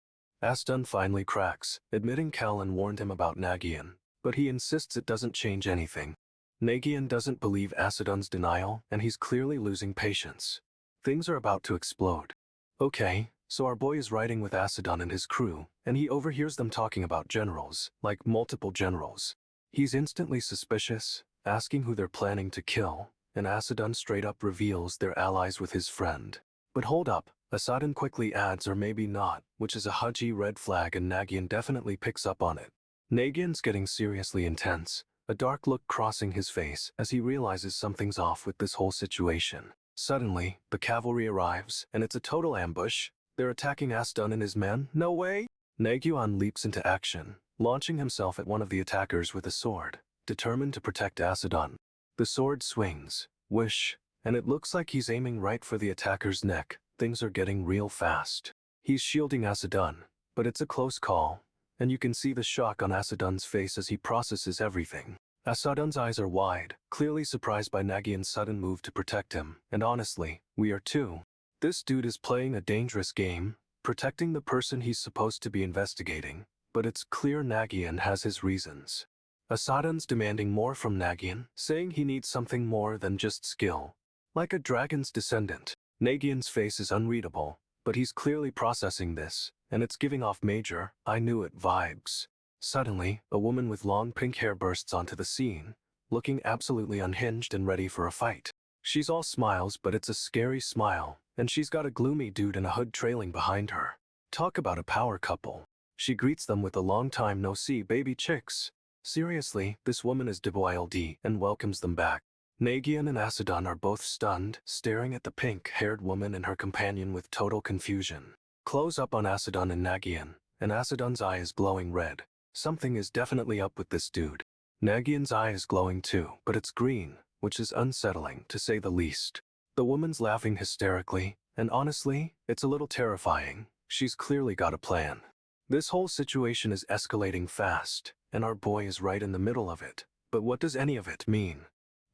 Asadun finally cracks, admitting Callan warned him about Nagyunn, but he insists it doesn't change anything. Nagyunn doesn't believe Asadun's denial, and he's clearly losing patience. Things are about to explode. Okay, so our boy is riding with Asadun and his crew, and he overhears them talking about generals, like multiple generals. He's instantly suspicious, asking who they're planning to kill, and Asadun straight up reveals they're allies with his friend. But hold up, Asadun quickly adds or maybe not, which is a Haji red flag, and Nagyunn definitely picks up on it. Nagyunn's getting seriously intense, a dark look crossing his face as he realizes something's off with this whole situation. Suddenly, the cavalry arrives, and it's a total ambush. They're attacking Asadun and his men? No way! Nagyunn leaps into action, launching himself at one of the attackers with a sword, determined to protect Asadun. The sword swings, whoosh, and it looks like he's aiming right for the attacker's neck. Things are getting real fast. He's shielding Asadun, but it's a close call, and you can see the shock on Asadun's face as he processes everything. Asadun's eyes are wide, clearly surprised by Nagyunn's sudden move to protect him, and honestly, we are too. This dude is playing a dangerous game, protecting the person he's supposed to be investigating, but it's clear Nagyunn has his reasons. Asadun's demanding more from Nagyunn, saying he needs something more than just skill. Like a dragon's descendant, Nagyunn's face is unreadable, but he's clearly processing this, and it's giving off major, I knew it vibes. Suddenly, a woman with long pink hair bursts onto the scene, looking absolutely unhinged and ready for a fight. She's all smiles, but it's a scary smile, and she's got a gloomy dude in a hood trailing behind her. Talk about a power couple. She greets them with a long time no see baby chicks. Seriously, this woman is DBYLD and welcomes them back. Nagyunn and Asadun are both stunned, staring at the pink-haired woman and her companion with total confusion. Close up on Asadun and Nagyunn, and Asadun's eye is glowing red. Something is definitely up with this dude. Nagyunn's eye is glowing too, but it's green, which is unsettling, to say the least. The woman's laughing hysterically, and honestly, it's a little terrifying. She's clearly got a plan. This whole situation is escalating fast, and our boy is right in the middle of it. But what does any of it mean?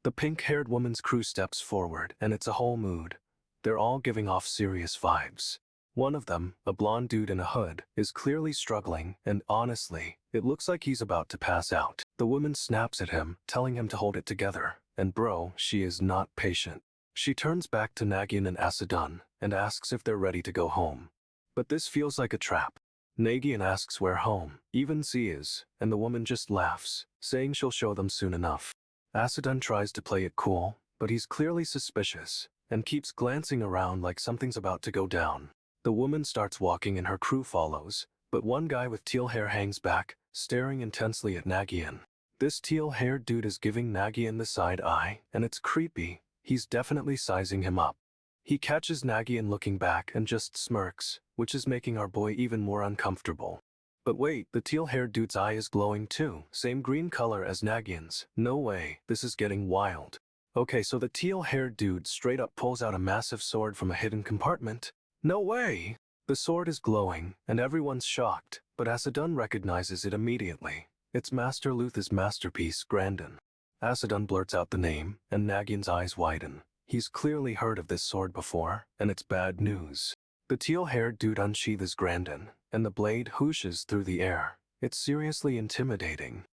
The pink-haired woman's crew steps forward, and it's a whole mood. They're all giving off serious vibes. One of them, a blonde dude in a hood, is clearly struggling, and honestly, it looks like he's about to pass out. The woman snaps at him, telling him to hold it together, and bro, she is not patient. She turns back to Nagyunn and Asadun, and asks if they're ready to go home. But this feels like a trap. Nagyunn asks where home even she is, and the woman just laughs, saying she'll show them soon enough. Asadun tries to play it cool, but he's clearly suspicious, and keeps glancing around like something's about to go down. The woman starts walking and her crew follows, but one guy with teal hair hangs back, staring intensely at Nagyunn. This teal-haired dude is giving Nagyunn the side eye, and it's creepy. He's definitely sizing him up. He catches Nagyunn looking back and just smirks, which is making our boy even more uncomfortable. But wait, the teal-haired dude's eye is glowing too, same green color as Nagyunn's. No way, this is getting wild. Okay, so the teal-haired dude straight up pulls out a massive sword from a hidden compartment. No way! The sword is glowing, and everyone's shocked, but Asadun recognizes it immediately. It's Master Luth's masterpiece, Grandin. Asadun blurts out the name, and Nagyunn's eyes widen. He's clearly heard of this sword before, and it's bad news. The teal-haired dude unsheathes Grandin, and the blade whooshes through the air. It's seriously intimidating.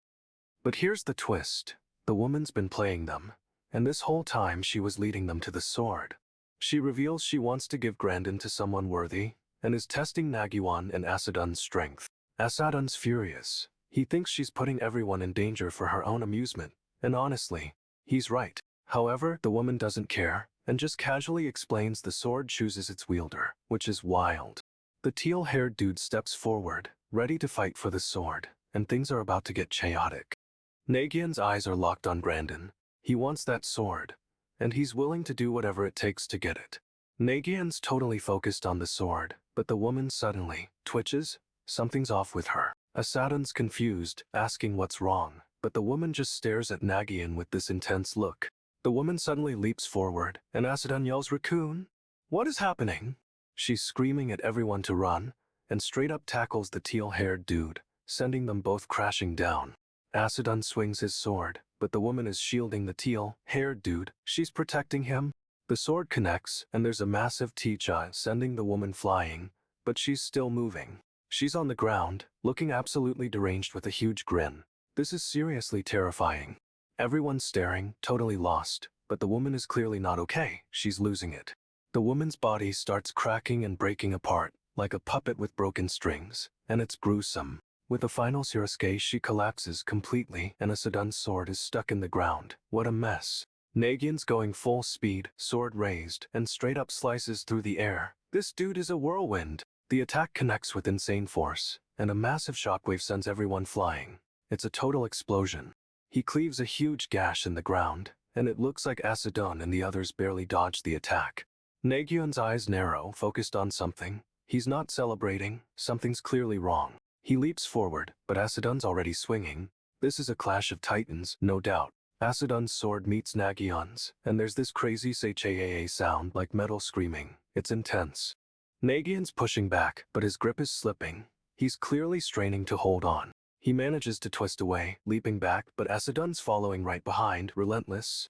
But here's the twist. The woman's been playing them, and this whole time she was leading them to the sword. She reveals she wants to give Grandin to someone worthy, and is testing Nagyunn and Asadun's strength. Asadun's furious. He thinks she's putting everyone in danger for her own amusement, and honestly, he's right. However, the woman doesn't care, and just casually explains the sword chooses its wielder, which is wild. The teal-haired dude steps forward, ready to fight for the sword, and things are about to get chaotic. Nagyunn's eyes are locked on Grandin. He wants that sword, and he's willing to do whatever it takes to get it. Nagyunn's totally focused on the sword, but the woman suddenly twitches. Something's off with her. Asadun's confused, asking what's wrong, but the woman just stares at Nagyunn with this intense look. The woman suddenly leaps forward, and Asadun yells, "Raccoon? What is happening?" She's screaming at everyone to run, and straight up tackles the teal-haired dude, sending them both crashing down. Asadun swings his sword, but the woman is shielding the teal-haired dude. She's protecting him. The sword connects, and there's a massive teach-eye sending the woman flying, but she's still moving. She's on the ground, looking absolutely deranged with a huge grin. This is seriously terrifying. Everyone's staring, totally lost, but the woman is clearly not okay. She's losing it. The woman's body starts cracking and breaking apart, like a puppet with broken strings, and it's gruesome. With a final sirasque, she collapses completely, and Asadun's sword is stuck in the ground. What a mess. Nagyunn's going full speed, sword raised, and straight up slices through the air. This dude is a whirlwind. The attack connects with insane force, and a massive shockwave sends everyone flying. It's a total explosion. He cleaves a huge gash in the ground, and it looks like Asadun and the others barely dodged the attack. Nagyunn's eyes narrow, focused on something. He's not celebrating. Something's clearly wrong. He leaps forward, but Asadun's already swinging. This is a clash of titans, no doubt. Asadun's sword meets Nagyunn's, and there's this crazy say-cha-a-a sound like metal screaming. It's intense. Nagyunn's pushing back, but his grip is slipping. He's clearly straining to hold on. He manages to twist away, leaping back, but Asadun's following right behind, relentless.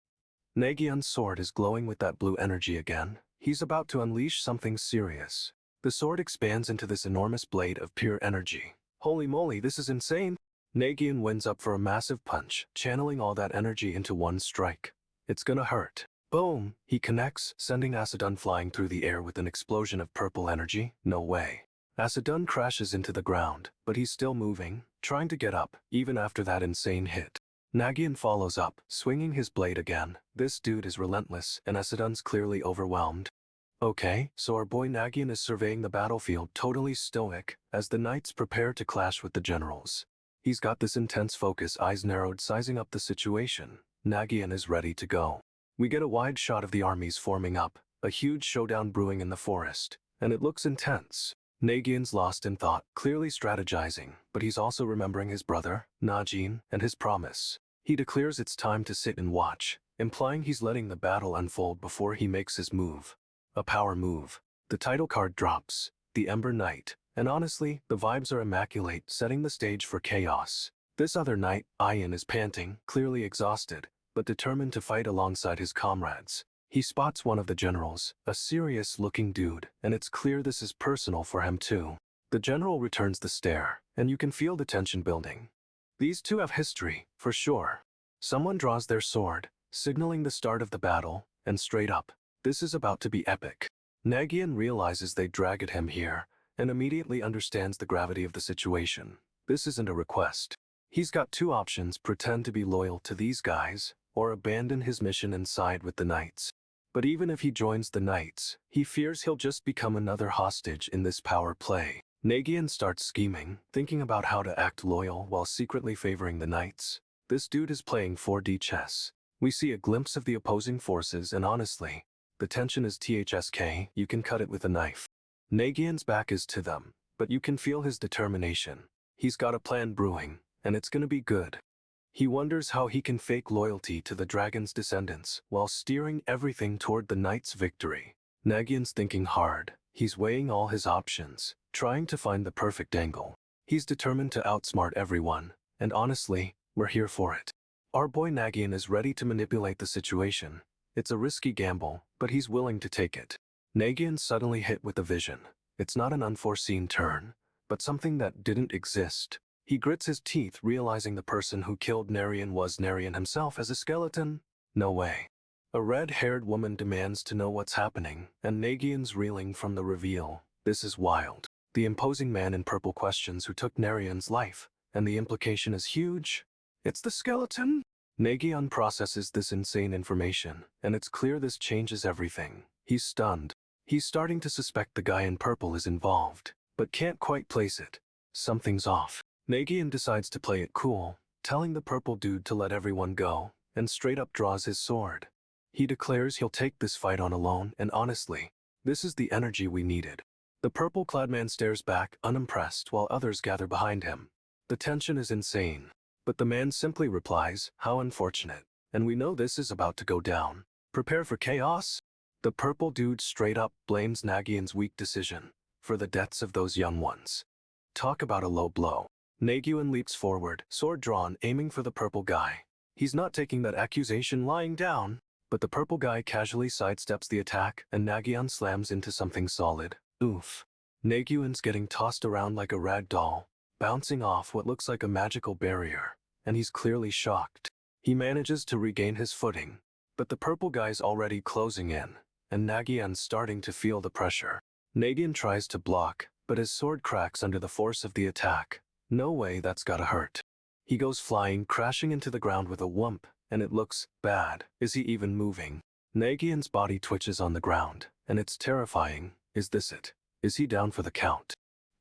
Nagyunn's sword is glowing with that blue energy again, He's about to unleash something serious. The sword expands into this enormous blade of pure energy. Holy moly, this is insane! Nagyunn winds up for a massive punch, channeling all that energy into one strike. It's gonna hurt. Boom! He connects, sending Nagyunn flying through the air with an explosion of purple energy. No way. Nagyunn crashes into the ground, but he's still moving, trying to get up, even after that insane hit. Nagyunn follows up, swinging his blade again. This dude is relentless, and Nagyunn's clearly overwhelmed. Okay, so our boy Nagyunn is surveying the battlefield totally stoic, as the knights prepare to clash with the generals. He's got this intense focus, eyes narrowed, sizing up the situation. Nagyunn is ready to go. We get a wide shot of the armies forming up, a huge showdown brewing in the forest, and it looks intense. Nagyunn's lost in thought, clearly strategizing, but he's also remembering his brother, Najin, and his promise. He declares it's time to sit and watch, implying he's letting the battle unfold before he makes his move. A power move. The title card drops, the Ember Knight, and honestly, the vibes are immaculate, setting the stage for chaos. This other knight, Ian, is panting, clearly exhausted, but determined to fight alongside his comrades. He spots one of the generals, a serious-looking dude, and it's clear this is personal for him too. The general returns the stare, and you can feel the tension building. These two have history, for sure. Someone draws their sword, signaling the start of the battle, and straight up, this is about to be epic. Nagyunn realizes they dragged him here, and immediately understands the gravity of the situation. This isn't a request. He's got two options: pretend to be loyal to these guys, or abandon his mission and side with the knights. But even if he joins the knights, he fears he'll just become another hostage in this power play. Nagyunn starts scheming, thinking about how to act loyal while secretly favoring the knights. This dude is playing 4D chess. We see a glimpse of the opposing forces, and honestly, the tension is THSK, you can cut it with a knife. Nagyunn's back is to them, but you can feel his determination. He's got a plan brewing, and it's gonna be good. He wonders how he can fake loyalty to the dragon's descendants while steering everything toward the knight's victory. Nagyunn's thinking hard. He's weighing all his options, trying to find the perfect angle. He's determined to outsmart everyone, and honestly, we're here for it. Our boy Nagyunn is ready to manipulate the situation. It's a risky gamble, but he's willing to take it. Nagyunn's suddenly hit with a vision. It's not an unforeseen turn, but something that didn't exist. He grits his teeth, realizing the person who killed Narration was Narration himself as a skeleton. No way. A red-haired woman demands to know what's happening, and Nagyunn's reeling from the reveal. This is wild. The imposing man in purple questions who took Narration's life, and the implication is huge. It's the skeleton? Nagyunn processes this insane information, and it's clear this changes everything. He's stunned. He's starting to suspect the guy in purple is involved, but can't quite place it. Something's off. Nagyunn decides to play it cool, telling the purple dude to let everyone go, and straight up draws his sword. He declares he'll take this fight on alone, and honestly, this is the energy we needed. The purple-clad man stares back, unimpressed, while others gather behind him. The tension is insane, but the man simply replies, "How unfortunate," and we know this is about to go down. Prepare for chaos? The purple dude straight up blames Nagyunn's weak decision for the deaths of those young ones. Talk about a low blow. Nagyunn leaps forward, sword drawn, aiming for the purple guy. He's not taking that accusation lying down, but the purple guy casually sidesteps the attack, and Nagyunn slams into something solid. Oof. Nagyunn's getting tossed around like a rag doll, bouncing off what looks like a magical barrier, and he's clearly shocked. He manages to regain his footing, but the purple guy's already closing in, and Nagyunn's starting to feel the pressure. Nagyunn tries to block, but his sword cracks under the force of the attack. No way, that's gotta hurt. He goes flying, crashing into the ground with a whump, and it looks bad. Is he even moving? Nagyunn's body twitches on the ground, and it's terrifying. Is this it? Is he down for the count?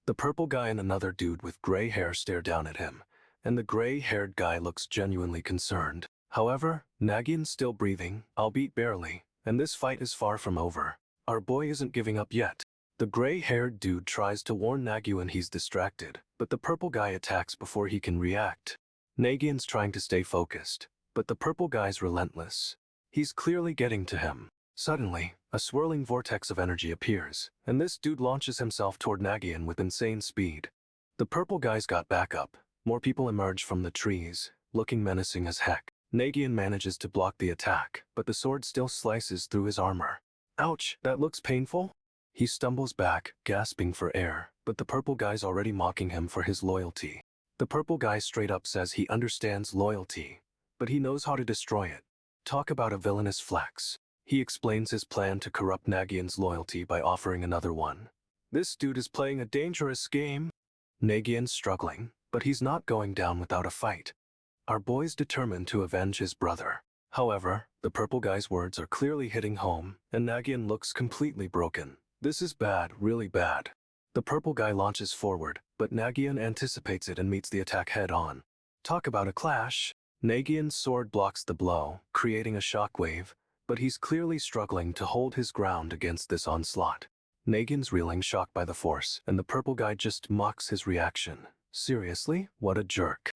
The purple guy and another dude with gray hair stare down at him, and the gray-haired guy looks genuinely concerned. However, Nagyunn's still breathing, albeit barely, and this fight is far from over. Our boy isn't giving up yet. The gray-haired dude tries to warn Nagyunn he's distracted, but the purple guy attacks before he can react. Nagyunn's trying to stay focused, but the purple guy's relentless. He's clearly getting to him. Suddenly, a swirling vortex of energy appears, and this dude launches himself toward Nagyunn with insane speed. The purple guy's got backup. More people emerge from the trees, looking menacing as heck. Nagyunn manages to block the attack, but the sword still slices through his armor. Ouch, that looks painful. He stumbles back, gasping for air, but the purple guy's already mocking him for his loyalty. The purple guy straight up says he understands loyalty, but he knows how to destroy it. Talk about a villainous flex. He explains his plan to corrupt Nagyunn's loyalty by offering another one. This dude is playing a dangerous game. Nagyunn's struggling, but he's not going down without a fight. Our boy's determined to avenge his brother. However, the purple guy's words are clearly hitting home, and Nagyunn looks completely broken. This is bad, really bad. The purple guy launches forward, but Nagyunn anticipates it and meets the attack head-on. Talk about a clash. Nagyunn's sword blocks the blow, creating a shockwave, but he's clearly struggling to hold his ground against this onslaught. Nagyunn's reeling, shocked by the force, and the purple guy just mocks his reaction. Seriously? What a jerk.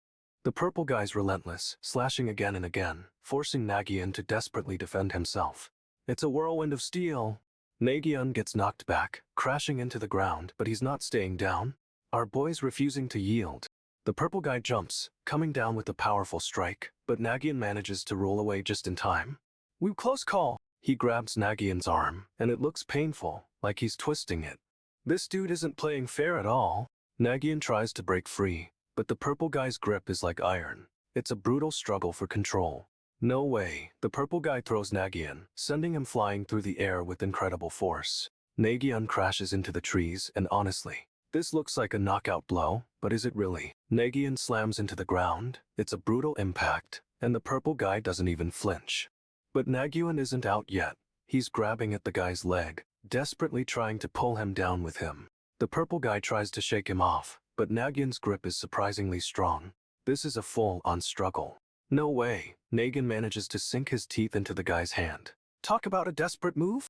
The purple guy's relentless, slashing again and again, forcing Nagyunn to desperately defend himself. It's a whirlwind of steel. Nagyunn gets knocked back, crashing into the ground, but he's not staying down. Our boy's refusing to yield. The purple guy jumps, coming down with a powerful strike, but Nagyunn manages to roll away just in time. "Woo, close call." He grabs Nagyunn's arm, and it looks painful, like he's twisting it. This dude isn't playing fair at all. Nagyunn tries to break free, but the purple guy's grip is like iron. It's a brutal struggle for control. No way. The purple guy throws Nagyunn, sending him flying through the air with incredible force. Nagyunn crashes into the trees, and honestly, this looks like a knockout blow, but is it really? Nagyunn slams into the ground, it's a brutal impact, and the purple guy doesn't even flinch. But Nagyunn isn't out yet. He's grabbing at the guy's leg, desperately trying to pull him down with him. The purple guy tries to shake him off, but Nagyunn's grip is surprisingly strong. This is a full-on struggle. No way. Nagyunn manages to sink his teeth into the guy's hand. Talk about a desperate move?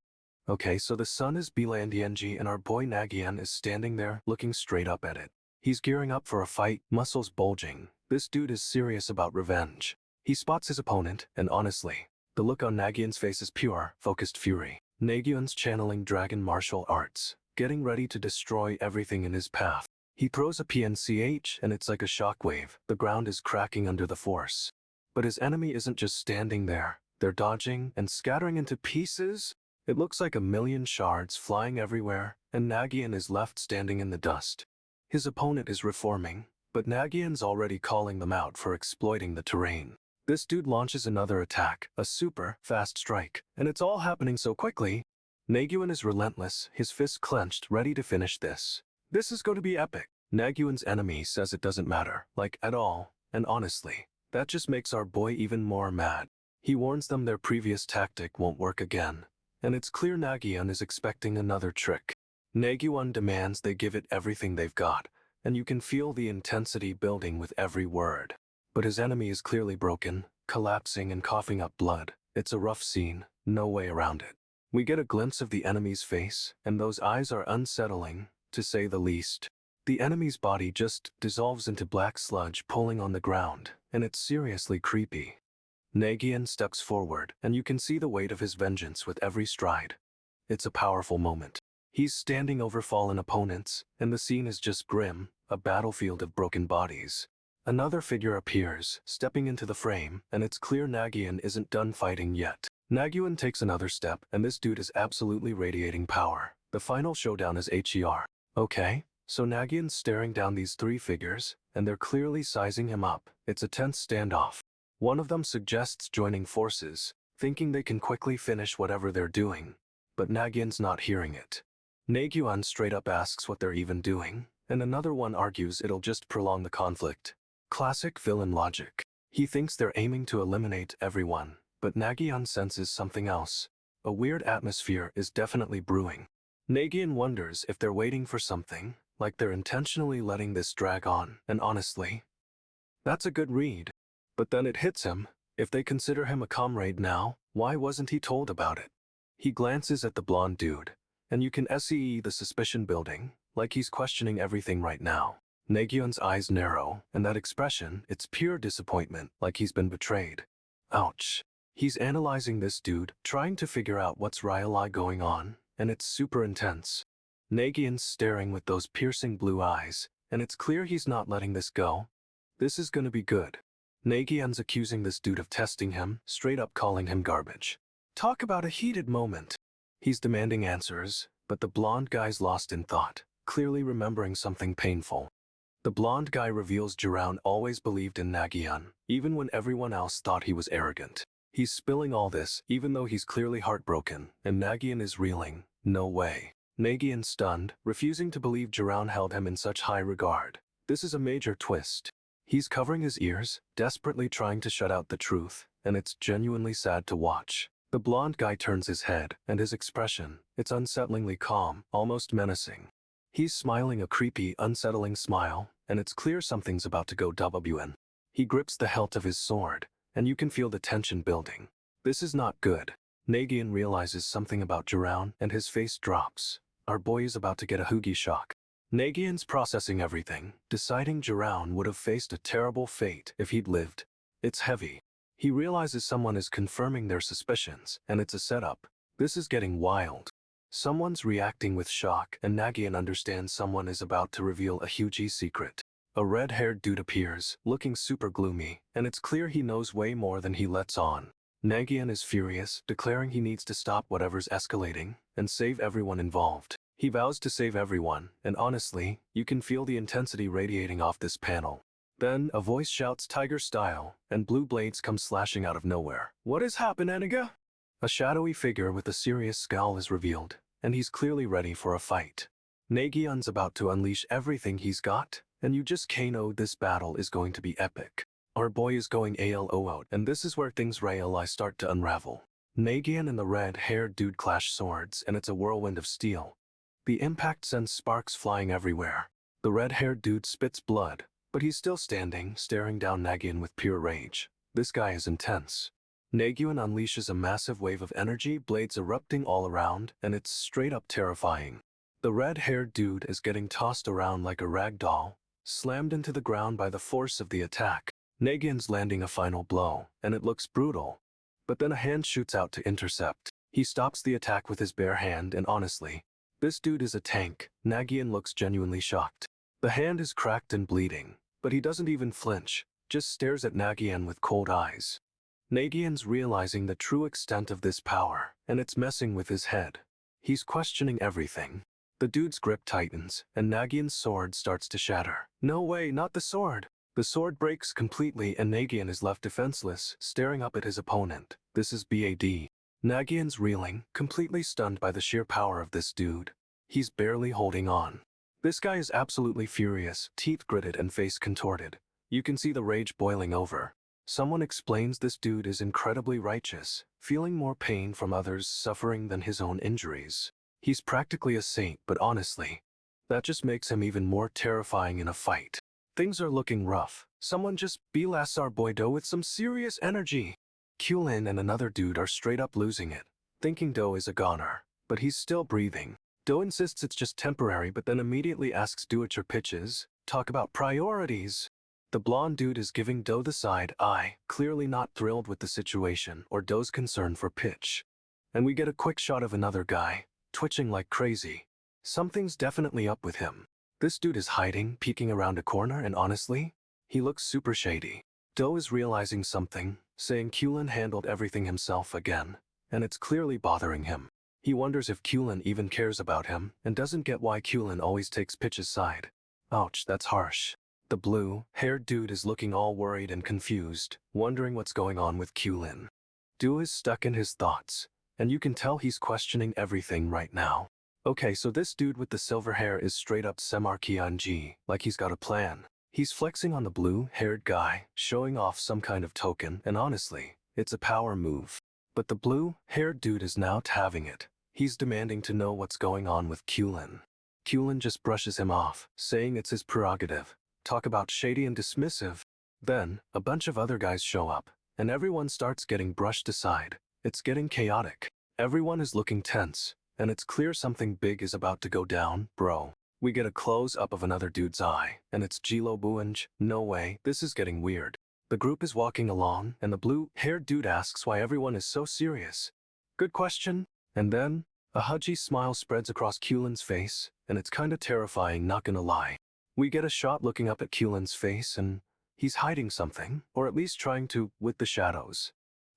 Okay, so the sun is Bilandienji and our boy Nagyunn is standing there, looking straight up at it. He's gearing up for a fight, muscles bulging. This dude is serious about revenge. He spots his opponent, and honestly, the look on Nagyunn's face is pure, focused fury. Nagyunn's channeling dragon martial arts, getting ready to destroy everything in his path. He throws a PNCH, and it's like a shockwave. The ground is cracking under the force. But his enemy isn't just standing there. They're dodging and scattering into pieces. It looks like a million shards flying everywhere, and Nagyunn is left standing in the dust. His opponent is reforming, but Nagyunn's already calling them out for exploiting the terrain. This dude launches another attack, a super fast strike, and it's all happening so quickly. Nagyunn is relentless, his fists clenched, ready to finish this. This is going to be epic. Nagyunn's enemy says it doesn't matter, like at all, and honestly, that just makes our boy even more mad. He warns them their previous tactic won't work again, and it's clear Nagyunn is expecting another trick. Nagyunn demands they give it everything they've got, and you can feel the intensity building with every word. But his enemy is clearly broken, collapsing and coughing up blood. It's a rough scene, no way around it. We get a glimpse of the enemy's face, and those eyes are unsettling, to say the least. The enemy's body just dissolves into black sludge pulling on the ground, and it's seriously creepy. Nagyunn steps forward, and you can see the weight of his vengeance with every stride. It's a powerful moment. He's standing over fallen opponents, and the scene is just grim, a battlefield of broken bodies. Another figure appears, stepping into the frame, and it's clear Nagyunn isn't done fighting yet. Nagyunn takes another step, and this dude is absolutely radiating power. The final showdown is HER. Okay, so Nagyunn's staring down these three figures, and they're clearly sizing him up. It's a tense standoff. One of them suggests joining forces, thinking they can quickly finish whatever they're doing. But Nagyunn's not hearing it. Nagyunn straight up asks what they're even doing, and another one argues it'll just prolong the conflict. Classic villain logic. He thinks they're aiming to eliminate everyone, but Nagyunn senses something else. A weird atmosphere is definitely brewing. Nagyunn wonders if they're waiting for something, like they're intentionally letting this drag on, and honestly, that's a good read. But then it hits him. If they consider him a comrade now, why wasn't he told about it? He glances at the blonde dude, and you can see the suspicion building, like he's questioning everything right now. Nagyunn's eyes narrow, and that expression, it's pure disappointment, like he's been betrayed. Ouch. He's analyzing this dude, trying to figure out what's really going on, and it's super intense. Nagyunn's staring with those piercing blue eyes, and it's clear he's not letting this go. This is gonna be good. Nagyunn's accusing this dude of testing him, straight up calling him garbage. Talk about a heated moment. He's demanding answers, but the blonde guy's lost in thought, clearly remembering something painful. The blonde guy reveals Jiraun always believed in Nagyunn, even when everyone else thought he was arrogant. He's spilling all this, even though he's clearly heartbroken, and Nagyunn is reeling. No way. Nagyunn stunned, refusing to believe Jiraun held him in such high regard. This is a major twist. He's covering his ears, desperately trying to shut out the truth, and it's genuinely sad to watch. The blonde guy turns his head, and his expression, it's unsettlingly calm, almost menacing. He's smiling a creepy, unsettling smile, and it's clear something's about to go WN. He grips the hilt of his sword, and you can feel the tension building. This is not good. Nagyunn realizes something about Jiraun, and his face drops. Our boy is about to get a hoogie shock. Nagyunn's processing everything, deciding Jiraun would have faced a terrible fate if he'd lived. It's heavy. He realizes someone is confirming their suspicions, and it's a setup. This is getting wild. Someone's reacting with shock, and Nagyunn understands someone is about to reveal a huge secret. A red-haired dude appears, looking super gloomy, and it's clear he knows way more than he lets on. Nagyunn is furious, declaring he needs to stop whatever's escalating and save everyone involved. He vows to save everyone, and honestly, you can feel the intensity radiating off this panel. Then, a voice shouts tiger style, and blue blades come slashing out of nowhere. What is happening, nigga? A shadowy figure with a serious scowl is revealed, and he's clearly ready for a fight. Nagyunn's about to unleash everything he's got, and you just know this battle is going to be epic. Our boy is going ALO out, and this is where things really start to unravel. Nagyunn and the red-haired dude clash swords, and it's a whirlwind of steel. The impact sends sparks flying everywhere. The red-haired dude spits blood, but he's still standing, staring down Nagyunn with pure rage. This guy is intense. Nagyunn unleashes a massive wave of energy, blades erupting all around, and it's straight up terrifying. The red-haired dude is getting tossed around like a rag doll, slammed into the ground by the force of the attack. Nagyunn's landing a final blow, and it looks brutal. But then a hand shoots out to intercept. He stops the attack with his bare hand, and honestly, this dude is a tank. Nagyunn looks genuinely shocked. The hand is cracked and bleeding, but he doesn't even flinch, just stares at Nagyunn with cold eyes. Nagyunn's realizing the true extent of this power, and it's messing with his head. He's questioning everything. The dude's grip tightens, and Nagyunn's sword starts to shatter. No way, not the sword! The sword breaks completely, and Nagyunn is left defenseless, staring up at his opponent. This is BAD. Nagyunn's reeling, completely stunned by the sheer power of this dude. He's barely holding on. This guy is absolutely furious, teeth gritted and face contorted. You can see the rage boiling over. Someone explains this dude is incredibly righteous, feeling more pain from others' suffering than his own injuries. He's practically a saint, but honestly, that just makes him even more terrifying in a fight. Things are looking rough. Someone just blasts our boy Do with some serious energy. Kulin and another dude are straight up losing it, thinking Do is a goner, but he's still breathing. Do insists it's just temporary, but then immediately asks Do at your pitches. Talk about priorities. The blonde dude is giving Do the side eye, clearly not thrilled with the situation or Do's concern for pitch. And we get a quick shot of another guy, twitching like crazy. Something's definitely up with him. This dude is hiding, peeking around a corner, and honestly, he looks super shady. Do is realizing something, saying Kulin handled everything himself again, and it's clearly bothering him. He wonders if Kulin even cares about him, and doesn't get why Kulin always takes Pitch's side. Ouch, that's harsh. The blue-haired dude is looking all worried and confused, wondering what's going on with Kulin. Do is stuck in his thoughts, and you can tell he's questioning everything right now. Okay, so this dude with the silver hair is straight up Semarkianji, like he's got a plan. He's flexing on the blue-haired guy, showing off some kind of token, and honestly, it's a power move. But the blue-haired dude is now having it. He's demanding to know what's going on with Kulin. Kulin just brushes him off, saying it's his prerogative. Talk about shady and dismissive. Then, a bunch of other guys show up, and everyone starts getting brushed aside. It's getting chaotic. Everyone is looking tense, and it's clear something big is about to go down, bro. We get a close-up of another dude's eye, and it's Jilo Buanj. No way, this is getting weird. The group is walking along, and the blue-haired dude asks why everyone is so serious. Good question. And then, a hudgy smile spreads across Kulin's face, and it's kinda terrifying, not gonna lie. We get a shot looking up at Kulin's face, and he's hiding something, or at least trying to, with the shadows.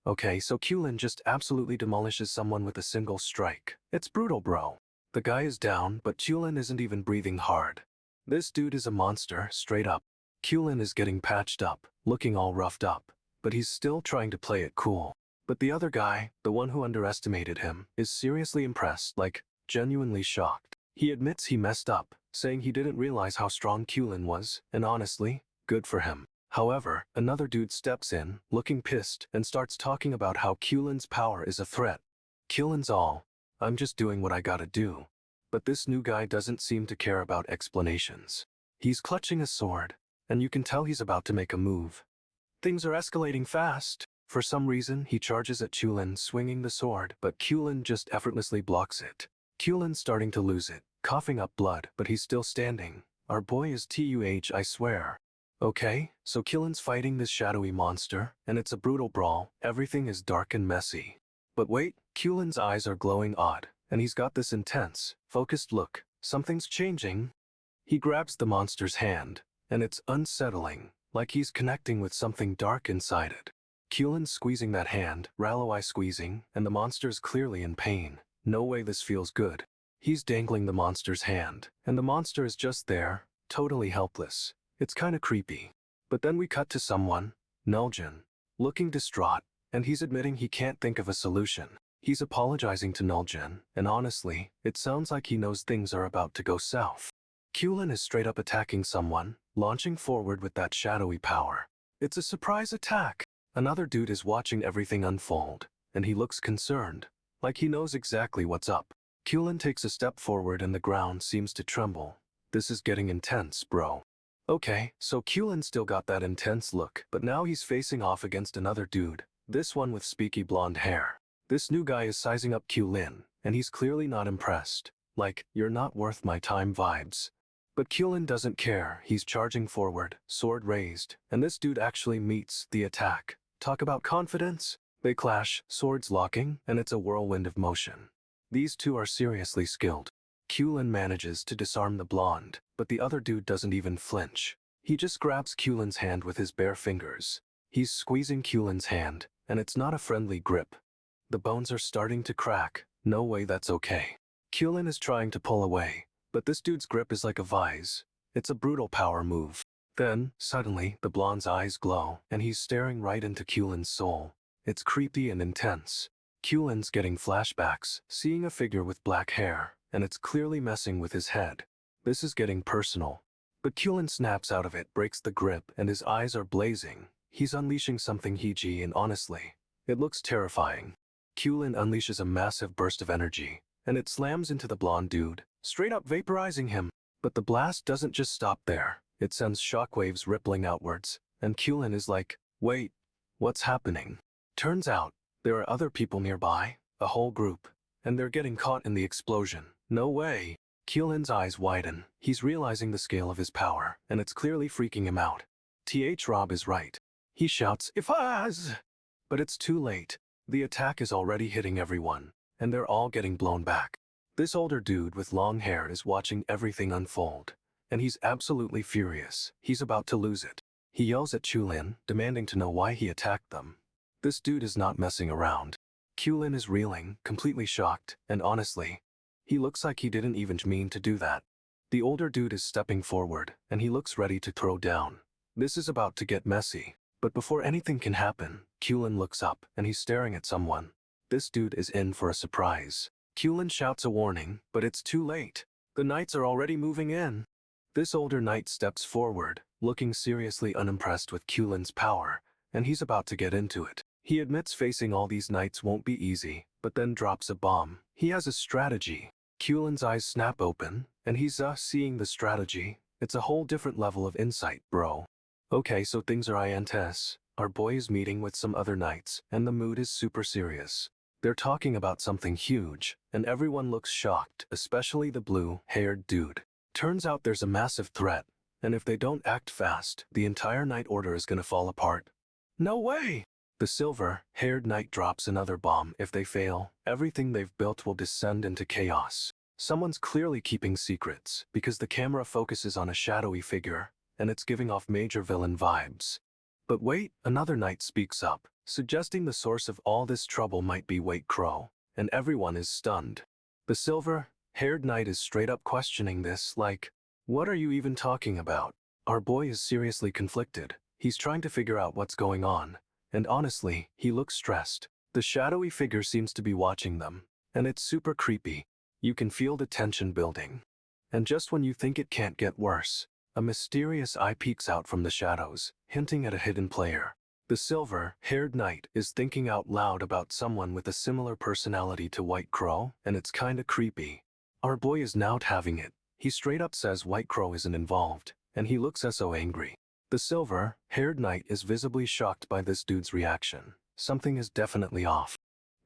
Okay, so Kyulin just absolutely demolishes someone with a single strike. It's brutal, bro. The guy is down, but Kyulin isn't even breathing hard. This dude is a monster, straight up. Kyulin is getting patched up, looking all roughed up, but he's still trying to play it cool. But the other guy, the one who underestimated him, is seriously impressed, like, genuinely shocked. He admits he messed up, saying he didn't realize how strong Kyulin was, and honestly, good for him. However, another dude steps in, looking pissed, and starts talking about how Kyulin's power is a threat. Kyulin's all, I'm just doing what I gotta do. But this new guy doesn't seem to care about explanations. He's clutching a sword, and you can tell he's about to make a move. Things are escalating fast. For some reason, he charges at Kyulin, swinging the sword, but Kyulin just effortlessly blocks it. Kyulin's starting to lose it, coughing up blood, but he's still standing. Our boy is TUH, I swear. Okay, so Kyulin's fighting this shadowy monster, and it's a brutal brawl. Everything is dark and messy. But wait, Kyulin's eyes are glowing odd, and he's got this intense, focused look. Something's changing. He grabs the monster's hand, and it's unsettling, like he's connecting with something dark inside it. Kyulin's squeezing that hand, Rallowai squeezing, and the monster's clearly in pain. No way this feels good. He's dangling the monster's hand, and the monster is just there, totally helpless. It's kinda creepy. But then we cut to someone, Nagyunn, looking distraught, and he's admitting he can't think of a solution. He's apologizing to Nagyunn, and honestly, it sounds like he knows things are about to go south. Kyulin is straight up attacking someone, launching forward with that shadowy power. It's a surprise attack. Another dude is watching everything unfold, and he looks concerned, like he knows exactly what's up. Kyulin takes a step forward and the ground seems to tremble. This is getting intense, bro. Okay, so Kyulin still got that intense look, but now he's facing off against another dude, this one with spiky blonde hair. This new guy is sizing up Kyulin, and he's clearly not impressed. Like, you're not worth my time vibes. But Kyulin doesn't care, he's charging forward, sword raised, and this dude actually meets the attack. Talk about confidence. They clash, swords locking, and it's a whirlwind of motion. These two are seriously skilled. Kyulin manages to disarm the blonde, but the other dude doesn't even flinch. He just grabs Kyulin's hand with his bare fingers. He's squeezing Kyulin's hand, and it's not a friendly grip. The bones are starting to crack. No way that's okay. Kyulin is trying to pull away, but this dude's grip is like a vise. It's a brutal power move. Then, suddenly, the blonde's eyes glow, and he's staring right into Kyulin's soul. It's creepy and intense. Kyulin's getting flashbacks, seeing a figure with black hair, and it's clearly messing with his head. This is getting personal. But Kyulin snaps out of it, breaks the grip, and his eyes are blazing. He's unleashing something Heiji, and honestly, it looks terrifying. Kyulin unleashes a massive burst of energy, and it slams into the blonde dude, straight up vaporizing him. But the blast doesn't just stop there. It sends shockwaves rippling outwards, and Kyulin is like, wait, what's happening? Turns out, there are other people nearby, a whole group, and they're getting caught in the explosion. No way. Kyulin's eyes widen. He's realizing the scale of his power, and it's clearly freaking him out. Rob is right. He shouts, "Ifaz!" But it's too late. The attack is already hitting everyone, and they're all getting blown back. This older dude with long hair is watching everything unfold, and he's absolutely furious. He's about to lose it. He yells at Kyulin, demanding to know why he attacked them. This dude is not messing around. Kyulin is reeling, completely shocked, and honestly, he looks like he didn't even mean to do that. The older dude is stepping forward, and he looks ready to throw down. This is about to get messy. But before anything can happen, Kyulin looks up, and he's staring at someone. This dude is in for a surprise. Kyulin shouts a warning, but it's too late. The knights are already moving in. This older knight steps forward, looking seriously unimpressed with Kyulin's power, and he's about to get into it. He admits facing all these knights won't be easy, but then drops a bomb. He has a strategy. Kyulin's eyes snap open, and he's seeing the strategy. It's a whole different level of insight, bro. Okay, so things are intense. Our boy is meeting with some other knights, and the mood is super serious. They're talking about something huge, and everyone looks shocked, especially the blue-haired dude. Turns out there's a massive threat, and if they don't act fast, the entire knight order is gonna fall apart. No way! The silver-haired knight drops another bomb. If they fail, everything they've built will descend into chaos. Someone's clearly keeping secrets, because the camera focuses on a shadowy figure, and it's giving off major villain vibes. But wait, another knight speaks up, suggesting the source of all this trouble might be White Crow, and everyone is stunned. The silver-haired knight is straight up questioning this, like, what are you even talking about? Our boy is seriously conflicted. He's trying to figure out what's going on, and honestly, he looks stressed. The shadowy figure seems to be watching them, and it's super creepy. You can feel the tension building. And just when you think it can't get worse, a mysterious eye peeks out from the shadows, hinting at a hidden player. The silver-haired knight is thinking out loud about someone with a similar personality to White Crow, and it's kinda creepy. Our boy is now having it. He straight up says White Crow isn't involved, and he looks so angry. The silver-haired knight is visibly shocked by this dude's reaction. Something is definitely off.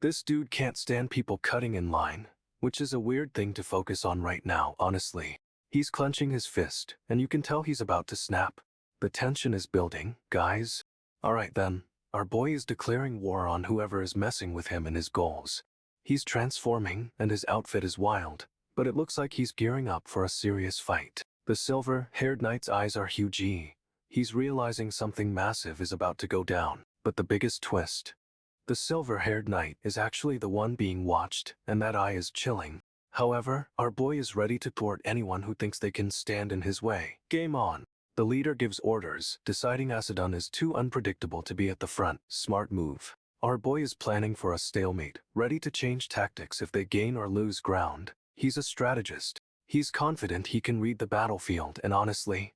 This dude can't stand people cutting in line, which is a weird thing to focus on right now, honestly. He's clenching his fist, and you can tell he's about to snap. The tension is building, guys. Alright then, our boy is declaring war on whoever is messing with him and his goals. He's transforming, and his outfit is wild, but it looks like he's gearing up for a serious fight. The silver-haired knight's eyes are huge. He's realizing something massive is about to go down. But the biggest twist. The silver-haired knight is actually the one being watched, and that eye is chilling. However, our boy is ready to thwart anyone who thinks they can stand in his way. Game on. The leader gives orders, deciding Asadun is too unpredictable to be at the front. Smart move. Our boy is planning for a stalemate, ready to change tactics if they gain or lose ground. He's a strategist. He's confident he can read the battlefield, and honestly,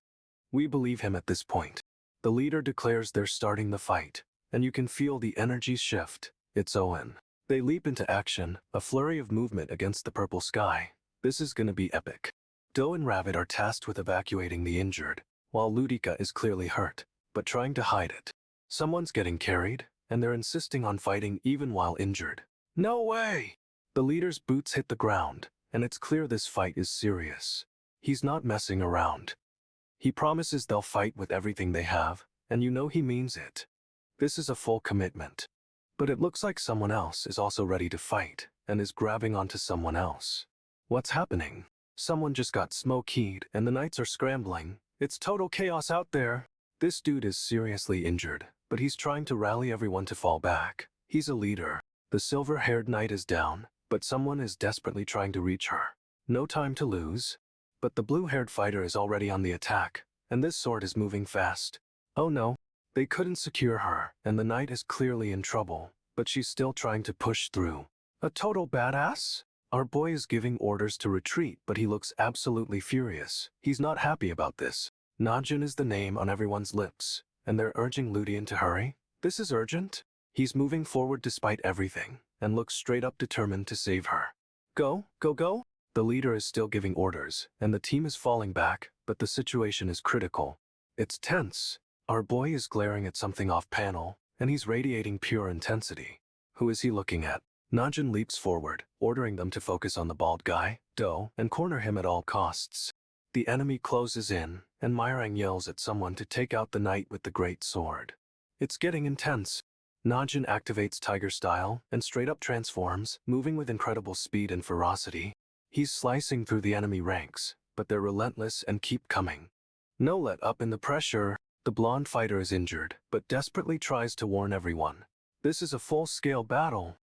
we believe him at this point. The leader declares they're starting the fight, and you can feel the energy shift. It's Owen. They leap into action, a flurry of movement against the purple sky. This is gonna be epic. Do and Rabbit are tasked with evacuating the injured, while Ludica is clearly hurt, but trying to hide it. Someone's getting carried, and they're insisting on fighting even while injured. No way! The leader's boots hit the ground, and it's clear this fight is serious. He's not messing around. He promises they'll fight with everything they have, and you know he means it. This is a full commitment. But it looks like someone else is also ready to fight, and is grabbing onto someone else. What's happening? Someone just got smoke-keyed, and the knights are scrambling. It's total chaos out there. This dude is seriously injured, but he's trying to rally everyone to fall back. He's a leader. The silver-haired knight is down, but someone is desperately trying to reach her. No time to lose. But the blue-haired fighter is already on the attack, and this sword is moving fast. Oh no. They couldn't secure her, and the knight is clearly in trouble, but she's still trying to push through. A total badass? Our boy is giving orders to retreat, but he looks absolutely furious. He's not happy about this. Najin is the name on everyone's lips, and they're urging Ludian to hurry. This is urgent. He's moving forward despite everything, and looks straight up determined to save her. Go, go, go! The leader is still giving orders, and the team is falling back, but the situation is critical. It's tense. Our boy is glaring at something off-panel, and he's radiating pure intensity. Who is he looking at? Najin leaps forward, ordering them to focus on the bald guy, Do, and corner him at all costs. The enemy closes in, and Myrang yells at someone to take out the knight with the great sword. It's getting intense. Najin activates Tiger Style and straight up transforms, moving with incredible speed and ferocity. He's slicing through the enemy ranks, but they're relentless and keep coming. No let up in the pressure. The blonde fighter is injured, but desperately tries to warn everyone. This is a full-scale battle.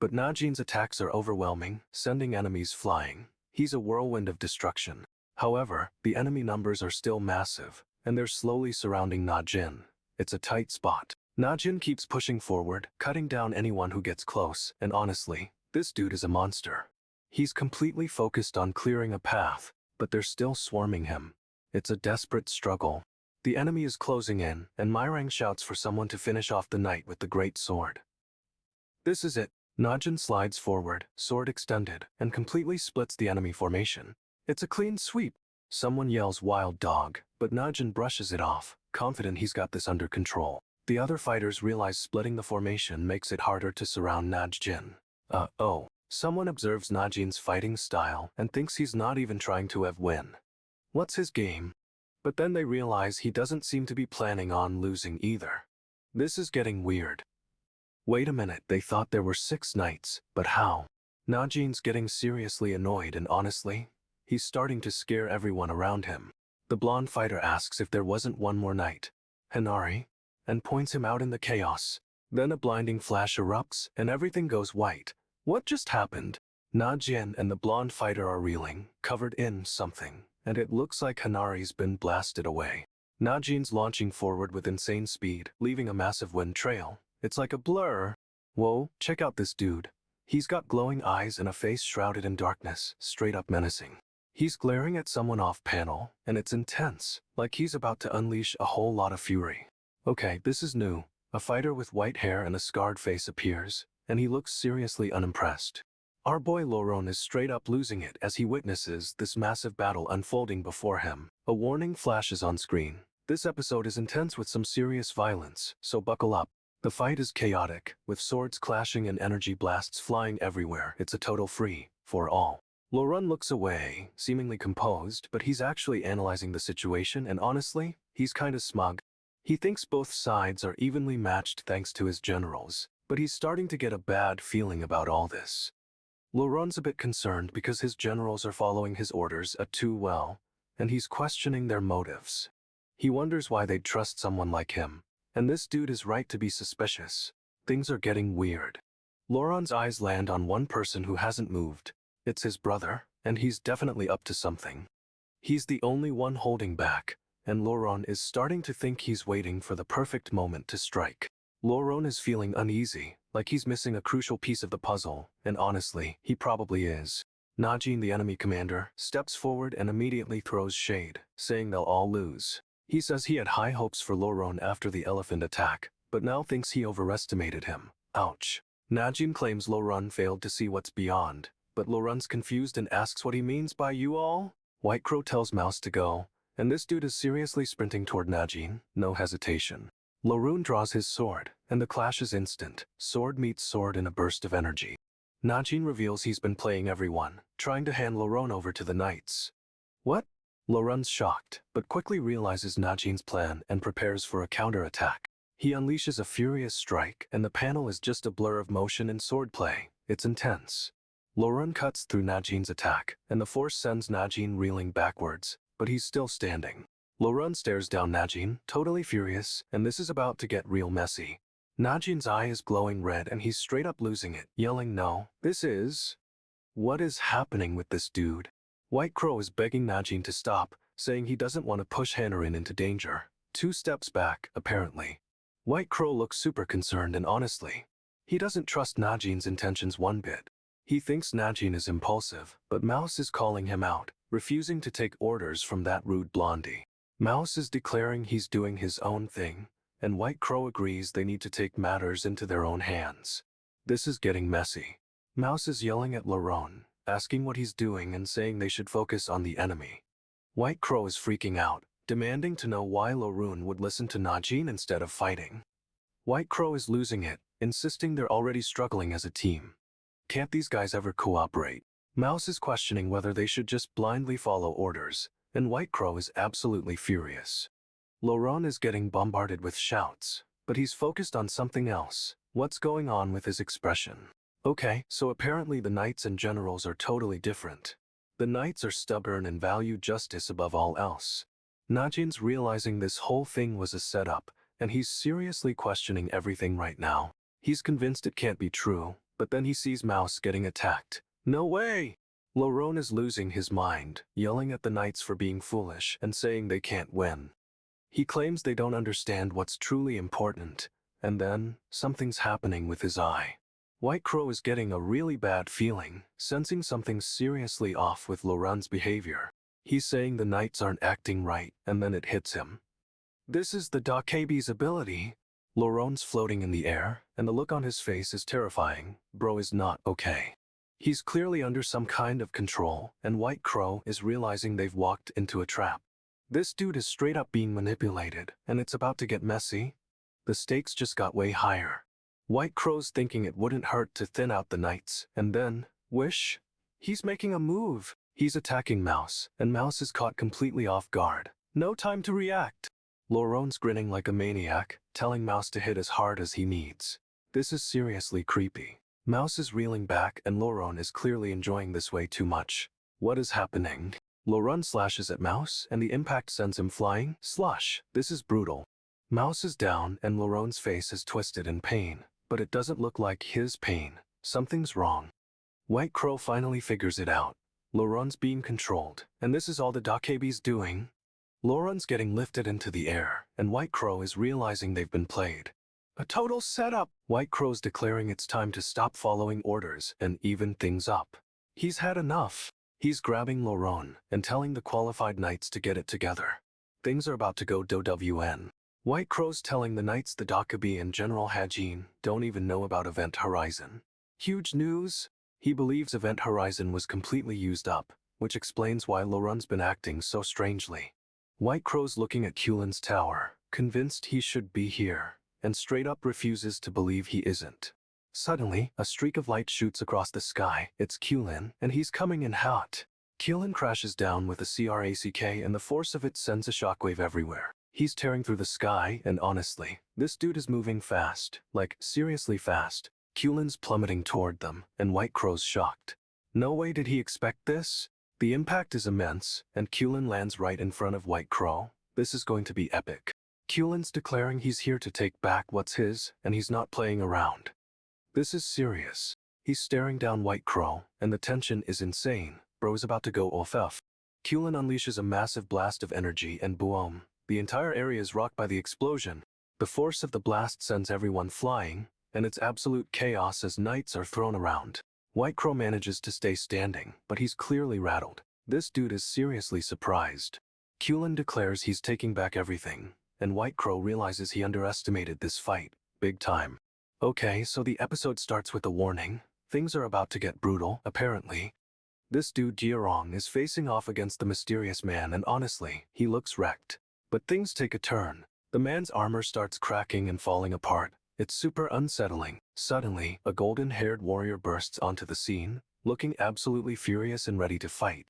But Najin's attacks are overwhelming, sending enemies flying. He's a whirlwind of destruction. However, the enemy numbers are still massive, and they're slowly surrounding Najin. It's a tight spot. Najin keeps pushing forward, cutting down anyone who gets close, and honestly, this dude is a monster. He's completely focused on clearing a path, but they're still swarming him. It's a desperate struggle. The enemy is closing in, and Myrang shouts for someone to finish off the knight with the great sword. This is it. Najin slides forward, sword extended, and completely splits the enemy formation. It's a clean sweep. Someone yells wild dog, but Najin brushes it off, confident he's got this under control. The other fighters realize splitting the formation makes it harder to surround Najin. Someone observes Najin's fighting style and thinks he's not even trying to win. What's his game? But then they realize he doesn't seem to be planning on losing either. This is getting weird. Wait a minute, they thought there were 6 knights, but how? Najin's getting seriously annoyed, and honestly, he's starting to scare everyone around him. The blonde fighter asks if there wasn't one more knight. Hanari? and points him out in the chaos. Then a blinding flash erupts, and everything goes white. What just happened? Najin and the blonde fighter are reeling, covered in something, and it looks like Hanari's been blasted away. Najin's launching forward with insane speed, leaving a massive wind trail. It's like a blur. Whoa, check out this dude. He's got glowing eyes and a face shrouded in darkness, straight up menacing. He's glaring at someone off panel, and it's intense, like he's about to unleash a whole lot of fury. Okay, this is new. A fighter with white hair and a scarred face appears, and he looks seriously unimpressed. Our boy Loron is straight up losing it as he witnesses this massive battle unfolding before him. A warning flashes on screen. This episode is intense with some serious violence, so buckle up. The fight is chaotic, with swords clashing and energy blasts flying everywhere. It's a total free-for-all. Loron looks away, seemingly composed, but he's actually analyzing the situation, and honestly, he's kinda smug. He thinks both sides are evenly matched thanks to his generals, but he's starting to get a bad feeling about all this. Loron's a bit concerned because his generals are following his orders too well, and he's questioning their motives. He wonders why they'd trust someone like him. And this dude is right to be suspicious. Things are getting weird. Loron's eyes land on one person who hasn't moved. It's his brother, and he's definitely up to something. He's the only one holding back, and Loron is starting to think he's waiting for the perfect moment to strike. Loron is feeling uneasy, like he's missing a crucial piece of the puzzle, and honestly, he probably is. Najin, the enemy commander, steps forward and immediately throws shade, saying they'll all lose. He says he had high hopes for Loron after the elephant attack, but now thinks he overestimated him. Ouch. Najin claims Loron failed to see what's beyond, but Loron's confused and asks what he means by you all? White Crow tells Mouse to go, and this dude is seriously sprinting toward Najin, no hesitation. Loron draws his sword, and the clash is instant. Sword meets sword in a burst of energy. Najin reveals he's been playing everyone, trying to hand Loron over to the knights. What? Loron's shocked, but quickly realizes Najin's plan and prepares for a counterattack. He unleashes a furious strike, and the panel is just a blur of motion and swordplay. It's intense. Loron cuts through Najin's attack, and the force sends Najin reeling backwards, but he's still standing. Loron stares down Najin, totally furious, and this is about to get real messy. Najin's eye is glowing red and he's straight up losing it, yelling no. What is happening with this dude? White Crow is begging Najin to stop, saying he doesn't want to push Hannarin into danger. 2 steps back, apparently. White Crow looks super concerned and honestly, he doesn't trust Najin's intentions one bit. He thinks Najin is impulsive, but Mouse is calling him out, refusing to take orders from that rude blondie. Mouse is declaring he's doing his own thing, and White Crow agrees they need to take matters into their own hands. This is getting messy. Mouse is yelling at Loron, asking what he's doing and saying they should focus on the enemy. White Crow is freaking out, demanding to know why Loron would listen to Najin instead of fighting. White Crow is losing it, insisting they're already struggling as a team. Can't these guys ever cooperate? Mouse is questioning whether they should just blindly follow orders, and White Crow is absolutely furious. Loron is getting bombarded with shouts, but he's focused on something else. What's going on with his expression? Okay, so apparently the knights and generals are totally different. The knights are stubborn and value justice above all else. Najin's realizing this whole thing was a setup, and he's seriously questioning everything right now. He's convinced it can't be true, but then he sees Mouse getting attacked. No way! Loron is losing his mind, yelling at the knights for being foolish and saying they can't win. He claims they don't understand what's truly important, and then, something's happening with his eye. White Crow is getting a really bad feeling, sensing something seriously off with Loron's behavior. He's saying the knights aren't acting right, and then it hits him. This is the Dakabi's ability. Loron's floating in the air, and the look on his face is terrifying. Bro is not okay. He's clearly under some kind of control, and White Crow is realizing they've walked into a trap. This dude is straight up being manipulated, and it's about to get messy. The stakes just got way higher. White Crow's thinking it wouldn't hurt to thin out the knights, and then, whoosh, he's making a move. He's attacking Mouse, and Mouse is caught completely off guard. No time to react. Loron's grinning like a maniac, telling Mouse to hit as hard as he needs. This is seriously creepy. Mouse is reeling back and Loron is clearly enjoying this way too much. What is happening? Loron slashes at Mouse and the impact sends him flying. Slush. This is brutal. Mouse is down and Laurent's face is twisted in pain, but it doesn't look like his pain. Something's wrong. White Crow finally figures it out. Laurent's being controlled, and this is all the Dakebi's doing. Laurent's getting lifted into the air, and White Crow is realizing they've been played. A total setup! White Crow's declaring it's time to stop following orders and even things up. He's had enough. He's grabbing Laurent and telling the qualified knights to get it together. Things are about to go down. White Crow's telling the knights the Dakebi and General Najin don't even know about Event Horizon. Huge news! He believes Event Horizon was completely used up, which explains why Laurent's been acting so strangely. White Crow's looking at Kulin's tower, convinced he should be here, and straight up refuses to believe he isn't. Suddenly, a streak of light shoots across the sky. It's Kulin, and he's coming in hot. Kulin crashes down with a crack, and the force of it sends a shockwave everywhere. He's tearing through the sky, and honestly, this dude is moving fast, like seriously fast. Kulin's plummeting toward them, and White Crow's shocked. No way did he expect this. The impact is immense, and Kulin lands right in front of White Crow. This is going to be epic. Kulin's declaring he's here to take back what's his, and he's not playing around. This is serious. He's staring down White Crow, and the tension is insane. Bro's about to go off. Kulin unleashes a massive blast of energy, and boom, the entire area is rocked by the explosion. The force of the blast sends everyone flying, and it's absolute chaos as knights are thrown around. White Crow manages to stay standing, but he's clearly rattled. This dude is seriously surprised. Kulin declares he's taking back everything, and White Crow realizes he underestimated this fight, big time. Okay, so the episode starts with a warning. Things are about to get brutal, apparently. This dude Jiarong is facing off against the mysterious man, and honestly, he looks wrecked. But things take a turn. The man's armor starts cracking and falling apart. It's super unsettling. Suddenly, a golden-haired warrior bursts onto the scene, looking absolutely furious and ready to fight.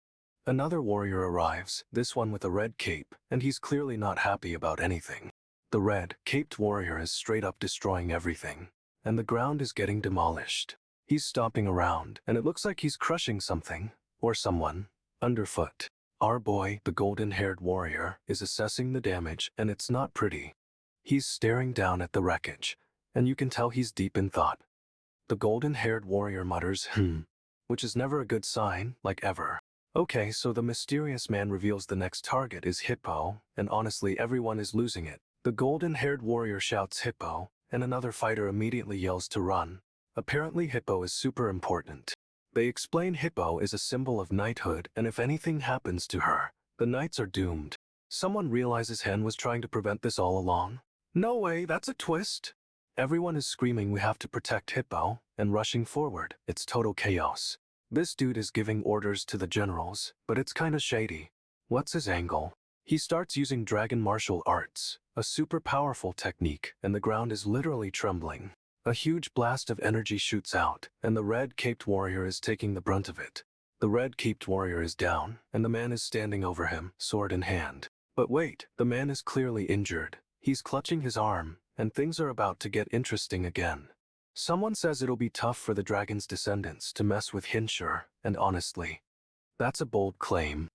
Another warrior arrives, this one with a red cape, and he's clearly not happy about anything. The red-caped warrior is straight up destroying everything, and the ground is getting demolished. He's stomping around, and it looks like he's crushing something, or someone, underfoot. Our boy, the golden-haired warrior, is assessing the damage, and it's not pretty. He's staring down at the wreckage, and you can tell he's deep in thought. The golden-haired warrior mutters, which is never a good sign, like ever. Okay, so the mysterious man reveals the next target is Hippo, and honestly everyone is losing it. The golden-haired warrior shouts Hippo, and another fighter immediately yells to run. Apparently Hippo is super important. They explain Hippo is a symbol of knighthood, and if anything happens to her, the knights are doomed. Someone realizes Hen was trying to prevent this all along. No way, that's a twist. Everyone is screaming we have to protect Hippo, and rushing forward. It's total chaos. This dude is giving orders to the generals, but it's kinda shady. What's his angle? He starts using dragon martial arts, a super powerful technique, and the ground is literally trembling. A huge blast of energy shoots out, and the red-caped warrior is taking the brunt of it. The red-caped warrior is down, and the man is standing over him, sword in hand. But wait, the man is clearly injured. He's clutching his arm, and things are about to get interesting again. Someone says it'll be tough for the dragon's descendants to mess with Hinsher, and honestly, that's a bold claim.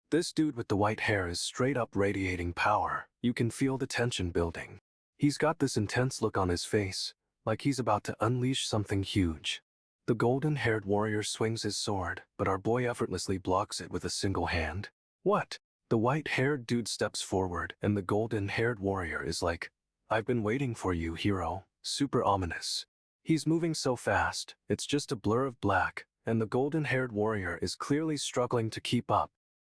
This dude with the white hair is straight up radiating power. You can feel the tension building. He's got this intense look on his face, like he's about to unleash something huge. The golden-haired warrior swings his sword, but our boy effortlessly blocks it with a single hand. What? The white-haired dude steps forward, and the golden-haired warrior is like, I've been waiting for you, hero. Super ominous. He's moving so fast, it's just a blur of black, and the golden-haired warrior is clearly struggling to keep up.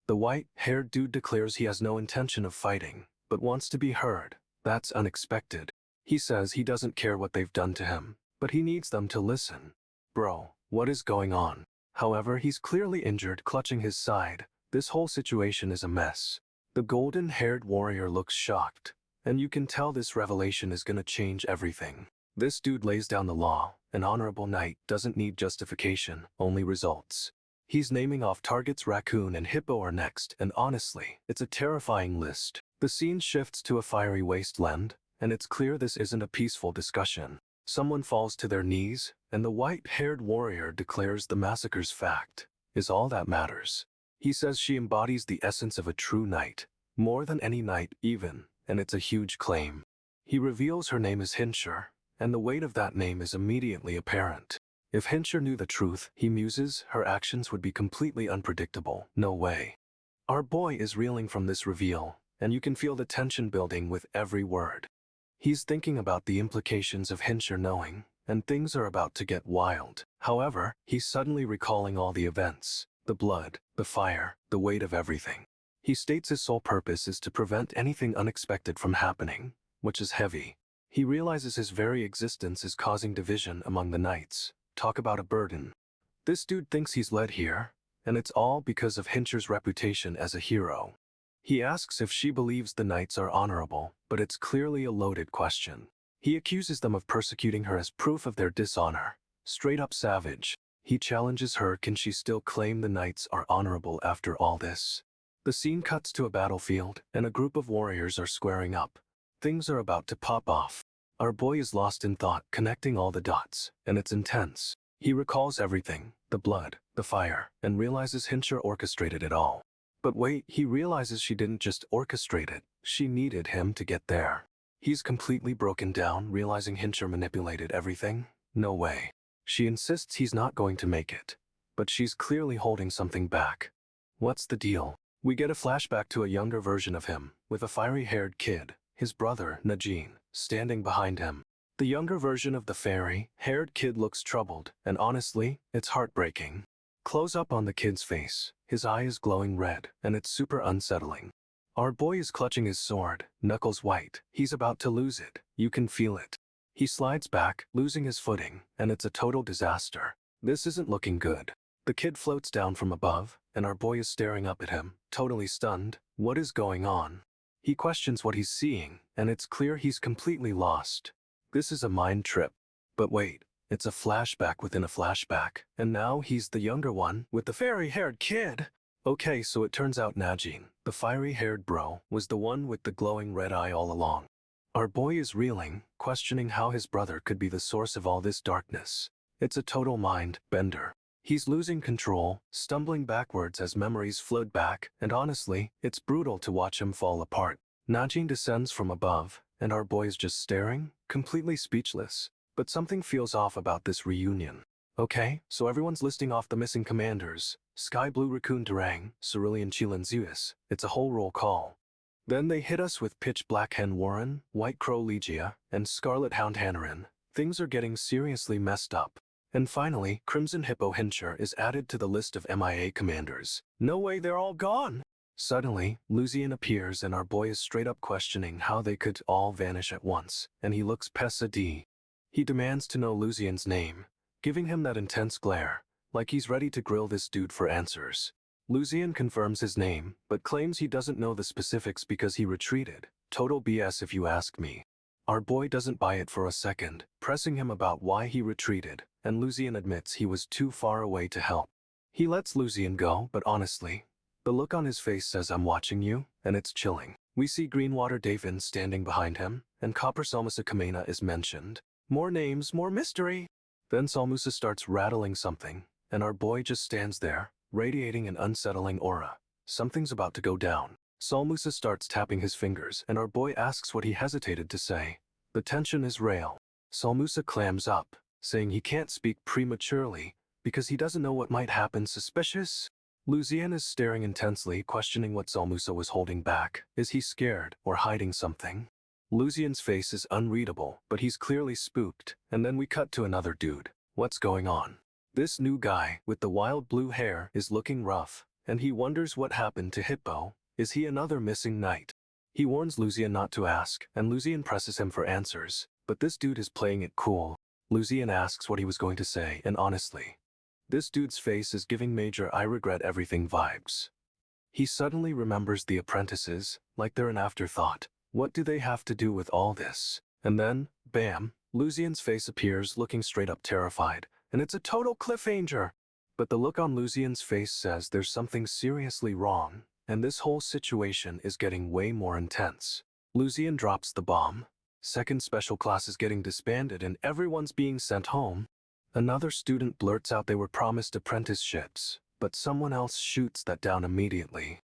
The white-haired dude declares he has no intention of fighting, but wants to be heard. That's unexpected. He says he doesn't care what they've done to him, but he needs them to listen. Bro, what is going on? However, he's clearly injured, clutching his side. This whole situation is a mess. The golden-haired warrior looks shocked, and you can tell this revelation is gonna change everything. This dude lays down the law. An honorable knight doesn't need justification, only results. He's naming off targets. Raccoon and Hippo are next, and honestly, it's a terrifying list. The scene shifts to a fiery wasteland, and it's clear this isn't a peaceful discussion. Someone falls to their knees, and the white-haired warrior declares the massacre's fact is all that matters. He says she embodies the essence of a true knight, more than any knight, even and it's a huge claim. He reveals her name is Hinsher, and the weight of that name is immediately apparent. If Hinsher knew the truth, he muses, her actions would be completely unpredictable. No way. Our boy is reeling from this reveal, and you can feel the tension building with every word. He's thinking about the implications of Hinsher knowing, and things are about to get wild. However, he's suddenly recalling all the events, the blood, the fire, the weight of everything. He states his sole purpose is to prevent anything unexpected from happening, which is heavy. He realizes his very existence is causing division among the knights. Talk about a burden. This dude thinks he's led here, and it's all because of Hinsher's reputation as a hero. He asks if she believes the knights are honorable, but it's clearly a loaded question. He accuses them of persecuting her as proof of their dishonor. Straight up savage. He challenges her, can she still claim the knights are honorable after all this? The scene cuts to a battlefield, and a group of warriors are squaring up. Things are about to pop off. Our boy is lost in thought, connecting all the dots, and it's intense. He recalls everything, the blood, the fire, and realizes Hinsher orchestrated it all. But wait, he realizes she didn't just orchestrate it, she needed him to get there. He's completely broken down, realizing Hinsher manipulated everything. No way. She insists he's not going to make it, but she's clearly holding something back. What's the deal? We get a flashback to a younger version of him, with a fiery-haired kid, his brother, Najin, standing behind him. The younger version of the fairy-haired kid looks troubled, and honestly, it's heartbreaking. Close up on the kid's face, his eye is glowing red, and it's super unsettling. Our boy is clutching his sword, knuckles white. He's about to lose it, you can feel it. He slides back, losing his footing, and it's a total disaster. This isn't looking good. The kid floats down from above, and our boy is staring up at him, totally stunned. What is going on? He questions what he's seeing, and it's clear he's completely lost. This is a mind trip. But wait, it's a flashback within a flashback, and now he's the younger one with the fairy-haired kid. Okay, so it turns out Najin, the fiery-haired bro, was the one with the glowing red eye all along. Our boy is reeling, questioning how his brother could be the source of all this darkness. It's a total mind bender. He's losing control, stumbling backwards as memories flood back, and honestly, it's brutal to watch him fall apart. Najin descends from above, and our boy is just staring, completely speechless. But something feels off about this reunion. Okay, so everyone's listing off the missing commanders. Sky Blue Raccoon Durang, Cerulean Chilan Zeus. It's a whole roll call. Then they hit us with Pitch Black Hen Warren, White Crow Legia, and Scarlet Hound Hanarin. Things are getting seriously messed up. And finally, Crimson Hippo Hinsher is added to the list of MIA commanders. No way, they're all gone! Suddenly, Lucian appears and our boy is straight up questioning how they could all vanish at once, and he looks pissed. He demands to know Lucian's name, giving him that intense glare, like he's ready to grill this dude for answers. Lucian confirms his name, but claims he doesn't know the specifics because he retreated. Total BS if you ask me. Our boy doesn't buy it for a second, pressing him about why he retreated, and Lucian admits he was too far away to help. He lets Lucian go, but honestly, the look on his face says I'm watching you, and it's chilling. We see Greenwater Davin standing behind him, and Copper Salmusa Kamena is mentioned. More names, more mystery. Then Salmusa starts rattling something, and our boy just stands there, radiating an unsettling aura. Something's about to go down. Salmusa starts tapping his fingers, and our boy asks what he hesitated to say. The tension is real. Salmusa clams up, saying he can't speak prematurely, because he doesn't know what might happen. Suspicious? Lucian is staring intensely, questioning what Salmusa was holding back. Is he scared, or hiding something? Lucian's face is unreadable, but he's clearly spooked, and then we cut to another dude. What's going on? This new guy, with the wild blue hair, is looking rough, and he wonders what happened to Hippo. Is he another missing knight? He warns Lucian not to ask, and Lucian presses him for answers, but this dude is playing it cool. Lucian asks what he was going to say, and honestly, this dude's face is giving major I regret everything vibes. He suddenly remembers the apprentices, like they're an afterthought. What do they have to do with all this? And then, bam, Lucian's face appears looking straight up terrified, and it's a total cliffhanger. But the look on Lucian's face says there's something seriously wrong, and this whole situation is getting way more intense. Lucian drops the bomb. Second special class is getting disbanded and everyone's being sent home. Another student blurts out they were promised apprenticeships, but someone else shoots that down immediately.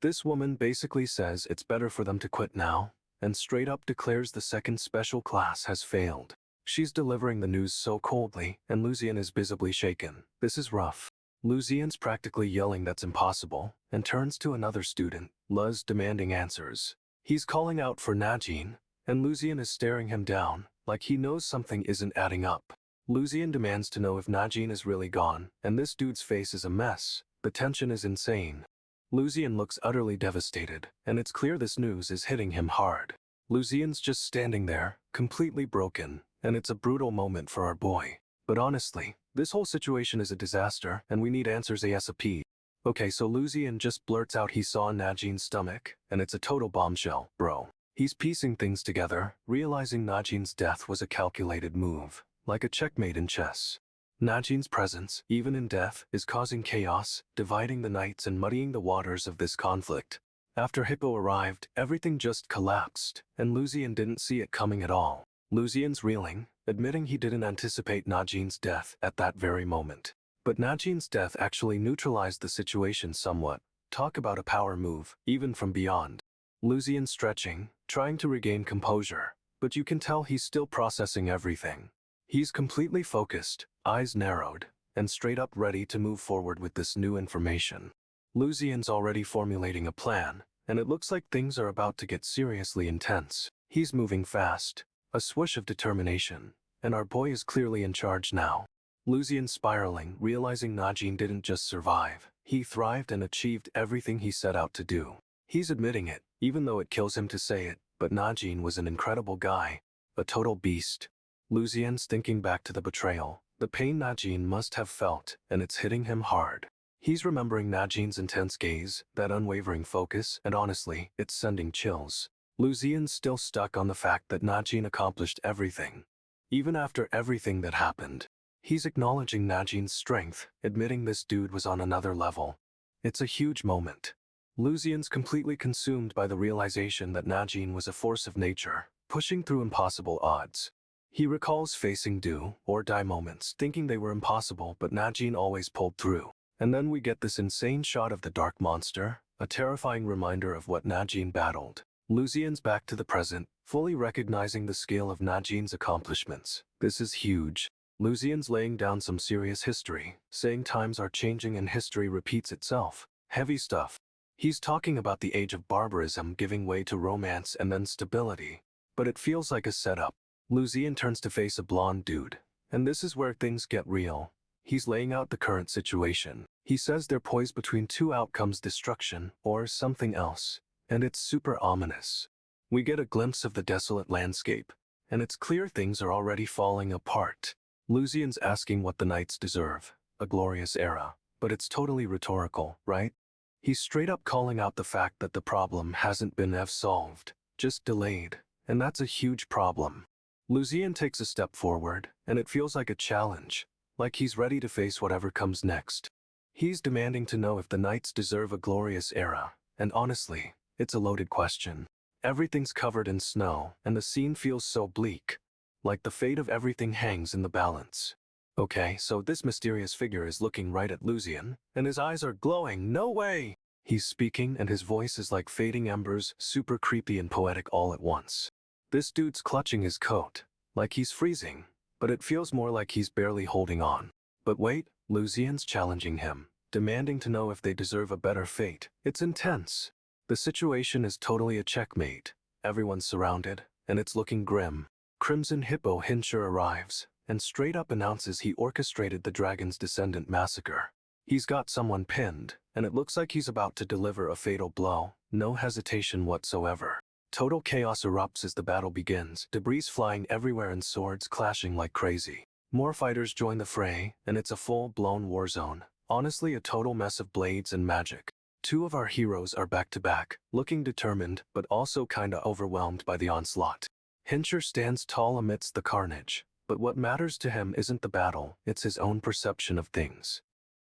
This woman basically says it's better for them to quit now, and straight up declares the second special class has failed. She's delivering the news so coldly, and Lucian is visibly shaken. This is rough. Lucian's practically yelling that's impossible, and turns to another student, Luz, demanding answers. He's calling out for Najin, and Lucian is staring him down, like he knows something isn't adding up. Lucian demands to know if Najin is really gone, and this dude's face is a mess. The tension is insane. Lucian looks utterly devastated, and it's clear this news is hitting him hard. Lucian's just standing there, completely broken, and it's a brutal moment for our boy. But honestly, this whole situation is a disaster, and we need answers ASAP. Okay, so Lucian just blurts out he saw Najin's stomach, and it's a total bombshell, bro. He's piecing things together, realizing Najin's death was a calculated move, like a checkmate in chess. Najin's presence, even in death, is causing chaos, dividing the knights and muddying the waters of this conflict. After Hippo arrived, everything just collapsed, and Lucian didn't see it coming at all. Lucian's reeling, admitting he didn't anticipate Najin's death at that very moment. But Najin's death actually neutralized the situation somewhat. Talk about a power move, even from beyond. Lucian stretching, trying to regain composure, but you can tell he's still processing everything. He's completely focused, eyes narrowed, and straight up ready to move forward with this new information. Lucian's already formulating a plan, and it looks like things are about to get seriously intense. He's moving fast, a swoosh of determination, and our boy is clearly in charge now. Lucian's spiraling, realizing Najin didn't just survive, he thrived and achieved everything he set out to do. He's admitting it, even though it kills him to say it, but Najin was an incredible guy, a total beast. Lucian's thinking back to the betrayal, the pain Najin must have felt, and it's hitting him hard. He's remembering Najin's intense gaze, that unwavering focus, and honestly, it's sending chills. Lucian's still stuck on the fact that Najin accomplished everything. Even after everything that happened, he's acknowledging Najin's strength, admitting this dude was on another level. It's a huge moment. Lucian's completely consumed by the realization that Najin was a force of nature, pushing through impossible odds. He recalls facing do or die moments, thinking they were impossible, but Najin always pulled through. And then we get this insane shot of the dark monster, a terrifying reminder of what Najin battled. Lucian's back to the present, fully recognizing the scale of Najin's accomplishments. This is huge. Lucian's laying down some serious history, saying times are changing and history repeats itself. Heavy stuff. He's talking about the age of barbarism giving way to romance and then stability. But it feels like a setup. Lucian turns to face a blonde dude, and this is where things get real. He's laying out the current situation. He says they're poised between two outcomes: destruction or something else, and it's super ominous. We get a glimpse of the desolate landscape, and it's clear things are already falling apart. Lucian's asking what the knights deserve, a glorious era, but it's totally rhetorical, right? He's straight up calling out the fact that the problem hasn't been solved, just delayed, and that's a huge problem. Lucian takes a step forward, and it feels like a challenge, like he's ready to face whatever comes next. He's demanding to know if the knights deserve a glorious era, and honestly, it's a loaded question. Everything's covered in snow, and the scene feels so bleak, like the fate of everything hangs in the balance. Okay, so this mysterious figure is looking right at Lucian, and his eyes are glowing. No way! He's speaking, and his voice is like fading embers, super creepy and poetic all at once. This dude's clutching his coat, like he's freezing, but it feels more like he's barely holding on. But wait, Lucian's challenging him, demanding to know if they deserve a better fate. It's intense. The situation is totally a checkmate. Everyone's surrounded, and it's looking grim. Crimson Hippo Hincher arrives, and straight up announces he orchestrated the dragon's descendant massacre. He's got someone pinned, and it looks like he's about to deliver a fatal blow, no hesitation whatsoever. Total chaos erupts as the battle begins, debris flying everywhere and swords clashing like crazy. More fighters join the fray, and it's a full-blown war zone. Honestly, a total mess of blades and magic. Two of our heroes are back-to-back, looking determined, but also kinda overwhelmed by the onslaught. Hincher stands tall amidst the carnage, but what matters to him isn't the battle, it's his own perception of things.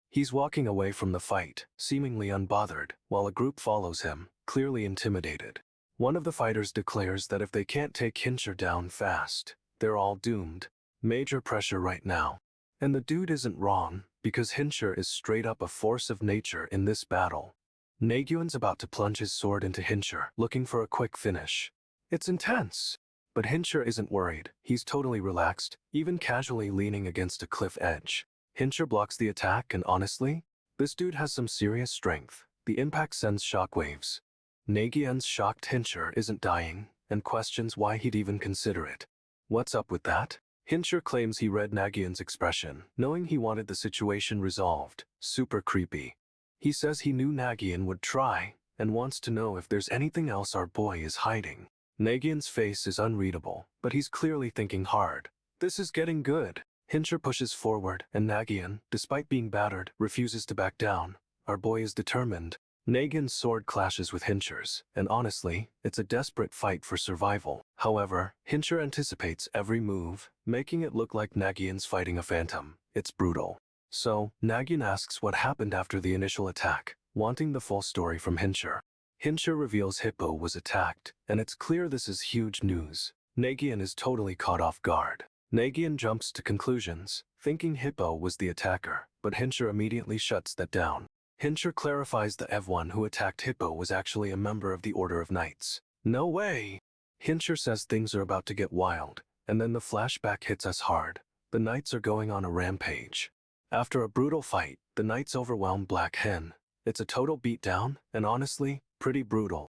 He's walking away from the fight, seemingly unbothered, while a group follows him, clearly intimidated. One of the fighters declares that if they can't take Hincher down fast, they're all doomed. Major pressure right now. And the dude isn't wrong, because Hincher is straight up a force of nature in this battle. Nagyunn's about to plunge his sword into Hincher, looking for a quick finish. It's intense. But Hincher isn't worried. He's totally relaxed, even casually leaning against a cliff edge. Hincher blocks the attack, and honestly, this dude has some serious strength. The impact sends shockwaves. Nagyunn's shocked Hincher isn't dying, and questions why he'd even consider it. What's up with that? Hincher claims he read Nagyunn's expression, knowing he wanted the situation resolved. Super creepy. He says he knew Nagyunn would try, and wants to know if there's anything else our boy is hiding. Nagyunn's face is unreadable, but he's clearly thinking hard. This is getting good. Hincher pushes forward, and Nagyunn, despite being battered, refuses to back down. Our boy is determined. Nagyunn's sword clashes with Hincher's, and honestly, it's a desperate fight for survival. However, Hincher anticipates every move, making it look like Nagyunn's fighting a phantom. It's brutal. So, Nagyunn asks what happened after the initial attack, wanting the full story from Hincher. Hincher reveals Hippo was attacked, and it's clear this is huge news. Nagyunn is totally caught off guard. Nagyunn jumps to conclusions, thinking Hippo was the attacker, but Hincher immediately shuts that down. Hincher clarifies the Ev1 who attacked Hippo was actually a member of the Order of Knights. No way! Hincher says things are about to get wild, and then the flashback hits us hard. The Knights are going on a rampage. After a brutal fight, the Knights overwhelm Black Hen. It's a total beatdown, and honestly, pretty brutal.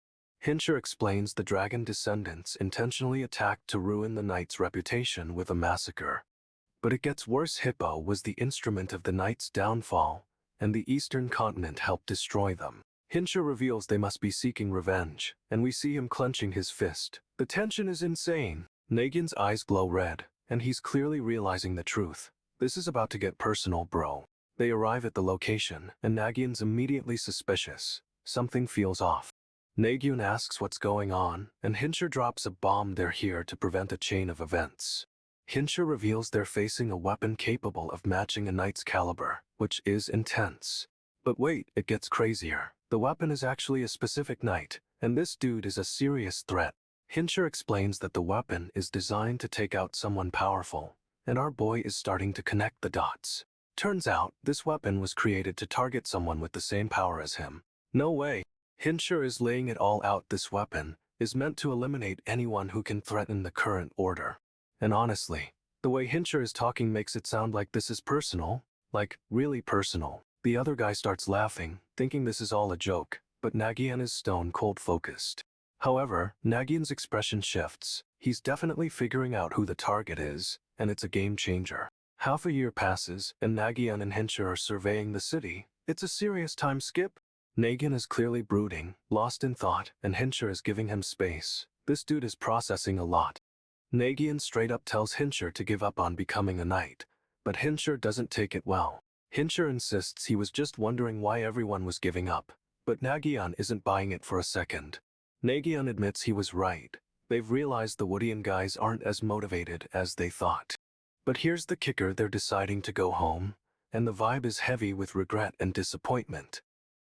Hincher explains the dragon descendants intentionally attacked to ruin the Knights' reputation with a massacre. But it gets worse. Hippo was the instrument of the Knights' downfall, and the Eastern continent helped destroy them. Hincher reveals they must be seeking revenge, and we see him clenching his fist. The tension is insane. Nagyunn's eyes glow red, and he's clearly realizing the truth. This is about to get personal, bro. They arrive at the location, and Nagyunn's immediately suspicious. Something feels off. Nagyunn asks what's going on, and Hincher drops a bomb. They're here to prevent a chain of events. Hincher reveals they're facing a weapon capable of matching a knight's caliber, which is intense. But wait, it gets crazier. The weapon is actually a specific knight, and this dude is a serious threat. Hincher explains that the weapon is designed to take out someone powerful, and our boy is starting to connect the dots. Turns out, this weapon was created to target someone with the same power as him. No way. Hincher is laying it all out. This weapon is meant to eliminate anyone who can threaten the current order. And honestly, the way Hincher is talking makes it sound like this is personal, like really personal. The other guy starts laughing, thinking this is all a joke, but Nagyunn is stone cold focused. However, Nagyunn's expression shifts. He's definitely figuring out who the target is, and it's a game changer. Half a year passes, and Nagyunn and Hincher are surveying the city. It's a serious time skip. Nagyunn is clearly brooding, lost in thought, and Hincher is giving him space. This dude is processing a lot. Nagyunn straight up tells Hincher to give up on becoming a knight, but Hincher doesn't take it well. Hincher insists he was just wondering why everyone was giving up, but Nagyunn isn't buying it for a second. Nagyunn admits he was right. They've realized the Woodian guys aren't as motivated as they thought. But here's the kicker: they're deciding to go home, and the vibe is heavy with regret and disappointment.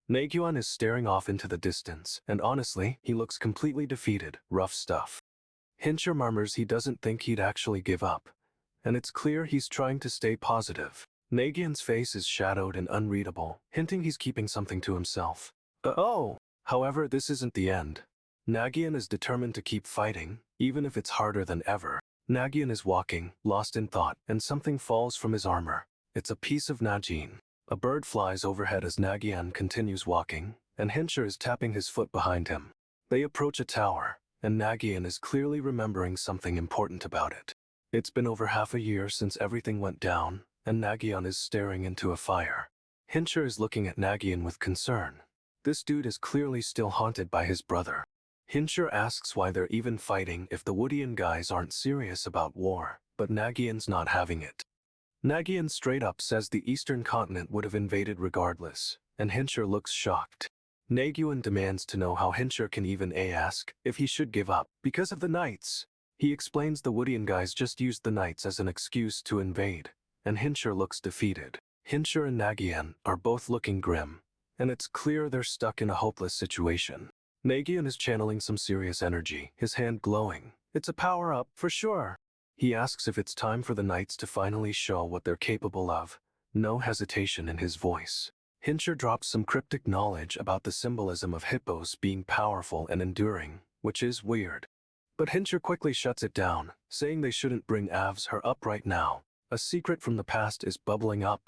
Nagyunn is staring off into the distance, and honestly, he looks completely defeated. Rough stuff. Hincher murmurs he doesn't think he'd actually give up, and it's clear he's trying to stay positive. Nagyunn's face is shadowed and unreadable, hinting he's keeping something to himself. However, this isn't the end. Nagyunn is determined to keep fighting, even if it's harder than ever. Nagyunn is walking, lost in thought, and something falls from his armor. It's a piece of Najin. A bird flies overhead as Nagyunn continues walking, and Hincher is tapping his foot behind him. They approach a tower, and Nagyunn is clearly remembering something important about it. It's been over half a year since everything went down, and Nagyunn is staring into a fire. Hincher is looking at Nagyunn with concern. This dude is clearly still haunted by his brother. Hincher asks why they're even fighting if the Woodian guys aren't serious about war, but Nagyunn's not having it. Nagyunn straight up says the Eastern continent would have invaded regardless, and Hincher looks shocked. Nagyunn demands to know how Hincher can even ask if he should give up because of the Knights. He explains the Woodian guys just used the Knights as an excuse to invade, and Hincher looks defeated. Hincher and Nagyunn are both looking grim, and it's clear they're stuck in a hopeless situation. Nagyunn is channeling some serious energy, his hand glowing. It's a power-up, for sure. He asks if it's time for the Knights to finally show what they're capable of. No hesitation in his voice. Hincher drops some cryptic knowledge about the symbolism of hippos being powerful and enduring, which is weird. But Hincher quickly shuts it down, saying they shouldn't bring Avs her up right now. A secret from the past is bubbling up,